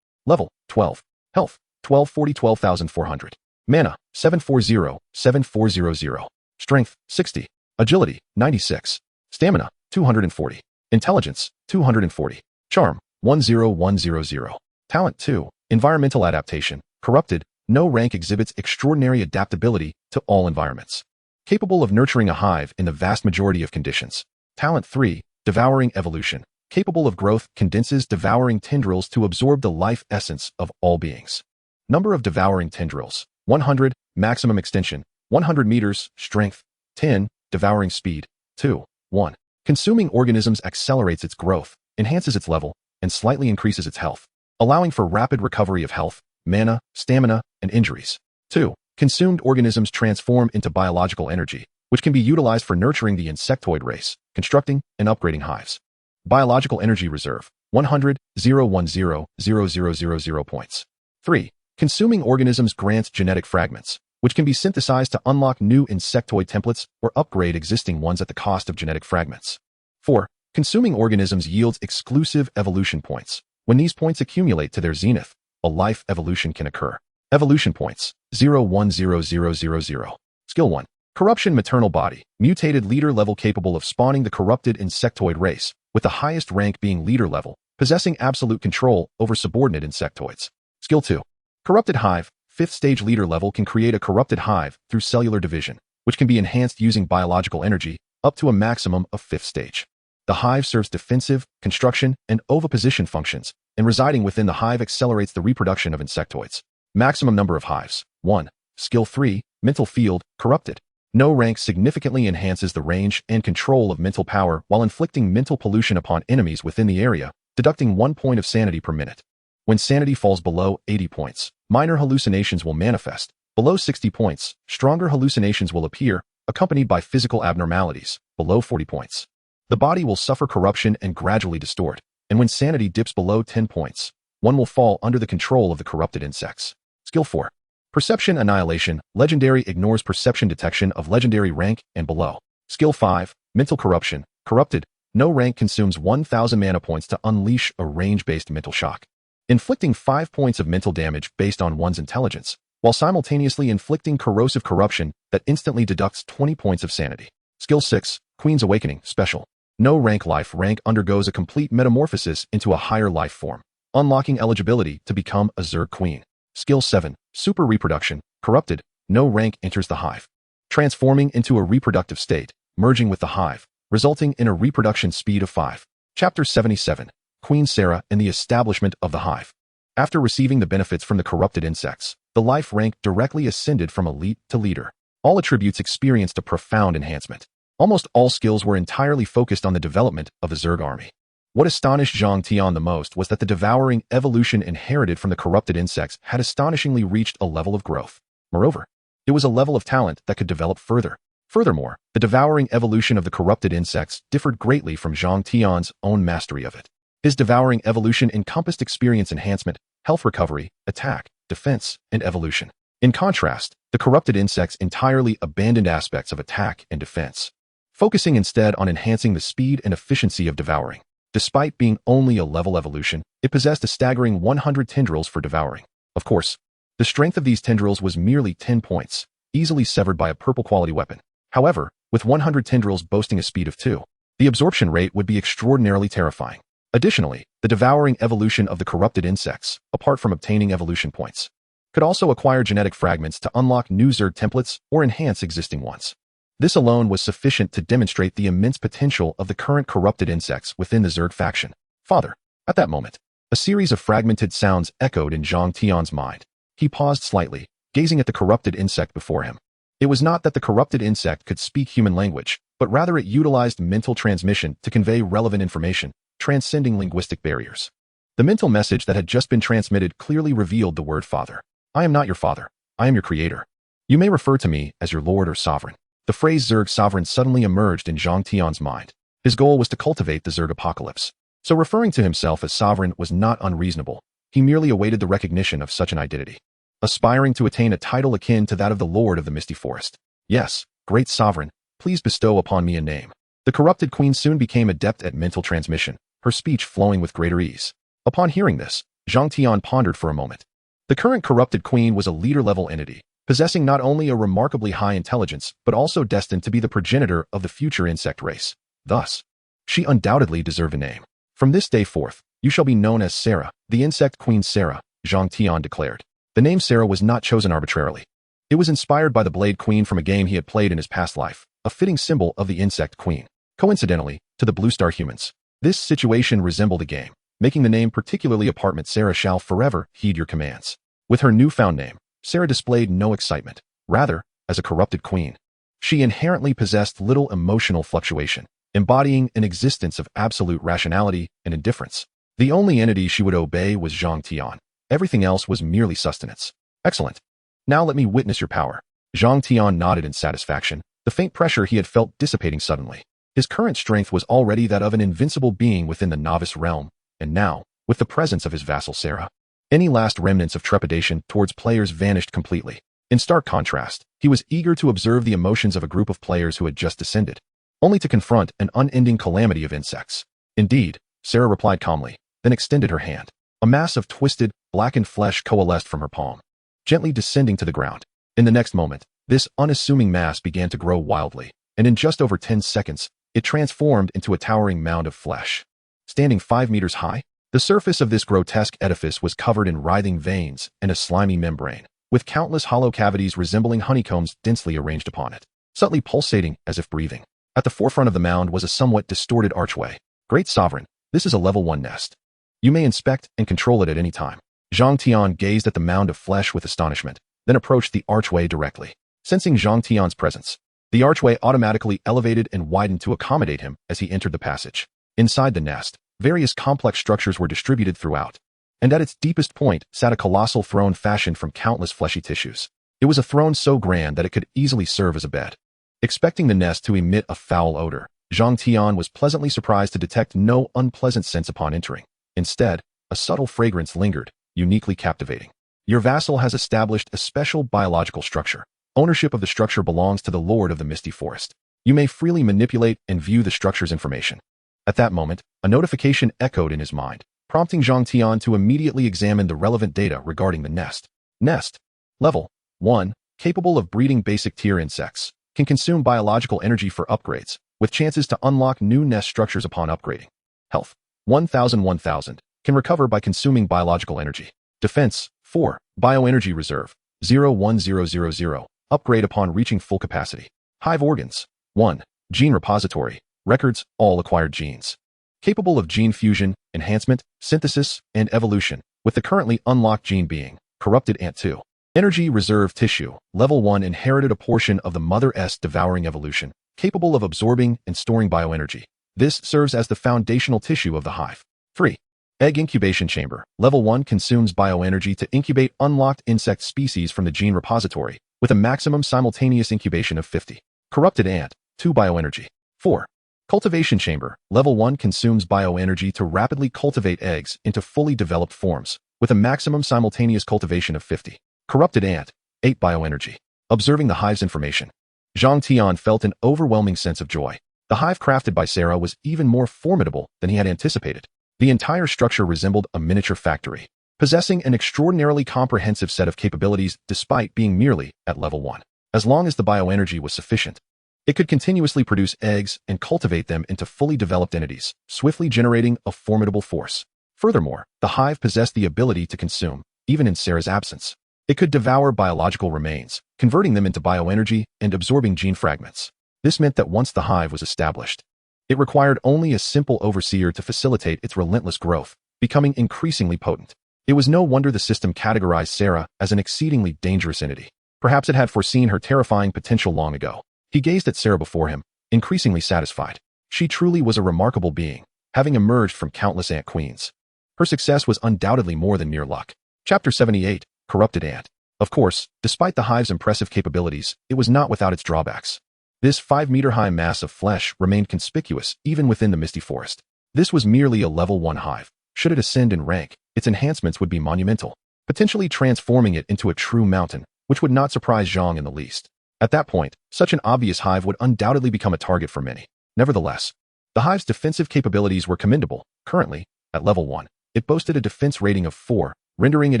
Level, 12. Health, 1240 12,400. Mana, 740, 7400. Strength, 60. Agility, 96. Stamina, 240. Intelligence, 240. Charm, 10100. Talent 2. Environmental adaptation. Corrupted. No rank exhibits extraordinary adaptability to all environments. Capable of nurturing a hive in the vast majority of conditions. Talent 3. Devouring evolution. Capable of growth, condenses devouring tendrils to absorb the life essence of all beings. Number of devouring tendrils, 100. Maximum extension, 100 meters. Strength, 10. Devouring speed, 2. 1. Consuming organisms accelerates its growth, enhances its level, and slightly increases its health, allowing for rapid recovery of health, mana, stamina, and injuries. 2. Consumed organisms transform into biological energy, which can be utilized for nurturing the insectoid race, constructing and upgrading hives. Biological energy reserve, 100, 010,0000 points. 3. Consuming organisms grants genetic fragments, which can be synthesized to unlock new insectoid templates or upgrade existing ones at the cost of genetic fragments. 4. Consuming organisms yields exclusive evolution points. When these points accumulate to their zenith, a life evolution can occur. Evolution points, 010,000. Skill 1. Corruption maternal body, mutated leader level capable of spawning the corrupted insectoid race, with the highest rank being leader level, possessing absolute control over subordinate insectoids. Skill 2. Corrupted hive, 5th stage leader level can create a corrupted hive through cellular division, which can be enhanced using biological energy, up to a maximum of 5th stage. The hive serves defensive, construction, and oviposition functions, and residing within the hive accelerates the reproduction of insectoids. Maximum number of hives, 1. Skill 3, mental field, corrupted. No rank significantly enhances the range and control of mental power while inflicting mental pollution upon enemies within the area, deducting 1 point of sanity per minute. When sanity falls below 80 points, minor hallucinations will manifest. Below 60 points, stronger hallucinations will appear, accompanied by physical abnormalities. Below 40 points, the body will suffer corruption and gradually distort, and when sanity dips below 10 points, one will fall under the control of the corrupted insects. Skill 4. Perception annihilation, legendary ignores perception detection of legendary rank and below. Skill 5. Mental corruption, corrupted. No rank consumes 1,000 mana points to unleash a range-based mental shock, inflicting 5 points of mental damage based on one's intelligence, while simultaneously inflicting corrosive corruption that instantly deducts 20 points of sanity. Skill 6. Queen's Awakening, special. No rank life rank undergoes a complete metamorphosis into a higher life form, unlocking eligibility to become a Zerg queen. Skill 7. Super reproduction, corrupted. No rank enters the hive, transforming into a reproductive state, merging with the hive, resulting in a reproduction speed of 5. Chapter 77. Queen Sarah and the establishment of the hive. After receiving the benefits from the corrupted insects, the life rank directly ascended from elite to leader. All attributes experienced a profound enhancement. Almost all skills were entirely focused on the development of the Zerg army. What astonished Zhang Tian the most was that the devouring evolution inherited from the corrupted insects had astonishingly reached a level of growth. Moreover, it was a level of talent that could develop further. Furthermore, the devouring evolution of the corrupted insects differed greatly from Zhang Tian's own mastery of it. His devouring evolution encompassed experience enhancement, health recovery, attack, defense, and evolution. In contrast, the corrupted insects entirely abandoned aspects of attack and defense, focusing instead on enhancing the speed and efficiency of devouring. Despite being only a level evolution, it possessed a staggering 100 tendrils for devouring. Of course, the strength of these tendrils was merely 10 points, easily severed by a purple quality weapon. However, with 100 tendrils boasting a speed of 2, the absorption rate would be extraordinarily terrifying. Additionally, the devouring evolution of the corrupted insects, apart from obtaining evolution points, could also acquire genetic fragments to unlock new Zerg templates or enhance existing ones. This alone was sufficient to demonstrate the immense potential of the current corrupted insects within the Zerg faction. Father. At that moment, a series of fragmented sounds echoed in Zhang Tian's mind. He paused slightly, gazing at the corrupted insect before him. It was not that the corrupted insect could speak human language, but rather it utilized mental transmission to convey relevant information, transcending linguistic barriers. The mental message that had just been transmitted clearly revealed the word father. I am not your father. I am your creator. You may refer to me as your lord or sovereign. The phrase Zerg sovereign suddenly emerged in Zhang Tian's mind. His goal was to cultivate the Zerg apocalypse, so referring to himself as sovereign was not unreasonable. He merely awaited the recognition of such an identity, aspiring to attain a title akin to that of the Lord of the Misty Forest. Yes, great sovereign, please bestow upon me a name. The corrupted queen soon became adept at mental transmission, her speech flowing with greater ease. Upon hearing this, Zhang Tian pondered for a moment. The current corrupted queen was a leader-level entity, possessing not only a remarkably high intelligence, but also destined to be the progenitor of the future insect race. Thus, she undoubtedly deserved a name. From this day forth, you shall be known as Sarah, the insect queen Sarah, Zhang Tian declared. The name Sarah was not chosen arbitrarily. It was inspired by the Blade Queen from a game he had played in his past life, a fitting symbol of the insect queen. Coincidentally, to the Blue Star humans, this situation resembled a game, making the name particularly apartment. Sarah shall forever heed your commands. With her newfound name, Sarah displayed no excitement. Rather, as a corrupted queen, she inherently possessed little emotional fluctuation, embodying an existence of absolute rationality and indifference. The only entity she would obey was Zhang Tian. Everything else was merely sustenance. Excellent. Now let me witness your power. Zhang Tian nodded in satisfaction, the faint pressure he had felt dissipating suddenly. His current strength was already that of an invincible being within the novice realm, and now, with the presence of his vassal Sarah, any last remnants of trepidation towards players vanished completely. In stark contrast, he was eager to observe the emotions of a group of players who had just descended, only to confront an unending calamity of insects. Indeed, Sarah replied calmly, then extended her hand. A mass of twisted, blackened flesh coalesced from her palm, gently descending to the ground. In the next moment, this unassuming mass began to grow wildly, and in just over 10 seconds, it transformed into a towering mound of flesh. Standing 5 meters high, the surface of this grotesque edifice was covered in writhing veins and a slimy membrane, with countless hollow cavities resembling honeycombs densely arranged upon it, subtly pulsating as if breathing. At the forefront of the mound was a somewhat distorted archway. Great sovereign, this is a level 1 nest. You may inspect and control it at any time. Zhang Tian gazed at the mound of flesh with astonishment, then approached the archway directly. Sensing Zhang Tian's presence, the archway automatically elevated and widened to accommodate him as he entered the passage. Inside the nest, various complex structures were distributed throughout, and at its deepest point sat a colossal throne fashioned from countless fleshy tissues. It was a throne so grand that it could easily serve as a bed. Expecting the nest to emit a foul odor, Zhang Tian was pleasantly surprised to detect no unpleasant sense upon entering. Instead, a subtle fragrance lingered, uniquely captivating. Your vassal has established a special biological structure. Ownership of the structure belongs to the Lord of the Misty Forest. You may freely manipulate and view the structure's information. At that moment, a notification echoed in his mind, prompting Zhang Tian to immediately examine the relevant data regarding the nest. Nest. Level 1. Capable of breeding basic tier insects. Can consume biological energy for upgrades, with chances to unlock new nest structures upon upgrading. Health. 1000. Can recover by consuming biological energy. Defense. 4. Bioenergy reserve. 01000. Upgrade upon reaching full capacity. Hive organs. 1. Gene repository. Records all acquired genes. Capable of gene fusion, enhancement, synthesis, and evolution, with the currently unlocked gene being corrupted ant 2. Energy reserve tissue. Level 1 inherited a portion of the Mother-S devouring evolution, capable of absorbing and storing bioenergy. This serves as the foundational tissue of the hive. 3. Egg incubation chamber. Level 1 consumes bioenergy to incubate unlocked insect species from the gene repository, with a maximum simultaneous incubation of 50. Corrupted ant, 2 bioenergy. 4. Cultivation chamber. Level 1 consumes bioenergy to rapidly cultivate eggs into fully developed forms, with a maximum simultaneous cultivation of 50. Corrupted ant, 8 bioenergy. Observing the hive's information, Zhang Tian felt an overwhelming sense of joy. The hive crafted by Sarah was even more formidable than he had anticipated. The entire structure resembled a miniature factory, possessing an extraordinarily comprehensive set of capabilities despite being merely at level 1. As long as the bioenergy was sufficient, it could continuously produce eggs and cultivate them into fully developed entities, swiftly generating a formidable force. Furthermore, the hive possessed the ability to consume, even in Sarah's absence. It could devour biological remains, converting them into bioenergy and absorbing gene fragments. This meant that once the hive was established, it required only a simple overseer to facilitate its relentless growth, becoming increasingly potent. It was no wonder the system categorized Sarah as an exceedingly dangerous entity. Perhaps it had foreseen her terrifying potential long ago. He gazed at Sarah before him, increasingly satisfied. She truly was a remarkable being, having emerged from countless ant queens. Her success was undoubtedly more than mere luck. Chapter 78, Corrupted Ant. Of course, despite the hive's impressive capabilities, it was not without its drawbacks. This 5-meter-high mass of flesh remained conspicuous even within the misty forest. This was merely a level 1 hive. Should it ascend in rank, its enhancements would be monumental, potentially transforming it into a true mountain, which would not surprise Zhang in the least. At that point, such an obvious hive would undoubtedly become a target for many. Nevertheless, the hive's defensive capabilities were commendable. Currently, at level 1, it boasted a defense rating of 4, rendering it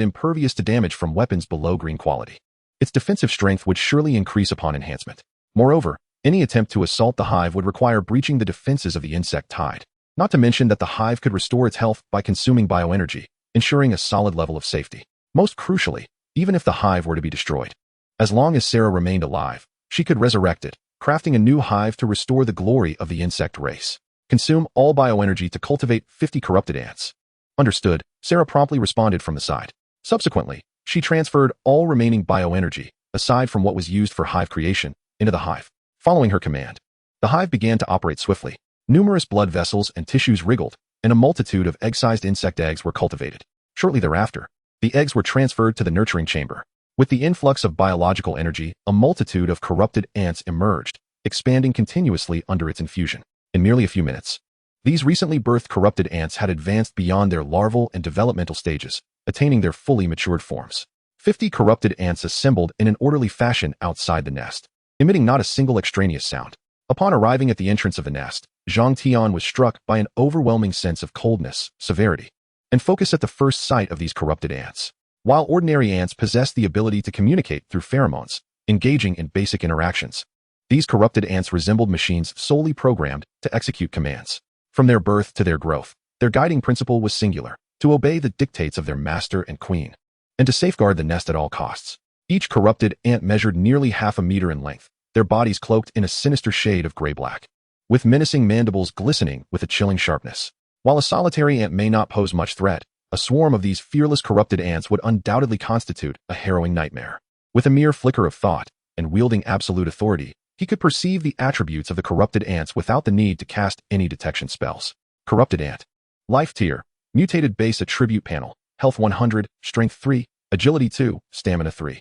impervious to damage from weapons below green quality. Its defensive strength would surely increase upon enhancement. Moreover, any attempt to assault the hive would require breaching the defenses of the insect tide. Not to mention that the hive could restore its health by consuming bioenergy, ensuring a solid level of safety. Most crucially, even if the hive were to be destroyed, as long as Sarah remained alive, she could resurrect it, crafting a new hive to restore the glory of the insect race. Consume all bioenergy to cultivate 50 corrupted ants. Understood, Sarah promptly responded from the side. Subsequently, she transferred all remaining bioenergy, aside from what was used for hive creation, into the hive. Following her command, the hive began to operate swiftly. Numerous blood vessels and tissues wriggled, and a multitude of egg-sized insect eggs were cultivated. Shortly thereafter, the eggs were transferred to the nurturing chamber. With the influx of biological energy, a multitude of corrupted ants emerged, expanding continuously under its infusion. In merely a few minutes, these recently birthed corrupted ants had advanced beyond their larval and developmental stages, attaining their fully matured forms. 50 corrupted ants assembled in an orderly fashion outside the nest, emitting not a single extraneous sound. Upon arriving at the entrance of the nest, Zhang Tian was struck by an overwhelming sense of coldness, severity, and focus at the first sight of these corrupted ants. While ordinary ants possess the ability to communicate through pheromones, engaging in basic interactions, these corrupted ants resembled machines solely programmed to execute commands. From their birth to their growth, their guiding principle was singular: to obey the dictates of their master and queen, and to safeguard the nest at all costs. Each corrupted ant measured nearly half a meter in length, their bodies cloaked in a sinister shade of gray-black, with menacing mandibles glistening with a chilling sharpness. While a solitary ant may not pose much threat, a swarm of these fearless corrupted ants would undoubtedly constitute a harrowing nightmare. With a mere flicker of thought, and wielding absolute authority, he could perceive the attributes of the corrupted ants without the need to cast any detection spells. Corrupted ant. Life tier. Mutated base attribute panel. Health 100, Strength 3, Agility 2, Stamina 3.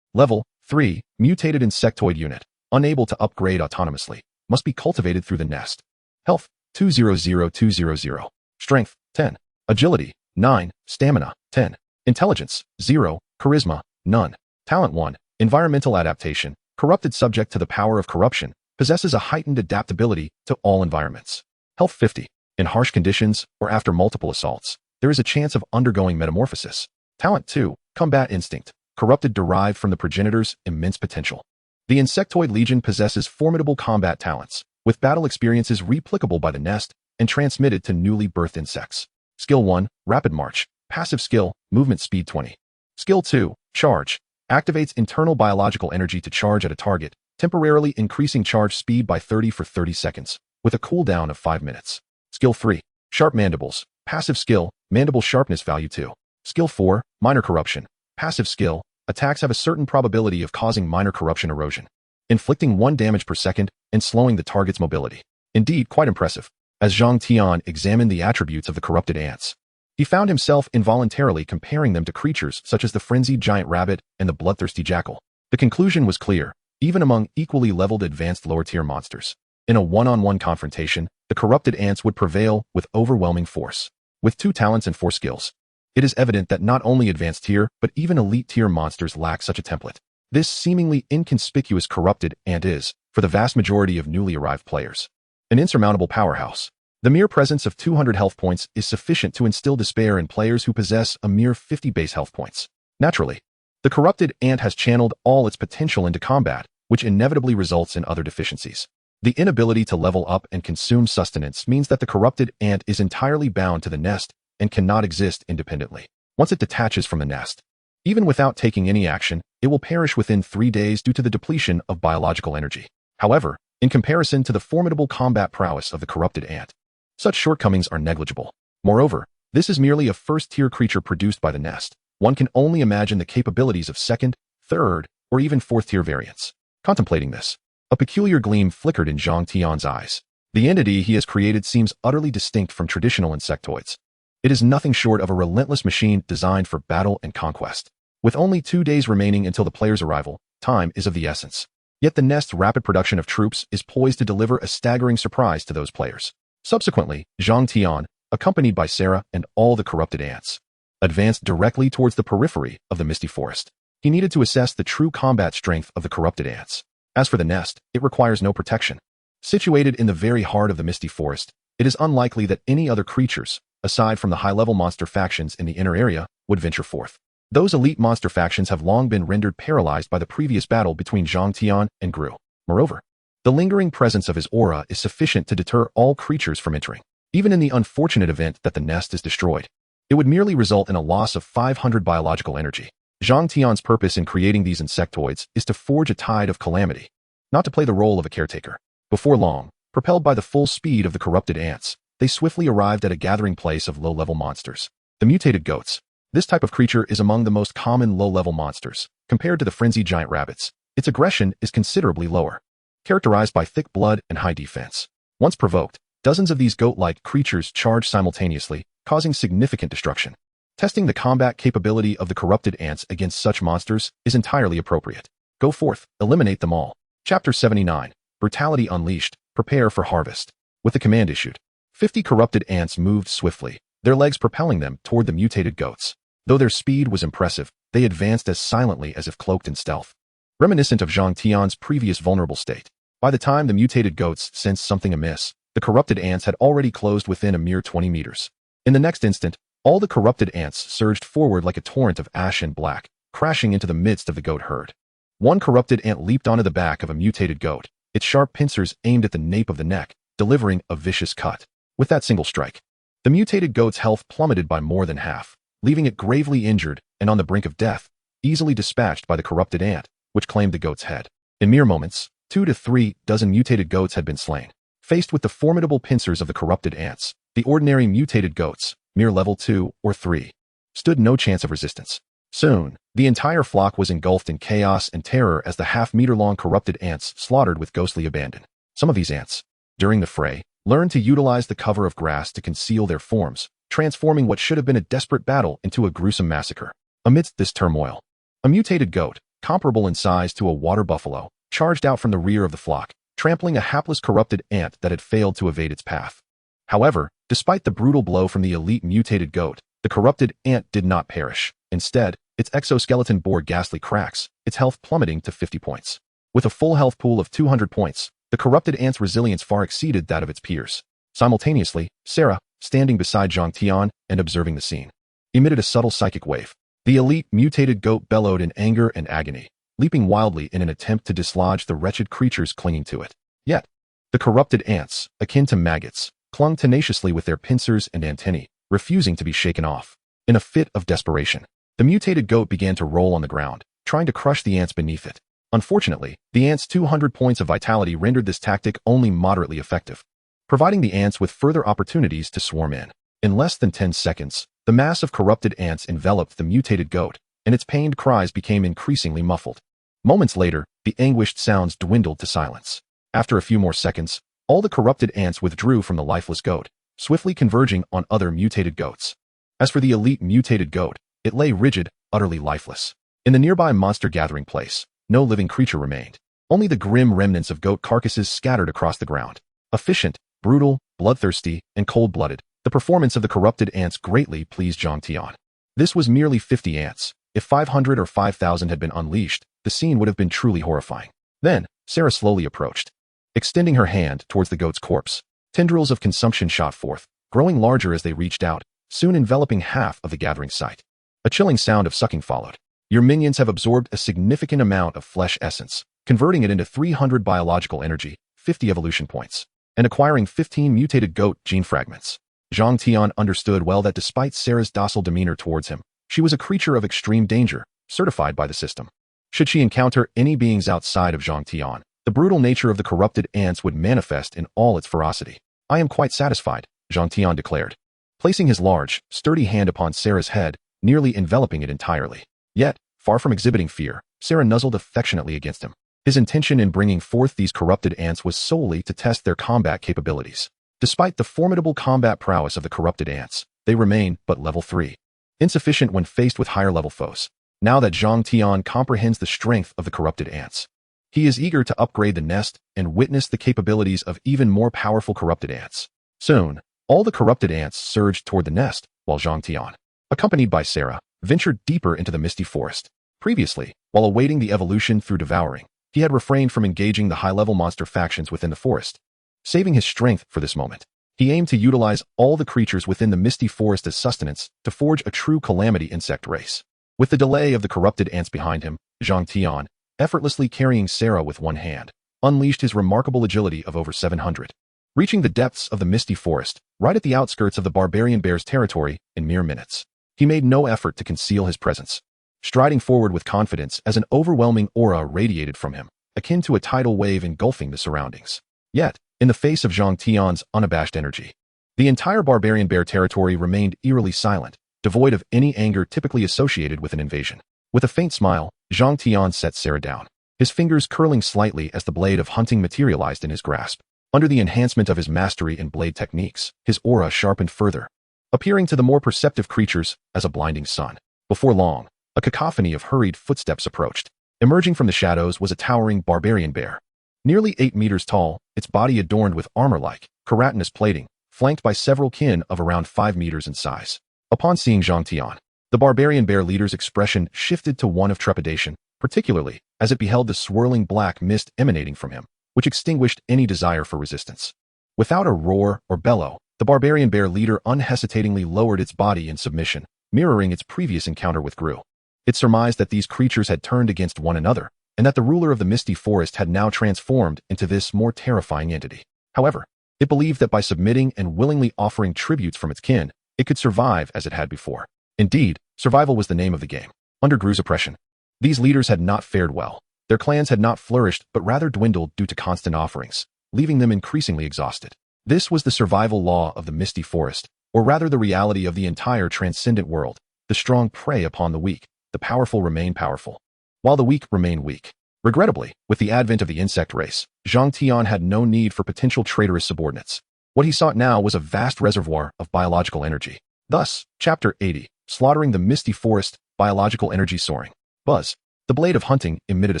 Level 3, Mutated insectoid unit. Unable to upgrade autonomously. Must be cultivated through the nest. Health 200200. Strength 10. Agility 9. Stamina 10. Intelligence 0. Charisma none. Talent 1. Environmental adaptation. Corrupted subject to the power of corruption, possesses a heightened adaptability to all environments. Health 50. In harsh conditions or after multiple assaults, there is a chance of undergoing metamorphosis. Talent 2. Combat instinct. Corrupted derived from the progenitor's immense potential. The Insectoid Legion possesses formidable combat talents, with battle experiences replicable by the nest and transmitted to newly birthed insects. Skill 1, Rapid March. Passive skill, Movement Speed 20. Skill 2, Charge. Activates internal biological energy to charge at a target, temporarily increasing charge speed by 30 for 30 seconds, with a cooldown of 5 minutes. Skill 3, Sharp Mandibles. Passive skill, Mandible Sharpness value 2. Skill 4, Minor Corruption. Passive skill, attacks have a certain probability of causing minor corruption erosion, inflicting 1 damage per second and slowing the target's mobility. Indeed, quite impressive. As Zhang Tian examined the attributes of the corrupted ants, he found himself involuntarily comparing them to creatures such as the frenzied giant rabbit and the bloodthirsty jackal. The conclusion was clear, even among equally leveled advanced lower-tier monsters. In a one-on-one confrontation, the corrupted ants would prevail with overwhelming force. With 2 talents and 4 skills, it is evident that not only advanced tier, but even elite-tier monsters lack such a template. This seemingly inconspicuous corrupted ant is, for the vast majority of newly arrived players, an insurmountable powerhouse. The mere presence of 200 health points is sufficient to instill despair in players who possess a mere 50 base health points. Naturally, the corrupted ant has channeled all its potential into combat, which inevitably results in other deficiencies. The inability to level up and consume sustenance means that the corrupted ant is entirely bound to the nest and cannot exist independently. Once it detaches from the nest, even without taking any action, it will perish within 3 days due to the depletion of biological energy. However, in comparison to the formidable combat prowess of the corrupted ant, such shortcomings are negligible. Moreover, this is merely a first-tier creature produced by the nest. One can only imagine the capabilities of second, third, or even fourth-tier variants. Contemplating this, a peculiar gleam flickered in Zhang Tian's eyes. The entity he has created seems utterly distinct from traditional insectoids. It is nothing short of a relentless machine designed for battle and conquest. With only 2 days remaining until the player's arrival, time is of the essence. Yet the nest's rapid production of troops is poised to deliver a staggering surprise to those players. Subsequently, Zhang Tian, accompanied by Sarah and all the corrupted ants, advanced directly towards the periphery of the misty forest. He needed to assess the true combat strength of the corrupted ants. As for the nest, it requires no protection. Situated in the very heart of the misty forest, it is unlikely that any other creatures, aside from the high-level monster factions in the inner area, would venture forth. Those elite monster factions have long been rendered paralyzed by the previous battle between Zhang Tian and Gru. Moreover, the lingering presence of his aura is sufficient to deter all creatures from entering. Even in the unfortunate event that the nest is destroyed, it would merely result in a loss of 500 biological energy. Zhang Tian's purpose in creating these insectoids is to forge a tide of calamity, not to play the role of a caretaker. Before long, propelled by the full speed of the corrupted ants, they swiftly arrived at a gathering place of low-level monsters. The mutated goats. This type of creature is among the most common low-level monsters. Compared to the frenzied giant rabbits, its aggression is considerably lower, characterized by thick blood and high defense. Once provoked, dozens of these goat-like creatures charge simultaneously, causing significant destruction. Testing the combat capability of the corrupted ants against such monsters is entirely appropriate. Go forth, eliminate them all. Chapter 79. Brutality Unleashed. Prepare for harvest. With the command issued, 50 corrupted ants moved swiftly, their legs propelling them toward the mutated goats. Though their speed was impressive, they advanced as silently as if cloaked in stealth. Reminiscent of Zhang Tian's previous vulnerable state. By the time the mutated goats sensed something amiss, the corrupted ants had already closed within a mere 20 meters. In the next instant, all the corrupted ants surged forward like a torrent of ash and black, crashing into the midst of the goat herd. One corrupted ant leaped onto the back of a mutated goat, its sharp pincers aimed at the nape of the neck, delivering a vicious cut. With that single strike, the mutated goat's health plummeted by more than half, leaving it gravely injured and on the brink of death, easily dispatched by the corrupted ant, which claimed the goat's head. In mere moments, 2 to 3 dozen mutated goats had been slain. Faced with the formidable pincers of the corrupted ants, the ordinary mutated goats, mere level 2 or 3, stood no chance of resistance. Soon, the entire flock was engulfed in chaos and terror as the half-meter-long corrupted ants slaughtered with ghostly abandon. Some of these ants, during the fray, learned to utilize the cover of grass to conceal their forms, transforming what should have been a desperate battle into a gruesome massacre. Amidst this turmoil, a mutated goat, comparable in size to a water buffalo, charged out from the rear of the flock, trampling a hapless corrupted ant that had failed to evade its path. However, despite the brutal blow from the elite mutated goat, the corrupted ant did not perish. Instead, its exoskeleton bore ghastly cracks, its health plummeting to 50 points. With a full health pool of 200 points, the corrupted ant's resilience far exceeded that of its peers. Simultaneously, Sarah, standing beside Zhang Tian and observing the scene, emitted a subtle psychic wave. The elite mutated goat bellowed in anger and agony, leaping wildly in an attempt to dislodge the wretched creatures clinging to it. Yet, the corrupted ants, akin to maggots, clung tenaciously with their pincers and antennae, refusing to be shaken off. In a fit of desperation, the mutated goat began to roll on the ground, trying to crush the ants beneath it. Unfortunately, the ants' 200 points of vitality rendered this tactic only moderately effective, providing the ants with further opportunities to swarm in. In less than 10 seconds, the mass of corrupted ants enveloped the mutated goat, and its pained cries became increasingly muffled. Moments later, the anguished sounds dwindled to silence. After a few more seconds, all the corrupted ants withdrew from the lifeless goat, swiftly converging on other mutated goats. As for the elite mutated goat, it lay rigid, utterly lifeless. In the nearby monster gathering place, no living creature remained. Only the grim remnants of goat carcasses scattered across the ground. Efficient, brutal, bloodthirsty, and cold-blooded, the performance of the corrupted ants greatly pleased Zhang Tian. This was merely 50 ants. If 500 or 5,000 had been unleashed, the scene would have been truly horrifying. Then, Sarah slowly approached, extending her hand towards the goat's corpse. Tendrils of consumption shot forth, growing larger as they reached out, soon enveloping half of the gathering site. A chilling sound of sucking followed. Your minions have absorbed a significant amount of flesh essence, converting it into 300 biological energy, 50 evolution points, and acquiring 15 mutated goat gene fragments. Zhang Tian understood well that despite Sarah's docile demeanor towards him, she was a creature of extreme danger, certified by the system. Should she encounter any beings outside of Zhang Tian, the brutal nature of the corrupted ants would manifest in all its ferocity. I am quite satisfied, Zhang Tian declared, placing his large, sturdy hand upon Sarah's head, nearly enveloping it entirely. Yet, far from exhibiting fear, Sarah nuzzled affectionately against him. His intention in bringing forth these corrupted ants was solely to test their combat capabilities. Despite the formidable combat prowess of the corrupted ants, they remain but level 3. Insufficient when faced with higher-level foes. Now that Zhang Tian comprehends the strength of the corrupted ants, he is eager to upgrade the nest and witness the capabilities of even more powerful corrupted ants. Soon, all the corrupted ants surged toward the nest, while Zhang Tian, accompanied by Sarah, ventured deeper into the misty forest. Previously, while awaiting the evolution through devouring, He had refrained from engaging the high-level monster factions within the forest, saving his strength for this moment. He aimed to utilize all the creatures within the misty forest as sustenance to forge a true calamity insect race. With the delay of the corrupted ants behind him, Zhang Tian, effortlessly carrying Sarah with one hand, unleashed his remarkable agility of over 700, reaching the depths of the misty forest, right at the outskirts of the barbarian bear's territory in mere minutes. He made no effort to conceal his presence, striding forward with confidence as an overwhelming aura radiated from him, akin to a tidal wave engulfing the surroundings. Yet, in the face of Zhang Tian's unabashed energy, the entire barbarian bear territory remained eerily silent, devoid of any anger typically associated with an invasion. With a faint smile, Zhang Tian set Sarah down, his fingers curling slightly as the blade of hunting materialized in his grasp. Under the enhancement of his mastery in blade techniques, his aura sharpened further, appearing to the more perceptive creatures as a blinding sun. Before long, a cacophony of hurried footsteps approached. Emerging from the shadows was a towering barbarian bear. Nearly 8 meters tall, its body adorned with armor-like, keratinous plating, flanked by several kin of around 5 meters in size. Upon seeing Zhang Tian, the barbarian bear leader's expression shifted to one of trepidation, particularly as it beheld the swirling black mist emanating from him, which extinguished any desire for resistance. Without a roar or bellow, the barbarian bear leader unhesitatingly lowered its body in submission, mirroring its previous encounter with Gru. It surmised that these creatures had turned against one another, and that the ruler of the misty forest had now transformed into this more terrifying entity. However, it believed that by submitting and willingly offering tributes from its kin, it could survive as it had before. Indeed, survival was the name of the game. Under Gru's oppression, these leaders had not fared well. Their clans had not flourished but rather dwindled due to constant offerings, leaving them increasingly exhausted. This was the survival law of the misty forest, or rather the reality of the entire transcendent world. The strong prey upon the weak, the powerful remain powerful, while the weak remain weak. Regrettably, with the advent of the insect race, Zhang Tian had no need for potential traitorous subordinates. What he sought now was a vast reservoir of biological energy. Thus, Chapter 80, Slaughtering the Misty Forest, Biological Energy Soaring. Buzz. The blade of hunting emitted a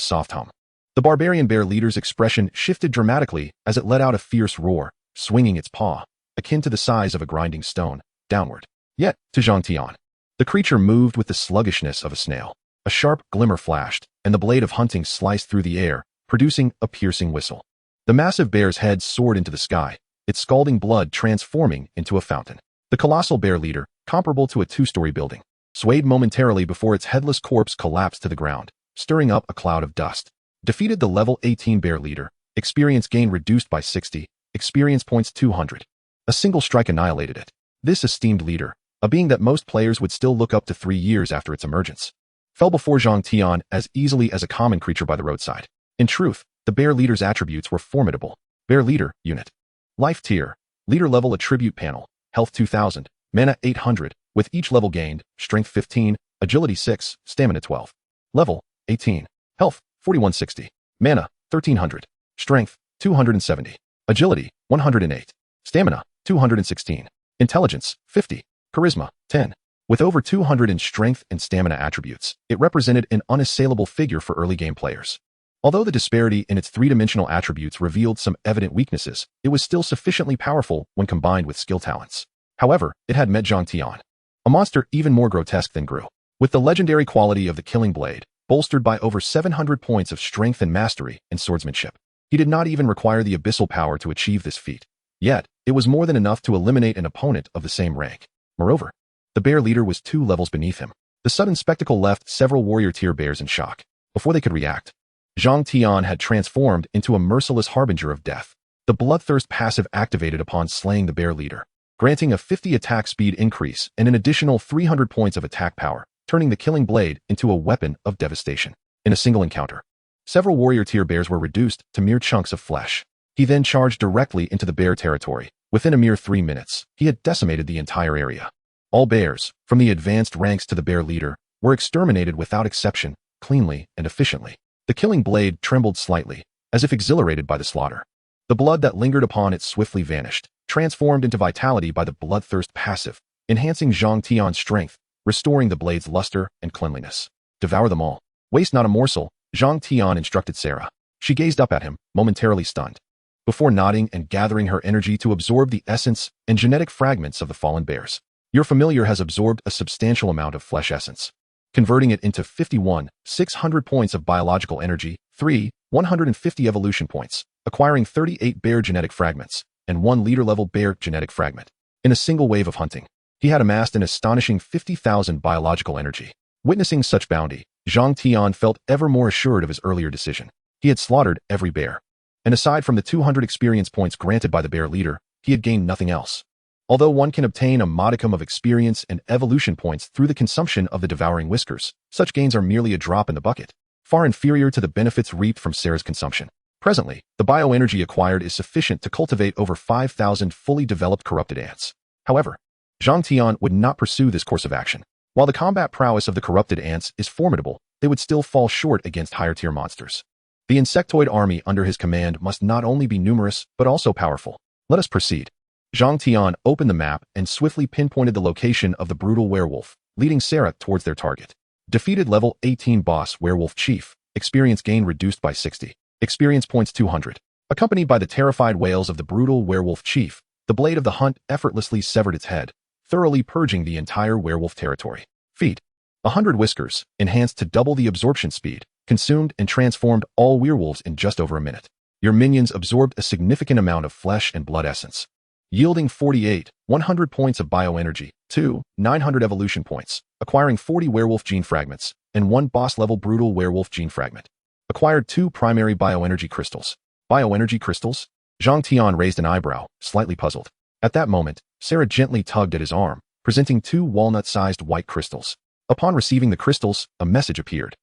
soft hum. The barbarian bear leader's expression shifted dramatically as it let out a fierce roar, swinging its paw, akin to the size of a grinding stone, downward. Yet, to Zhang Tian, the creature moved with the sluggishness of a snail. A sharp glimmer flashed, and the blade of hunting sliced through the air, producing a piercing whistle. The massive bear's head soared into the sky, its scalding blood transforming into a fountain. The colossal bear leader, comparable to a 2-story building, swayed momentarily before its headless corpse collapsed to the ground, stirring up a cloud of dust. Defeated the level 18 bear leader, experience gain reduced by 60, experience points 200. A single strike annihilated it. This esteemed leader, a being that most players would still look up to 3 years after its emergence, fell before Zhang Tian as easily as a common creature by the roadside. In truth, the bear leader's attributes were formidable. Bear leader, unit. Life tier, leader level attribute panel, health 2000, mana 800, with each level gained, strength 15, agility 6, stamina 12. Level, 18. Health, 4160. Mana, 1300. Strength, 270. Agility, 108. Stamina, 216. Intelligence, 50. Charisma, 10. With over 200 in strength and stamina attributes, it represented an unassailable figure for early game players. Although the disparity in its 3-dimensional attributes revealed some evident weaknesses, it was still sufficiently powerful when combined with skill talents. However, it had met Zhang Tian, a monster even more grotesque than Gru. With the legendary quality of the killing blade, bolstered by over 700 points of strength and mastery in swordsmanship, he did not even require the abyssal power to achieve this feat. Yet, it was more than enough to eliminate an opponent of the same rank. Moreover, the bear leader was 2 levels beneath him. The sudden spectacle left several warrior tier bears in shock. Before they could react, Zhang Tian had transformed into a merciless harbinger of death. The bloodthirst passive activated upon slaying the bear leader, granting a 50 attack speed increase and an additional 300 points of attack power, turning the killing blade into a weapon of devastation. In a single encounter, several warrior tier bears were reduced to mere chunks of flesh. He then charged directly into the bear territory. Within a mere 3 minutes, he had decimated the entire area. All bears, from the advanced ranks to the bear leader, were exterminated without exception, cleanly and efficiently. The killing blade trembled slightly, as if exhilarated by the slaughter. The blood that lingered upon it swiftly vanished, transformed into vitality by the bloodthirst passive, enhancing Zhang Tian's strength, restoring the blade's luster and cleanliness. Devour them all. Waste not a morsel, Zhang Tian instructed Sarah. She gazed up at him, momentarily stunned, before nodding and gathering her energy to absorb the essence and genetic fragments of the fallen bears. Your familiar has absorbed a substantial amount of flesh essence, converting it into 600 points of biological energy, 3. 150 evolution points, acquiring 38 bear genetic fragments, and 1 leader-level bear genetic fragment. In a single wave of hunting, he had amassed an astonishing 50,000 biological energy. Witnessing such bounty, Zhang Tian felt ever more assured of his earlier decision. He had slaughtered every bear. And aside from the 200 experience points granted by the bear leader, he had gained nothing else. Although one can obtain a modicum of experience and evolution points through the consumption of the devouring whiskers, such gains are merely a drop in the bucket, far inferior to the benefits reaped from Sarah's consumption. Presently, the bioenergy acquired is sufficient to cultivate over 5,000 fully developed corrupted ants. However, Zhang Tian would not pursue this course of action. While the combat prowess of the corrupted ants is formidable, they would still fall short against higher-tier monsters. The insectoid army under his command must not only be numerous, but also powerful. Let us proceed. Zhang Tian opened the map and swiftly pinpointed the location of the brutal werewolf, leading Sarah towards their target. Defeated level 18 boss werewolf chief, experience gain reduced by 60, experience points 200. Accompanied by the terrified wails of the brutal werewolf chief, the blade of the hunt effortlessly severed its head, thoroughly purging the entire werewolf territory. Feat. 100 whiskers, enhanced to double the absorption speed, consumed and transformed all werewolves in just over a minute. Your minions absorbed a significant amount of flesh and blood essence, yielding 48, 100 points of bioenergy, 2, 900 evolution points, acquiring 40 werewolf gene fragments, and 1 boss-level brutal werewolf gene fragment. Acquired 2 primary bioenergy crystals. Bioenergy crystals? Zhang Tian raised an eyebrow, slightly puzzled. At that moment, Sarah gently tugged at his arm, presenting 2 walnut-sized white crystals. Upon receiving the crystals, a message appeared.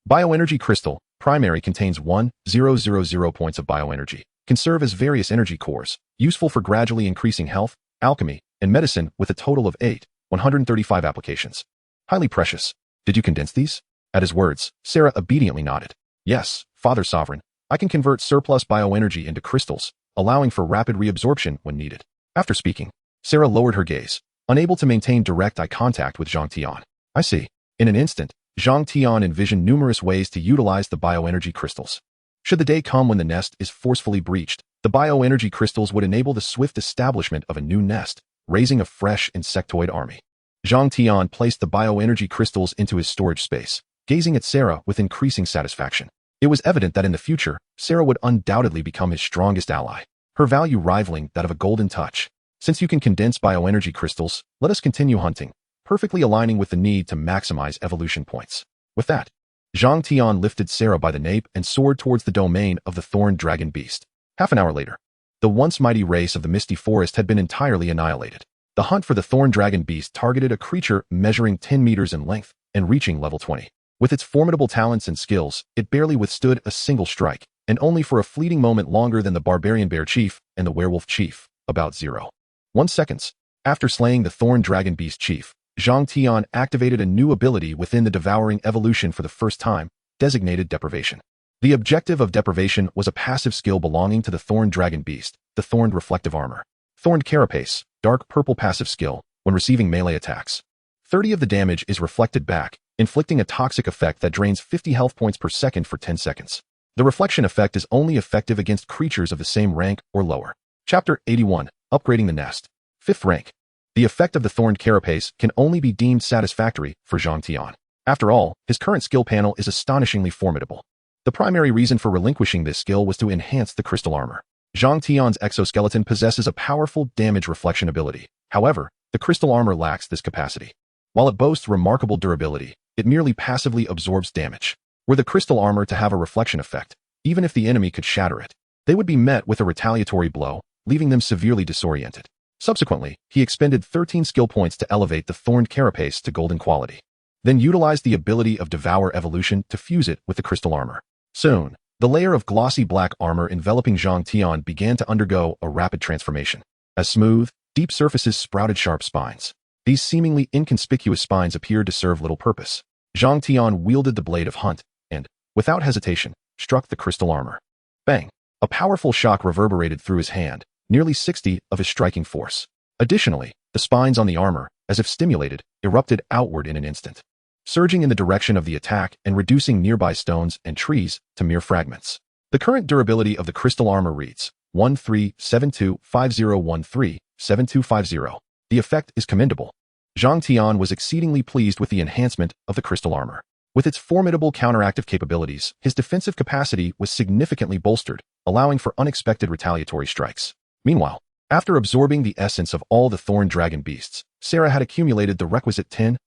Bioenergy crystal, primary contains 1,000 points of bioenergy. Can serve as various energy cores, useful for gradually increasing health, alchemy, and medicine with a total of 135 applications. Highly precious. Did you condense these? At his words, Sarah obediently nodded. Yes, Father Sovereign. I can convert surplus bioenergy into crystals, allowing for rapid reabsorption when needed. After speaking, Sarah lowered her gaze, unable to maintain direct eye contact with Zhang Tian. I see. In an instant, Zhang Tian envisioned numerous ways to utilize the bioenergy crystals. Should the day come when the nest is forcefully breached, the bioenergy crystals would enable the swift establishment of a new nest, raising a fresh insectoid army. Zhang Tian placed the bioenergy crystals into his storage space, gazing at Sarah with increasing satisfaction. It was evident that in the future, Sarah would undoubtedly become his strongest ally, her value rivaling that of a golden touch. Since you can condense bioenergy crystals, let us continue hunting, perfectly aligning with the need to maximize evolution points. With that, Zhang Tian lifted Sarah by the nape and soared towards the domain of the thorn dragon beast. Half an hour later, the once mighty race of the misty forest had been entirely annihilated. The hunt for the thorn dragon beast targeted a creature measuring 10 meters in length and reaching level 20. With its formidable talents and skills, it barely withstood a single strike, and only for a fleeting moment longer than the barbarian bear chief and the werewolf chief, about 0.1 seconds. After slaying the thorn dragon beast chief, Zhang Tian activated a new ability within the devouring evolution for the first time, designated deprivation. The objective of deprivation was a passive skill belonging to the thorn dragon beast, the thorned reflective armor. Thorned carapace, dark purple passive skill, when receiving melee attacks. 30 of the damage is reflected back, inflicting a toxic effect that drains 50 health points per second for 10 seconds. The reflection effect is only effective against creatures of the same rank or lower. Chapter 81, Upgrading the Nest. 5th rank. The effect of the thorned carapace can only be deemed satisfactory for Zhang Tian. After all, his current skill panel is astonishingly formidable. The primary reason for relinquishing this skill was to enhance the crystal armor. Zhang Tian's exoskeleton possesses a powerful damage reflection ability. However, the crystal armor lacks this capacity. While it boasts remarkable durability, it merely passively absorbs damage. Were the crystal armor to have a reflection effect, even if the enemy could shatter it, they would be met with a retaliatory blow, leaving them severely disoriented. Subsequently, he expended 13 skill points to elevate the thorned carapace to golden quality, then utilized the ability of Devour Evolution to fuse it with the crystal armor. Soon, the layer of glossy black armor enveloping Zhang Tian began to undergo a rapid transformation. As smooth, deep surfaces sprouted sharp spines. These seemingly inconspicuous spines appeared to serve little purpose. Zhang Tian wielded the blade of hunt and, without hesitation, struck the crystal armor. Bang! A powerful shock reverberated through his hand, nearly 60 of his striking force. Additionally, the spines on the armor, as if stimulated, erupted outward in an instant, surging in the direction of the attack and reducing nearby stones and trees to mere fragments. The current durability of the crystal armor reads 137250137250. The effect is commendable. Zhang Tian was exceedingly pleased with the enhancement of the crystal armor. With its formidable counteractive capabilities, his defensive capacity was significantly bolstered, allowing for unexpected retaliatory strikes. Meanwhile, after absorbing the essence of all the Thorn Dragon beasts, Sarah had accumulated the requisite 10,000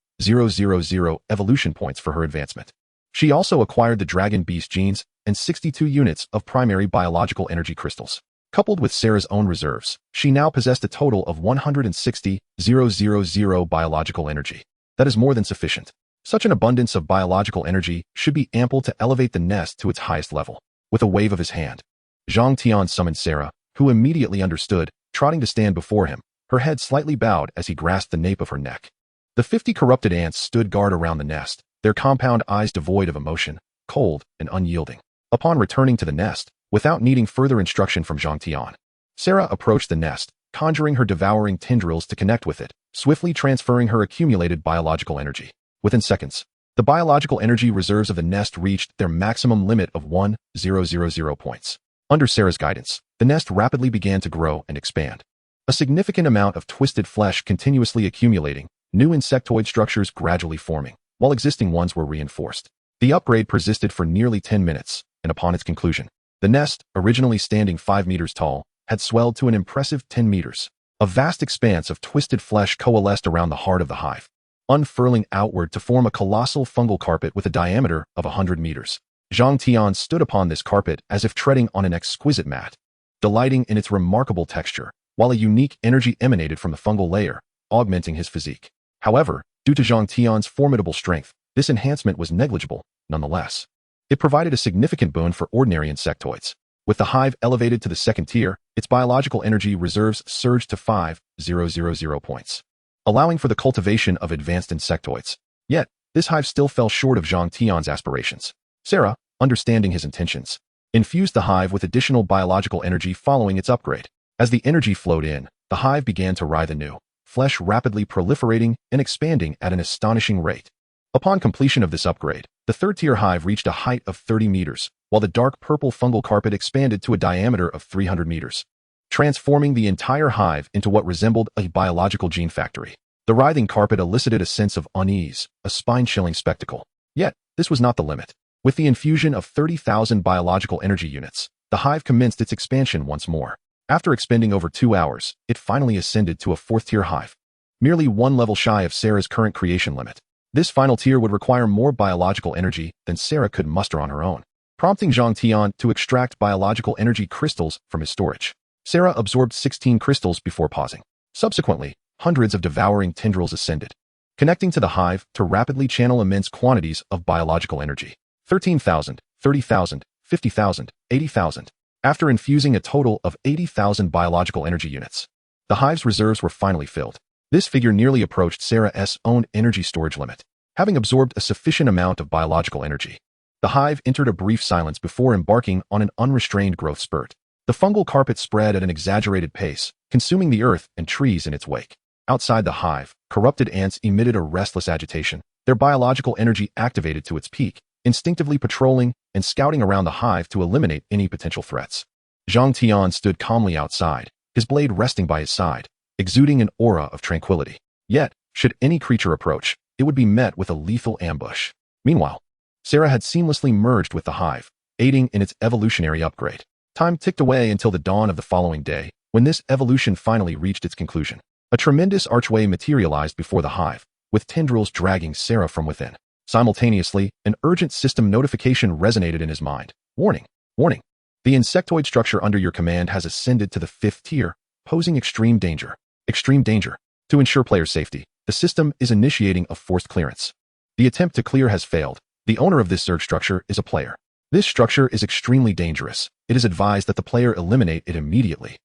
evolution points for her advancement. She also acquired the Dragon Beast genes and 62 units of primary biological energy crystals. Coupled with Sarah's own reserves, she now possessed a total of 160,000 biological energy. That is more than sufficient. Such an abundance of biological energy should be ample to elevate the nest to its highest level. With a wave of his hand, Zhang Tian summoned Sarah, who immediately understood, trotting to stand before him, her head slightly bowed as he grasped the nape of her neck. The 50 corrupted ants stood guard around the nest, their compound eyes devoid of emotion, cold and unyielding. Upon returning to the nest, without needing further instruction from Zhang Tian, Sarah approached the nest, conjuring her devouring tendrils to connect with it, swiftly transferring her accumulated biological energy. Within seconds, the biological energy reserves of the nest reached their maximum limit of 1,000 points. Under Sarah's guidance, the nest rapidly began to grow and expand. A significant amount of twisted flesh continuously accumulating, new insectoid structures gradually forming, while existing ones were reinforced. The upgrade persisted for nearly 10 minutes, and upon its conclusion, the nest, originally standing 5 meters tall, had swelled to an impressive 10 meters. A vast expanse of twisted flesh coalesced around the heart of the hive, unfurling outward to form a colossal fungal carpet with a diameter of 100 meters. Zhang Tian stood upon this carpet as if treading on an exquisite mat, delighting in its remarkable texture, while a unique energy emanated from the fungal layer, augmenting his physique. However, due to Zhang Tian's formidable strength, this enhancement was negligible, nonetheless. It provided a significant boon for ordinary insectoids. With the hive elevated to the second tier, its biological energy reserves surged to 5,000 points, allowing for the cultivation of advanced insectoids. Yet, this hive still fell short of Zhang Tian's aspirations. Sarah, understanding his intentions, infused the hive with additional biological energy following its upgrade. As the energy flowed in, the hive began to writhe anew, flesh rapidly proliferating and expanding at an astonishing rate. Upon completion of this upgrade, the third-tier hive reached a height of 30 meters, while the dark purple fungal carpet expanded to a diameter of 300 meters, transforming the entire hive into what resembled a biological gene factory. The writhing carpet elicited a sense of unease, a spine-chilling spectacle. Yet, this was not the limit. With the infusion of 30,000 biological energy units, the hive commenced its expansion once more. After expending over 2 hours, it finally ascended to a fourth-tier hive, merely one level shy of Sarah's current creation limit. This final tier would require more biological energy than Sarah could muster on her own, prompting Zhang Tian to extract biological energy crystals from his storage. Sarah absorbed 16 crystals before pausing. Subsequently, hundreds of devouring tendrils ascended, connecting to the hive to rapidly channel immense quantities of biological energy. 13,000, 30,000, 50,000, 80,000. After infusing a total of 80,000 biological energy units, the hive's reserves were finally filled. This figure nearly approached Sarah's own energy storage limit. Having absorbed a sufficient amount of biological energy, the hive entered a brief silence before embarking on an unrestrained growth spurt. The fungal carpet spread at an exaggerated pace, consuming the earth and trees in its wake. Outside the hive, corrupted ants emitted a restless agitation, their biological energy activated to its peak, instinctively patrolling and scouting around the hive to eliminate any potential threats. Zhang Tian stood calmly outside, his blade resting by his side, exuding an aura of tranquility. Yet, should any creature approach, it would be met with a lethal ambush. Meanwhile, Sarah had seamlessly merged with the hive, aiding in its evolutionary upgrade. Time ticked away until the dawn of the following day, when this evolution finally reached its conclusion. A tremendous archway materialized before the hive, with tendrils dragging Sarah from within. Simultaneously, an urgent system notification resonated in his mind. Warning! Warning! The insectoid structure under your command has ascended to the 5th tier, posing extreme danger. Extreme danger. To ensure player safety, the system is initiating a forced clearance. The attempt to clear has failed. The owner of this Zerg structure is a player. This structure is extremely dangerous. It is advised that the player eliminate it immediately.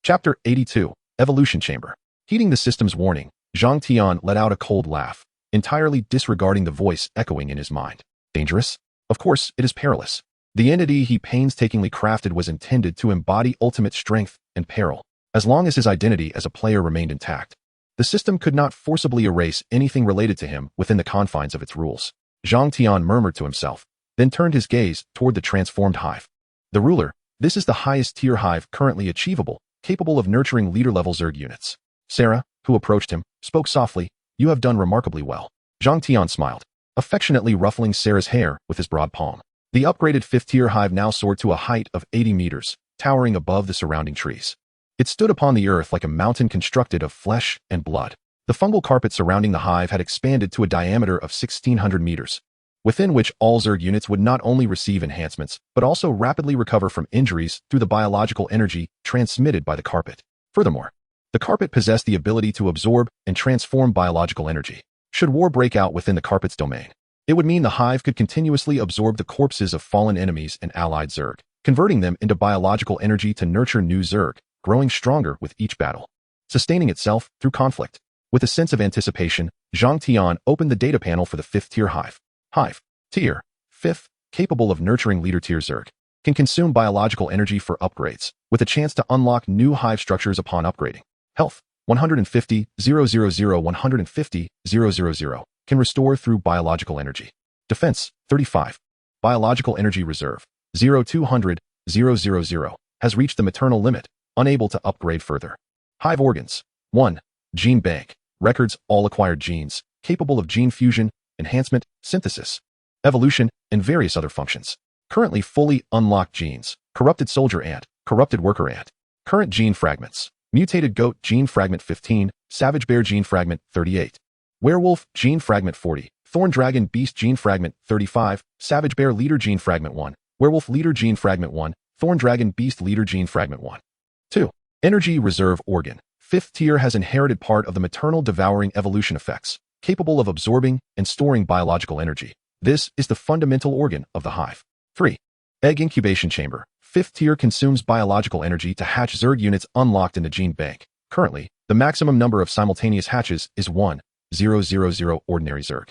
Chapter 82. Evolution Chamber. Heeding the system's warning, Zhang Tian let out a cold laugh, entirely disregarding the voice echoing in his mind. Dangerous? Of course, it is perilous. The entity he painstakingly crafted was intended to embody ultimate strength and peril. As long as his identity as a player remained intact, the system could not forcibly erase anything related to him within the confines of its rules. Zhang Tian murmured to himself, then turned his gaze toward the transformed hive. The ruler, this is the highest tier hive currently achievable, capable of nurturing leader-level Zerg units. Sarah, who approached him, spoke softly, "You have done remarkably well." Zhang Tian smiled. affectionately ruffling Sarah's hair with his broad palm. The upgraded 5th-tier hive now soared to a height of 80 meters, towering above the surrounding trees. It stood upon the earth like a mountain constructed of flesh and blood. The fungal carpet surrounding the hive had expanded to a diameter of 1,600 meters, within which all Zerg units would not only receive enhancements, but also rapidly recover from injuries through the biological energy transmitted by the carpet. Furthermore, the carpet possessed the ability to absorb and transform biological energy. Should war break out within the carpet's domain, it would mean the hive could continuously absorb the corpses of fallen enemies and allied Zerg, converting them into biological energy to nurture new Zerg, growing stronger with each battle, sustaining itself through conflict. With a sense of anticipation, Zhang Tian opened the data panel for the 5th-tier hive. Hive, tier, 5th, capable of nurturing leader-tier Zerg, can consume biological energy for upgrades, with a chance to unlock new hive structures upon upgrading. Health, 150, 000, 150, 000, can restore through biological energy. Defense, 35. Biological energy reserve, 0200, 000, has reached the maternal limit, unable to upgrade further. Hive organs, 1. Gene bank, records all acquired genes, capable of gene fusion, enhancement, synthesis, evolution, and various other functions. Currently fully unlocked genes: corrupted soldier ant, corrupted worker ant. Current gene fragments: mutated goat gene fragment 15, savage bear gene fragment 38, werewolf gene fragment 40, thorn dragon beast gene fragment 35, savage bear leader gene fragment 1, werewolf leader gene fragment 1, thorn dragon beast leader gene fragment 1. 2. Energy reserve organ. 5th tier has inherited part of the maternal devouring evolution effects, capable of absorbing and storing biological energy. This is the fundamental organ of the hive. 3. Egg incubation chamber. 5th tier consumes biological energy to hatch Zerg units unlocked in the gene bank. Currently, the maximum number of simultaneous hatches is 1,000 ordinary Zerg.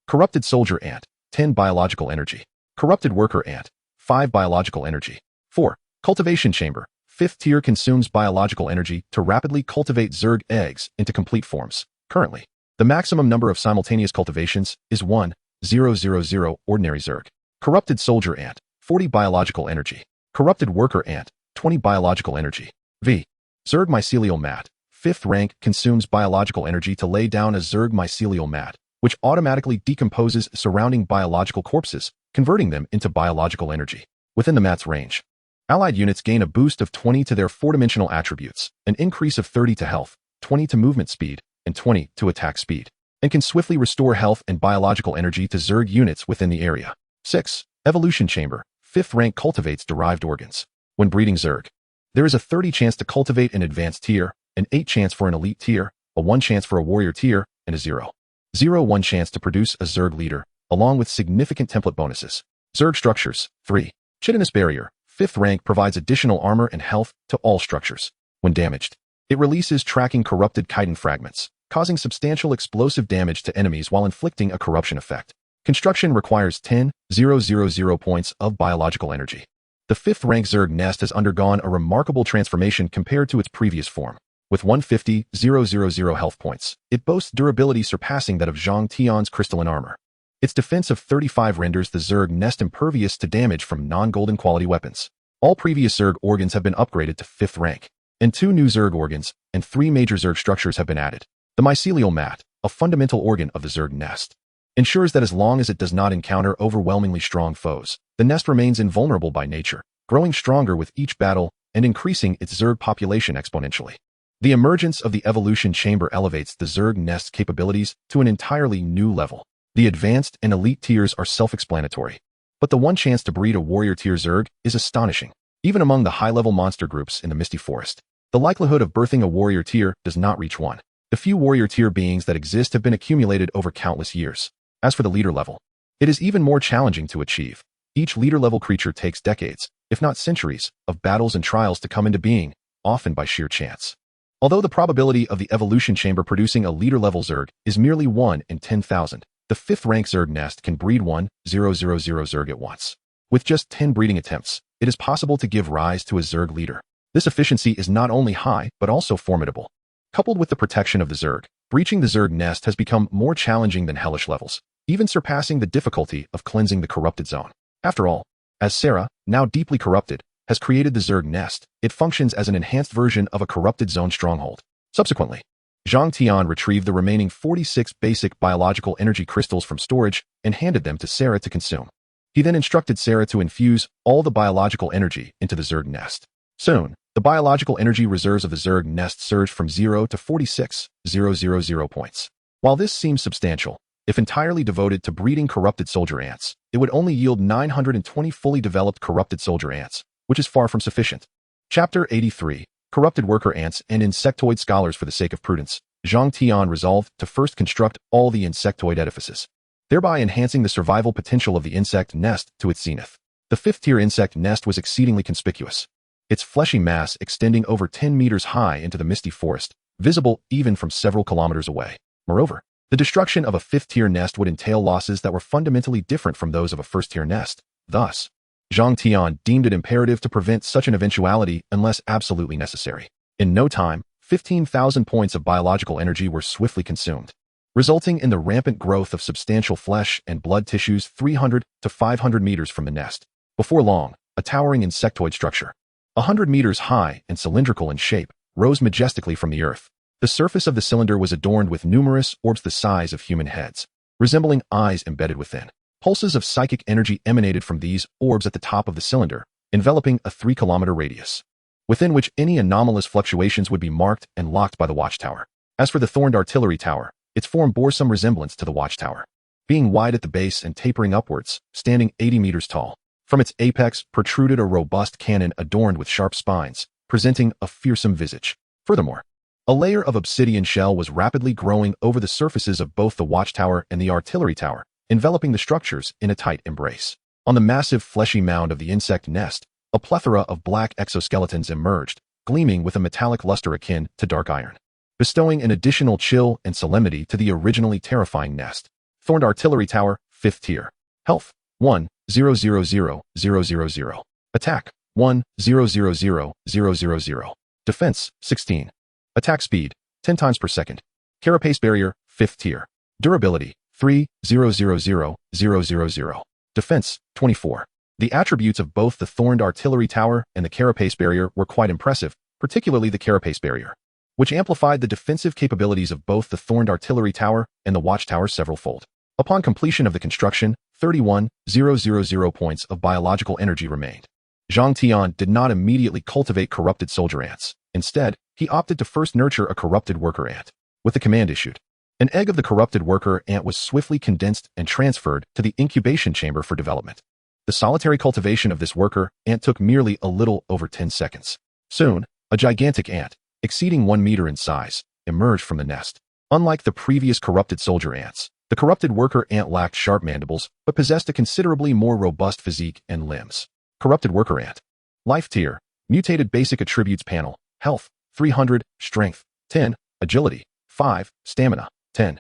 Corrupted soldier ant, 10 biological energy. Corrupted worker ant, 5 biological energy. 4. Cultivation chamber. 5th tier consumes biological energy to rapidly cultivate Zerg eggs into complete forms. Currently, the maximum number of simultaneous cultivations is 1,000 ordinary Zerg. Corrupted soldier ant, 40 biological energy. Corrupted worker ant, 20 biological energy. V. Zerg mycelial mat. 5th rank consumes biological energy to lay down a Zerg mycelial mat, which automatically decomposes surrounding biological corpses, converting them into biological energy. Within the mat's range, allied units gain a boost of 20 to their 4-dimensional attributes, an increase of 30 to health, 20 to movement speed, and 20 to attack speed, and can swiftly restore health and biological energy to Zerg units within the area. 6. Evolution chamber. 5th rank cultivates derived organs. When breeding Zerg, there is a 30 chance to cultivate an advanced tier, an 8 chance for an elite tier, a 1 chance for a warrior tier, and a 0.01 chance to produce a Zerg leader, along with significant template bonuses. Zerg structures. 3. Chitinous barrier. 5th rank provides additional armor and health to all structures. When damaged, it releases tracking corrupted chitin fragments, causing substantial explosive damage to enemies while inflicting a corruption effect. Construction requires 10,000 points of biological energy. The 5th rank Zerg nest has undergone a remarkable transformation compared to its previous form. With 150,000 health points, it boasts durability surpassing that of Zhang Tian's crystalline armor. Its defense of 35 renders the Zerg nest impervious to damage from non-golden quality weapons. All previous Zerg organs have been upgraded to 5th rank, and 2 new Zerg organs and 3 major Zerg structures have been added. The mycelial mat, a fundamental organ of the Zerg nest, ensures that as long as it does not encounter overwhelmingly strong foes, the nest remains invulnerable by nature, growing stronger with each battle and increasing its Zerg population exponentially. The emergence of the evolution chamber elevates the Zerg nest's capabilities to an entirely new level. The advanced and elite tiers are self-explanatory, but the 1 chance to breed a warrior tier Zerg is astonishing. Even among the high-level monster groups in the Misty Forest, the likelihood of birthing a warrior tier does not reach 1. The few warrior tier beings that exist have been accumulated over countless years. As for the leader level, it is even more challenging to achieve. Each leader level creature takes decades, if not centuries, of battles and trials to come into being, often by sheer chance. Although the probability of the evolution chamber producing a leader level Zerg is merely 1 in 10,000, the 5th rank Zerg nest can breed 1,000 Zerg at once. With just 10 breeding attempts, it is possible to give rise to a Zerg leader. This efficiency is not only high, but also formidable. Coupled with the protection of the Zerg, breaching the Zerg nest has become more challenging than hellish levels, even surpassing the difficulty of cleansing the corrupted zone. After all, as Sarah, now deeply corrupted, has created the Zerg nest, it functions as an enhanced version of a corrupted zone stronghold. Subsequently, Zhang Tian retrieved the remaining 46 basic biological energy crystals from storage and handed them to Sarah to consume. He then instructed Sarah to infuse all the biological energy into the Zerg nest. Soon, the biological energy reserves of the Zerg nest surged from 0 to 46,000 points. While this seems substantial, if entirely devoted to breeding corrupted soldier ants, it would only yield 920 fully developed corrupted soldier ants, which is far from sufficient. Chapter 83, Corrupted Worker Ants and Insectoid Scholars. For the sake of prudence, Zhang Tian resolved to first construct all the insectoid edifices, thereby enhancing the survival potential of the insect nest to its zenith. The fifth-tier insect nest was exceedingly conspicuous, its fleshy mass extending over 10 meters high into the misty forest, visible even from several kilometers away. Moreover, the destruction of a fifth-tier nest would entail losses that were fundamentally different from those of a first-tier nest. Thus, Zhang Tian deemed it imperative to prevent such an eventuality unless absolutely necessary. In no time, 15,000 points of biological energy were swiftly consumed, resulting in the rampant growth of substantial flesh and blood tissues 300 to 500 meters from the nest. Before long, a towering insectoid structure, 100 meters high and cylindrical in shape, rose majestically from the earth. The surface of the cylinder was adorned with numerous orbs the size of human heads, resembling eyes embedded within. Pulses of psychic energy emanated from these orbs at the top of the cylinder, enveloping a 3-kilometer radius, within which any anomalous fluctuations would be marked and locked by the watchtower. As for the thorned artillery tower, its form bore some resemblance to the watchtower, being wide at the base and tapering upwards, standing 80 meters tall. From its apex protruded a robust cannon adorned with sharp spines, presenting a fearsome visage. Furthermore, a layer of obsidian shell was rapidly growing over the surfaces of both the watchtower and the artillery tower, enveloping the structures in a tight embrace. On the massive fleshy mound of the insect nest, a plethora of black exoskeletons emerged, gleaming with a metallic luster akin to dark iron, bestowing an additional chill and solemnity to the originally terrifying nest. Thorned artillery tower, 5th tier. Health, 1,000,000. Attack, 1,000,000. Defense, 16. Attack speed, 10 times per second. Carapace barrier, 5th tier. Durability, 3,000,000. Defense, 24. The attributes of both the thorned artillery tower and the carapace barrier were quite impressive, particularly the carapace barrier, which amplified the defensive capabilities of both the thorned artillery tower and the watchtower several-fold. Upon completion of the construction, 31,000 points of biological energy remained. Zhang Tian did not immediately cultivate corrupted soldier ants. Instead, he opted to first nurture a corrupted worker ant. With the command issued, an egg of the corrupted worker ant was swiftly condensed and transferred to the incubation chamber for development. The solitary cultivation of this worker ant took merely a little over 10 seconds. Soon, a gigantic ant, exceeding 1 meter in size, emerged from the nest. Unlike the previous corrupted soldier ants, the corrupted worker ant lacked sharp mandibles, but possessed a considerably more robust physique and limbs. Corrupted worker ant. Life tier, mutated basic attributes panel, health, 300, strength, 10, agility, 5, stamina, 10.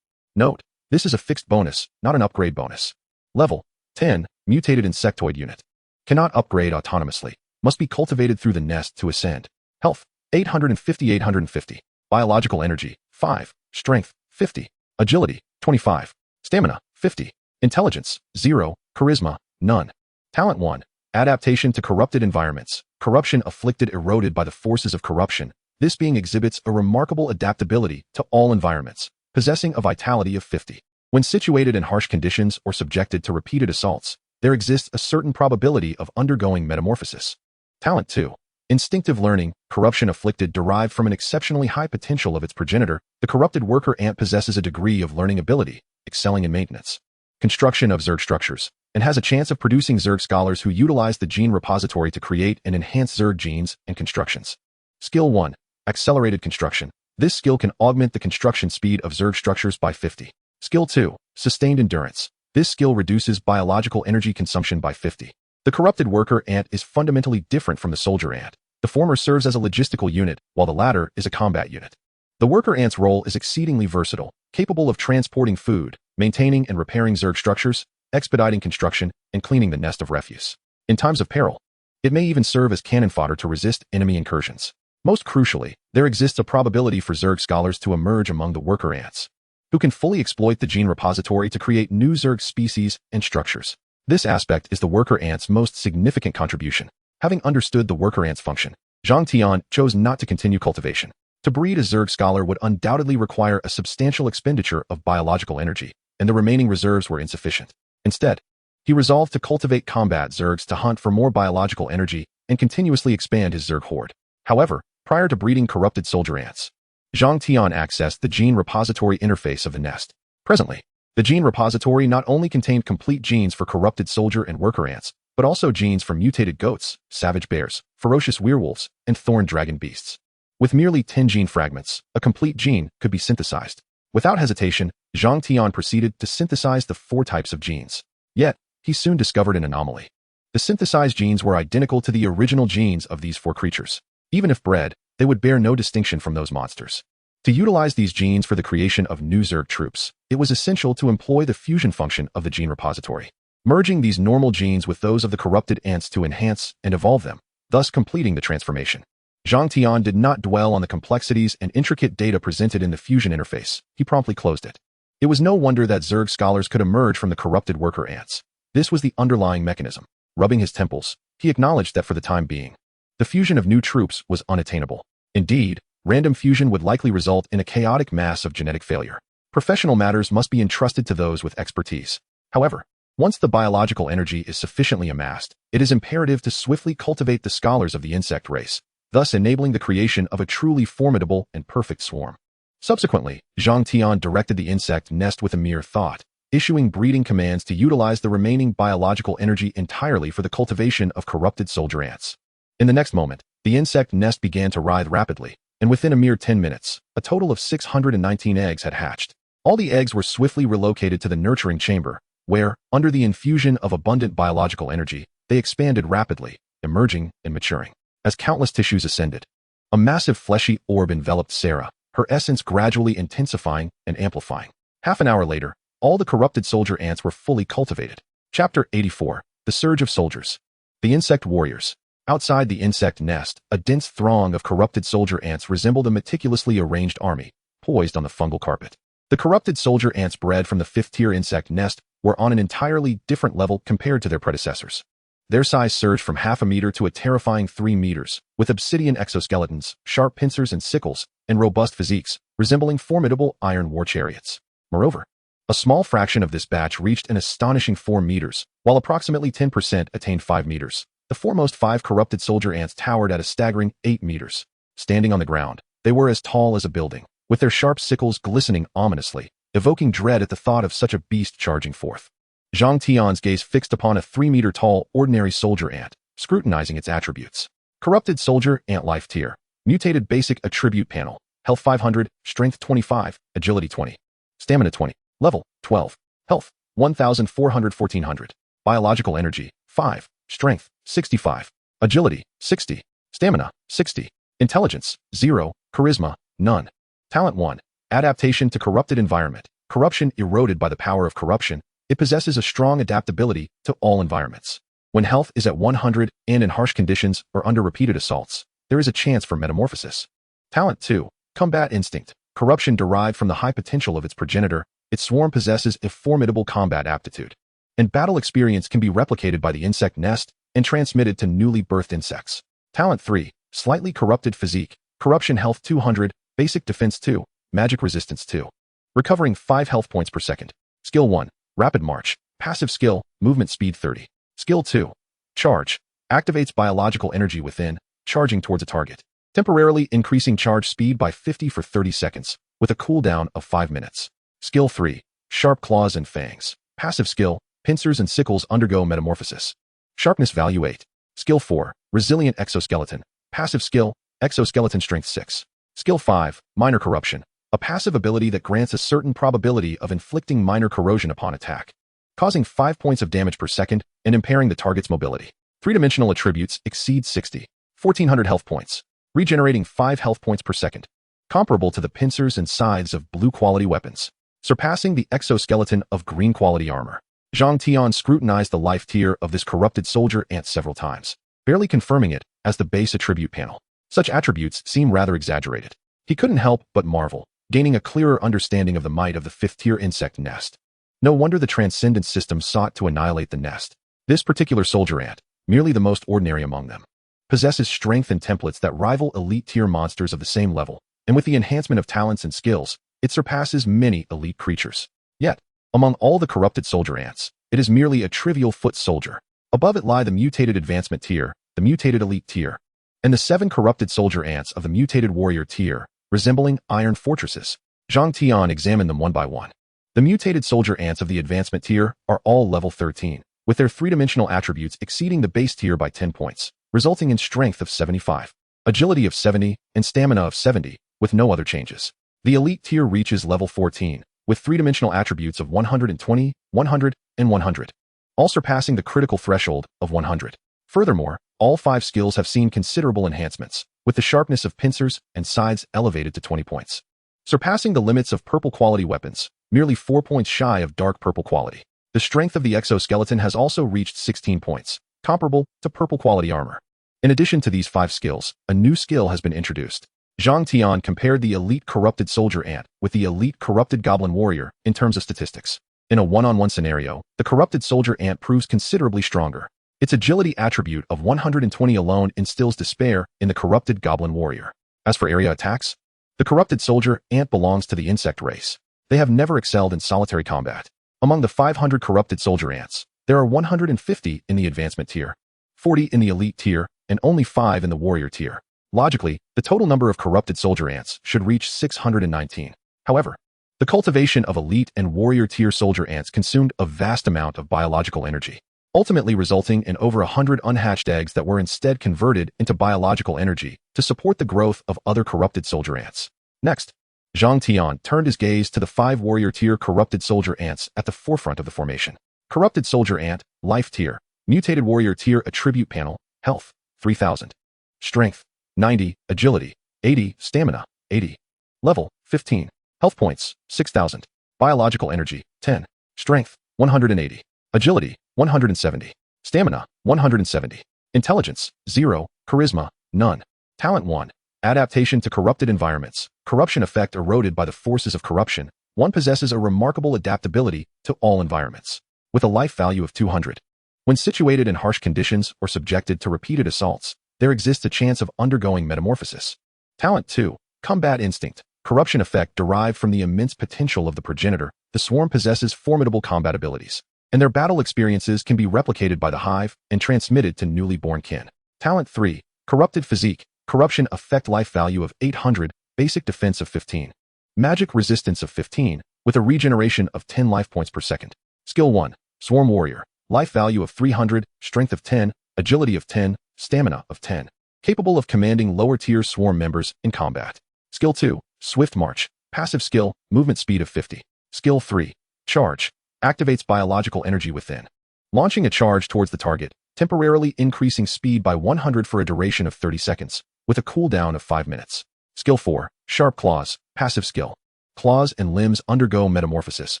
Note, this is a fixed bonus, not an upgrade bonus. Level, 10, mutated insectoid unit. Cannot upgrade autonomously. Must be cultivated through the nest to ascend. Health, 850. Biological energy, 5. Strength, 50. Agility, 25. Stamina, 50. Intelligence, 0. Charisma, none. Talent 1. Adaptation to corrupted environments. Corruption afflicted eroded by the forces of corruption. This being exhibits a remarkable adaptability to all environments, possessing a vitality of 50. When situated in harsh conditions or subjected to repeated assaults, there exists a certain probability of undergoing metamorphosis. Talent 2. Instinctive learning. Corruption afflicted derived from an exceptionally high potential of its progenitor. The corrupted worker ant possesses a degree of learning ability, excelling in maintenance, construction of Zerg structures, and has a chance of producing Zerg scholars who utilize the gene repository to create and enhance Zerg genes and constructions. Skill 1. Accelerated construction. This skill can augment the construction speed of Zerg structures by 50. Skill 2. Sustained endurance. This skill reduces biological energy consumption by 50. The corrupted worker ant is fundamentally different from the soldier ant. The former serves as a logistical unit, while the latter is a combat unit. The worker ant's role is exceedingly versatile, capable of transporting food, maintaining and repairing Zerg structures, expediting construction, and cleaning the nest of refuse. In times of peril, it may even serve as cannon fodder to resist enemy incursions. Most crucially, there exists a probability for Zerg scholars to emerge among the worker ants, who can fully exploit the gene repository to create new Zerg species and structures. This aspect is the worker ant's most significant contribution. Having understood the worker ant's function, Zhang Tian chose not to continue cultivation. To breed a Zerg scholar would undoubtedly require a substantial expenditure of biological energy, and the remaining reserves were insufficient. Instead, he resolved to cultivate combat Zergs to hunt for more biological energy and continuously expand his Zerg horde. However, prior to breeding corrupted soldier ants, Zhang Tian accessed the gene repository interface of the nest. Presently, the gene repository not only contained complete genes for corrupted soldier and worker ants, but also genes for mutated goats, savage bears, ferocious werewolves, and thorn dragon beasts. With merely 10 gene fragments, a complete gene could be synthesized. Without hesitation, Zhang Tian proceeded to synthesize the 4 types of genes. Yet, he soon discovered an anomaly. The synthesized genes were identical to the original genes of these 4 creatures. Even if bred, they would bear no distinction from those monsters. To utilize these genes for the creation of new Zerg troops, it was essential to employ the fusion function of the gene repository, merging these normal genes with those of the corrupted ants to enhance and evolve them, thus completing the transformation. Zhang Tian did not dwell on the complexities and intricate data presented in the fusion interface. He promptly closed it. It was no wonder that Zerg scholars could emerge from the corrupted worker ants. This was the underlying mechanism. Rubbing his temples, he acknowledged that for the time being, the fusion of new troops was unattainable. Indeed, random fusion would likely result in a chaotic mass of genetic failure. Professional matters must be entrusted to those with expertise. However, once the biological energy is sufficiently amassed, it is imperative to swiftly cultivate the scholars of the insect race, thus enabling the creation of a truly formidable and perfect swarm. Subsequently, Zhang Tian directed the insect nest with a mere thought, issuing breeding commands to utilize the remaining biological energy entirely for the cultivation of corrupted soldier ants. In the next moment, the insect nest began to writhe rapidly, and within a mere 10 minutes, a total of 619 eggs had hatched. All the eggs were swiftly relocated to the nurturing chamber, where, under the infusion of abundant biological energy, they expanded rapidly, emerging and maturing. As countless tissues ascended, a massive fleshy orb enveloped Sarah, her essence gradually intensifying and amplifying. Half an hour later, all the corrupted soldier ants were fully cultivated. Chapter 84, The Surge of Soldiers. The Insect Warriors. Outside the insect nest, a dense throng of corrupted soldier ants resembled a meticulously arranged army, poised on the fungal carpet. The corrupted soldier ants bred from the 5th-tier insect nest were on an entirely different level compared to their predecessors. Their size surged from half a meter to a terrifying 3 meters, with obsidian exoskeletons, sharp pincers and sickles, and robust physiques, resembling formidable iron war chariots. Moreover, a small fraction of this batch reached an astonishing 4 meters, while approximately 10% attained 5 meters. The foremost 5 corrupted soldier ants towered at a staggering 8 meters. Standing on the ground, they were as tall as a building, with their sharp sickles glistening ominously, evoking dread at the thought of such a beast charging forth. Zhang Tian's gaze fixed upon a 3-meter-tall ordinary soldier ant, scrutinizing its attributes. Corrupted soldier ant life tier. Mutated basic attribute panel. Health 500, strength 25, agility 20, stamina 20, level 12, health 1,400-1,400, biological energy 5, strength 65, agility 60, stamina 60, intelligence 0, charisma none. Talent 1, adaptation to corrupted environment. Corruption eroded by the power of corruption. It possesses a strong adaptability to all environments. When health is at 100 and in harsh conditions or under repeated assaults, there is a chance for metamorphosis. Talent 2, combat instinct. Corruption derived from the high potential of its progenitor. Its swarm possesses a formidable combat aptitude, and battle experience can be replicated by the insect nest and transmitted to newly birthed insects. Talent 3, slightly corrupted physique. Corruption health 200, basic defense 2, magic resistance 2, recovering 5 health points per second. Skill 1, rapid march. Passive skill, movement speed 30. Skill 2, charge. Activates biological energy within, charging towards a target, temporarily increasing charge speed by 50 for 30 seconds, with a cooldown of 5 minutes. Skill 3, sharp claws and fangs. Passive skill, pincers and sickles undergo metamorphosis. Sharpness value 8. Skill 4, resilient exoskeleton. Passive skill, exoskeleton strength 6. Skill 5, minor corruption. A passive ability that grants a certain probability of inflicting minor corrosion upon attack, causing 5 points of damage per second and impairing the target's mobility. 3-dimensional attributes exceed 60. 1,400 health points, regenerating 5 health points per second, comparable to the pincers and scythes of blue-quality weapons, surpassing the exoskeleton of green-quality armor. Zhang Tian scrutinized the life tier of this corrupted soldier ant several times, barely confirming it as the base attribute panel. Such attributes seem rather exaggerated. He couldn't help but marvel, gaining a clearer understanding of the might of the 5th-tier insect nest. No wonder the Transcendence system sought to annihilate the nest. This particular soldier ant, merely the most ordinary among them, possesses strength and templates that rival elite-tier monsters of the same level, and with the enhancement of talents and skills, it surpasses many elite creatures. Yet, among all the corrupted soldier ants, it is merely a trivial foot soldier. Above it lie the mutated advancement tier, the mutated elite tier, and the 7 corrupted soldier ants of the mutated warrior tier, resembling iron fortresses. Zhang Tian examined them one by one. The mutated soldier ants of the advancement tier are all level 13, with their 3-dimensional attributes exceeding the base tier by 10 points, resulting in strength of 75, agility of 70, and stamina of 70, with no other changes. The elite tier reaches level 14, with 3-dimensional attributes of 120, 100, and 100, all surpassing the critical threshold of 100. Furthermore, all 5 skills have seen considerable enhancements, with the sharpness of pincers and sides elevated to 20 points, surpassing the limits of purple quality weapons, merely 4 points shy of dark purple quality. The strength of the exoskeleton has also reached 16 points, comparable to purple quality armor. In addition to these 5 skills, a new skill has been introduced. Zhang Tian compared the elite corrupted soldier ant with the elite corrupted goblin warrior in terms of statistics. In a one-on-one scenario, the corrupted soldier ant proves considerably stronger. Its agility attribute of 120 alone instills despair in the corrupted goblin warrior. As for area attacks, the corrupted soldier ant belongs to the insect race. They have never excelled in solitary combat. Among the 500 corrupted soldier ants, there are 150 in the advancement tier, 40 in the elite tier, and only 5 in the warrior tier. Logically, the total number of corrupted soldier ants should reach 619. However, the cultivation of elite and warrior tier soldier ants consumed a vast amount of biological energy, ultimately resulting in over 100 unhatched eggs that were instead converted into biological energy to support the growth of other corrupted soldier ants. Next, Zhang Tian turned his gaze to the 5 warrior tier corrupted soldier ants at the forefront of the formation. Corrupted soldier ant, life tier, mutated warrior tier attribute panel, health, 3000, strength, 90, agility, 80, stamina, 80, level, 15, health points, 6000, biological energy, 10, strength, 180, agility, 170, stamina, 170, intelligence, 0, charisma, none, talent 1, adaptation to corrupted environments, corruption effect eroded by the forces of corruption. One possesses a remarkable adaptability to all environments, with a life value of 200. When situated in harsh conditions or subjected to repeated assaults, there exists a chance of undergoing metamorphosis. Talent 2, combat instinct, corruption effect derived from the immense potential of the progenitor. The swarm possesses formidable combat abilities, and their battle experiences can be replicated by the hive and transmitted to newly born kin. Talent 3, corrupted physique, corruption effect life value of 800, basic defense of 15, magic resistance of 15, with a regeneration of 10 life points per second. Skill 1, swarm warrior, life value of 300, strength of 10, agility of 10, stamina of 10, capable of commanding lower tier swarm members in combat. Skill 2, swift march, passive skill, movement speed of 50. Skill 3, charge, activates biological energy within, launching a charge towards the target, temporarily increasing speed by 100 for a duration of 30 seconds, with a cooldown of 5 minutes. Skill 4, sharp claws, passive skill. Claws and limbs undergo metamorphosis,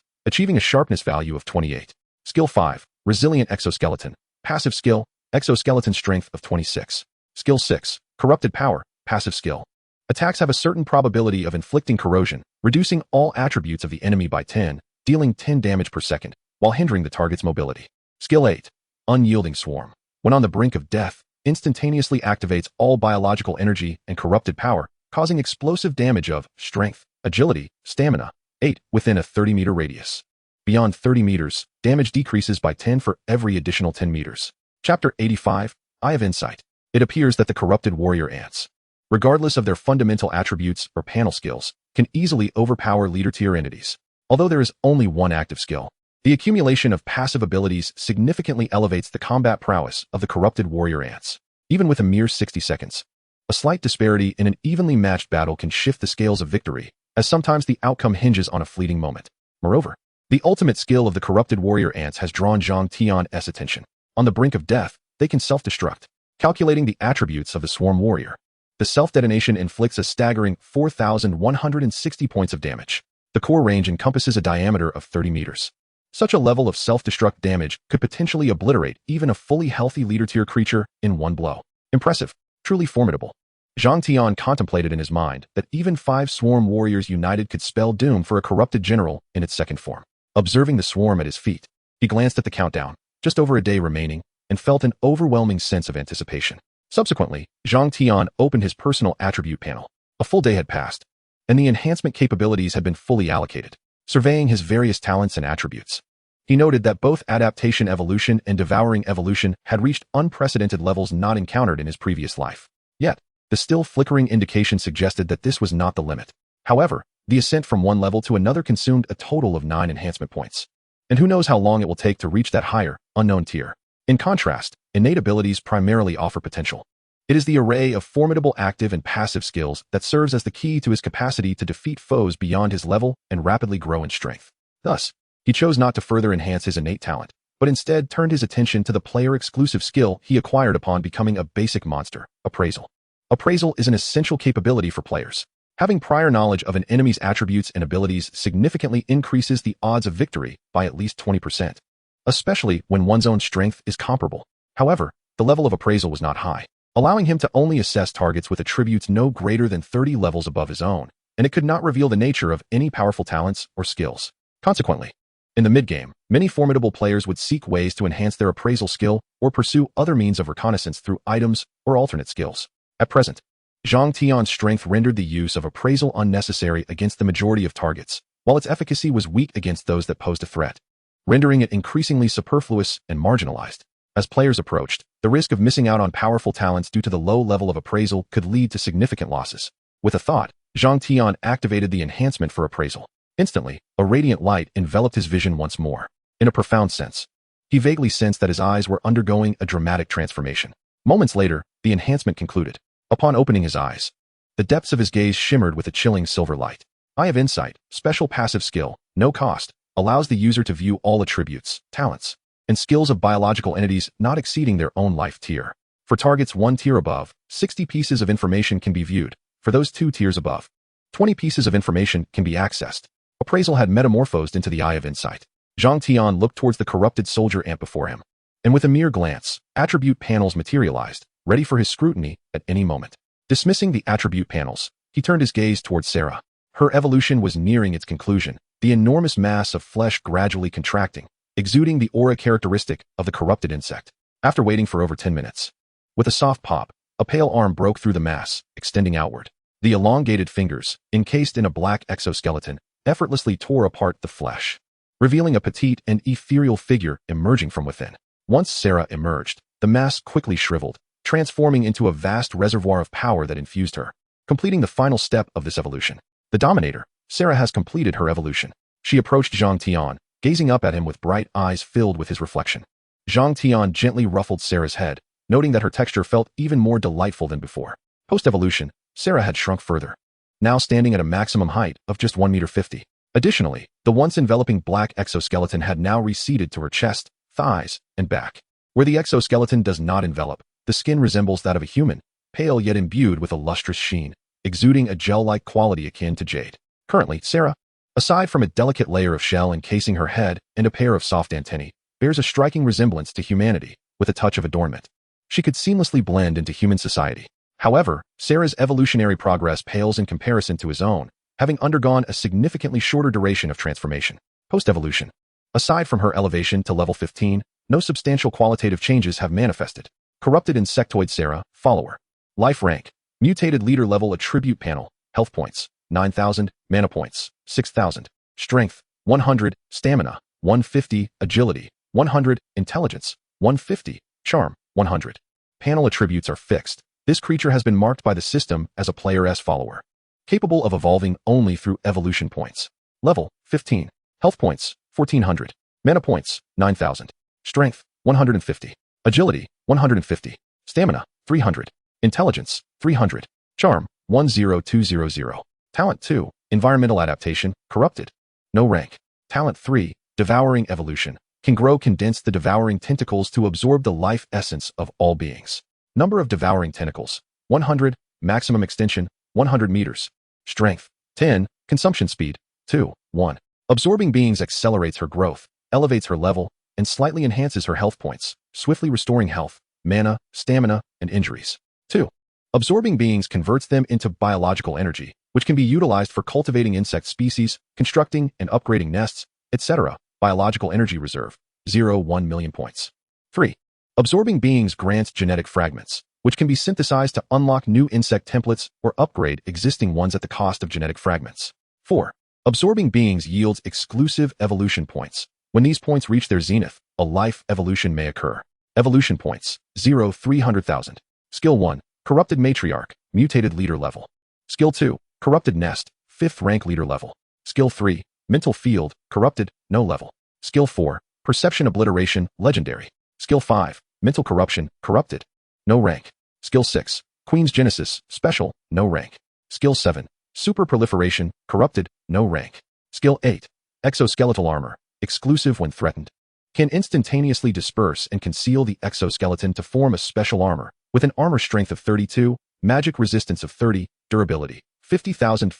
achieving a sharpness value of 28. Skill 5, resilient exoskeleton, passive skill, exoskeleton strength of 26. Skill 6, corrupted power, passive skill. Attacks have a certain probability of inflicting corrosion, reducing all attributes of the enemy by 10, dealing 10 damage per second, while hindering the target's mobility. Skill 8, unyielding swarm. When on the brink of death, instantaneously activates all biological energy and corrupted power, causing explosive damage of strength, agility, stamina, 8 within a 30-meter radius. Beyond 30 meters, damage decreases by 10 for every additional 10 meters. Chapter 85, Eye of Insight. It appears that the corrupted warrior ants, regardless of their fundamental attributes or panel skills, can easily overpower leader-tier entities. Although there is only one active skill, the accumulation of passive abilities significantly elevates the combat prowess of the corrupted warrior ants. Even with a mere 60 seconds, a slight disparity in an evenly matched battle can shift the scales of victory, as sometimes the outcome hinges on a fleeting moment. Moreover, the ultimate skill of the corrupted warrior ants has drawn Zhang Tian's attention. On the brink of death, they can self-destruct. Calculating the attributes of the swarm warrior, the self-detonation inflicts a staggering 4,160 points of damage. The core range encompasses a diameter of 30 meters. Such a level of self-destruct damage could potentially obliterate even a fully healthy leader-tier creature in one blow. Impressive, truly formidable. Zhang Tian contemplated in his mind that even 5 swarm warriors united could spell doom for a corrupted general in its second form. Observing the swarm at his feet, he glanced at the countdown, just over a day remaining, and felt an overwhelming sense of anticipation. Subsequently, Zhang Tian opened his personal attribute panel. A full day had passed, and the enhancement capabilities had been fully allocated. Surveying his various talents and attributes, he noted that both adaptation evolution and devouring evolution had reached unprecedented levels not encountered in his previous life. Yet, the still flickering indication suggested that this was not the limit. However, the ascent from one level to another consumed a total of 9 enhancement points. And who knows how long it will take to reach that higher, unknown tier. In contrast, innate abilities primarily offer potential. It is the array of formidable active and passive skills that serves as the key to his capacity to defeat foes beyond his level and rapidly grow in strength. Thus, he chose not to further enhance his innate talent, but instead turned his attention to the player-exclusive skill he acquired upon becoming a basic monster, Appraisal. Appraisal is an essential capability for players. Having prior knowledge of an enemy's attributes and abilities significantly increases the odds of victory by at least 20%, especially when one's own strength is comparable. However, the level of appraisal was not high, allowing him to only assess targets with attributes no greater than 30 levels above his own, and it could not reveal the nature of any powerful talents or skills. Consequently, in the mid-game, many formidable players would seek ways to enhance their appraisal skill or pursue other means of reconnaissance through items or alternate skills. At present, Zhang Tian's strength rendered the use of appraisal unnecessary against the majority of targets, while its efficacy was weak against those that posed a threat, rendering it increasingly superfluous and marginalized. As players approached, the risk of missing out on powerful talents due to the low level of appraisal could lead to significant losses. With a thought, Zhang Tian activated the enhancement for appraisal. Instantly, a radiant light enveloped his vision once more. In a profound sense, he vaguely sensed that his eyes were undergoing a dramatic transformation. Moments later, the enhancement concluded. Upon opening his eyes, the depths of his gaze shimmered with a chilling silver light. Eye of Insight, special passive skill, no cost, allows the user to view all attributes, talents, and skills of biological entities not exceeding their own life tier. For targets 1 tier above, 60 pieces of information can be viewed. For those 2 tiers above, 20 pieces of information can be accessed. Appraisal had metamorphosed into the Eye of Insight. Zhang Tian looked towards the corrupted soldier ant before him, and with a mere glance, attribute panels materialized, ready for his scrutiny at any moment. Dismissing the attribute panels, he turned his gaze towards Sarah. Her evolution was nearing its conclusion, the enormous mass of flesh gradually contracting, exuding the aura characteristic of the corrupted insect. After waiting for over 10 minutes, with a soft pop, a pale arm broke through the mass, extending outward. The elongated fingers, encased in a black exoskeleton, effortlessly tore apart the flesh, revealing a petite and ethereal figure emerging from within. Once Sarah emerged, the mass quickly shriveled, transforming into a vast reservoir of power that infused her, completing the final step of this evolution. The Dominator, Sarah has completed her evolution. She approached Zhang Tian, gazing up at him with bright eyes filled with his reflection. Zhang Tian gently ruffled Sarah's head, noting that her texture felt even more delightful than before. Post-evolution, Sarah had shrunk further, now standing at a maximum height of just 1.50 meters. Additionally, the once enveloping black exoskeleton had now receded to her chest, thighs, and back. Where the exoskeleton does not envelop, the skin resembles that of a human, pale yet imbued with a lustrous sheen, exuding a gel-like quality akin to jade. Currently, Sarah, aside from a delicate layer of shell encasing her head and a pair of soft antennae, bears a striking resemblance to humanity, with a touch of adornment. She could seamlessly blend into human society. However, Sarah's evolutionary progress pales in comparison to his own, having undergone a significantly shorter duration of transformation. Post-evolution, aside from her elevation to level 15, no substantial qualitative changes have manifested. Corrupted Insectoid Sarah, follower. Life rank, mutated leader level attribute panel, health points, 9,000, mana points, 6,000, strength, 100, stamina, 150, agility, 100, intelligence, 150, charm, 100. Panel attributes are fixed. This creature has been marked by the system as a player's follower, capable of evolving only through evolution points. Level, 15. Health points, 1,400. Mana points, 9,000. Strength, 150. Agility, 150. Stamina, 300. Intelligence, 300. Charm, 10200. Talent 2. Environmental adaptation, corrupted. No rank. Talent 3. Devouring evolution. Can grow condense the devouring tentacles to absorb the life essence of all beings. Number of devouring tentacles, 100. Maximum extension, 100 meters. Strength, 10. Consumption speed, 2, 1. Absorbing beings accelerates her growth, elevates her level, and slightly enhances her health points, swiftly restoring health, mana, stamina, and injuries. 2. Absorbing beings converts them into biological energy, which can be utilized for cultivating insect species, constructing and upgrading nests, etc. Biological energy reserve, 0.1 million points. 3. Absorbing beings grants genetic fragments, which can be synthesized to unlock new insect templates or upgrade existing ones at the cost of genetic fragments. 4. Absorbing beings yields exclusive evolution points. When these points reach their zenith, a life evolution may occur. Evolution points, 0 300,000. Skill 1, Corrupted Matriarch, Mutated Leader Level. Skill 2, Corrupted Nest, 5th Rank Leader Level. Skill 3, Mental Field, Corrupted, No Level. Skill 4, Perception Obliteration, Legendary. Skill 5, Mental Corruption, Corrupted, No Rank. Skill 6, Queen's Genesis, Special, No Rank. Skill 7, Super Proliferation, Corrupted, No Rank. Skill 8, Exoskeletal Armor, Exclusive when threatened. Can instantaneously disperse and conceal the exoskeleton to form a special armor, with an armor strength of 32, magic resistance of 30, durability, 50,000.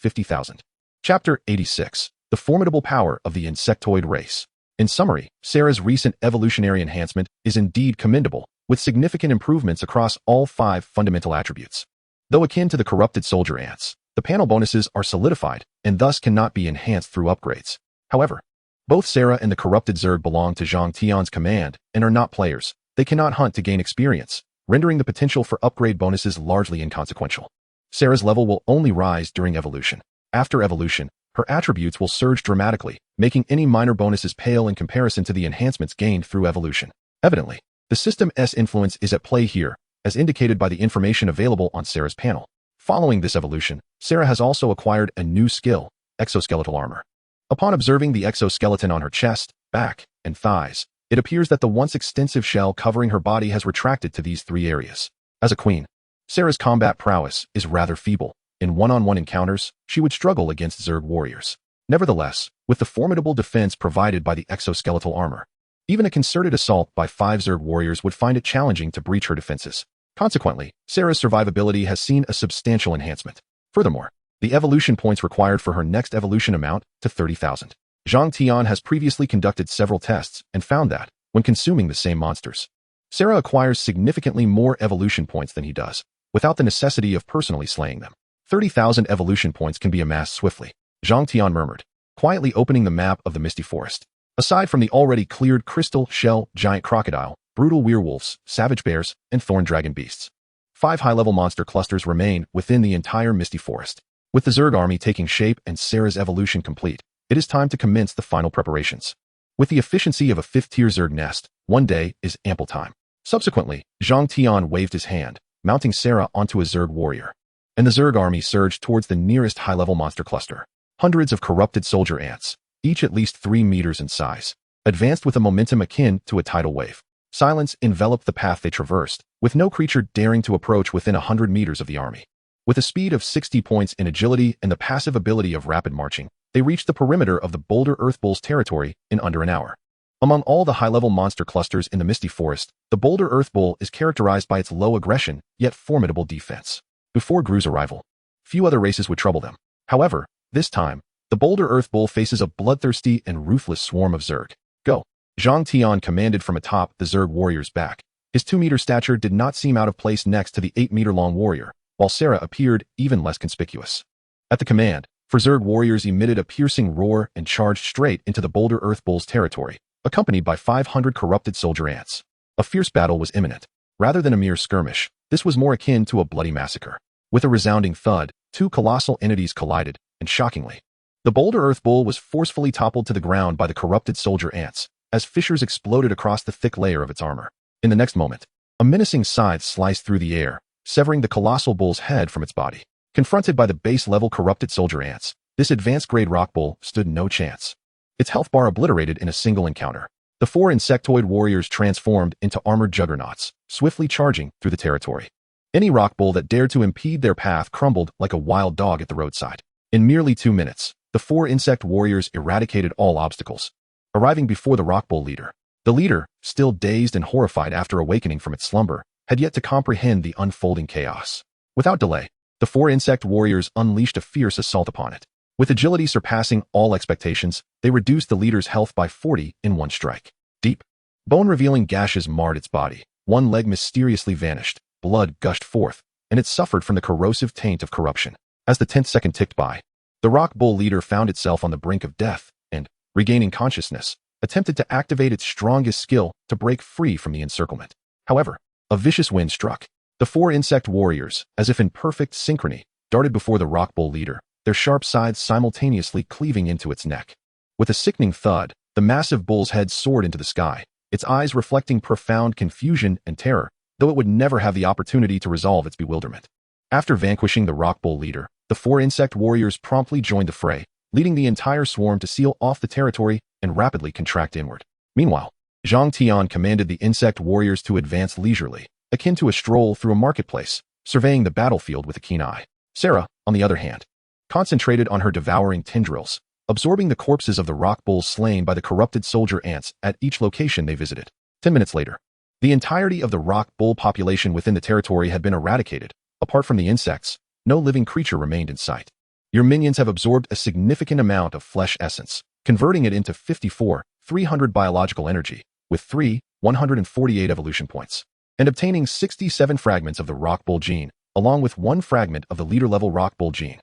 Chapter 86, The Formidable Power of the Insectoid Race. In summary, Sarah's recent evolutionary enhancement is indeed commendable, with significant improvements across all 5 fundamental attributes. Though akin to the corrupted soldier ants, the panel bonuses are solidified and thus cannot be enhanced through upgrades. However, both Sarah and the corrupted Zerg belong to Zhang Tian's command and are not players. They cannot hunt to gain experience, rendering the potential for upgrade bonuses largely inconsequential. Sarah's level will only rise during evolution. After evolution, her attributes will surge dramatically, making any minor bonuses pale in comparison to the enhancements gained through evolution. Evidently, the system's influence is at play here, as indicated by the information available on Sarah's panel. Following this evolution, Sarah has also acquired a new skill, exoskeletal armor. Upon observing the exoskeleton on her chest, back, and thighs, it appears that the once extensive shell covering her body has retracted to these 3 areas. As a queen, Sarah's combat prowess is rather feeble. In one-on-one encounters, she would struggle against Zerg warriors. Nevertheless, with the formidable defense provided by the exoskeletal armor, even a concerted assault by 5 Zerg warriors would find it challenging to breach her defenses. Consequently, Sarah's survivability has seen a substantial enhancement. Furthermore, the evolution points required for her next evolution amount to 30,000. Zhang Tian has previously conducted several tests and found that, when consuming the same monsters, Sarah acquires significantly more evolution points than he does, without the necessity of personally slaying them. 30,000 evolution points can be amassed swiftly, Zhang Tian murmured, quietly opening the map of the Misty Forest. Aside from the already cleared crystal, shell, giant crocodile, brutal werewolves, savage bears, and thorn dragon beasts, 5 high-level monster clusters remain within the entire Misty Forest. With the Zerg army taking shape and Sarah's evolution complete, it is time to commence the final preparations. With the efficiency of a 5th-tier Zerg nest, 1 day is ample time. Subsequently, Zhang Tian waved his hand, mounting Sarah onto a Zerg warrior, and the Zerg army surged towards the nearest high-level monster cluster. Hundreds of corrupted soldier ants, each at least 3 meters in size, advanced with a momentum akin to a tidal wave. Silence enveloped the path they traversed, with no creature daring to approach within 100 meters of the army. With a speed of 60 points in agility and the passive ability of rapid marching, they reached the perimeter of the Boulder Earth Bull's territory in under an hour. Among all the high-level monster clusters in the Misty Forest, the Boulder Earth Bull is characterized by its low aggression, yet formidable defense. Before Gru's arrival, few other races would trouble them. However, this time, the Boulder Earth Bull faces a bloodthirsty and ruthless swarm of Zerg. Go! Zhang Tian commanded from atop the Zerg warrior's back. His 2-meter stature did not seem out of place next to the 8-meter-long warrior, while Sarah appeared even less conspicuous. At the command, Zerg warriors emitted a piercing roar and charged straight into the Boulder Earth Bull's territory, accompanied by 500 corrupted soldier ants. A fierce battle was imminent. Rather than a mere skirmish, this was more akin to a bloody massacre. With a resounding thud, 2 colossal entities collided, and shockingly, the Boulder Earth Bull was forcefully toppled to the ground by the corrupted soldier ants, as fissures exploded across the thick layer of its armor. In the next moment, a menacing scythe sliced through the air, severing the colossal bull's head from its body. Confronted by the base-level corrupted soldier ants, this advanced-grade rock bull stood no chance. Its health bar obliterated in a single encounter. The 4 insectoid warriors transformed into armored juggernauts, swiftly charging through the territory. Any rock bull that dared to impede their path crumbled like a wild dog at the roadside. In merely 2 minutes, the 4 insect warriors eradicated all obstacles, arriving before the rock bull leader. The leader, still dazed and horrified after awakening from its slumber, had yet to comprehend the unfolding chaos. Without delay, the 4 insect warriors unleashed a fierce assault upon it. With agility surpassing all expectations, they reduced the leader's health by 40 in one strike. Deep, bone-revealing gashes marred its body. One leg mysteriously vanished, blood gushed forth, and it suffered from the corrosive taint of corruption. As the 10th second ticked by, the rock bull leader found itself on the brink of death and, regaining consciousness, attempted to activate its strongest skill to break free from the encirclement. However, a vicious wind struck. The 4 insect warriors, as if in perfect synchrony, darted before the rock bull leader, their sharp sides simultaneously cleaving into its neck. With a sickening thud, the massive bull's head soared into the sky, its eyes reflecting profound confusion and terror, though it would never have the opportunity to resolve its bewilderment. After vanquishing the rock bull leader, the 4 insect warriors promptly joined the fray, leading the entire swarm to seal off the territory and rapidly contract inward. Meanwhile, Zhang Tian commanded the insect warriors to advance leisurely, akin to a stroll through a marketplace, surveying the battlefield with a keen eye. Sarah, on the other hand, concentrated on her devouring tendrils, absorbing the corpses of the rock bulls slain by the corrupted soldier ants at each location they visited. 10 minutes later, the entirety of the rock bull population within the territory had been eradicated. Apart from the insects, no living creature remained in sight. Your minions have absorbed a significant amount of flesh essence, converting it into 300 biological energy, with 148 evolution points, and obtaining 67 fragments of the rock bull gene, along with 1 fragment of the leader-level rock bull gene.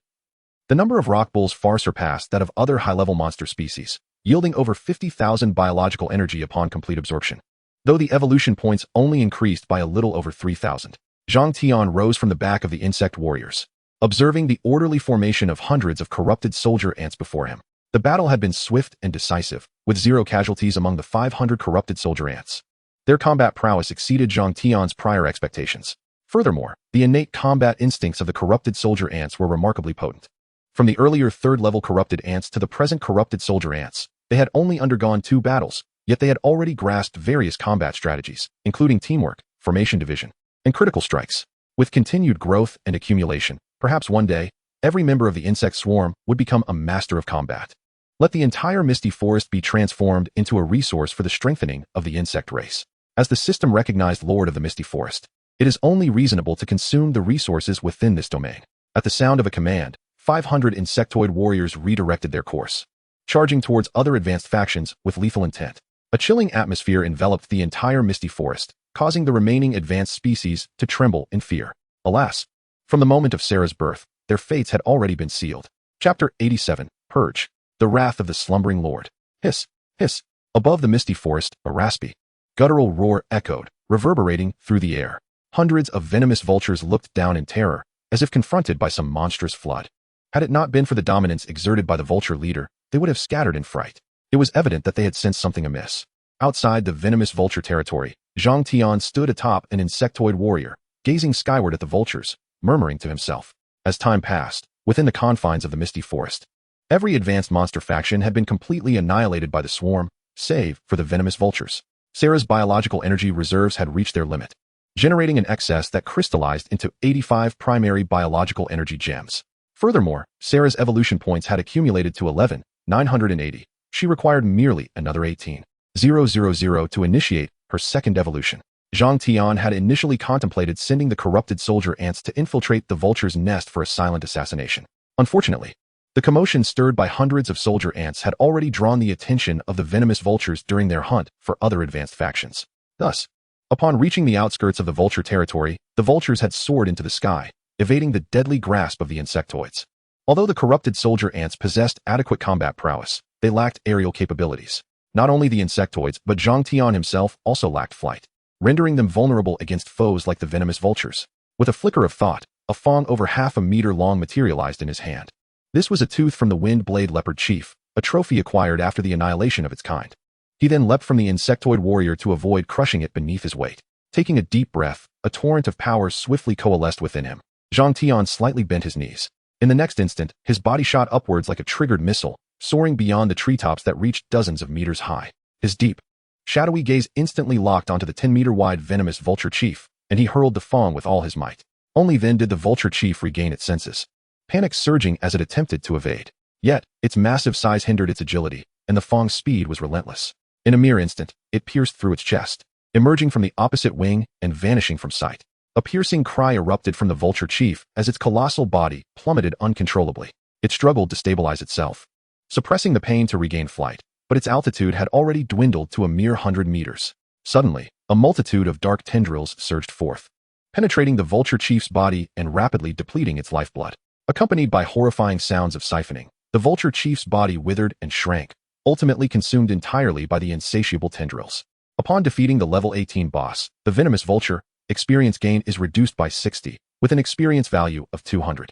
The number of rock bulls far surpassed that of other high-level monster species, yielding over 50,000 biological energy upon complete absorption. Though the evolution points only increased by a little over 3,000. Zhang Tian rose from the back of the insect warriors, observing the orderly formation of hundreds of corrupted soldier ants before him. The battle had been swift and decisive, with 0 casualties among the 500 corrupted soldier ants. Their combat prowess exceeded Zhang Tian's prior expectations. Furthermore, the innate combat instincts of the corrupted soldier ants were remarkably potent. From the earlier 3rd-level corrupted ants to the present corrupted soldier ants, they had only undergone 2 battles, yet they had already grasped various combat strategies, including teamwork, formation division, and critical strikes. With continued growth and accumulation, perhaps one day, every member of the insect swarm would become a master of combat. Let the entire misty forest be transformed into a resource for the strengthening of the insect race. As the system-recognized lord of the misty forest, it is only reasonable to consume the resources within this domain. At the sound of a command, 500 insectoid warriors redirected their course, charging towards other advanced factions with lethal intent. A chilling atmosphere enveloped the entire misty forest, causing the remaining advanced species to tremble in fear. Alas, from the moment of Sarah's birth, their fates had already been sealed. Chapter 87, Purge. The Wrath of the Slumbering Lord. Hiss, hiss. Above the misty forest, a raspy, guttural roar echoed, reverberating through the air. Hundreds of venomous vultures looked down in terror, as if confronted by some monstrous flood. Had it not been for the dominance exerted by the vulture leader, they would have scattered in fright. It was evident that they had sensed something amiss. Outside the venomous vulture territory, Zhang Tian stood atop an insectoid warrior, gazing skyward at the vultures, murmuring to himself. As time passed, within the confines of the misty forest, every advanced monster faction had been completely annihilated by the swarm, save for the venomous vultures. Sarah's biological energy reserves had reached their limit, generating an excess that crystallized into 85 primary biological energy gems. Furthermore, Sarah's evolution points had accumulated to 11,980. She required merely another 18,000 to initiate her second evolution. Zhang Tian had initially contemplated sending the corrupted soldier ants to infiltrate the vulture's nest for a silent assassination. Unfortunately, the commotion stirred by hundreds of soldier ants had already drawn the attention of the venomous vultures during their hunt for other advanced factions. Thus, upon reaching the outskirts of the vulture territory, the vultures had soared into the sky, evading the deadly grasp of the insectoids. Although the corrupted soldier ants possessed adequate combat prowess, they lacked aerial capabilities. Not only the insectoids, but Zhang Tian himself also lacked flight, rendering them vulnerable against foes like the venomous vultures. With a flicker of thought, a fong over half a meter long materialized in his hand. This was a tooth from the wind-blade leopard chief, a trophy acquired after the annihilation of its kind. He then leapt from the insectoid warrior to avoid crushing it beneath his weight. Taking a deep breath, a torrent of power swiftly coalesced within him. Zhang Tian slightly bent his knees. In the next instant, his body shot upwards like a triggered missile, soaring beyond the treetops that reached dozens of meters high. His deep, shadowy gaze instantly locked onto the 10-meter-wide venomous vulture chief, and he hurled the fong with all his might. Only then did the vulture chief regain its senses, panic surging as it attempted to evade. Yet, its massive size hindered its agility, and the fong's speed was relentless. In a mere instant, it pierced through its chest, emerging from the opposite wing and vanishing from sight. A piercing cry erupted from the vulture chief as its colossal body plummeted uncontrollably. It struggled to stabilize itself, suppressing the pain to regain flight, but its altitude had already dwindled to a mere 100 meters. Suddenly, a multitude of dark tendrils surged forth, penetrating the vulture chief's body and rapidly depleting its lifeblood. Accompanied by horrifying sounds of siphoning, the vulture chief's body withered and shrank, ultimately consumed entirely by the insatiable tendrils. Upon defeating the level 18 boss, the venomous vulture, experience gain is reduced by 60, with an experience value of 200.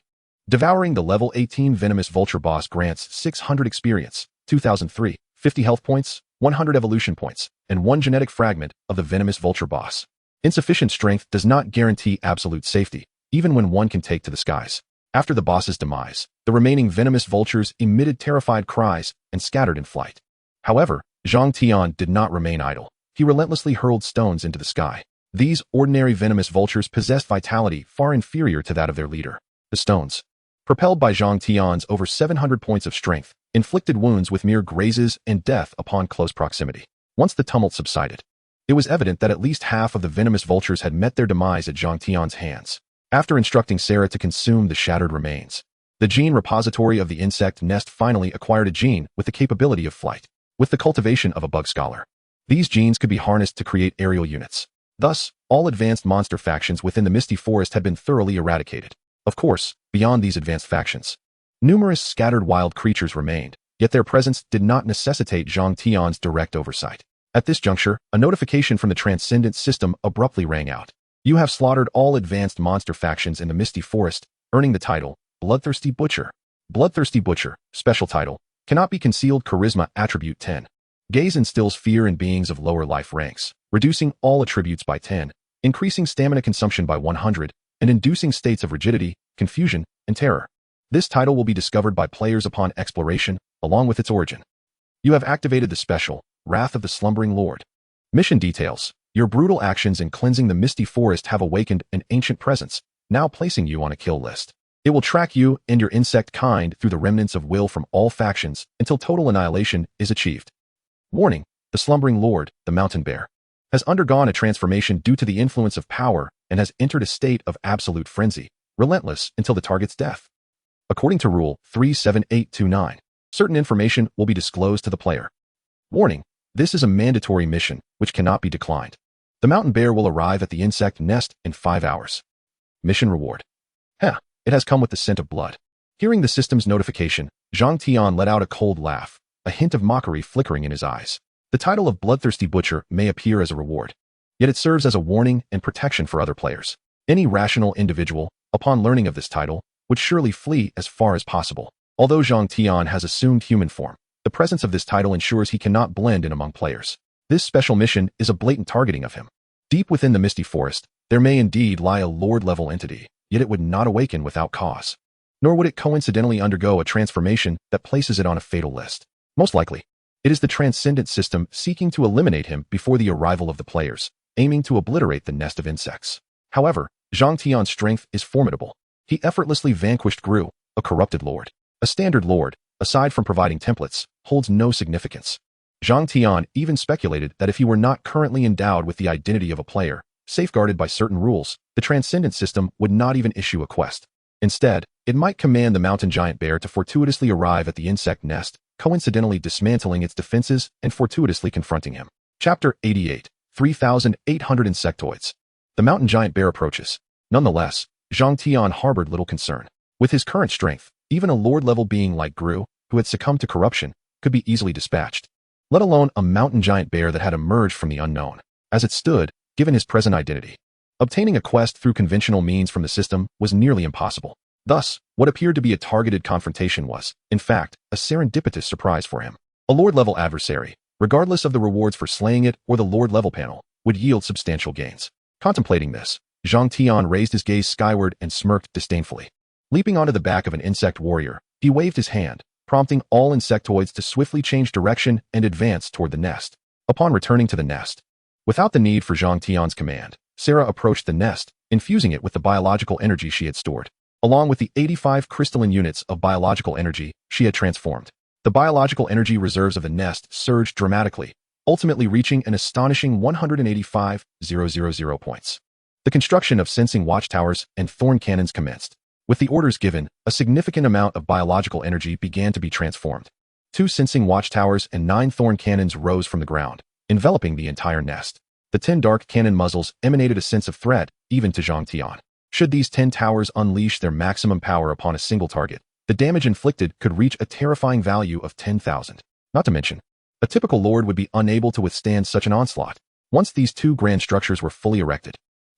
Devouring the level 18 Venomous Vulture boss grants 600 experience, 2003, 50 health points, 100 evolution points, and 1 genetic fragment of the Venomous Vulture boss. Insufficient strength does not guarantee absolute safety, even when one can take to the skies. After the boss's demise, the remaining venomous vultures emitted terrified cries and scattered in flight. However, Zhang Tian did not remain idle. He relentlessly hurled stones into the sky. These ordinary venomous vultures possessed vitality far inferior to that of their leader. The stones, propelled by Zhang Tian's over 700 points of strength, inflicted wounds with mere grazes and death upon close proximity. Once the tumult subsided, it was evident that at least half of the venomous vultures had met their demise at Zhang Tian's hands. After instructing Sarah to consume the shattered remains, the gene repository of the insect nest finally acquired a gene with the capability of flight. With the cultivation of a bug scholar, these genes could be harnessed to create aerial units. Thus, all advanced monster factions within the Misty Forest had been thoroughly eradicated. Of course, beyond these advanced factions, numerous scattered wild creatures remained, yet their presence did not necessitate Zhang Tian's direct oversight. At this juncture, a notification from the Transcendence system abruptly rang out. You have slaughtered all advanced monster factions in the Misty Forest, earning the title, Bloodthirsty Butcher. Bloodthirsty Butcher, special title, cannot be concealed charisma attribute 10. Gaze instills fear in beings of lower life ranks, reducing all attributes by 10, increasing stamina consumption by 100, and inducing states of rigidity, confusion, and terror. This title will be discovered by players upon exploration, along with its origin. You have activated the special, Wrath of the Slumbering Lord. Mission details. Your brutal actions in cleansing the Misty Forest have awakened an ancient presence, now placing you on a kill list. It will track you and your insect kind through the remnants of will from all factions until total annihilation is achieved. Warning: the Slumbering Lord, the Mountain Bear, has undergone a transformation due to the influence of power and has entered a state of absolute frenzy, relentless until the target's death. According to Rule 37829, certain information will be disclosed to the player. Warning: this is a mandatory mission, which cannot be declined. The mountain bear will arrive at the insect nest in 5 hours. Mission reward. It has come with the scent of blood. Hearing the system's notification, Zhang Tian let out a cold laugh, a hint of mockery flickering in his eyes. The title of Bloodthirsty Butcher may appear as a reward, yet it serves as a warning and protection for other players. Any rational individual, upon learning of this title, would surely flee as far as possible. Although Zhang Tian has assumed human form, the presence of this title ensures he cannot blend in among players. This special mission is a blatant targeting of him. Deep within the Misty Forest, there may indeed lie a Lord-level entity, yet it would not awaken without cause. Nor would it coincidentally undergo a transformation that places it on a fatal list. Most likely, it is the Transcendence system seeking to eliminate him before the arrival of the players, aiming to obliterate the nest of insects. However, Zhang Tian's strength is formidable. He effortlessly vanquished Gru, a corrupted lord. A standard lord, aside from providing templates, holds no significance. Zhang Tian even speculated that if he were not currently endowed with the identity of a player, safeguarded by certain rules, the Transcendence system would not even issue a quest. Instead, it might command the mountain giant bear to fortuitously arrive at the insect nest, coincidentally dismantling its defenses and fortuitously confronting him. Chapter 88, 3,800 Insectoids. The mountain giant bear approaches. Nonetheless, Zhang Tian harbored little concern. With his current strength, even a lord-level being like Gru, who had succumbed to corruption, could be easily dispatched. Let alone a mountain giant bear that had emerged from the unknown. As it stood, given his present identity, obtaining a quest through conventional means from the system was nearly impossible. Thus, what appeared to be a targeted confrontation was, in fact, a serendipitous surprise for him. A lord-level adversary, regardless of the rewards for slaying it or the lord-level panel, would yield substantial gains. Contemplating this, Zhang Tian raised his gaze skyward and smirked disdainfully. Leaping onto the back of an insect warrior, he waved his hand, prompting all insectoids to swiftly change direction and advance toward the nest. Upon returning to the nest, without the need for Zhang Tian's command, Sarah approached the nest, infusing it with the biological energy she had stored, along with the 85 crystalline units of biological energy she had transformed. The biological energy reserves of the nest surged dramatically, ultimately reaching an astonishing 185,000 points. The construction of sensing watchtowers and thorn cannons commenced. With the orders given, a significant amount of biological energy began to be transformed. 2 sensing watchtowers and 9 thorn cannons rose from the ground, enveloping the entire nest. The 10 dark cannon muzzles emanated a sense of threat, even to Zhang Tian. Should these 10 towers unleash their maximum power upon a single target, the damage inflicted could reach a terrifying value of 10,000. Not to mention, a typical lord would be unable to withstand such an onslaught. Once these 2 grand structures were fully erected,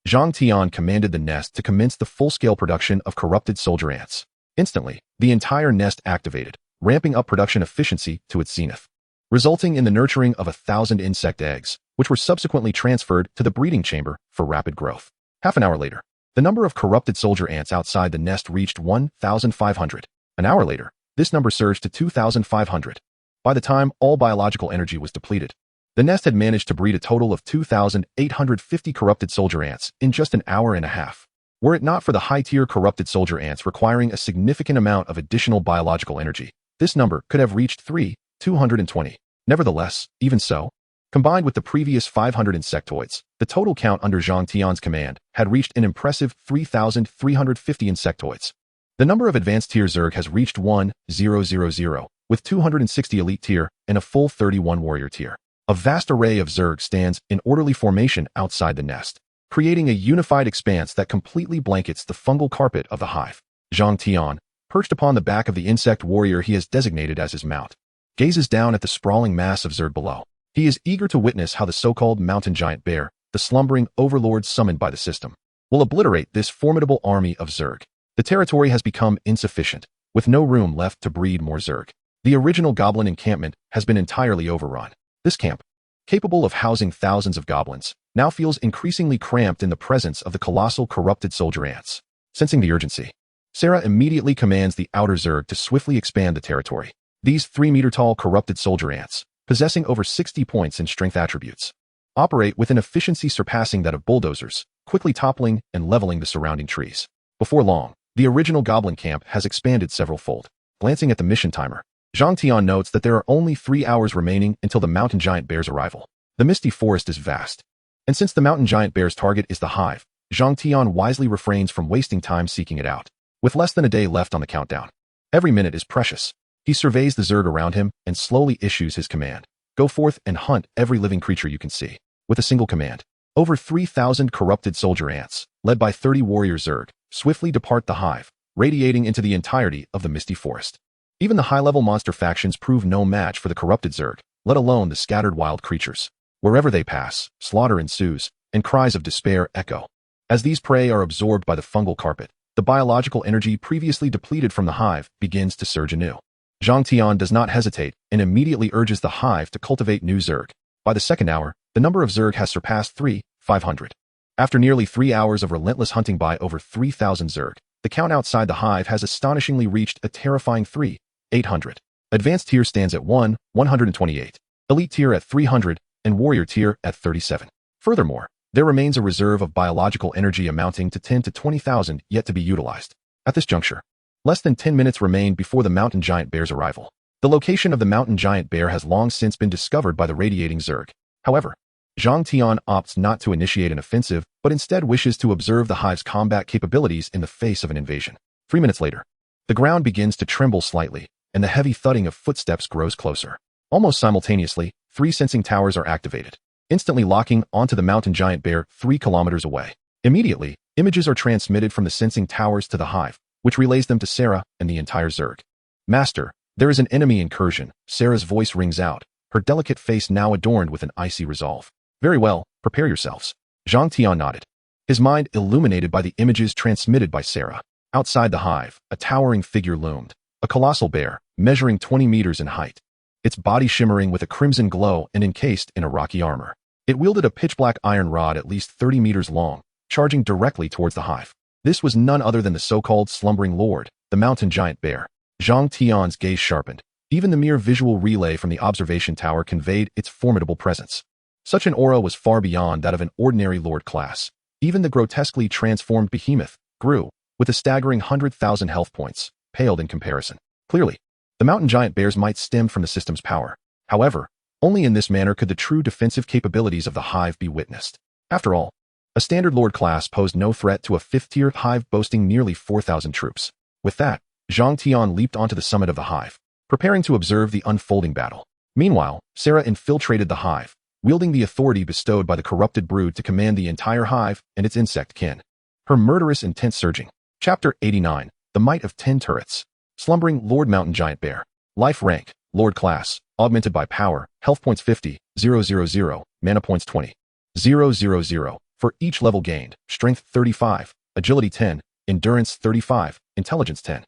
Zhang Tian commanded the nest to commence the full-scale production of corrupted soldier ants. Instantly, the entire nest activated, ramping up production efficiency to its zenith, resulting in the nurturing of 1,000 insect eggs, which were subsequently transferred to the breeding chamber for rapid growth. Half an hour later, the number of corrupted soldier ants outside the nest reached 1,500. An hour later, this number surged to 2,500. By the time all biological energy was depleted, the nest had managed to breed a total of 2,850 corrupted soldier ants in just an hour and a half. Were it not for the high-tier corrupted soldier ants requiring a significant amount of additional biological energy, this number could have reached 220. Nevertheless, even so, combined with the previous 500 insectoids, the total count under Zhang Tian's command had reached an impressive 3,350 insectoids. The number of advanced tier Zerg has reached 1,000, with 260 elite tier and a full 31 warrior tier. A vast array of Zerg stands in orderly formation outside the nest, creating a unified expanse that completely blankets the fungal carpet of the hive. Zhang Tian, perched upon the back of the insect warrior he has designated as his mount, gazes down at the sprawling mass of Zerg below. He is eager to witness how the so-called mountain giant bear, the slumbering overlord summoned by the system, will obliterate this formidable army of Zerg. The territory has become insufficient, with no room left to breed more Zerg. The original goblin encampment has been entirely overrun. This camp, capable of housing thousands of goblins, now feels increasingly cramped in the presence of the colossal corrupted soldier ants. Sensing the urgency, Sarah immediately commands the outer Zerg to swiftly expand the territory. These 3-meter-tall corrupted soldier ants, possessing over 60 points in strength attributes, operate with an efficiency surpassing that of bulldozers, quickly toppling and leveling the surrounding trees. Before long, the original goblin camp has expanded several-fold. Glancing at the mission timer, Zhang Tian notes that there are only 3 hours remaining until the mountain giant bear's arrival. The misty forest is vast, and since the mountain giant bear's target is the hive, Zhang Tian wisely refrains from wasting time seeking it out. With less than a day left on the countdown, every minute is precious. He surveys the Zerg around him and slowly issues his command. Go forth and hunt every living creature you can see. With a single command, over 3,000 corrupted soldier ants, led by 30 warrior Zerg, swiftly depart the hive, radiating into the entirety of the misty forest. Even the high-level monster factions prove no match for the corrupted Zerg, let alone the scattered wild creatures. Wherever they pass, slaughter ensues, and cries of despair echo. As these prey are absorbed by the fungal carpet, the biological energy previously depleted from the hive begins to surge anew. Zhang Tian does not hesitate and immediately urges the hive to cultivate new Zerg. By the second hour, the number of Zerg has surpassed 3,500. After nearly 3 hours of relentless hunting by over 3,000 Zerg, the count outside the hive has astonishingly reached a terrifying 3,800. Advanced tier stands at 128, elite tier at 300, and warrior tier at 37. Furthermore, there remains a reserve of biological energy amounting to 10 to 20,000 yet to be utilized. At this juncture, less than 10 minutes remain before the mountain giant bear's arrival. The location of the mountain giant bear has long since been discovered by the radiating Zerg. However, Zhang Tian opts not to initiate an offensive, but instead wishes to observe the hive's combat capabilities in the face of an invasion. 3 minutes later, the ground begins to tremble slightly, and the heavy thudding of footsteps grows closer. Almost simultaneously, 3 sensing towers are activated, instantly locking onto the mountain giant bear 3 kilometers away. Immediately, images are transmitted from the sensing towers to the hive, which relays them to Sarah and the entire Zerg. Master, there is an enemy incursion. Sarah's voice rings out, her delicate face now adorned with an icy resolve. Very well, prepare yourselves. Zhang Tian nodded, his mind illuminated by the images transmitted by Sarah. Outside the hive, a towering figure loomed, a colossal bear, measuring 20 meters in height, its body shimmering with a crimson glow and encased in a rocky armor. It wielded a pitch-black iron rod at least 30 meters long, charging directly towards the hive. This was none other than the so-called slumbering lord, the mountain giant bear. Zhang Tian's gaze sharpened. Even the mere visual relay from the observation tower conveyed its formidable presence. Such an aura was far beyond that of an ordinary lord class. Even the grotesquely transformed behemoth grew, with a staggering 100,000 health points, paled in comparison. Clearly, the mountain giant bear's might stemmed from the system's power. However, only in this manner could the true defensive capabilities of the hive be witnessed. After all, a standard lord class posed no threat to a 5th-tier hive boasting nearly 4,000 troops. With that, Zhang Tian leaped onto the summit of the hive, preparing to observe the unfolding battle. Meanwhile, Sarah infiltrated the hive, wielding the authority bestowed by the corrupted brood to command the entire hive and its insect kin. Her murderous intent surging. Chapter 89, The Might of 10 Turrets. Slumbering Lord Mountain Giant Bear. Life rank, Lord class, augmented by power, health points 50, 000, mana points 20, 000, for each level gained: strength 35, agility 10, endurance 35, intelligence 10.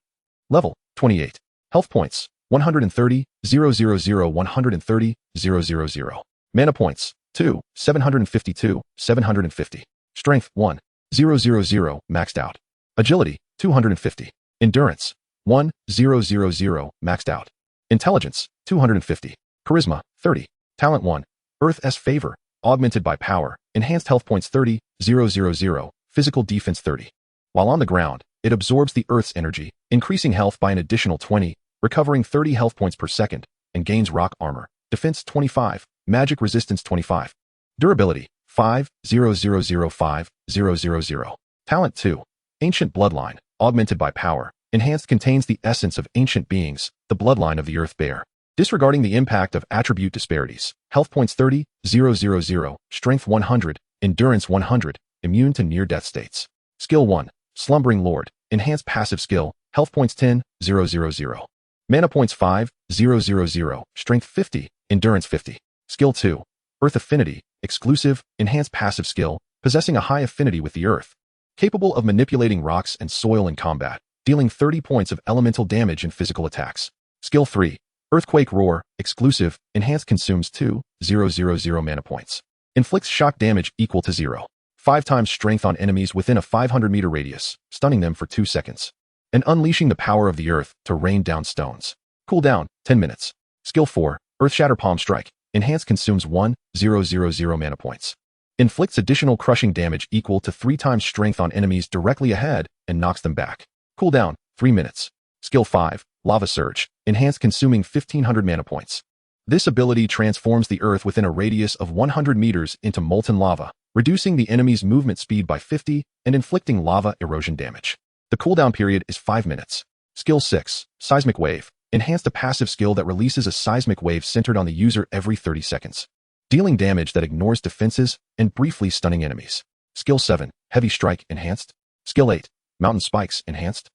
Level 28. Health points 130, 000, 130, 000. Mana points 2, 752, 750. Strength 1, 000, maxed out. Agility 250. Endurance 1, 000, maxed out. Intelligence 250. Charisma 30. Talent 1. Earth's favor, augmented by power, enhanced health points 30, 000, physical defense 30. While on the ground, it absorbs the Earth's energy, increasing health by an additional 20, recovering 30 health points per second, and gains rock armor, defense 25, magic resistance 25. Durability 5, 000, 000. Talent 2. Ancient bloodline, augmented by power, enhanced contains the essence of ancient beings, the bloodline of the Earth Bear. Disregarding the impact of attribute disparities, health points 30, 000, strength 100, endurance 100, immune to near-death states. Skill 1. Slumbering Lord, enhanced passive skill, health points 10, 000. Mana points 5, 000, strength 50, endurance 50. Skill 2. Earth Affinity, exclusive, enhanced passive skill, possessing a high affinity with the earth. Capable of manipulating rocks and soil in combat, dealing 30 points of elemental damage in physical attacks. Skill 3. Earthquake Roar, exclusive, enhanced consumes 2, 000 mana points. Inflicts shock damage equal to 0. 5 times strength on enemies within a 500-meter radius, stunning them for 2 seconds. And unleashing the power of the earth to rain down stones. Cooldown, 10 minutes. Skill 4, Earthshatter Palm Strike, enhanced consumes 1, 000 mana points. Inflicts additional crushing damage equal to 3 times strength on enemies directly ahead and knocks them back. Cooldown, 3 minutes. Skill 5, Lava Surge, enhanced consuming 1500 mana points. This ability transforms the earth within a radius of 100 meters into molten lava, reducing the enemy's movement speed by 50 and inflicting lava erosion damage. The cooldown period is 5 minutes. Skill 6, Seismic Wave, enhanced a passive skill that releases a seismic wave centered on the user every 30 seconds, dealing damage that ignores defenses and briefly stunning enemies. Skill 7, Heavy Strike, enhanced. Skill 8, Mountain Spikes, enhanced.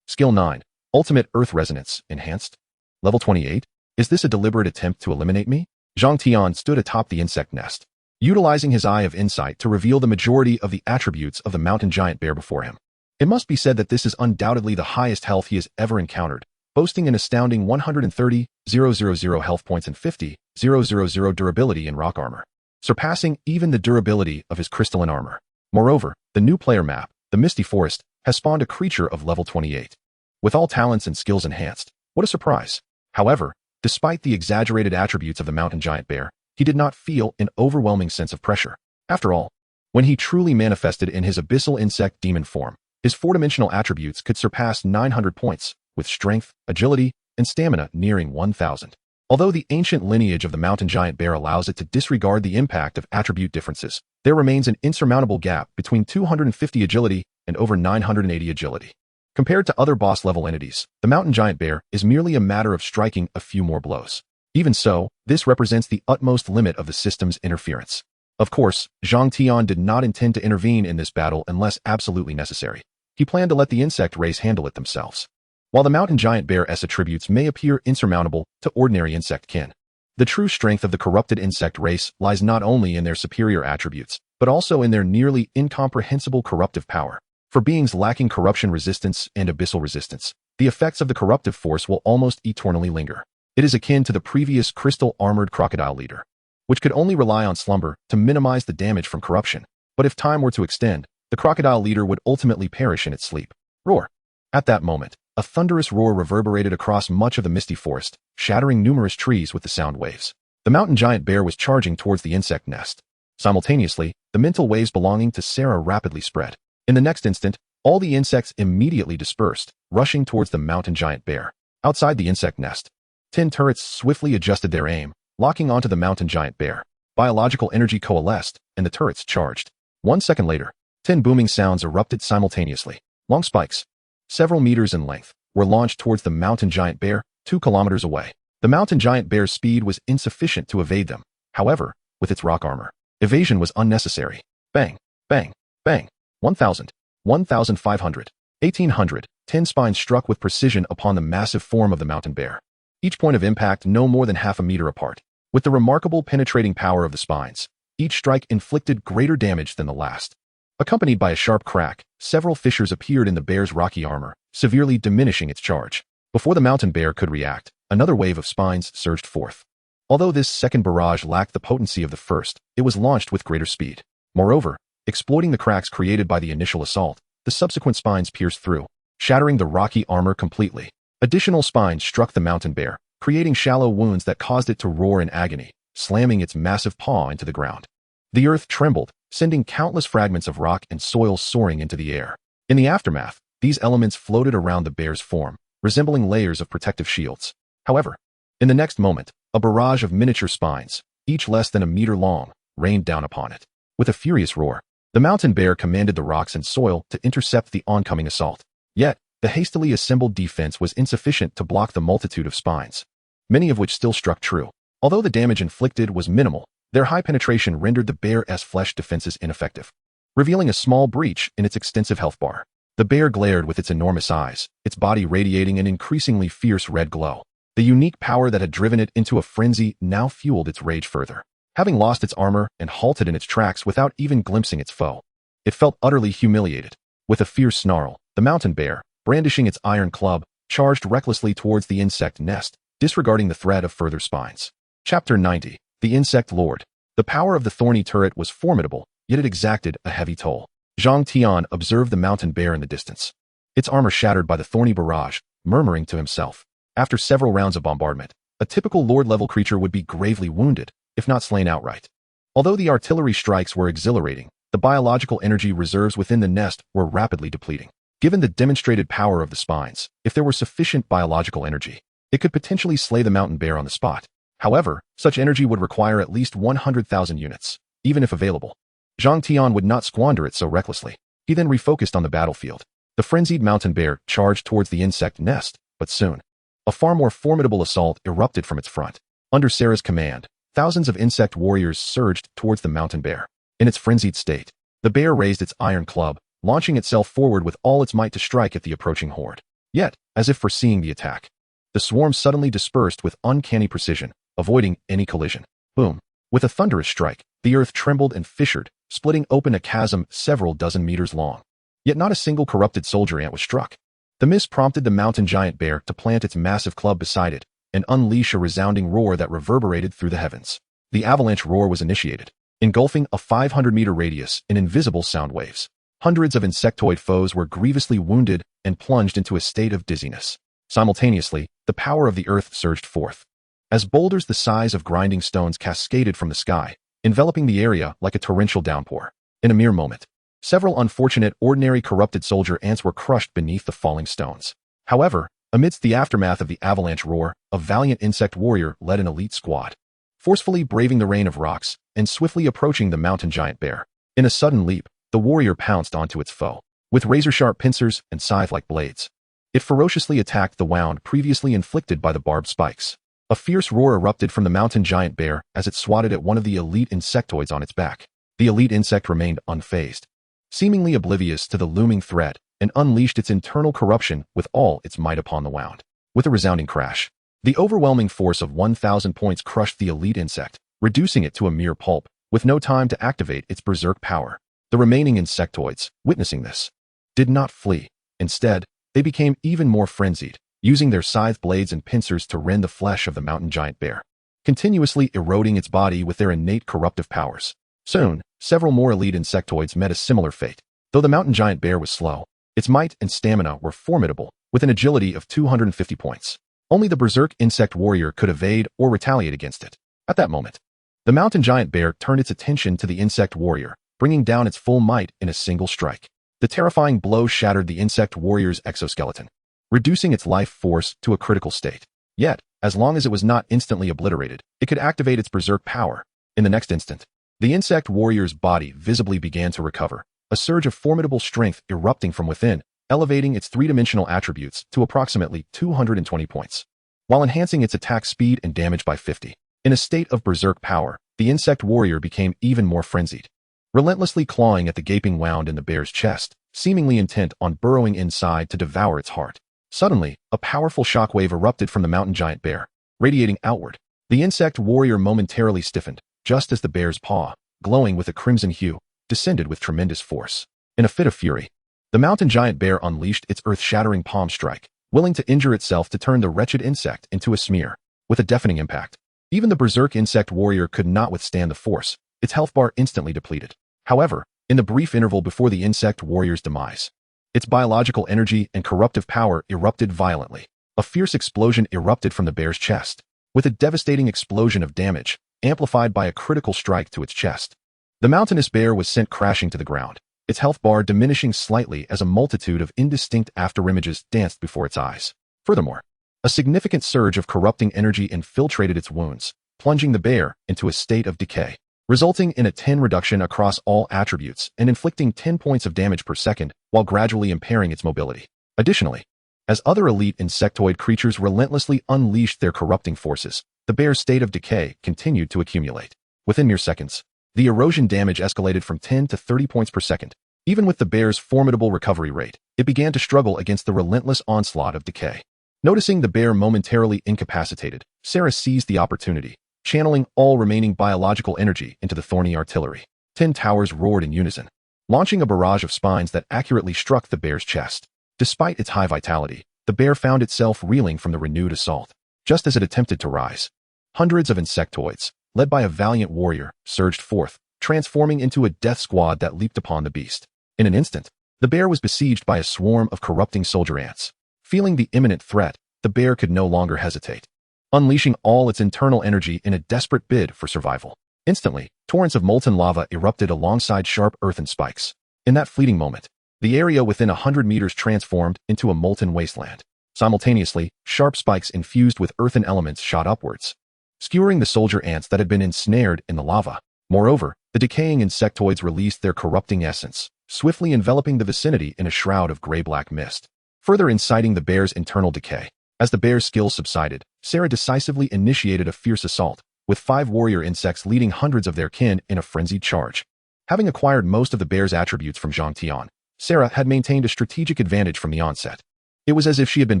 Skill 9, Ultimate Earth Resonance, enhanced. Level 28. Is this a deliberate attempt to eliminate me? Zhang Tian stood atop the insect nest, utilizing his eye of insight to reveal the majority of the attributes of the mountain giant bear before him. It must be said that this is undoubtedly the highest health he has ever encountered, boasting an astounding 130, 000 health points and 50, 000 durability in rock armor, surpassing even the durability of his crystalline armor. Moreover, the new player map, the Misty Forest, has spawned a creature of level 28. With all talents and skills enhanced. What a surprise. However, despite the exaggerated attributes of the mountain giant bear, he did not feel an overwhelming sense of pressure. After all, when he truly manifested in his abyssal insect demon form, his 4-dimensional attributes could surpass 900 points, with strength, agility, and stamina nearing 1,000. Although the ancient lineage of the mountain giant bear allows it to disregard the impact of attribute differences, there remains an insurmountable gap between 250 agility and over 980 agility. Compared to other boss-level entities, the mountain giant bear is merely a matter of striking a few more blows. Even so, this represents the utmost limit of the system's interference. Of course, Zhang Tian did not intend to intervene in this battle unless absolutely necessary. He planned to let the insect race handle it themselves. While the mountain giant bear's attributes may appear insurmountable to ordinary insect kin, the true strength of the corrupted insect race lies not only in their superior attributes, but also in their nearly incomprehensible corruptive power. For beings lacking corruption resistance and abyssal resistance, the effects of the corruptive force will almost eternally linger. It is akin to the previous crystal-armored crocodile leader, which could only rely on slumber to minimize the damage from corruption. But if time were to extend, the crocodile leader would ultimately perish in its sleep. Roar. At that moment, a thunderous roar reverberated across much of the misty forest, shattering numerous trees with the sound waves. The mountain giant bear was charging towards the insect nest. Simultaneously, the mental waves belonging to Sarah rapidly spread. In the next instant, all the insects immediately dispersed, rushing towards the mountain giant bear. Outside the insect nest, 10 turrets swiftly adjusted their aim, locking onto the mountain giant bear. Biological energy coalesced, and the turrets charged. 1 second later, 10 booming sounds erupted simultaneously. Long spikes, several meters in length, were launched towards the mountain giant bear, 2 kilometers away. The mountain giant bear's speed was insufficient to evade them. However, with its rock armor, evasion was unnecessary. Bang, bang, bang. 1,000, 1,500, 1,800, 10 spines struck with precision upon the massive form of the mountain bear. Each point of impact no more than half a meter apart. With the remarkable penetrating power of the spines, Each strike inflicted greater damage than the last. Accompanied by a sharp crack, several fissures appeared in the bear's rocky armor, severely diminishing its charge. Before the mountain bear could react, another wave of spines surged forth. Although this second barrage lacked the potency of the first, it was launched with greater speed. Moreover, exploiting the cracks created by the initial assault, the subsequent spines pierced through, shattering the rocky armor completely. Additional spines struck the mountain bear, creating shallow wounds that caused it to roar in agony, slamming its massive paw into the ground. The earth trembled, sending countless fragments of rock and soil soaring into the air. In the aftermath, these elements floated around the bear's form, resembling layers of protective shields. However, in the next moment, a barrage of miniature spines, each less than a meter long, rained down upon it. With a furious roar, the mountain bear commanded the rocks and soil to intercept the oncoming assault. Yet, the hastily assembled defense was insufficient to block the multitude of spines, many of which still struck true. Although the damage inflicted was minimal, their high penetration rendered the bear's flesh defenses ineffective, revealing a small breach in its extensive health bar. The bear glared with its enormous eyes, its body radiating an increasingly fierce red glow. The unique power that had driven it into a frenzy now fueled its rage further. Having lost its armor and halted in its tracks without even glimpsing its foe, it felt utterly humiliated. With a fierce snarl, the mountain bear, brandishing its iron club, charged recklessly towards the insect nest, disregarding the threat of further spines. Chapter 90. The Insect Lord. The power of the thorny turret was formidable, yet it exacted a heavy toll. Zhang Tian observed the mountain bear in the distance, its armor shattered by the thorny barrage, murmuring to himself. After several rounds of bombardment, a typical Lord-level creature would be gravely wounded, if not slain outright. Although the artillery strikes were exhilarating, the biological energy reserves within the nest were rapidly depleting. Given the demonstrated power of the spines, if there were sufficient biological energy, it could potentially slay the mountain bear on the spot. However, such energy would require at least 100,000 units, even if available. Zhang Tian would not squander it so recklessly. He then refocused on the battlefield. The frenzied mountain bear charged towards the insect nest, but soon, a far more formidable assault erupted from its front. Under Sarah's command, thousands of insect warriors surged towards the mountain bear. In its frenzied state, the bear raised its iron club, launching itself forward with all its might to strike at the approaching horde. Yet, as if foreseeing the attack, the swarm suddenly dispersed with uncanny precision, avoiding any collision. Boom! With a thunderous strike, the earth trembled and fissured, splitting open a chasm several dozen meters long. Yet not a single corrupted soldier ant was struck. The miss prompted the mountain giant bear to plant its massive club beside it and unleash a resounding roar that reverberated through the heavens. The avalanche roar was initiated, engulfing a 500-meter radius in invisible sound waves. Hundreds of insectoid foes were grievously wounded and plunged into a state of dizziness. Simultaneously, the power of the earth surged forth, as boulders the size of grinding stones cascaded from the sky, enveloping the area like a torrential downpour. In a mere moment, several unfortunate ordinary corrupted soldier ants were crushed beneath the falling stones. However, amidst the aftermath of the avalanche roar, a valiant insect warrior led an elite squad, forcefully braving the rain of rocks and swiftly approaching the mountain giant bear. In a sudden leap, the warrior pounced onto its foe. With razor-sharp pincers and scythe-like blades, it ferociously attacked the wound previously inflicted by the barbed spikes. A fierce roar erupted from the mountain giant bear as it swatted at one of the elite insectoids on its back. The elite insect remained unfazed, seemingly oblivious to the looming threat, and unleashed its internal corruption with all its might upon the wound. With a resounding crash, the overwhelming force of 1,000 points crushed the elite insect, reducing it to a mere pulp, with no time to activate its berserk power. The remaining insectoids, witnessing this, did not flee. Instead, they became even more frenzied, using their scythe blades and pincers to rend the flesh of the mountain giant bear, continuously eroding its body with their innate corruptive powers. Soon, several more elite insectoids met a similar fate. Though the mountain giant bear was slow, its might and stamina were formidable, with an agility of 250 points. Only the berserk insect warrior could evade or retaliate against it. At that moment, the mountain giant bear turned its attention to the insect warrior, bringing down its full might in a single strike. The terrifying blow shattered the insect warrior's exoskeleton, reducing its life force to a critical state. Yet, as long as it was not instantly obliterated, it could activate its berserk power. In the next instant, the insect warrior's body visibly began to recover, a surge of formidable strength erupting from within, elevating its three-dimensional attributes to approximately 220 points, while enhancing its attack speed and damage by 50. In a state of berserk power, the insect warrior became even more frenzied, relentlessly clawing at the gaping wound in the bear's chest, seemingly intent on burrowing inside to devour its heart. Suddenly, a powerful shockwave erupted from the mountain giant bear, radiating outward. The insect warrior momentarily stiffened, just as the bear's paw, glowing with a crimson hue, descended with tremendous force. In a fit of fury, the mountain giant bear unleashed its earth-shattering palm strike, willing to injure itself to turn the wretched insect into a smear. With a deafening impact, even the berserk insect warrior could not withstand the force, its health bar instantly depleted. However, in the brief interval before the insect warrior's demise, its biological energy and corruptive power erupted violently. A fierce explosion erupted from the bear's chest, with a devastating explosion of damage, amplified by a critical strike to its chest. The mountainous bear was sent crashing to the ground, its health bar diminishing slightly as a multitude of indistinct afterimages danced before its eyes. Furthermore, a significant surge of corrupting energy infiltrated its wounds, plunging the bear into a state of decay, resulting in a 10 reduction across all attributes and inflicting 10 points of damage per second while gradually impairing its mobility. Additionally, as other elite insectoid creatures relentlessly unleashed their corrupting forces, the bear's state of decay continued to accumulate. Within mere seconds, the erosion damage escalated from 10 to 30 points per second. Even with the bear's formidable recovery rate, it began to struggle against the relentless onslaught of decay. Noticing the bear momentarily incapacitated, Sarah seized the opportunity, channeling all remaining biological energy into the thorny artillery. 10 towers roared in unison, launching a barrage of spines that accurately struck the bear's chest. Despite its high vitality, the bear found itself reeling from the renewed assault. Just as it attempted to rise, hundreds of insectoids, led by a valiant warrior, surged forth, transforming into a death squad that leaped upon the beast. In an instant, the bear was besieged by a swarm of corrupting soldier ants. Feeling the imminent threat, the bear could no longer hesitate, unleashing all its internal energy in a desperate bid for survival. Instantly, torrents of molten lava erupted alongside sharp earthen spikes. In that fleeting moment, the area within 100 meters transformed into a molten wasteland. Simultaneously, sharp spikes infused with earthen elements shot upwards, skewering the soldier ants that had been ensnared in the lava. Moreover, the decaying insectoids released their corrupting essence, swiftly enveloping the vicinity in a shroud of gray-black mist, further inciting the bear's internal decay. As the bear's skills subsided, Sarah decisively initiated a fierce assault, with 5 warrior insects leading hundreds of their kin in a frenzied charge. Having acquired most of the bear's attributes from Zhang Tian, Sarah had maintained a strategic advantage from the onset. It was as if she had been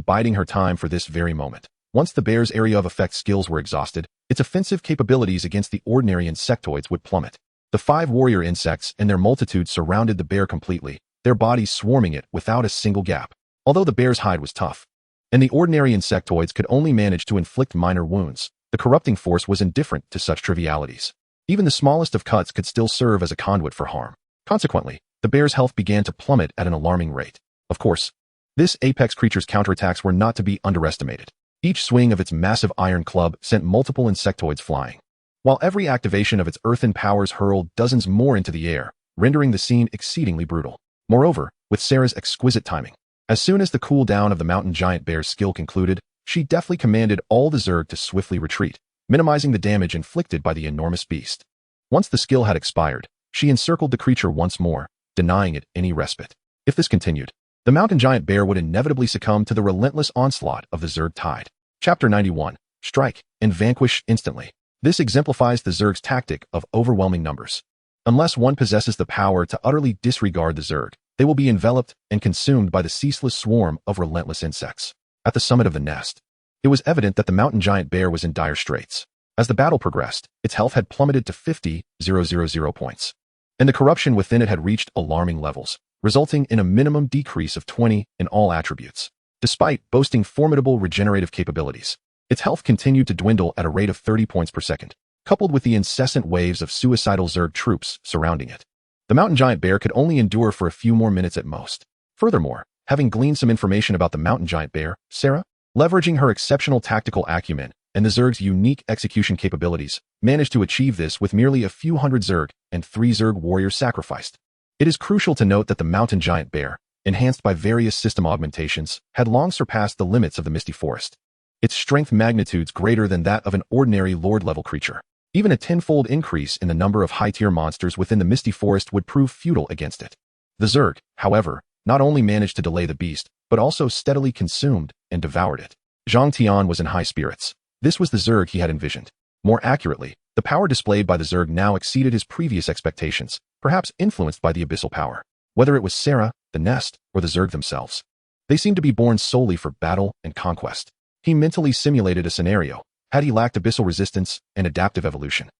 biding her time for this very moment. Once the bear's area of effect skills were exhausted, its offensive capabilities against the ordinary insectoids would plummet. The 5 warrior insects and their multitude surrounded the bear completely, their bodies swarming it without a single gap. Although the bear's hide was tough, and the ordinary insectoids could only manage to inflict minor wounds, the corrupting force was indifferent to such trivialities. Even the smallest of cuts could still serve as a conduit for harm. Consequently, the bear's health began to plummet at an alarming rate. Of course, this apex creature's counterattacks were not to be underestimated. Each swing of its massive iron club sent multiple insectoids flying, while every activation of its earthen powers hurled dozens more into the air, rendering the scene exceedingly brutal. Moreover, with Sarah's exquisite timing, as soon as the cooldown of the mountain giant bear's skill concluded, she deftly commanded all the Zerg to swiftly retreat, minimizing the damage inflicted by the enormous beast. Once the skill had expired, she encircled the creature once more, denying it any respite. If this continued, the mountain giant bear would inevitably succumb to the relentless onslaught of the Zerg tide. Chapter 91. Strike and vanquish instantly. This exemplifies the Zerg's tactic of overwhelming numbers. Unless one possesses the power to utterly disregard the Zerg, they will be enveloped and consumed by the ceaseless swarm of relentless insects. At the summit of the nest, it was evident that the mountain giant bear was in dire straits. As the battle progressed, its health had plummeted to 50,000 points, and the corruption within it had reached alarming levels, resulting in a minimum decrease of 20 in all attributes. Despite boasting formidable regenerative capabilities, its health continued to dwindle at a rate of 30 points per second, coupled with the incessant waves of suicidal Zerg troops surrounding it. The mountain giant bear could only endure for a few more minutes at most. Furthermore, having gleaned some information about the mountain giant bear, Sarah, leveraging her exceptional tactical acumen and the Zerg's unique execution capabilities, managed to achieve this with merely a few hundred Zerg and 3 Zerg warriors sacrificed. It is crucial to note that the mountain giant bear, enhanced by various system augmentations, had long surpassed the limits of the Misty Forest, its strength magnitudes greater than that of an ordinary Lord-level creature. Even a 10-fold increase in the number of high-tier monsters within the Misty Forest would prove futile against it. The Zerg, however, not only managed to delay the beast, but also steadily consumed and devoured it. Zhang Tian was in high spirits. This was the Zerg he had envisioned. More accurately, the power displayed by the Zerg now exceeded his previous expectations, perhaps influenced by the abyssal power. Whether it was Sarah, the nest, or the Zerg themselves, they seemed to be born solely for battle and conquest. He mentally simulated a scenario, had he lacked abyssal resistance and adaptive evolution.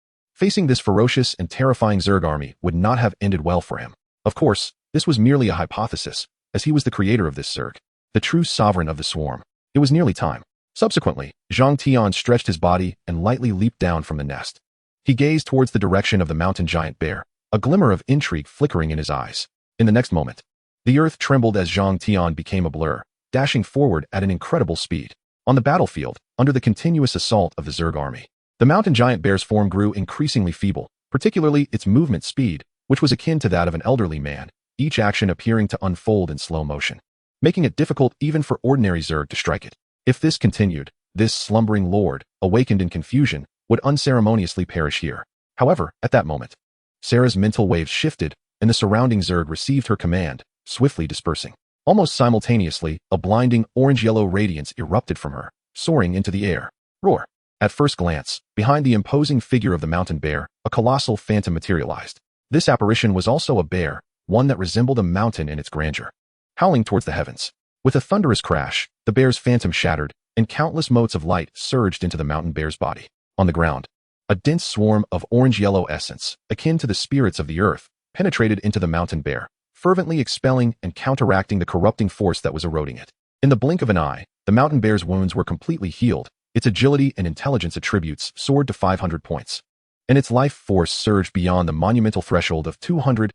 Facing this ferocious and terrifying Zerg army would not have ended well for him. Of course, this was merely a hypothesis, as he was the creator of this Zerg, the true sovereign of the swarm. It was nearly time. Subsequently, Zhang Tian stretched his body and lightly leaped down from the nest. He gazed towards the direction of the mountain giant bear, a glimmer of intrigue flickering in his eyes. In the next moment, the earth trembled as Zhang Tian became a blur, dashing forward at an incredible speed. On the battlefield, under the continuous assault of the Zerg army, the mountain giant bear's form grew increasingly feeble, particularly its movement speed, which was akin to that of an elderly man, each action appearing to unfold in slow motion, making it difficult even for ordinary Zerg to strike it. If this continued, this slumbering lord, awakened in confusion, would unceremoniously perish here. However, at that moment, Sarah's mental waves shifted, and the surrounding Zerg received her command, swiftly dispersing. Almost simultaneously, a blinding orange-yellow radiance erupted from her, soaring into the air. Roar! At first glance, behind the imposing figure of the mountain bear, a colossal phantom materialized. This apparition was also a bear, one that resembled a mountain in its grandeur. Howling towards the heavens. With a thunderous crash, the bear's phantom shattered, and countless motes of light surged into the mountain bear's body. On the ground, a dense swarm of orange-yellow essence, akin to the spirits of the earth, penetrated into the mountain bear, fervently expelling and counteracting the corrupting force that was eroding it. In the blink of an eye, the mountain bear's wounds were completely healed, its agility and intelligence attributes soared to 500 points, and its life force surged beyond the monumental threshold of 200,000.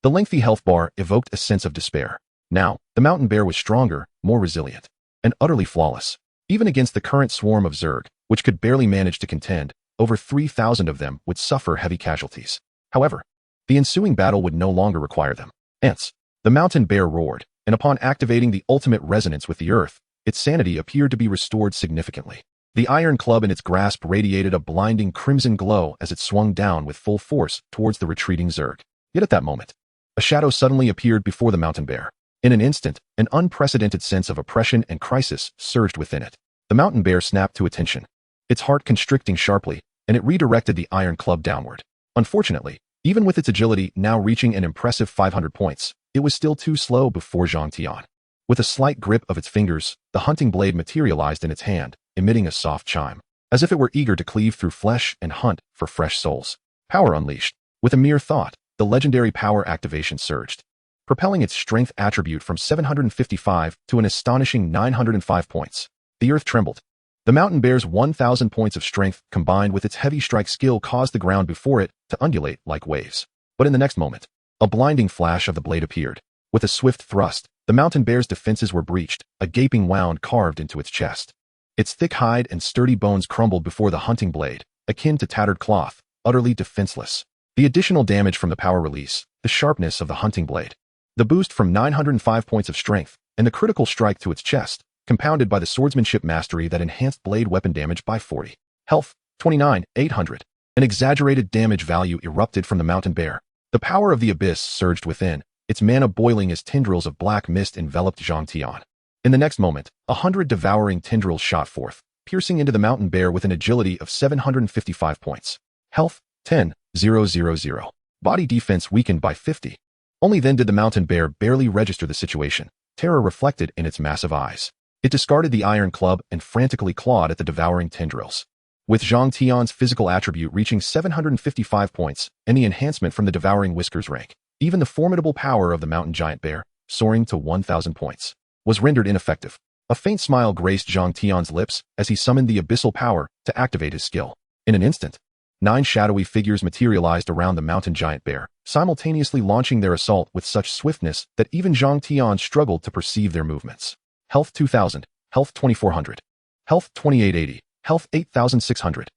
The lengthy health bar evoked a sense of despair. Now, the mountain bear was stronger, more resilient, and utterly flawless. Even against the current swarm of Zerg, which could barely manage to contend, over 3,000 of them would suffer heavy casualties. However, the ensuing battle would no longer require them. Hence, the mountain bear roared, and upon activating the ultimate resonance with the earth, its sanity appeared to be restored significantly. The iron club in its grasp radiated a blinding crimson glow as it swung down with full force towards the retreating Zerg. Yet at that moment, a shadow suddenly appeared before the mountain bear. In an instant, an unprecedented sense of oppression and crisis surged within it. The mountain bear snapped to attention, its heart constricting sharply, and it redirected the iron club downward. Unfortunately, even with its agility now reaching an impressive 500 points, it was still too slow before Zhang Tian. With a slight grip of its fingers, the hunting blade materialized in its hand, emitting a soft chime, as if it were eager to cleave through flesh and hunt for fresh souls. Power unleashed. With a mere thought, the legendary power activation surged, propelling its strength attribute from 755 to an astonishing 905 points. The earth trembled. The mountain bear's 1,000 points of strength combined with its heavy strike skill caused the ground before it to undulate like waves. But in the next moment, a blinding flash of the blade appeared. With a swift thrust, the mountain bear's defenses were breached, a gaping wound carved into its chest. Its thick hide and sturdy bones crumbled before the hunting blade, akin to tattered cloth, utterly defenseless. The additional damage from the power release, the sharpness of the hunting blade, the boost from 905 points of strength, and the critical strike to its chest, compounded by the swordsmanship mastery that enhanced blade weapon damage by 40. Health, 29,800. An exaggerated damage value erupted from the mountain bear. The power of the abyss surged within, its mana boiling as tendrils of black mist enveloped Zhang Tian. In the next moment, 100 devouring tendrils shot forth, piercing into the mountain bear with an agility of 755 points. Health, 10,000. Body defense weakened by 50. Only then did the mountain bear barely register the situation, terror reflected in its massive eyes. It discarded the iron club and frantically clawed at the devouring tendrils. With Zhang Tian's physical attribute reaching 755 points and the enhancement from the devouring whiskers rank, even the formidable power of the mountain giant bear, soaring to 1,000 points, was rendered ineffective. A faint smile graced Zhang Tian's lips as he summoned the abyssal power to activate his skill. In an instant, 9 shadowy figures materialized around the mountain giant bear, simultaneously launching their assault with such swiftness that even Zhang Tian struggled to perceive their movements. Health 2,000, Health 2,400, Health 2,880, Health 8,600.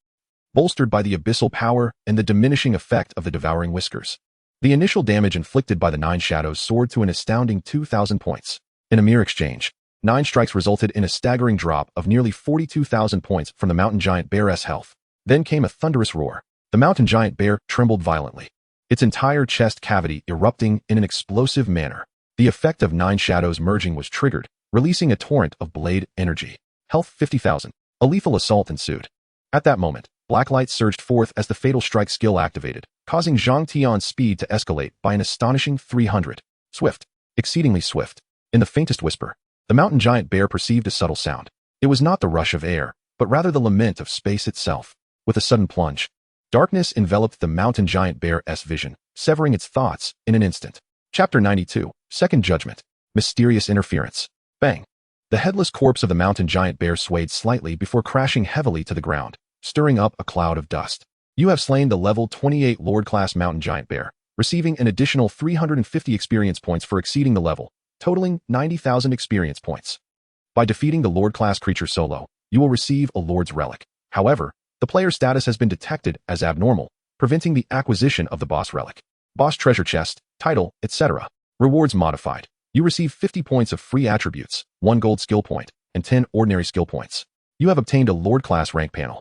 Bolstered by the abyssal power and the diminishing effect of the devouring whiskers, the initial damage inflicted by the 9 shadows soared to an astounding 2,000 points. In a mere exchange, 9 strikes resulted in a staggering drop of nearly 42,000 points from the mountain giant bear's health. Then came a thunderous roar. The mountain giant bear trembled violently, its entire chest cavity erupting in an explosive manner. The effect of 9 shadows merging was triggered, releasing a torrent of blade energy. Health 50,000. A lethal assault ensued. At that moment, black light surged forth as the fatal strike skill activated, causing Zhang Tian's speed to escalate by an astonishing 300. Swift. Exceedingly swift. In the faintest whisper, the mountain giant bear perceived a subtle sound. It was not the rush of air, but rather the lament of space itself. With a sudden plunge, Darkness enveloped the mountain giant bear's vision, severing its thoughts in an instant. Chapter 92, Second Judgment. Mysterious Interference. Bang. The headless corpse of the mountain giant bear swayed slightly before crashing heavily to the ground, stirring up a cloud of dust. You have slain the level 28 Lord-class mountain giant bear, receiving an additional 350 experience points for exceeding the level, totaling 90,000 experience points. By defeating the Lord-class creature solo, you will receive a Lord's Relic. However, the player's status has been detected as abnormal, preventing the acquisition of the boss relic. Boss treasure chest, title, etc. Rewards modified. You receive 50 points of free attributes, 1 gold skill point, and 10 ordinary skill points. You have obtained a Lord-class rank panel.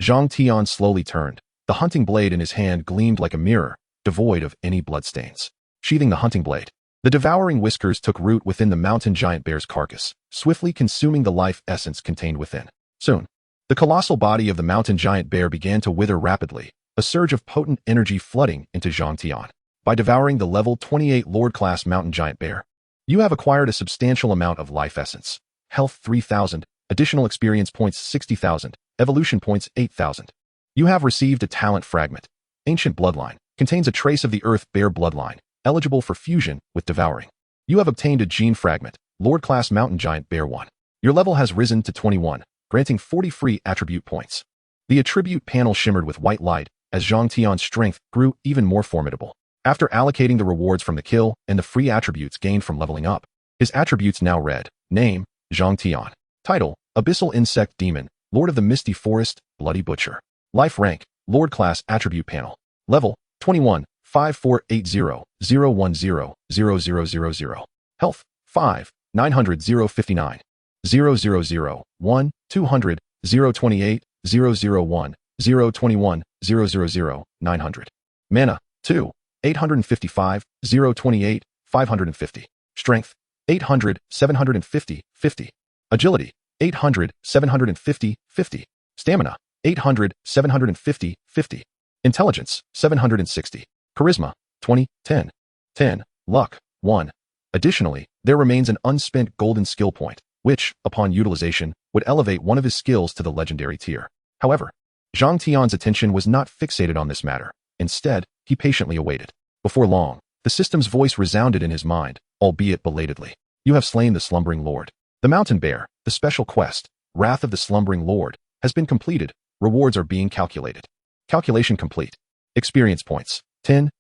Zhang Tian slowly turned. The hunting blade in his hand gleamed like a mirror, devoid of any bloodstains. Sheathing the hunting blade, the devouring whiskers took root within the mountain giant bear's carcass, swiftly consuming the life essence contained within. Soon, the colossal body of the mountain giant bear began to wither rapidly, a surge of potent energy flooding into Zhang Tian. By devouring the level 28 Lord-class mountain giant bear, you have acquired a substantial amount of life essence. Health 3,000, additional experience points 60,000, evolution points 8,000. You have received a talent fragment. Ancient Bloodline, contains a trace of the Earth Bear bloodline, eligible for fusion with devouring. You have obtained a gene fragment, Lord-class mountain giant bear 1. Your level has risen to 21, granting 40 free attribute points. The attribute panel shimmered with white light as Zhang Tian's strength grew even more formidable. After allocating the rewards from the kill and the free attributes gained from leveling up, his attributes now read: Name, Zhang Tian. Title, Abyssal Insect Demon, Lord of the Misty Forest, Bloody Butcher. Life rank, Lord class attribute panel. Level, 21, 5480 010 0000. Health, 5, 900 059. 000 1 200 028 001 021 000 900. Mana, 2, 855 028 550. Strength, 800 750 50. Agility, 800 750 50. Stamina, 800 750 50. Intelligence, 760. Charisma, 20 10. 10. Luck, 1. Additionally, there remains an unspent golden skill point, which, upon utilization, would elevate one of his skills to the legendary tier. However, Zhang Tian's attention was not fixated on this matter. Instead, he patiently awaited. Before long, the system's voice resounded in his mind, albeit belatedly. You have slain the slumbering lord. The mountain bear, the special quest, Wrath of the Slumbering Lord, has been completed. Rewards are being calculated. Calculation complete. Experience points, 10,000.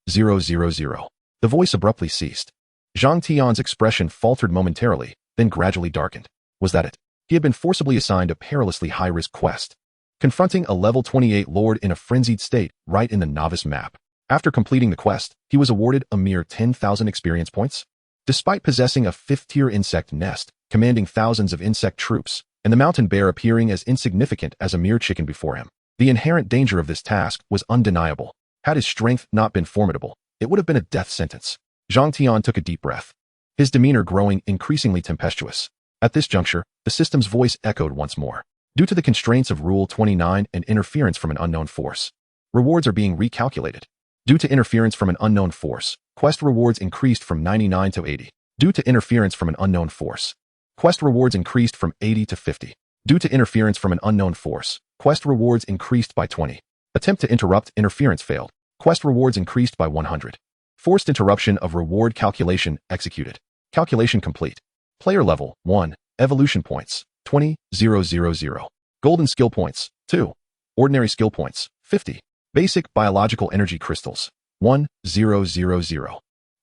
The voice abruptly ceased. Zhang Tian's expression faltered momentarily, then gradually darkened. Was that it? He had been forcibly assigned a perilously high-risk quest. Confronting a level 28 lord in a frenzied state right in the novice map. After completing the quest, he was awarded a mere 10,000 experience points. Despite possessing a 5th-tier insect nest, commanding thousands of insect troops, and the mountain bear appearing as insignificant as a mere chicken before him, the inherent danger of this task was undeniable. Had his strength not been formidable, it would have been a death sentence. Zhang Tian took a deep breath, his demeanor growing increasingly tempestuous. At this juncture, the system's voice echoed once more. Due to the constraints of Rule 29 and interference from an unknown force, rewards are being recalculated. Due to interference from an unknown force, quest rewards increased from 99 to 80. Due to interference from an unknown force, quest rewards increased from 80 to 50. Due to interference from an unknown force, quest rewards increased by 20. Attempt to interrupt interference failed. Quest rewards increased by 100. Forced interruption of reward calculation executed. Calculation complete. Player level, 1. Evolution points, 20,000. Golden skill points, 2. Ordinary skill points, 50. Basic biological energy crystals, 1,000.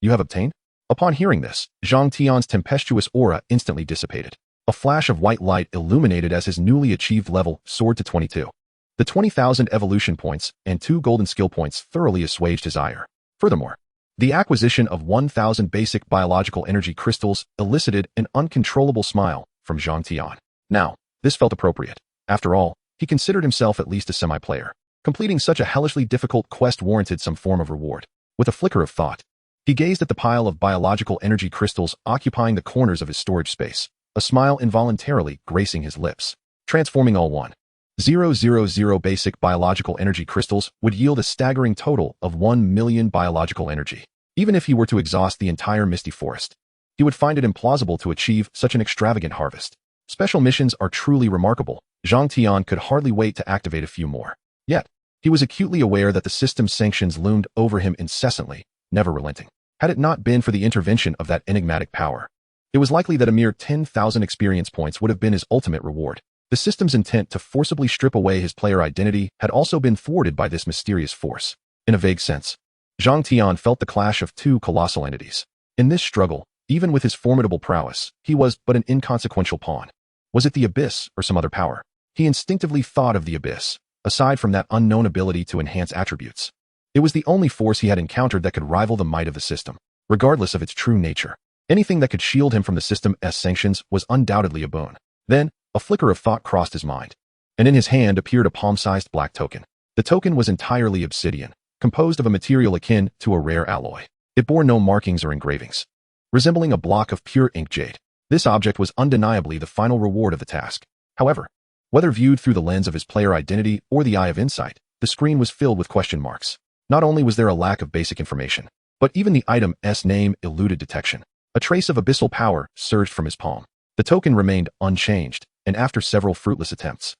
You have obtained? Upon hearing this, Zhang Tian's tempestuous aura instantly dissipated. A flash of white light illuminated as his newly achieved level soared to 22. The 20,000 evolution points and 2 golden skill points thoroughly assuaged his ire. Furthermore, the acquisition of 1,000 basic biological energy crystals elicited an uncontrollable smile from Zhang Tian. Now, this felt appropriate. After all, he considered himself at least a semi-player. Completing such a hellishly difficult quest warranted some form of reward. With a flicker of thought, he gazed at the pile of biological energy crystals occupying the corners of his storage space, a smile involuntarily gracing his lips. Transforming all 1,000 basic biological energy crystals would yield a staggering total of 1 million biological energy. Even if he were to exhaust the entire Misty Forest, he would find it implausible to achieve such an extravagant harvest. Special missions are truly remarkable. Zhang Tian could hardly wait to activate a few more. Yet, He was acutely aware that the system's sanctions loomed over him incessantly, never relenting. Had it not been for the intervention of that enigmatic power, it was likely that a mere 10,000 experience points would have been his ultimate reward. The system's intent to forcibly strip away his player identity had also been thwarted by this mysterious force. In a vague sense, Zhang Tian felt the clash of two colossal entities. In this struggle, even with his formidable prowess, he was but an inconsequential pawn. Was it the Abyss or some other power? He instinctively thought of the Abyss, aside from that unknown ability to enhance attributes. It was the only force he had encountered that could rival the might of the system, regardless of its true nature. Anything that could shield him from the system's sanctions was undoubtedly a boon. Then, a flicker of thought crossed his mind, and in his hand appeared a palm-sized black token. The token was entirely obsidian, composed of a material akin to a rare alloy. It bore no markings or engravings, resembling a block of pure ink jade. This object was undeniably the final reward of the task. However, whether viewed through the lens of his player identity or the eye of insight, the screen was filled with question marks. Not only was there a lack of basic information, but even the item's name eluded detection. A trace of abyssal power surged from his palm. The token remained unchanged, and after several fruitless attempts,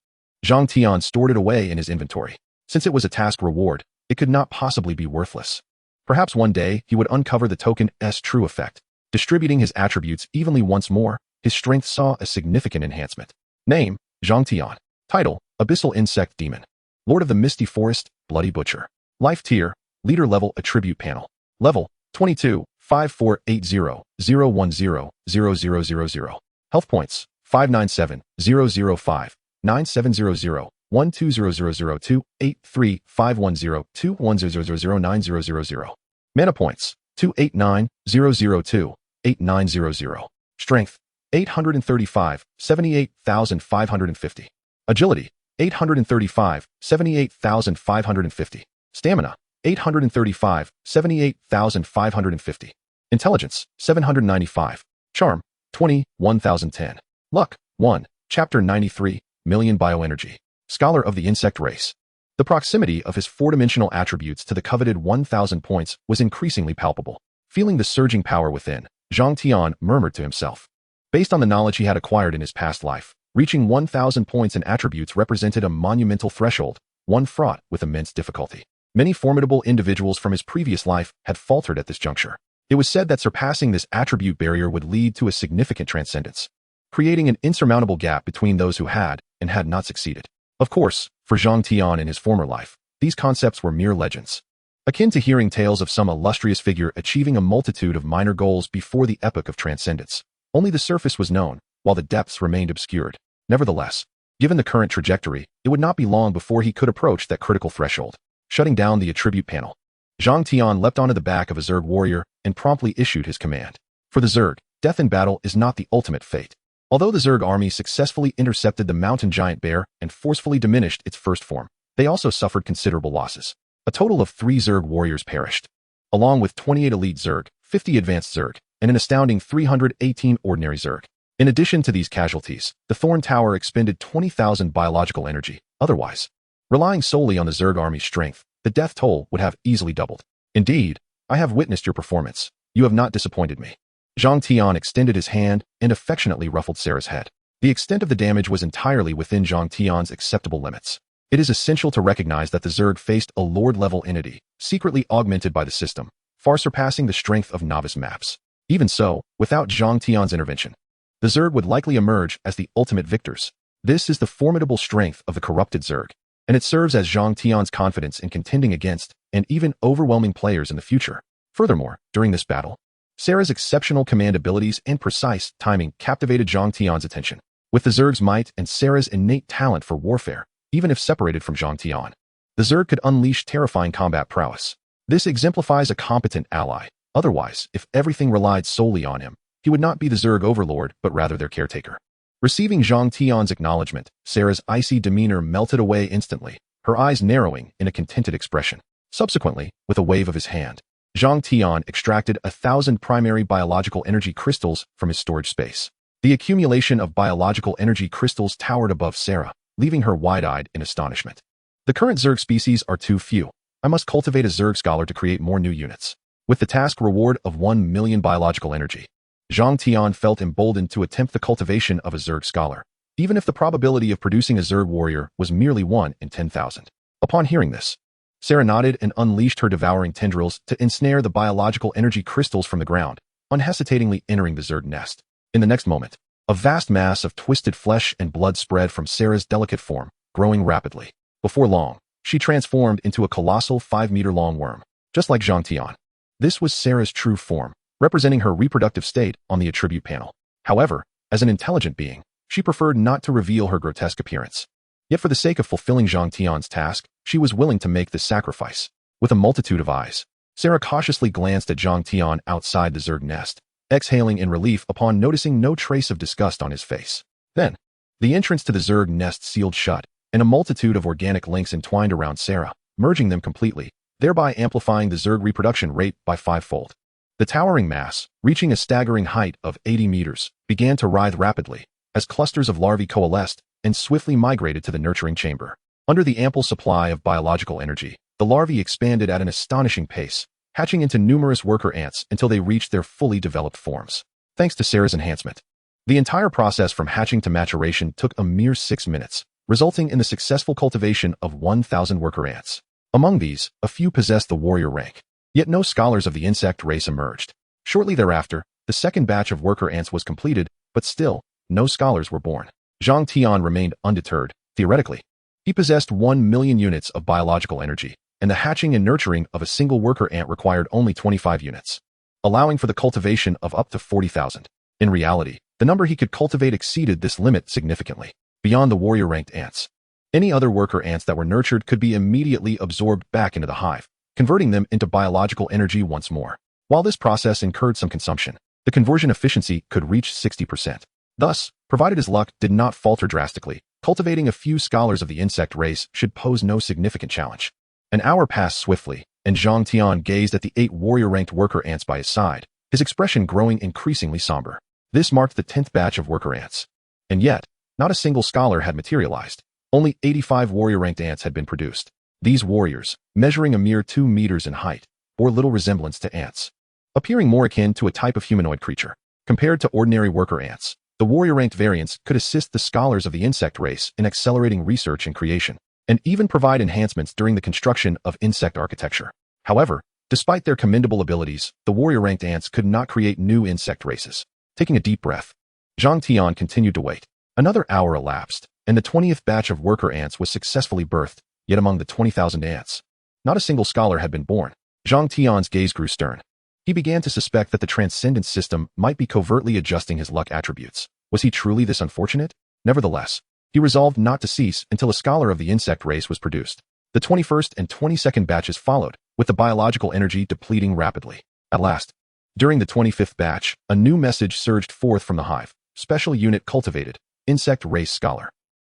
Zhang Tian stored it away in his inventory. Since it was a task reward, it could not possibly be worthless. Perhaps one day he would uncover the token's true effect. Distributing his attributes evenly once more, his strength saw a significant enhancement. Name, Zhang Tian. Title, Abyssal Insect Demon. Lord of the Misty Forest, Bloody Butcher. Life tier, Leader level Attribute panel. Level, 22, 5480-010-0000. Health points, 597-005-970-002-83-510-210000900. Mana points, 289-002-8900. Strength, 835, 78,550. Agility, 835, 78,550. Stamina, 835, 78,550. Intelligence, 795. Charm, 20, 1010. Luck, 1. Chapter 93, Million Bioenergy. Scholar of the Insect Race. The proximity of his four-dimensional attributes to the coveted 1,000 points was increasingly palpable. Feeling the surging power within, Zhang Tian murmured to himself. Based on the knowledge he had acquired in his past life, reaching 1,000 points in attributes represented a monumental threshold, one fraught with immense difficulty. Many formidable individuals from his previous life had faltered at this juncture. It was said that surpassing this attribute barrier would lead to a significant transcendence, creating an insurmountable gap between those who had and had not succeeded. Of course, for Zhang Tian in his former life, these concepts were mere legends, akin to hearing tales of some illustrious figure achieving a multitude of minor goals before the epoch of transcendence. Only the surface was known, while the depths remained obscured. Nevertheless, given the current trajectory, it would not be long before he could approach that critical threshold. Shutting down the attribute panel, Zhang Tian leapt onto the back of a Zerg warrior and promptly issued his command. For the Zerg, death in battle is not the ultimate fate. Although the Zerg army successfully intercepted the mountain giant bear and forcefully diminished its first form, they also suffered considerable losses. A total of 3 Zerg warriors perished, along with 28 elite Zerg, 50 advanced Zerg, and an astounding 318 ordinary Zerg. In addition to these casualties, the Thorn Tower expended 20,000 biological energy. Otherwise, relying solely on the Zerg army's strength, the death toll would have easily doubled. Indeed, I have witnessed your performance. You have not disappointed me. Zhang Tian extended his hand and affectionately ruffled Sarah's head. The extent of the damage was entirely within Zhang Tian's acceptable limits. It is essential to recognize that the Zerg faced a Lord-level entity, secretly augmented by the system, far surpassing the strength of novice maps. Even so, without Zhang Tian's intervention, the Zerg would likely emerge as the ultimate victors. This is the formidable strength of the corrupted Zerg, and it serves as Zhang Tian's confidence in contending against and even overwhelming players in the future. Furthermore, during this battle, Sarah's exceptional command abilities and precise timing captivated Zhang Tian's attention. With the Zerg's might and Sarah's innate talent for warfare, even if separated from Zhang Tian, the Zerg could unleash terrifying combat prowess. This exemplifies a competent ally. Otherwise, if everything relied solely on him, he would not be the Zerg overlord but rather their caretaker. Receiving Zhang Tian's acknowledgement, Sarah's icy demeanor melted away instantly, her eyes narrowing in a contented expression. Subsequently, with a wave of his hand, Zhang Tian extracted 1,000 primary biological energy crystals from his storage space. The accumulation of biological energy crystals towered above Sarah, leaving her wide-eyed in astonishment. The current Zerg species are too few. I must cultivate a Zerg scholar to create more new units. With the task reward of 1 million biological energy, Zhang Tian felt emboldened to attempt the cultivation of a Zerg scholar, even if the probability of producing a Zerg warrior was merely 1 in 10,000. Upon hearing this, Sarah nodded and unleashed her devouring tendrils to ensnare the biological energy crystals from the ground, unhesitatingly entering the Zerg nest. In the next moment, a vast mass of twisted flesh and blood spread from Sarah's delicate form, growing rapidly. Before long, she transformed into a colossal 5-meter-long worm, just like Zhang Tian. This was Sarah's true form, representing her reproductive state on the attribute panel. However, as an intelligent being, she preferred not to reveal her grotesque appearance. Yet for the sake of fulfilling Zhang Tian's task, she was willing to make this sacrifice. With a multitude of eyes, Sarah cautiously glanced at Zhang Tian outside the Zerg nest, exhaling in relief upon noticing no trace of disgust on his face. Then, the entrance to the Zerg nest sealed shut, and a multitude of organic links entwined around Sarah, merging them completely, thereby amplifying the Zerg reproduction rate by 5-fold. The towering mass, reaching a staggering height of 80 meters, began to writhe rapidly, as clusters of larvae coalesced and swiftly migrated to the nurturing chamber. Under the ample supply of biological energy, the larvae expanded at an astonishing pace, hatching into numerous worker ants until they reached their fully developed forms. Thanks to Sarah's enhancement, the entire process from hatching to maturation took a mere 6 minutes, resulting in the successful cultivation of 1,000 worker ants. Among these, a few possessed the warrior rank. Yet no scholars of the insect race emerged. Shortly thereafter, the second batch of worker ants was completed, but still, no scholars were born. Zhang Tian remained undeterred. Theoretically, he possessed 1 million units of biological energy, and the hatching and nurturing of a single worker ant required only 25 units, allowing for the cultivation of up to 40,000. In reality, the number he could cultivate exceeded this limit significantly. Beyond the warrior-ranked ants, any other worker ants that were nurtured could be immediately absorbed back into the hive, converting them into biological energy once more. While this process incurred some consumption, the conversion efficiency could reach 60%. Thus, provided his luck did not falter drastically, cultivating a few scholars of the insect race should pose no significant challenge. An hour passed swiftly, and Zhang Tian gazed at the 8 warrior-ranked worker ants by his side, his expression growing increasingly somber. This marked the 10th batch of worker ants. And yet, not a single scholar had materialized. Only 85 warrior-ranked ants had been produced. These warriors, measuring a mere 2 meters in height, bore little resemblance to ants, appearing more akin to a type of humanoid creature. Compared to ordinary worker ants, the warrior-ranked variants could assist the scholars of the insect race in accelerating research and creation, and even provide enhancements during the construction of insect architecture. However, despite their commendable abilities, the warrior-ranked ants could not create new insect races. Taking a deep breath, Zhang Tian continued to wait. Another hour elapsed, and the 20th batch of worker ants was successfully birthed. Yet among the 20,000 ants, not a single scholar had been born. Zhang Tian's gaze grew stern. He began to suspect that the Transcendence system might be covertly adjusting his luck attributes. Was he truly this unfortunate? Nevertheless, he resolved not to cease until a scholar of the insect race was produced. The 21st and 22nd batches followed, with the biological energy depleting rapidly. At last, during the 25th batch, a new message surged forth from the hive. Special unit cultivated, insect race scholar.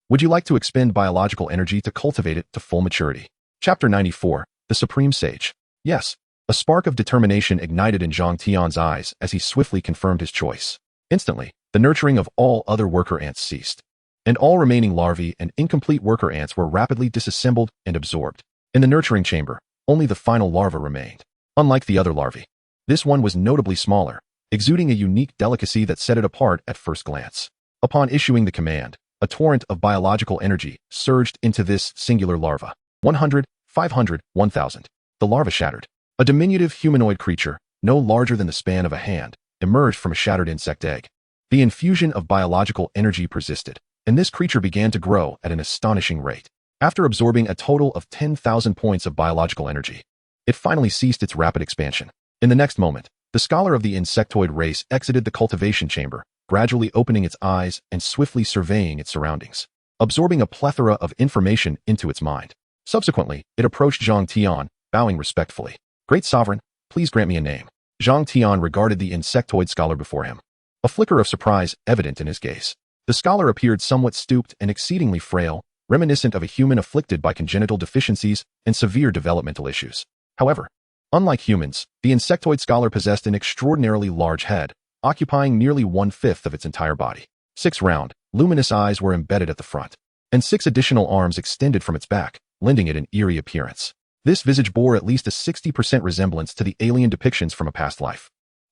Would you like to expend biological energy to cultivate it to full maturity? Chapter 94, The Supreme Sage. Yes, a spark of determination ignited in Zhang Tian's eyes as he swiftly confirmed his choice. Instantly, the nurturing of all other worker ants ceased, and all remaining larvae and incomplete worker ants were rapidly disassembled and absorbed. In the nurturing chamber, only the final larva remained. Unlike the other larvae, this one was notably smaller, exuding a unique delicacy that set it apart at first glance. Upon issuing the command, a torrent of biological energy surged into this singular larva. 100, 500, 1,000. The larva shattered. A diminutive humanoid creature, no larger than the span of a hand, emerged from a shattered insect egg. The infusion of biological energy persisted, and this creature began to grow at an astonishing rate. After absorbing a total of 10,000 points of biological energy, it finally ceased its rapid expansion. In the next moment, the scholar of the insectoid race exited the cultivation chamber, gradually opening its eyes and swiftly surveying its surroundings, absorbing a plethora of information into its mind. Subsequently, it approached Zhang Tian, bowing respectfully. Great Sovereign, please grant me a name. Zhang Tian regarded the insectoid scholar before him, a flicker of surprise evident in his gaze. The scholar appeared somewhat stooped and exceedingly frail, reminiscent of a human afflicted by congenital deficiencies and severe developmental issues. However, unlike humans, the insectoid scholar possessed an extraordinarily large head, occupying nearly 1/5 of its entire body. 6 round, luminous eyes were embedded at the front, and 6 additional arms extended from its back, lending it an eerie appearance. This visage bore at least a 60% resemblance to the alien depictions from a past life.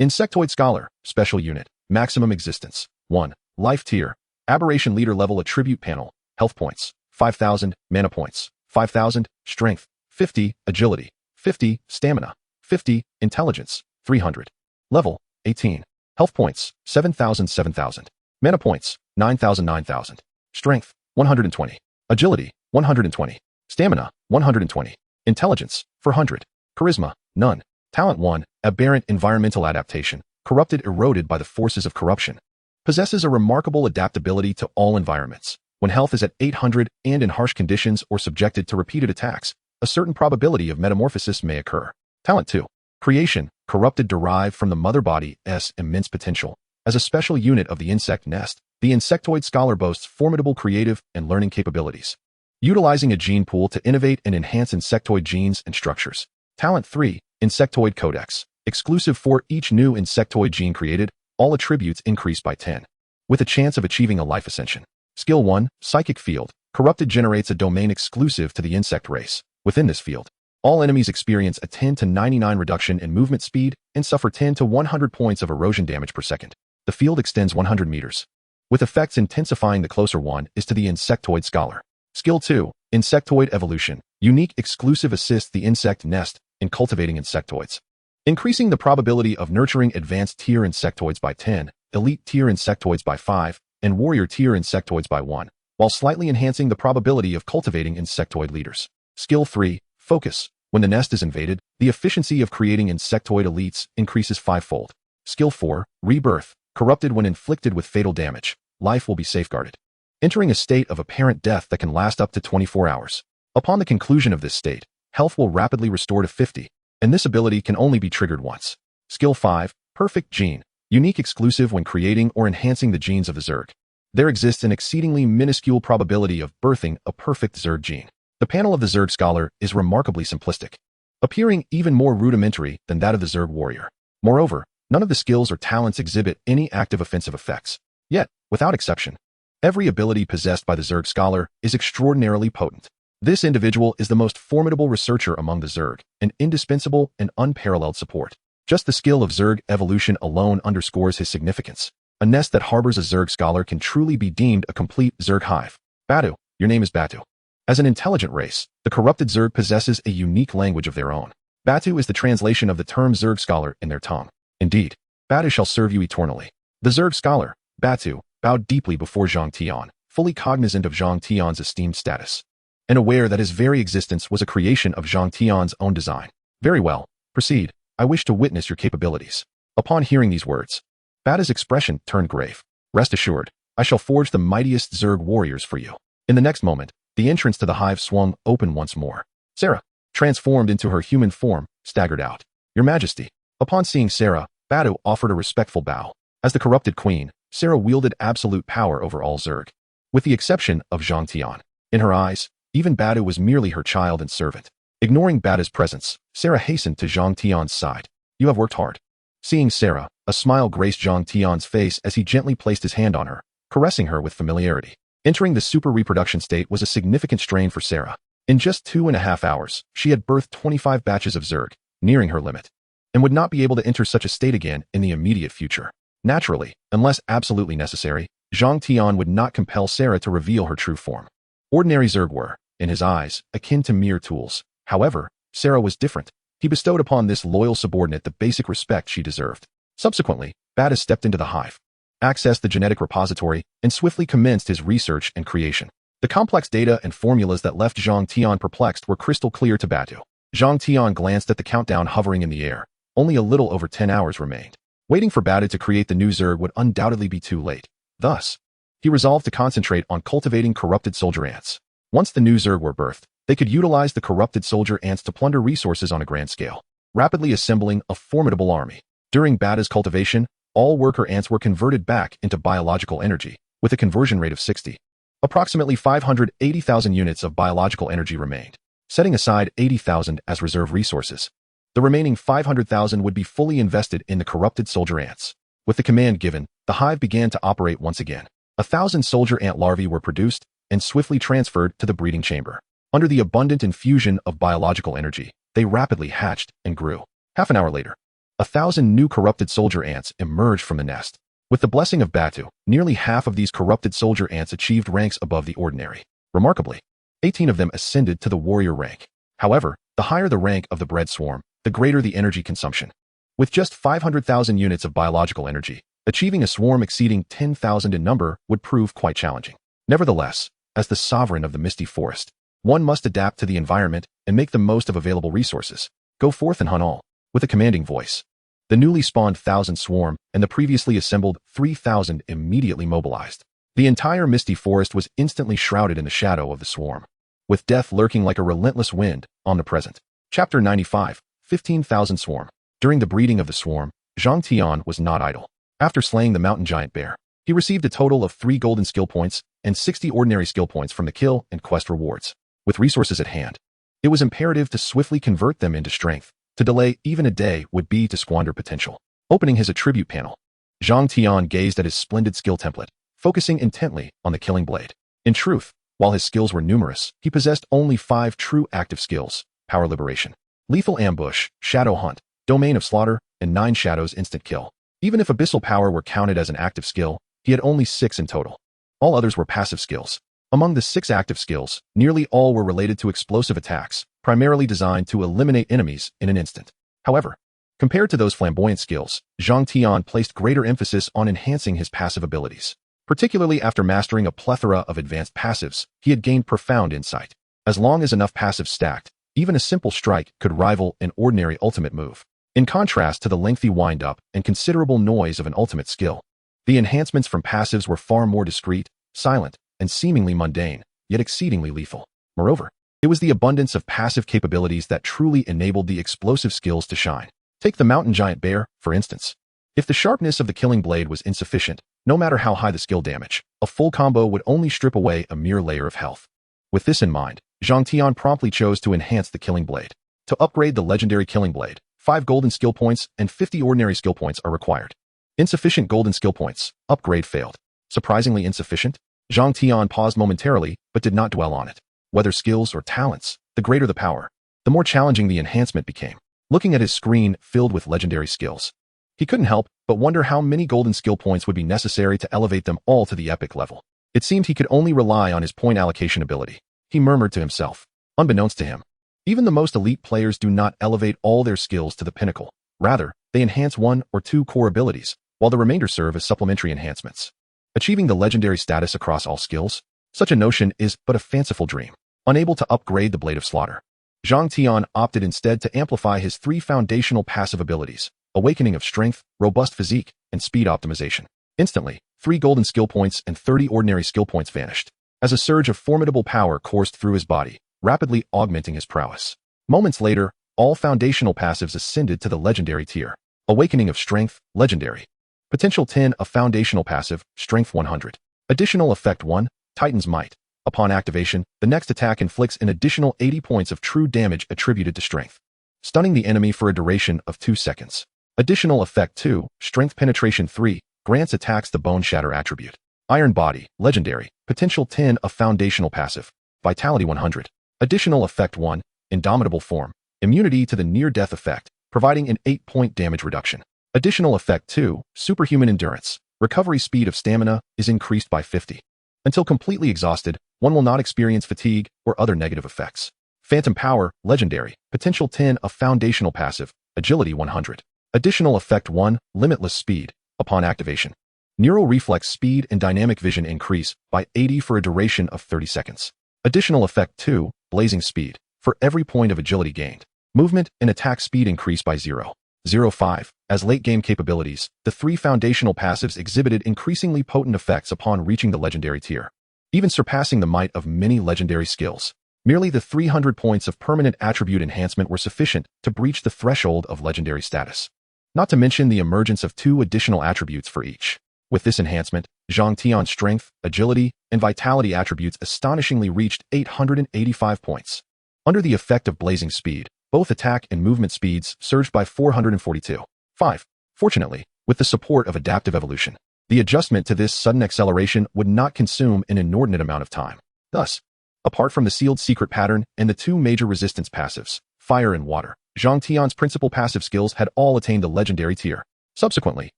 Insectoid Scholar, Special Unit, Maximum Existence, 1, Life Tier, Aberration Leader Level Attribute Panel, Health Points, 5,000, Mana Points, 5,000, strength, 50, agility, 50, stamina, 50, intelligence, 300. Level, 18. Health points, 7,000, 7,000. Mana points, 9,000, 9,000. Strength, 120. Agility, 120. Stamina, 120. Intelligence, 400. Charisma, none. Talent 1, aberrant environmental adaptation, corrupted eroded by the forces of corruption. Possesses a remarkable adaptability to all environments. When health is at 800 and in harsh conditions or subjected to repeated attacks, a certain probability of metamorphosis may occur. Talent 2, creation, corrupted derived from the mother body's immense potential. As a special unit of the insect nest, the insectoid scholar boasts formidable creative and learning capabilities, utilizing a gene pool to innovate and enhance insectoid genes and structures. Talent 3, insectoid codex, exclusive for each new insectoid gene created, all attributes increased by 10, with a chance of achieving a life ascension. Skill 1, psychic field, corrupted generates a domain exclusive to the insect race. Within this field, all enemies experience a 10 to 99 reduction in movement speed and suffer 10 to 100 points of erosion damage per second. The field extends 100 meters, with effects intensifying the closer one is to the insectoid scholar. Skill 2, insectoid evolution, unique exclusive assists the insect nest in cultivating insectoids, increasing the probability of nurturing advanced tier insectoids by 10, elite tier insectoids by 5, and warrior tier insectoids by 1, while slightly enhancing the probability of cultivating insectoid leaders. Skill 3, focus. When the nest is invaded, the efficiency of creating insectoid elites increases 5-fold. Skill 4, rebirth. Corrupted when inflicted with fatal damage, life will be safeguarded, entering a state of apparent death that can last up to 24 hours. Upon the conclusion of this state, health will rapidly restore to 50, and this ability can only be triggered once. Skill 5, perfect gene, unique exclusive when creating or enhancing the genes of the Zerg. There exists an exceedingly minuscule probability of birthing a perfect Zerg gene. The panel of the Zerg scholar is remarkably simplistic, appearing even more rudimentary than that of the Zerg warrior. Moreover, none of the skills or talents exhibit any active offensive effects. Yet, without exception, every ability possessed by the Zerg scholar is extraordinarily potent. This individual is the most formidable researcher among the Zerg, an indispensable and unparalleled support. Just the skill of Zerg evolution alone underscores his significance. A nest that harbors a Zerg scholar can truly be deemed a complete Zerg hive. Batu, your name is Batu. As an intelligent race, the corrupted Zerg possesses a unique language of their own. Batu is the translation of the term Zerg scholar in their tongue. Indeed, Batu shall serve you eternally. The Zerg scholar, Batu, bowed deeply before Zhang Tian, fully cognizant of Zhang Tian's esteemed status, and aware that his very existence was a creation of Zhang Tian's own design. Very well, proceed. I wish to witness your capabilities. Upon hearing these words, Batu's expression turned grave. Rest assured, I shall forge the mightiest Zerg warriors for you. In the next moment, the entrance to the hive swung open once more. Sarah, transformed into her human form, staggered out. Your Majesty. Upon seeing Sarah, Batu offered a respectful bow. As the corrupted queen, Sarah wielded absolute power over all Zerg, with the exception of Zhang Tian. In her eyes, even Batu was merely her child and servant. Ignoring Batu's presence, Sarah hastened to Zhang Tian's side. You have worked hard. Seeing Sarah, a smile graced Zhang Tian's face as he gently placed his hand on her, caressing her with familiarity. Entering the super reproduction state was a significant strain for Sarah. In just 2.5 hours, she had birthed 25 batches of Zerg, nearing her limit, and would not be able to enter such a state again in the immediate future. Naturally, unless absolutely necessary, Zhang Tian would not compel Sarah to reveal her true form. Ordinary Zerg were, in his eyes, akin to mere tools. However, Sarah was different. He bestowed upon this loyal subordinate the basic respect she deserved. Subsequently, Batu stepped into the hive, accessed the genetic repository, and swiftly commenced his research and creation. The complex data and formulas that left Zhang Tian perplexed were crystal clear to Batu. Zhang Tian glanced at the countdown hovering in the air. Only a little over 10 hours remained. Waiting for Batu to create the new Zerg would undoubtedly be too late. Thus, he resolved to concentrate on cultivating corrupted soldier ants. Once the new Zerg were birthed, they could utilize the corrupted soldier ants to plunder resources on a grand scale, rapidly assembling a formidable army. During Batu's cultivation, all worker ants were converted back into biological energy, with a conversion rate of 60. Approximately 580,000 units of biological energy remained, setting aside 80,000 as reserve resources. The remaining 500,000 would be fully invested in the corrupted soldier ants. With the command given, the hive began to operate once again. 1,000 soldier ant larvae were produced and swiftly transferred to the breeding chamber. Under the abundant infusion of biological energy, they rapidly hatched and grew. Half an hour later, 1,000 new corrupted soldier ants emerged from the nest. With the blessing of Batu, nearly half of these corrupted soldier ants achieved ranks above the ordinary. Remarkably, 18 of them ascended to the warrior rank. However, the higher the rank of the bred swarm, the greater the energy consumption. With just 500,000 units of biological energy, achieving a swarm exceeding 10,000 in number would prove quite challenging. Nevertheless, as the sovereign of the misty forest, one must adapt to the environment and make the most of available resources. Go forth and hunt all. With a commanding voice, the newly spawned 1,000 swarm and the previously assembled 3,000 immediately mobilized. The entire misty forest was instantly shrouded in the shadow of the swarm, with death lurking like a relentless wind, omnipresent. Chapter 95, 15,000 Swarm. During the breeding of the swarm, Zhang Tian was not idle. After slaying the mountain giant bear, he received a total of 3 golden skill points and 60 ordinary skill points from the kill and quest rewards. With resources at hand, it was imperative to swiftly convert them into strength. To delay even a day would be to squander potential. Opening his attribute panel, Zhang Tian gazed at his splendid skill template, focusing intently on the killing blade. In truth, while his skills were numerous, he possessed only 5 true active skills: Power Liberation, Lethal Ambush, Shadow Hunt, Domain of Slaughter, and 9 Shadows Instant Kill. Even if Abyssal Power were counted as an active skill, he had only 6 in total. All others were passive skills. Among the 6 active skills, nearly all were related to explosive attacks, primarily designed to eliminate enemies in an instant. However, compared to those flamboyant skills, Zhang Tian placed greater emphasis on enhancing his passive abilities. Particularly after mastering a plethora of advanced passives, he had gained profound insight. As long as enough passives stacked, even a simple strike could rival an ordinary ultimate move. In contrast to the lengthy wind-up and considerable noise of an ultimate skill, the enhancements from passives were far more discreet, silent, and seemingly mundane, yet exceedingly lethal. Moreover, it was the abundance of passive capabilities that truly enabled the explosive skills to shine. Take the mountain giant bear, for instance. If the sharpness of the killing blade was insufficient, no matter how high the skill damage, a full combo would only strip away a mere layer of health. With this in mind, Zhang Tian promptly chose to enhance the killing blade. To upgrade the legendary killing blade, 5 golden skill points and 50 ordinary skill points are required. Insufficient golden skill points. Upgrade failed. Surprisingly insufficient? Zhang Tian paused momentarily, but did not dwell on it. Whether skills or talents, the greater the power, the more challenging the enhancement became. Looking at his screen filled with legendary skills, he couldn't help but wonder how many golden skill points would be necessary to elevate them all to the epic level. It seemed he could only rely on his point allocation ability. He murmured to himself. Unbeknownst to him, even the most elite players do not elevate all their skills to the pinnacle. Rather, they enhance 1 or 2 core abilities, while the remainder serve as supplementary enhancements. Achieving the legendary status across all skills? Such a notion is but a fanciful dream. Unable to upgrade the Blade of Slaughter, Zhang Tian opted instead to amplify his 3 foundational passive abilities: Awakening of Strength, Robust Physique, and Speed Optimization. Instantly, 3 golden skill points and 30 ordinary skill points vanished, as a surge of formidable power coursed through his body, rapidly augmenting his prowess. Moments later, all foundational passives ascended to the legendary tier. Awakening of Strength, Legendary. Potential 10 of foundational passive, Strength 100. Additional Effect 1, Titan's Might. Upon activation, the next attack inflicts an additional 80 points of true damage attributed to strength, stunning the enemy for a duration of 2 seconds. Additional Effect 2, Strength Penetration 3, grants attacks the Bone Shatter attribute. Iron Body, Legendary. Potential 10 of foundational passive, Vitality 100. Additional Effect 1, Indomitable Form. Immunity to the near-death effect, providing an 8-point damage reduction. Additional Effect 2, Superhuman Endurance. Recovery speed of stamina is increased by 50. Until completely exhausted, one will not experience fatigue or other negative effects. Phantom Power, Legendary. Potential 10 of foundational passive, Agility 100. Additional Effect 1, Limitless Speed. Upon activation, Neural Reflex speed and Dynamic Vision increase by 80 for a duration of 30 seconds. Additional Effect 2, Blazing Speed. For every point of agility gained, movement and attack speed increase by 0.05. As late-game capabilities, the 3 foundational passives exhibited increasingly potent effects upon reaching the legendary tier, even surpassing the might of many legendary skills. Merely the 300 points of permanent attribute enhancement were sufficient to breach the threshold of legendary status. Not to mention the emergence of 2 additional attributes for each. With this enhancement, Zhang Tian's strength, agility, and vitality attributes astonishingly reached 885 points. Under the effect of blazing speed, both attack and movement speeds surged by 442.5. Fortunately, with the support of adaptive evolution, the adjustment to this sudden acceleration would not consume an inordinate amount of time. Thus, apart from the sealed secret pattern and the 2 major resistance passives, fire and water, Zhang Tian's principal passive skills had all attained the legendary tier. Subsequently,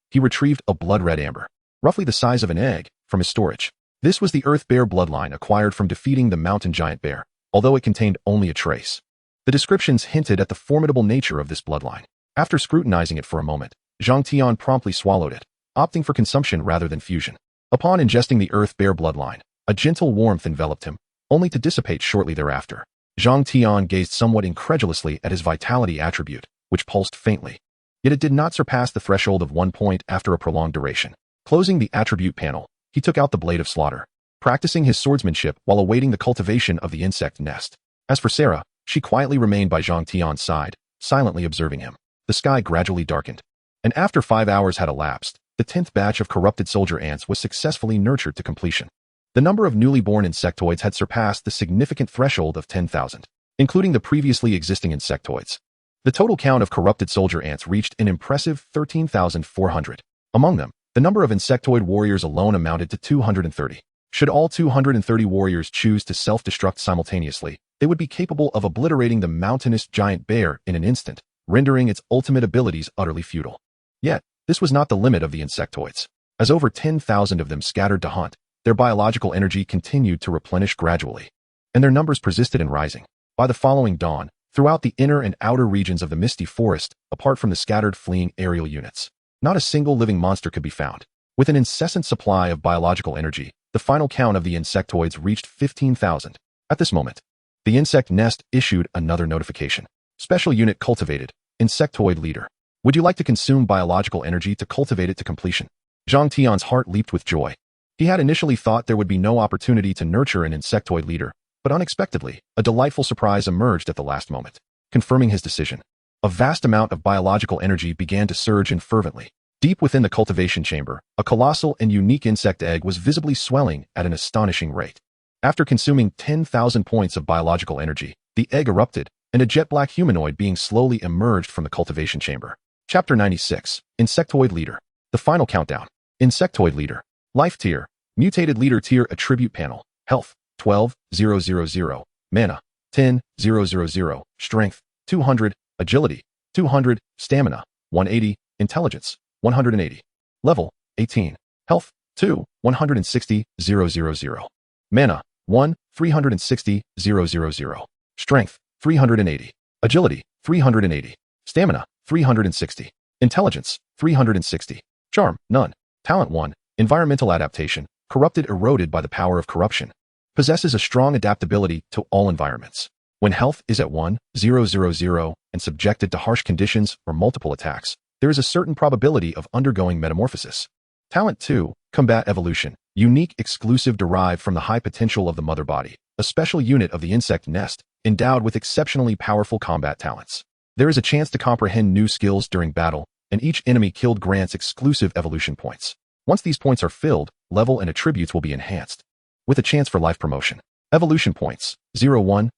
he retrieved a blood-red amber, roughly the size of an egg, from his storage. This was the Earth Bear bloodline acquired from defeating the mountain giant bear. although it contained only a trace. The descriptions hinted at the formidable nature of this bloodline. After scrutinizing it for a moment, Zhang Tian promptly swallowed it, opting for consumption rather than fusion. Upon ingesting the earth-bear bloodline, a gentle warmth enveloped him, only to dissipate shortly thereafter. Zhang Tian gazed somewhat incredulously at his vitality attribute, which pulsed faintly. Yet it did not surpass the threshold of 1 point after a prolonged duration. Closing the attribute panel, he took out the blade of slaughter, practicing his swordsmanship while awaiting the cultivation of the insect nest. As for Sarah, she quietly remained by Zhang Tian's side, silently observing him. The sky gradually darkened, and after 5 hours had elapsed, the 10th batch of corrupted soldier ants was successfully nurtured to completion. The number of newly born insectoids had surpassed the significant threshold of 10,000, including the previously existing insectoids. The total count of corrupted soldier ants reached an impressive 13,400. Among them, the number of insectoid warriors alone amounted to 230. Should all 230 warriors choose to self-destruct simultaneously, they would be capable of obliterating the mountainous giant bear in an instant, rendering its ultimate abilities utterly futile. Yet, this was not the limit of the insectoids. As over 10,000 of them scattered to hunt, their biological energy continued to replenish gradually, and their numbers persisted in rising. By the following dawn, throughout the inner and outer regions of the misty forest, apart from the scattered fleeing aerial units, not a single living monster could be found. With an incessant supply of biological energy, the final count of the insectoids reached 15,000. At this moment, the insect nest issued another notification. Special unit cultivated, insectoid leader. Would you like to consume biological energy to cultivate it to completion? Zhang Tian's heart leaped with joy. He had initially thought there would be no opportunity to nurture an insectoid leader, but unexpectedly, a delightful surprise emerged at the last moment, confirming his decision. A vast amount of biological energy began to surge in fervently. Deep within the cultivation chamber, a colossal and unique insect egg was visibly swelling at an astonishing rate. After consuming 10,000 points of biological energy, the egg erupted, and a jet-black humanoid being slowly emerged from the cultivation chamber. Chapter 96. Insectoid Leader. The final countdown. Insectoid Leader. Life Tier. Mutated Leader Tier Attribute Panel. Health, 12,000. Mana, 10,000. Strength, 200. Agility, 200. Stamina, 180. Intelligence, 180. Level, 18. Health, 2, 160,000. Mana, 1, 360,000. Strength, 380. Agility, 380. Stamina, 360. Intelligence, 360. Charm, none. Talent 1. Environmental Adaptation. Corrupted eroded by the power of corruption. Possesses a strong adaptability to all environments. When health is at 1,000 and subjected to harsh conditions or multiple attacks, there is a certain probability of undergoing metamorphosis. Talent 2. Combat Evolution. Unique exclusive derived from the high potential of the mother body, a special unit of the insect nest, endowed with exceptionally powerful combat talents. There is a chance to comprehend new skills during battle, and each enemy killed grants exclusive evolution points. Once these points are filled, level and attributes will be enhanced, with a chance for life promotion. Evolution points, 01000.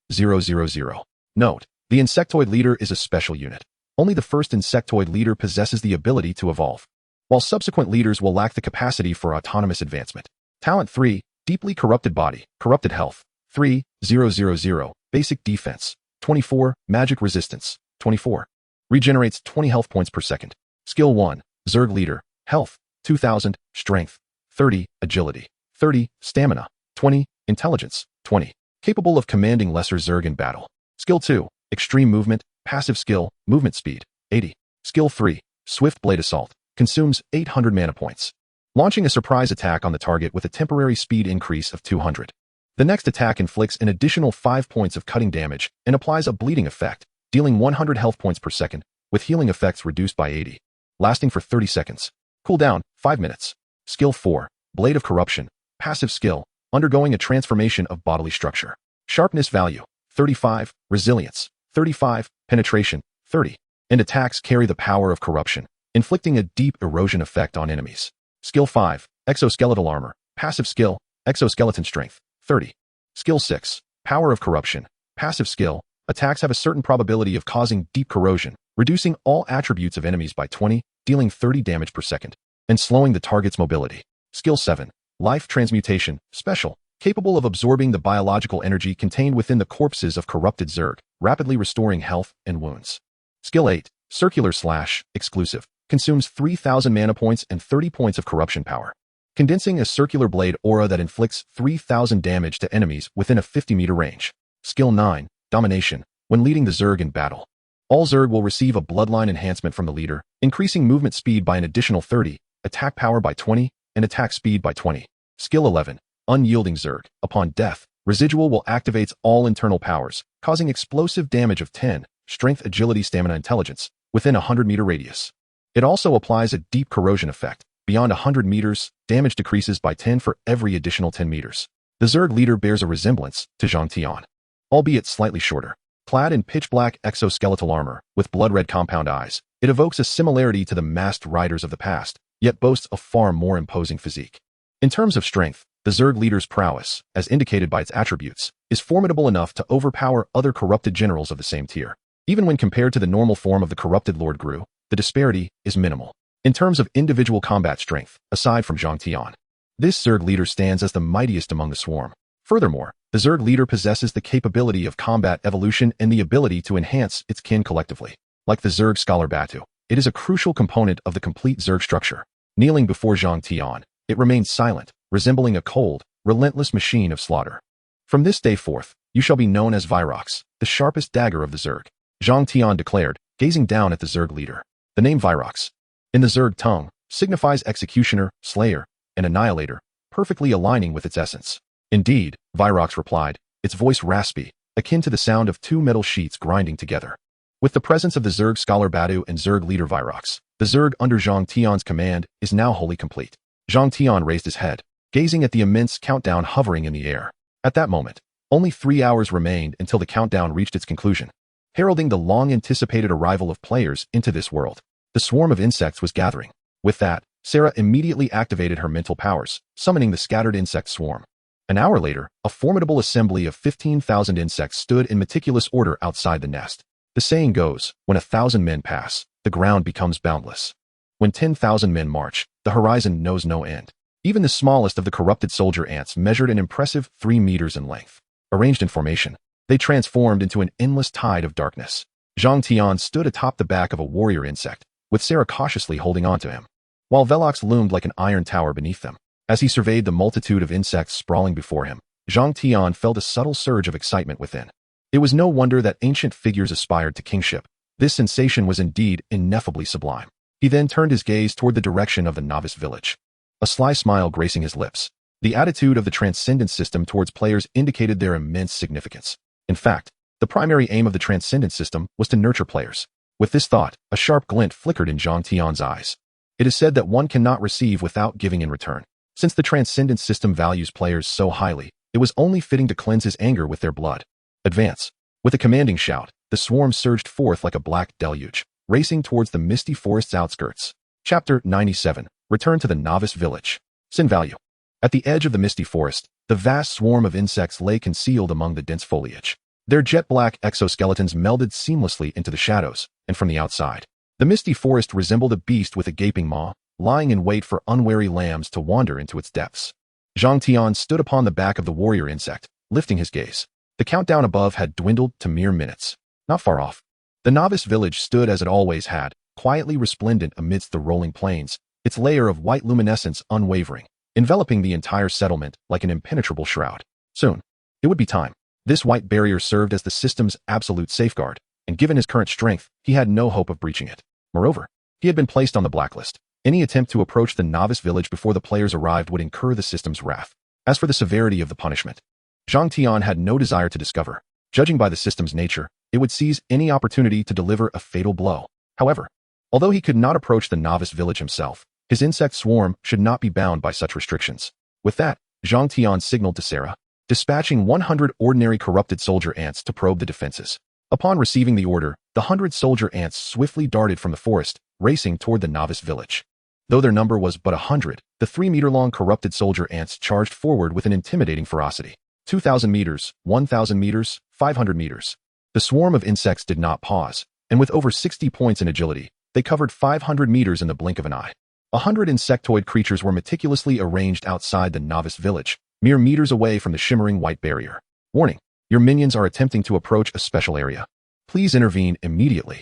Note, the insectoid leader is a special unit. Only the first insectoid leader possesses the ability to evolve, while subsequent leaders will lack the capacity for autonomous advancement. Talent 3, Deeply Corrupted Body, Corrupted Health, 3,000. Basic Defense, 24. Magic Resistance, 24. Regenerates 20 health points per second. Skill 1, Zerg Leader, Health, 2,000. Strength, 30. Agility, 30. Stamina, 20. Intelligence, 20. Capable of commanding lesser Zerg in battle. Skill 2, Extreme Movement, Passive Skill, Movement Speed, 80. Skill 3, Swift Blade Assault, consumes 800 mana points, launching a surprise attack on the target with a temporary speed increase of 200. The next attack inflicts an additional 5 points of cutting damage and applies a bleeding effect, dealing 100 health points per second, with healing effects reduced by 80, lasting for 30 seconds. Cooldown, 5 minutes. Skill 4, Blade of Corruption, Passive Skill, undergoing a transformation of bodily structure. Sharpness value, 35. Resilience, 35. Penetration, 30. And attacks carry the power of corruption, inflicting a deep erosion effect on enemies. Skill 5, Exoskeletal Armor, Passive Skill, Exoskeleton Strength, 30. Skill 6, Power of Corruption, Passive Skill, attacks have a certain probability of causing deep corrosion, reducing all attributes of enemies by 20, dealing 30 damage per second, and slowing the target's mobility. Skill 7, Life Transmutation, Special, capable of absorbing the biological energy contained within the corpses of corrupted Zerg, rapidly restoring health and wounds. Skill 8, Circular Slash, Exclusive, consumes 3,000 mana points and 30 points of corruption power, condensing a circular blade aura that inflicts 3,000 damage to enemies within a 50-meter range. Skill 9, Domination. When leading the Zerg in battle, all Zerg will receive a bloodline enhancement from the leader, increasing movement speed by an additional 30, attack power by 20, and attack speed by 20. Skill 11, Unyielding Zerg. Upon death, Residual will activate all internal powers, causing explosive damage of 10, strength, agility, stamina, intelligence, within a 100-meter radius. It also applies a deep corrosion effect. Beyond 100 meters, damage decreases by 10 for every additional 10 meters. The Zerg leader bears a resemblance to Zhang Tian, albeit slightly shorter. Clad in pitch-black exoskeletal armor, with blood-red compound eyes, it evokes a similarity to the masked riders of the past, yet boasts a far more imposing physique. In terms of strength, the Zerg leader's prowess, as indicated by its attributes, is formidable enough to overpower other corrupted generals of the same tier. Even when compared to the normal form of the corrupted Lord Gru, the disparity is minimal. In terms of individual combat strength, aside from Zhang Tian, this Zerg leader stands as the mightiest among the swarm. Furthermore, the Zerg leader possesses the capability of combat evolution and the ability to enhance its kin collectively. Like the Zerg scholar Batu, it is a crucial component of the complete Zerg structure. Kneeling before Zhang Tian, it remains silent, resembling a cold, relentless machine of slaughter. From this day forth, you shall be known as Virox, the sharpest dagger of the Zerg, Zhang Tian declared, gazing down at the Zerg leader. The name Virox, in the Zerg tongue, signifies executioner, slayer, and annihilator, perfectly aligning with its essence. Indeed, Virox replied, its voice raspy, akin to the sound of two metal sheets grinding together. With the presence of the Zerg scholar Badu and Zerg leader Virox, the Zerg under Zhang Tian's command is now wholly complete. Zhang Tian raised his head, gazing at the immense countdown hovering in the air. At that moment, only 3 hours remained until the countdown reached its conclusion, heralding the long-anticipated arrival of players into this world. The swarm of insects was gathering. With that, Sarah immediately activated her mental powers, summoning the scattered insect swarm. An hour later, a formidable assembly of 15,000 insects stood in meticulous order outside the nest. The saying goes, when 1,000 men pass, the ground becomes boundless. When 10,000 men march, the horizon knows no end. Even the smallest of the corrupted soldier ants measured an impressive 3 meters in length. Arranged in formation, they transformed into an endless tide of darkness. Zhang Tian stood atop the back of a warrior insect, with Sarah cautiously holding on to him, while Velox loomed like an iron tower beneath them. As he surveyed the multitude of insects sprawling before him, Zhang Tian felt a subtle surge of excitement within. It was no wonder that ancient figures aspired to kingship. This sensation was indeed ineffably sublime. He then turned his gaze toward the direction of the novice village, a sly smile gracing his lips. The attitude of the Transcendence system towards players indicated their immense significance. In fact, the primary aim of the Transcendence system was to nurture players. With this thought, a sharp glint flickered in Zhang Tian's eyes. It is said that one cannot receive without giving in return. Since the Transcendence system values players so highly, it was only fitting to cleanse his anger with their blood. Advance. With a commanding shout, the swarm surged forth like a black deluge, racing towards the misty forest's outskirts. Chapter 97. Return to the novice village. Sin value. At the edge of the misty forest, the vast swarm of insects lay concealed among the dense foliage. Their jet-black exoskeletons melded seamlessly into the shadows, and from the outside, the misty forest resembled a beast with a gaping maw, lying in wait for unwary lambs to wander into its depths. Zhang Tian stood upon the back of the warrior insect, lifting his gaze. The countdown above had dwindled to mere minutes. Not far off, the novice village stood as it always had, quietly resplendent amidst the rolling plains, its layer of white luminescence unwavering, enveloping the entire settlement like an impenetrable shroud. Soon, it would be time. This white barrier served as the system's absolute safeguard, and given his current strength, he had no hope of breaching it. Moreover, he had been placed on the blacklist. Any attempt to approach the novice village before the players arrived would incur the system's wrath. As for the severity of the punishment, Zhang Tian had no desire to discover. Judging by the system's nature, it would seize any opportunity to deliver a fatal blow. However, although he could not approach the novice village himself, his insect swarm should not be bound by such restrictions. With that, Zhang Tian signaled to Sarah, dispatching 100 ordinary corrupted soldier ants to probe the defenses. Upon receiving the order, the 100 soldier ants swiftly darted from the forest, racing toward the novice village. Though their number was but 100, the 3-meter-long corrupted soldier ants charged forward with an intimidating ferocity. 2,000 meters, 1,000 meters, 500 meters. The swarm of insects did not pause, and with over 60 points in agility, they covered 500 meters in the blink of an eye. 100 insectoid creatures were meticulously arranged outside the novice village, mere meters away from the shimmering white barrier. Warning: your minions are attempting to approach a special area. Please intervene immediately.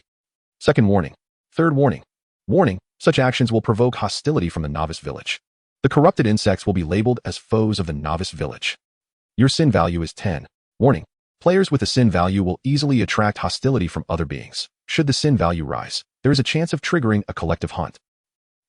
Second warning. Third warning. Warning: such actions will provoke hostility from the novice village. The corrupted insects will be labeled as foes of the novice village. Your sin value is 10. Warning: Players with a sin value will easily attract hostility from other beings. Should the sin value rise, there is a chance of triggering a collective hunt.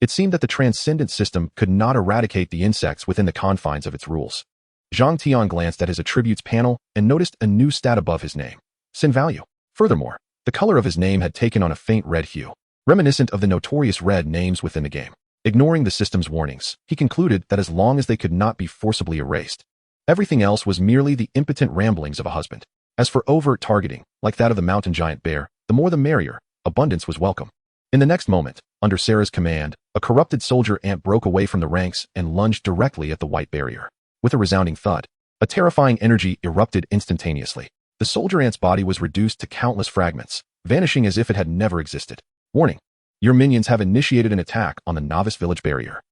It seemed that the Transcendence system could not eradicate the insects within the confines of its rules. Zhang Tian glanced at his attributes panel and noticed a new stat above his name. Sin value. Furthermore, the color of his name had taken on a faint red hue, reminiscent of the notorious red names within the game. Ignoring the system's warnings, he concluded that as long as they could not be forcibly erased, everything else was merely the impotent ramblings of a husband. As for overt targeting, like that of the mountain giant bear, the more the merrier, abundance was welcome. In the next moment, under Sarah's command, a corrupted soldier ant broke away from the ranks and lunged directly at the white barrier. With a resounding thud, a terrifying energy erupted instantaneously. The soldier ant's body was reduced to countless fragments, vanishing as if it had never existed. Warning: your minions have initiated an attack on the Novice Village barrier.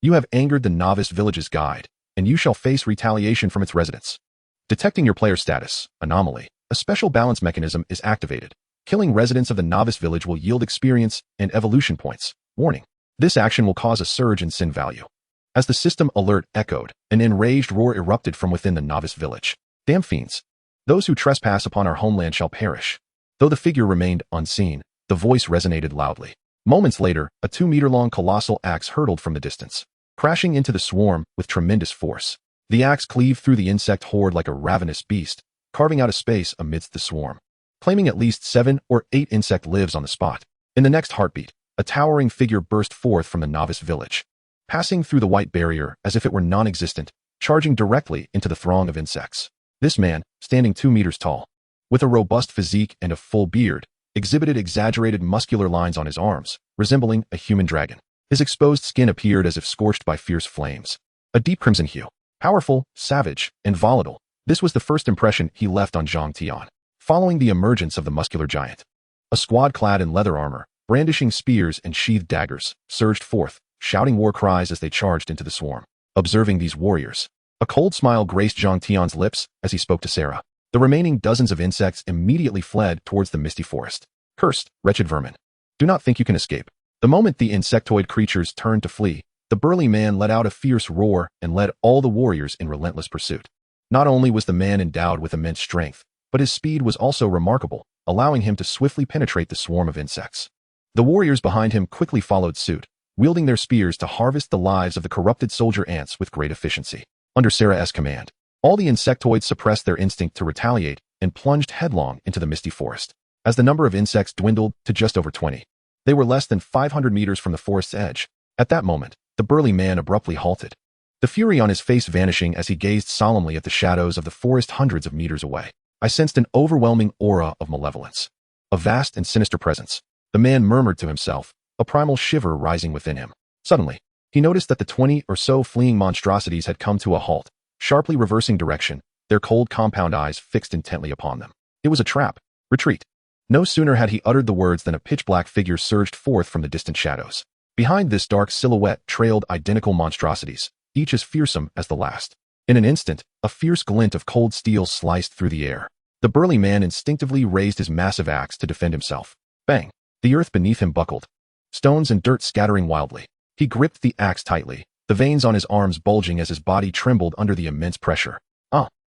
You have angered the Novice Village's guide, and you shall face retaliation from its residents. Detecting your player status anomaly, a special balance mechanism is activated. Killing residents of the Novice Village will yield experience and evolution points. Warning: this action will cause a surge in sin value. As the system alert echoed, an enraged roar erupted from within the Novice Village. Damn fiends! Those who trespass upon our homeland shall perish. Though the figure remained unseen, the voice resonated loudly. Moments later, a 2-meter-long colossal axe hurtled from the distance, crashing into the swarm with tremendous force. The axe cleaved through the insect horde like a ravenous beast, carving out a space amidst the swarm, claiming at least 7 or 8 insect lives on the spot. In the next heartbeat, a towering figure burst forth from the Novice Village, passing through the white barrier as if it were non-existent, charging directly into the throng of insects. This man, standing 2 meters tall, with a robust physique and a full beard, exhibited exaggerated muscular lines on his arms, resembling a human dragon. His exposed skin appeared as if scorched by fierce flames. A deep crimson hue. Powerful, savage, and volatile. This was the first impression he left on Zhang Tian. Following the emergence of the muscular giant, a squad clad in leather armor, brandishing spears and sheathed daggers, surged forth, shouting war cries as they charged into the swarm. Observing these warriors, a cold smile graced Zhang Tian's lips as he spoke to Sarah. The remaining dozens of insects immediately fled towards the misty forest. Cursed, wretched vermin. Do not think you can escape. The moment the insectoid creatures turned to flee, the burly man let out a fierce roar and led all the warriors in relentless pursuit. Not only was the man endowed with immense strength, but his speed was also remarkable, allowing him to swiftly penetrate the swarm of insects. The warriors behind him quickly followed suit, wielding their spears to harvest the lives of the corrupted soldier ants with great efficiency. Under Sarah's command, all the insectoids suppressed their instinct to retaliate and plunged headlong into the misty forest. As the number of insects dwindled to just over 20, they were less than 500 meters from the forest's edge. At that moment, the burly man abruptly halted, the fury on his face vanishing as he gazed solemnly at the shadows of the forest hundreds of meters away. I sensed an overwhelming aura of malevolence, a vast and sinister presence. The man murmured to himself, a primal shiver rising within him. Suddenly, he noticed that the 20 or so fleeing monstrosities had come to a halt, sharply reversing direction, their cold compound eyes fixed intently upon them. It was a trap. Retreat. No sooner had he uttered the words than a pitch-black figure surged forth from the distant shadows. Behind this dark silhouette trailed identical monstrosities, each as fearsome as the last. In an instant, a fierce glint of cold steel sliced through the air. The burly man instinctively raised his massive axe to defend himself. Bang! The earth beneath him buckled, stones and dirt scattering wildly. He gripped the axe tightly, the veins on his arms bulging as his body trembled under the immense pressure.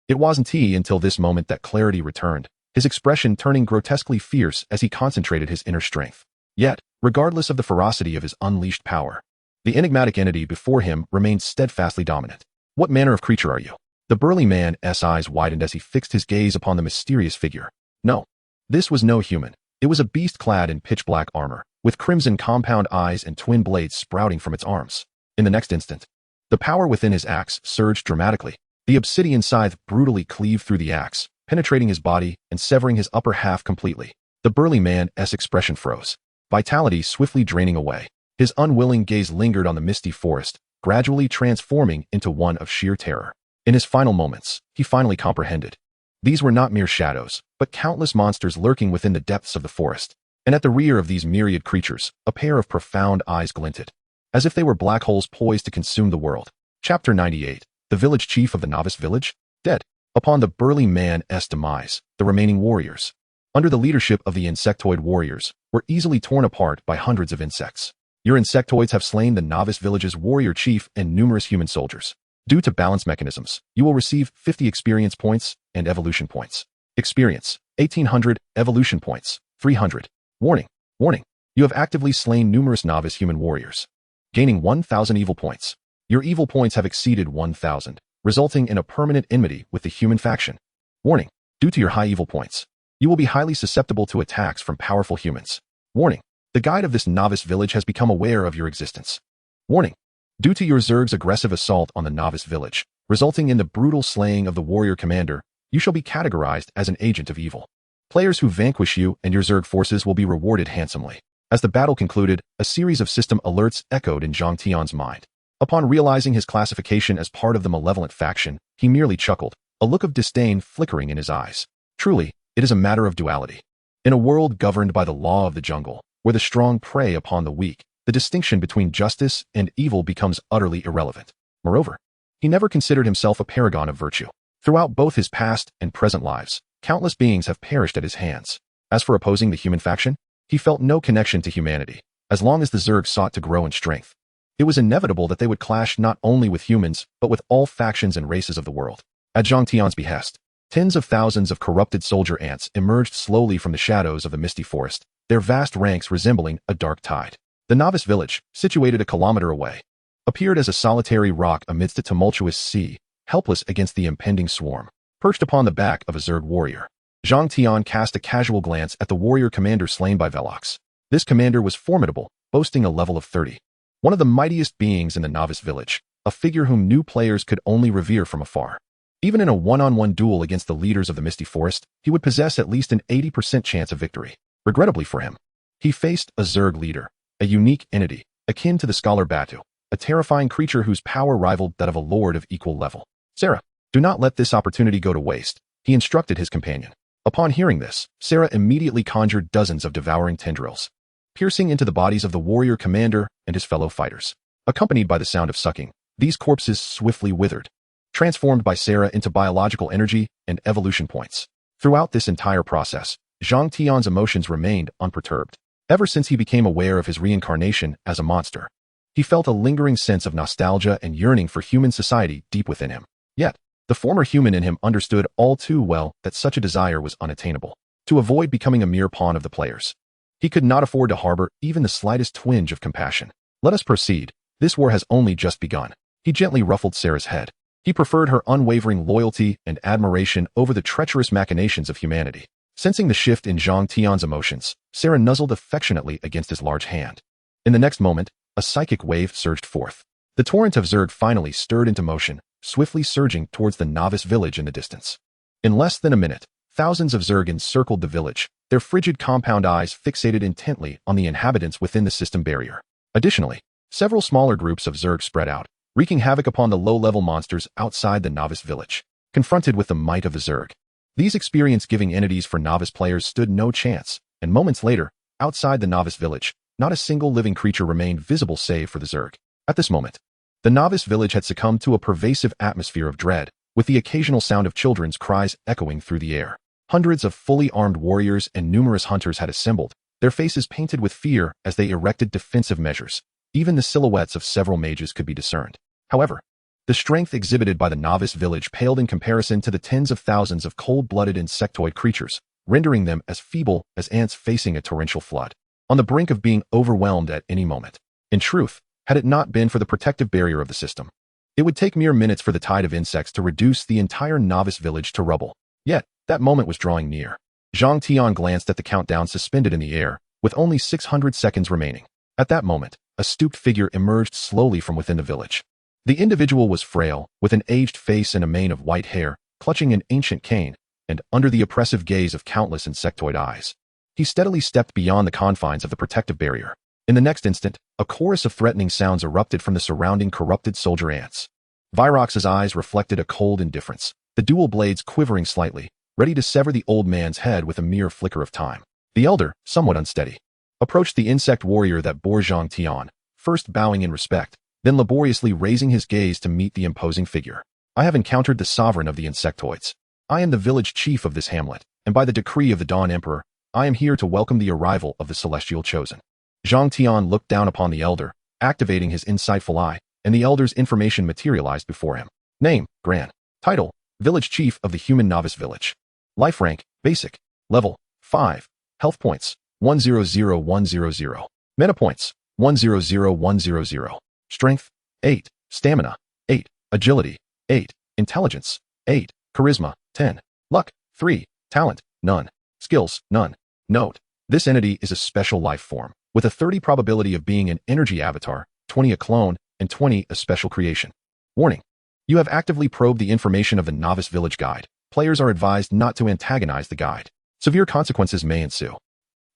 It wasn't he until this moment that clarity returned, his expression turning grotesquely fierce as he concentrated his inner strength. Yet, regardless of the ferocity of his unleashed power, the enigmatic entity before him remained steadfastly dominant. What manner of creature are you? The burly man's eyes widened as he fixed his gaze upon the mysterious figure. No. This was no human. It was a beast clad in pitch-black armor, with crimson compound eyes and twin blades sprouting from its arms. In the next instant, the power within his axe surged dramatically. The obsidian scythe brutally cleaved through the axe, penetrating his body and severing his upper half completely. The burly man's expression froze, vitality swiftly draining away. His unwilling gaze lingered on the misty forest, gradually transforming into one of sheer terror. In his final moments, he finally comprehended. These were not mere shadows, but countless monsters lurking within the depths of the forest. And at the rear of these myriad creatures, a pair of profound eyes glinted, as if they were black holes poised to consume the world. Chapter 98. The village chief of the Novice Village? Dead. Upon the burly man's demise, the remaining warriors, under the leadership of the insectoid warriors, were easily torn apart by hundreds of insects. Your insectoids have slain the Novice Village's warrior chief and numerous human soldiers. Due to balance mechanisms, you will receive 50 experience points and evolution points. Experience, 1800. Evolution points, 300. Warning, warning. You have actively slain numerous novice human warriors. Gaining 1,000 evil points. Your evil points have exceeded 1,000, resulting in a permanent enmity with the human faction. Warning, due to your high evil points, you will be highly susceptible to attacks from powerful humans. Warning, the guide of this novice village has become aware of your existence. Warning, due to your Zerg's aggressive assault on the novice village, resulting in the brutal slaying of the warrior commander, you shall be categorized as an agent of evil. Players who vanquish you and your Zerg forces will be rewarded handsomely. As the battle concluded, a series of system alerts echoed in Zhang Tian's mind. Upon realizing his classification as part of the malevolent faction, he merely chuckled, a look of disdain flickering in his eyes. Truly, it is a matter of duality. In a world governed by the law of the jungle, where the strong prey upon the weak, the distinction between justice and evil becomes utterly irrelevant. Moreover, he never considered himself a paragon of virtue. Throughout both his past and present lives, countless beings have perished at his hands. As for opposing the human faction, he felt no connection to humanity. As long as the Zerg sought to grow in strength, it was inevitable that they would clash not only with humans, but with all factions and races of the world. At Zhang Tian's behest, tens of thousands of corrupted soldier ants emerged slowly from the shadows of the misty forest, their vast ranks resembling a dark tide. The novice village, situated a kilometer away, appeared as a solitary rock amidst a tumultuous sea, helpless against the impending swarm. Perched upon the back of a Zerg warrior, Zhang Tian cast a casual glance at the warrior commander slain by Velox. This commander was formidable, boasting a level of 30. One of the mightiest beings in the novice village, a figure whom new players could only revere from afar. Even in a one-on-one duel against the leaders of the Misty Forest, he would possess at least an 80% chance of victory. Regrettably for him, he faced a Zerg leader, a unique entity, akin to the scholar Batu, a terrifying creature whose power rivaled that of a lord of equal level. Sarah, do not let this opportunity go to waste, he instructed his companion. Upon hearing this, Sarah immediately conjured dozens of devouring tendrils, piercing into the bodies of the warrior commander and his fellow fighters. Accompanied by the sound of sucking, these corpses swiftly withered, transformed by Sarah into biological energy and evolution points. Throughout this entire process, Zhang Tian's emotions remained unperturbed. Ever since he became aware of his reincarnation as a monster, he felt a lingering sense of nostalgia and yearning for human society deep within him. Yet, the former human in him understood all too well that such a desire was unattainable. To avoid becoming a mere pawn of the players, he could not afford to harbor even the slightest twinge of compassion. Let us proceed. This war has only just begun. He gently ruffled Sarah's head. He preferred her unwavering loyalty and admiration over the treacherous machinations of humanity. Sensing the shift in Zhang Tian's emotions, Sarah nuzzled affectionately against his large hand. In the next moment, a psychic wave surged forth. The torrent of Zerg finally stirred into motion, swiftly surging towards the novice village in the distance. In less than a minute, thousands of Zerg encircled the village, their frigid compound eyes fixated intently on the inhabitants within the system barrier. Additionally, several smaller groups of Zerg spread out, wreaking havoc upon the low-level monsters outside the novice village. Confronted with the might of the Zerg, these experience-giving entities for novice players stood no chance, and moments later, outside the novice village, not a single living creature remained visible save for the Zerg. At this moment, the novice village had succumbed to a pervasive atmosphere of dread, with the occasional sound of children's cries echoing through the air. Hundreds of fully armed warriors and numerous hunters had assembled, their faces painted with fear as they erected defensive measures. Even the silhouettes of several mages could be discerned. However, the strength exhibited by the novice village paled in comparison to the tens of thousands of cold-blooded insectoid creatures, rendering them as feeble as ants facing a torrential flood, on the brink of being overwhelmed at any moment. In truth, had it not been for the protective barrier of the system, it would take mere minutes for the tide of insects to reduce the entire novice village to rubble. Yet, that moment was drawing near. Zhang Tian glanced at the countdown suspended in the air, with only 600 seconds remaining. At that moment, a stooped figure emerged slowly from within the village. The individual was frail, with an aged face and a mane of white hair, clutching an ancient cane, and under the oppressive gaze of countless insectoid eyes, he steadily stepped beyond the confines of the protective barrier. In the next instant, a chorus of threatening sounds erupted from the surrounding corrupted soldier ants. Virox's eyes reflected a cold indifference, the dual blades quivering slightly, ready to sever the old man's head with a mere flicker of time. The elder, somewhat unsteady, approached the insect warrior that bore Zhang Tian, first bowing in respect, then laboriously raising his gaze to meet the imposing figure. I have encountered the sovereign of the insectoids. I am the village chief of this hamlet, and by the decree of the Dawn Emperor, I am here to welcome the arrival of the celestial chosen. Zhang Tian looked down upon the elder, activating his insightful eye, and the elder's information materialized before him. Name, Gran. Title, Village Chief of the Human Novice Village. Life rank, Basic. Level 5. Health points 100,100. Mana points 100,100. Strength 8. Stamina 8. Agility 8. Intelligence 8. Charisma 10. Luck 3. Talent none. Skills none. Note: this entity is a special life form, with a 30 probability of being an energy avatar, 20 a clone, and 20 a special creation. Warning: you have actively probed the information of the Novice Village Guide. Players are advised not to antagonize the guide. Severe consequences may ensue.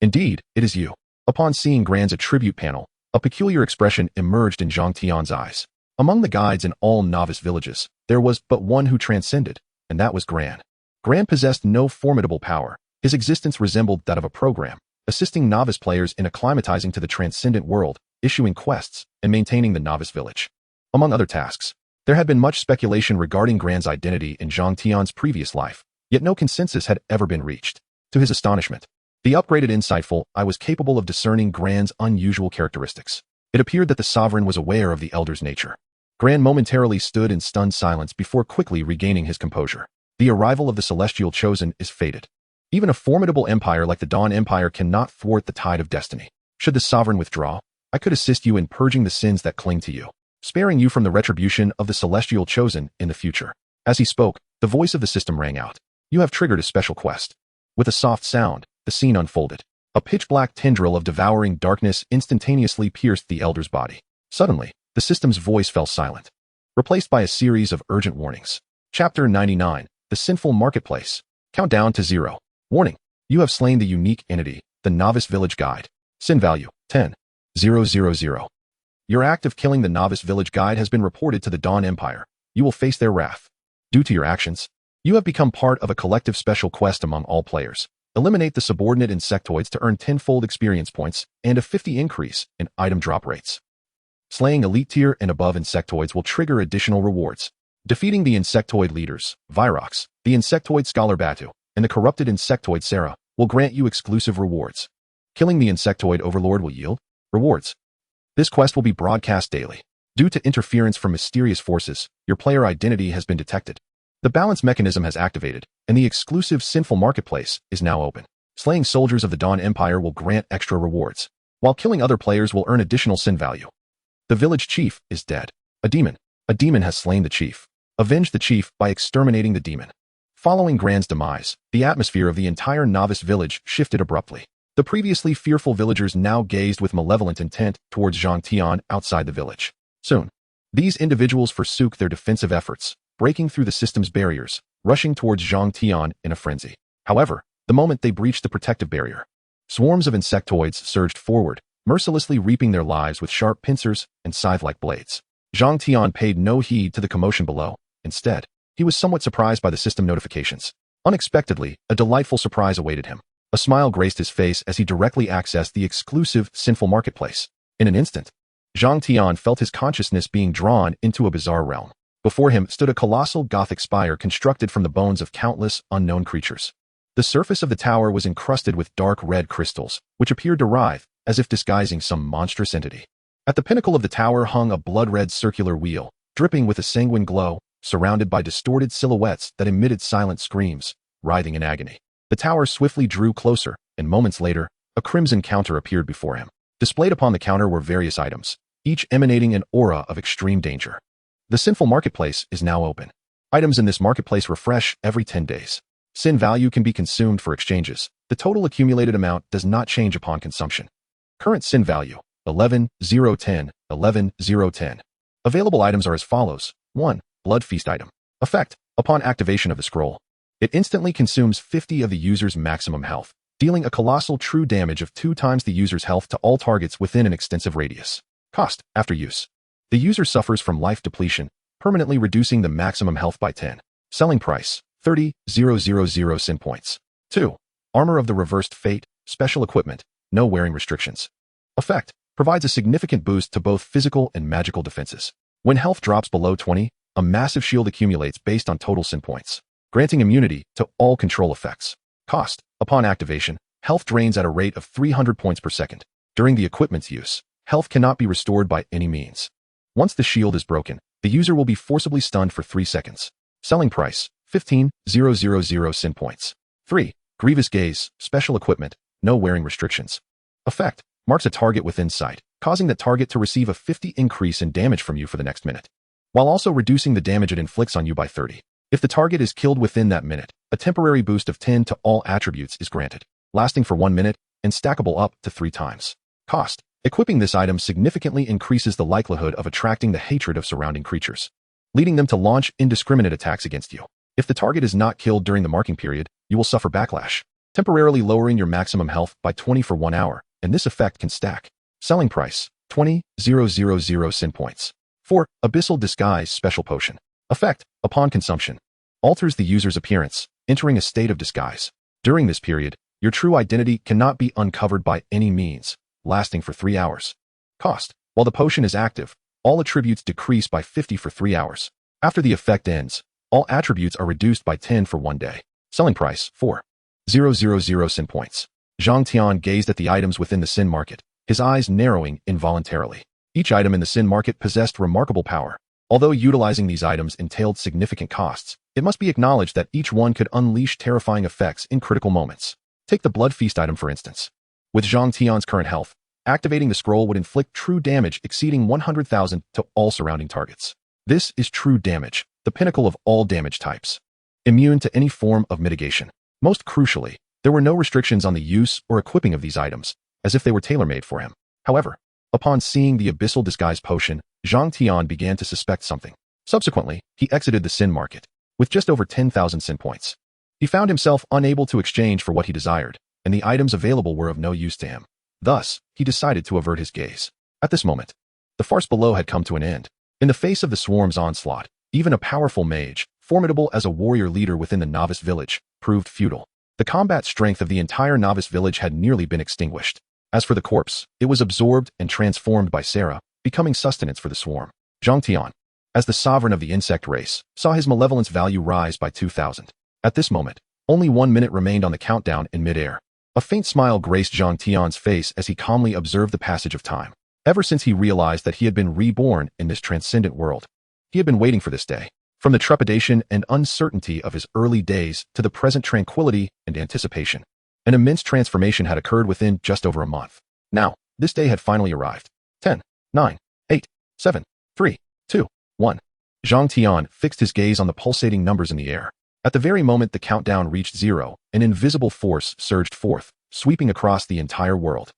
Indeed, it is you. Upon seeing Gran's attribute panel, a peculiar expression emerged in Zhang Tian's eyes. Among the guides in all novice villages, there was but one who transcended, and that was Gran. Gran possessed no formidable power. His existence resembled that of a program, assisting novice players in acclimatizing to the transcendent world, issuing quests, and maintaining the novice village. Among other tasks, there had been much speculation regarding Gran's identity in Zhang Tian's previous life, yet no consensus had ever been reached. To his astonishment, the upgraded insightful eye was capable of discerning Gran's unusual characteristics. It appeared that the sovereign was aware of the elder's nature. Gran momentarily stood in stunned silence before quickly regaining his composure. The arrival of the celestial chosen is fated. Even a formidable empire like the Dawn Empire cannot thwart the tide of destiny. Should the sovereign withdraw, I could assist you in purging the sins that cling to you, sparing you from the retribution of the celestial chosen in the future. As he spoke, the voice of the system rang out. You have triggered a special quest. With a soft sound, the scene unfolded. A pitch-black tendril of devouring darkness instantaneously pierced the elder's body. Suddenly, the system's voice fell silent, replaced by a series of urgent warnings. Chapter 99. The Sinful Marketplace. Countdown to 0. Warning: you have slain the unique entity, the Novice Village Guide. Sin value 10,000. Your act of killing the Novice Village Guide has been reported to the Dawn Empire. You will face their wrath. Due to your actions, you have become part of a collective special quest among all players. Eliminate the subordinate insectoids to earn 10-fold experience points and a 50 increase in item drop rates. Slaying elite tier and above insectoids will trigger additional rewards. Defeating the insectoid leaders, Virox, the insectoid scholar Batu, and the corrupted insectoid Sarah, will grant you exclusive rewards. Killing the insectoid overlord will yield rewards. This quest will be broadcast daily. Due to interference from mysterious forces, your player identity has been detected. The balance mechanism has activated, and the exclusive Sinful Marketplace is now open. Slaying soldiers of the Dawn Empire will grant extra rewards, while killing other players will earn additional sin value. The village chief is dead. A demon. A demon has slain the chief. Avenge the chief by exterminating the demon. Following Gran's demise, the atmosphere of the entire novice village shifted abruptly. The previously fearful villagers now gazed with malevolent intent towards Zhang Tian outside the village. Soon, these individuals forsook their defensive efforts, breaking through the system's barriers, rushing towards Zhang Tian in a frenzy. However, the moment they breached the protective barrier, swarms of insectoids surged forward, mercilessly reaping their lives with sharp pincers and scythe-like blades. Zhang Tian paid no heed to the commotion below. Instead, he was somewhat surprised by the system notifications. Unexpectedly, a delightful surprise awaited him. A smile graced his face as he directly accessed the exclusive Sinful Marketplace. In an instant, Zhang Tian felt his consciousness being drawn into a bizarre realm. Before him stood a colossal Gothic spire constructed from the bones of countless unknown creatures. The surface of the tower was encrusted with dark red crystals, which appeared to writhe, as if disguising some monstrous entity. At the pinnacle of the tower hung a blood-red circular wheel, dripping with a sanguine glow, surrounded by distorted silhouettes that emitted silent screams, writhing in agony. The tower swiftly drew closer, and moments later, a crimson counter appeared before him. Displayed upon the counter were various items, each emanating an aura of extreme danger. The Sinful Marketplace is now open. Items in this marketplace refresh every 10 days. Sin value can be consumed for exchanges. The total accumulated amount does not change upon consumption. Current sin value, 11,010, 11,010. Available items are as follows. 1. Blood Feast item. Effect: upon activation of the scroll, it instantly consumes 50 of the user's maximum health, dealing a colossal true damage of 2 times the user's health to all targets within an extensive radius. Cost: after use, the user suffers from life depletion, permanently reducing the maximum health by 10. Selling price: 30,000 sin points. 2. Armor of the Reversed Fate, special equipment, no wearing restrictions. Effect: provides a significant boost to both physical and magical defenses. When health drops below 20, a massive shield accumulates based on total sin points, granting immunity to all control effects. Cost: upon activation, health drains at a rate of 300 points per second. During the equipment's use, health cannot be restored by any means. Once the shield is broken, the user will be forcibly stunned for 3 seconds. Selling price: 15,000 sin points. 3. Grievous Gaze, special equipment, no wearing restrictions. Effect, marks a target within sight, causing that target to receive a 50 increase in damage from you for the next minute, while also reducing the damage it inflicts on you by 30. If the target is killed within that minute, a temporary boost of 10 to all attributes is granted, lasting for 1 minute and stackable up to 3 times. Cost, equipping this item significantly increases the likelihood of attracting the hatred of surrounding creatures, leading them to launch indiscriminate attacks against you. If the target is not killed during the marking period, you will suffer backlash, temporarily lowering your maximum health by 20 for 1 hour, and this effect can stack. Selling price, 20,000 sin points. 4. Abyssal Disguise Special Potion. Effect, upon consumption, alters the user's appearance, entering a state of disguise. During this period, your true identity cannot be uncovered by any means, lasting for 3 hours. Cost, while the potion is active, all attributes decrease by 50 for 3 hours. After the effect ends, all attributes are reduced by 10 for 1 day. Selling price, 4,000 sin points. Zhang Tian gazed at the items within the sin market, his eyes narrowing involuntarily. Each item in the sin market possessed remarkable power. Although utilizing these items entailed significant costs, it must be acknowledged that each one could unleash terrifying effects in critical moments. Take the Blood Feast item for instance. With Zhang Tian's current health, activating the scroll would inflict true damage exceeding 100,000 to all surrounding targets. This is true damage, the pinnacle of all damage types. Immune to any form of mitigation. Most crucially, there were no restrictions on the use or equipping of these items, as if they were tailor-made for him. However, upon seeing the Abyssal Disguise Potion, Zhang Tian began to suspect something. Subsequently, he exited the sin market, with just over 10,000 sin points. He found himself unable to exchange for what he desired, and the items available were of no use to him. Thus, he decided to avert his gaze. At this moment, the farce below had come to an end. In the face of the swarm's onslaught, even a powerful mage, formidable as a warrior leader within the novice village, proved futile. The combat strength of the entire novice village had nearly been extinguished. As for the corpse, it was absorbed and transformed by Sarah, becoming sustenance for the swarm. Zhang Tian, as the sovereign of the insect race, saw his malevolence value rise by 2,000. At this moment, only 1 minute remained on the countdown in midair. A faint smile graced Zhang Tian's face as he calmly observed the passage of time. Ever since he realized that he had been reborn in this transcendent world, he had been waiting for this day. From the trepidation and uncertainty of his early days to the present tranquility and anticipation, an immense transformation had occurred within just over a month. Now, this day had finally arrived. 10, 9, 8, 7, 3, 2, 1. Zhang Tian fixed his gaze on the pulsating numbers in the air. At the very moment the countdown reached 0, an invisible force surged forth, sweeping across the entire world.